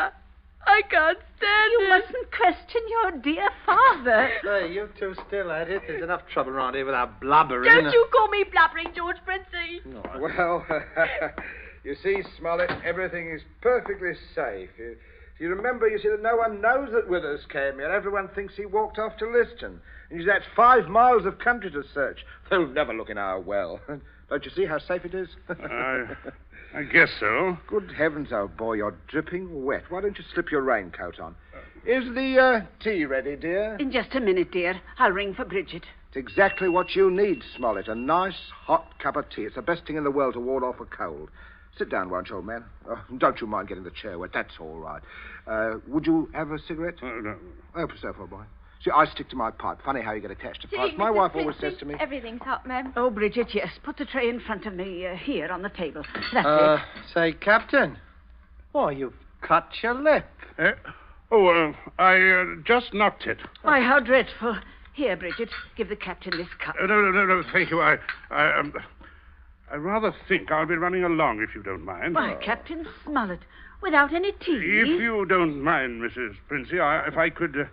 D: I can't stand
H: You
D: it.
H: mustn't question your dear father.
K: Say, you two still at it. There's enough trouble around here without blubbering.
D: Don't you call me blubbering, George Princey.
K: No,
P: Well, you see, Smollett, everything is perfectly safe. You remember, you see, that no one knows that Withers came here. Everyone thinks he walked off to Liston. And he's had 5 miles of country to search. They'll never look in our well. Don't you see how safe it is?
Q: I guess so.
P: Good heavens, old boy, you're dripping wet. Why don't you slip your raincoat on? Is the tea ready, dear?
H: In just a minute, dear. I'll ring for Bridget.
P: It's exactly what you need, Smollett. A nice, hot cup of tea. It's the best thing in the world to ward off a cold. Sit down, won't you, old man? Don't you mind getting the chair wet. That's all right. Would you have a cigarette?
Q: No.
P: Help yourself, old boy. See, I stick to my pipe. Funny how you get attached to
D: Gee,
P: pipes. My
D: Mrs.
P: wife
D: Prince,
P: always says to me...
D: Everything's hot, ma'am.
H: Oh, Bridget, yes. Put the tray in front of me here on the table. That's it.
K: Say, Captain. Why, you've cut your lip.
Q: I just knocked it.
H: Why, how dreadful. Here, Bridget, give the captain this cup.
Q: No, thank you. I rather think I'll be running along, if you don't mind.
H: Why, Captain Smollett, without any tea.
Q: If you don't mind, Mrs. Princey, if I could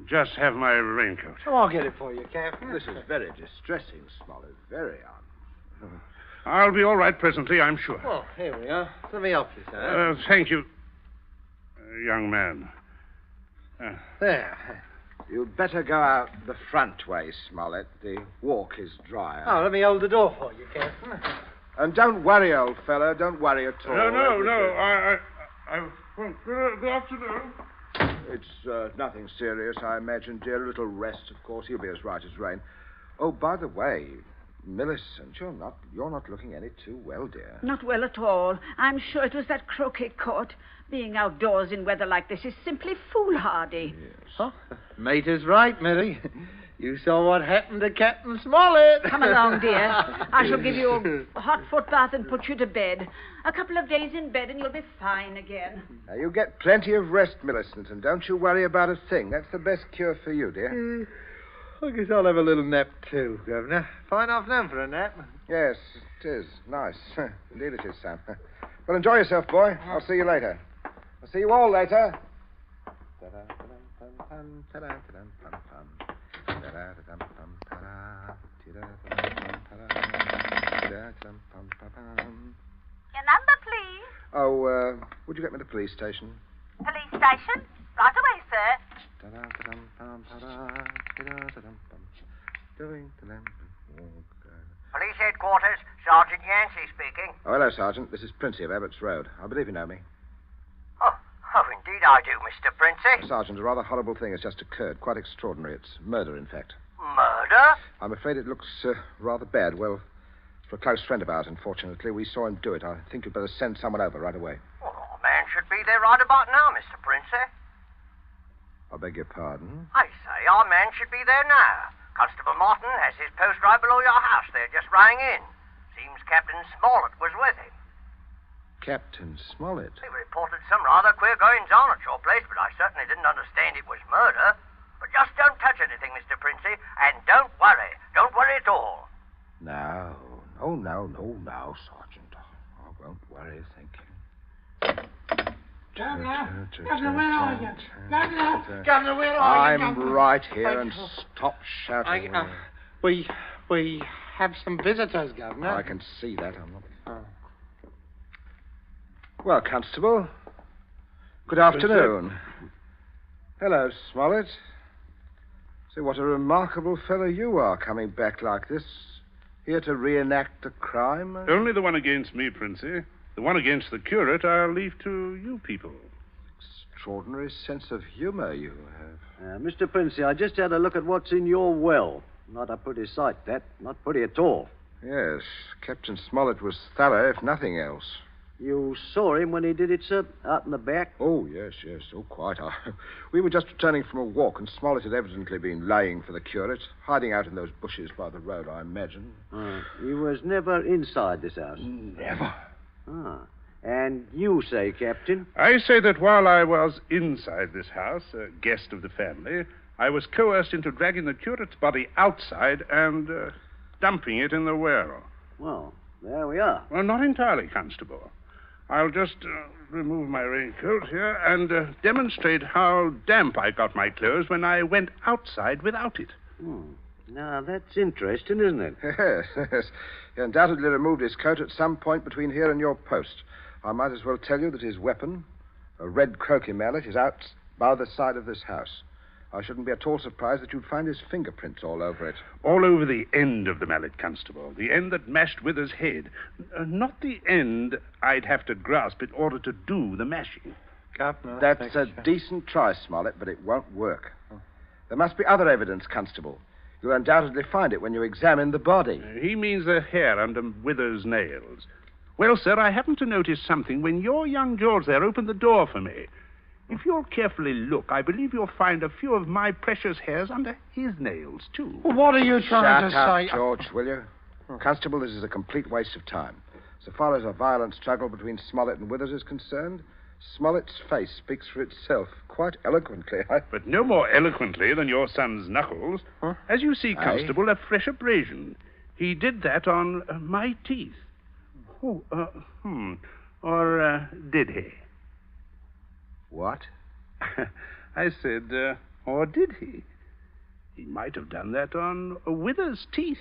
Q: just have my raincoat.
K: Oh, I'll get it for you, Captain.
P: This is very distressing, Smollett. Very
Q: I'll be all right presently, I'm sure.
K: Oh, here we are. Let me help you, sir.
Q: Thank you, young man.
P: There. You'd better go out the front way, Smollett. The walk is drier.
K: Oh, let me hold the door for you, Captain.
P: And don't worry, old fellow. Don't worry at all.
Q: No. I won't. Good afternoon.
P: It's nothing serious, I imagine, dear. A little rest, of course. He'll be as right as rain. Oh, by the way, Millicent, you're not looking any too well, dear.
H: Not well at all. I'm sure it was that croquet court. Being outdoors in weather like this is simply foolhardy.
P: Yes.
K: Huh? Mate is right, Millie. You saw what happened to Captain Smollett.
H: Come along, dear. I shall give you a hot foot bath and put you to bed. A couple of days in bed and you'll be fine again.
P: Now, you get plenty of rest, Millicent, and don't you worry about a thing. That's the best cure for you, dear.
K: I guess I'll have a little nap, too, Governor. Fine afternoon for a nap.
P: Yes, it is. Nice. Indeed it is, Sam. Well, enjoy yourself, boy. I'll see you later. I'll see you all later.
E: Your number, please.
P: Oh, would you get me to the police station?
E: Police station? Right away, sir. Police headquarters, Sergeant Yancey speaking.
P: Oh, hello, Sergeant. This is Princey of Abbott's Road. I believe you know me.
E: Oh, indeed I do, Mr. Princey.
P: Sergeant, a rather horrible thing has just occurred. Quite extraordinary. It's murder, in fact.
E: Murder?
P: I'm afraid it looks rather bad. Well, for a close friend of ours, unfortunately. We saw him do it. I think you'd better send someone over right away.
E: Well, a man should be there right about now, Mr. Princey.
P: I beg your pardon?
E: I say our man should be there now. Constable Martin has his post right below your house there, just rang in. Seems Captain Smollett was with him.
P: Captain Smollett?
E: He reported some rather queer goings-on at your place, but I certainly didn't understand it was murder. But just don't touch anything, Mr. Princey, and don't worry. Don't worry at all.
P: No, Sergeant. I won't worry, thank you.
K: Governor, where are you? Governor, where are you?
P: I'm right here, and stop shouting.
K: We have some visitors, Governor.
P: I can see that. I'm not... Well, Constable, good afternoon. Hello, Smollett. See, what a remarkable fellow you are, coming back like this. Here to reenact a crime.
Q: Only the one against me, Princey. The one against the curate I'll leave to you people.
P: Extraordinary sense of humor you have.
L: Mr. Princey, I just had a look at what's in your well. Not a pretty sight, that. Not pretty at all.
P: Yes, Captain Smollett was thorough, if nothing else.
L: You saw him when he did it, sir, out in the back?
P: Oh, yes. Oh, quite. We were just returning from a walk, and Smollett had evidently been laying for the curate, hiding out in those bushes by the road, I imagine.
L: He was never inside this house?
P: Never.
L: And you say, Captain?
Q: I say that while I was inside this house, a guest of the family, I was coerced into dragging the curate's body outside and dumping it in the well.
L: Well, there we are.
Q: Well, not entirely, Constable. I'll just remove my raincoat here and demonstrate how damp I got my clothes when I went outside without it.
L: Now, that's interesting, isn't it?
P: Yes. He undoubtedly removed his coat at some point between here and your post. I might as well tell you that his weapon, A red croquet mallet is out by the side of this house. I shouldn't be at all surprised that you'd find his fingerprints all over it.
Q: All over the end of the mallet, Constable. The end that mashed Withers' head. Not the end I'd have to grasp in order to do the mashing.
P: That's a decent try, Smollett, but it won't work. There must be other evidence, Constable. You'll undoubtedly find it when you examine the body.
Q: He means the hair under Withers' nails. Well, sir, I happened to notice something when your young George there opened the door for me. If you'll carefully look, I believe you'll find a few of my precious hairs under his nails, too.
K: Well, what are you trying to
P: Shut up,
K: say?
P: George, will you? Constable, this is a complete waste of time. So far as a violent struggle between Smollett and Withers is concerned, Smollett's face speaks for itself quite eloquently.
Q: But no more eloquently than your son's knuckles. As you see, Constable, a fresh abrasion. He did that on my teeth. Oh, Or did he?
P: What?
Q: I said, or did he? He might have done that on Withers' teeth.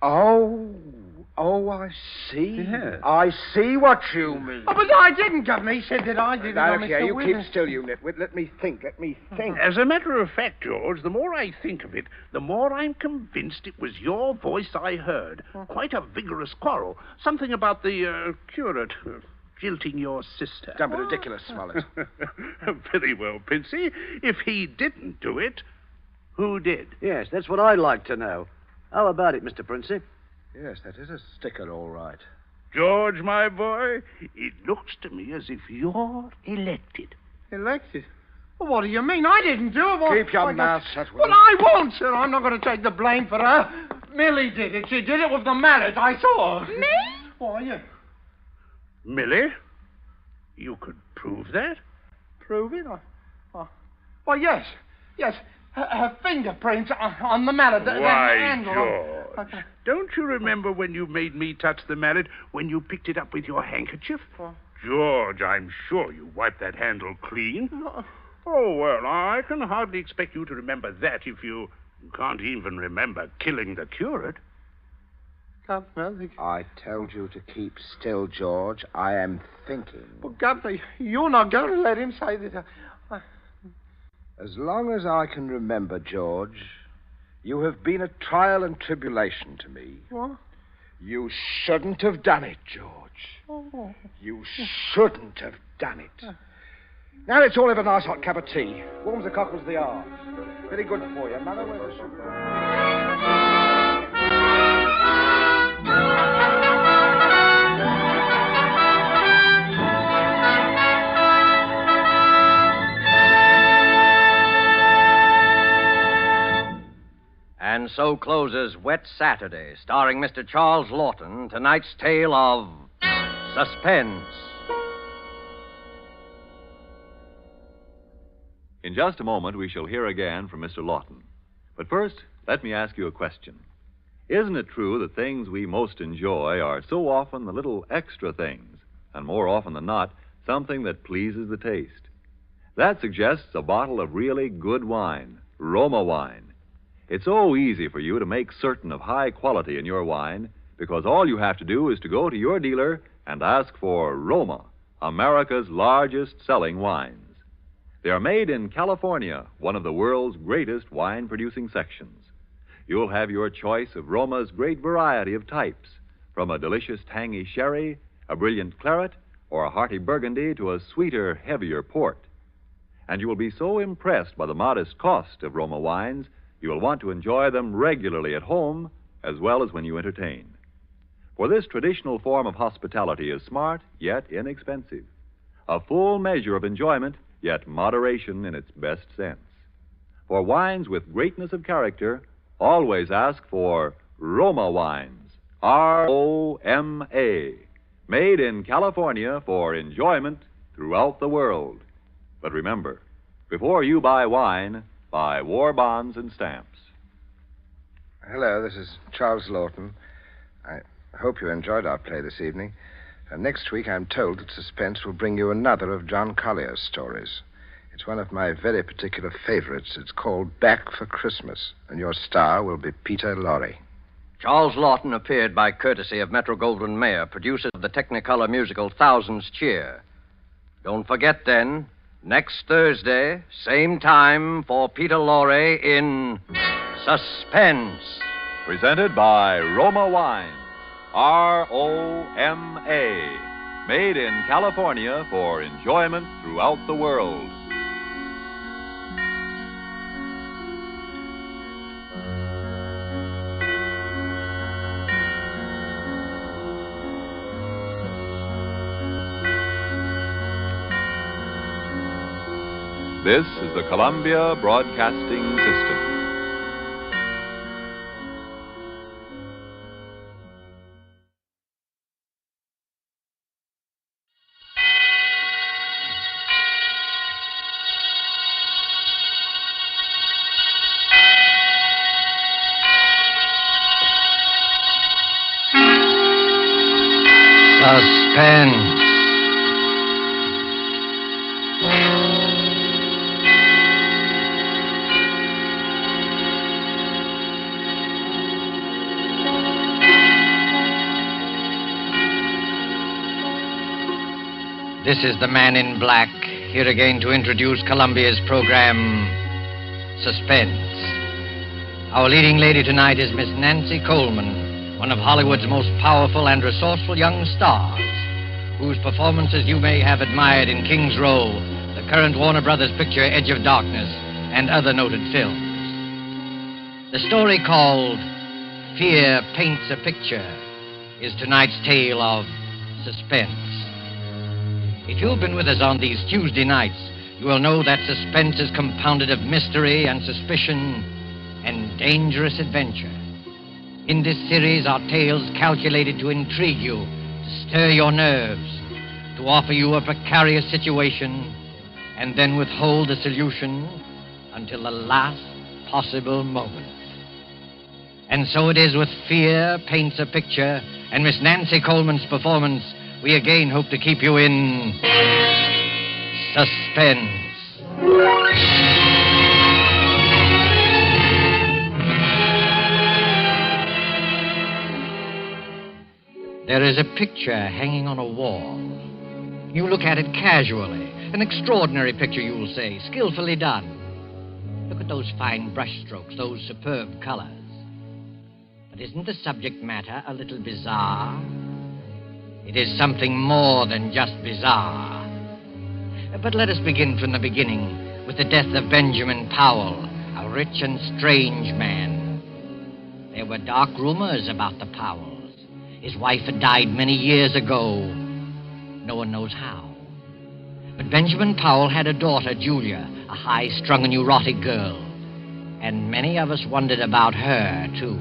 P: Oh, I see.
Q: Yes.
P: I see what you mean.
K: Oh, but I didn't, Governor. He said that I did it on
P: Now,
K: Mr.
P: you
K: Withers.
P: keep still, you nitwit. Let me think.
Q: As a matter of fact, George, the more I think of it, the more I'm convinced it was your voice I heard. Quite a vigorous quarrel. Something about the curate jilting your sister.
P: Don't be ridiculous, Smollett.
Q: Very well, Princey. If he didn't do it, who did?
L: Yes, that's what I'd like to know. How about it, Mr. Princey?
P: Yes, that is a sticker, all right.
Q: George, my boy, it looks to me as if you're elected.
K: Elected? Well, what do you mean? I didn't do it. Well,
P: Keep your mouth shut, will
K: But
P: you?
K: I won't, sir. I'm not going to take the blame for her. Millie did it. She did it with the mallet. I saw her.
D: Me?
K: Why, yeah.
Q: Millie? You could prove that?
K: Prove it? Well, yes. Yes. Her fingerprints on the mallet.
Q: Why,
K: the handle.
Q: George, don't you remember when you made me touch the mallet when you picked it up with your handkerchief? George, I'm sure you wiped that handle clean.
K: No.
Q: Oh, well, I can hardly expect you to remember that if you can't even remember killing the curate.
P: I told you to keep still, George. I am thinking.
K: Well, Governor, you're not going to let him say that.
P: As long as I can remember, George, you have been a trial and tribulation to me.
K: What?
P: You shouldn't have done it, George.
K: Oh.
P: You shouldn't have done it. Now let's all have a nice hot cup of tea. Warms the cockles of the arms. Very good for you, Mother. Where's the sugar?
J: And so closes Wet Saturday, starring Mr. Charles Lawton, tonight's tale of Suspense.
G: In just a moment, we shall hear again from Mr. Lawton. But first, let me ask you a question. Isn't it true that things we most enjoy are so often the little extra things, and more often than not, something that pleases the taste? That suggests a bottle of really good wine, Roma wine. It's so easy for you to make certain of high quality in your wine because all you have to do is to go to your dealer and ask for Roma, America's largest selling wines. They are made in California, one of the world's greatest wine-producing sections. You'll have your choice of Roma's great variety of types, from a delicious tangy sherry, a brilliant claret, or a hearty burgundy to a sweeter, heavier port. And you will be so impressed by the modest cost of Roma wines, you will want to enjoy them regularly at home as well as when you entertain. For this traditional form of hospitality is smart, yet inexpensive. A full measure of enjoyment, yet moderation in its best sense. For wines with greatness of character, always ask for Roma wines. R-O-M-A. Made in California for enjoyment throughout the world. But remember, before you buy wine, buy war bonds and stamps.
P: Hello, this is Charles Lawton. I hope you enjoyed our play this evening. Next week, I'm told that Suspense will bring you another of John Collier's stories. It's one of my very particular favorites. It's called Back for Christmas, and your star will be Peter Lorre.
J: Charles Lawton appeared by courtesy of Metro-Goldwyn-Mayer, producers of the Technicolor musical Thousands Cheer. Don't forget then, next Thursday, same time for Peter Lorre in Suspense.
G: Presented by Roma Wines. ROMA. Made in California for enjoyment throughout the world. This is the Columbia Broadcasting System.
J: Suspense. This is the Man in Black, here again to introduce Columbia's program, Suspense. Our leading lady tonight is Miss Nancy Coleman, one of Hollywood's most powerful and resourceful young stars, whose performances you may have admired in King's Row, the current Warner Brothers picture Edge of Darkness, and other noted films. The story called Fear Paints a Picture is tonight's tale of suspense. If you've been with us on these Tuesday nights, you will know that suspense is compounded of mystery and suspicion and dangerous adventure. In this series are tales calculated to intrigue you, to stir your nerves, to offer you a precarious situation, and then withhold the solution until the last possible moment. And so it is with Fear Paints a Picture and Miss Nancy Coleman's performance, we again hope to keep you in suspense. There is a picture hanging on a wall. You look at it casually. An extraordinary picture, you'll say, skillfully done. Look at those fine brushstrokes, those superb colors. But isn't the subject matter a little bizarre? It is something more than just bizarre. But let us begin from the beginning with the death of Benjamin Powell, a rich and strange man. There were dark rumors about the Powells. His wife had died many years ago. No one knows how. But Benjamin Powell had a daughter, Julia, a high-strung, neurotic girl. And many of us wondered about her, too.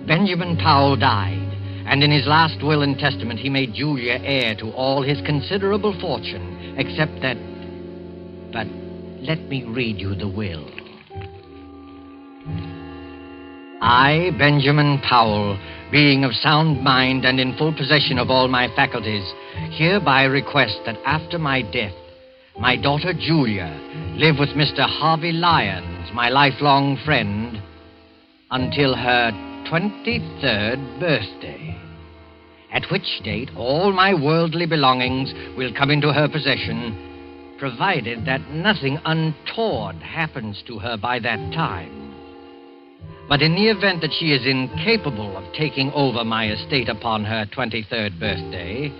J: Benjamin Powell died. And in his last will and testament, he made Julia heir to all his considerable fortune, except that... But let me read you the will. I, Benjamin Powell, being of sound mind and in full possession of all my faculties, hereby request that after my death, my daughter Julia live with Mr. Harvey Lyons, my lifelong friend, until her 23rd birthday, at which date all my worldly belongings will come into her possession, provided that nothing untoward happens to her by that time. But in the event that she is incapable of taking over my estate upon her 23rd birthday,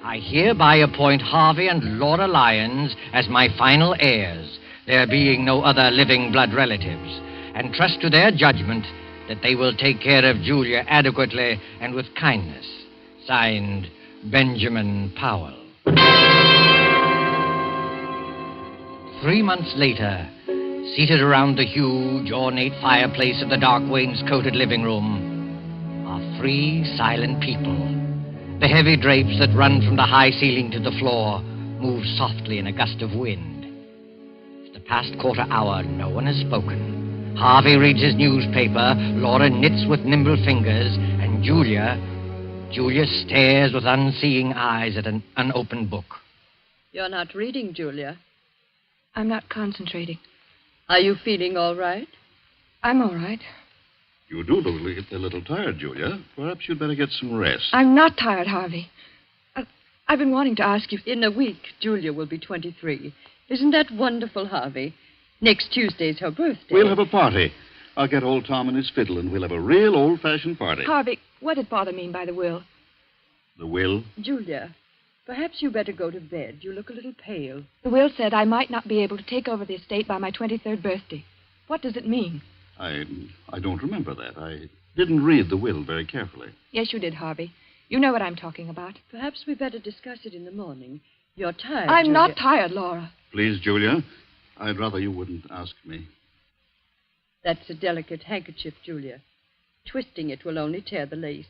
J: I hereby appoint Harvey and Laura Lyons as my final heirs, there being no other living blood relatives, and trust to their judgment that they will take care of Julia adequately and with kindness. Signed, Benjamin Powell. 3 months later, seated around the huge, ornate fireplace of the dark wainscoted living room, are 3 silent people. The heavy drapes that run from the high ceiling to the floor move softly in a gust of wind. For the past quarter hour, no one has spoken. Harvey reads his newspaper, Laura knits with nimble fingers, and Julia stares with unseeing eyes at an unopened book.
C: You're not reading, Julia.
D: I'm not concentrating.
C: Are you feeling all right?
D: I'm all right.
M: You do look a little tired, Julia. Perhaps you'd better get some rest.
D: I'm not tired, Harvey. I've been wanting to ask you.
C: In a week, Julia will be 23. Isn't that wonderful, Harvey? Next Tuesday's her birthday.
A: We'll have a party. I'll get old Tom and his fiddle, and we'll have a real old-fashioned party.
D: Harvey, what did Father mean by the will?
A: The will?
C: Julia, perhaps you better go to bed. You look a little pale.
D: The will said I might not be able to take over the estate by my 23rd birthday. What does it mean?
A: I don't remember that. I didn't read the will very carefully.
D: Yes, you did, Harvey. You know what I'm talking about.
C: Perhaps we better discuss it in the morning. You're tired,
D: I'm
C: Julia.
D: not tired, Laura.
A: Please, Julia, I'd rather you wouldn't ask me.
C: That's a delicate handkerchief, Julia. Twisting it will only tear the lace.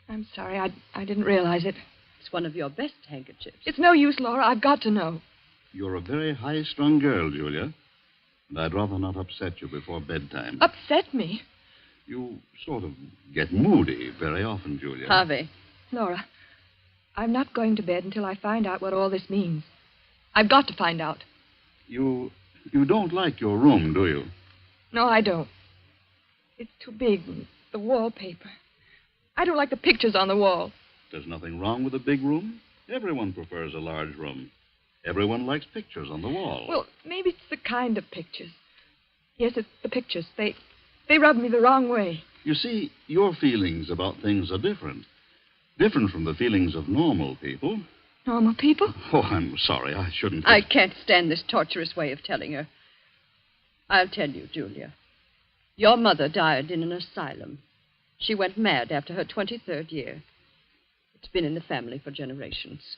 D: I'm sorry. I didn't realize it.
C: It's one of your best handkerchiefs.
D: It's no use, Laura. I've got to know.
A: You're a very high-strung girl, Julia, and I'd rather not upset you before bedtime.
D: Upset me?
A: You sort of get moody very often, Julia.
C: Harvey.
D: Laura, I'm not going to bed until I find out what all this means. I've got to find out.
A: You don't like your room, do you?
D: No, I don't. It's too big. The wallpaper. I don't like the pictures on the wall.
A: There's nothing wrong with a big room. Everyone prefers a large room. Everyone likes pictures on the wall.
D: Well, maybe it's the kind of pictures. Yes, it's the pictures. They rub me the wrong way.
A: You see, your feelings about things are different. Different from the feelings of normal people.
D: Normal people?
A: Oh, I'm sorry. I shouldn't.
C: I can't stand this torturous way of telling her. I'll tell you, Julia. Your mother died in an asylum. She went mad after her 23rd year. It's been in the family for generations.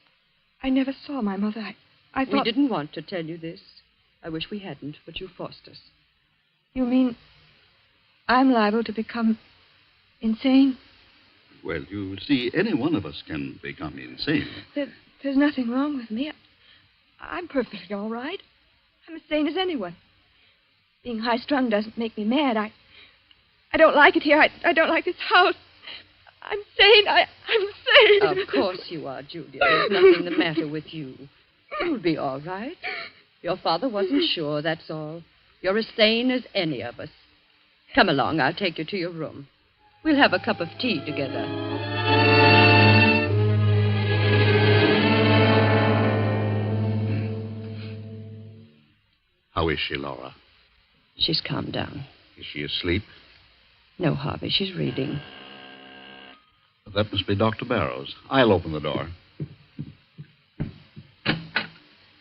D: I never saw my mother. I thought...
C: We didn't want to tell you this. I wish we hadn't, but you forced us.
D: You mean I'm liable to become insane?
A: Well, you see, any one of us can become insane.
D: There's nothing wrong with me. I'm perfectly all right. I'm as sane as anyone. Being high-strung doesn't make me mad. I don't like it here. I don't like this house. I'm sane. I'm sane.
C: Of course you are, Julia. There's nothing the matter with you. You'll be all right. Your father wasn't sure, that's all. You're as sane as any of us. Come along. I'll take you to your room. We'll have a cup of tea together.
A: How is she, Laura?
C: She's calmed down.
A: Is she asleep?
C: No, Harvey, she's reading.
A: That must be Dr. Barrows. I'll open the door.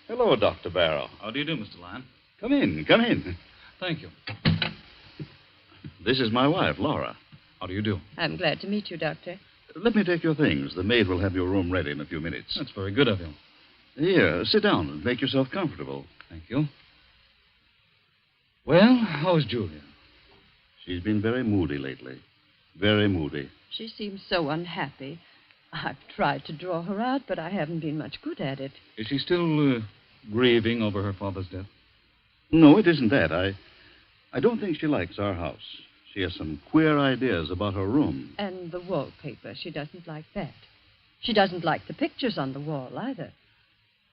A: Hello, Dr. Barrow.
M: How do you do, Mr. Lyon?
A: Come in, come in.
M: Thank you.
A: This is my wife, Laura.
M: How do you do?
C: I'm glad to meet you, Doctor.
A: Let me take your things. The maid will have your room ready in a few minutes.
M: That's very good of you.
A: Here, sit down and make yourself comfortable.
M: Thank you. Well, how's Julia?
A: She's been very moody lately. Very moody.
C: She seems so unhappy. I've tried to draw her out, but I haven't been much good at it.
M: Is she still grieving over her father's death?
A: No, it isn't that. I don't think she likes our house. She has some queer ideas about her room.
C: And the wallpaper. She doesn't like that. She doesn't like the pictures on the wall either.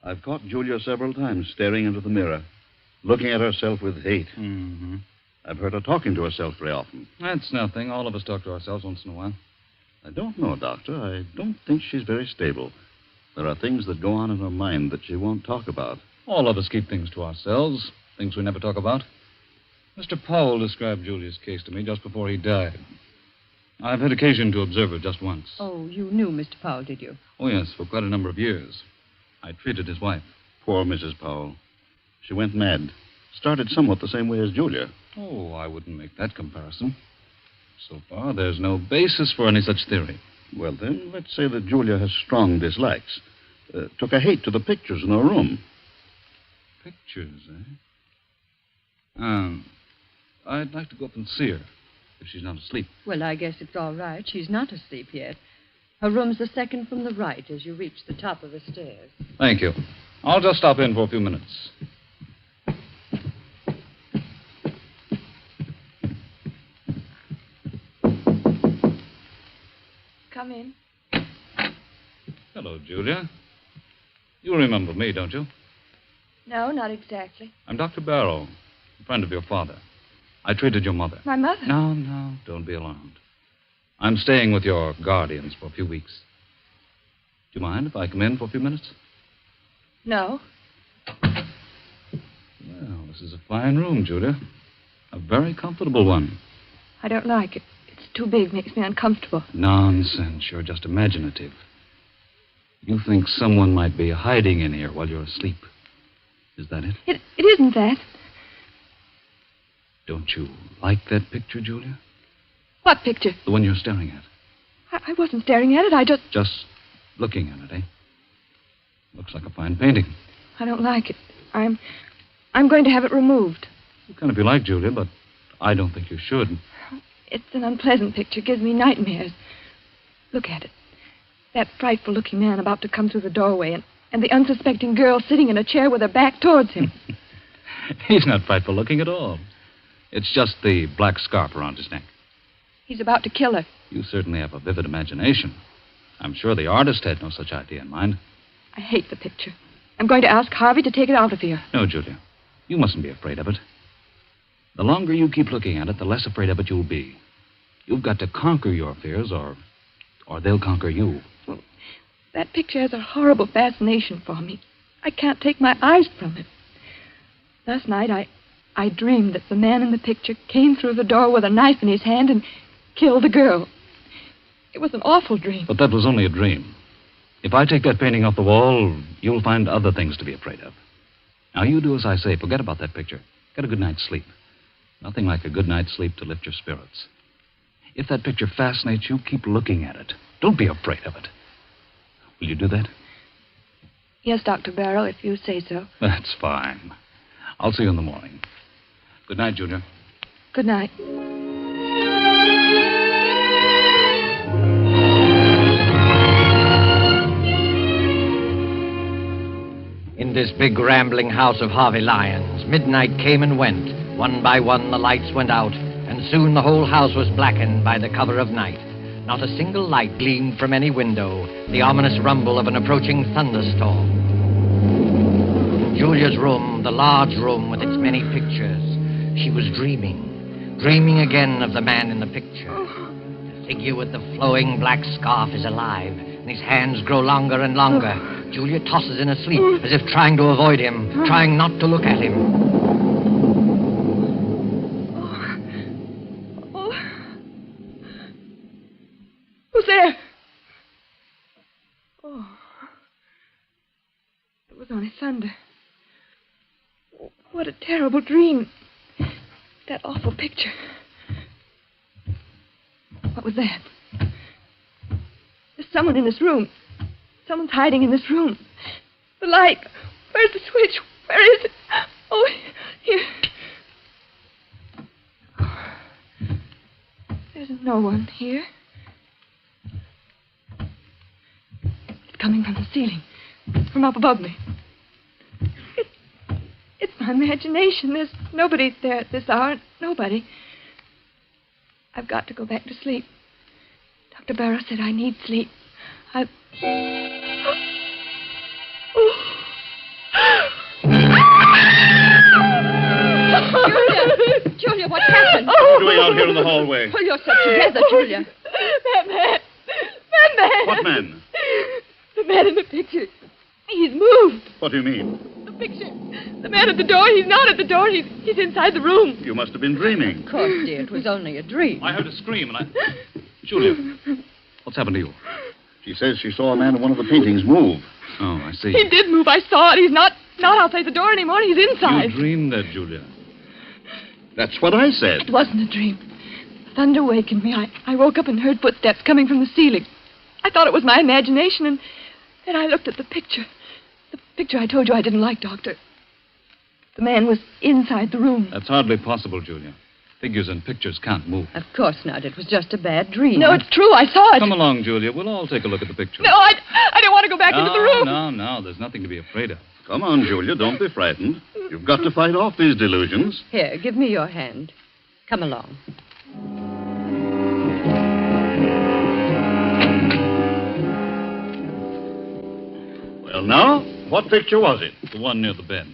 A: I've caught Julia several times staring into the mirror, looking at herself with hate.
M: Mm-hmm.
A: I've heard her talking to herself very often.
M: That's nothing. All of us talk to ourselves once in a while.
A: I don't know, Doctor. I don't think she's very stable. There are things that go on in her mind that she won't talk about.
M: All of us keep things to ourselves, things we never talk about. Mr. Powell described Julia's case to me just before he died. I've had occasion to observe her just once.
C: Oh, you knew Mr. Powell, did you?
M: Oh, yes, for quite a number of years. I treated his wife.
A: Poor Mrs. Powell. She went mad. Started somewhat the same way as Julia.
M: Oh, I wouldn't make that comparison. So far, there's no basis for any such theory.
A: Well, then, let's say that Julia has strong dislikes. Took a hate to the pictures in her room.
M: Pictures, eh? I'd like to go up and see her, if she's not asleep.
C: Well, I guess it's all right. She's not asleep yet. Her room's the second from the right as you reach the top of the stairs.
M: Thank you. I'll just stop in for a few minutes.
D: Come in.
M: Hello, Julia. You remember me, don't you?
D: No, not exactly.
M: I'm Dr. Barrow, a friend of your father. I treated your mother.
D: My mother?
M: No, don't be alarmed. I'm staying with your guardians for a few weeks. you mind if I come in for a few minutes?
D: No.
M: Well, this is a fine room, Julia. A very comfortable one.
D: I don't like it. It's too big, makes me uncomfortable.
M: Nonsense. You're just imaginative. You think someone might be hiding in here while you're asleep. Is that it?
D: It isn't that.
M: Don't you like that picture, Julia?
D: What picture?
M: The one you're staring at.
D: I wasn't staring at it. I just...
M: Just looking at it, eh? Looks like a fine painting.
D: I don't like it. I'm going to have it removed.
M: You can if you like, Julia, but I don't think you should.
D: It's an unpleasant picture. Gives me nightmares. Look at it. That frightful-looking man about to come through the doorway, and the unsuspecting girl sitting in a chair with her back towards him.
M: He's not frightful-looking at all. It's just the black scarf around his neck.
D: He's about to kill her.
M: You certainly have a vivid imagination. I'm sure the artist had no such idea in mind.
D: I hate the picture. I'm going to ask Harvey to take it out of here.
M: No, Julia. You mustn't be afraid of it. The longer you keep looking at it, the less afraid of it you'll be. You've got to conquer your fears, or they'll conquer you.
D: Well, that picture has a horrible fascination for me. I can't take my eyes from it. Last night, I dreamed that the man in the picture came through the door with a knife in his hand and killed the girl. It was an awful dream.
M: But that was only a dream. If I take that painting off the wall, you'll find other things to be afraid of. Now, you do as I say. Forget about that picture. Get a good night's sleep. Nothing like a good night's sleep to lift your spirits. If that picture fascinates you, keep looking at it. Don't be afraid of it. Will you do that?
D: Yes, Dr. Barrow, if you say so.
M: That's fine. I'll see you in the morning. Good night, Julia.
D: Good night.
J: In this big rambling house of Harvey Lyons, midnight came and went. One by one the lights went out, and soon the whole house was blackened by the cover of night. Not a single light gleamed from any window, the ominous rumble of an approaching thunderstorm. In Julia's room, the large room with its many pictures, she was dreaming again of the man in the picture. The figure with the flowing black scarf is alive, and his hands grow longer and longer. Julia tosses in her sleep, as if trying to avoid him, trying not to look at him.
D: Who's there? Oh. It was only thunder. What a terrible dream. That awful picture. What was that? There's someone in this room. Someone's hiding in this room. The light. Where's the switch? Where is it? Oh, here. There's no one here. It's coming from the ceiling. From up above me. It's my imagination. There's nobody there at this hour. Nobody. I've got to go back to sleep. Dr. Barrow said I need sleep.
C: Julia, what's happened?
A: What are you doing out here in the hallway?
C: Pull yourself together, Julia.
D: That man.
A: What man?
D: The man in the picture. He's moved.
A: What do you mean?
D: The picture. The man at the door. He's not at the door. He's inside the room.
A: You must have been dreaming.
C: Of course, dear. It was only a dream.
M: I heard a scream, and Julia, what's happened to you?
A: She says she saw a man in one of the paintings move.
M: Oh, I see.
D: He did move. I saw it. He's not outside the door anymore. He's inside.
M: You dreamed that, Julia.
A: That's what I said.
D: It wasn't a dream. The thunder awakened me. I woke up and heard footsteps coming from the ceiling. I thought it was my imagination, and then I looked at the picture. The picture I told you I didn't like, Doctor. The man was inside the room.
M: That's hardly possible, Julia. Figures and pictures can't move.
C: Of course not. It was just a bad dream.
D: No, it's true. I saw it.
M: Come along, Julia. We'll all take a look at the picture.
D: No, I don't want to go back into the room.
M: No. There's nothing to be afraid of.
A: Come on, Julia. Don't be frightened. You've got to fight off these delusions.
C: Here, give me your hand. Come along.
A: Well, now, what picture was it?
M: The one near the bed.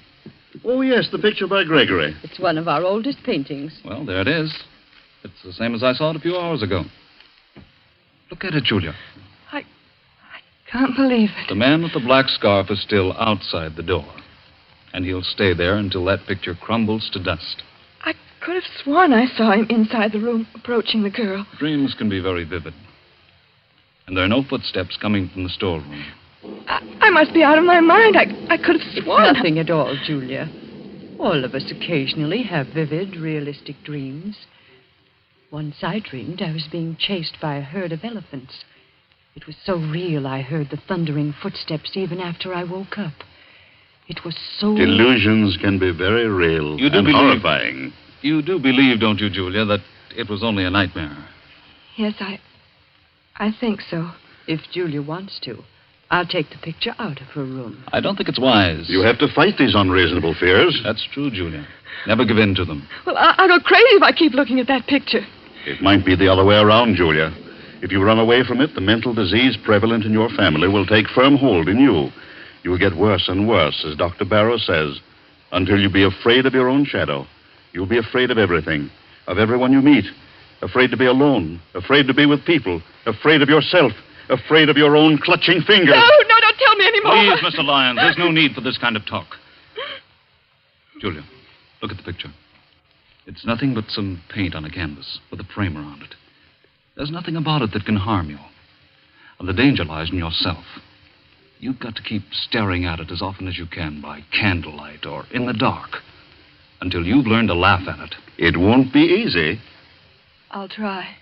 A: Oh, yes, the picture by Gregory.
C: It's one of our oldest paintings.
M: Well, there it is. It's the same as I saw it a few hours ago. Look at it, Julia.
D: I Can't believe it.
M: The man with the black scarf is still outside the door. And he'll stay there until that picture crumbles to dust.
D: I could have sworn I saw him inside the room approaching the girl.
M: Dreams can be very vivid. And there are no footsteps coming from the storeroom.
D: I must be out of my mind. I could have sworn.
C: Nothing at all, Julia. All of us occasionally have vivid, realistic dreams. Once I dreamed I was being chased by a herd of elephants. It was so real I heard the thundering footsteps even after I woke up. It was so...
A: Delusions can be very real and horrifying.
M: You do believe, don't you, Julia, that it was only a nightmare?
D: Yes, I think so.
C: If Julia wants to, I'll take the picture out of her room.
M: I don't think it's wise.
A: You have to fight these unreasonable fears.
M: That's true, Julia. Never give in to them.
D: Well, I'll go crazy if I keep looking at that picture.
A: It might be the other way around, Julia. If you run away from it, the mental disease prevalent in your family will take firm hold in you. You will get worse and worse, as Dr. Barrow says, until you be afraid of your own shadow. You'll be afraid of everything, of everyone you meet, afraid to be alone, afraid to be with people, afraid of yourself, afraid of your own clutching fingers.
D: No, don't tell me anymore.
M: Please, Mr. Lyons, there's no need for this kind of talk. Julia, look at the picture. It's nothing but some paint on a canvas with a frame around it. There's nothing about it that can harm you. And the danger lies in yourself. You've got to keep staring at it as often as you can by candlelight or in the dark until you've learned to laugh at it.
A: It won't be easy.
D: I'll try.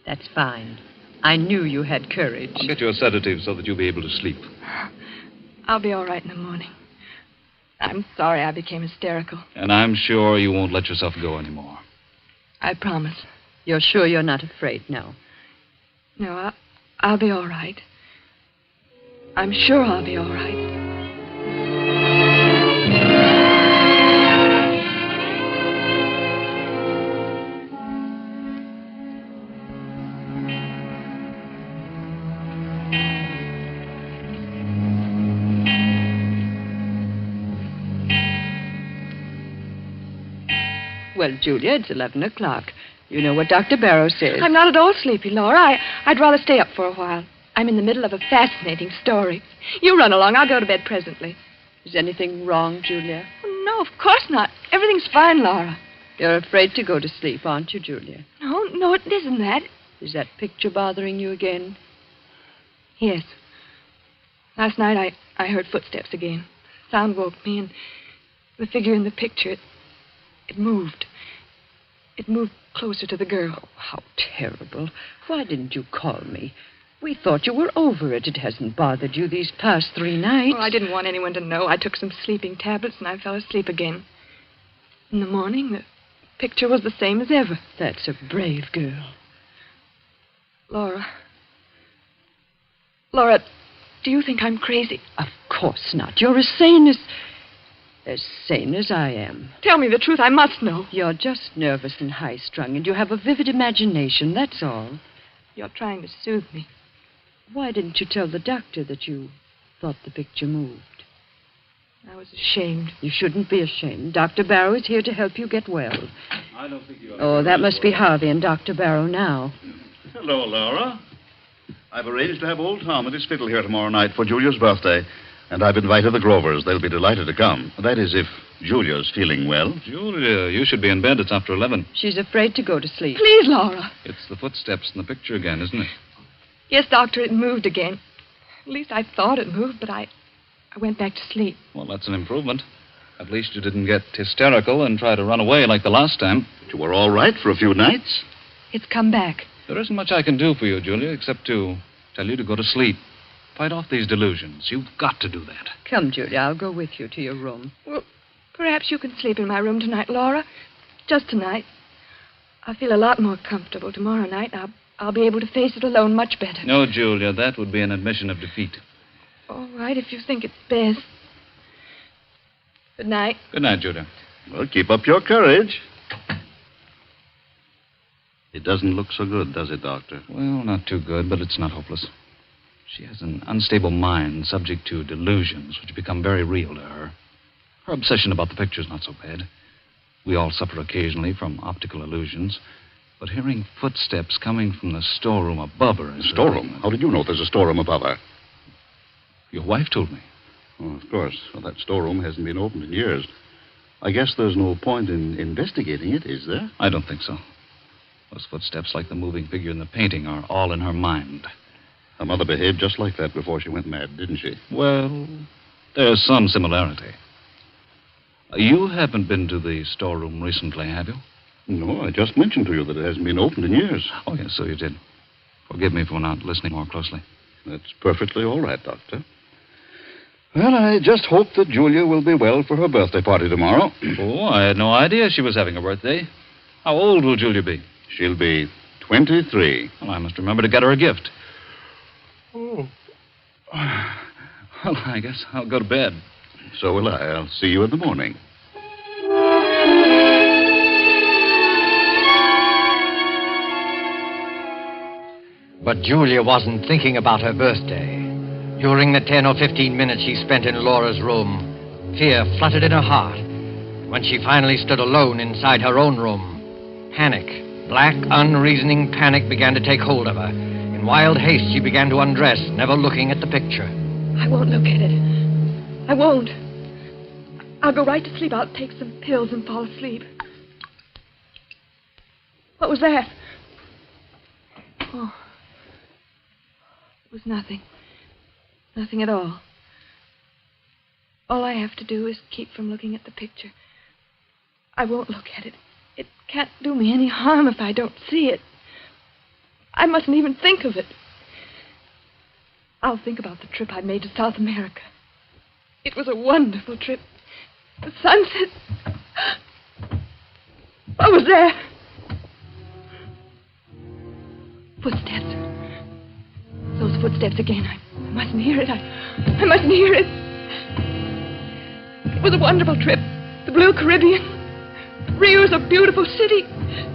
C: That's fine. I knew you had courage.
M: I'll get you a sedative so that you'll be able to sleep.
D: I'll be all right in the morning. I'm sorry I became hysterical.
M: And I'm sure you won't let yourself go anymore.
D: I promise.
C: You're sure you're not afraid now?
D: No, I'll be all right. I'm sure I'll be all right.
C: Well, Julia, it's 11 o'clock. You know what Dr. Barrow says.
D: I'm not at all sleepy, Laura. I'd rather stay up for a while. I'm in the middle of a fascinating story. You run along. I'll go to bed presently.
C: Is anything wrong, Julia?
D: Oh, no, of course not. Everything's fine, Laura.
C: You're afraid to go to sleep, aren't you, Julia?
D: No, it isn't that.
C: Is that picture bothering you again?
D: Yes. Last night I heard footsteps again. Sound woke me, and the figure in the picture, it moved. It moved closer to the girl.
C: Oh, how terrible. Why didn't you call me? We thought you were over it. It hasn't bothered you these past 3 nights.
D: Oh, I didn't want anyone to know. I took some sleeping tablets, and I fell asleep again. In the morning, the picture was the same as ever.
C: That's a brave girl.
D: Laura, do you think I'm crazy?
C: Of course not. You're as sane as I am.
D: Tell me the truth. I must know.
C: You're just nervous and high-strung, and you have a vivid imagination, that's all.
D: You're trying to soothe me.
C: Why didn't you tell the doctor that you thought the picture moved?
D: I was ashamed.
C: You shouldn't be ashamed. Dr. Barrow is here to help you get well.
M: I don't think you are.
C: Oh, that must be Harvey and Dr. Barrow now.
A: Hello, Laura. I've arranged to have old Tom at his fiddle here tomorrow night for Julia's birthday, and I've invited the Grovers. They'll be delighted to come. That is, if Julia's feeling well.
M: Julia, you should be in bed. It's after 11.
C: She's afraid to go to sleep.
D: Please, Laura.
M: It's the footsteps in the picture again, isn't it?
D: Yes, Doctor, it moved again. At least I thought it moved, but I went back to sleep.
M: Well, that's an improvement. At least you didn't get hysterical and try to run away like the last time.
A: But you were all right for a few nights.
D: It's come back.
M: There isn't much I can do for you, Julia, except to tell you to go to sleep. Fight off these delusions. You've got to do that.
C: Come, Julia, I'll go with you to your room.
D: Well, perhaps you can sleep in my room tonight, Laura. Just tonight. I'll feel a lot more comfortable tomorrow night. I'll be able to face it alone much better.
M: No, Julia, that would be an admission of defeat.
D: All right, if you think it's best. Good night.
M: Good night, Julia.
A: Well, keep up your courage. It doesn't look so good, does it, Doctor?
M: Well, not too good, but it's not hopeless. She has an unstable mind subject to delusions which become very real to her. Her obsession about the picture's not so bad. We all suffer occasionally from optical illusions. But hearing footsteps coming from the storeroom above her is...
A: Storeroom? How did you know there's a storeroom above her?
M: Your wife told me.
A: Oh, of course. Well, that storeroom hasn't been opened in years. I guess there's no point in investigating it, is there?
M: I don't think so. Those footsteps, like the moving figure in the painting, are all in her mind.
A: Her mother behaved just like that before she went mad, didn't she?
M: Well, there's some similarity. You haven't been to the storeroom recently, have you?
A: No, I just mentioned to you that it hasn't been opened in years.
M: Oh, yes, so you did. Forgive me for not listening more closely.
A: That's perfectly all right, Doctor. Well, I just hope that Julia will be well for her birthday party tomorrow.
M: Oh, I had no idea she was having a birthday. How old will Julia be?
A: She'll be 23.
M: Well, I must remember to get her a gift.
A: Oh.
M: Well, I guess I'll go to bed.
A: So will I. I'll see you in the morning.
J: But Julia wasn't thinking about her birthday. During the 10 or 15 minutes she spent in Laura's room, fear fluttered in her heart. When she finally stood alone inside her own room, panic, black, unreasoning panic began to take hold of her. In wild haste, she began to undress, never looking at the picture.
D: I won't look at it. I won't. I'll go right to sleep. I'll take some pills and fall asleep. What was that? Oh. It was nothing. Nothing at all. All I have to do is keep from looking at the picture. I won't look at it. It can't do me any harm if I don't see it. I mustn't even think of it. I'll think about the trip I made to South America. It was a wonderful trip. The sunset. What was that? Footsteps. Those footsteps again. I mustn't hear it. I mustn't hear it. It was a wonderful trip. The Blue Caribbean. Rio's a beautiful city.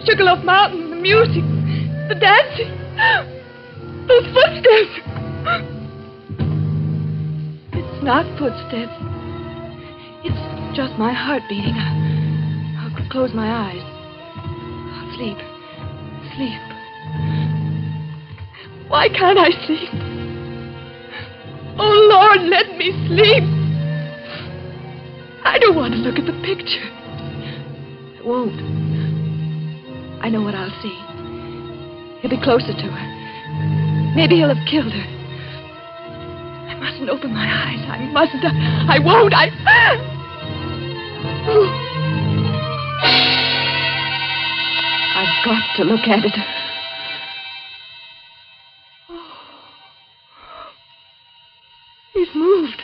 D: Sugarloaf Mountain, the music, the dancing. Those footsteps. It's not footsteps. It's just my heart beating. I'll close my eyes. I'll sleep. Sleep. Why can't I sleep? Oh, Lord, let me sleep. I don't want to look at the picture. I won't. I know what I'll see. He'll be closer to her. Maybe he'll have killed her. I mustn't open my eyes. I mustn't. I won't. I've got to look at it. He's moved.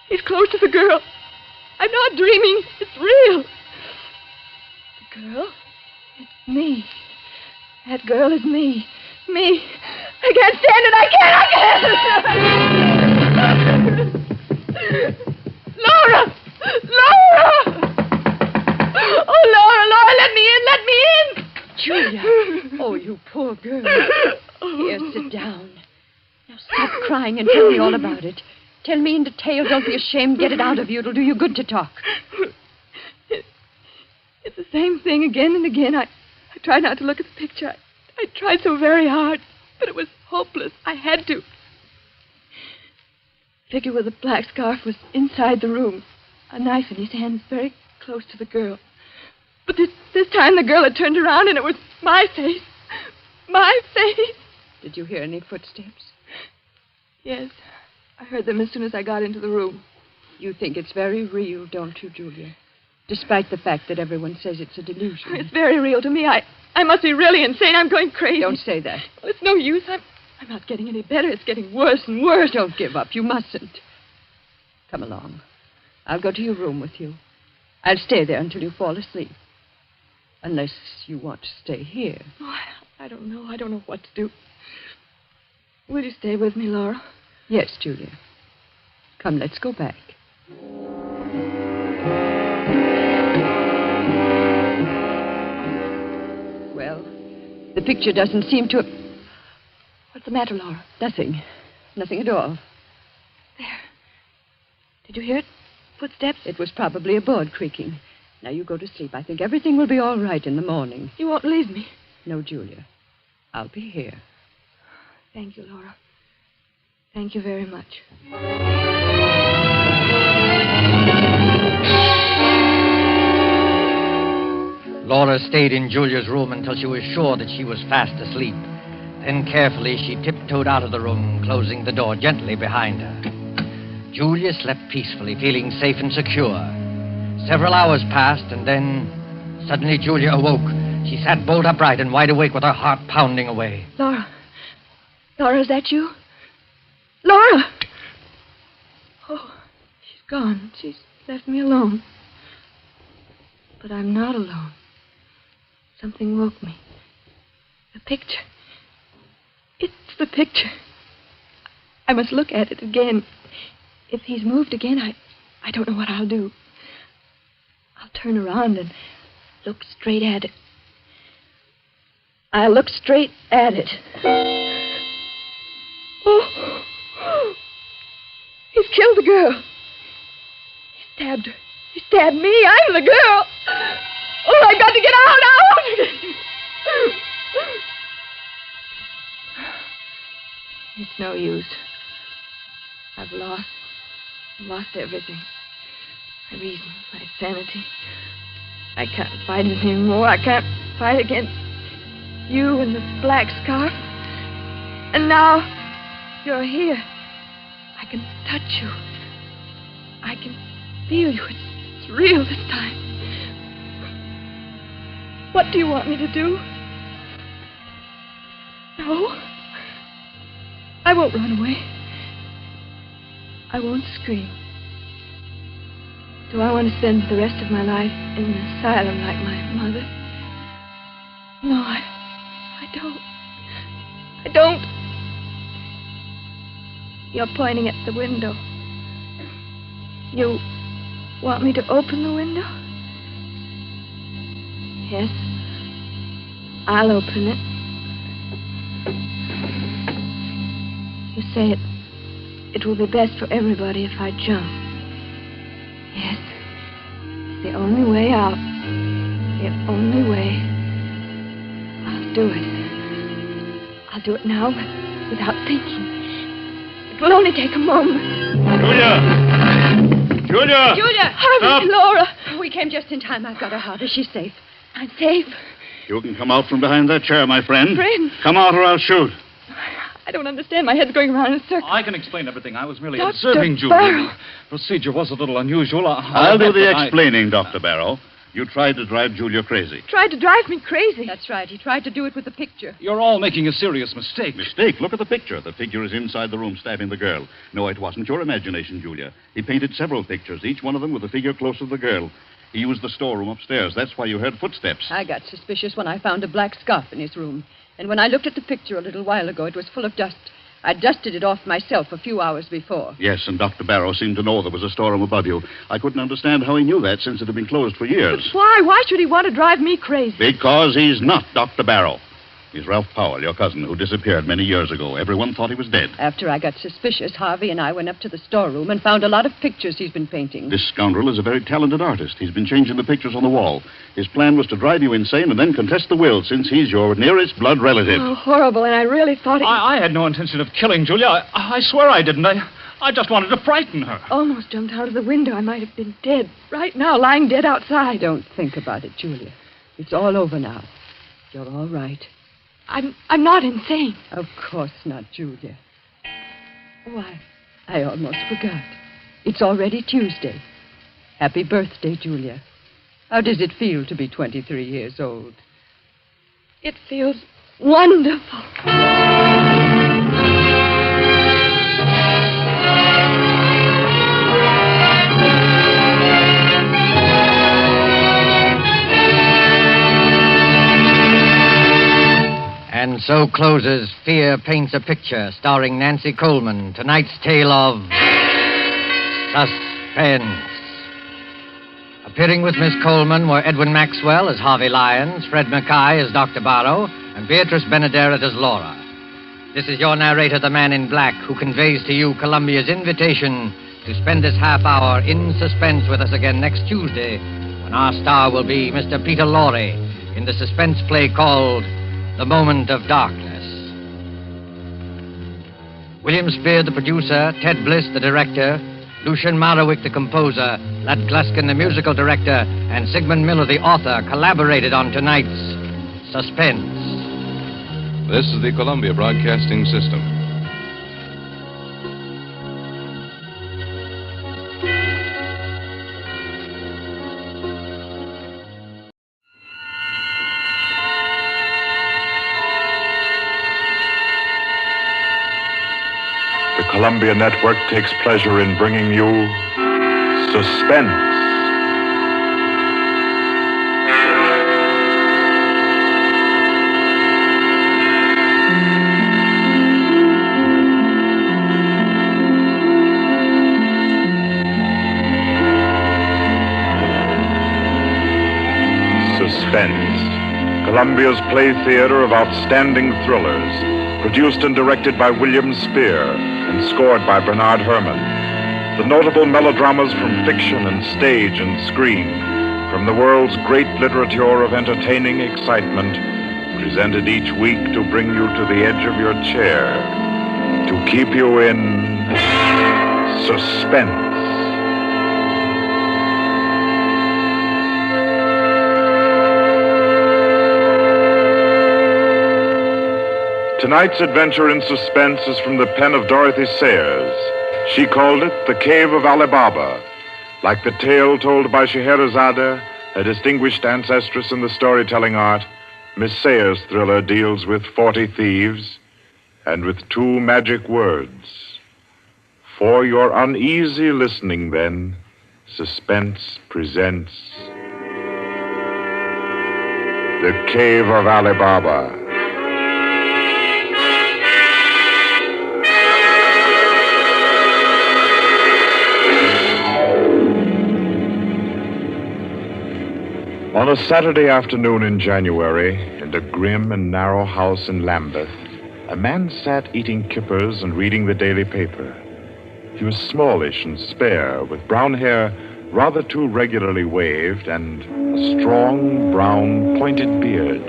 D: He's close to the girl. I'm not dreaming. It's real. The girl? It's me. That girl is me. Me. I can't stand it. Laura! Laura! Oh, Laura, let me in.
C: Julia. Oh, you poor girl. Here, sit down. Now stop crying and tell me all about it. Tell me in detail. Don't be ashamed. Get it out of you. It'll do you good to talk.
D: It's the same thing again and again. I tried not to look at the picture. I tried so very hard, but it was hopeless. I had to. The figure with the black scarf was inside the room, a knife in his hands, very close to the girl. But this time the girl had turned around, and it was my face. My face.
C: Did you hear any footsteps?
D: Yes. I heard them as soon as I got into the room.
C: You think it's very real, don't you, Julia? Despite the fact that everyone says it's a delusion.
D: It's very real to me. I must be really insane. I'm going crazy.
C: Don't say that.
D: Well, it's no use. I'm not getting any better. It's getting worse and worse.
C: Don't give up. You mustn't. Come along. I'll go to your room with you. I'll stay there until you fall asleep. Unless you want to stay here.
D: Oh, I don't know. I don't know what to do. Will you stay with me, Laura?
C: Yes, Julia. Come, let's go back. Well, the picture doesn't seem to...
D: What's the matter, Laura?
C: Nothing. Nothing at all.
D: There. Did you hear it? Footsteps?
C: It was probably a board creaking. Now you go to sleep. I think everything will be all right in the morning.
D: You won't leave me?
C: No, Julia. I'll be here.
D: Thank you, Laura. Thank you very much.
J: Laura stayed in Julia's room until she was sure that she was fast asleep. Then carefully she tiptoed out of the room, closing the door gently behind her. Julia slept peacefully, feeling safe and secure. Several hours passed, and then suddenly Julia awoke. She sat bolt upright and wide awake with her heart pounding away.
D: Laura. Laura, is that you? Laura! Oh, she's gone. She's left me alone. But I'm not alone. Something woke me. The picture. It's the picture. I must look at it again. If he's moved again, I don't know what I'll do. I'll turn around and look straight at it. I'll look straight at it. Oh! He's killed the girl. He stabbed her. He stabbed me. I'm the girl. Oh, I've got to get out. It's no use. I've lost everything. My reason, my sanity. I can't fight it anymore. I can't fight against you and the black scarf. And now you're here. I can touch you. I can feel you. It's real this time. What do you want me to do? No. I won't run away. I won't scream. Do I want to spend the rest of my life in an asylum like my mother? No, I don't. I don't. You're pointing at the window. You want me to open the window? Yes. I'll open it. You say it will be best for everybody if I jump. Yes. It's the only way out. The only way. I'll do it. I'll do it now without thinking. It will only take a moment.
A: Julia!
C: Julia!
D: Harvey,
A: Stop.
D: Laura!
C: We came just in time. I've got her, Harvey. She's safe.
D: I'm safe.
A: You can come out from behind that chair, my friend.
D: Friend?
A: Come out or I'll shoot.
D: I don't understand. My head's going around in a circle.
M: I can explain everything. I was merely
D: Dr.
M: observing Julia.
D: Barrow.
M: The procedure was a little unusual.
A: I'll do the
M: I-
A: explaining, Dr. Barrow. You tried to drive Julia crazy.
D: Tried to drive me crazy.
C: That's right. He tried to do it with the picture.
M: You're all making a serious mistake.
A: Mistake? Look at the picture. The figure is inside the room stabbing the girl. No, it wasn't your imagination, Julia. He painted several pictures, each one of them with the figure close to the girl. He used the storeroom upstairs. That's why you heard footsteps.
C: I got suspicious when I found a black scarf in his room. And when I looked at the picture a little while ago, it was full of dust. I dusted it off myself a few hours before.
A: Yes, and Dr. Barrow seemed to know there was a storeroom above you. I couldn't understand how he knew that since it had been closed for years.
D: Why? Why should he want to drive me crazy?
A: Because he's not Dr. Barrow. He's Ralph Powell, your cousin, who disappeared many years ago. Everyone thought he was dead.
C: After I got suspicious, Harvey and I went up to the storeroom and found a lot of pictures he's been painting.
A: This scoundrel is a very talented artist. He's been changing the pictures on the wall. His plan was to drive you insane and then contest the will, since he's your nearest blood relative.
D: Oh, horrible, and I really thought it...
M: I had no intention of killing Julia. I swear I didn't. I just wanted to frighten her.
D: Almost jumped out of the window. I might have been dead. Right now, lying dead outside.
C: Don't think about it, Julia. It's all over now. You're all right.
D: I'm not insane.
C: Of course not, Julia. Why, I almost forgot. It's already Tuesday. Happy birthday, Julia. How does it feel to be 23 years old?
D: It feels wonderful.
J: And so closes Fear Paints a Picture, starring Nancy Coleman. Tonight's tale of Suspense. Appearing with Miss Coleman were Edwin Maxwell as Harvey Lyons, Fred Mackay as Dr. Barrow, and Beatrice Benaderet as Laura. This is your narrator, the Man in Black, who conveys to you Columbia's invitation to spend this half hour in suspense with us again next Tuesday, when our star will be Mr. Peter Lorre in the suspense play called The Moment of Darkness. William Spear, the producer, Ted Bliss, the director, Lucien Morawick, the composer, Lat Gluskin, the musical director, and Sigmund Miller, the author, collaborated on tonight's Suspense.
F: This is the Columbia Broadcasting System.
N: The Columbia Network takes pleasure in bringing you Suspense. Suspense, Columbia's play theater of outstanding thrillers, produced and directed by William Spear and scored by Bernard Herrmann. The notable melodramas from fiction and stage and screen, from the world's great literature of entertaining excitement, presented each week to bring you to the edge of your chair, to keep you in suspense. Tonight's adventure in suspense is from the pen of Dorothy Sayers. She called it The Cave of Ali Baba. Like the tale told by Scheherazade, a distinguished ancestress in the storytelling art, Miss Sayers' thriller deals with 40 thieves and with 2 magic words. For your uneasy listening, then, Suspense presents The Cave of Ali Baba. On a Saturday afternoon in January, in a grim and narrow house in Lambeth, a man sat eating kippers and reading the daily paper. He was smallish and spare, with brown hair rather too regularly waved and a strong, brown, pointed beard.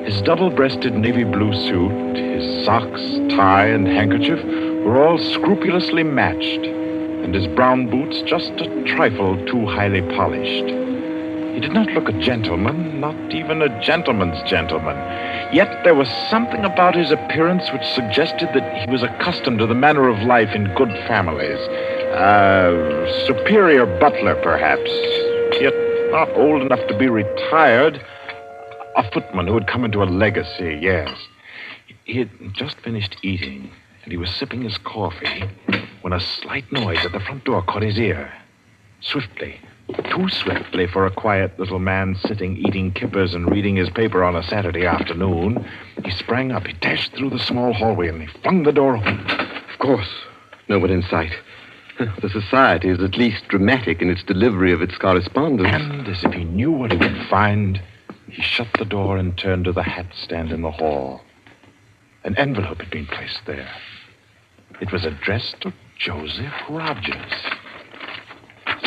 N: His double-breasted navy blue suit, his socks, tie, and handkerchief were all scrupulously matched, and his brown boots just a trifle too highly polished. He did not look a gentleman, not even a gentleman's gentleman. Yet there was something about his appearance which suggested that he was accustomed to the manner of life in good families. A superior butler, perhaps, yet not old enough to be retired. A footman who had come into a legacy, yes. He had just finished eating, and he was sipping his coffee when a slight noise at the front door caught his ear. Swiftly, too swiftly for a quiet little man sitting eating kippers and reading his paper on a Saturday afternoon, he sprang up. He dashed through the small hallway and he flung the door open.
R: Of course, no one in sight. The Society is at least dramatic in its delivery of its correspondence.
N: And as if he knew what he would find, he shut the door and turned to the hat stand in the hall. An envelope had been placed there. It was addressed to Joseph Rogers.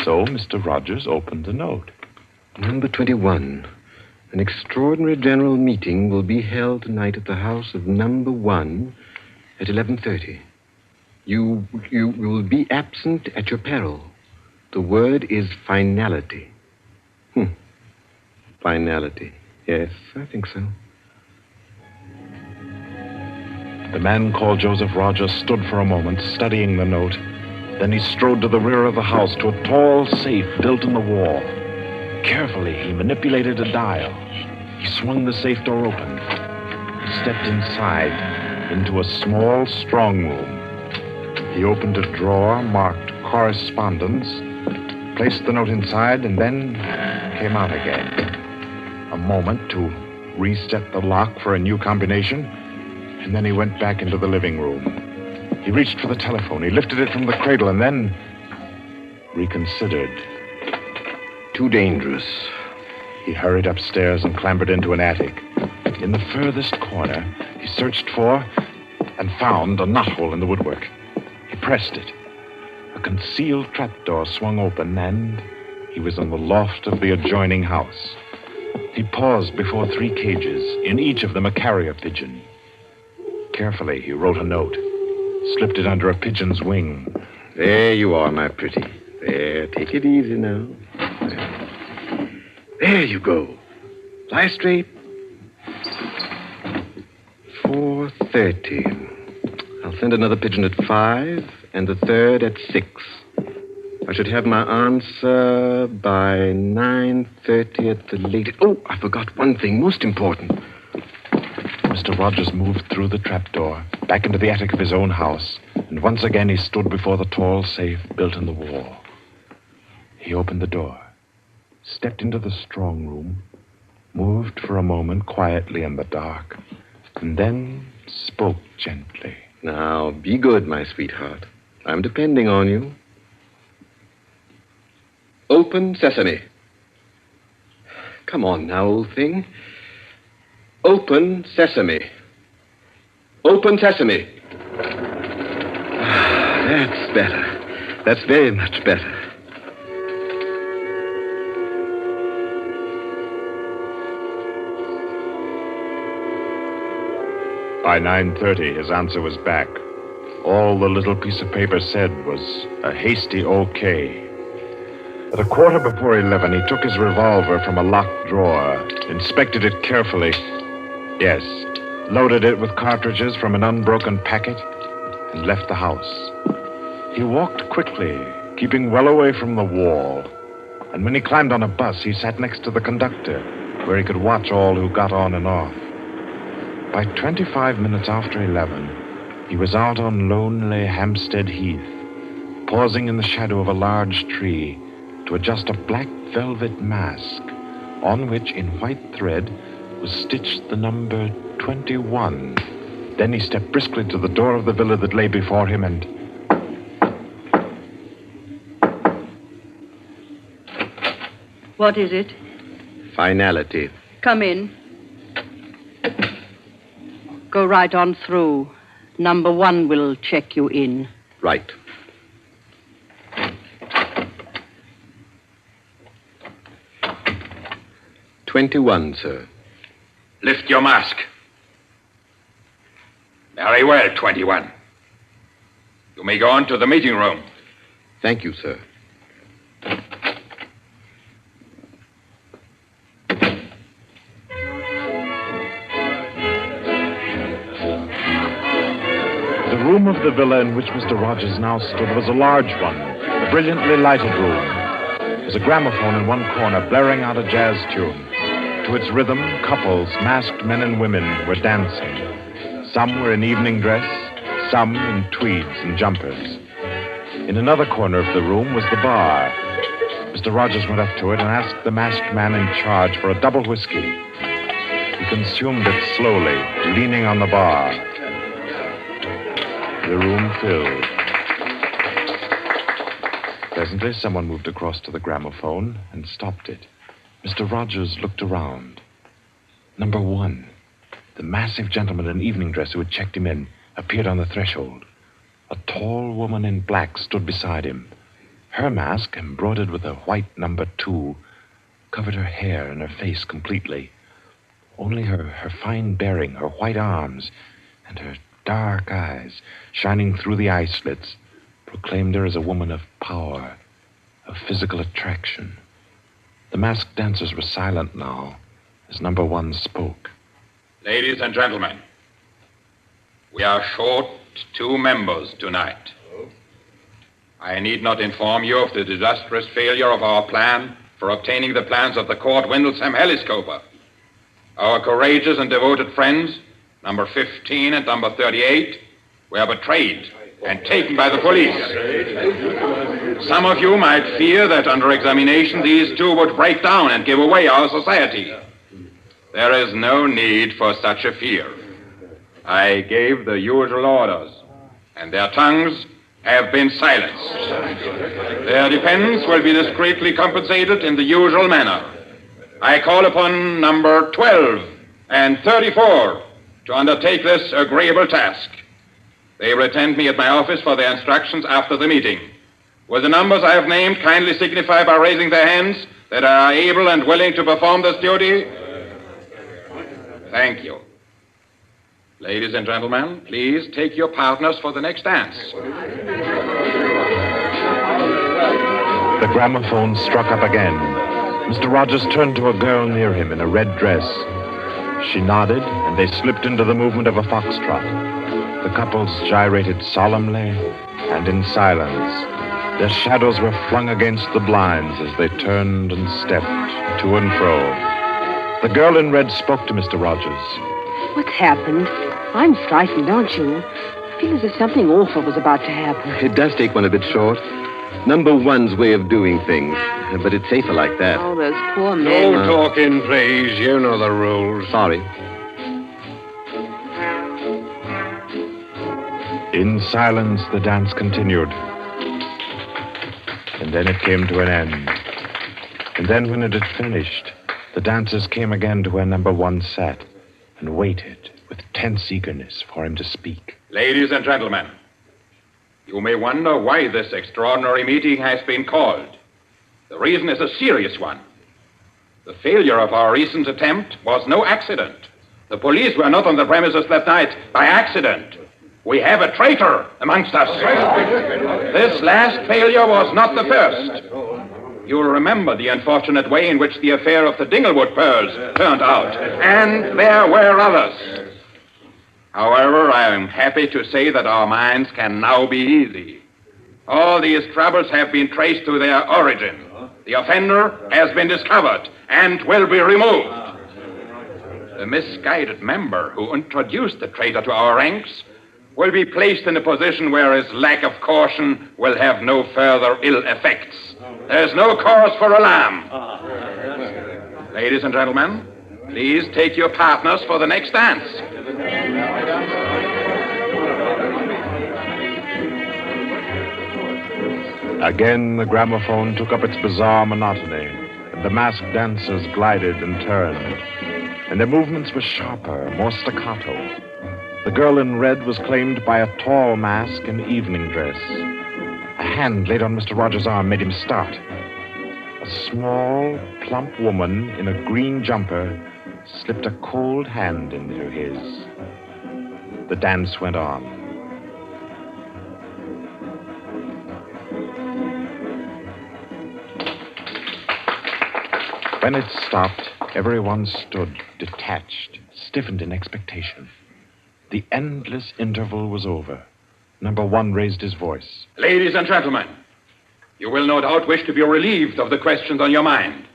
N: So Mr. Rogers opened the note.
R: Number 21. An extraordinary general meeting will be held tonight at the house of number 1 at 11:30. You will be absent at your peril. The word is finality. Finality. Yes, I think so.
N: The man called Joseph Rogers stood for a moment, studying the note. Then he strode to the rear of the house, to a tall safe built in the wall. Carefully, he manipulated a dial. He swung the safe door open. He stepped inside, into a small strong room. He opened a drawer marked Correspondence, placed the note inside, and then came out again. A moment to reset the lock for a new combination, and then he went back into the living room. He reached for the telephone. He lifted it from the cradle and then reconsidered.
R: Too dangerous.
N: He hurried upstairs and clambered into an attic. In the furthest corner, he searched for and found a knothole in the woodwork. He pressed it. A concealed trapdoor swung open, and he was in the loft of the adjoining house. He paused before 3 cages, in each of them a carrier pigeon. Carefully, he wrote a note. slipped it under a pigeon's wing.
R: There you are, my pretty. There, take it easy now. There you go. Fly straight. 4:30. I'll send another pigeon at 5 and the third at 6. I should have my answer by 9:30 at the latest. Oh, I forgot one thing, most important.
N: Mr. Rogers moved through the trapdoor, back into the attic of his own house, and once again he stood before the tall safe built in the wall. He opened the door, stepped into the strong room, moved for a moment quietly in the dark, and then spoke gently.
R: Now, be good, my sweetheart. I'm depending on you. Open sesame. Come on now, old thing. Open sesame. Open sesame. That's better. That's very much better.
N: By 9:30, his answer was back. All the little piece of paper said was a hasty okay. At 11:15, he took his revolver from a locked drawer, inspected it carefully. Yes, loaded it with cartridges from an unbroken packet, and left the house. He walked quickly, keeping well away from the wall. And when he climbed on a bus, he sat next to the conductor, where he could watch all who got on and off. By 25 minutes after 11, he was out on lonely Hampstead Heath, pausing in the shadow of a large tree to adjust a black velvet mask on which, in white thread, was stitched the number 21. Then he stepped briskly to the door of the villa that lay before him and...
C: What is it?
R: Finality.
C: Come in. Go right on through. Number 1 will check you in.
R: Right. $21, sir.
Q: Lift your mask. Very well, 21. You may go on to the meeting room.
R: Thank you, sir.
N: The room of the villa in which Mr. Rogers now stood was a large one, a brilliantly lighted room. There was a gramophone in one corner blaring out a jazz tune. To its rhythm, couples, masked men and women, were dancing. Some were in evening dress, some in tweeds and jumpers. In another corner of the room was the bar. Mr. Rogers went up to it and asked the masked man in charge for a double whiskey. He consumed it slowly, leaning on the bar. The room filled. Presently, someone moved across to the gramophone and stopped it. Mr. Rogers looked around. Number 1, the massive gentleman in evening dress who had checked him in, appeared on the threshold. A tall woman in black stood beside him. Her mask, embroidered with a white number 2, covered her hair and her face completely. Only her fine bearing, her white arms, and her dark eyes, shining through the eye slits, proclaimed her as a woman of power, of physical attraction. The masked dancers were silent now as number 1 spoke.
Q: Ladies and gentlemen, we are short 2 members tonight. I need not inform you of the disastrous failure of our plan for obtaining the plans of the Court Windlesham Heliscoper. Our courageous and devoted friends, number 15 and number 38, were betrayed and taken by the police. Some of you might fear that under examination these 2 would break down and give away our society. There is no need for such a fear. I gave the usual orders, and their tongues have been silenced. Their defense will be discreetly compensated in the usual manner. I call upon number 12 and 34 to undertake this agreeable task. They will attend me at my office for their instructions after the meeting. Will the numbers I have named kindly signify by raising their hands that they are able and willing to perform this duty? Thank you.
B: Ladies and gentlemen, please take your partners for the next dance.
N: The gramophone struck up again. Mr. Rogers turned to a girl near him in a red dress. She nodded, and they slipped into the movement of a foxtrot. The couples gyrated solemnly and in silence. Their shadows were flung against the blinds as they turned and stepped to and fro. The girl in red spoke to Mr. Rogers.
S: What's happened? I'm frightened, aren't you? I feel as if something awful was about to happen.
R: It does take one a bit short. Number one's way of doing things. But it's safer like that.
S: Oh, those poor men.
Q: No talking, please. You know the rules.
R: Sorry.
N: In silence, the dance continued. And then it came to an end. And then when it had finished, the dancers came again to where number one sat and waited with tense eagerness for him to speak.
B: Ladies and gentlemen, you may wonder why this extraordinary meeting has been called. The reason is a serious one. The failure of our recent attempt was no accident. The police were not on the premises that night by accident. We have a traitor amongst us. This last failure was not the first. You'll remember the unfortunate way in which the affair of the Dinglewood pearls turned out. And there were others. However, I am happy to say that our minds can now be easy. All these troubles have been traced to their origin. The offender has been discovered and will be removed. The misguided member who introduced the traitor to our ranks will be placed in a position where his lack of caution will have no further ill effects. There's no cause for alarm. Ladies and gentlemen, please take your partners for the next dance.
N: Again, the gramophone took up its bizarre monotony, and the masked dancers glided and turned, and their movements were sharper, more staccato. The girl in red was claimed by a tall mask and evening dress. A hand laid on Mr. Rogers' arm made him start. A small, plump woman in a green jumper slipped a cold hand into his. The dance went on. When it stopped, everyone stood detached, stiffened in expectation. The endless interval was over. Number one raised his voice.
B: Ladies and gentlemen, you will no doubt wish to be relieved of the questions on your mind.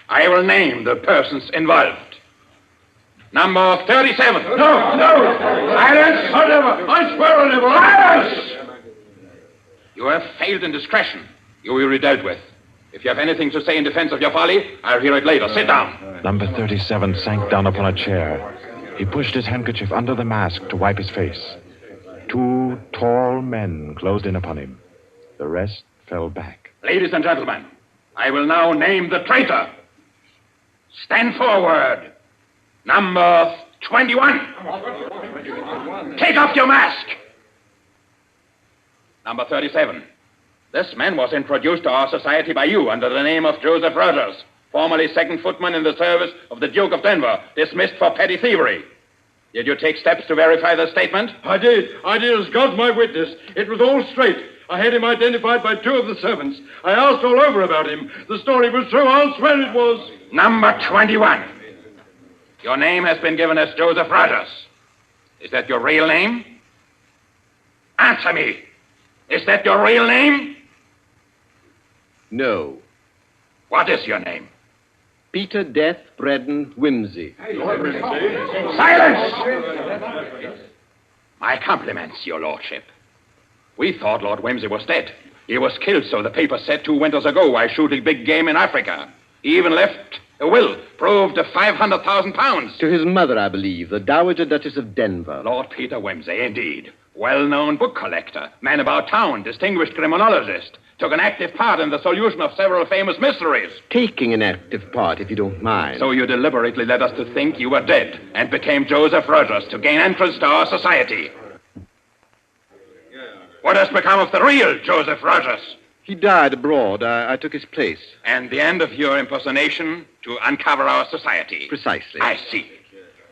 B: I will name the persons involved. Number 37.
K: No! Silence! I swear on it!
B: Silence! You have failed in discretion. You will be dealt with. If you have anything to say in defense of your folly, I'll hear it later. Sit down.
N: Number 37 sank down upon a chair. He pushed his handkerchief under the mask to wipe his face. Two tall men closed in upon him. The rest fell back.
B: Ladies and gentlemen, I will now name the traitor. Stand forward. Number 21. Take off your mask. Number 37. This man was introduced to our society by you under the name of Joseph Rogers, formerly second footman in the service of the Duke of Denver, dismissed for petty thievery. Did you take steps to verify the statement?
K: I did, as God's my witness. It was all straight. I had him identified by two of the servants. I asked all over about him. The story was true. I'll swear it was.
B: Number 21. Your name has been given as Joseph Rogers. Is that your real name? Answer me. Is that your real name?
R: No.
B: What is your name?
R: Peter Death Braden Whimsy.
B: Silence! My compliments, your lordship. We thought Lord Whimsy was dead. He was killed, so the paper said 2 winters ago, while shooting big game in Africa. He even left a will, proved of £500,000.
R: To his mother, I believe, the Dowager Duchess of Denver.
B: Lord Peter Whimsy, indeed. Well-known book collector, man about town, distinguished criminologist. Took an active part in the solution of several famous mysteries.
R: Taking an active part, if you don't mind.
B: So you deliberately led us to think you were dead and became Joseph Rogers to gain entrance to our society. What has become of the real Joseph Rogers?
R: He died abroad. I took his place.
B: And the end of your impersonation to uncover our society?
R: Precisely.
B: I see.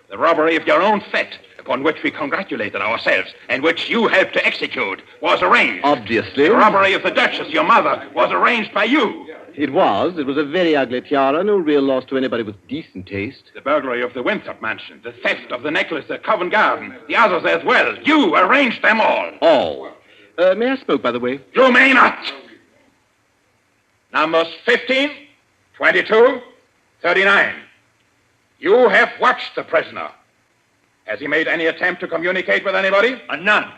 B: The robbery of your own fete, upon which we congratulated ourselves and which you helped to execute was arranged.
T: Obviously.
B: The robbery of the Duchess, your mother, was arranged by you.
T: It was. It was a very ugly tiara. No real loss to anybody with decent taste.
B: The burglary of the Winthrop mansion, the theft of the necklace at Covent Garden, the others as well. You arranged them all.
T: All. May I smoke, by the way?
B: You may not. Numbers 15, 22, 39. You have watched the prisoner. Has he made any attempt to communicate with anybody?
K: None.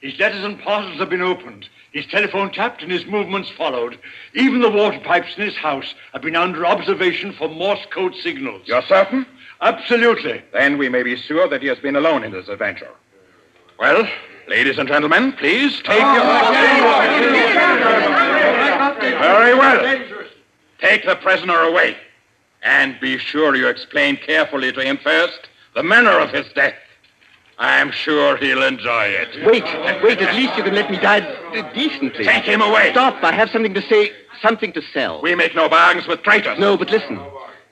K: His letters and parcels have been opened. His telephone tapped and his movements followed. Even the water pipes in his house have been under observation for Morse code signals.
B: You're certain?
K: Absolutely.
B: Then we may be sure that he has been alone in this adventure. Well, ladies and gentlemen, please take your... Very well. Take the prisoner away. And be sure you explain carefully to him first the manner of his death. I'm sure he'll enjoy it.
T: Wait, at least you can let me die decently.
B: Take him away.
T: Stop, I have something to say, something to sell.
B: We make no bargains with traitors.
T: No, but listen.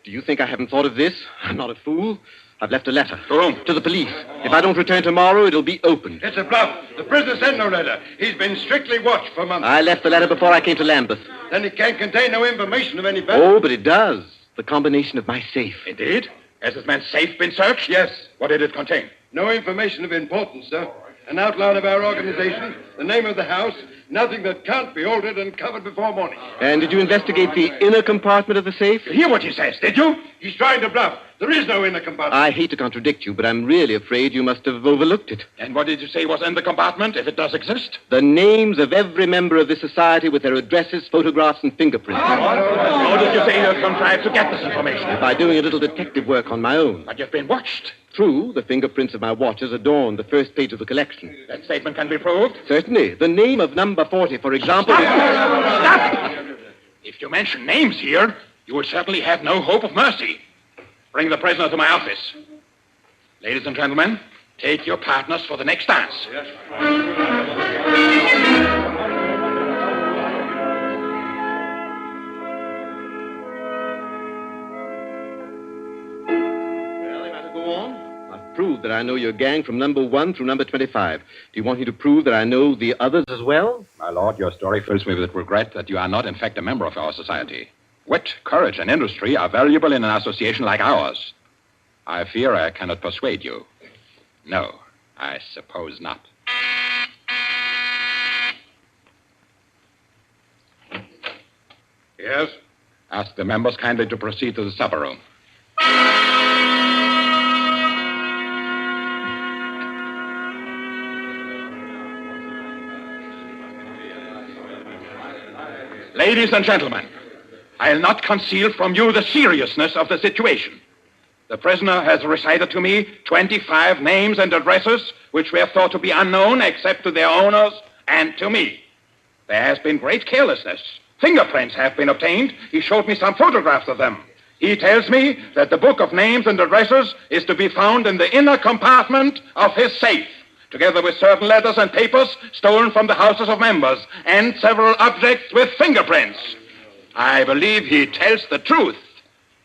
T: Do you think I haven't thought of this? I'm not a fool. I've left a letter.
B: To whom?
T: To the police. If I don't return tomorrow, it'll be opened.
K: It's a bluff. The prisoner sent no letter. He's been strictly watched for months.
T: I left the letter before I came to Lambeth.
K: Then it can't contain no information of any value.
T: Oh, but it does. The combination of my safe.
B: Indeed? Has this man's safe been searched?
K: Yes.
B: What did it contain?
K: No information of importance, sir. An outline of our organization, the name of the house, nothing that can't be altered and covered before morning.
T: And did you investigate the inner compartment of the safe?
B: You hear what he says, did you?
K: He's trying to bluff. There is no inner compartment.
T: I hate to contradict you, but I'm really afraid you must have overlooked it.
B: And what did you say was in the compartment, if it does exist?
T: The names of every member of this society with their addresses, photographs, and fingerprints.
B: How did you say you contrived to get this information?
T: By doing a little detective work on my own.
B: But you've been watched.
T: True, the fingerprints of my watches adorn the first page of the collection.
B: That statement can be proved?
T: Certainly. The name of number 40, for example...
B: Stop! If you mention names here, you will certainly have no hope of mercy. Bring the prisoner to my office. Ladies and gentlemen, take your partners for the next dance. Yes.
T: Prove that I know your gang from number 1 through number 25. Do you want me to prove that I know the others as well?
B: My lord, your story fills me with regret that you are not, in fact, a member of our society. Wit, courage, and industry are valuable in an association like ours. I fear I cannot persuade you. No, I suppose not. Yes? Ask the members kindly to proceed to the supper room. Ladies and gentlemen, I'll not conceal from you the seriousness of the situation. The prisoner has recited to me 25 names and addresses which were thought to be unknown except to their owners and to me. There has been great carelessness. Fingerprints have been obtained. He showed me some photographs of them. He tells me that the book of names and addresses is to be found in the inner compartment of his safe, together with certain letters and papers stolen from the houses of members, and several objects with fingerprints. I believe he tells the truth.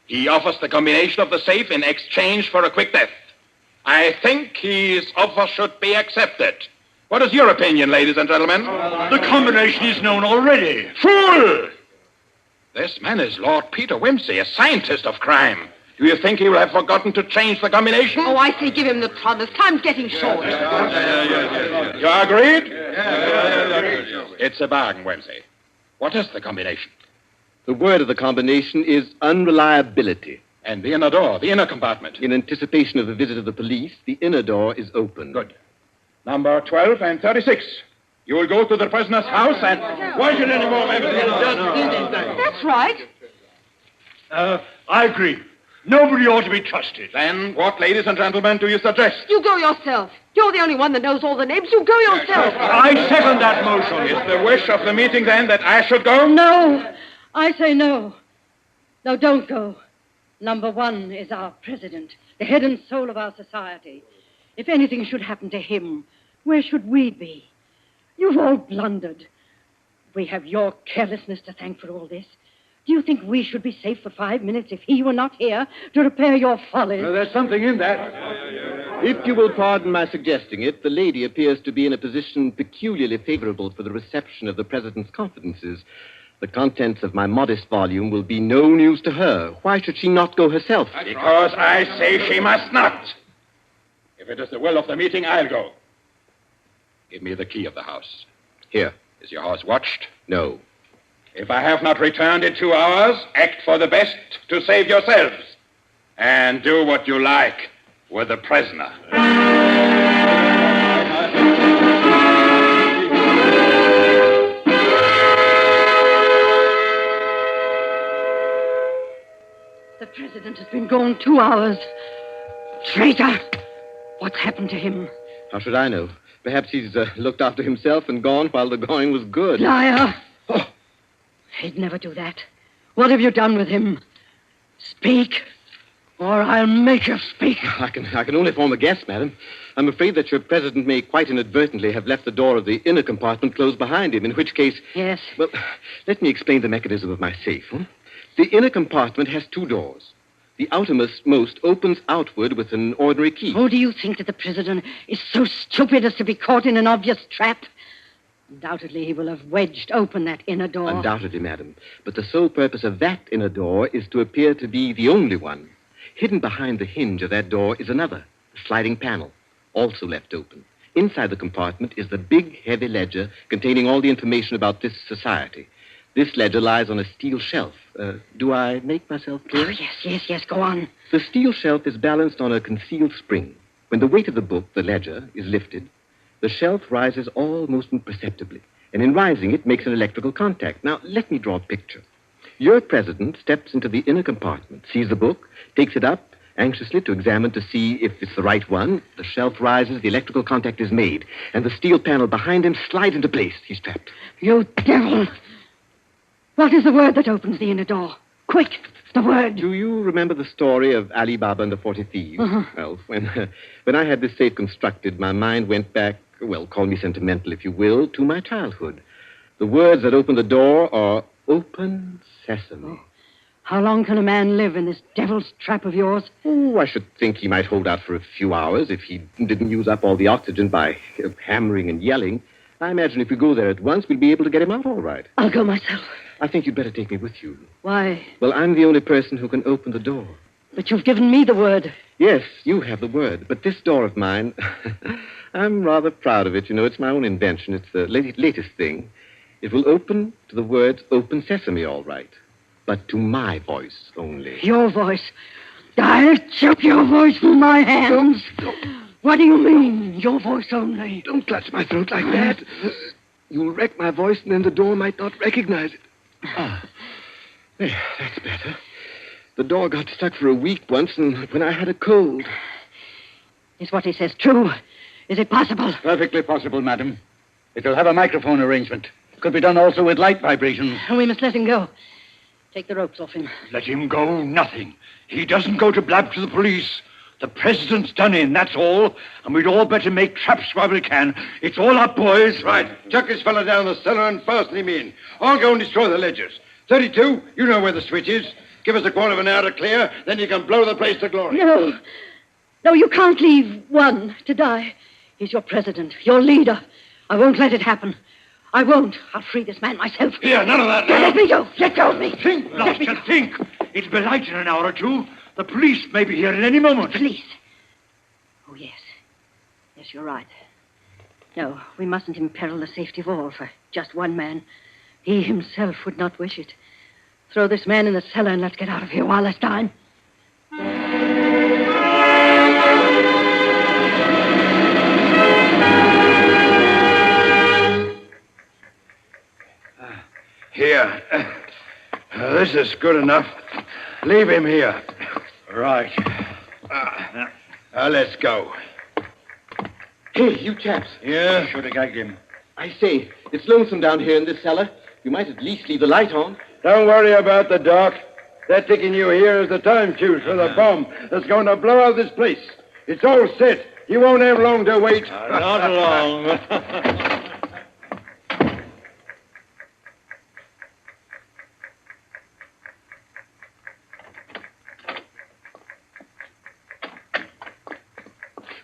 B: He offers the combination of the safe in exchange for a quick death. I think his offer should be accepted. What is your opinion, ladies and gentlemen?
K: The combination is known already.
B: Fool! This man is Lord Peter Wimsey, a scientist of crime. Do you think he will have forgotten to change the combination?
S: Oh, I say give him the promise. Time's getting short.
B: You agreed? It's a bargain, Wimsey. What is the combination?
T: The word of the combination is unreliability.
B: And the inner door, the inner compartment?
T: In anticipation of the visit of the police, the inner door is open.
B: Good. Number 12 and 36. You will go to the prisoner's house and...
K: Why should any more members...
S: That's right.
K: I agree. Nobody ought to be trusted.
B: Then what, ladies and gentlemen, do you suggest?
S: You go yourself. You're the only one that knows all the names. You go yourself.
K: I second that motion.
B: Is the wish of the meeting, then, that I should go?
C: No. I say no. No, don't go. Number 1 is our president, the head and soul of our society. If anything should happen to him, where should we be? You've all blundered. We have your carelessness to thank for all this. Do you think we should be safe for 5 minutes if he were not here to repair your follies?
K: There's something in that.
T: If you will pardon my suggesting it, the lady appears to be in a position peculiarly favorable for the reception of the President's confidences. The contents of my modest volume will be no news to her. Why should she not go herself?
B: Because I say she must not. If it is the will of the meeting, I'll go. Give me the key of the house.
T: Here.
B: Is your house watched?
T: No.
B: If I have not returned in 2 hours, act for the best to save yourselves. And do what you like with the prisoner.
S: The president has been gone 2 hours. Traitor! What's happened to him?
T: How should I know? Perhaps he's looked after himself and gone while the going was good.
S: Liar! Oh. He'd never do that. What have you done with him? Speak, or I'll make you speak.
T: I can only form a guess, madam. I'm afraid that your president may quite inadvertently have left the door of the inner compartment closed behind him, in which case...
S: Yes?
T: Well, let me explain the mechanism of my safe. The inner compartment has 2 doors. The outermost opens outward with an ordinary key.
S: Oh, do you think that the president is so stupid as to be caught in an obvious trap? Undoubtedly, he will have wedged open that inner door.
T: Undoubtedly, madam. But the sole purpose of that inner door is to appear to be the only one. Hidden behind the hinge of that door is another, a sliding panel, also left open. Inside the compartment is the big, heavy ledger containing all the information about this society. This ledger lies on a steel shelf. Do I make myself clear?
S: Oh, yes, go on.
T: The steel shelf is balanced on a concealed spring. When the weight of the book, the ledger, is lifted, the shelf rises almost imperceptibly, and in rising it makes an electrical contact. Now, let me draw a picture. Your president steps into the inner compartment, sees the book, takes it up anxiously to examine to see if it's the right one. The shelf rises, the electrical contact is made, and the steel panel behind him slides into place. He's trapped.
S: You devil! What is the word that opens the inner door? Quick, the word.
T: Do you remember the story of Ali Baba and the 40 Thieves?
S: Uh-huh.
T: Well, when I had this safe constructed, my mind went back, well, call me sentimental if you will, to my childhood. The words that open the door are open sesame.
S: Oh. How long can a man live in this devil's trap of yours?
T: Oh, I should think he might hold out for a few hours if he didn't use up all the oxygen by hammering and yelling. I imagine if we go there at once, we'll be able to get him out all right.
S: I'll go myself.
T: I think you'd better take me with you.
S: Why?
T: Well, I'm the only person who can open the door.
S: But you've given me the word.
T: Yes, you have the word. But this door of mine, I'm rather proud of it. You know, it's my own invention. It's the latest thing. It will open to the words open sesame, all right. But to my voice only.
S: Your voice? I'll choke your voice from my hands.
T: Don't.
S: What do you mean, your voice only?
T: Don't clutch my throat like that. You'll wreck my voice, and then the door might not recognize it. There, that's better. The door got stuck for a week once, and when I had a cold.
S: Is what he says true? Is it possible?
K: Perfectly possible, madam. It'll have a microphone arrangement. Could be done also with light vibrations.
S: We must let him go. Take the ropes off him.
K: Let him go, nothing. He doesn't go to blab to the police. The president's done in, that's all. And we'd all better make traps while we can. It's all up, boys.
U: Right. Chuck this fella down the cellar and fasten him in. I'll go and destroy the ledgers. 32, you know where the switch is. Give us a quarter of an hour to clear, then you can blow the place to glory.
S: No, you can't leave one to die. He's your president, your leader. I won't let it happen. I won't. I'll free this man myself.
U: Here, none of that now.
S: Let me go. Let go of me.
K: Think, Blaster, think. It'll be light in an hour or two. The police may be here at any moment.
S: Police? Oh, yes. Yes, you're right. No, we mustn't imperil the safety of all for just one man. He himself would not wish it. Throw this man in the cellar and let's get out of here while there's time.
U: Here. This is good enough. Leave him here.
K: Right.
U: Let's go.
T: Hey, you chaps.
U: Yeah?
K: Should have gagged him.
T: I say, it's lonesome down here in this cellar. You might at least leave the light on.
U: Don't worry about the dark. They're taking you here as the time fuse for the bomb that's going to blow out this place. It's all set. You won't have long to wait.
K: Not long.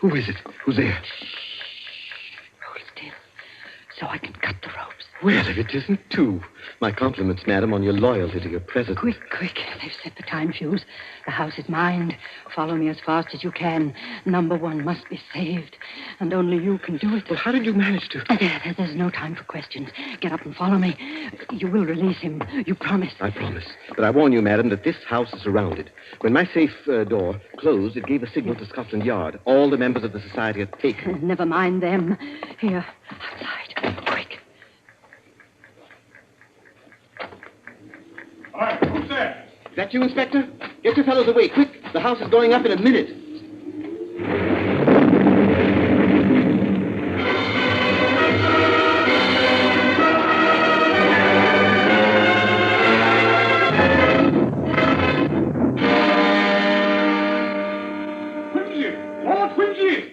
T: Who is it? Who's there?
S: Hold still, so I can cut the ropes.
T: Well, if it isn't two. My compliments, madam, on your loyalty to your president.
S: Quick. They've set the time fuse. The house is mine. Follow me as fast as you can. Number one must be saved. And only you can do it.
T: Well, how did you manage to?
S: There's no time for questions. Get up and follow me. You will release him. You promise.
T: I promise. But I warn you, madam, that this house is surrounded. When my safe door closed, it gave a signal to Scotland Yard. All the members of the society are taken.
S: Never mind them. Here, outside. Quick.
K: All right, who's there?
T: Is that you, Inspector? Get your fellows away, quick. The house is going up in a minute.
K: Quincy! Lord Quincy!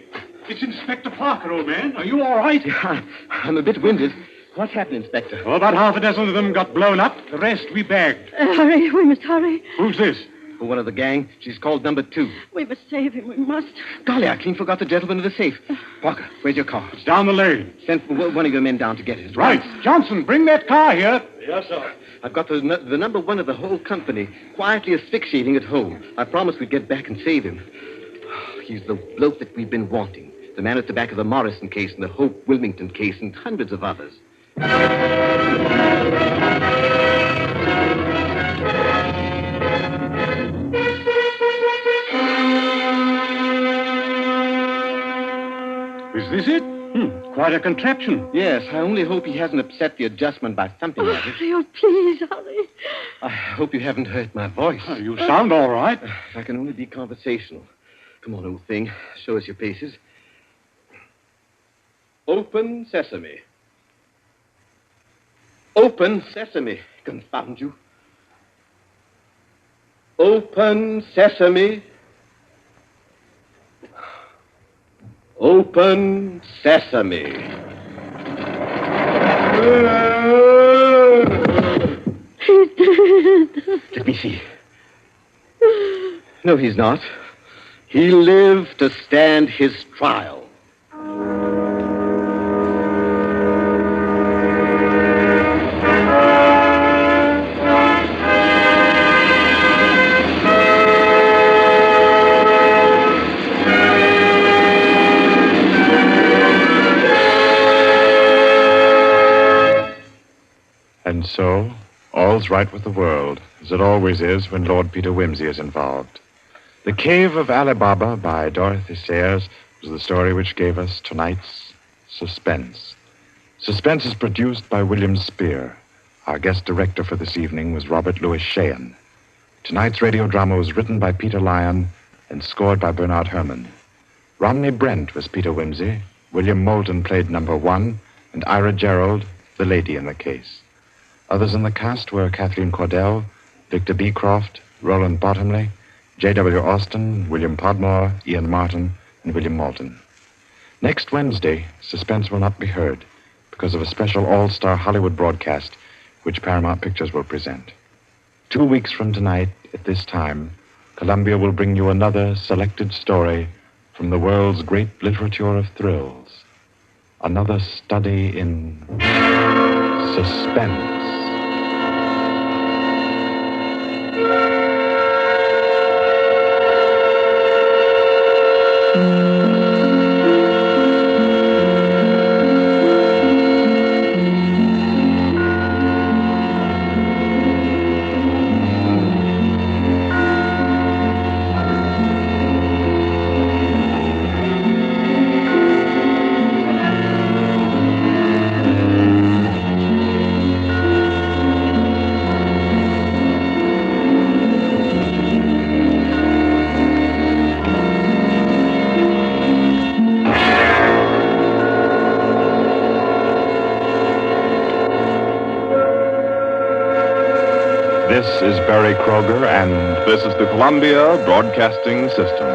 K: It's Inspector Parker, old man. Are you all right?
T: Yeah, I'm a bit winded. What happened, Inspector?
K: Oh, about half a dozen of them got blown up. The rest we bagged.
S: Hurry, we must hurry.
K: Who's this?
T: One of the gang. She's called number 2.
S: We must save him, we must.
T: Golly, I clean forgot the gentleman in the safe. Parker, where's your car?
K: It's down the lane.
T: Send one of your men down to get it.
K: Right. Johnson, bring that car here. Yes, sir.
T: I've got the number 1 of the whole company quietly asphyxiating at home. I promised we'd get back and save him. He's the bloke that we've been wanting. The man at the back of the Morrison case and the Hope Wilmington case and hundreds of others.
K: Is this it? Quite a contraption.
T: Yes, I only hope he hasn't upset the adjustment by thumping at it.
S: Oh, please, hurry.
T: I hope you haven't hurt my voice.
K: You sound all right.
T: If I can only be conversational. Come on, old thing. Show us your paces. Open sesame. Open sesame. Confound you. Open sesame. Open sesame.
S: He's dead.
T: Let me see. No, he's not. He lived to stand his trial.
N: And so, all's right with the world, as it always is when Lord Peter Wimsey is involved. The Cave of Ali Baba by Dorothy Sayers was the story which gave us tonight's Suspense. Suspense is produced by William Spear. Our guest director for this evening was Robert Louis Sheehan. Tonight's radio drama was written by Peter Lyon and scored by Bernard Herrmann. Romney Brent was Peter Wimsey, William Moulton played number 1, and Ira Gerald, the lady in the case. Others in the cast were Kathleen Cordell, Victor Beecroft, Roland Bottomley, J.W. Austin, William Podmore, Ian Martin, and William Moulton. Next Wednesday, Suspense will not be heard because of a special all-star Hollywood broadcast which Paramount Pictures will present. 2 weeks from tonight, at this time, Columbia will bring you another selected story from the world's great literature of thrills. Another study in suspense. This is Barry Kroger, and
I: this is the Columbia Broadcasting System.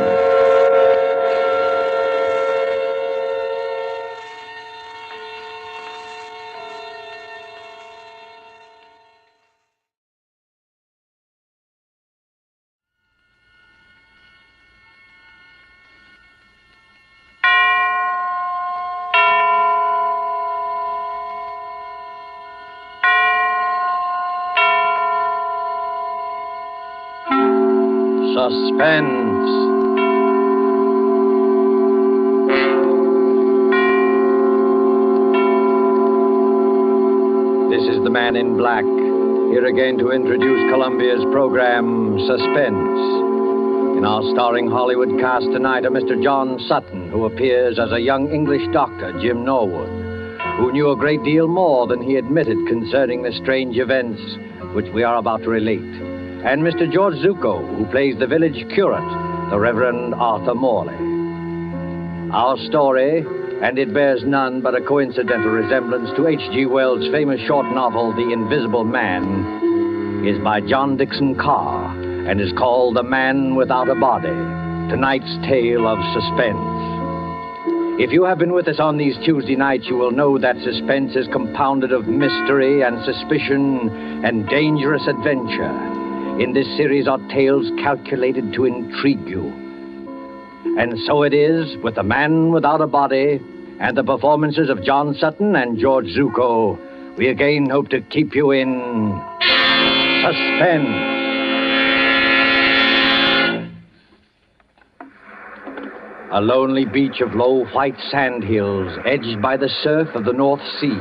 J: Suspense. This is the Man in Black, here again to introduce Columbia's program, Suspense. In our starring Hollywood cast tonight are Mr. John Sutton, who appears as a young English doctor, Jim Norwood, who knew a great deal more than he admitted concerning the strange events which we are about to relate, and Mr. George Zuko, who plays the village curate, the Reverend Arthur Morley. Our story, and it bears none but a coincidental resemblance to H.G. Wells' famous short novel, The Invisible Man, is by John Dixon Carr, and is called The Man Without a Body, tonight's tale of suspense. If you have been with us on these Tuesday nights, you will know that suspense is compounded of mystery and suspicion and dangerous adventure. In this series are tales calculated to intrigue you. And so it is with The Man Without a Body and the performances of John Sutton and George Zuko. We again hope to keep you in suspense. A lonely beach of low white sand hills edged by the surf of the North Sea.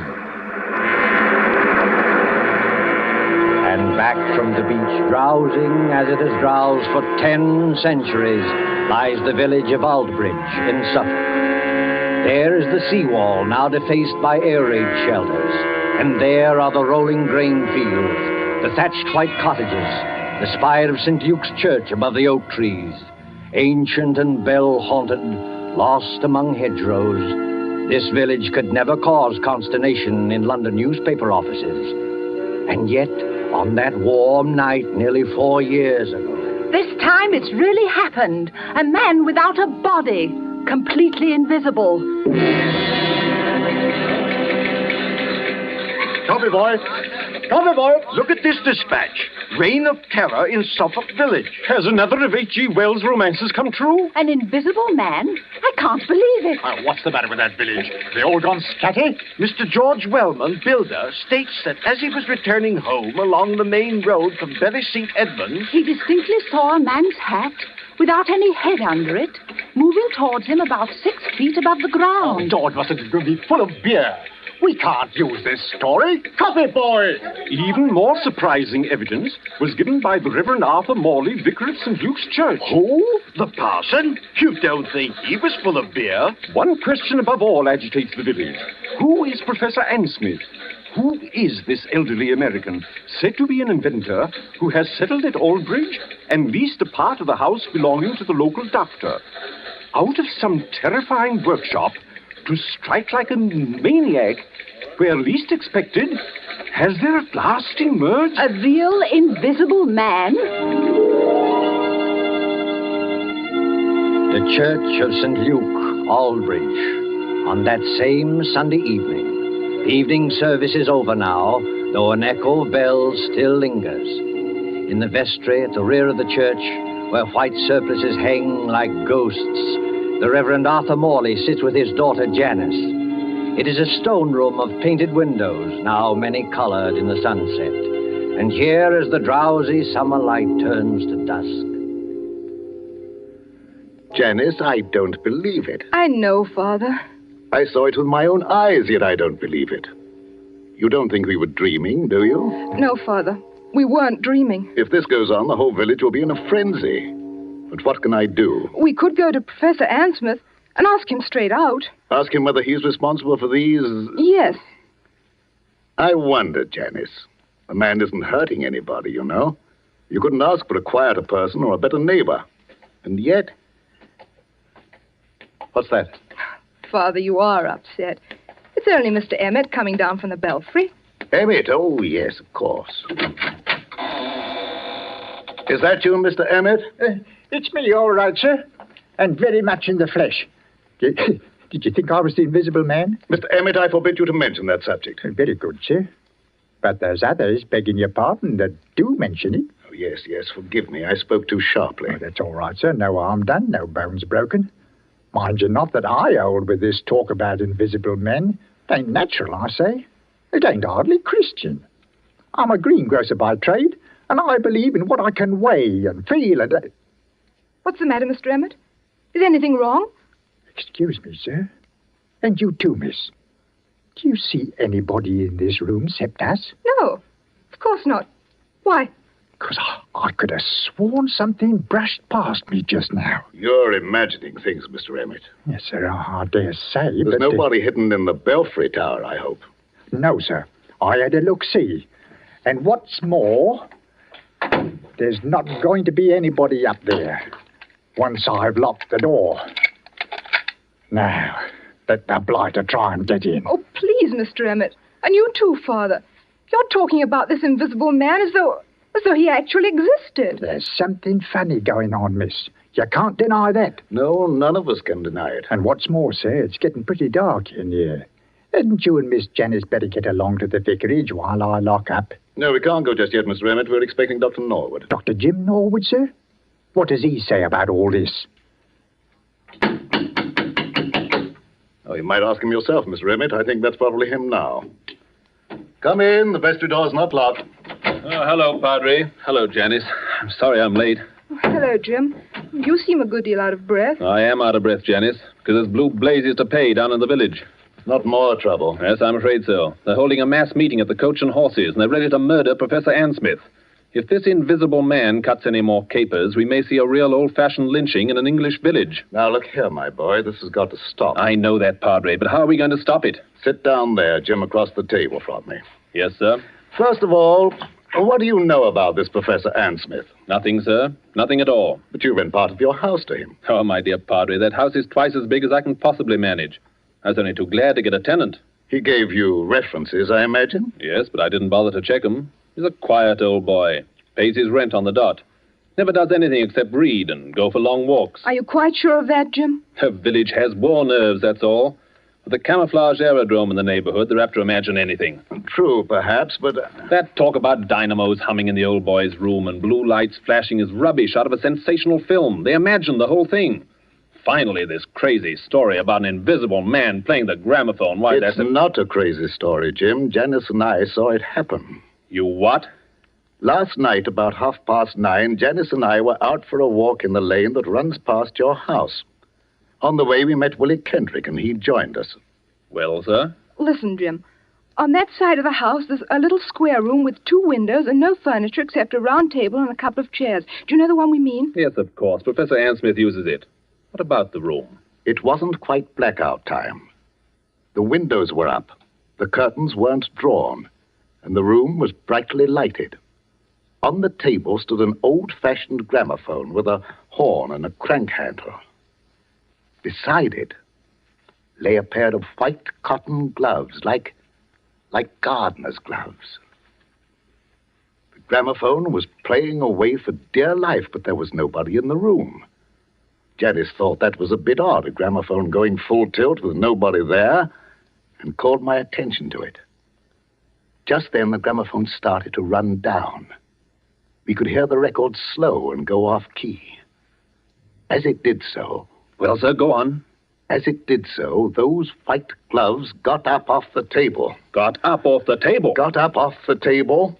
J: And back from the beach, drowsing as it has drowsed for 10 centuries, lies the village of Aldbridge in Suffolk. There is the seawall, now defaced by air raid shelters. And there are the rolling grain fields, the thatched white cottages, the spire of St. Luke's Church above the oak trees. Ancient and bell-haunted, lost among hedgerows, this village could never cause consternation in London newspaper offices. And yet, on that warm night nearly 4 years ago...
O: This time it's really happened. A man without a body, completely invisible.
V: Copy, boy. Copy, boy. Look at this dispatch. Reign of terror in Suffolk Village. Has another of H.G. Wells' romances come true?
O: An invisible man? I can't believe it.
V: What's the matter with that village? They all gone scatty? Mr. George Wellman, builder, states that as he was returning home along the main road from Bury St. Edmunds...
O: He distinctly saw a man's hat, without any head under it, moving towards him about 6 feet above the ground.
V: Oh, George must have been full of beer. We can't use this story. Copy, boy! Even more surprising evidence was given by the Reverend Arthur Morley, vicar of St. Luke's Church. Who? The parson? You don't think he was full of beer? One question above all agitates the village. Who is Professor Ansmith? Who is this elderly American, said to be an inventor, who has settled at Aldbridge and leased a part of the house belonging to the local doctor? Out of some terrifying workshop, to strike like a maniac, where least expected, has there at last emerged...
O: A real invisible man?
J: The Church of St. Luke, Aldbridge, on that same Sunday evening. The evening service is over now, though an echo of bells still lingers. In the vestry at the rear of the church, where white surplices hang like ghosts, the Reverend Arthur Morley sits with his daughter Janice. It is a stone room of painted windows, now many-colored in the sunset. And here, as the drowsy summer light turns to dusk...
W: Janice, I don't believe it.
D: I know, Father.
W: I saw it with my own eyes, yet I don't believe it. You don't think we were dreaming, do you?
D: No, Father. We weren't dreaming.
W: If this goes on, the whole village will be in a frenzy. But what can I do?
D: We could go to Professor Ansmith and ask him straight out.
W: Ask him whether he's responsible for these...
D: Yes.
W: I wonder, Janice. A man isn't hurting anybody, you know. You couldn't ask for a quieter person or a better neighbor. And yet... What's that?
D: Father, you are upset. It's only Mr. Emmett coming down from the belfry.
W: Emmett? Oh, yes, of course. Is that you, Mr. Emmett?
X: It's me, all right, sir. And very much in the flesh. Did you think I was the invisible man?
W: Mr. Emmett, I forbid you to mention that subject.
X: Very good, sir. But there's others, begging your pardon, that do mention it.
W: Oh, yes, forgive me. I spoke too sharply.
X: Oh, that's all right, sir. No harm done, no bones broken. Mind you not that I hold with this talk about invisible men. It ain't natural, I say. It ain't hardly Christian. I'm a greengrocer by trade, and I believe in what I can weigh and feel and...
D: What's the matter, Mr. Emmett? Is anything wrong?
X: Excuse me, sir. And you too, miss. Do you see anybody in this room except us?
D: No, of course not. Why?
X: Because I could have sworn something brushed past me just now.
W: You're imagining things, Mr. Emmett.
X: Yes, sir, I dare say.
W: There's
X: but,
W: nobody hidden in the Belfry Tower, I hope.
X: No, sir. I had a look-see. And what's more, there's not going to be anybody up there once I've locked the door. Now, let the blighter try and get in.
D: Oh, please, Mr. Emmett. And you too, Father. You're talking about this invisible man as though he actually existed.
X: There's something funny going on, miss. You can't deny that.
W: No, none of us can deny it.
X: And what's more, sir, it's getting pretty dark in here. Hadn't you and Miss Janice better get along to the vicarage while I lock up?
W: No, we can't go just yet, Mr. Emmett. We're expecting Dr. Norwood.
X: Dr. Jim Norwood, sir? What does he say about all this?
W: Oh, you might ask him yourself, Mr. Emmett. I think that's probably him now. Come in. The vestry door's not locked.
E: Oh, hello, Padre. Hello, Janice. I'm sorry I'm late.
D: Oh, hello, Jim. You seem a good deal out of breath.
E: I am out of breath, Janice, because there's blue blazes to pay down in the village.
W: Not more trouble.
E: Yes, I'm afraid so. They're holding a mass meeting at the Coach and Horses, and they're ready to murder Professor Ansmith. If this invisible man cuts any more capers, we may see a real old-fashioned lynching in an English village.
W: Now, look here, my boy. This has got to stop.
E: I know that, Padre, but how are we going to stop it?
W: Sit down there, Jim, across the table from me.
E: Yes, sir.
W: First of all, what do you know about this Professor Ansmith?
E: Nothing, sir. Nothing at all.
W: But you rent part of your house to him.
E: Oh, my dear Padre, that house is twice as big as I can possibly manage. I was only too glad to get a tenant.
W: He gave you references, I imagine?
E: Yes, but I didn't bother to check them. He's a quiet old boy. Pays his rent on the dot. Never does anything except read and go for long walks.
D: Are you quite sure of that, Jim?
E: The village has war nerves, that's all. With the camouflage aerodrome in the neighborhood, they're apt to imagine anything.
W: True, perhaps, but...
E: That talk about dynamos humming in the old boy's room and blue lights flashing is rubbish out of a sensational film. They imagine the whole thing. Finally, this crazy story about an invisible man playing the gramophone. Why,
W: It's not a crazy story, Jim. Janice and I saw it happen.
E: You what?
W: Last night, about 9:30, Janice and I were out for a walk in the lane that runs past your house. On the way, we met Willie Kendrick, and he joined us.
E: Well, sir?
D: Listen, Jim. On that side of the house, there's a little square room with 2 windows and no furniture except a round table and a couple of chairs. Do you know the one we mean?
E: Yes, of course. Professor Ansmith uses it. What about the room?
W: It wasn't quite blackout time. The windows were up, the curtains weren't drawn, and the room was brightly lighted. On the table stood an old-fashioned gramophone with a horn and a crank handle. Beside it lay a pair of white cotton gloves, like gardener's gloves. The gramophone was playing away for dear life, but there was nobody in the room. Janice thought that was a bit odd, a gramophone going full tilt with nobody there, and called my attention to it. Just then, the gramophone started to run down. We could hear the record slow and go off key. As it did so...
E: Well, sir, go on.
W: As it did so, those white gloves got up off the table.
E: Got up off the table?
W: Got up off the table,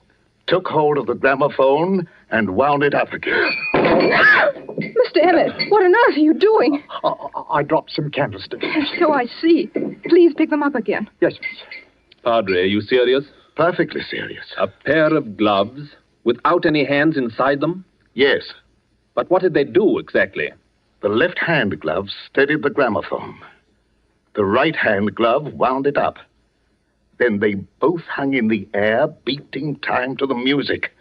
W: took hold of the gramophone, and wound it up again.
D: Mr. Emmett, what on earth are you doing?
X: I dropped some candlesticks.
D: So I see. Please pick them up again.
X: Yes, miss.
E: Padre, are you serious?
W: Perfectly serious.
E: A pair of gloves without any hands inside them?
W: Yes.
E: But what did they do exactly?
W: The left-hand glove steadied the gramophone. The right-hand glove wound it up. Then they both hung in the air, beating time to the music.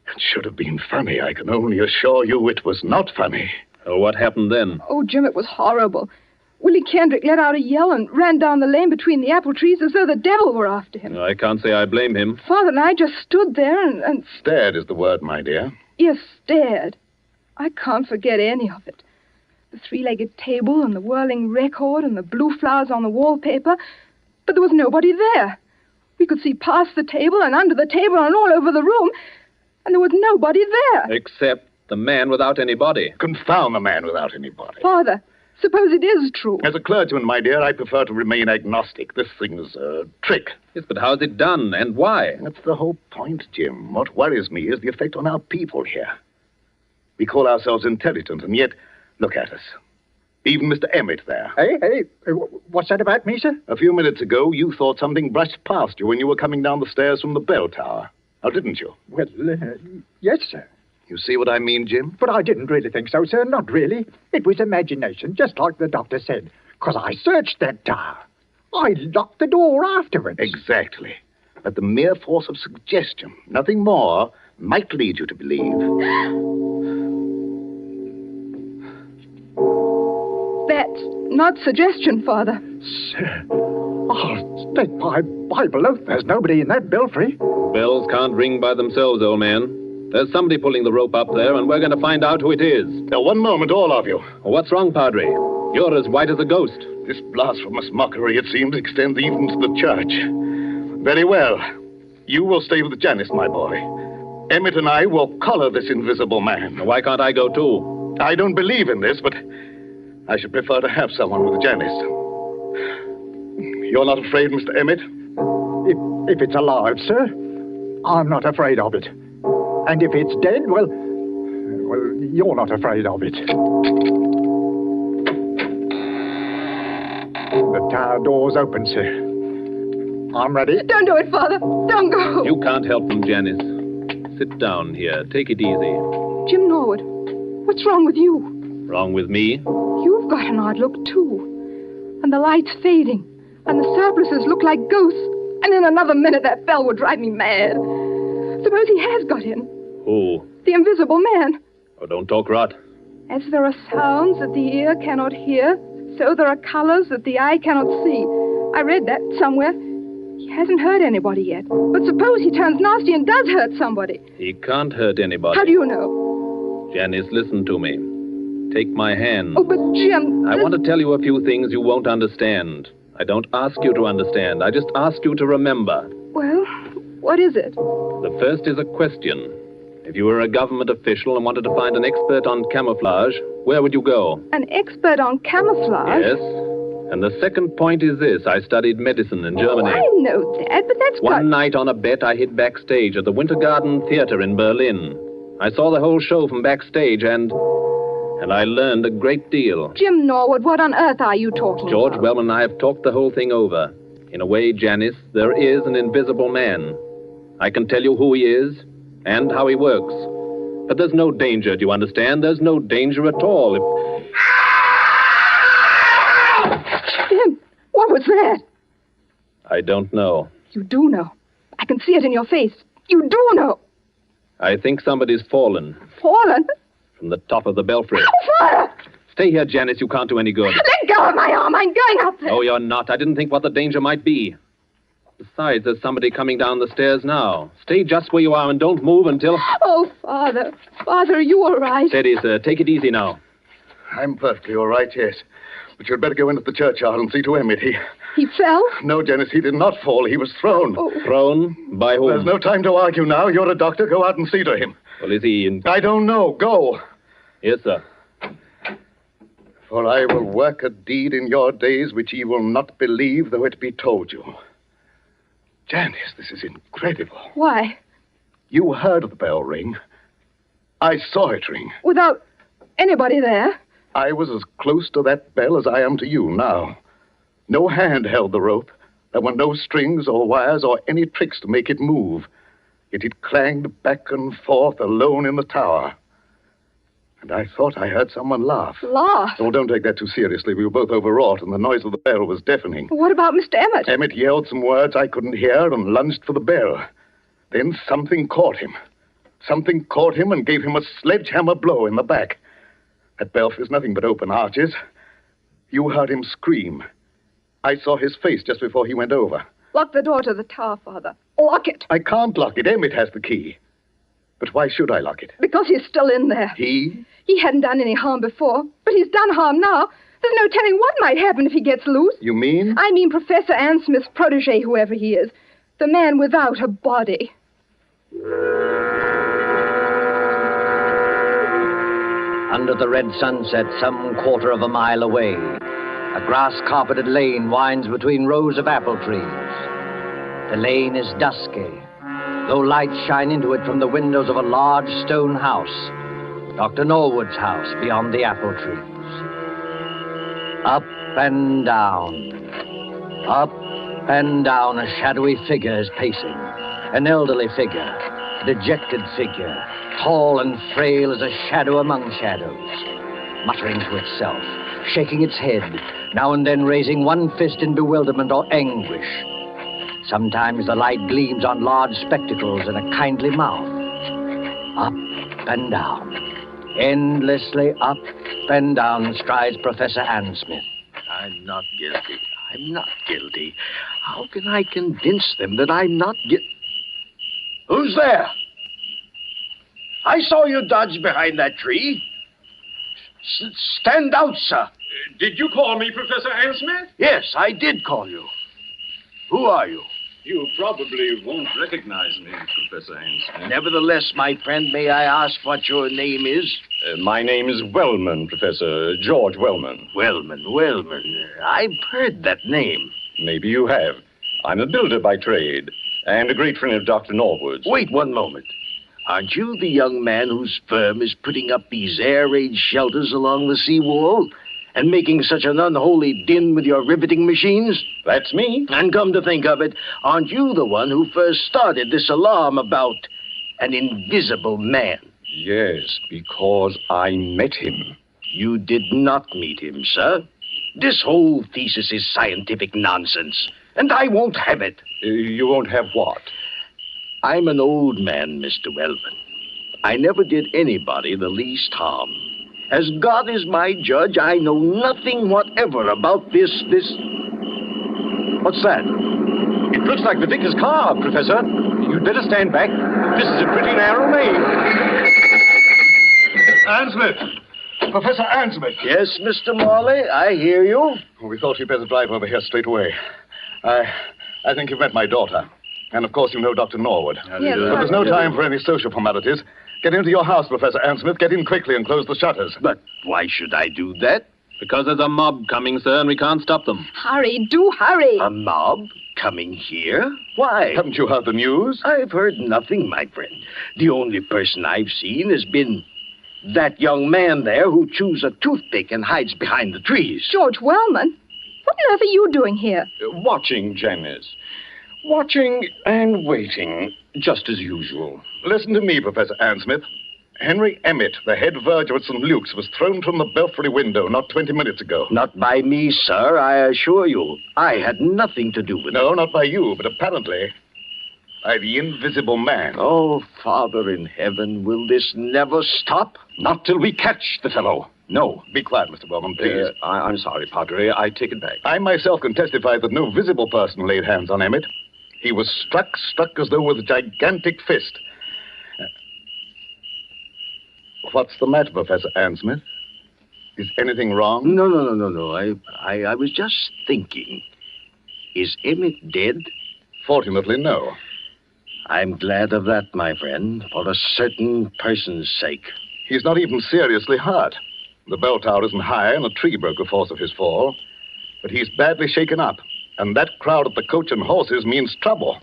W: It should have been funny. I can only assure you it was not funny.
E: Oh, what happened then?
D: Oh, Jim, it was horrible. Willie Kendrick let out a yell and ran down the lane between the apple trees as though the devil were after him.
E: I can't say I blame him.
D: Father and I just stood there and...
W: Stared is the word, my dear.
D: Yes, stared. I can't forget any of it. The 3-legged table and the whirling record and the blue flowers on the wallpaper. But there was nobody there. We could see past the table and under the table and all over the room. And there was nobody there.
E: Except the man without any body.
W: Confound the man without any body.
D: Father, suppose it is true.
W: As a clergyman, my dear, I prefer to remain agnostic. This thing is a trick.
E: Yes, but how's it done and why?
W: That's the whole point, Jim. What worries me is the effect on our people here. We call ourselves intelligent, and yet, look at us. Even Mr. Emmett there.
X: Hey, what's that about me, sir?
W: A few minutes ago, you thought something brushed past you when you were coming down the stairs from the bell tower. Now, didn't you?
X: Well, yes, sir.
W: You see what I mean, Jim?
X: But I didn't really think so, sir. Not really. It was imagination, just like the doctor said. Because I searched that tower. I locked the door afterwards.
W: Exactly. But the mere force of suggestion, nothing more, might lead you to believe.
O: That's not suggestion, Father.
X: Sir, I'll stake my Bible oath there's nobody in that belfry.
E: Bells can't ring by themselves, old man. There's somebody pulling the rope up there, and we're going to find out who it is.
W: Now, one moment, all of you.
E: What's wrong, Padre? You're as white as a ghost.
W: This blasphemous mockery, it seems, extends even to the church. Very well. You will stay with Janice, my boy. Emmett and I will collar this invisible man.
E: Why can't I go too?
W: I don't believe in this, but I should prefer to have someone with Janice. You're not afraid, Mr. Emmett?
X: If it's alive, sir, I'm not afraid of it. And if it's dead, well, you're not afraid of it. The tower door's open, sir. I'm ready.
O: Don't do it, Father. Don't go.
E: You can't help them, Janice. Sit down here. Take it easy.
O: Jim Norwood, what's wrong with you?
E: Wrong with me?
O: You've got an odd look, too. And the light's fading. And the surplices look like ghosts. And in another minute, that bell would drive me mad. Suppose he has got in.
E: Who?
O: The invisible man.
E: Oh, don't talk rot.
O: As there are sounds that the ear cannot hear, so there are colors that the eye cannot see. I read that somewhere. He hasn't hurt anybody yet. But suppose he turns nasty and does hurt somebody.
E: He can't hurt anybody.
O: How do you know?
E: Janice, listen to me. Take my hand.
O: Oh, but Jim...
E: I want to tell you a few things you won't understand. I don't ask you to understand. I just ask you to remember.
O: Well, what is it?
E: The first is a question. If you were a government official and wanted to find an expert on camouflage, where would you go?
O: An expert on camouflage?
E: Yes. And the second point is this. I studied medicine in Germany.
O: Oh, I know that, but that's
E: One night on a bet, I hid backstage at the Winter Garden Theater in Berlin. I saw the whole show from backstage, and I learned a great deal.
O: Jim Norwood, what on earth are you talking
E: George
O: about?
E: Wellman and I have talked the whole thing over. In a way, Janice, there is an invisible man. I can tell you who he is and how he works. But there's no danger, do you understand? There's no danger at all.
O: Jim, what was that?
E: I don't know.
O: You do know. I can see it in your face. You do know.
E: I think somebody's fallen
O: Fallen?
E: from the top of the belfry.
O: Oh, Father!
E: Stay here, Janice. You can't do any good.
O: Let go of my arm. I'm going up there.
E: No, you're not. I didn't think what the danger might be. Besides, there's somebody coming down the stairs now. Stay just where you are and don't move until...
O: Oh, Father. Father, are you all right?
E: Steady, sir. Take it easy now.
W: I'm perfectly all right, yes. But you'd better go into the churchyard and see to Emmett.
O: He fell?
W: No, Janice, he did not fall. He was thrown.
O: Oh.
E: Thrown? By whom?
W: There's no time to argue now. You're a doctor. Go out and see to him.
E: Well, is he in...
W: I don't know. Go.
E: Yes, sir.
W: For I will work a deed in your days which ye will not believe, though it be told you. Janice, this is incredible.
O: Why?
W: You heard the bell ring. I saw it ring.
O: Without anybody there?
W: I was as close to that bell as I am to you now. No hand held the rope. There were no strings or wires or any tricks to make it move. Yet it clanged back and forth alone in the tower. And I thought I heard someone laugh.
O: Laugh?
W: Oh, don't take that too seriously. We were both overwrought, and the noise of the bell was deafening.
O: What about Mr. Emmett?
W: Emmett yelled some words I couldn't hear and lunged for the bell. Then something caught him. Something caught him and gave him a sledgehammer blow in the back. That belfry is nothing but open arches. You heard him scream. I saw his face just before he went over.
O: Lock the door to the tower, Father. Lock it.
W: I can't lock it. Emmett has the key. But why should I lock it?
O: Because he's still in there.
W: He?
O: He hadn't done any harm before, but he's done harm now. There's no telling what might happen if he gets loose.
W: You mean?
O: I mean Professor Ann Smith's protege, whoever he is. The man without a body.
J: Under the red sunset, some quarter of a mile away, a grass-carpeted lane winds between rows of apple trees. The lane is dusky, though lights shine into it from the windows of a large stone house. Dr. Norwood's house beyond the apple trees. Up and down. Up and down, a shadowy figure is pacing. An elderly figure, a dejected figure, tall and frail as a shadow among shadows, muttering to itself, shaking its head, now and then raising one fist in bewilderment or anguish. Sometimes the light gleams on large spectacles and a kindly mouth. Up and down, endlessly up and down strides Professor Ansmith.
G: I'm not guilty. I'm not guilty. How can I convince them that I'm not guilty? Who's there? I saw you dodge behind that tree. Stand out, sir.
V: Did you call me, Professor Ansmith?
G: Yes, I did call you. Who are you?
V: You probably won't recognize me, Professor Ansmith.
G: Nevertheless, my friend, may I ask what your name is?
V: My name is Wellman, Professor. George Wellman.
G: Wellman. I've heard that name.
V: Maybe you have. I'm a builder by trade, and a great friend of Dr. Norwood's.
G: Wait one moment. Aren't you the young man whose firm is putting up these air-raid shelters along the seawall and making such an unholy din with your riveting machines?
V: That's me.
G: And come to think of it, aren't you the one who first started this alarm about an invisible man?
V: Yes, because I met him.
G: You did not meet him, sir. This whole thesis is scientific nonsense, and I won't have it.
V: You won't have what?
G: I'm an old man, Mr. Wellman. I never did anybody the least harm. As God is my judge, I know nothing whatever about this...
V: What's that? It looks like the vicar's car, Professor. You'd better stand back. This is a pretty narrow lane.
H: Ansmith! Professor Ansmith!
G: Yes, Mr. Morley, I hear you.
H: Well, we thought you'd better drive over here straight away. I think you've met my daughter. And, of course, you know Dr. Norwood.
O: Yes,
H: but there's no time for any social formalities. Get into your house, Professor Ansmith. Get in quickly and close the shutters.
G: But why should I do that?
E: Because there's a mob coming, sir, and we can't stop them.
O: Hurry, do hurry.
G: A mob coming here? Why?
H: Haven't you heard the news?
G: I've heard nothing, my friend. The only person I've seen has been that young man there who chews a toothpick and hides behind the trees.
O: George Wellman? What on earth are you doing here?
V: Watching, Janice. Watching and waiting, just as usual.
H: Listen to me, Professor Ansmith. Henry Emmett, the head verger at St. Luke's, was thrown from the belfry window not 20 minutes ago.
G: Not by me, sir, I assure you. I had nothing to do with it.
H: No, not by you, but apparently by the invisible man.
G: Oh, Father in heaven, will this never stop?
V: Not till we catch the fellow. No.
H: Be quiet, Mr. Wellman, please.
V: I'm sorry, Padre. I take it back.
H: I myself can testify that no visible person laid hands on Emmett. He was struck as though with a gigantic fist. What's the matter, Professor Ansmith? Is anything wrong?
G: No. I was just thinking. Is Emmett dead?
H: Fortunately, no.
G: I'm glad of that, my friend, for a certain person's sake.
H: He's not even seriously hurt. The bell tower isn't high, and a tree broke the force of his fall. But he's badly shaken up, and that crowd at the Coach and Horses means trouble.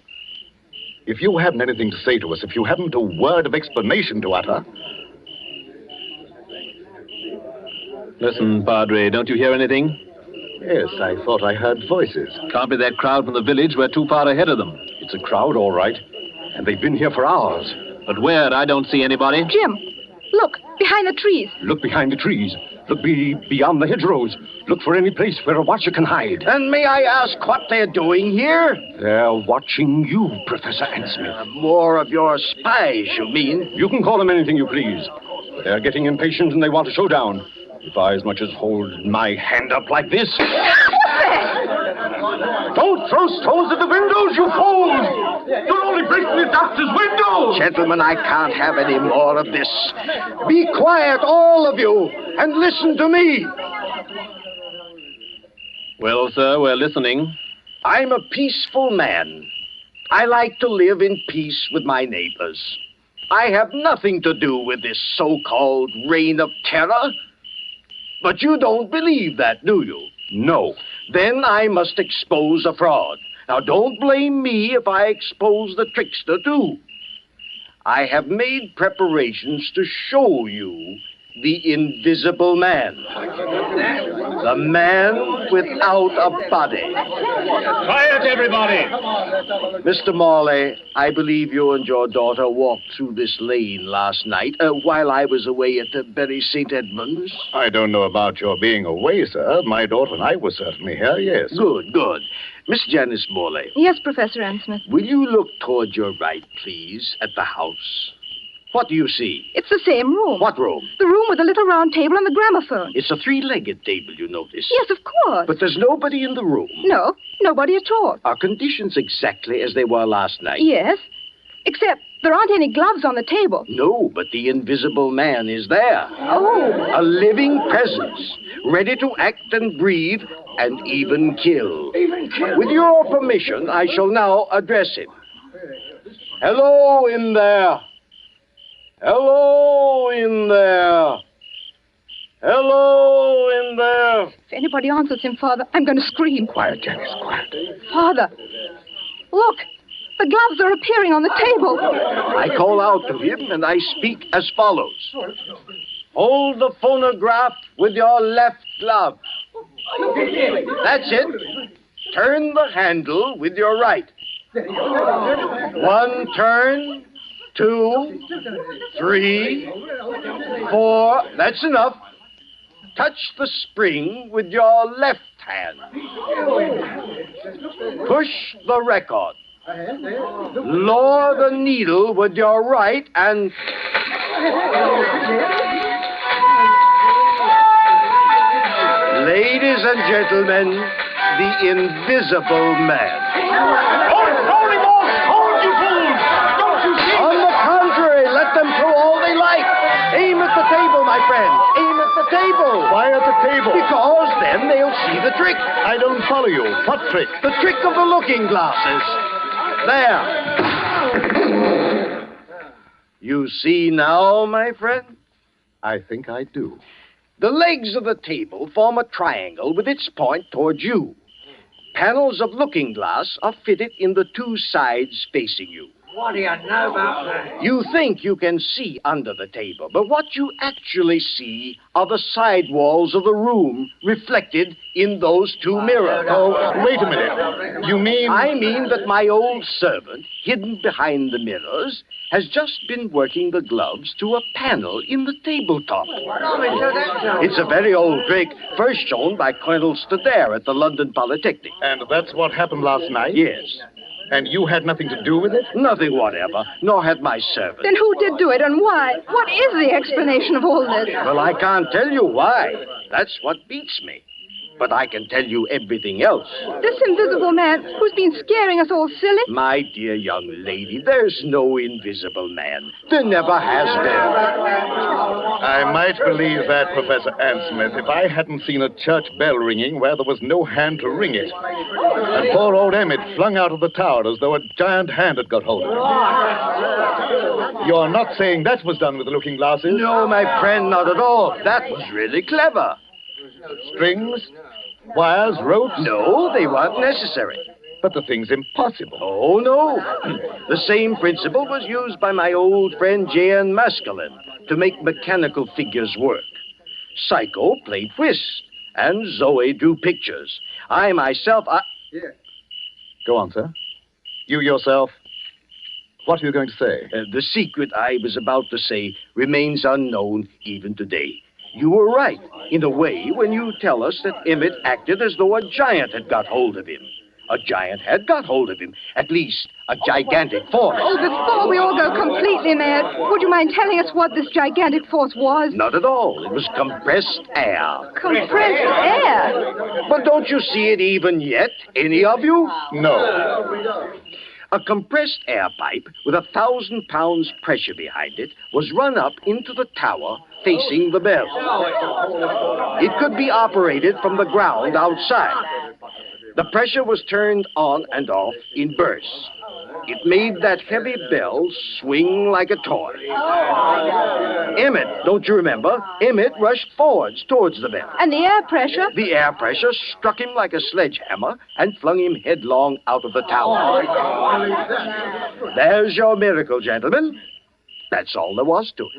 H: If you haven't anything to say to us, if you haven't a word of explanation to utter...
E: Listen, Padre, don't you hear anything?
H: Yes, I thought I heard voices.
E: Can't be that crowd from the village. We're too far ahead of them.
V: It's a crowd, all right. And they've been here for hours.
E: But where? I don't see anybody.
O: Jim, look, behind the trees.
V: Look behind the trees. Look beyond the hedgerows. Look for any place where a watcher can hide.
G: And may I ask what they're doing here?
V: They're watching you, Professor Ansmith.
G: More of your spies, you mean?
V: You can call them anything you please. But they're getting impatient and they want a showdown. If I as much as hold my hand up like this... Don't throw stones at the windows, you fools! You're only breaking the doctor's windows!
G: Gentlemen, I can't have any more of this. Be quiet, all of you, and listen to me.
E: Well, sir, we're listening.
G: I'm a peaceful man. I like to live in peace with my neighbors. I have nothing to do with this so-called reign of terror. But you don't believe that, do you?
V: No.
G: Then I must expose a fraud. Now, don't blame me if I expose the trickster, too. I have made preparations to show you the Invisible Man. The man without a body.
E: Quiet, everybody!
G: Mr. Morley, I believe you and your daughter walked through this lane last night while I was away at the Bury St. Edmunds.
W: I don't know about your being away, sir. My daughter and I were certainly here, yes.
G: Good, good. Miss Janice Morley.
O: Yes, Professor Ansmith.
G: Will you look toward your right, please, at the house? What do you see?
O: It's the same room.
G: What room?
O: The room with the little round table and the gramophone.
G: It's a three-legged table, you notice.
O: Yes, of course.
G: But there's nobody in the room.
O: No, nobody at all.
G: Are conditions exactly as they were last night?
O: Yes, except there aren't any gloves on the table.
G: No, but the Invisible Man is there.
O: Oh.
G: A living presence, ready to act and breathe and even kill. With your permission, I shall now address him. Hello in there. Hello in there. Hello in there.
O: If anybody answers him, Father, I'm going to scream.
W: Quiet, Janice, quiet.
O: Father, look, the gloves are appearing on the table.
G: I call out to him and I speak as follows. Hold the phonograph with your left glove. That's it. Turn the handle with your right. One turn. 2, 3, 4. That's enough. Touch the spring with your left hand. Push the record. Lower the needle with your right and... Ladies and gentlemen, the Invisible Man. Let them throw all they like. Aim at the table, my friend. Aim at the table.
W: Why at the table?
G: Because then they'll see the trick.
W: I don't follow you. What trick?
G: The trick of the looking glasses. There. You see now, my friend?
W: I think I do.
G: The legs of the table form a triangle with its point toward you. Panels of looking glass are fitted in the two sides facing you.
U: What do you know about that?
G: You think you can see under the table, but what you actually see are the side walls of the room reflected in those two mirrors.
W: Oh, wait a minute. You mean...
G: I mean that my old servant, hidden behind the mirrors, has just been working the gloves to a panel in the tabletop. It's a very old trick, first shown by Colonel Stadair at the London Polytechnic.
W: And that's what happened last night?
G: Yes.
W: And you had nothing to do with it?
G: Nothing whatever, nor had my servant.
O: Then who did do it and why? What is the explanation of all this?
G: Well, I can't tell you why. That's what beats me. But I can tell you everything else.
O: This Invisible Man who's been scaring us all silly?
G: My dear young lady, there's no Invisible Man. There never has been.
W: I might believe that, Professor Ansmith, if I hadn't seen a church bell ringing where there was no hand to ring it. And poor old Emmett flung out of the tower as though a giant hand had got hold of him. You're not saying that was done with the looking glasses?
G: No, my friend, not at all. That was really clever.
W: Strings? Wires? Ropes?
G: No, they weren't necessary.
W: But the thing's impossible.
G: Oh, no. The same principle was used by my old friend J.N. Maskelyne to make mechanical figures work. Psycho played whist, and Zoe drew pictures. I myself,
W: Go on, sir. You yourself. What are you going to say?
G: The secret I was about to say remains unknown even today. You were right, in a way, when you tell us that Emmett acted as though a giant had got hold of him. A giant had got hold of him. At least, a gigantic force.
O: Oh, before we all go completely mad, would you mind telling us what this gigantic force was?
G: Not at all. It was compressed air.
O: Compressed air?
G: But don't you see it even yet, any of you?
W: No.
G: A compressed air pipe with 1,000 pounds pressure behind it was run up into the tower facing the bell. It could be operated from the ground outside. The pressure was turned on and off in bursts. It made that heavy bell swing like a toy. Emmett, don't you remember? Emmett rushed forwards towards the bell.
O: And the air pressure?
G: The air pressure struck him like a sledgehammer and flung him headlong out of the tower. There's your miracle, gentlemen. That's all there was to it.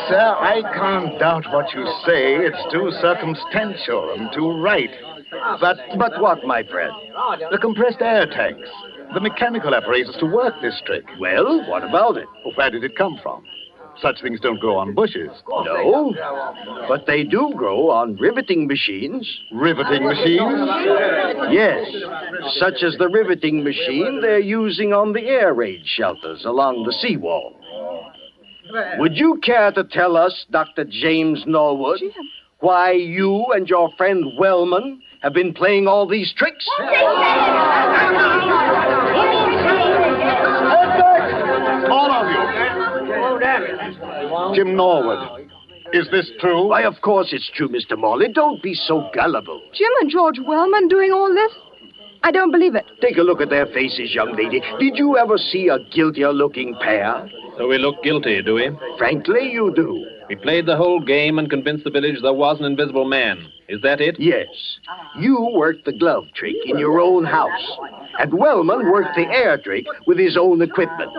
W: Sir, I can't doubt what you say. It's too circumstantial and too right.
G: But what, my friend?
W: The compressed air tanks, the mechanical apparatus to work this trick.
G: Well, what about it?
W: Where did it come from? Such things don't grow on bushes.
G: No, but they do grow on riveting machines.
W: Riveting machines?
G: Yes, such as the riveting machine they're using on the air raid shelters along the seawall. Would you care to tell us, Dr. James Norwood, why you and your friend Wellman have been playing all these tricks?
W: All of you! Jim Norwood, is this true?
G: Why, of course it's true, Mr. Morley. Don't be so gullible.
O: Jim and George Wellman doing all this? I don't believe it.
G: Take a look at their faces, young lady. Did you ever see a guiltier-looking pair?
E: So we look guilty, do we?
G: Frankly, you do.
E: We played the whole game and convinced the village there was an invisible man. Is that it?
G: Yes. You worked the glove trick in your own house. And Wellman worked the air trick with his own equipment.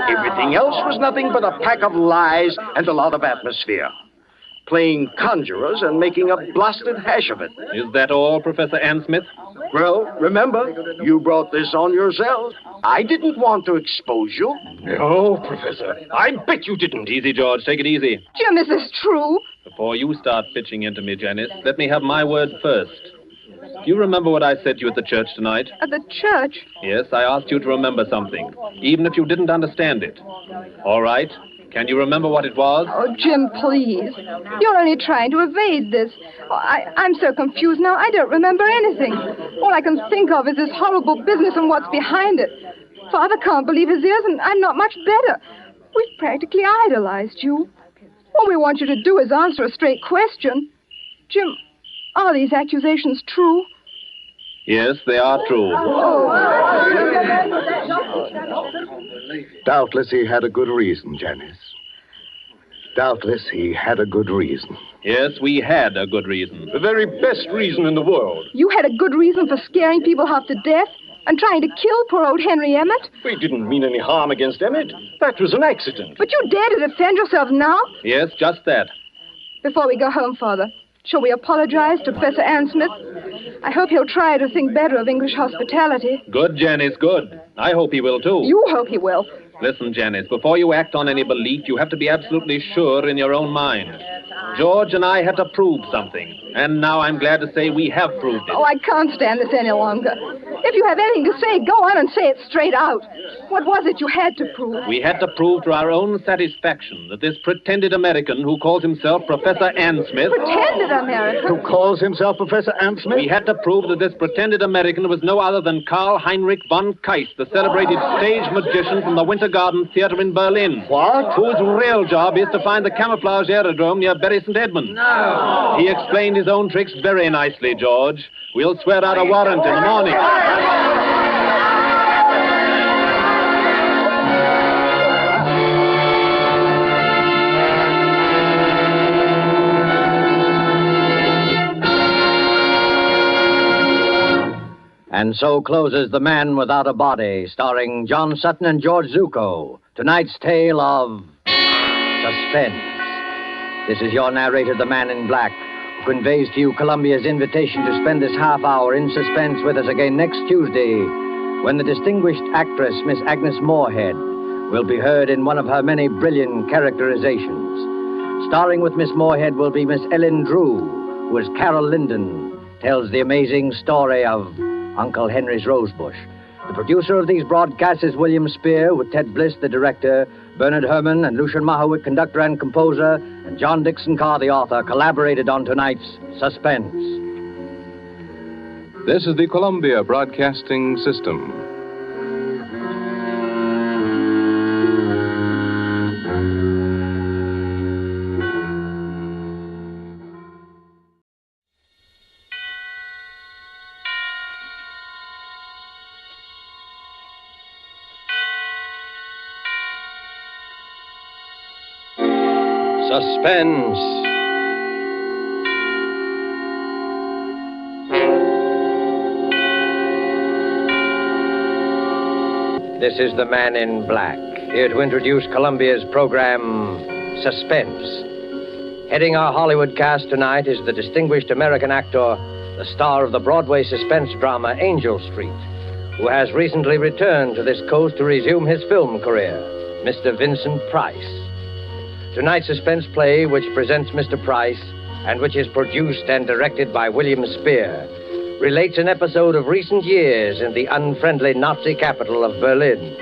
G: Everything else was nothing but a pack of lies and a lot of atmosphere. Playing conjurers and making a blasted hash of it.
E: Is that all, Professor Ann Smith?
G: Well, remember, you brought this on yourself. I didn't want to expose you.
E: No, Professor. I bet you didn't. Easy, George. Take it easy.
O: Jim, is this true?
E: Before you start pitching into me, Janice, let me have my word first. Do you remember what I said to you at the church tonight?
O: At the church?
E: Yes, I asked you to remember something, even if you didn't understand it. All right. Can you remember what it was?
O: Oh, Jim, please. You're only trying to evade this. Oh, I'm so confused now, I don't remember anything. All I can think of is this horrible business and what's behind it. Father can't believe his ears, and I'm not much better. We've practically idolized you. All we want you to do is answer a straight question. Jim, are these accusations true?
E: Yes, they are true.
W: Doubtless he had a good reason, Janice. Doubtless he had a good reason.
E: Yes, we had a good reason.
V: The very best reason in the world.
O: You had a good reason for scaring people half to death and trying to kill poor old Henry Emmett?
V: We didn't mean any harm against Emmett. That was an accident.
O: But you dare to defend yourself now?
E: Yes, just that.
O: Before we go home, Father, shall we apologize to Professor Ann Smith? I hope he'll try to think better of English hospitality.
E: Good, Janice, good. I hope he will, too.
O: You hope he will.
E: Listen, Janice, before you act on any belief, you have to be absolutely sure in your own mind. George and I had to prove something, and now I'm glad to say we have proved it.
O: Oh, I can't stand this any longer. If you have anything to say, go on and say it straight out. What was it you had to prove?
E: We had to prove to our own satisfaction that this pretended American who calls himself Professor Ann Smith...
O: Pretended American?
W: Who calls himself Professor Ann Smith?
E: We had to prove that this pretended American was no other than Karl Heinrich von Keist, the celebrated stage magician from the Winter Garden Theater in Berlin.
W: What?
E: Whose real job is to find the camouflage aerodrome near Bury St. Edmunds.
W: No.
E: He explained his own tricks very nicely, George. We'll swear out a warrant in the morning.
J: And so closes The Man Without a Body, starring John Sutton and George Zucco. Tonight's tale of Suspense. This is your narrator, the Man in Black, who conveys to you Columbia's invitation to spend this half hour in suspense with us again next Tuesday, when the distinguished actress, Miss Agnes Moorehead, will be heard in one of her many brilliant characterizations. Starring with Miss Moorehead will be Miss Ellen Drew, who as Carol Linden tells the amazing story of Uncle Henry's Rosebush. The producer of these broadcasts is William Spear, with Ted Bliss, the director, Bernard Herrmann and Lucian Mahowick, conductor and composer, and John Dixon Carr, the author, collaborated on tonight's Suspense.
F: This is the Columbia Broadcasting System.
J: Suspense. This is the Man in Black. here to introduce Columbia's program, Suspense. Heading our Hollywood cast tonight is the distinguished American actor, the star of the Broadway suspense drama Angel Street, who has recently returned to this coast to resume his film career, Mr. Vincent Price. Tonight's suspense play, which presents Mr. Price, and which is produced and directed by William Spear, relates an episode of recent years in the unfriendly Nazi capital of Berlin.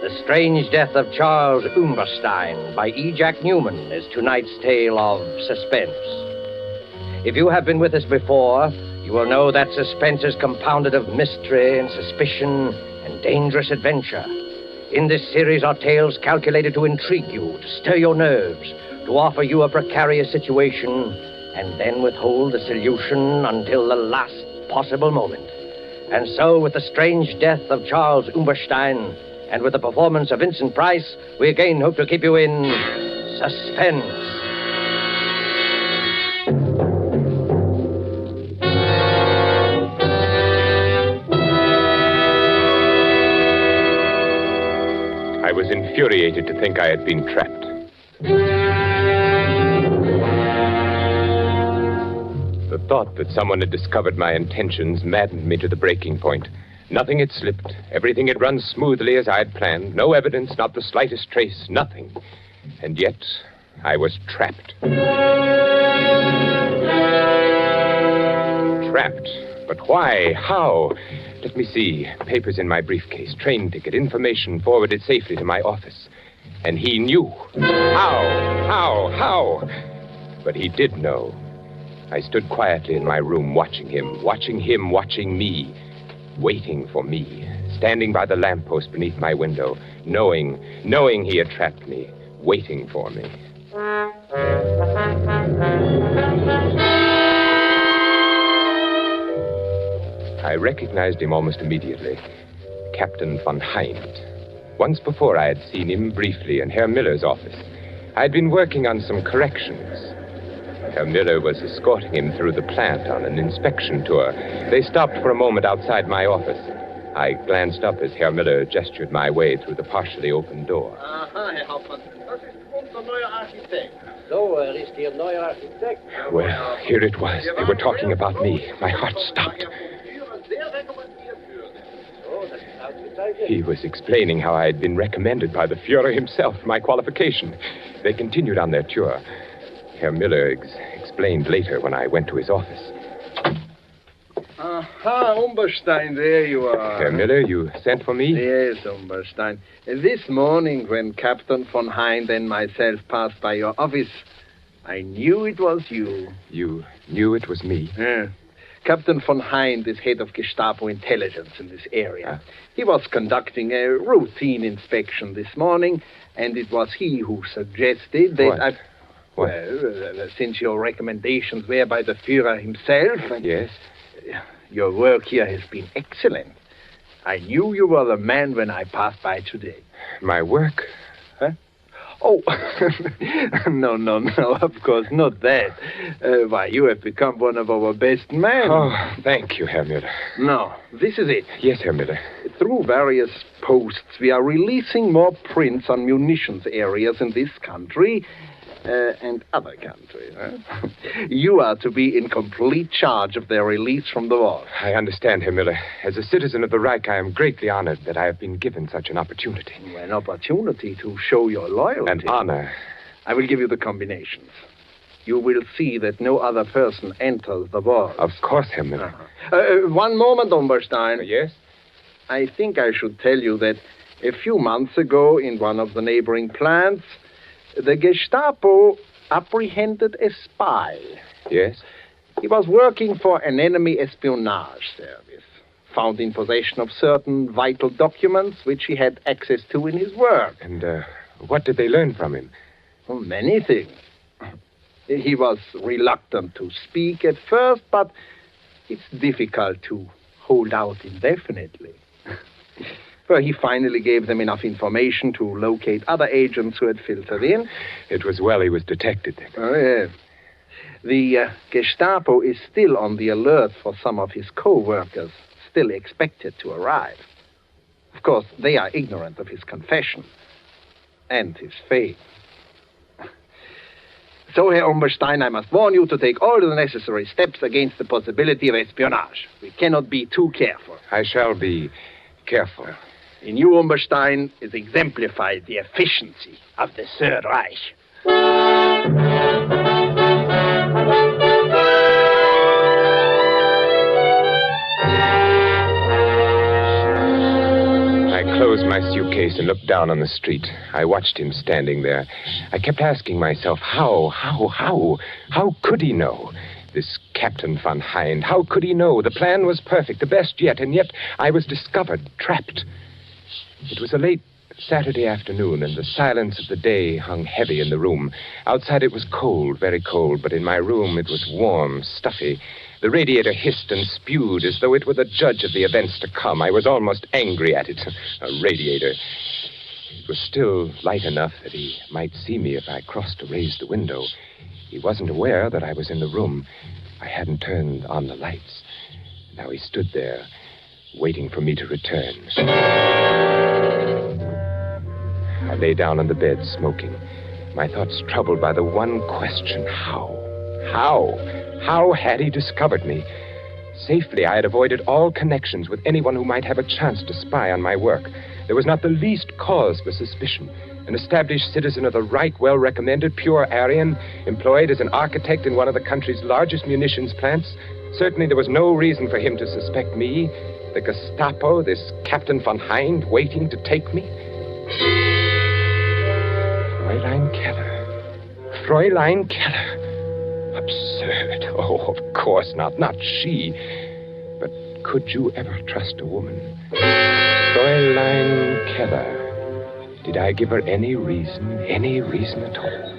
J: The Strange Death of Charles Umberstein by E. Jack Newman is tonight's tale of suspense. If you have been with us before, you will know that suspense is compounded of mystery and suspicion and dangerous adventure. In this series are tales calculated to intrigue you, to stir your nerves, to offer you a precarious situation, and then withhold the solution until the last possible moment. And so, with the strange death of Charles Umberstein, and with the performance of Vincent Price, we again hope to keep you in suspense.
A: I was infuriated to think I had been trapped. The thought that someone had discovered my intentions maddened me to the breaking point. Nothing had slipped. Everything had run smoothly as I had planned. No evidence, not the slightest trace, nothing. And yet, I was trapped. Trapped. But why? How? Let me see. Papers in my briefcase, train ticket, information forwarded safely to my office. And he knew. How? But he did know. I stood quietly in my room, watching him, watching me, waiting for me, standing by the lamppost beneath my window, knowing he had trapped me, waiting for me. I recognized him almost immediately. Captain von Hind. Once before I had seen him briefly in Herr Miller's office. I had been working on some corrections. Herr Miller was escorting him through the plant on an inspection tour. They stopped for a moment outside my office. I glanced up as Herr Miller gestured my way through the partially open door.
G: Aha, Herr Hauptmann. Das ist unser neuer Architekt.
J: So, ist Ihr neuer Architekt.
A: Well, here it was. They were talking about me. My heart stopped. He was explaining how I had been recommended by the Führer himself, my qualification. They continued on their tour. Herr Miller explained later when I went to his office.
L: Aha, Umberstein, there you are.
A: Herr Miller, you sent for me?
L: Yes, Umberstein. This morning, when Captain von Hind and myself passed by your office, I knew it was you.
A: You knew it was me?
L: Yeah. Captain von Hind is head of Gestapo intelligence in this area. He was conducting a routine inspection this morning, and it was he who suggested that
A: What?
L: Well, since your recommendations were by the Führer himself...
A: Yes?
L: Your work here has been excellent. I knew you were the man when I passed by today.
A: My work?
L: Huh? Oh, no, of course, not that. Why, you have become one of our best men.
A: Oh, thank you, Herr Miller.
L: No, this is it.
A: Yes, Herr Miller.
L: Through various posts, we are releasing more prints on munitions areas in this country and other countries. Huh? You are to be in complete charge of their release from the war.
A: I understand, Herr Miller. As a citizen of the Reich, I am greatly honored that I have been given such an opportunity.
L: An opportunity to show your loyalty.
A: And honor.
L: I will give you the combinations. You will see that no other person enters the war.
A: Of course, Herr Miller.
L: One moment, Umberstein.
A: Yes?
L: I think I should tell you that a few months ago, in one of the neighboring plants, the Gestapo apprehended a spy.
A: Yes?
L: He was working for an enemy espionage service, found in possession of certain vital documents which he had access to in his work.
A: And what did they learn from him?
L: Oh, many things. He was reluctant to speak at first, but it's difficult to hold out indefinitely. Well, he finally gave them enough information to locate other agents who had filtered in.
A: It was well he was detected then.
L: Oh, yes. The Gestapo is still on the alert for some of his co-workers, still expected to arrive. Of course, they are ignorant of his confession. And his face. So, Herr Umberstein, I must warn you to take all the necessary steps against the possibility of espionage. We cannot be too careful.
A: I shall be careful.
L: In you, Umberstein, is exemplified the efficiency of the Third Reich.
A: I closed my suitcase and looked down on the street. I watched him standing there. I kept asking myself, how could he know? This Captain von Hind, how could he know? The plan was perfect, the best yet, and yet I was discovered, trapped. It was a late Saturday afternoon, and the silence of the day hung heavy in the room. Outside it was cold, very cold, but in my room it was warm, stuffy. The radiator hissed and spewed as though it were the judge of the events to come. I was almost angry at it. A radiator. It was still light enough that he might see me if I crossed to raise the window. He wasn't aware that I was in the room. I hadn't turned on the lights. Now he stood there, waiting for me to return. I lay down on the bed, smoking, my thoughts troubled by the one question, how? How had he discovered me? Safely, I had avoided all connections with anyone who might have a chance to spy on my work. There was not the least cause for suspicion. An established citizen of the Reich, well-recommended, pure Aryan, employed as an architect in one of the country's largest munitions plants. Certainly there was no reason for him to suspect me. The Gestapo, this Captain von Hind, waiting to take me. Fräulein Kettler. Fräulein Kettler. Absurd. Oh, of course not. Not she. But could you ever trust a woman? Fräulein Kettler. Did I give her any reason at all?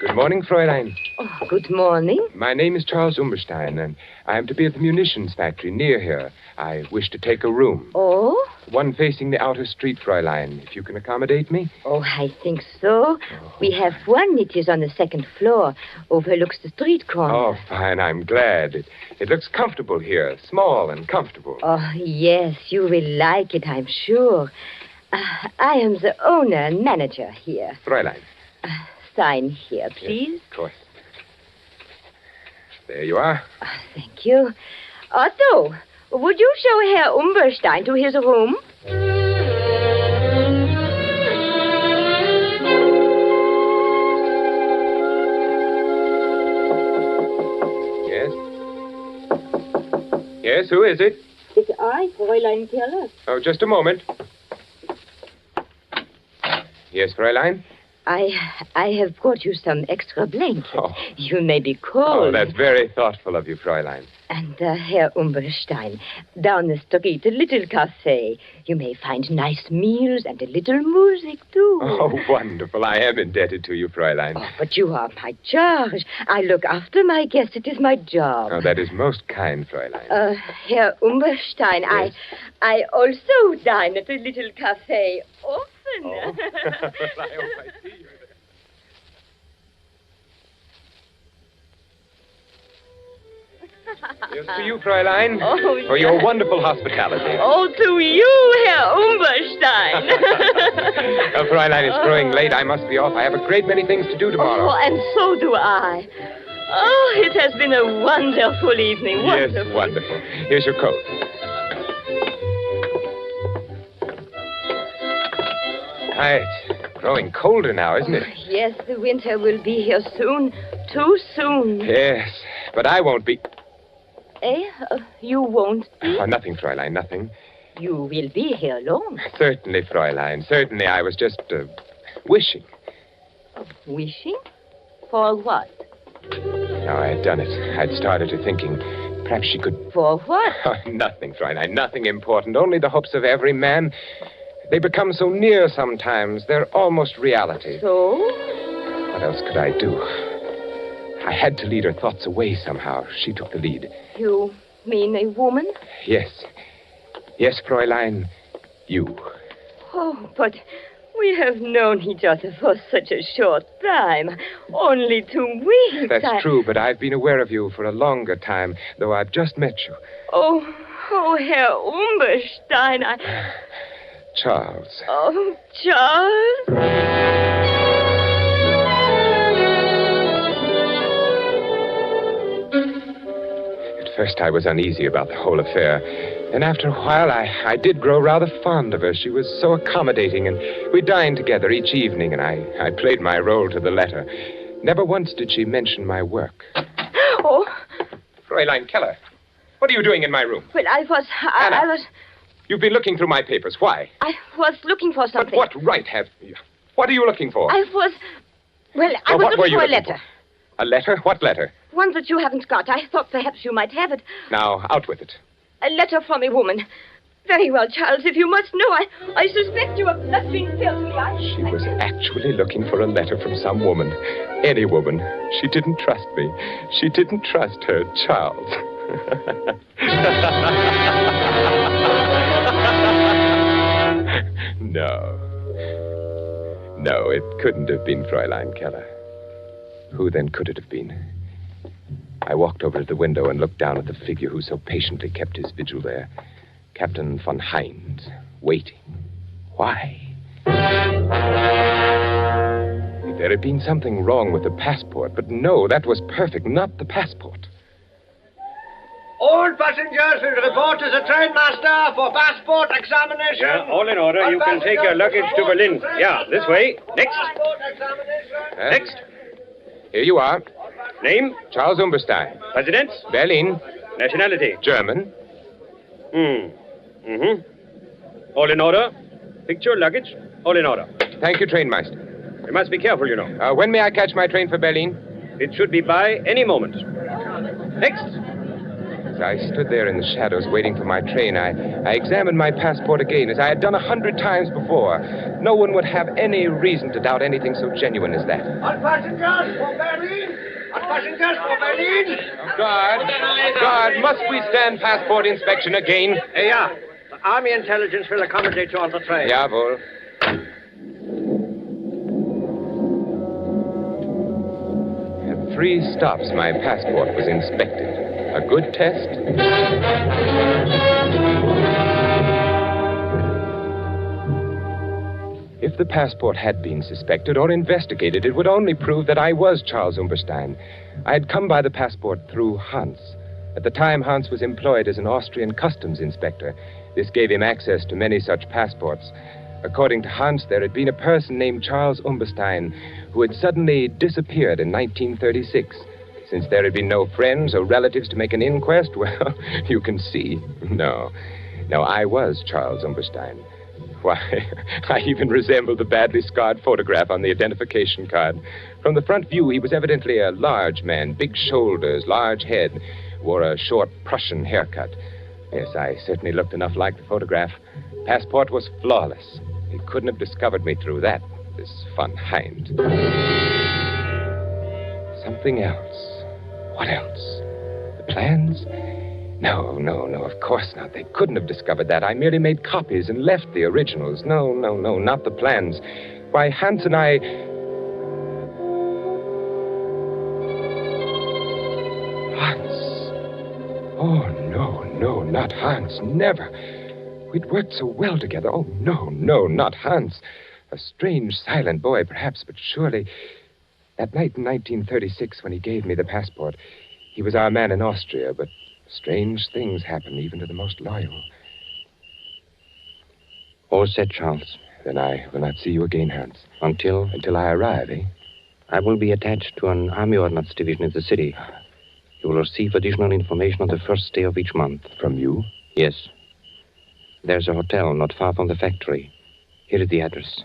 A: Good morning, Fräulein.
M: Oh, good morning.
A: My name is Charles Umberstein, and I am to be at the munitions factory near here. I wish to take a room.
M: Oh?
A: One facing the outer street, Fräulein, if you can accommodate me.
M: Oh, I think so. We have one. It is on the second floor. Overlooks the street corner.
A: Oh, fine. I'm glad. It looks comfortable here. Small and comfortable.
M: Oh, yes. You will like it, I'm sure. I am the owner and manager here.
A: Fräulein.
M: Sign here, please.
A: Yes, of course. There you are.
M: Thank you. Otto, would you show Herr Umberstein to his room?
A: Yes? Yes, who is it?
M: It's I, Fräulein Kettler.
A: Oh, just a moment. Yes, Fräulein?
M: I have brought you some extra blankets.
A: Oh.
M: You may be cold.
A: Oh, that's very thoughtful of you, Fräulein.
M: And Herr Umberstein, down the street, a little cafe. You may find nice meals and a little music, too.
A: Oh, wonderful. I am indebted to you, Fräulein.
M: Oh, but you are my charge. I look after my guests. It is my job.
A: Oh, that is most kind, Fräulein.
M: Herr Umberstein, yes. I also dine at a little cafe often.
A: Oh. I hope I see you there. Here's to you, Fräulein, for your wonderful hospitality.
M: Oh, to you, Herr Umberstein.
A: Fräulein, it's growing late. I must be off. I have a great many things to do tomorrow.
M: Oh, and so do I. Oh, it has been a wonderful evening. Wonderful.
A: Yes, wonderful. Here's your coat. It's growing colder now, isn't it?
M: Yes, the winter will be here soon. Too soon.
A: Yes, but I won't be...
M: You won't be?
A: Oh, nothing, Fräulein, nothing.
M: You will be here long.
A: Certainly, Fräulein, certainly. I was just, wishing.
M: Wishing? For what?
A: No, I had done it. I'd started to thinking. Perhaps she could...
M: For what?
A: Nothing, Fräulein, nothing important. Only the hopes of every man... They become so near sometimes, they're almost reality.
M: So?
A: What else could I do? I had to lead her thoughts away somehow. She took the lead.
M: You mean a woman?
A: Yes. Yes, Fräulein, you.
M: Oh, but we have known each other for such a short time. Only 2 weeks.
A: That's true, but I've been aware of you for a longer time, though I've just met you.
M: Oh, Oh, Herr Umberstein,
A: Charles.
M: Oh, Charles.
A: At first I was uneasy about the whole affair. And after a while, I did grow rather fond of her. She was so accommodating, and we dined together each evening, and I played my role to the letter. Never once did she mention my work.
M: Oh.
A: Fräulein Keller, what are you doing in my room?
M: Well, I was...
A: You've been looking through my papers. Why?
M: I was looking for something.
A: But what right have you? What are you looking for?
M: I was looking for a letter.
A: A letter? What letter?
M: One that you haven't got. I thought perhaps you might have it.
A: Now, out with it.
M: A letter from a woman. Very well, Charles, if you must know, I suspect you of nothing filthy.
A: She was actually looking for a letter from some woman. Any woman. She didn't trust me. She didn't trust her Charles. No, it couldn't have been Fräulein Keller. Who then could it have been? I walked over to the window and looked down at the figure who so patiently kept his vigil there. Captain von Heinz, waiting. Why? There had been something wrong with the passport, but no, that was perfect, not the passport.
G: All passengers will report to the trainmaster for passport examination.
C: Yeah, all in order. You can take your luggage to Berlin. Yeah, this way. Next. Next.
A: Here you are.
C: Name?
A: Charles Umberstein.
C: Residence?
A: Berlin.
C: Nationality?
A: German.
C: All in order. Picture, luggage, all in order.
A: Thank you, trainmaster.
C: You must be careful, you know.
A: When may I catch my train for Berlin?
C: It should be by any moment. Next.
A: As I stood there in the shadows waiting for my train, I examined my passport again, as I had done 100 times before. No one would have any reason to doubt anything so genuine as that.
G: All passengers for Berlin. All passengers for Berlin.
A: Guard, must we stand passport inspection again?
C: Yeah. The Army intelligence will accommodate you on the train.
A: Jawohl. At 3 stops, my passport was inspected. A good test? If the passport had been suspected or investigated, it would only prove that I was Charles Umberstein. I had come by the passport through Hans. At the time, Hans was employed as an Austrian customs inspector. This gave him access to many such passports. According to Hans, there had been a person named Charles Umberstein who had suddenly disappeared in 1936. Since there had been no friends or relatives to make an inquest, well, you can see. No, I was Charles Umberstein. Why, I even resembled the badly scarred photograph on the identification card. From the front view, he was evidently a large man, big shoulders, large head, wore a short Prussian haircut. Yes, I certainly looked enough like the photograph. Passport was flawless. He couldn't have discovered me through that, this von Heinz. Something else. What else? The plans? No, of course not. They couldn't have discovered that. I merely made copies and left the originals. No, not the plans. Why, Hans and I... Hans. Oh, no, not Hans. Never. We'd worked so well together. Oh, no, not Hans. A strange, silent boy, perhaps, but surely... That night in 1936, when he gave me the passport, he was our man in Austria, but strange things happen even to the most loyal.
P: All set, Charles.
A: Then I will not see you again, Hans.
P: Until
A: I arrive, eh?
P: I will be attached to an Army Ordnance Division in the city. You will receive additional information on the first day of each month.
A: From you?
P: Yes. There's a hotel not far from the factory. Here is the address.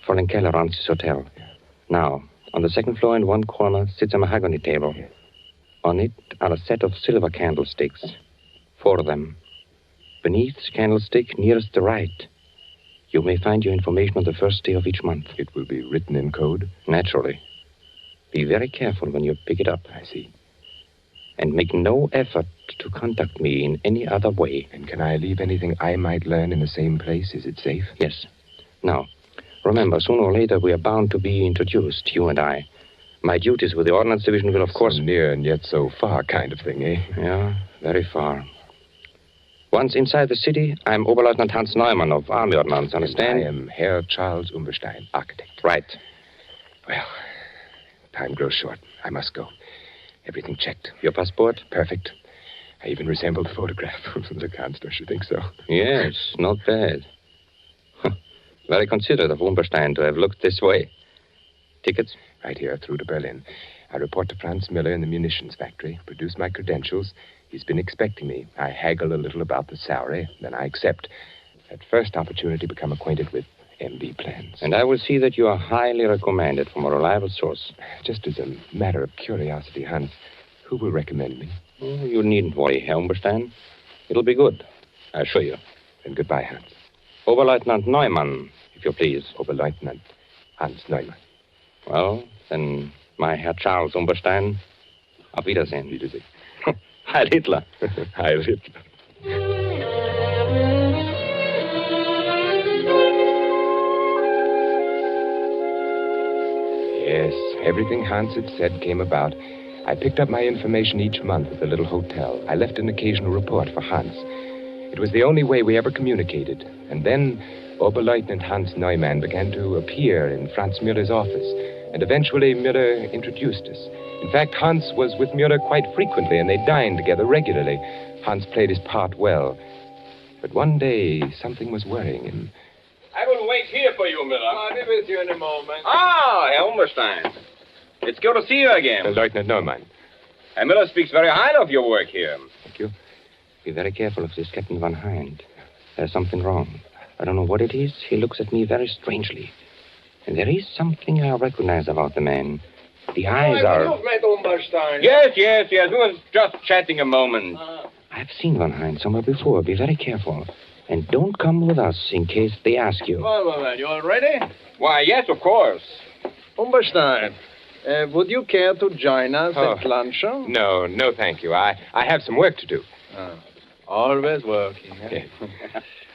P: Fräulein Keller runs this hotel. Now, on the second floor in one corner sits a mahogany table. On it are a set of silver candlesticks. 4 of them. Beneath the candlestick nearest the right, you may find your information on the first day of each month.
A: It will be written in code?
P: Naturally. Be very careful when you pick it up.
A: I see.
P: And make no effort to contact me in any other way.
A: And can I leave anything I might learn in the same place? Is it safe?
P: Yes. Now, remember, sooner or later we are bound to be introduced, you and I. My duties with the Ordnance Division will, of course...
A: So near and yet so far kind of thing, eh?
P: Yeah, very far. Once inside the city, I'm Oberleutnant Hans Neumann of Army Ordnance, understand?
A: I am Herr Charles Umberstein, architect.
P: Right.
A: Well, time grows short. I must go. Everything checked.
P: Your passport?
A: Perfect. I even resemble the photograph. Look, Hans, don't you think so?
P: Yes, not bad. Very considerate of Umberstein to have looked this way. Tickets?
A: Right here, through to Berlin. I report to Franz Miller in the munitions factory, produce my credentials. He's been expecting me. I haggle a little about the salary, then I accept. At first opportunity, become acquainted with MB plans.
P: And I will see that you are highly recommended from a reliable source.
A: Just as a matter of curiosity, Hans, who will recommend me?
P: Oh, you needn't worry, Herr Umberstein. It'll be good, I assure you.
A: Then goodbye, Hans.
P: Oberleutnant Neumann, if you please.
A: Oberleutnant Hans Neumann.
P: Well, then, my Herr Charles Umberstein, auf Wiedersehen.
A: Wiedersehen.
P: Heil Hitler.
A: Heil Hitler. Yes, everything Hans had said came about. I picked up my information each month at the little hotel. I left an occasional report for Hans. It was the only way we ever communicated. And then Oberleutnant Hans Neumann began to appear in Franz Müller's office. And eventually Müller introduced us. In fact, Hans was with Müller quite frequently, and they dined together regularly. Hans played his part well. But one day, something was worrying him.
B: I will wait here for you, Miller.
C: I'll be with you in a moment.
B: Ah, Herr Umberstein. It's good to see you again.
A: Lieutenant Neumann.
B: Herr Miller speaks very highly of your work here.
P: Thank you. Be very careful of this Captain Van Hind. There's something wrong. I don't know what it is. He looks at me very strangely. And there is something I recognize about the man. The eyes are...
C: You've met Umberstein.
B: Yes. We were just chatting a moment.
P: I've seen Van Hind somewhere before. Be very careful. And don't come with us in case they ask you.
C: Well, you all ready?
B: Why, yes, of course.
C: Umberstein, would you care to join us at luncheon?
A: No, thank you. I have some work to do.
C: Always working. Eh?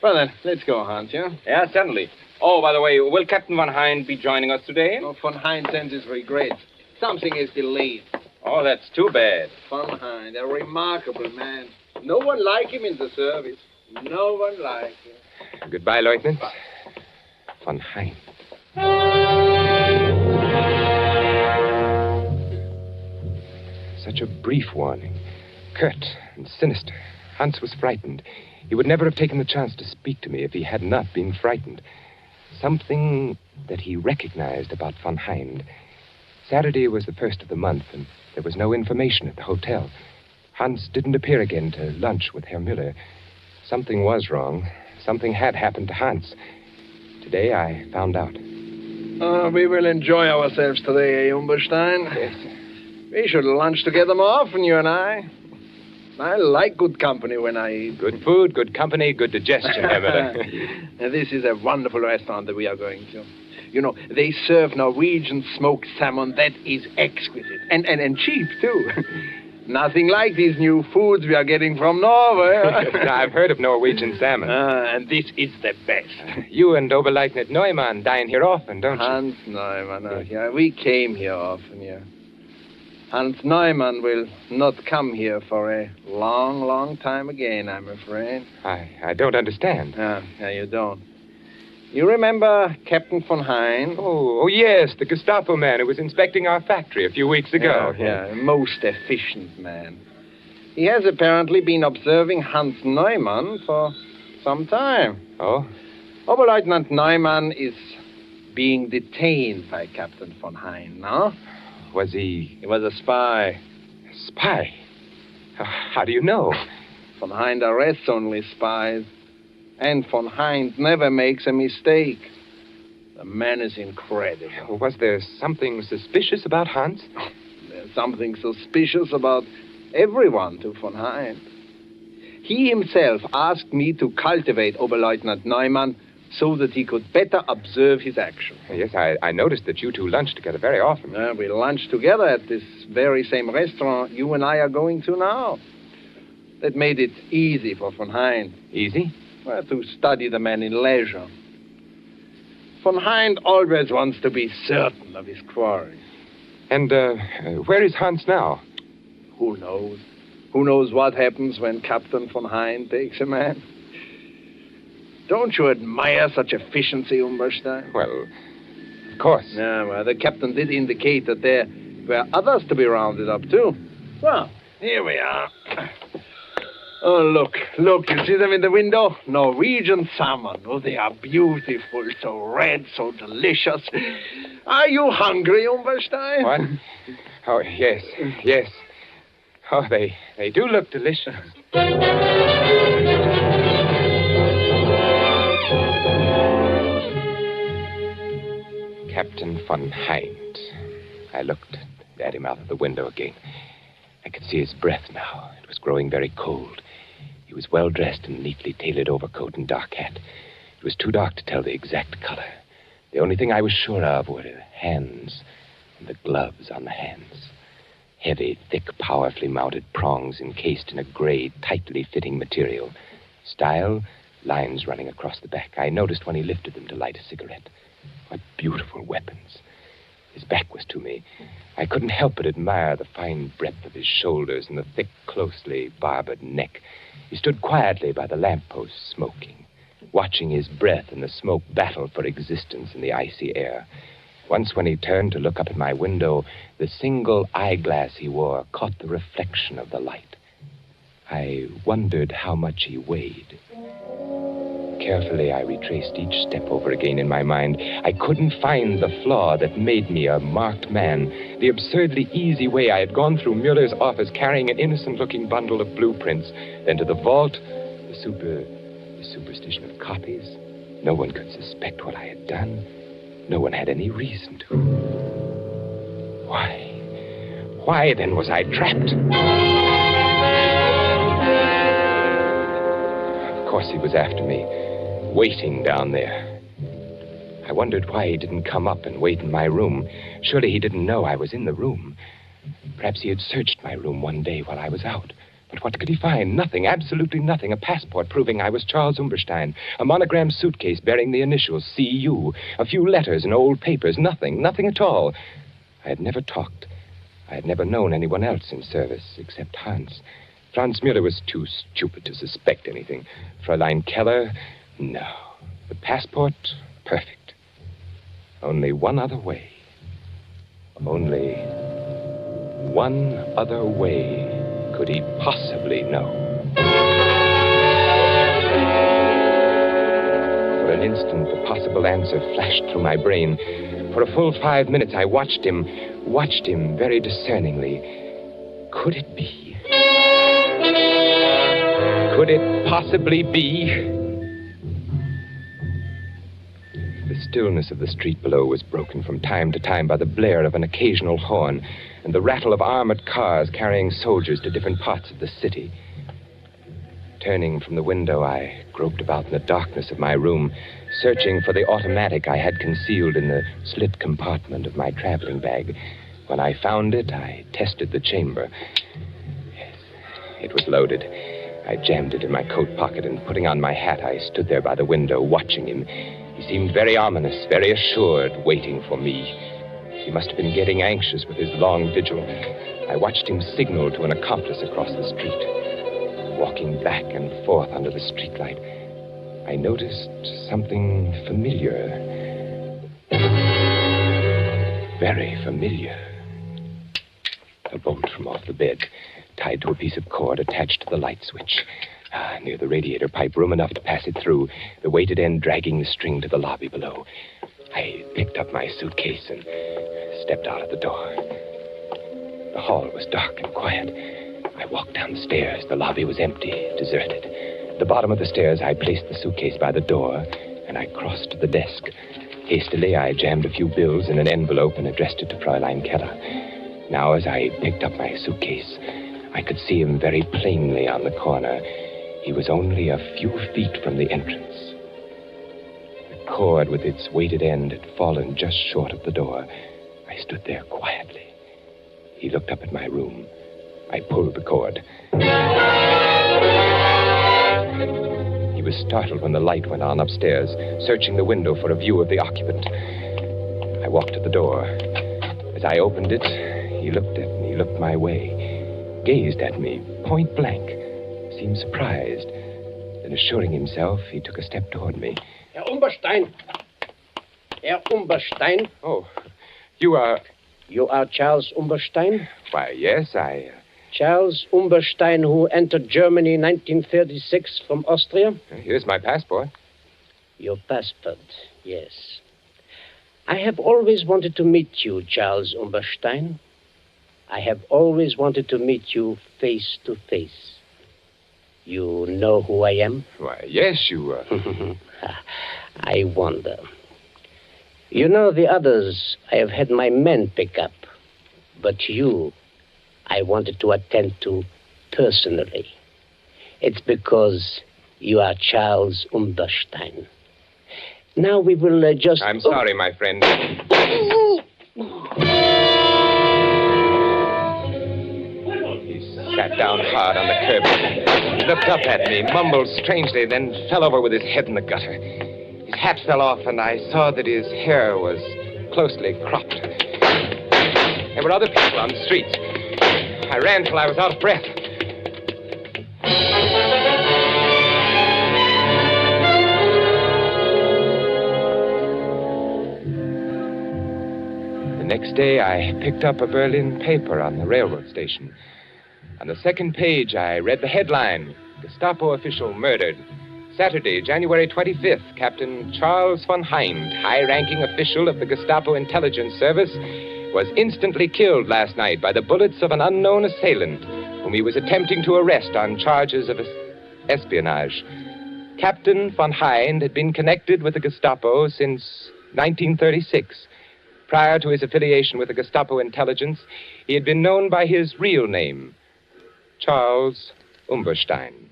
C: Well, then, let's go, Hans, yeah?
B: Yeah, certainly. Oh, by the way, will Captain Van Hind be joining us today?
C: Oh, Van Hind sends his regrets. Something is delayed.
B: Oh, that's too bad.
C: Van Hind, a remarkable man. No one like him in the service. No one like him.
A: Goodbye, Lieutenant. Van Hind. Such a brief warning. Curt and sinister. Hans was frightened. He would never have taken the chance to speak to me if he had not been frightened. Something that he recognized about Van Hind. Saturday was the first of the month, and there was no information at the hotel. Hans didn't appear again to lunch with Herr Müller. Something was wrong. Something had happened to Hans. Today I found out.
C: We will enjoy ourselves today, Umberstein.
A: Yes.
C: We should lunch together more often, you and I. I like good company when I eat.
A: Good food, good company, good digestion, Herr Müller.
C: And this is a wonderful restaurant that we are going to. You know, they serve Norwegian smoked salmon that is exquisite. And cheap, too. Nothing like these new foods we are getting from Norway.
A: I've heard of Norwegian salmon.
C: And this is the best.
A: You and Oberleutnant Neumann dine here often, don't you?
C: Hans Neumann, yeah. We came here often, yeah. Hans Neumann will not come here for a long, long time again, I'm afraid.
A: I don't understand.
C: Yeah, you don't. You remember Captain Van Hind?
A: Oh, yes, the Gestapo man who was inspecting our factory a few weeks ago.
C: Yeah, a most efficient man. He has apparently been observing Hans Neumann for some time.
A: Oh?
C: Oberleutnant Neumann is being detained by Captain Van Hind, no?
A: Was he...
C: He was a spy.
A: Spy? How do you know?
C: Van Hind arrests only spies. And Van Hind never makes a mistake. The man is incredible.
A: Was there something suspicious about Hans?
C: There's something suspicious about everyone to Van Hind. He himself asked me to cultivate Oberleutnant Neumann so that he could better observe his action.
A: Yes, I noticed that you two lunch together very often.
C: We lunch together at this very same restaurant you and I are going to now. That made it easy for Van Hind.
A: Easy?
C: Well, to study the man in leisure. Van Hind always wants to be certain of his quarry.
A: And where is Hans now?
C: Who knows?
L: Who knows what happens when Captain von Hein takes a man? Don't you admire such efficiency, Umberstein?
A: Well, of course.
L: Yeah, well, the captain did indicate that there were others to be rounded up, too. Well, here we are. Oh, look, you see them in the window? Norwegian salmon. Oh, they are beautiful, so red, so delicious. Are you hungry, Umberstein?
A: What? Oh, yes. Oh, they do look delicious. Captain von Hind. I looked at him out of the window again. I could see his breath now. It was growing very cold. He was well dressed in a neatly tailored overcoat and dark hat. It was too dark to tell the exact color. The only thing I was sure of were the hands and the gloves on the hands. Heavy, thick, powerfully mounted prongs encased in a gray, tightly fitting material. Style, lines running across the back. I noticed when he lifted them to light a cigarette. What beautiful weapons. His back was to me. I couldn't help but admire the fine breadth of his shoulders and the thick, closely barbered neck. He stood quietly by the lamppost, smoking, watching his breath and the smoke battle for existence in the icy air. Once when he turned to look up at my window, the single eyeglass he wore caught the reflection of the light. I wondered how much he weighed. Carefully, I retraced each step over again in my mind. I couldn't find the flaw that made me a marked man. The absurdly easy way I had gone through Mueller's office carrying an innocent-looking bundle of blueprints, then to the vault, the superstition of copies. No one could suspect what I had done. No one had any reason to. Why then was I trapped? Of course he was after me, waiting down there. I wondered why he didn't come up and wait in my room. Surely he didn't know I was in the room. Perhaps he had searched my room one day while I was out. But what could he find? Nothing, absolutely nothing. A passport proving I was Charles Umberstein. A monogrammed suitcase bearing the initials C.U. A few letters and old papers. Nothing at all. I had never talked. I had never known anyone else in service except Hans. Franz Mueller was too stupid to suspect anything. Fräulein Kettler, no. The passport, perfect. Only one other way. Only one other way could he possibly know. For an instant, the possible answer flashed through my brain. For a full 5 minutes, I watched him very discerningly. Could it be? Could it possibly be? The stillness of the street below was broken from time to time by the blare of an occasional horn and the rattle of armored cars carrying soldiers to different parts of the city. Turning from the window, I groped about in the darkness of my room, searching for the automatic I had concealed in the slit compartment of my traveling bag. When I found it, I tested the chamber. Yes, it was loaded. I jammed it in my coat pocket, and putting on my hat, I stood there by the window, watching him. He seemed very ominous, very assured, waiting for me. He must have been getting anxious with his long vigil. I watched him signal to an accomplice across the street. Walking back and forth under the streetlight, I noticed something familiar. Very familiar. A bolt from off the bed, tied to a piece of cord attached to the light switch. Near the radiator pipe, room enough to pass it through, the weighted end dragging the string to the lobby below. I picked up my suitcase and stepped out of the door. The hall was dark and quiet. I walked down the stairs. The lobby was empty, deserted. At the bottom of the stairs, I placed the suitcase by the door, and I crossed to the desk. Hastily, I jammed a few bills in an envelope and addressed it to Fräulein Kettler. Now, as I picked up my suitcase, I could see him very plainly on the corner. He was only a few feet from the entrance. The cord with its weighted end had fallen just short of the door. I stood there quietly. He looked up at my room. I pulled the cord. He was startled when the light went on upstairs, searching the window for a view of the occupant. I walked to the door. As I opened it, he looked my way. gazed at me, point blank, seemed surprised. Then, assuring himself, he took a step toward me.
K: Herr Umberstein. Herr Umberstein.
A: Oh, you are...
K: You are Charles Umberstein?
A: Why, yes,
K: Charles Umberstein, who entered Germany in 1936 from Austria?
A: Here's my passport.
K: Your passport, yes. I have always wanted to meet you, Charles Umberstein. I have always wanted to meet you face to face. You know who I am?
A: Why, yes, you...
K: I wonder. You know, the others I have had my men pick up. But you, I wanted to attend to personally. It's because you are Charles Umberstein. Now we will just...
A: I'm sorry, my friend. He sat down hard on the curb, looked up at me, mumbled strangely, then fell over with his head in the gutter. His hat fell off, and I saw that his hair was closely cropped. There were other people on the streets. I ran till I was out of breath. The next day, I picked up a Berlin paper on the railroad station. On the second page, I read the headline, Gestapo official murdered. Saturday, January 25th, Captain Charles von Hind, high-ranking official of the Gestapo intelligence service, was instantly killed last night by the bullets of an unknown assailant whom he was attempting to arrest on charges of espionage. Captain von Hind had been connected with the Gestapo since 1936. Prior to his affiliation with the Gestapo intelligence, he had been known by his real name, Charles Umberstein.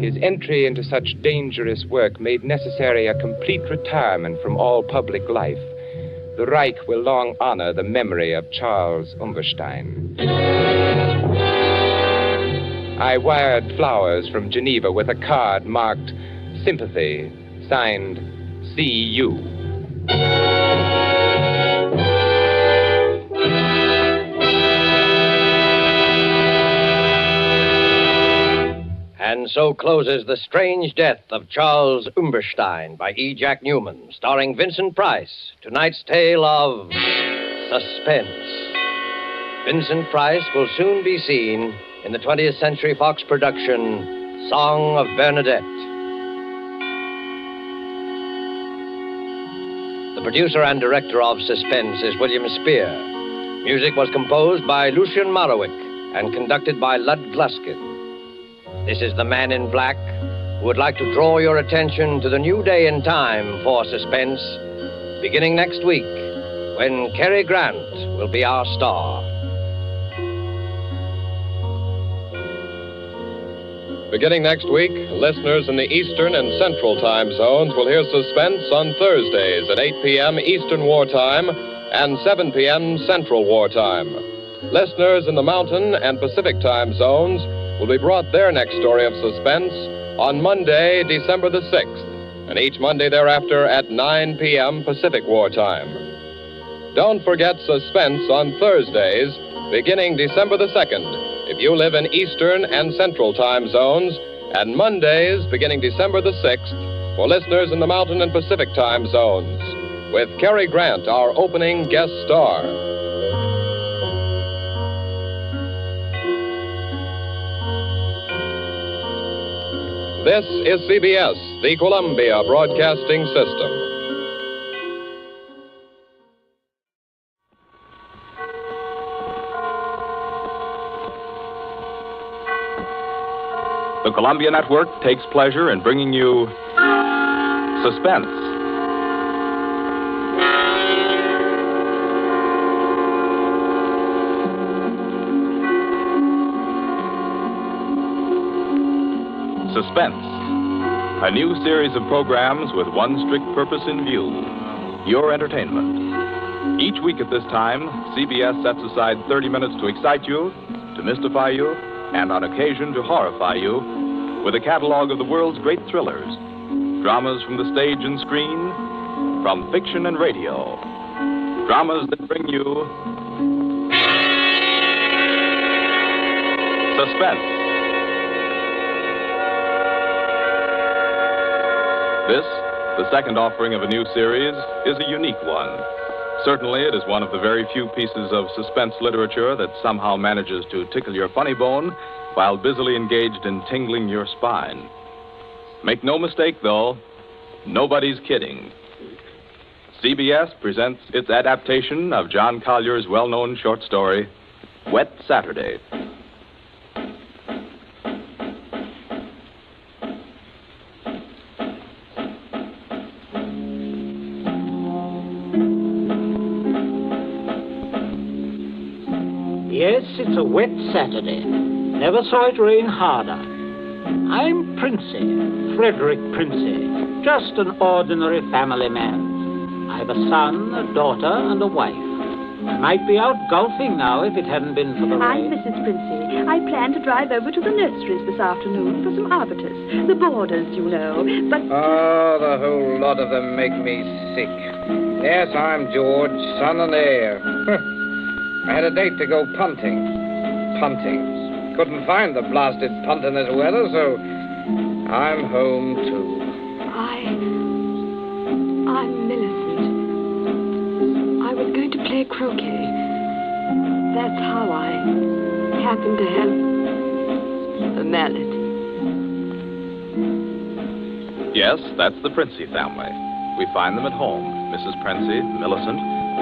A: His entry into such dangerous work made necessary a complete retirement from all public life. The Reich will long honor the memory of Charles Umberstein. I wired flowers from Geneva with a card marked Sympathy, signed C.U.
J: And so closes The Strange Death of Charles Umberstein by E. Jack Newman, starring Vincent Price. Tonight's tale of suspense. Vincent Price will soon be seen in the 20th Century Fox production, Song of Bernadette. The producer and director of Suspense is William Spear. Music was composed by Lucien Morawick and conducted by Lud Gluskin. This is the Man in Black, who would like to draw your attention to the new day and time for Suspense, beginning next week, when Cary Grant will be our star.
Q: Beginning next week, listeners in the Eastern and Central time zones will hear Suspense on Thursdays at 8 p.m. Eastern Wartime and 7 p.m. Central Wartime. Listeners in the Mountain and Pacific time zones will be brought their next story of suspense on Monday, December the 6th, and each Monday thereafter at 9 p.m. Pacific Wartime. Don't forget Suspense on Thursdays, beginning December the 2nd, if you live in Eastern and Central time zones, and Mondays, beginning December the 6th, for listeners in the Mountain and Pacific time zones, with Cary Grant, our opening guest star. This is CBS, the Columbia Broadcasting System.
I: The Columbia Network takes pleasure in bringing you Suspense. Suspense, a new series of programs with one strict purpose in view, your entertainment. Each week at this time, CBS sets aside 30 minutes to excite you, to mystify you, and on occasion to horrify you with a catalog of the world's great thrillers, dramas from the stage and screen, from fiction and radio, dramas that bring you Suspense. This, the second offering of a new series, is a unique one. Certainly, it is one of the very few pieces of suspense literature that somehow manages to tickle your funny bone while busily engaged in tingling your spine. Make no mistake, though, nobody's kidding. CBS presents its adaptation of John Collier's well-known short story, Wet Saturday.
N: Yes, it's a wet Saturday. Never saw it rain harder. I'm Princey, Frederick Princey, just an ordinary family man. I have a son, a daughter, and a wife. I might be out golfing now if it hadn't been for the
R: I'm
N: rain.
R: Mrs. Princey. I plan to drive over to the nurseries this afternoon for some arbutus. The borders, you know. But
S: Oh, the whole lot of them make me sick. Yes, I'm George, son and heir. I had a date to go punting. Punting. Couldn't find the blasted punt in this weather, so I'm home too.
R: I'm Millicent. I was going to play croquet. That's how I happened to have a mallet.
I: Yes, that's the Princey family. We find them at home. Mrs. Princey, Millicent,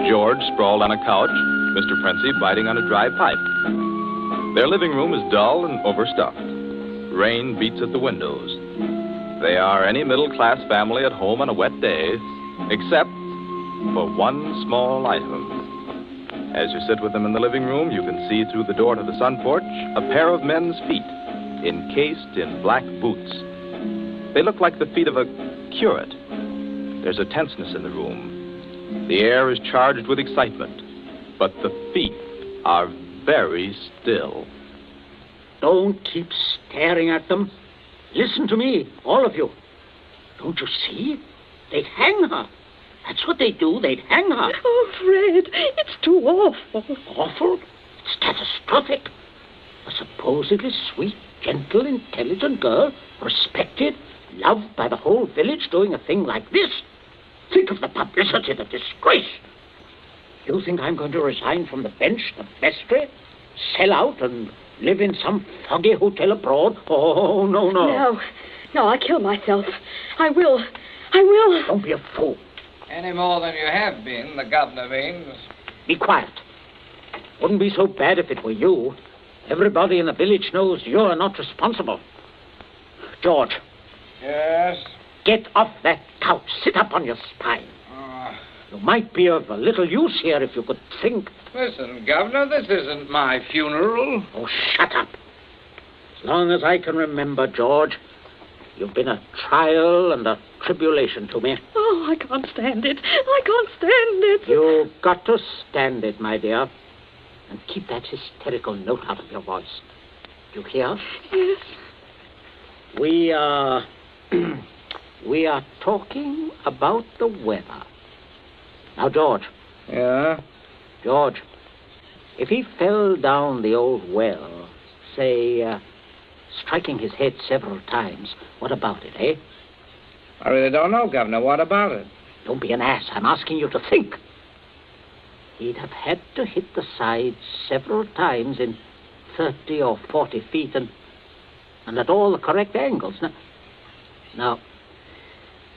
I: George sprawled on a couch, Mr. Princey biting on a dry pipe. Their living room is dull and overstuffed. Rain beats at the windows. They are any middle-class family at home on a wet day, except for one small item. As you sit with them in the living room, you can see through the door to the sun porch a pair of men's feet, encased in black boots. They look like the feet of a curate. There's a tenseness in the room. The air is charged with excitement, but the feet are very still.
N: Don't keep staring at them. Listen to me, all of you. Don't you see? They'd hang her. That's what they do. They'd hang her.
R: Oh, Fred, it's too awful.
N: Awful? It's catastrophic. A supposedly sweet, gentle, intelligent girl, respected, loved by the whole village, doing a thing like this. Think of the publicity, the disgrace. You think I'm going to resign from the bench, the vestry, sell out and live in some foggy hotel abroad? Oh, no.
R: No, I'll kill myself. I will.
N: Don't be a fool.
S: Any more than you have been, the governor means.
N: Be quiet. Wouldn't be so bad if it were you. Everybody in the village knows you're not responsible. George.
S: Yes?
N: Get off that couch. Sit up on your spine. You might be of a little use here if you could think.
S: Listen, Governor, this isn't my funeral.
N: Oh, shut up. As long as I can remember, George, you've been a trial and a tribulation to me.
R: Oh, I can't stand it. I can't stand it.
N: You've got to stand it, my dear. And keep that hysterical note out of your voice. You hear?
R: Yes.
N: We are talking about the weather. Now, George.
S: Yeah?
N: George, if he fell down the old well, say, striking his head several times, what about it, eh?
S: I really don't know, Governor. What about it?
N: Don't be an ass. I'm asking you to think. He'd have had to hit the sides several times in 30 or 40 feet and at all the correct angles. No,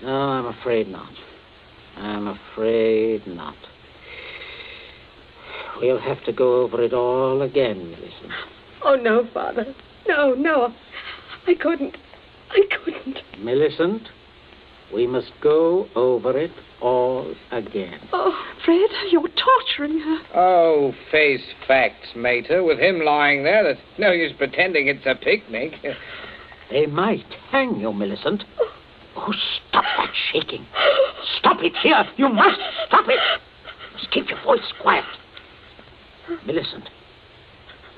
N: I'm afraid not. I'm afraid not. We'll have to go over it all again, Millicent.
R: Oh, no, Father. No. I couldn't.
N: Millicent, we must go over it all again.
R: Oh, Fred, you're torturing her.
S: Oh, face facts, mater. With him lying there, there's no use pretending it's a picnic.
N: They might hang you, Millicent. Oh, stop that shaking. Stop it here. You must stop it. Just keep your voice quiet. Millicent,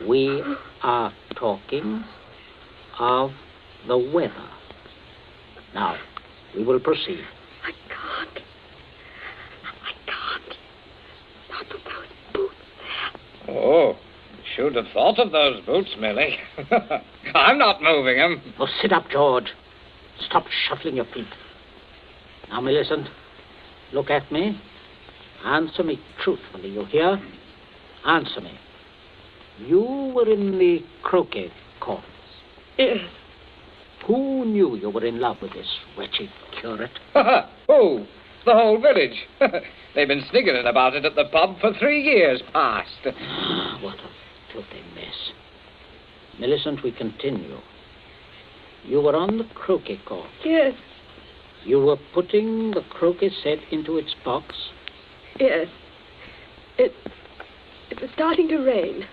N: we are talking of the weather. Now, we will proceed.
R: I can't. Not with those boots.
S: Oh, Should have thought of those boots, Millie. I'm not moving them.
N: Oh, sit up, George. Stop shuffling your feet. Now, Millicent, look at me. Answer me truthfully, you hear? Answer me. You were in the croquet courts.
R: Yes.
N: Who knew you were in love with this wretched curate?
S: Oh, the whole village. They've been sniggering about it at the pub for 3 years past.
N: What a filthy mess. Millicent, we continue. You were on the croquet court.
R: Yes.
N: You were putting the croquet set into its box.
R: Yes. It was starting to rain.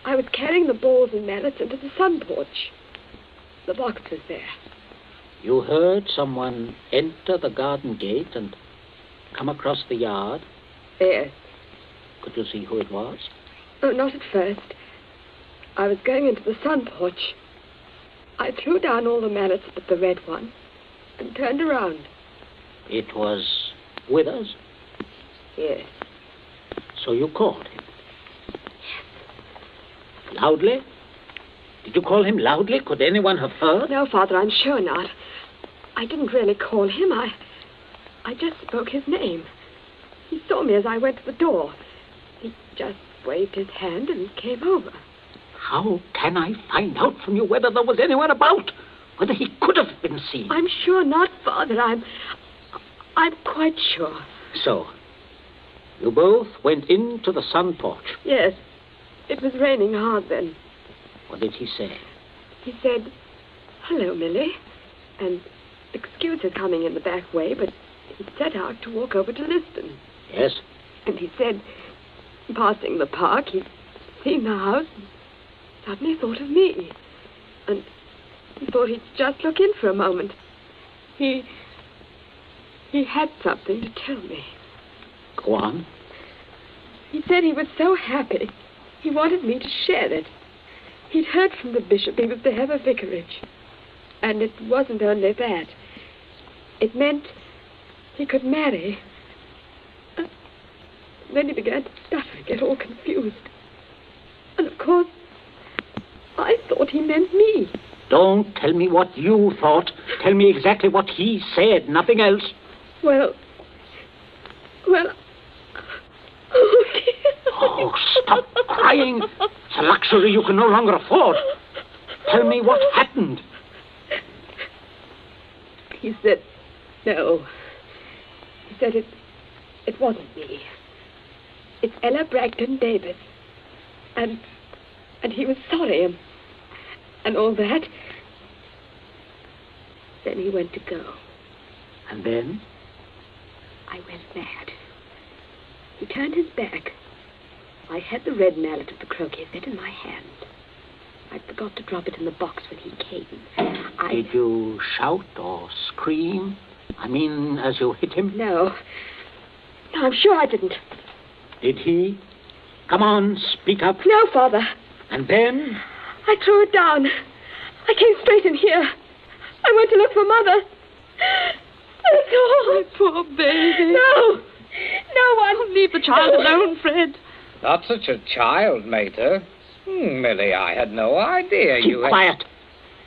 R: I was carrying the balls and mallets into the sun porch. The box was there.
N: You heard someone enter the garden gate and come across the yard?
R: Yes.
N: Could you see who it was?
R: Oh, not at first. I was going into the sun porch. I threw down all the mallets but the red one and turned around.
N: It was Withers?
R: Yes.
N: So you called him? Yes. Loudly? Did you call him loudly? Could anyone have heard?
R: No, Father, I'm sure not. I didn't really call him. I just spoke his name. He saw me as I went to the door. He just waved his hand and came over.
N: How can I find out from you whether there was anyone about? Whether he could have been seen?
R: I'm sure not, Father. I'm quite sure.
N: So, you both went into the sun porch?
R: Yes. It was raining hard then.
N: What did he say?
R: He said, "Hello, Millie," and excuse his coming in the back way, but he set out to walk over to Liston.
N: Yes?
R: And he said, passing the park, he'd seen the house and suddenly thought of me. And he thought he'd just look in for a moment. He had something to tell me.
N: Go on.
R: He said he was so happy, he wanted me to share it. He'd heard from the bishop he was to have a vicarage. And it wasn't only that. It meant he could marry. Then he began to stutter, get all confused. And of course, I thought he meant me.
N: Don't tell me what you thought. Tell me exactly what he said, nothing else.
R: Well...
N: Oh, stop crying. It's a luxury you can no longer afford. Tell me what happened.
R: He said, no. He said it wasn't me. It's Ella Bragdon Davis. And he was sorry and all that. Then he went to go.
N: And then?
R: I went mad. He turned his back. I had the red mallet of the croquet set in my hand. I forgot to drop it in the box when he came.
N: Did you shout or scream? I mean, as you hit him?
R: No, I'm sure I didn't.
N: Did he? Come on, speak up.
R: No, Father.
N: And then?
R: I threw it down. I came straight in here. I went to look for Mother. That's all.
O: My poor baby.
R: No one.
O: Leave the child alone, Fred.
S: Not such a child, Mater. Millie, I had no idea
N: Keep
S: you had...
N: quiet.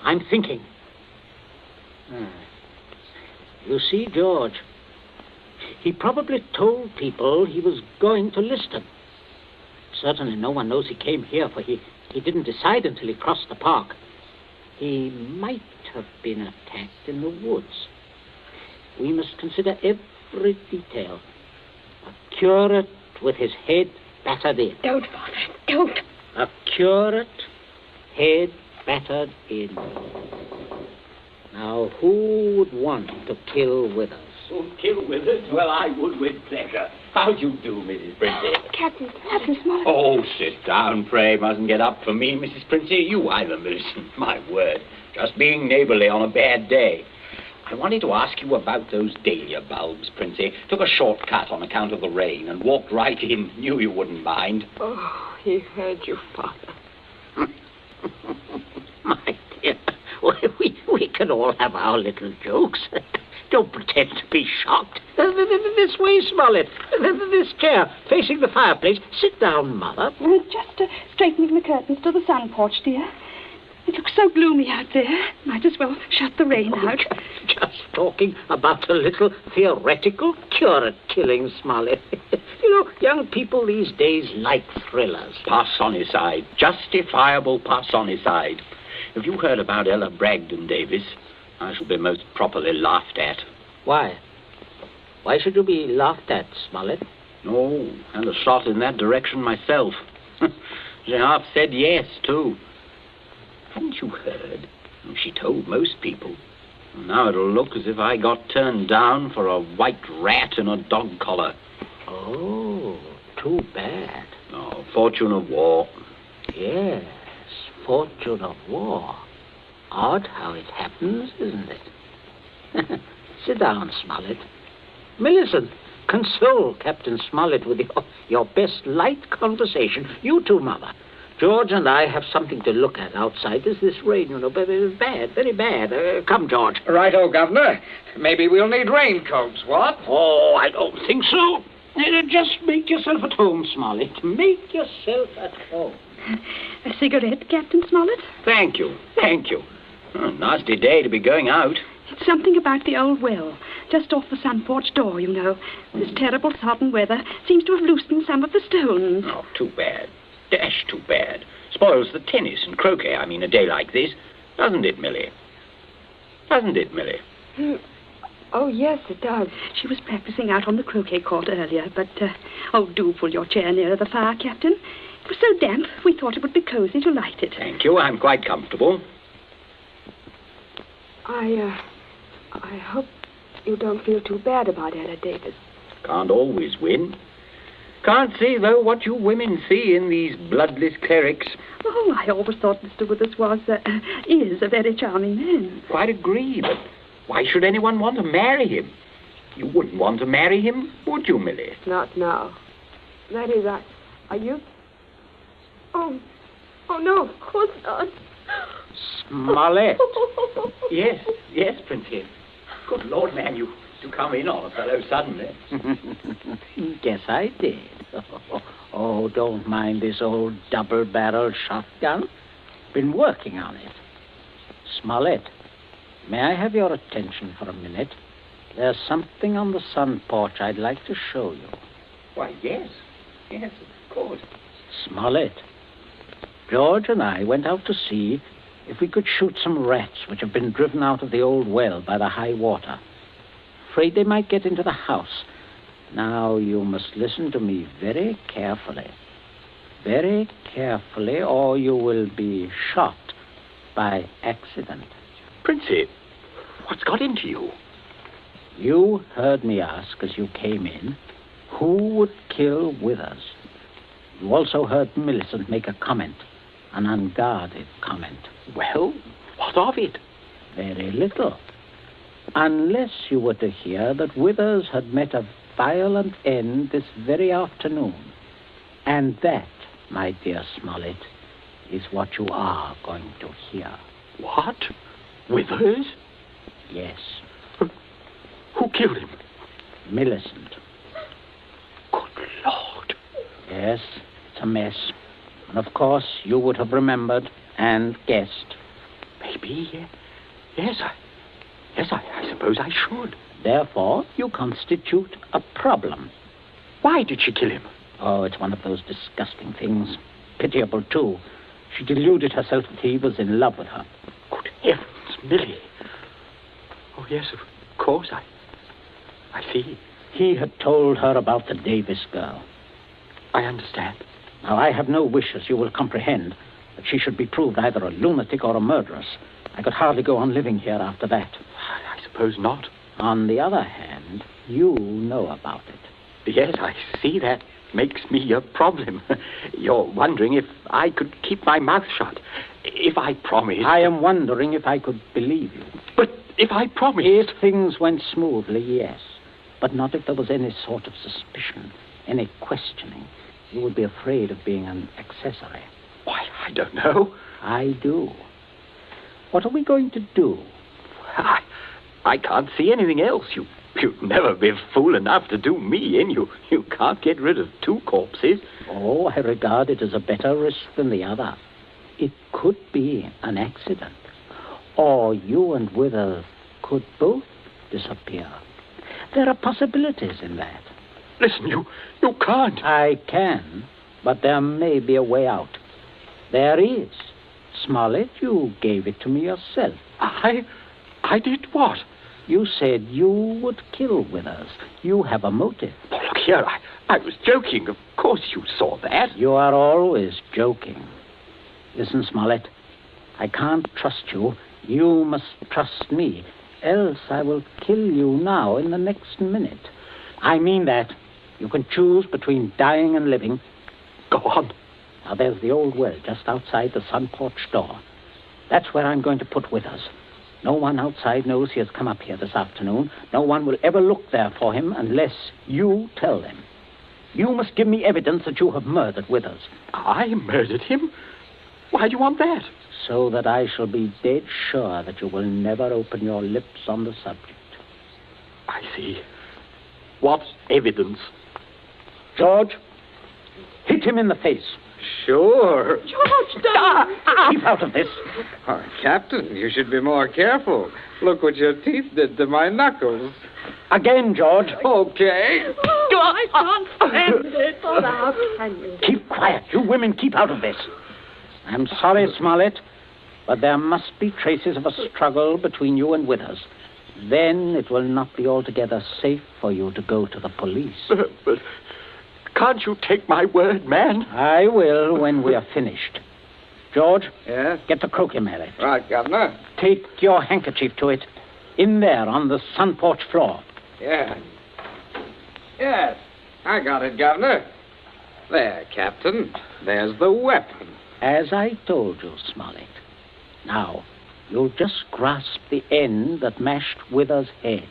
N: I'm thinking. You see, George, he probably told people he was going to Liston. Certainly no one knows he came here, for he didn't decide until he crossed the park. He might have been attacked in the woods. We must consider every detail. A curate with his head battered in.
R: Don't, Father, don't.
N: A curate, head battered in. Now, who would want to kill Withers?
D: Kill Withers? Well, I would with pleasure. How do you do, Mrs. Princey?
R: Captain Small.
D: Oh, sit down, pray. Mustn't get up for me, Mrs. Princey. You either, Millicent. My word. Just being neighbourly on a bad day. I wanted to ask you about those dahlia bulbs, Princey. Took a shortcut on account of the rain and walked right in. Knew you wouldn't mind.
R: Oh, he heard you, Father.
N: My dear, we can all have our little jokes. Don't pretend to be shocked. This way, Smollett. This chair, facing the fireplace. Sit down, Mother.
O: Just straightening the curtains to the sun porch, dear. It looks so gloomy out there. Might as well shut the rain out.
N: Just talking about a little theoretical cure at killing, Smollett. You know, young people these days like thrillers.
D: Parsonicide. Justifiable parsonicide. Have you heard about Ella Bragdon Davis? I shall be most properly laughed at.
N: Why? Why should you be laughed at, Smollett?
D: Oh, and a shot in that direction myself. She half said yes, too. Haven't you heard? She told most people. Now it'll look as if I got turned down for a white rat in a dog collar.
N: Oh, too bad.
D: Oh, fortune of war.
N: Yes, fortune of war. Odd how it happens, isn't it? Sit down, Smollett. Millicent, console Captain Smollett with your best light conversation. You too, Mother. George and I have something to look at outside. There's this rain, you know, very bad, very bad. Come, George.
S: Righto, Governor. Maybe we'll need raincoats, what?
N: Oh, I don't think so. Just make yourself at home, Smollett. Make yourself at home.
O: A cigarette, Captain Smollett?
D: Thank you, thank you. A nasty day to be going out.
O: It's something about the old well, just off the sun porch door, you know. This terrible sodden weather seems to have loosened some of the stones.
D: Oh, too bad. Dash too bad. Spoils the tennis and croquet, I mean, a day like this. Doesn't it, Millie? Doesn't it, Millie?
O: Oh, yes, it does. She was practicing out on the croquet court earlier, but, do pull your chair nearer the fire, Captain. It was so damp, we thought it would be cozy to light it.
D: Thank you, I'm quite comfortable.
R: I hope you don't feel too bad about Ella Davis.
D: Can't always win. Can't see, though, what you women see in these bloodless clerics.
O: Oh, I always thought Mr. Withers is a very charming man.
D: Quite agree, but why should anyone want to marry him? You wouldn't want to marry him, would you, Millie?
R: Not now. That is, are you? Oh, no, of course not.
N: Smollett.
D: Yes, Princess. Good Lord, man, you come in on a fellow suddenly.
N: Guess I did. Oh, don't mind this old double-barreled shotgun. Been working on it. Smollett, may I have your attention for a minute? There's something on the sun porch I'd like to show you.
D: Why, yes, of course.
N: Smollett, George and I went out to see if we could shoot some rats which have been driven out of the old well by the high water. Afraid they might get into the house. Now, you must listen to me very carefully. Very carefully, or you will be shot by accident.
D: Princey, what's got into you?
N: You heard me ask as you came in, who would kill Withers? You also heard Millicent make a comment, an unguarded comment.
D: Well, what of it?
N: Very little. Unless you were to hear that Withers had met a violent end this very afternoon. And that, my dear Smollett, is what you are going to hear.
D: What? Withers?
N: Yes.
D: Who killed him?
N: Millicent.
D: Good Lord.
N: Yes, it's a mess. And of course, you would have remembered and guessed.
D: Maybe, yes, I suppose I should.
N: Therefore, you constitute a problem.
D: Why did she kill him?
N: Oh, it's one of those disgusting things. Pitiable, too. She deluded herself that he was in love with her.
D: Good heavens, Millie. Oh, yes, of course, I see.
N: He had told her about the Davis girl.
D: I understand.
N: Now, I have no wish, as you will comprehend, that she should be proved either a lunatic or a murderess. I could hardly go on living here after that.
D: I suppose not.
N: On the other hand, you know about it.
D: Yes, I see that makes me a problem. You're wondering if I could keep my mouth shut. If I promised...
N: I am wondering if I could believe you.
D: But if I promised...
N: If things went smoothly, yes. But not if there was any sort of suspicion, any questioning. You would be afraid of being an accessory.
D: Why, I don't know.
N: I do. What are we going to do?
D: I can't see anything else. You'd never be fool enough to do me in. You can't get rid of two corpses.
N: Oh, I regard it as a better risk than the other. It could be an accident. Or you and Withers could both disappear. There are possibilities in that.
D: Listen, you can't.
N: I can, but there may be a way out. There is. Smollett, you gave it to me yourself.
D: I did what?
N: You said you would kill Withers. You have a motive.
D: Oh, look here, I was joking. Of course you saw that.
N: You are always joking. Listen, Smollett, I can't trust you. You must trust me, else I will kill you now in the next minute. I mean that. You can choose between dying and living.
D: Go on.
N: Now, there's the old well just outside the sun porch door. That's where I'm going to put Withers. No one outside knows he has come up here this afternoon. No one will ever look there for him unless you tell them. You must give me evidence that you have murdered Withers.
D: I murdered him? Why do you want that?
N: So that I shall be dead sure that you will never open your lips on the subject.
D: I see. What evidence?
N: George, hit him in the face.
S: Sure.
R: George, don't.
N: Keep out of this.
S: Oh, Captain, you should be more careful. Look what your teeth did to my knuckles.
N: Again, George.
S: Okay.
R: Oh, I can't stand it. Oh, how can you?
N: Keep quiet. You women keep out of this. I'm sorry, Smollett, but there must be traces of a struggle between you and Withers. Then it will not be altogether safe for you to go to the police.
D: But can't you take my word, man?
N: I will when we are finished. George?
S: Yes?
N: Get the croquet mallet.
S: Right, Governor.
N: Take your handkerchief to it. In there, on the sun porch floor.
S: Yeah. Yes, I got it, Governor. There, Captain. There's the weapon.
N: As I told you, Smollett. Now, you'll just grasp the end that mashed Withers' head.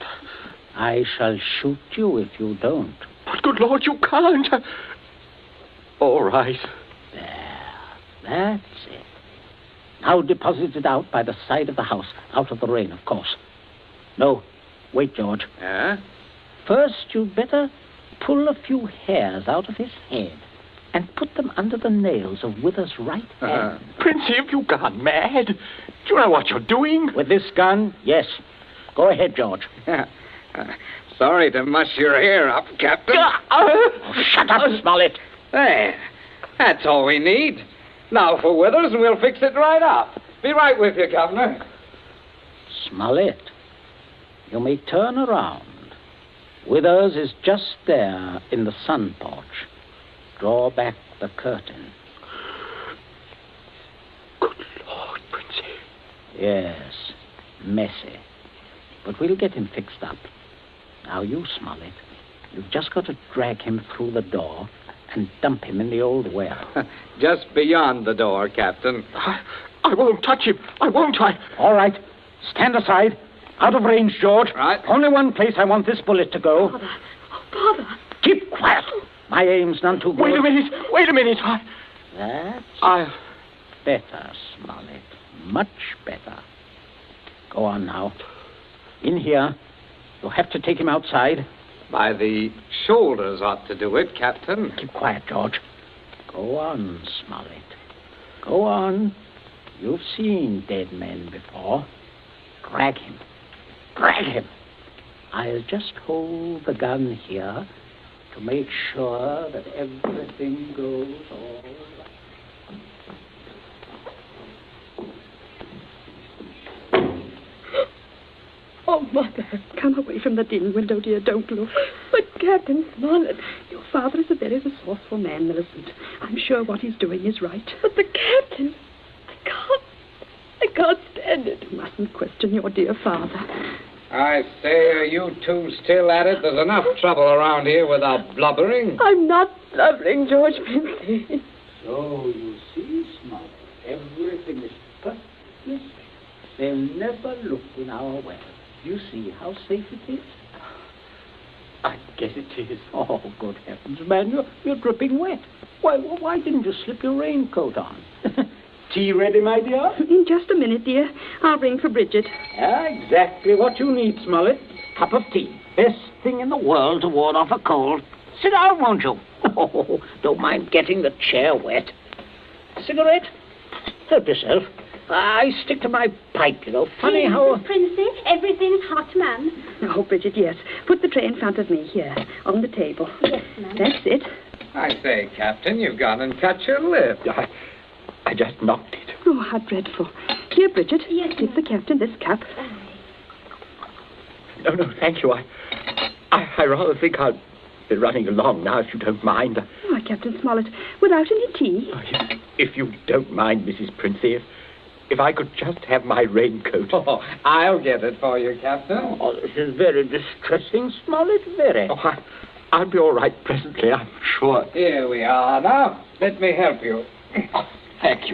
N: I shall shoot you if you don't.
D: But good Lord, you can't. All right.
N: There. That's it. Now deposit it out by the side of the house. Out of the rain, of course. No. Wait, George.
S: Yeah?
N: First, you'd better pull a few hairs out of his head and put them under the nails of Withers' right hand.
D: Princey, have you gone mad? Do you know what you're doing?
N: With this gun, yes. Go ahead, George.
S: Sorry to muss your hair up, Captain.
N: Shut up, Smollett.
S: There. That's all we need. Now for Withers, and we'll fix it right up. Be right with you, Governor.
N: Smollett, you may turn around. Withers is just there in the sun porch. Draw back the curtain.
D: Good Lord, Princey.
N: Yes, messy. But we'll get him fixed up. Now you, Smollett, you've just got to drag him through the door and dump him in the old well.
S: Just beyond the door, Captain.
D: I won't touch him. I won't.
N: All right. Stand aside. Out of range, George.
S: Right.
N: Only one place I want this bullet to go.
R: Father. Oh, Father.
N: Keep quiet. My aim's none too good.
D: Wait a minute.
N: That's better, Smollett. Much better. Go on now. In here. You'll have to take him outside.
S: By the shoulders ought to do it, Captain.
N: Keep quiet, George. Go on, Smollett. Go on. You've seen dead men before. Drag him. Drag him. I'll just hold the gun here to make sure that everything goes all right.
R: Oh, Mother, come away from the dim window, dear. Don't look. But, Captain Smollett, your father is a very resourceful man, Millicent. I'm sure what he's doing is right. But the Captain, I can't stand it. You mustn't question your dear father.
S: I say, are you two still at it? There's enough trouble around here without blubbering.
R: I'm not blubbering, George Princey.
N: So, you see, Smollett, everything is perfectly safe. They'll never look in our well. You see how safe it is?
D: I guess it is.
N: Oh, good heavens, man, you're dripping wet. Why didn't you slip your raincoat on? Tea ready, my dear?
R: In just a minute, dear. I'll ring for Bridget.
N: Yeah, exactly what you need, Smollett. cup of tea. Best thing in the world to ward off a cold. Sit down, won't you? Oh, don't mind getting the chair wet. Cigarette? Help yourself. I stick to my pipe, you know. Funny how...
H: Princey, everything's hot, ma'am.
T: Oh, Bridget, yes. Put the tray in front of me here, on the table.
H: Yes, ma'am.
T: That's it.
S: I say, Captain, you've gone and cut your lip.
N: I just knocked it.
T: Oh, how dreadful. Here, Bridget,
H: yes,
T: give the captain this cup.
N: No, thank you. I rather think I'll be running along now, if you don't mind.
T: Why, Captain Smollett, without any tea?
N: If you don't mind, Mrs. Princey, if I could just have my raincoat.
S: Oh, I'll get it for you, Captain.
N: Oh, this is very distressing, Smollett, very. Oh, I'll be all right presently, I'm sure.
S: Here we are now. Let me help you.
N: Oh, thank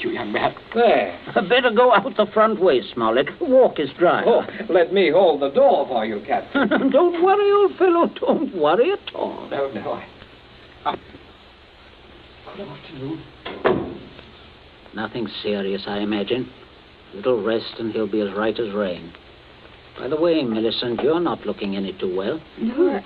N: you, young man.
S: There.
N: Better go out the front way, Smollett. The walk is dry.
S: Oh, let me hold the door for you, Captain.
N: Don't worry, old fellow. Don't worry at all.
S: No.
N: Good afternoon. Nothing serious, I imagine. A little rest and he'll be as right as rain. By the way, Millicent, you're not looking any too well.
T: No,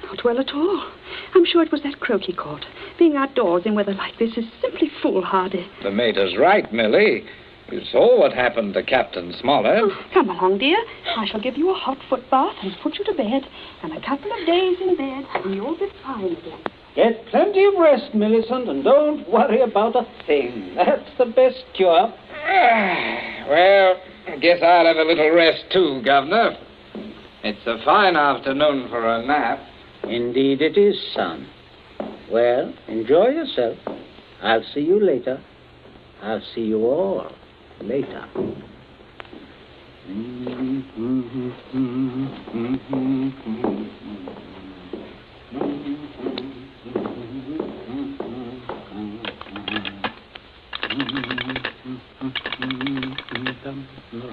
T: not well at all. I'm sure it was that croak he caught. Being outdoors in weather like this is simply foolhardy.
S: The mater's right, Millie. You saw what happened to Captain Smollett.
T: Oh, come along, dear. I shall give you a hot foot bath and put you to bed. And a couple of days in bed, and you'll be fine again.
N: Get plenty of rest, Millicent, and don't worry about a thing. That's the best cure.
S: Well, I guess I'll have a little rest too, Governor. It's a fine afternoon for a nap.
N: Indeed it is, son. Well, enjoy yourself. I'll see you later. I'll see you all later.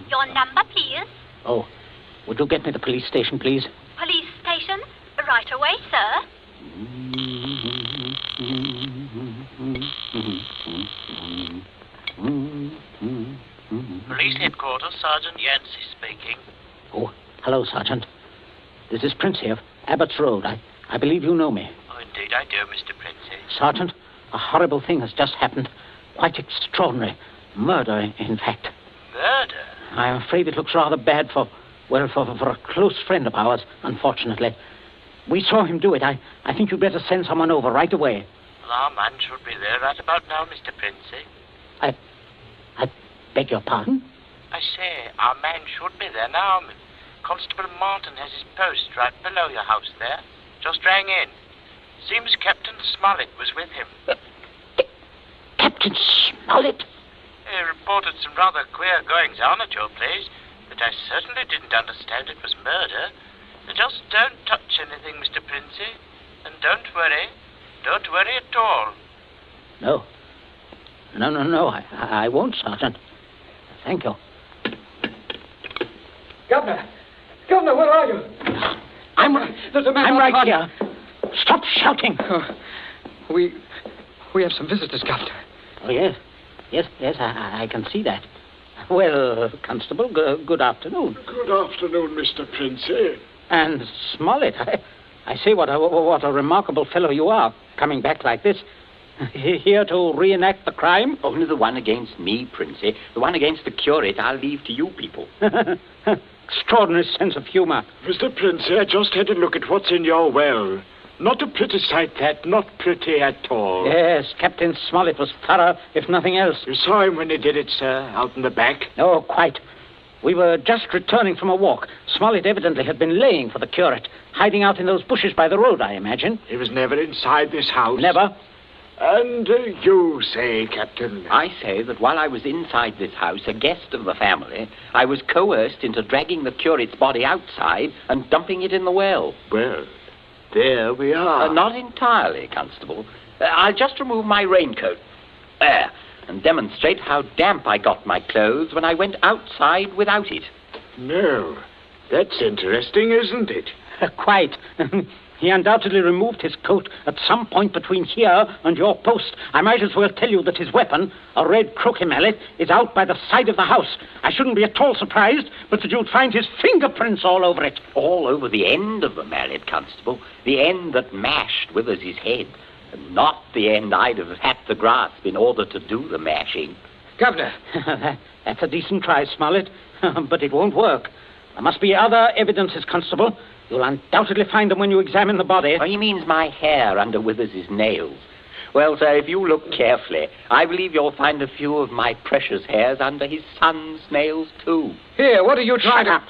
H: Your number, please.
N: Oh, would you get me the police station, please?
H: Police station? Right away, sir.
U: Police headquarters, Sergeant Yancey speaking.
N: Oh, hello, Sergeant. This is Prince here, Abbott's Road. I believe you know me.
U: Oh, indeed I do, Mr. Princey.
N: Sergeant, a horrible thing has just happened. Quite extraordinary. Murder, in fact.
U: Murder?
N: I'm afraid it looks rather bad for a close friend of ours, unfortunately. We saw him do it. I think you'd better send someone over right away.
U: Well, our man should be there right about now, Mr. Princey.
N: I beg your pardon?
U: I say, our man should be there now. Constable Martin has his post right below your house there. Just rang in. Seems Captain Smollett was with him.
N: Captain Smollett?
U: He reported some rather queer goings-on at your place, but I certainly didn't understand it was murder. Just don't touch anything, Mr. Princey. And don't worry. Don't worry at all.
N: No. I won't, Sergeant. Thank you.
S: Governor, where are you? There's a man
N: I'm right
S: outside.
N: here. Stop shouting.
S: We have some visitors, Governor.
N: Oh, yes. Yes, I can see that. Well, Constable, good afternoon.
V: Good afternoon, Mr. Princey.
N: And Smollett, I say what a remarkable fellow you are, coming back like this. Here to reenact the crime?
D: Only the one against me, Princey. The one against the curate I'll leave to you people.
N: Extraordinary sense of humor.
V: Mr. Princey, I just had a look at what's in your well. Not a pretty sight, that. Not pretty at all.
N: Yes, Captain Smollett was thorough, if nothing else.
V: You saw him when he did it, sir, out in the back?
N: Oh, quite. We were just returning from a walk. Smollett evidently had been laying for the curate, hiding out in those bushes by the road, I imagine.
V: He was never inside this house?
N: Never.
V: And you say, Captain?
D: I say that while I was inside this house, a guest of the family, I was coerced into dragging the curate's body outside and dumping it in the well.
V: Well, there we are.
D: Not entirely, Constable. I'll just remove my raincoat. There. And demonstrate how damp I got my clothes when I went outside without it.
V: No. That's interesting, isn't it?
N: Quite. He undoubtedly removed his coat at some point between here and your post. I might as well tell you that his weapon, a red croquet mallet, is out by the side of the house. I shouldn't be at all surprised, but that you'd find his fingerprints all over it.
D: All over the end of the mallet, Constable. The end that mashed Withers' head. And not the end I'd have had to grasp in order to do the mashing.
N: Governor! That's a decent try, Smollett, but it won't work. There must be other evidences, Constable. You'll undoubtedly find them when you examine the body.
D: Oh, he means my hair under Withers' nails. Well, sir, if you look carefully, I believe you'll find a few of my precious hairs under his son's nails, too.
N: Here, what are you trying to... Shut up!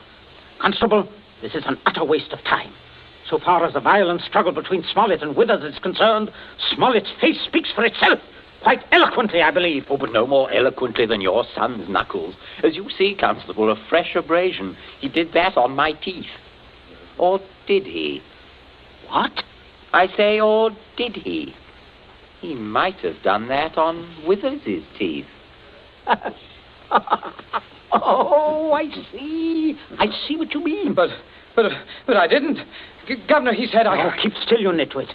N: Constable, this is an utter waste of time. So far as the violent struggle between Smollett and Withers is concerned, Smollett's face speaks for itself. Quite eloquently, I believe.
D: Oh, but no more eloquently than your son's knuckles. As you see, Constable, a fresh abrasion. He did that on my teeth. Or did he?
N: What?
D: I say, or did he? He might have done that on Withers' teeth.
N: Oh, I see. I see what you mean.
E: But I didn't. Governor, he said I...
N: Oh, keep still, you nitwit.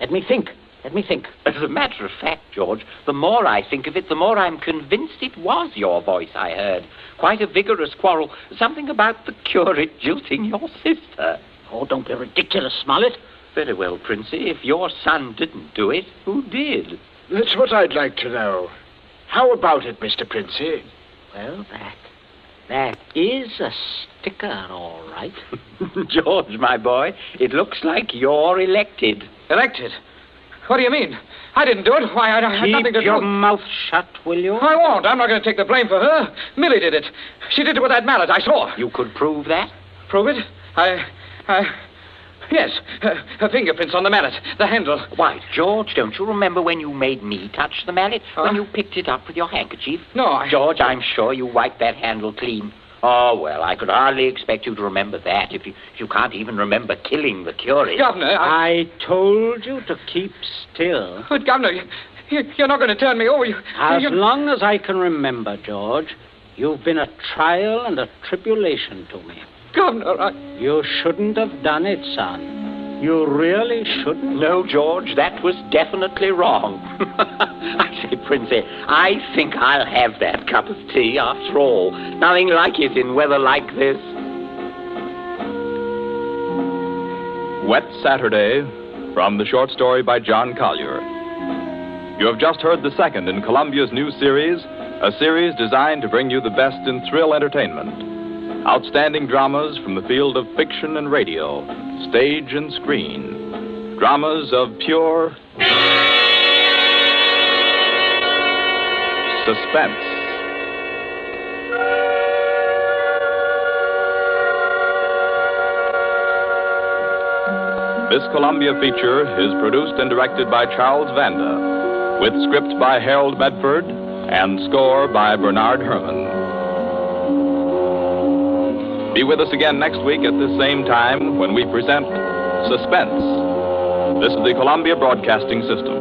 N: Let me think.
D: As a matter of fact, George, the more I think of it, the more I'm convinced it was your voice I heard. Quite a vigorous quarrel. Something about the curate jilting your sister.
N: Oh, don't be ridiculous, Smollett.
D: Very well, Princey. If your son didn't do it, who did?
F: That's what I'd like to know. How about it, Mr. Princey?
N: Well, that is a sticker, all right.
D: George, my boy, it looks like you're elected.
E: Elected? What do you mean? I didn't do it. Why, I had nothing to do.
N: Keep your mouth shut, will you?
E: I won't. I'm not going to take the blame for her. Millie did it. She did it with that mallet. I saw.
D: You could prove that?
E: Prove it? Yes. Her fingerprints on the mallet. The handle.
D: Why, George, don't you remember when you made me touch the mallet? When you picked it up with your handkerchief?
E: No,
D: George, I'm sure you wiped that handle clean. Oh, well, I could hardly expect you to remember that if you can't even remember killing the curate.
E: Governor,
N: I told you to keep still.
E: But, Governor, you're not going to turn me over.
N: As long as I can remember, George, you've been a trial and a tribulation to me.
E: Governor,
N: You shouldn't have done it, son. You really shouldn't.
D: No, George, that was definitely wrong. I say, Princey, I think I'll have that cup of tea after all. Nothing like it in weather like this.
I: Wet Saturday, from the short story by John Collier. You have just heard the second in Columbia's new series, a series designed to bring you the best in thrill entertainment. Outstanding dramas from the field of fiction and radio, stage and screen. Dramas of pure suspense. This Columbia feature is produced and directed by Charles Vanda, with script by Harold Medford and score by Bernard Herrmann. Be with us again next week at this same time when we present Suspense. This is the Columbia Broadcasting System.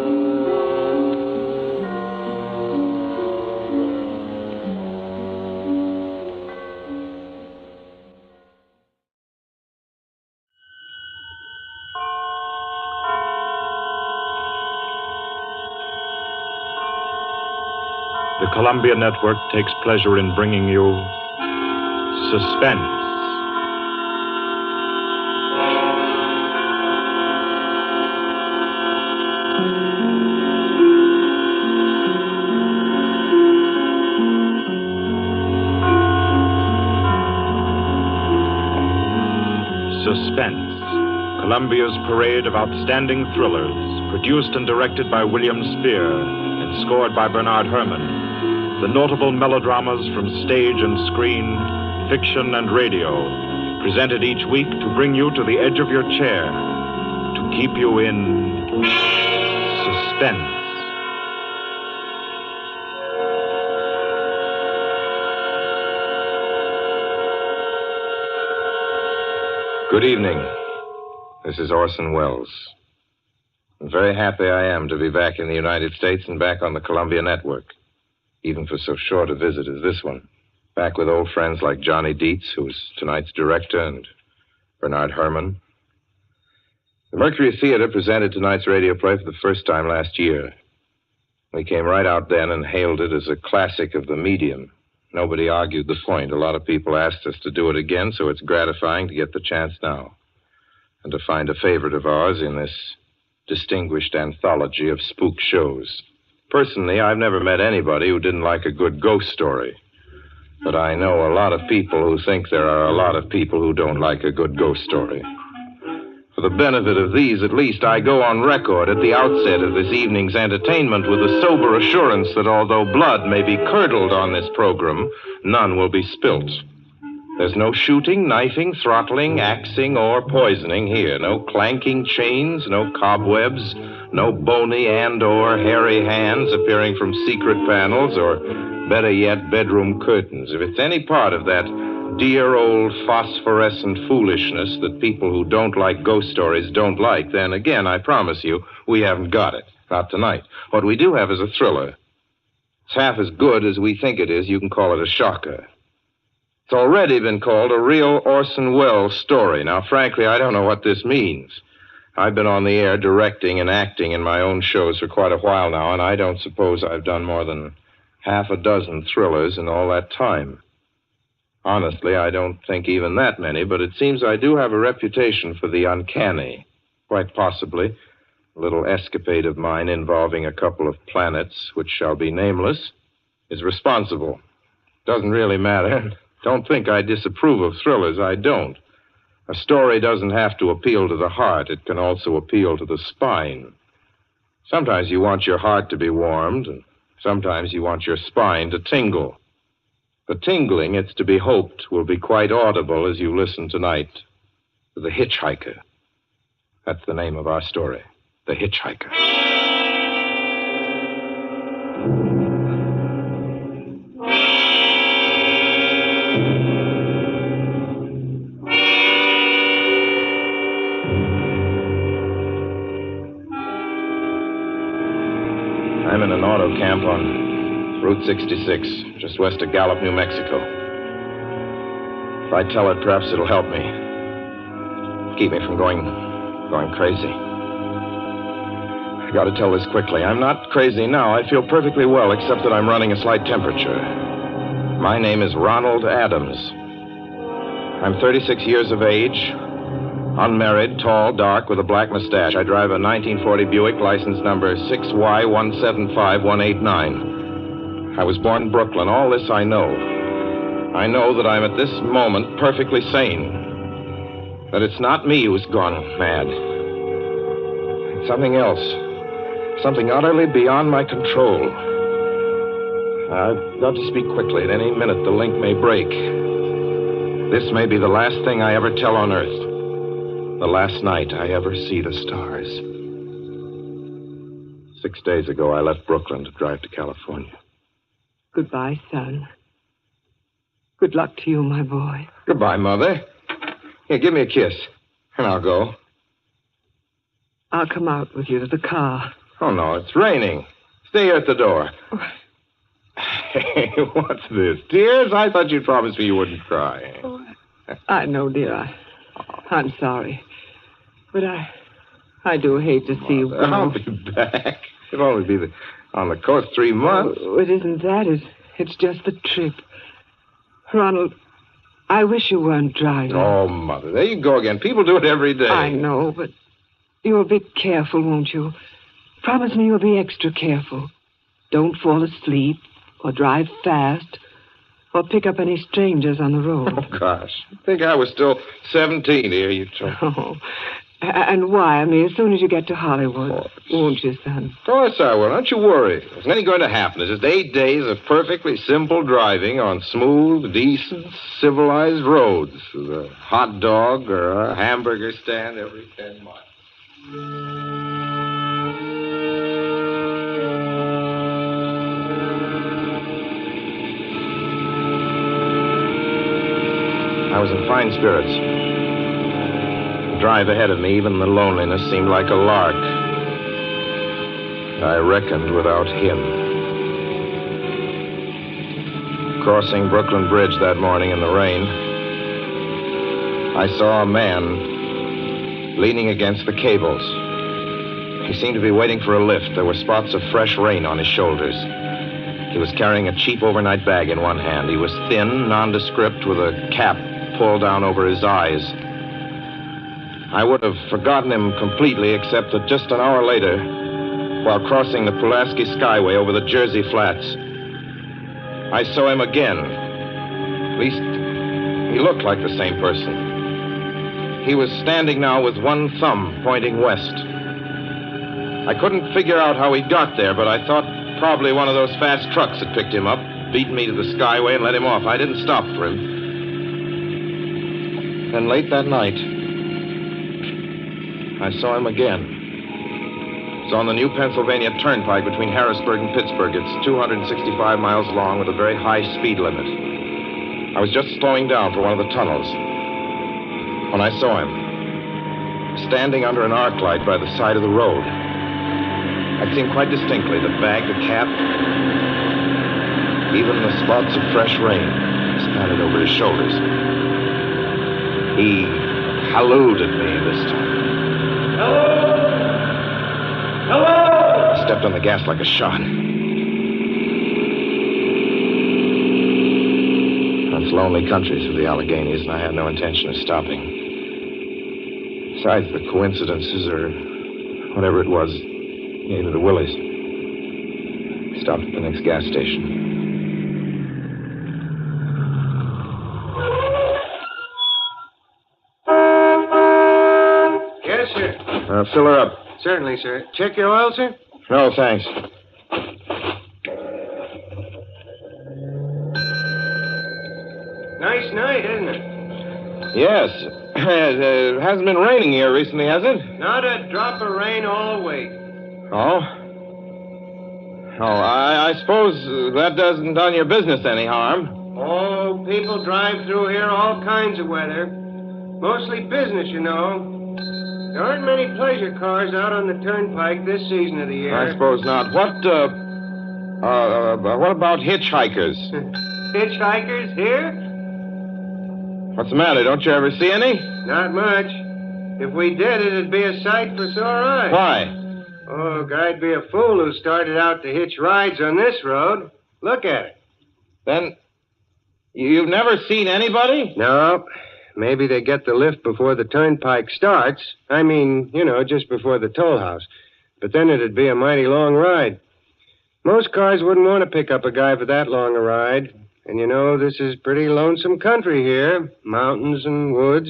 W: The Columbia Network takes pleasure in bringing you Suspense. Suspense, Columbia's parade of outstanding thrillers, produced and directed by William Spear and scored by Bernard Herrmann. The notable melodramas from stage and screen, fiction and radio, presented each week to bring you to the edge of your chair, to keep you in suspense.
A: Good evening. This is Orson Welles. I'm very happy I am to be back in the United States and back on the Columbia Network, even for so short a visit as this one. Back with old friends like Johnny Dietz, who's tonight's director, and Bernard Herrmann.
G: The Mercury Theater presented tonight's radio play for the first time last year. We came right out then and hailed it as a classic of the medium. Nobody argued the point. A lot of people asked us to do it again, so it's gratifying to get the chance now. And to find a favorite of ours in this distinguished anthology of spook shows. Personally, I've never met anybody who didn't like a good ghost story. But I know a lot of people who think there are a lot of people who don't like a good ghost story. For the benefit of these, at least, I go on record at the outset of this evening's entertainment with the sober assurance that although blood may be curdled on this program, none will be spilt. There's no shooting, knifing, throttling, axing, or poisoning here. No clanking chains, no cobwebs, no bony and/or hairy hands appearing from secret panels, or, better yet, bedroom curtains. If it's any part of that dear old phosphorescent foolishness that people who don't like ghost stories don't like, then again, I promise you, we haven't got it. Not tonight. What we do have is a thriller. It's half as good as we think it is. You can call it a shocker. It's already been called a real Orson Welles story. Now, frankly, I don't know what this means. I've been on the air directing and acting in my own shows for quite a while now, and I don't suppose I've done more than half a dozen thrillers in all that time. Honestly, I don't think even that many, but it seems I do have a reputation for the uncanny. Quite possibly, a little escapade of mine involving a couple of planets, which shall be nameless, is responsible. Doesn't really matter. Don't think I disapprove of thrillers. I don't. A story doesn't have to appeal to the heart. It can also appeal to the spine. Sometimes you want your heart to be warmed, and sometimes you want your spine to tingle. The tingling, it's to be hoped, will be quite audible as you listen tonight to The Hitch-Hiker. That's the name of our story, The Hitch-Hiker. I'm in an auto camp on Route 66, just west of Gallup, New Mexico. If I tell it, perhaps it'll help me. Keep me from going crazy. I gotta tell this quickly. I'm not crazy now. I feel perfectly well, except that I'm running a slight temperature. My name is Ronald Adams. I'm 36 years of age, unmarried, tall, dark, with a black mustache. I drive a 1940 Buick, license number 6Y175189. I was born in Brooklyn. All this I know. I know that I'm at this moment perfectly sane. That it's not me who's gone mad. It's something else. Something utterly beyond my control. I've got to speak quickly. At any minute, the link may break. This may be the last thing I ever tell on Earth. The last night I ever see the stars. 6 days ago, I left Brooklyn to drive to California.
M: Goodbye, son. Good luck to you, my boy.
G: Goodbye, Mother. Here, give me a kiss, and I'll go.
M: I'll come out with you to the car.
G: Oh, no, it's raining. Stay here at the door. Hey, what's this? Tears? I thought you'd promised me you wouldn't cry.
M: I know, dear. I'm sorry. But I do hate to see you go.
G: I'll be back. It'll only be on the coast 3 months.
M: Oh, it isn't that. It's just the trip. Ronald, I wish you weren't driving.
G: Oh, Mother, there you go again. People do it every day.
M: I know, but you'll be careful, won't you? Promise me you'll be extra careful. Don't fall asleep or drive fast or pick up any strangers on the road.
G: Oh, gosh. I think I was still 17 here, you told me.
M: Oh. And wire me as soon as you get to Hollywood, won't you, son?
G: Of course I will. Don't you worry. There's nothing going to happen. It's just 8 days of perfectly simple driving on smooth, decent, civilized roads with a hot dog or a hamburger stand every 10 miles. I was in fine spirits. The drive ahead of me, even the loneliness, seemed like a lark. I reckoned without him. Crossing Brooklyn Bridge that morning in the rain, I saw a man leaning against the cables. He seemed to be waiting for a lift. There were spots of fresh rain on his shoulders. He was carrying a cheap overnight bag in one hand. He was thin, nondescript, with a cap pulled down over his eyes. I would have forgotten him completely, except that just an hour later, while crossing the Pulaski Skyway over the Jersey Flats, I saw him again. At least, he looked like the same person. He was standing now with one thumb pointing west. I couldn't figure out how he got there, but I thought probably one of those fast trucks had picked him up, beaten me to the Skyway, and let him off. I didn't stop for him. Then late that night, I saw him again. It was on the new Pennsylvania Turnpike between Harrisburg and Pittsburgh. It's 265 miles long with a very high speed limit. I was just slowing down for one of the tunnels when I saw him, standing under an arc light by the side of the road. I'd seen quite distinctly the bag, the cap, even the spots of fresh rain spattered over his shoulders. He hallooed at me this time. Hello! Hello! I stepped on the gas like a shot. It's lonely country through the Alleghenies, and I had no intention of stopping. Besides, the coincidences, or whatever it was, gave it to Willie's. Stopped at the next gas station.
B: Yes, sir.
G: Fill her up.
B: Certainly, sir. Check your oil, sir?
G: No, thanks.
B: Nice night, isn't it?
G: Yes. It hasn't been raining here recently, has it?
B: Not a drop of rain all week.
G: Oh? I suppose that doesn't done your business any harm.
B: Oh, people drive through here all kinds of weather. Mostly business, you know. There aren't many pleasure cars out on the turnpike this season of the year.
G: I suppose not. What about hitchhikers?
B: Hitchhikers here?
G: What's the matter? Don't you ever see any?
B: Not much. If we did, it'd be a sight for sore eyes.
G: Why?
B: Oh, guy'd be a fool who started out to hitch rides on this road. Look at it.
G: Then, you've never seen anybody?
B: No. Maybe they get the lift before the turnpike starts. I mean, you know, just before the toll house. But then it'd be a mighty long ride. Most cars wouldn't want to pick up a guy for that long a ride. And you know, this is pretty lonesome country here. Mountains and woods.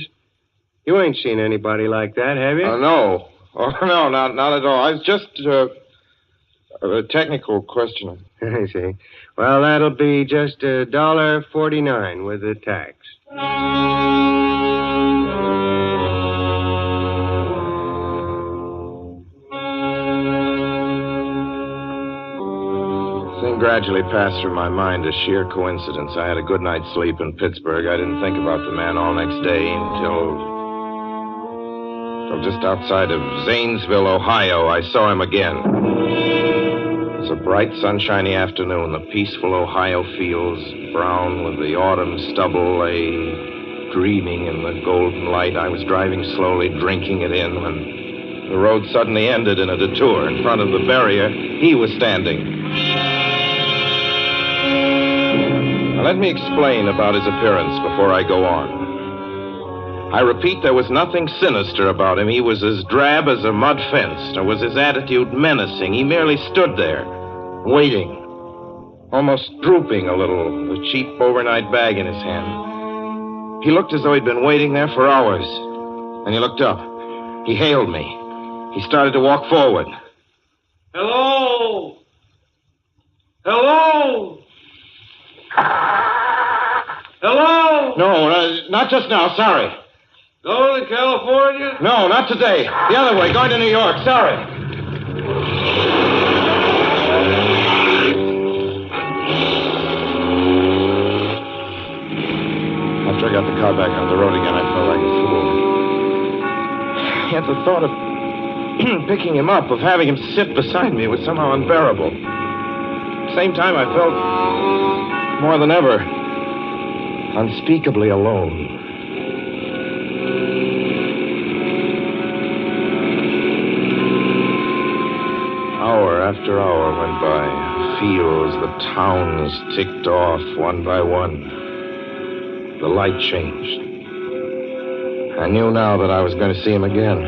B: You ain't seen anybody like that, have you?
G: No. Oh, no, not at all. It's just a technical question.
B: I see. Well, that'll be just $1.49 with the tax.
G: Thing gradually passed through my mind as sheer coincidence. I had a good night's sleep in Pittsburgh. I didn't think about the man all next day until just outside of Zanesville, Ohio, I saw him again. It was a bright, sunshiny afternoon. The peaceful Ohio fields, brown with the autumn stubble, lay dreaming in the golden light. I was driving slowly, drinking it in, when the road suddenly ended in a detour. In front of the barrier, he was standing. Now, let me explain about his appearance before I go on. I repeat, there was nothing sinister about him. He was as drab as a mud fence, nor was his attitude menacing. He merely stood there, waiting, almost drooping a little, the cheap overnight bag in his hand. He looked as though he'd been waiting there for hours. And he looked up. He hailed me. He started to walk forward.
B: Hello? Hello? Hello?
G: No, not just now. Sorry.
B: Going to California?
G: No, not today. The other way, going to New York. Sorry. After I got the car back on the road again, I felt like a fool. Yet the thought of picking him up, of having him sit beside me, was somehow unbearable. At the same time, I felt more than ever unspeakably alone. after hour went by. Fields, the towns ticked off one by one. The light changed. I knew now that I was going to see him again.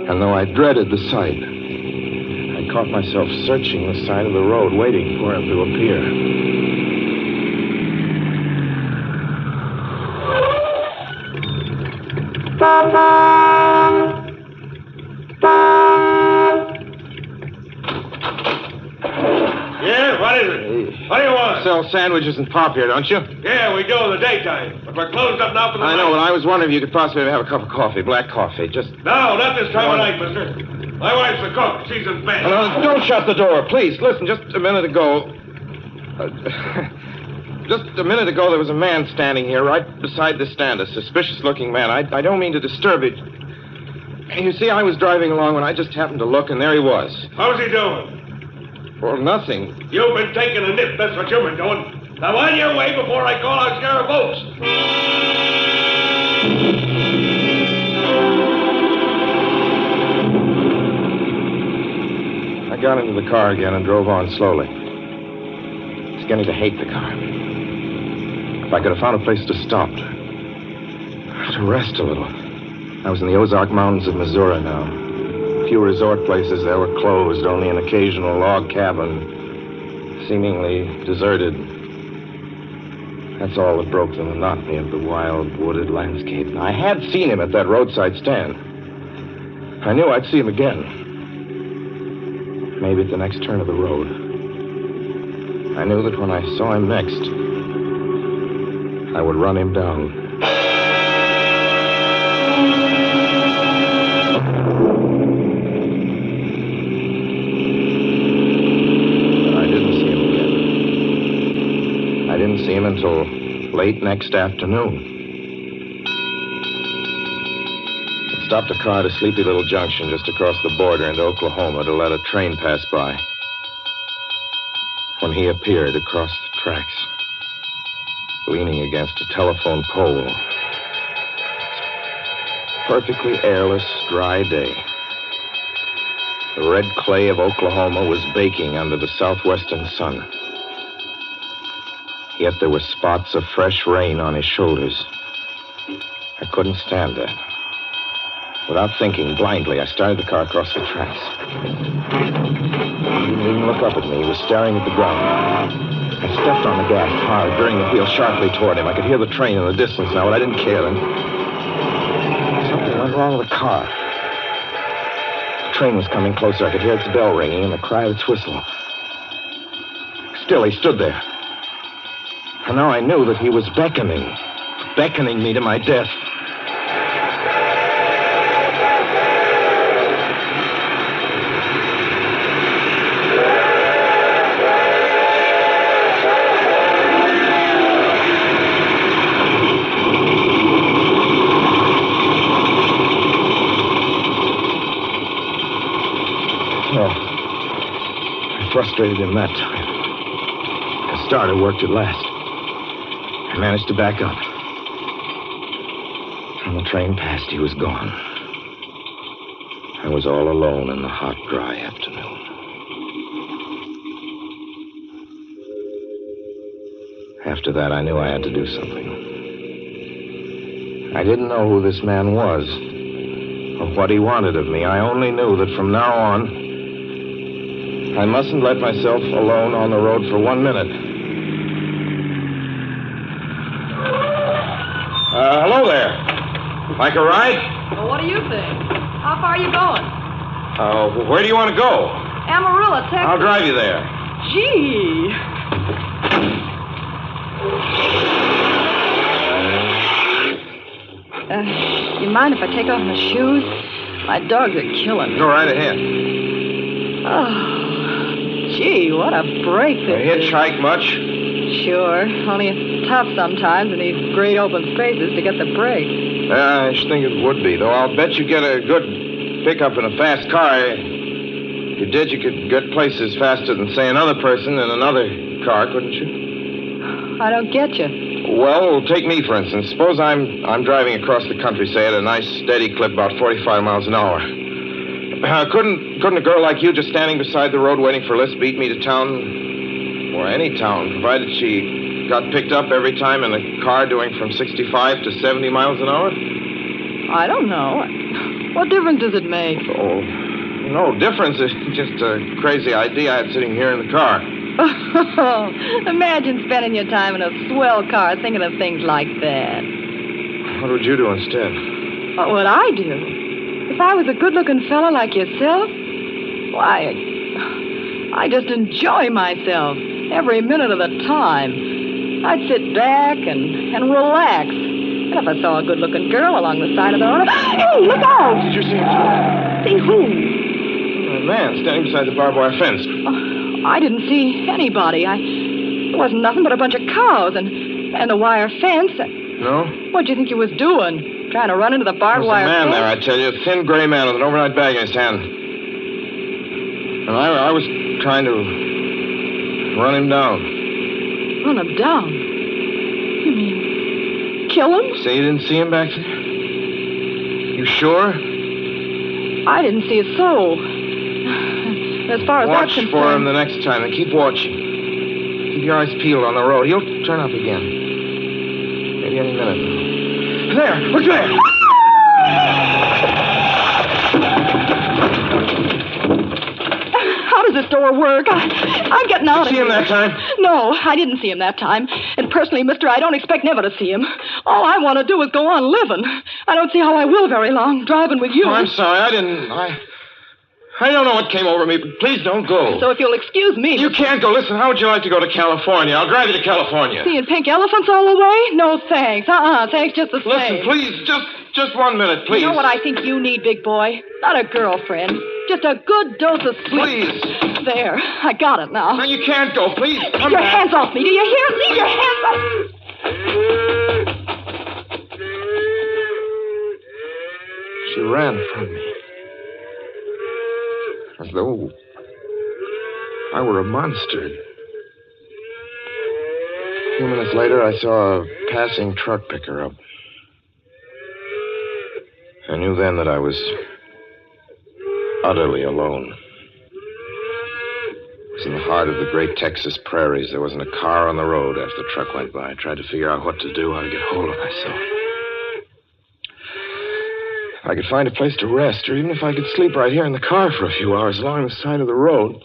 G: And though I dreaded the sight, I caught myself searching the side of the road, waiting for him to appear.
C: Yeah, what is it? What do you want?
G: Sell sandwiches and pop here, don't you?
C: Yeah, we do in the daytime. But we're closed up now for the
G: I
C: night.
G: know, but I was wondering if you could possibly have a cup of coffee, black coffee, just...
C: No, not this time of night, mister. My wife's the cook. She's in bed.
G: No, don't shut the door, please. Listen, just a minute ago... just a minute ago, there was a man standing here right beside the stand, a suspicious-looking man. I don't mean to disturb it. You see, I was driving along when I just happened to look, and there he was.
C: How's he doing?
G: Well, nothing.
C: You've been taking a nip. That's what you've been doing. Now, on your way before I call out Sheriff Oates.
G: I got into the car again and drove on slowly. It's beginning to hate the car. If I could have found a place to stop, to rest a little. I was in the Ozark Mountains of Missouri now. A few resort places there were closed, only an occasional log cabin, seemingly deserted. That's all that broke the monotony of the wild, wooded landscape. I had seen him at that roadside stand. I knew I'd see him again. Maybe at the next turn of the road. I knew that when I saw him next, I would run him down. I didn't see him until late next afternoon. I stopped a car at a sleepy little junction just across the border into Oklahoma to let a train pass by. When he appeared across the tracks, leaning against a telephone pole. Perfectly airless, dry day. The red clay of Oklahoma was baking under the southwestern sun. Yet there were spots of fresh rain on his shoulders. I couldn't stand that. Without thinking, blindly, I started the car across the tracks. He didn't even look up at me. He was staring at the ground. I stepped on the gas hard, veering the wheel sharply toward him. I could hear the train in the distance now, but I didn't care then. Something went wrong with the car. The train was coming closer. I could hear its bell ringing and the cry of its whistle. Still, he stood there. And now I knew that he was beckoning me to my death. No. I frustrated him that time. The starter worked at last. I managed to back up. When the train passed, he was gone. I was all alone in the hot, dry afternoon. After that, I knew I had to do something. I didn't know who this man was or what he wanted of me. I only knew that from now on, I mustn't let myself alone on the road for 1 minute. Hello there. Like a ride?
L: Well, what do you think? How far are you going?
G: Where do you want to go?
L: Amarillo, Texas.
G: I'll drive you there.
L: Gee. You mind if I take off my shoes? My dogs are killing me.
G: Go right ahead.
L: Oh, gee, what a break this is.
G: Hitch-hike much?
L: Sure. Only it's tough sometimes in these great open spaces to get the break.
G: I should think it would be, though I'll bet you get a good pickup in a fast car. If you did, you could get places faster than, say, another person in another car, couldn't you?
L: I don't get you.
G: Well, take me, for instance. Suppose I'm driving across the country, say, at a nice, steady clip, about 45 miles an hour. Couldn't a girl like you just standing beside the road waiting for lifts beat me to town? Or any town, provided she got picked up every time in a car doing from 65 to 70 miles an hour?
L: I don't know. What difference does it make?
G: Oh, no difference. It's just a crazy idea I had sitting here in the car.
L: Imagine spending your time in a swell car thinking of things like that.
G: What would you do instead?
L: What would I do? If I was a good-looking fella like yourself, why, I just enjoy myself every minute of the time. I'd sit back and relax. And if I saw a good-looking girl along the side of the road, hey, look out!
G: Did you see him?
L: See who?
G: A man standing beside the barbed wire fence.
L: I didn't see anybody. There wasn't nothing but a bunch of cows and a wire fence.
G: No?
L: What'd you think you was doing? Trying to run into the barbed wire
G: There's a man
L: fence?
G: there, I tell you. A thin gray man with an overnight bag in his hand. And I was trying to run him down.
L: Run him down? You mean kill him?
G: Say you didn't see him back there? You sure?
L: I didn't see a soul. As far as
G: Watch
L: that's concerned...
G: for him the next time and keep watching. Keep your eyes peeled on the road. He'll turn up again. Maybe any minute. There! Look there!
L: How does this door work? I'm getting out of here.
G: Did you see him that time?
L: No, I didn't see him that time. And personally, mister, I don't expect never to see him. All I want to do is go on living. I don't see how I will very long, driving with you.
G: Oh, I'm sorry. I don't know what came over me, but please don't go.
L: So if you'll excuse me...
G: You can't go. Listen, how would you like to go to California? I'll drive you to California.
L: Seeing pink elephants all the way? No, thanks. Thanks just the same.
G: Listen, please, just 1 minute, please.
L: You know what I think you need, big boy? Not a girlfriend. Just a good dose of sleep.
G: Please.
L: There, I got it now.
G: No, you can't go. Please, come
L: your
G: back.
L: hands off me. Do you hear? Leave your hands off.
G: She ran from me. As though I were a monster. A few minutes later, I saw a passing truck pick her up. I knew then that I was utterly alone. It was in the heart of the great Texas prairies. There wasn't a car on the road after the truck went by. I tried to figure out what to do, how to get hold of myself. If I could find a place to rest, or even if I could sleep right here in the car for a few hours along the side of the road. I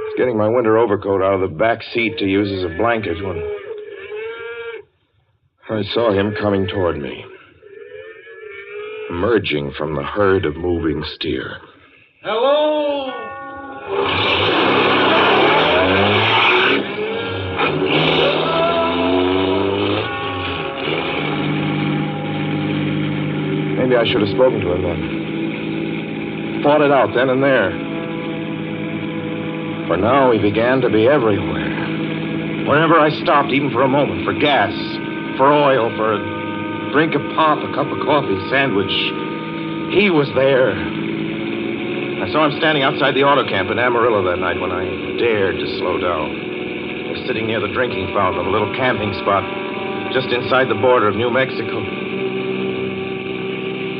G: was getting my winter overcoat out of the back seat to use as a blanket when I saw him coming toward me, emerging from the herd of moving steer.
C: Hello?
G: Maybe I should have spoken to him then. Fought it out then and there. For now, he began to be everywhere. Whenever I stopped, even for a moment, for gas, for oil, for a drink of pop, a cup of coffee, sandwich, he was there. I saw him standing outside the auto camp in Amarillo that night when I dared to slow down. I was sitting near the drinking fountain of a little camping spot just inside the border of New Mexico.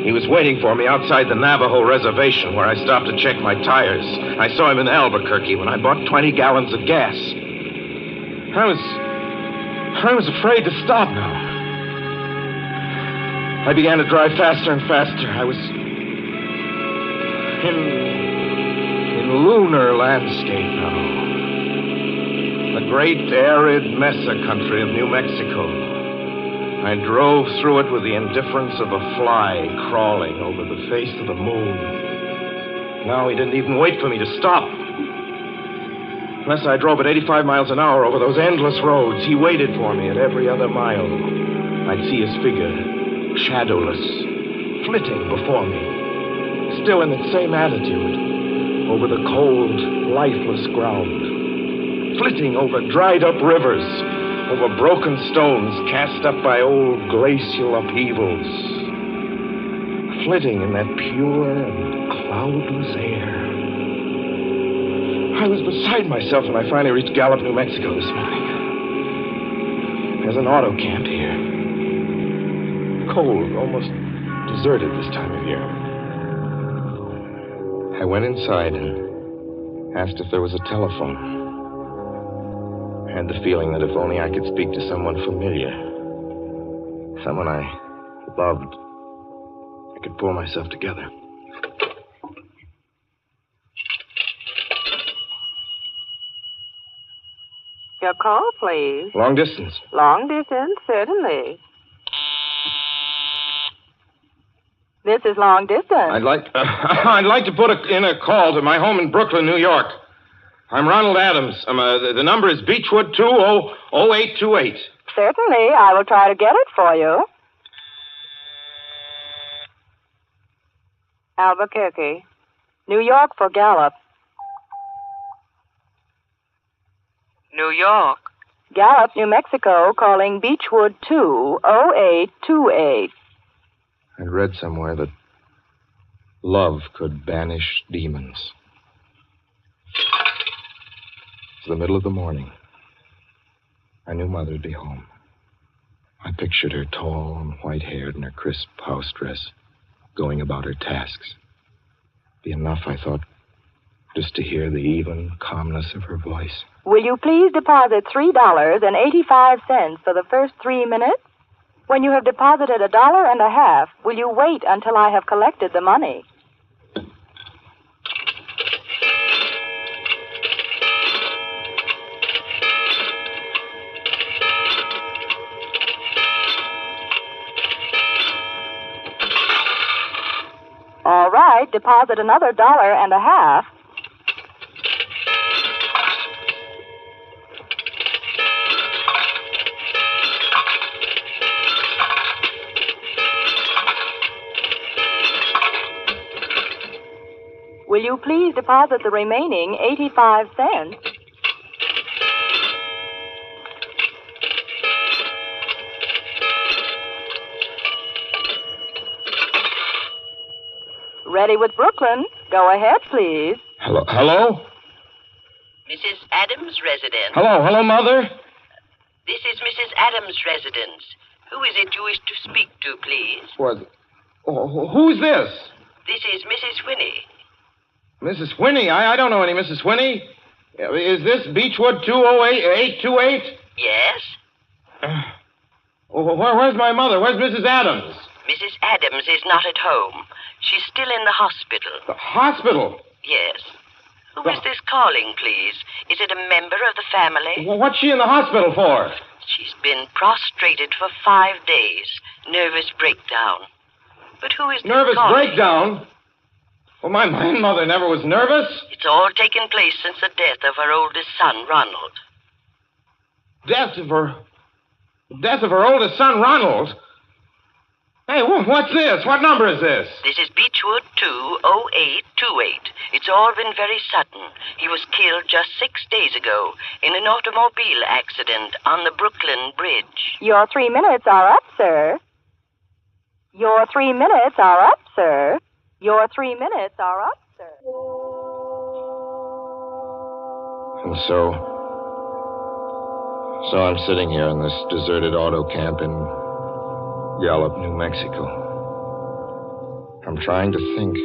G: He was waiting for me outside the Navajo reservation where I stopped to check my tires. I saw him in Albuquerque when I bought 20 gallons of gas. I was afraid to stop now. I began to drive faster and faster. I was in lunar landscape now. The great arid mesa country of New Mexico. I drove through it with the indifference of a fly crawling over the face of the moon. Now he didn't even wait for me to stop. Unless I drove at 85 miles an hour over those endless roads, he waited for me at every other mile. I'd see his figure, shadowless, flitting before me, still in that same attitude, over the cold, lifeless ground, flitting over dried-up rivers, over broken stones cast up by old glacial upheavals, flitting in that pure and cloudless air. I was beside myself when I finally reached Gallup, New Mexico this morning. There's an auto camp here. Cold, almost deserted this time of year. I went inside and asked if there was a telephone. I had the feeling that if only I could speak to someone familiar, someone I loved, I could pull myself together.
L: Your call, please.
G: Long distance.
L: Long distance, certainly. This is long distance.
G: I'd like to put in a call to my home in Brooklyn, New York. I'm Ronald Adams. The number is Beechwood 200828.
L: Certainly, I will try to get it for you. Albuquerque. New York for Gallup. New York. Gallup, New Mexico, calling Beechwood 20828.
G: I'd read somewhere that love could banish demons. It's the middle of the morning. I knew Mother'd be home. I pictured her tall and white-haired in her crisp house dress, going about her tasks. Be enough, I thought, just to hear the even calmness of her voice.
L: Will you please deposit $3.85 for the first 3 minutes? When you have deposited $1.50, will you wait until I have collected the money? All right, deposit another $1.50. Will you please deposit the remaining 85 cents? Ready with Brooklyn. Go ahead, please.
G: Hello? Hello?
J: Mrs. Adams' residence.
G: Hello, Mother?
J: This is Mrs. Adams' residence. Who is it you wish to speak to, please?
G: What? Who's this?
J: This is Mrs. Whinney.
G: Mrs. Whinney? I don't know any Mrs. Whinney. Is this Beechwood 20828?
J: Yes?
G: Where's my mother? Where's Mrs. Adams?
J: Mrs. Adams is not at home. She's still in the hospital.
G: The hospital?
J: Yes. Who is this calling, please? Is it a member of the family?
G: Well, what's she in the hospital for?
J: She's been prostrated for 5 days. Nervous breakdown. But who is this
G: Nervous
J: calling?
G: breakdown? Well, my mother never was nervous.
J: It's all taken place since the death of her oldest son, Ronald.
G: Death of her oldest son, Ronald? Hey, what's this? What number is this?
J: This is Beechwood 20828. It's all been very sudden. He was killed just 6 days ago in an automobile accident on the Brooklyn Bridge.
L: Your 3 minutes are up, sir. Your 3 minutes are up, sir. Your 3 minutes are up, sir.
G: And so I'm sitting here in this deserted auto camp in Gallup, New Mexico. I'm trying to think.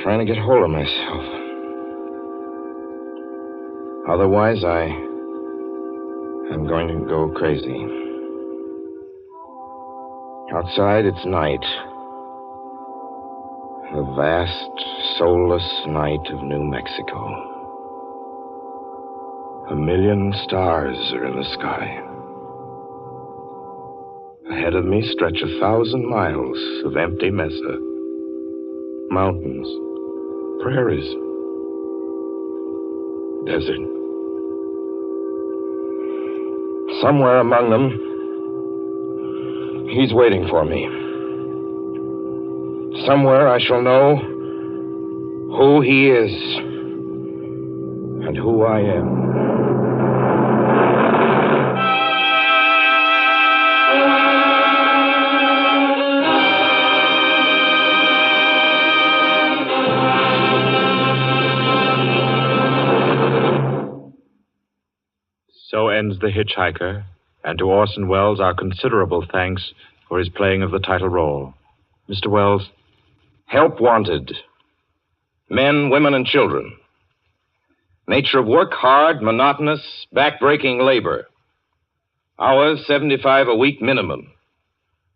G: Trying to get hold of myself. Otherwise, I'm going to go crazy. Outside, it's night. The vast, soulless night of New Mexico. 1 million stars are in the sky. Ahead of me stretch 1,000 miles of empty mesa. Mountains, prairies, desert. Somewhere among them, he's waiting for me. Somewhere I shall know who he is and who I am.
W: So ends The Hitch-Hiker, and to Orson Welles our considerable thanks for his playing of the title role. Mr. Welles,
G: Help wanted. Men, women, and children. Nature of work, hard, monotonous, back-breaking labor. Hours, 75 a week minimum.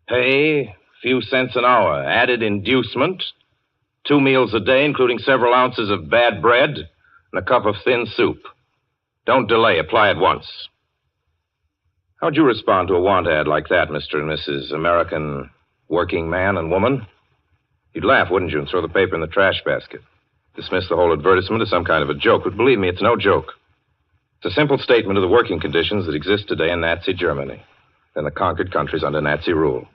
G: Pay, few cents an hour. Added inducement, 2 meals a day, including several ounces of bad bread and a cup of thin soup. Don't delay. Apply at once. How'd you respond to a want ad like that, Mr. and Mrs. American working man and woman? You'd laugh, wouldn't you, and throw the paper in the trash basket. Dismiss the whole advertisement as some kind of a joke. But believe me, it's no joke. It's a simple statement of the working conditions that exist today in Nazi Germany and the conquered countries under Nazi rule.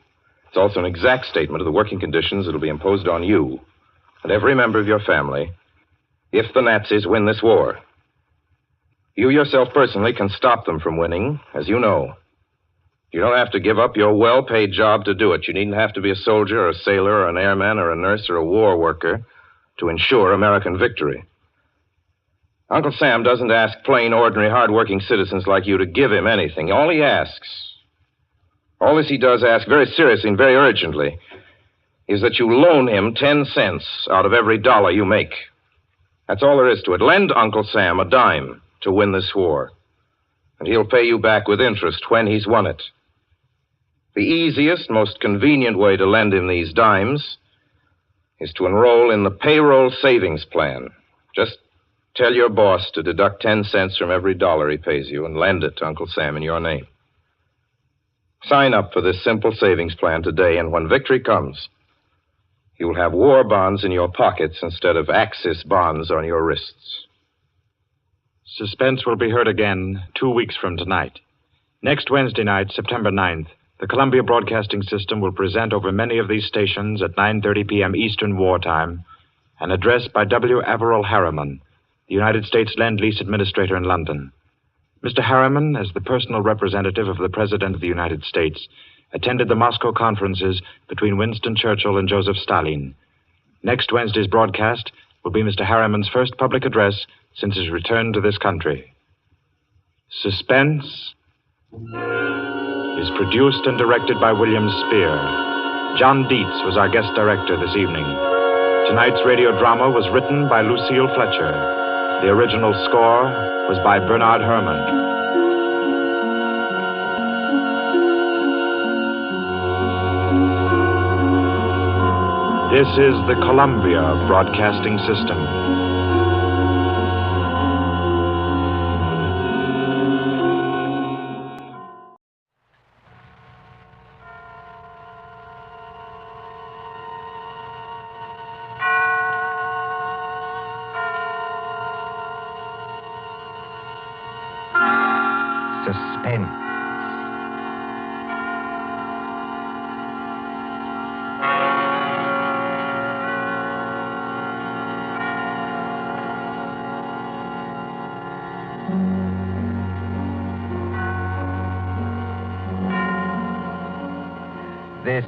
G: It's also an exact statement of the working conditions that will be imposed on you and every member of your family if the Nazis win this war. You yourself personally can stop them from winning, as you know. You don't have to give up your well-paid job to do it. You needn't have to be a soldier or a sailor or an airman or a nurse or a war worker to ensure American victory. Uncle Sam doesn't ask plain, ordinary, hard-working citizens like you to give him anything. All he does ask very seriously and very urgently is that you loan him 10 cents out of every dollar you make. That's all there is to it. Lend Uncle Sam a dime to win this war, and he'll pay you back with interest when he's won it. The easiest, most convenient way to lend him these dimes is to enroll in the payroll savings plan. Just tell your boss to deduct 10 cents from every dollar he pays you and lend it to Uncle Sam in your name. Sign up for this simple savings plan today, and when victory comes, you will have war bonds in your pockets instead of Axis bonds on your wrists.
W: Suspense will be heard again 2 weeks from tonight. Next Wednesday night, September 9th, the Columbia Broadcasting System will present over many of these stations at 9:30 p.m. Eastern Wartime an address by W. Averill Harriman, the United States Lend-Lease Administrator in London. Mr. Harriman, as the personal representative of the President of the United States, attended the Moscow conferences between Winston Churchill and Joseph Stalin. Next Wednesday's broadcast will be Mr. Harriman's first public address since his return to this country. Suspense is produced and directed by William Spear. John Dietz was our guest director this evening. Tonight's radio drama was written by Lucille Fletcher. The original score was by Bernard Herrmann. This is the Columbia Broadcasting System.
A: Suspense. This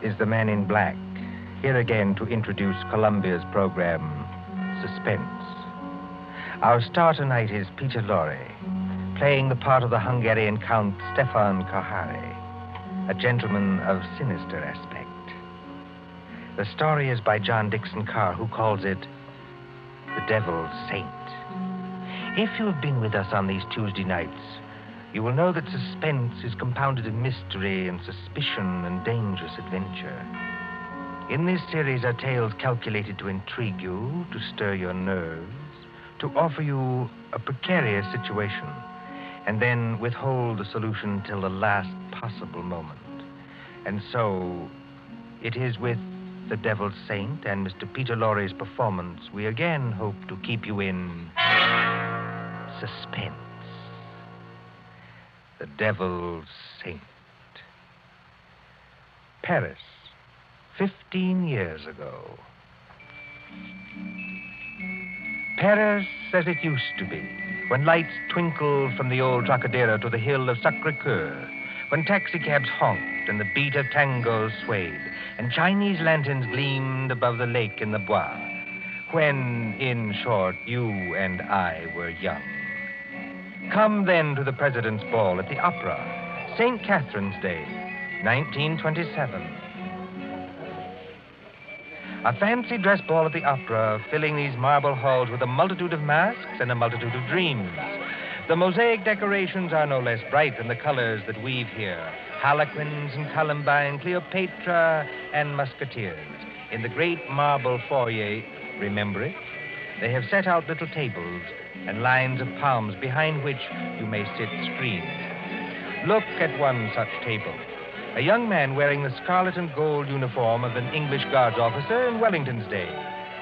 A: is the Man in Black, here again to introduce Columbia's program, Suspense. Our star tonight is Peter Lorre, playing the part of the Hungarian Count Stefan Kahari, a gentleman of sinister aspect. The story is by John Dixon Carr, who calls it The Devil's Saint. If you have been with us on these Tuesday nights, you will know that suspense is compounded in mystery and suspicion and dangerous adventure. In this series are tales calculated to intrigue you, to stir your nerves, to offer you a precarious situation, and then withhold the solution till the last possible moment. And so, it is with The Devil's Saint and Mr. Peter Lorre's performance we again hope to keep you in suspense. The Devil's Saint. Paris, 15 years ago. Paris as it used to be, when lights twinkled from the old Trocadero to the hill of Sacré-Cœur, when taxicabs honked and the beat of tangos swayed, and Chinese lanterns gleamed above the lake in the Bois, when, in short, you and I were young. Come then to the President's Ball at the Opera, St. Catherine's Day, 1927.
K: A fancy dress ball at the opera, filling these marble halls with a multitude of masks and a multitude of dreams. The mosaic decorations are no less bright than the colors that weave here. Harlequins and Columbine, Cleopatra and Musketeers. In the great marble foyer, remember it? They have set out little tables and lines of palms behind which you may sit screened. Look at one such table. A young man wearing the scarlet and gold uniform of an English Guards officer in Wellington's day.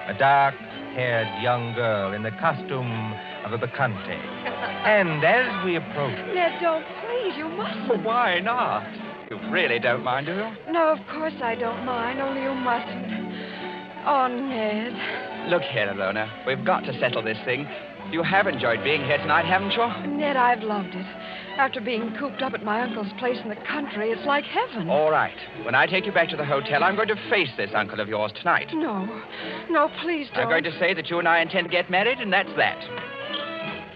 K: A dark-haired young girl in the costume of a bacchante. And as we approach...
P: Ned, don't, please, you mustn't.
E: Why not? You really don't mind, do you?
P: No, of course I don't mind, only you mustn't. Oh, Ned.
E: Look here, Alona. We've got to settle this thing. You have enjoyed being here tonight, haven't you?
P: Ned, I've loved it. After being cooped up at my uncle's place in the country, it's like heaven.
E: All right. When I take you back to the hotel, I'm going to face this uncle of yours tonight.
P: No. No, please don't.
E: I'm going to say that you and I intend to get married, and that's that.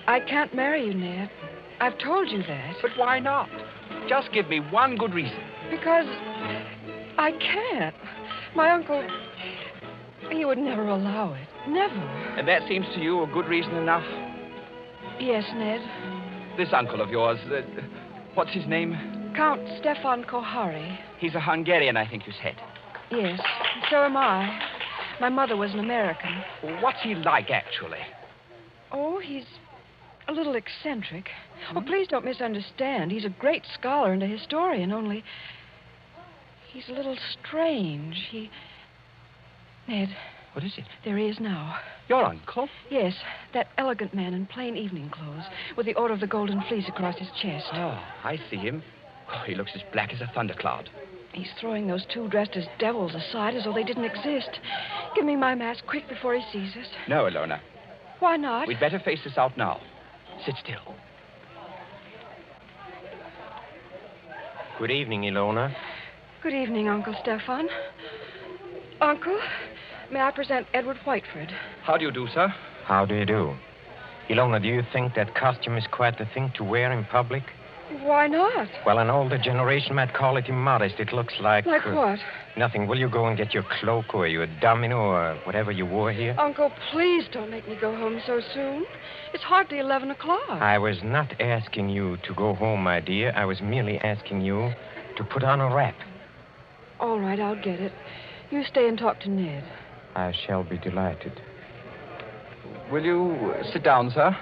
P: I can't marry you, Ned. I've told you that.
E: But why not? Just give me one good reason.
P: Because I can't. My uncle, he would never allow it. Never.
E: And that seems to you a good reason enough?
P: Yes, Ned.
E: This uncle of yours, what's his name?
P: Count Stefan Kohari.
E: He's a Hungarian, I think you said.
P: Yes, so am I. My mother was an American.
E: What's he like, actually?
P: Oh, he's a little eccentric. Oh, please don't misunderstand. He's a great scholar and a historian, only he's a little strange. Ned.
E: What is it?
P: There he is now.
E: Your uncle?
P: Yes, that elegant man in plain evening clothes, with the Order of the Golden Fleece across his chest.
E: Oh, I see him. Oh, he looks as black as a thundercloud.
P: He's throwing those two dressed as devils aside as though they didn't exist. Give me my mask quick before he sees us.
E: No, Alona.
P: Why not?
E: We'd better face this out now. Sit still.
Q: Good evening, Ilona.
P: Good evening, Uncle Stefan. Uncle, may I present Edward Whiteford?
E: How do you do, sir?
Q: How do you do? Ilona, do you think that costume is quite the thing to wear in public?
P: Why not?
Q: Well, an older generation might call it immodest. It looks like...
P: Like what?
Q: Nothing. Will you go and get your cloak or your domino or whatever you wore here?
P: Uncle, please don't make me go home so soon. It's hardly 11 o'clock.
Q: I was not asking you to go home, my dear. I was merely asking you to put on a wrap.
P: All right, I'll get it. You stay and talk to Ned.
Q: I shall be delighted.
E: Will you sit down, sir?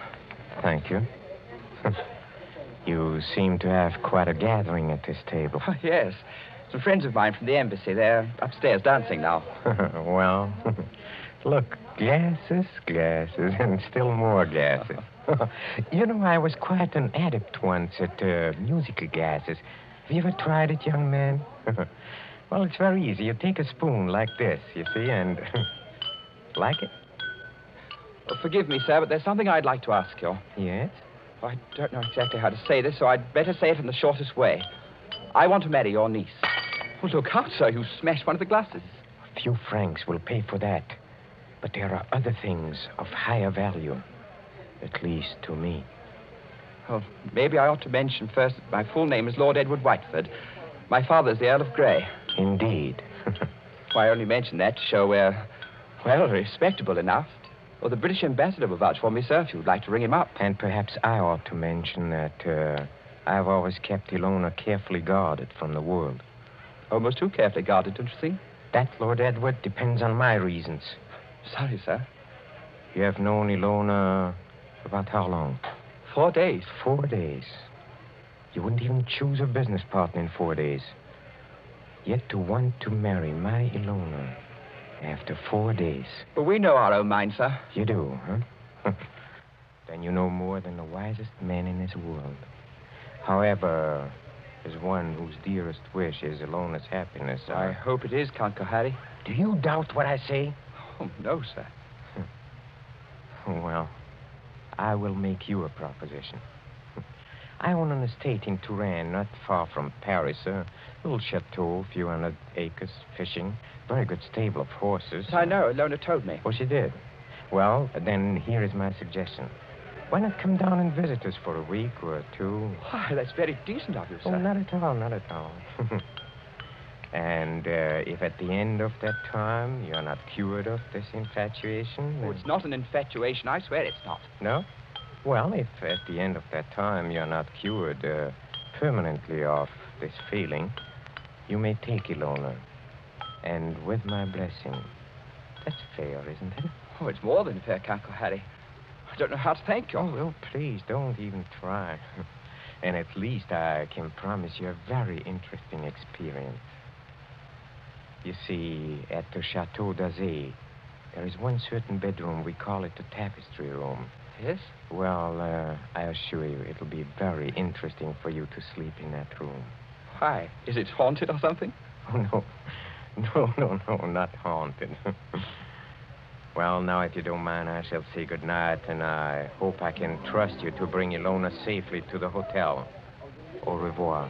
Q: Thank you. You seem to have quite a gathering at this table.
E: Oh, yes. Some friends of mine from the embassy. They're upstairs dancing now.
Q: Well, look, glasses, and still more glasses. You know, I was quite an adept once at musical gases. Have you ever tried it, young man? Well, it's very easy. You take a spoon like this, you see, and... Like it?
E: Well, forgive me, sir, but there's something I'd like to ask you.
Q: Yes?
E: I don't know exactly how to say this, so I'd better say it in the shortest way. I want to marry your niece. Well, look out, sir. You smashed one of the glasses.
Q: A few francs will pay for that. But there are other things of higher value. At least to me.
E: Well, maybe I ought to mention first that my full name is Lord Edward Whiteford. My father's the Earl of Grey.
Q: Indeed.
E: Well, I only mention that to show we're, well, respectable enough. Well, the British ambassador will vouch for me, sir, if you'd like to ring him up.
Q: And perhaps I ought to mention that I've always kept Ilona carefully guarded from the world.
E: Almost too carefully guarded, don't you think?
Q: That, Lord Edward, depends on my reasons.
E: Sorry, sir.
Q: You have known Ilona about how long?
E: 4 days.
Q: 4 days. You wouldn't even choose a business partner in 4 days. Yet to want to marry my Ilona after 4 days.
E: Well, we know our own minds, sir.
Q: You do, huh? Then you know more than the wisest man in this world. However, there's one whose dearest wish is Ilona's happiness.
E: I hope it is, Count Kohari.
Q: Do you doubt what I say?
E: Oh, no, sir.
Q: Well, I will make you a proposition. I own an estate in Touraine, not far from Paris. A little chateau, a few hundred acres, fishing, very good stable of horses.
E: I know, Ilona told me.
Q: Oh, she did? Well, then here is my suggestion. Why not come down and visit us for a week or two?
E: Why, that's very decent of you, sir.
Q: Oh, not at all, not at all. And if at the end of that time you're not cured of this infatuation...
E: Oh, it's not an infatuation. I swear it's not.
Q: No? Well, if at the end of that time you're not cured permanently of this feeling, you may take Ilona. And with my blessing. That's fair, isn't it?
E: Oh, it's more than fair, Uncle Harry. I don't know how to thank you.
Q: Oh, well, please, don't even try. And at least I can promise you a very interesting experience. You see, at the Chateau d'Azay, there is one certain bedroom. We call it the tapestry room.
E: Yes?
Q: Well, I assure you, it'll be very interesting for you to sleep in that room.
E: Why? Is it haunted or something?
Q: Oh, no. No, not haunted. Well, now, if you don't mind, I shall say goodnight, and I hope I can trust you to bring Ilona safely to the hotel. Au revoir.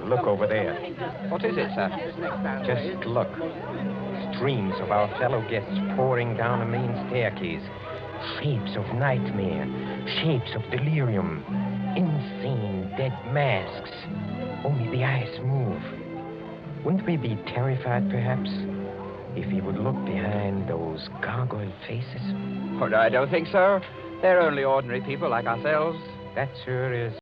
Q: Look over there.
E: What is it, sir?
Q: Just look. Streams of our fellow guests pouring down the main staircase. Shapes of nightmare. Shapes of delirium. Insane dead masks. Only the eyes move. Wouldn't we be terrified, perhaps, if he would look behind those gargoyle faces?
E: Oh, no, I don't think so. They're only ordinary people like ourselves.
Q: That, sir, is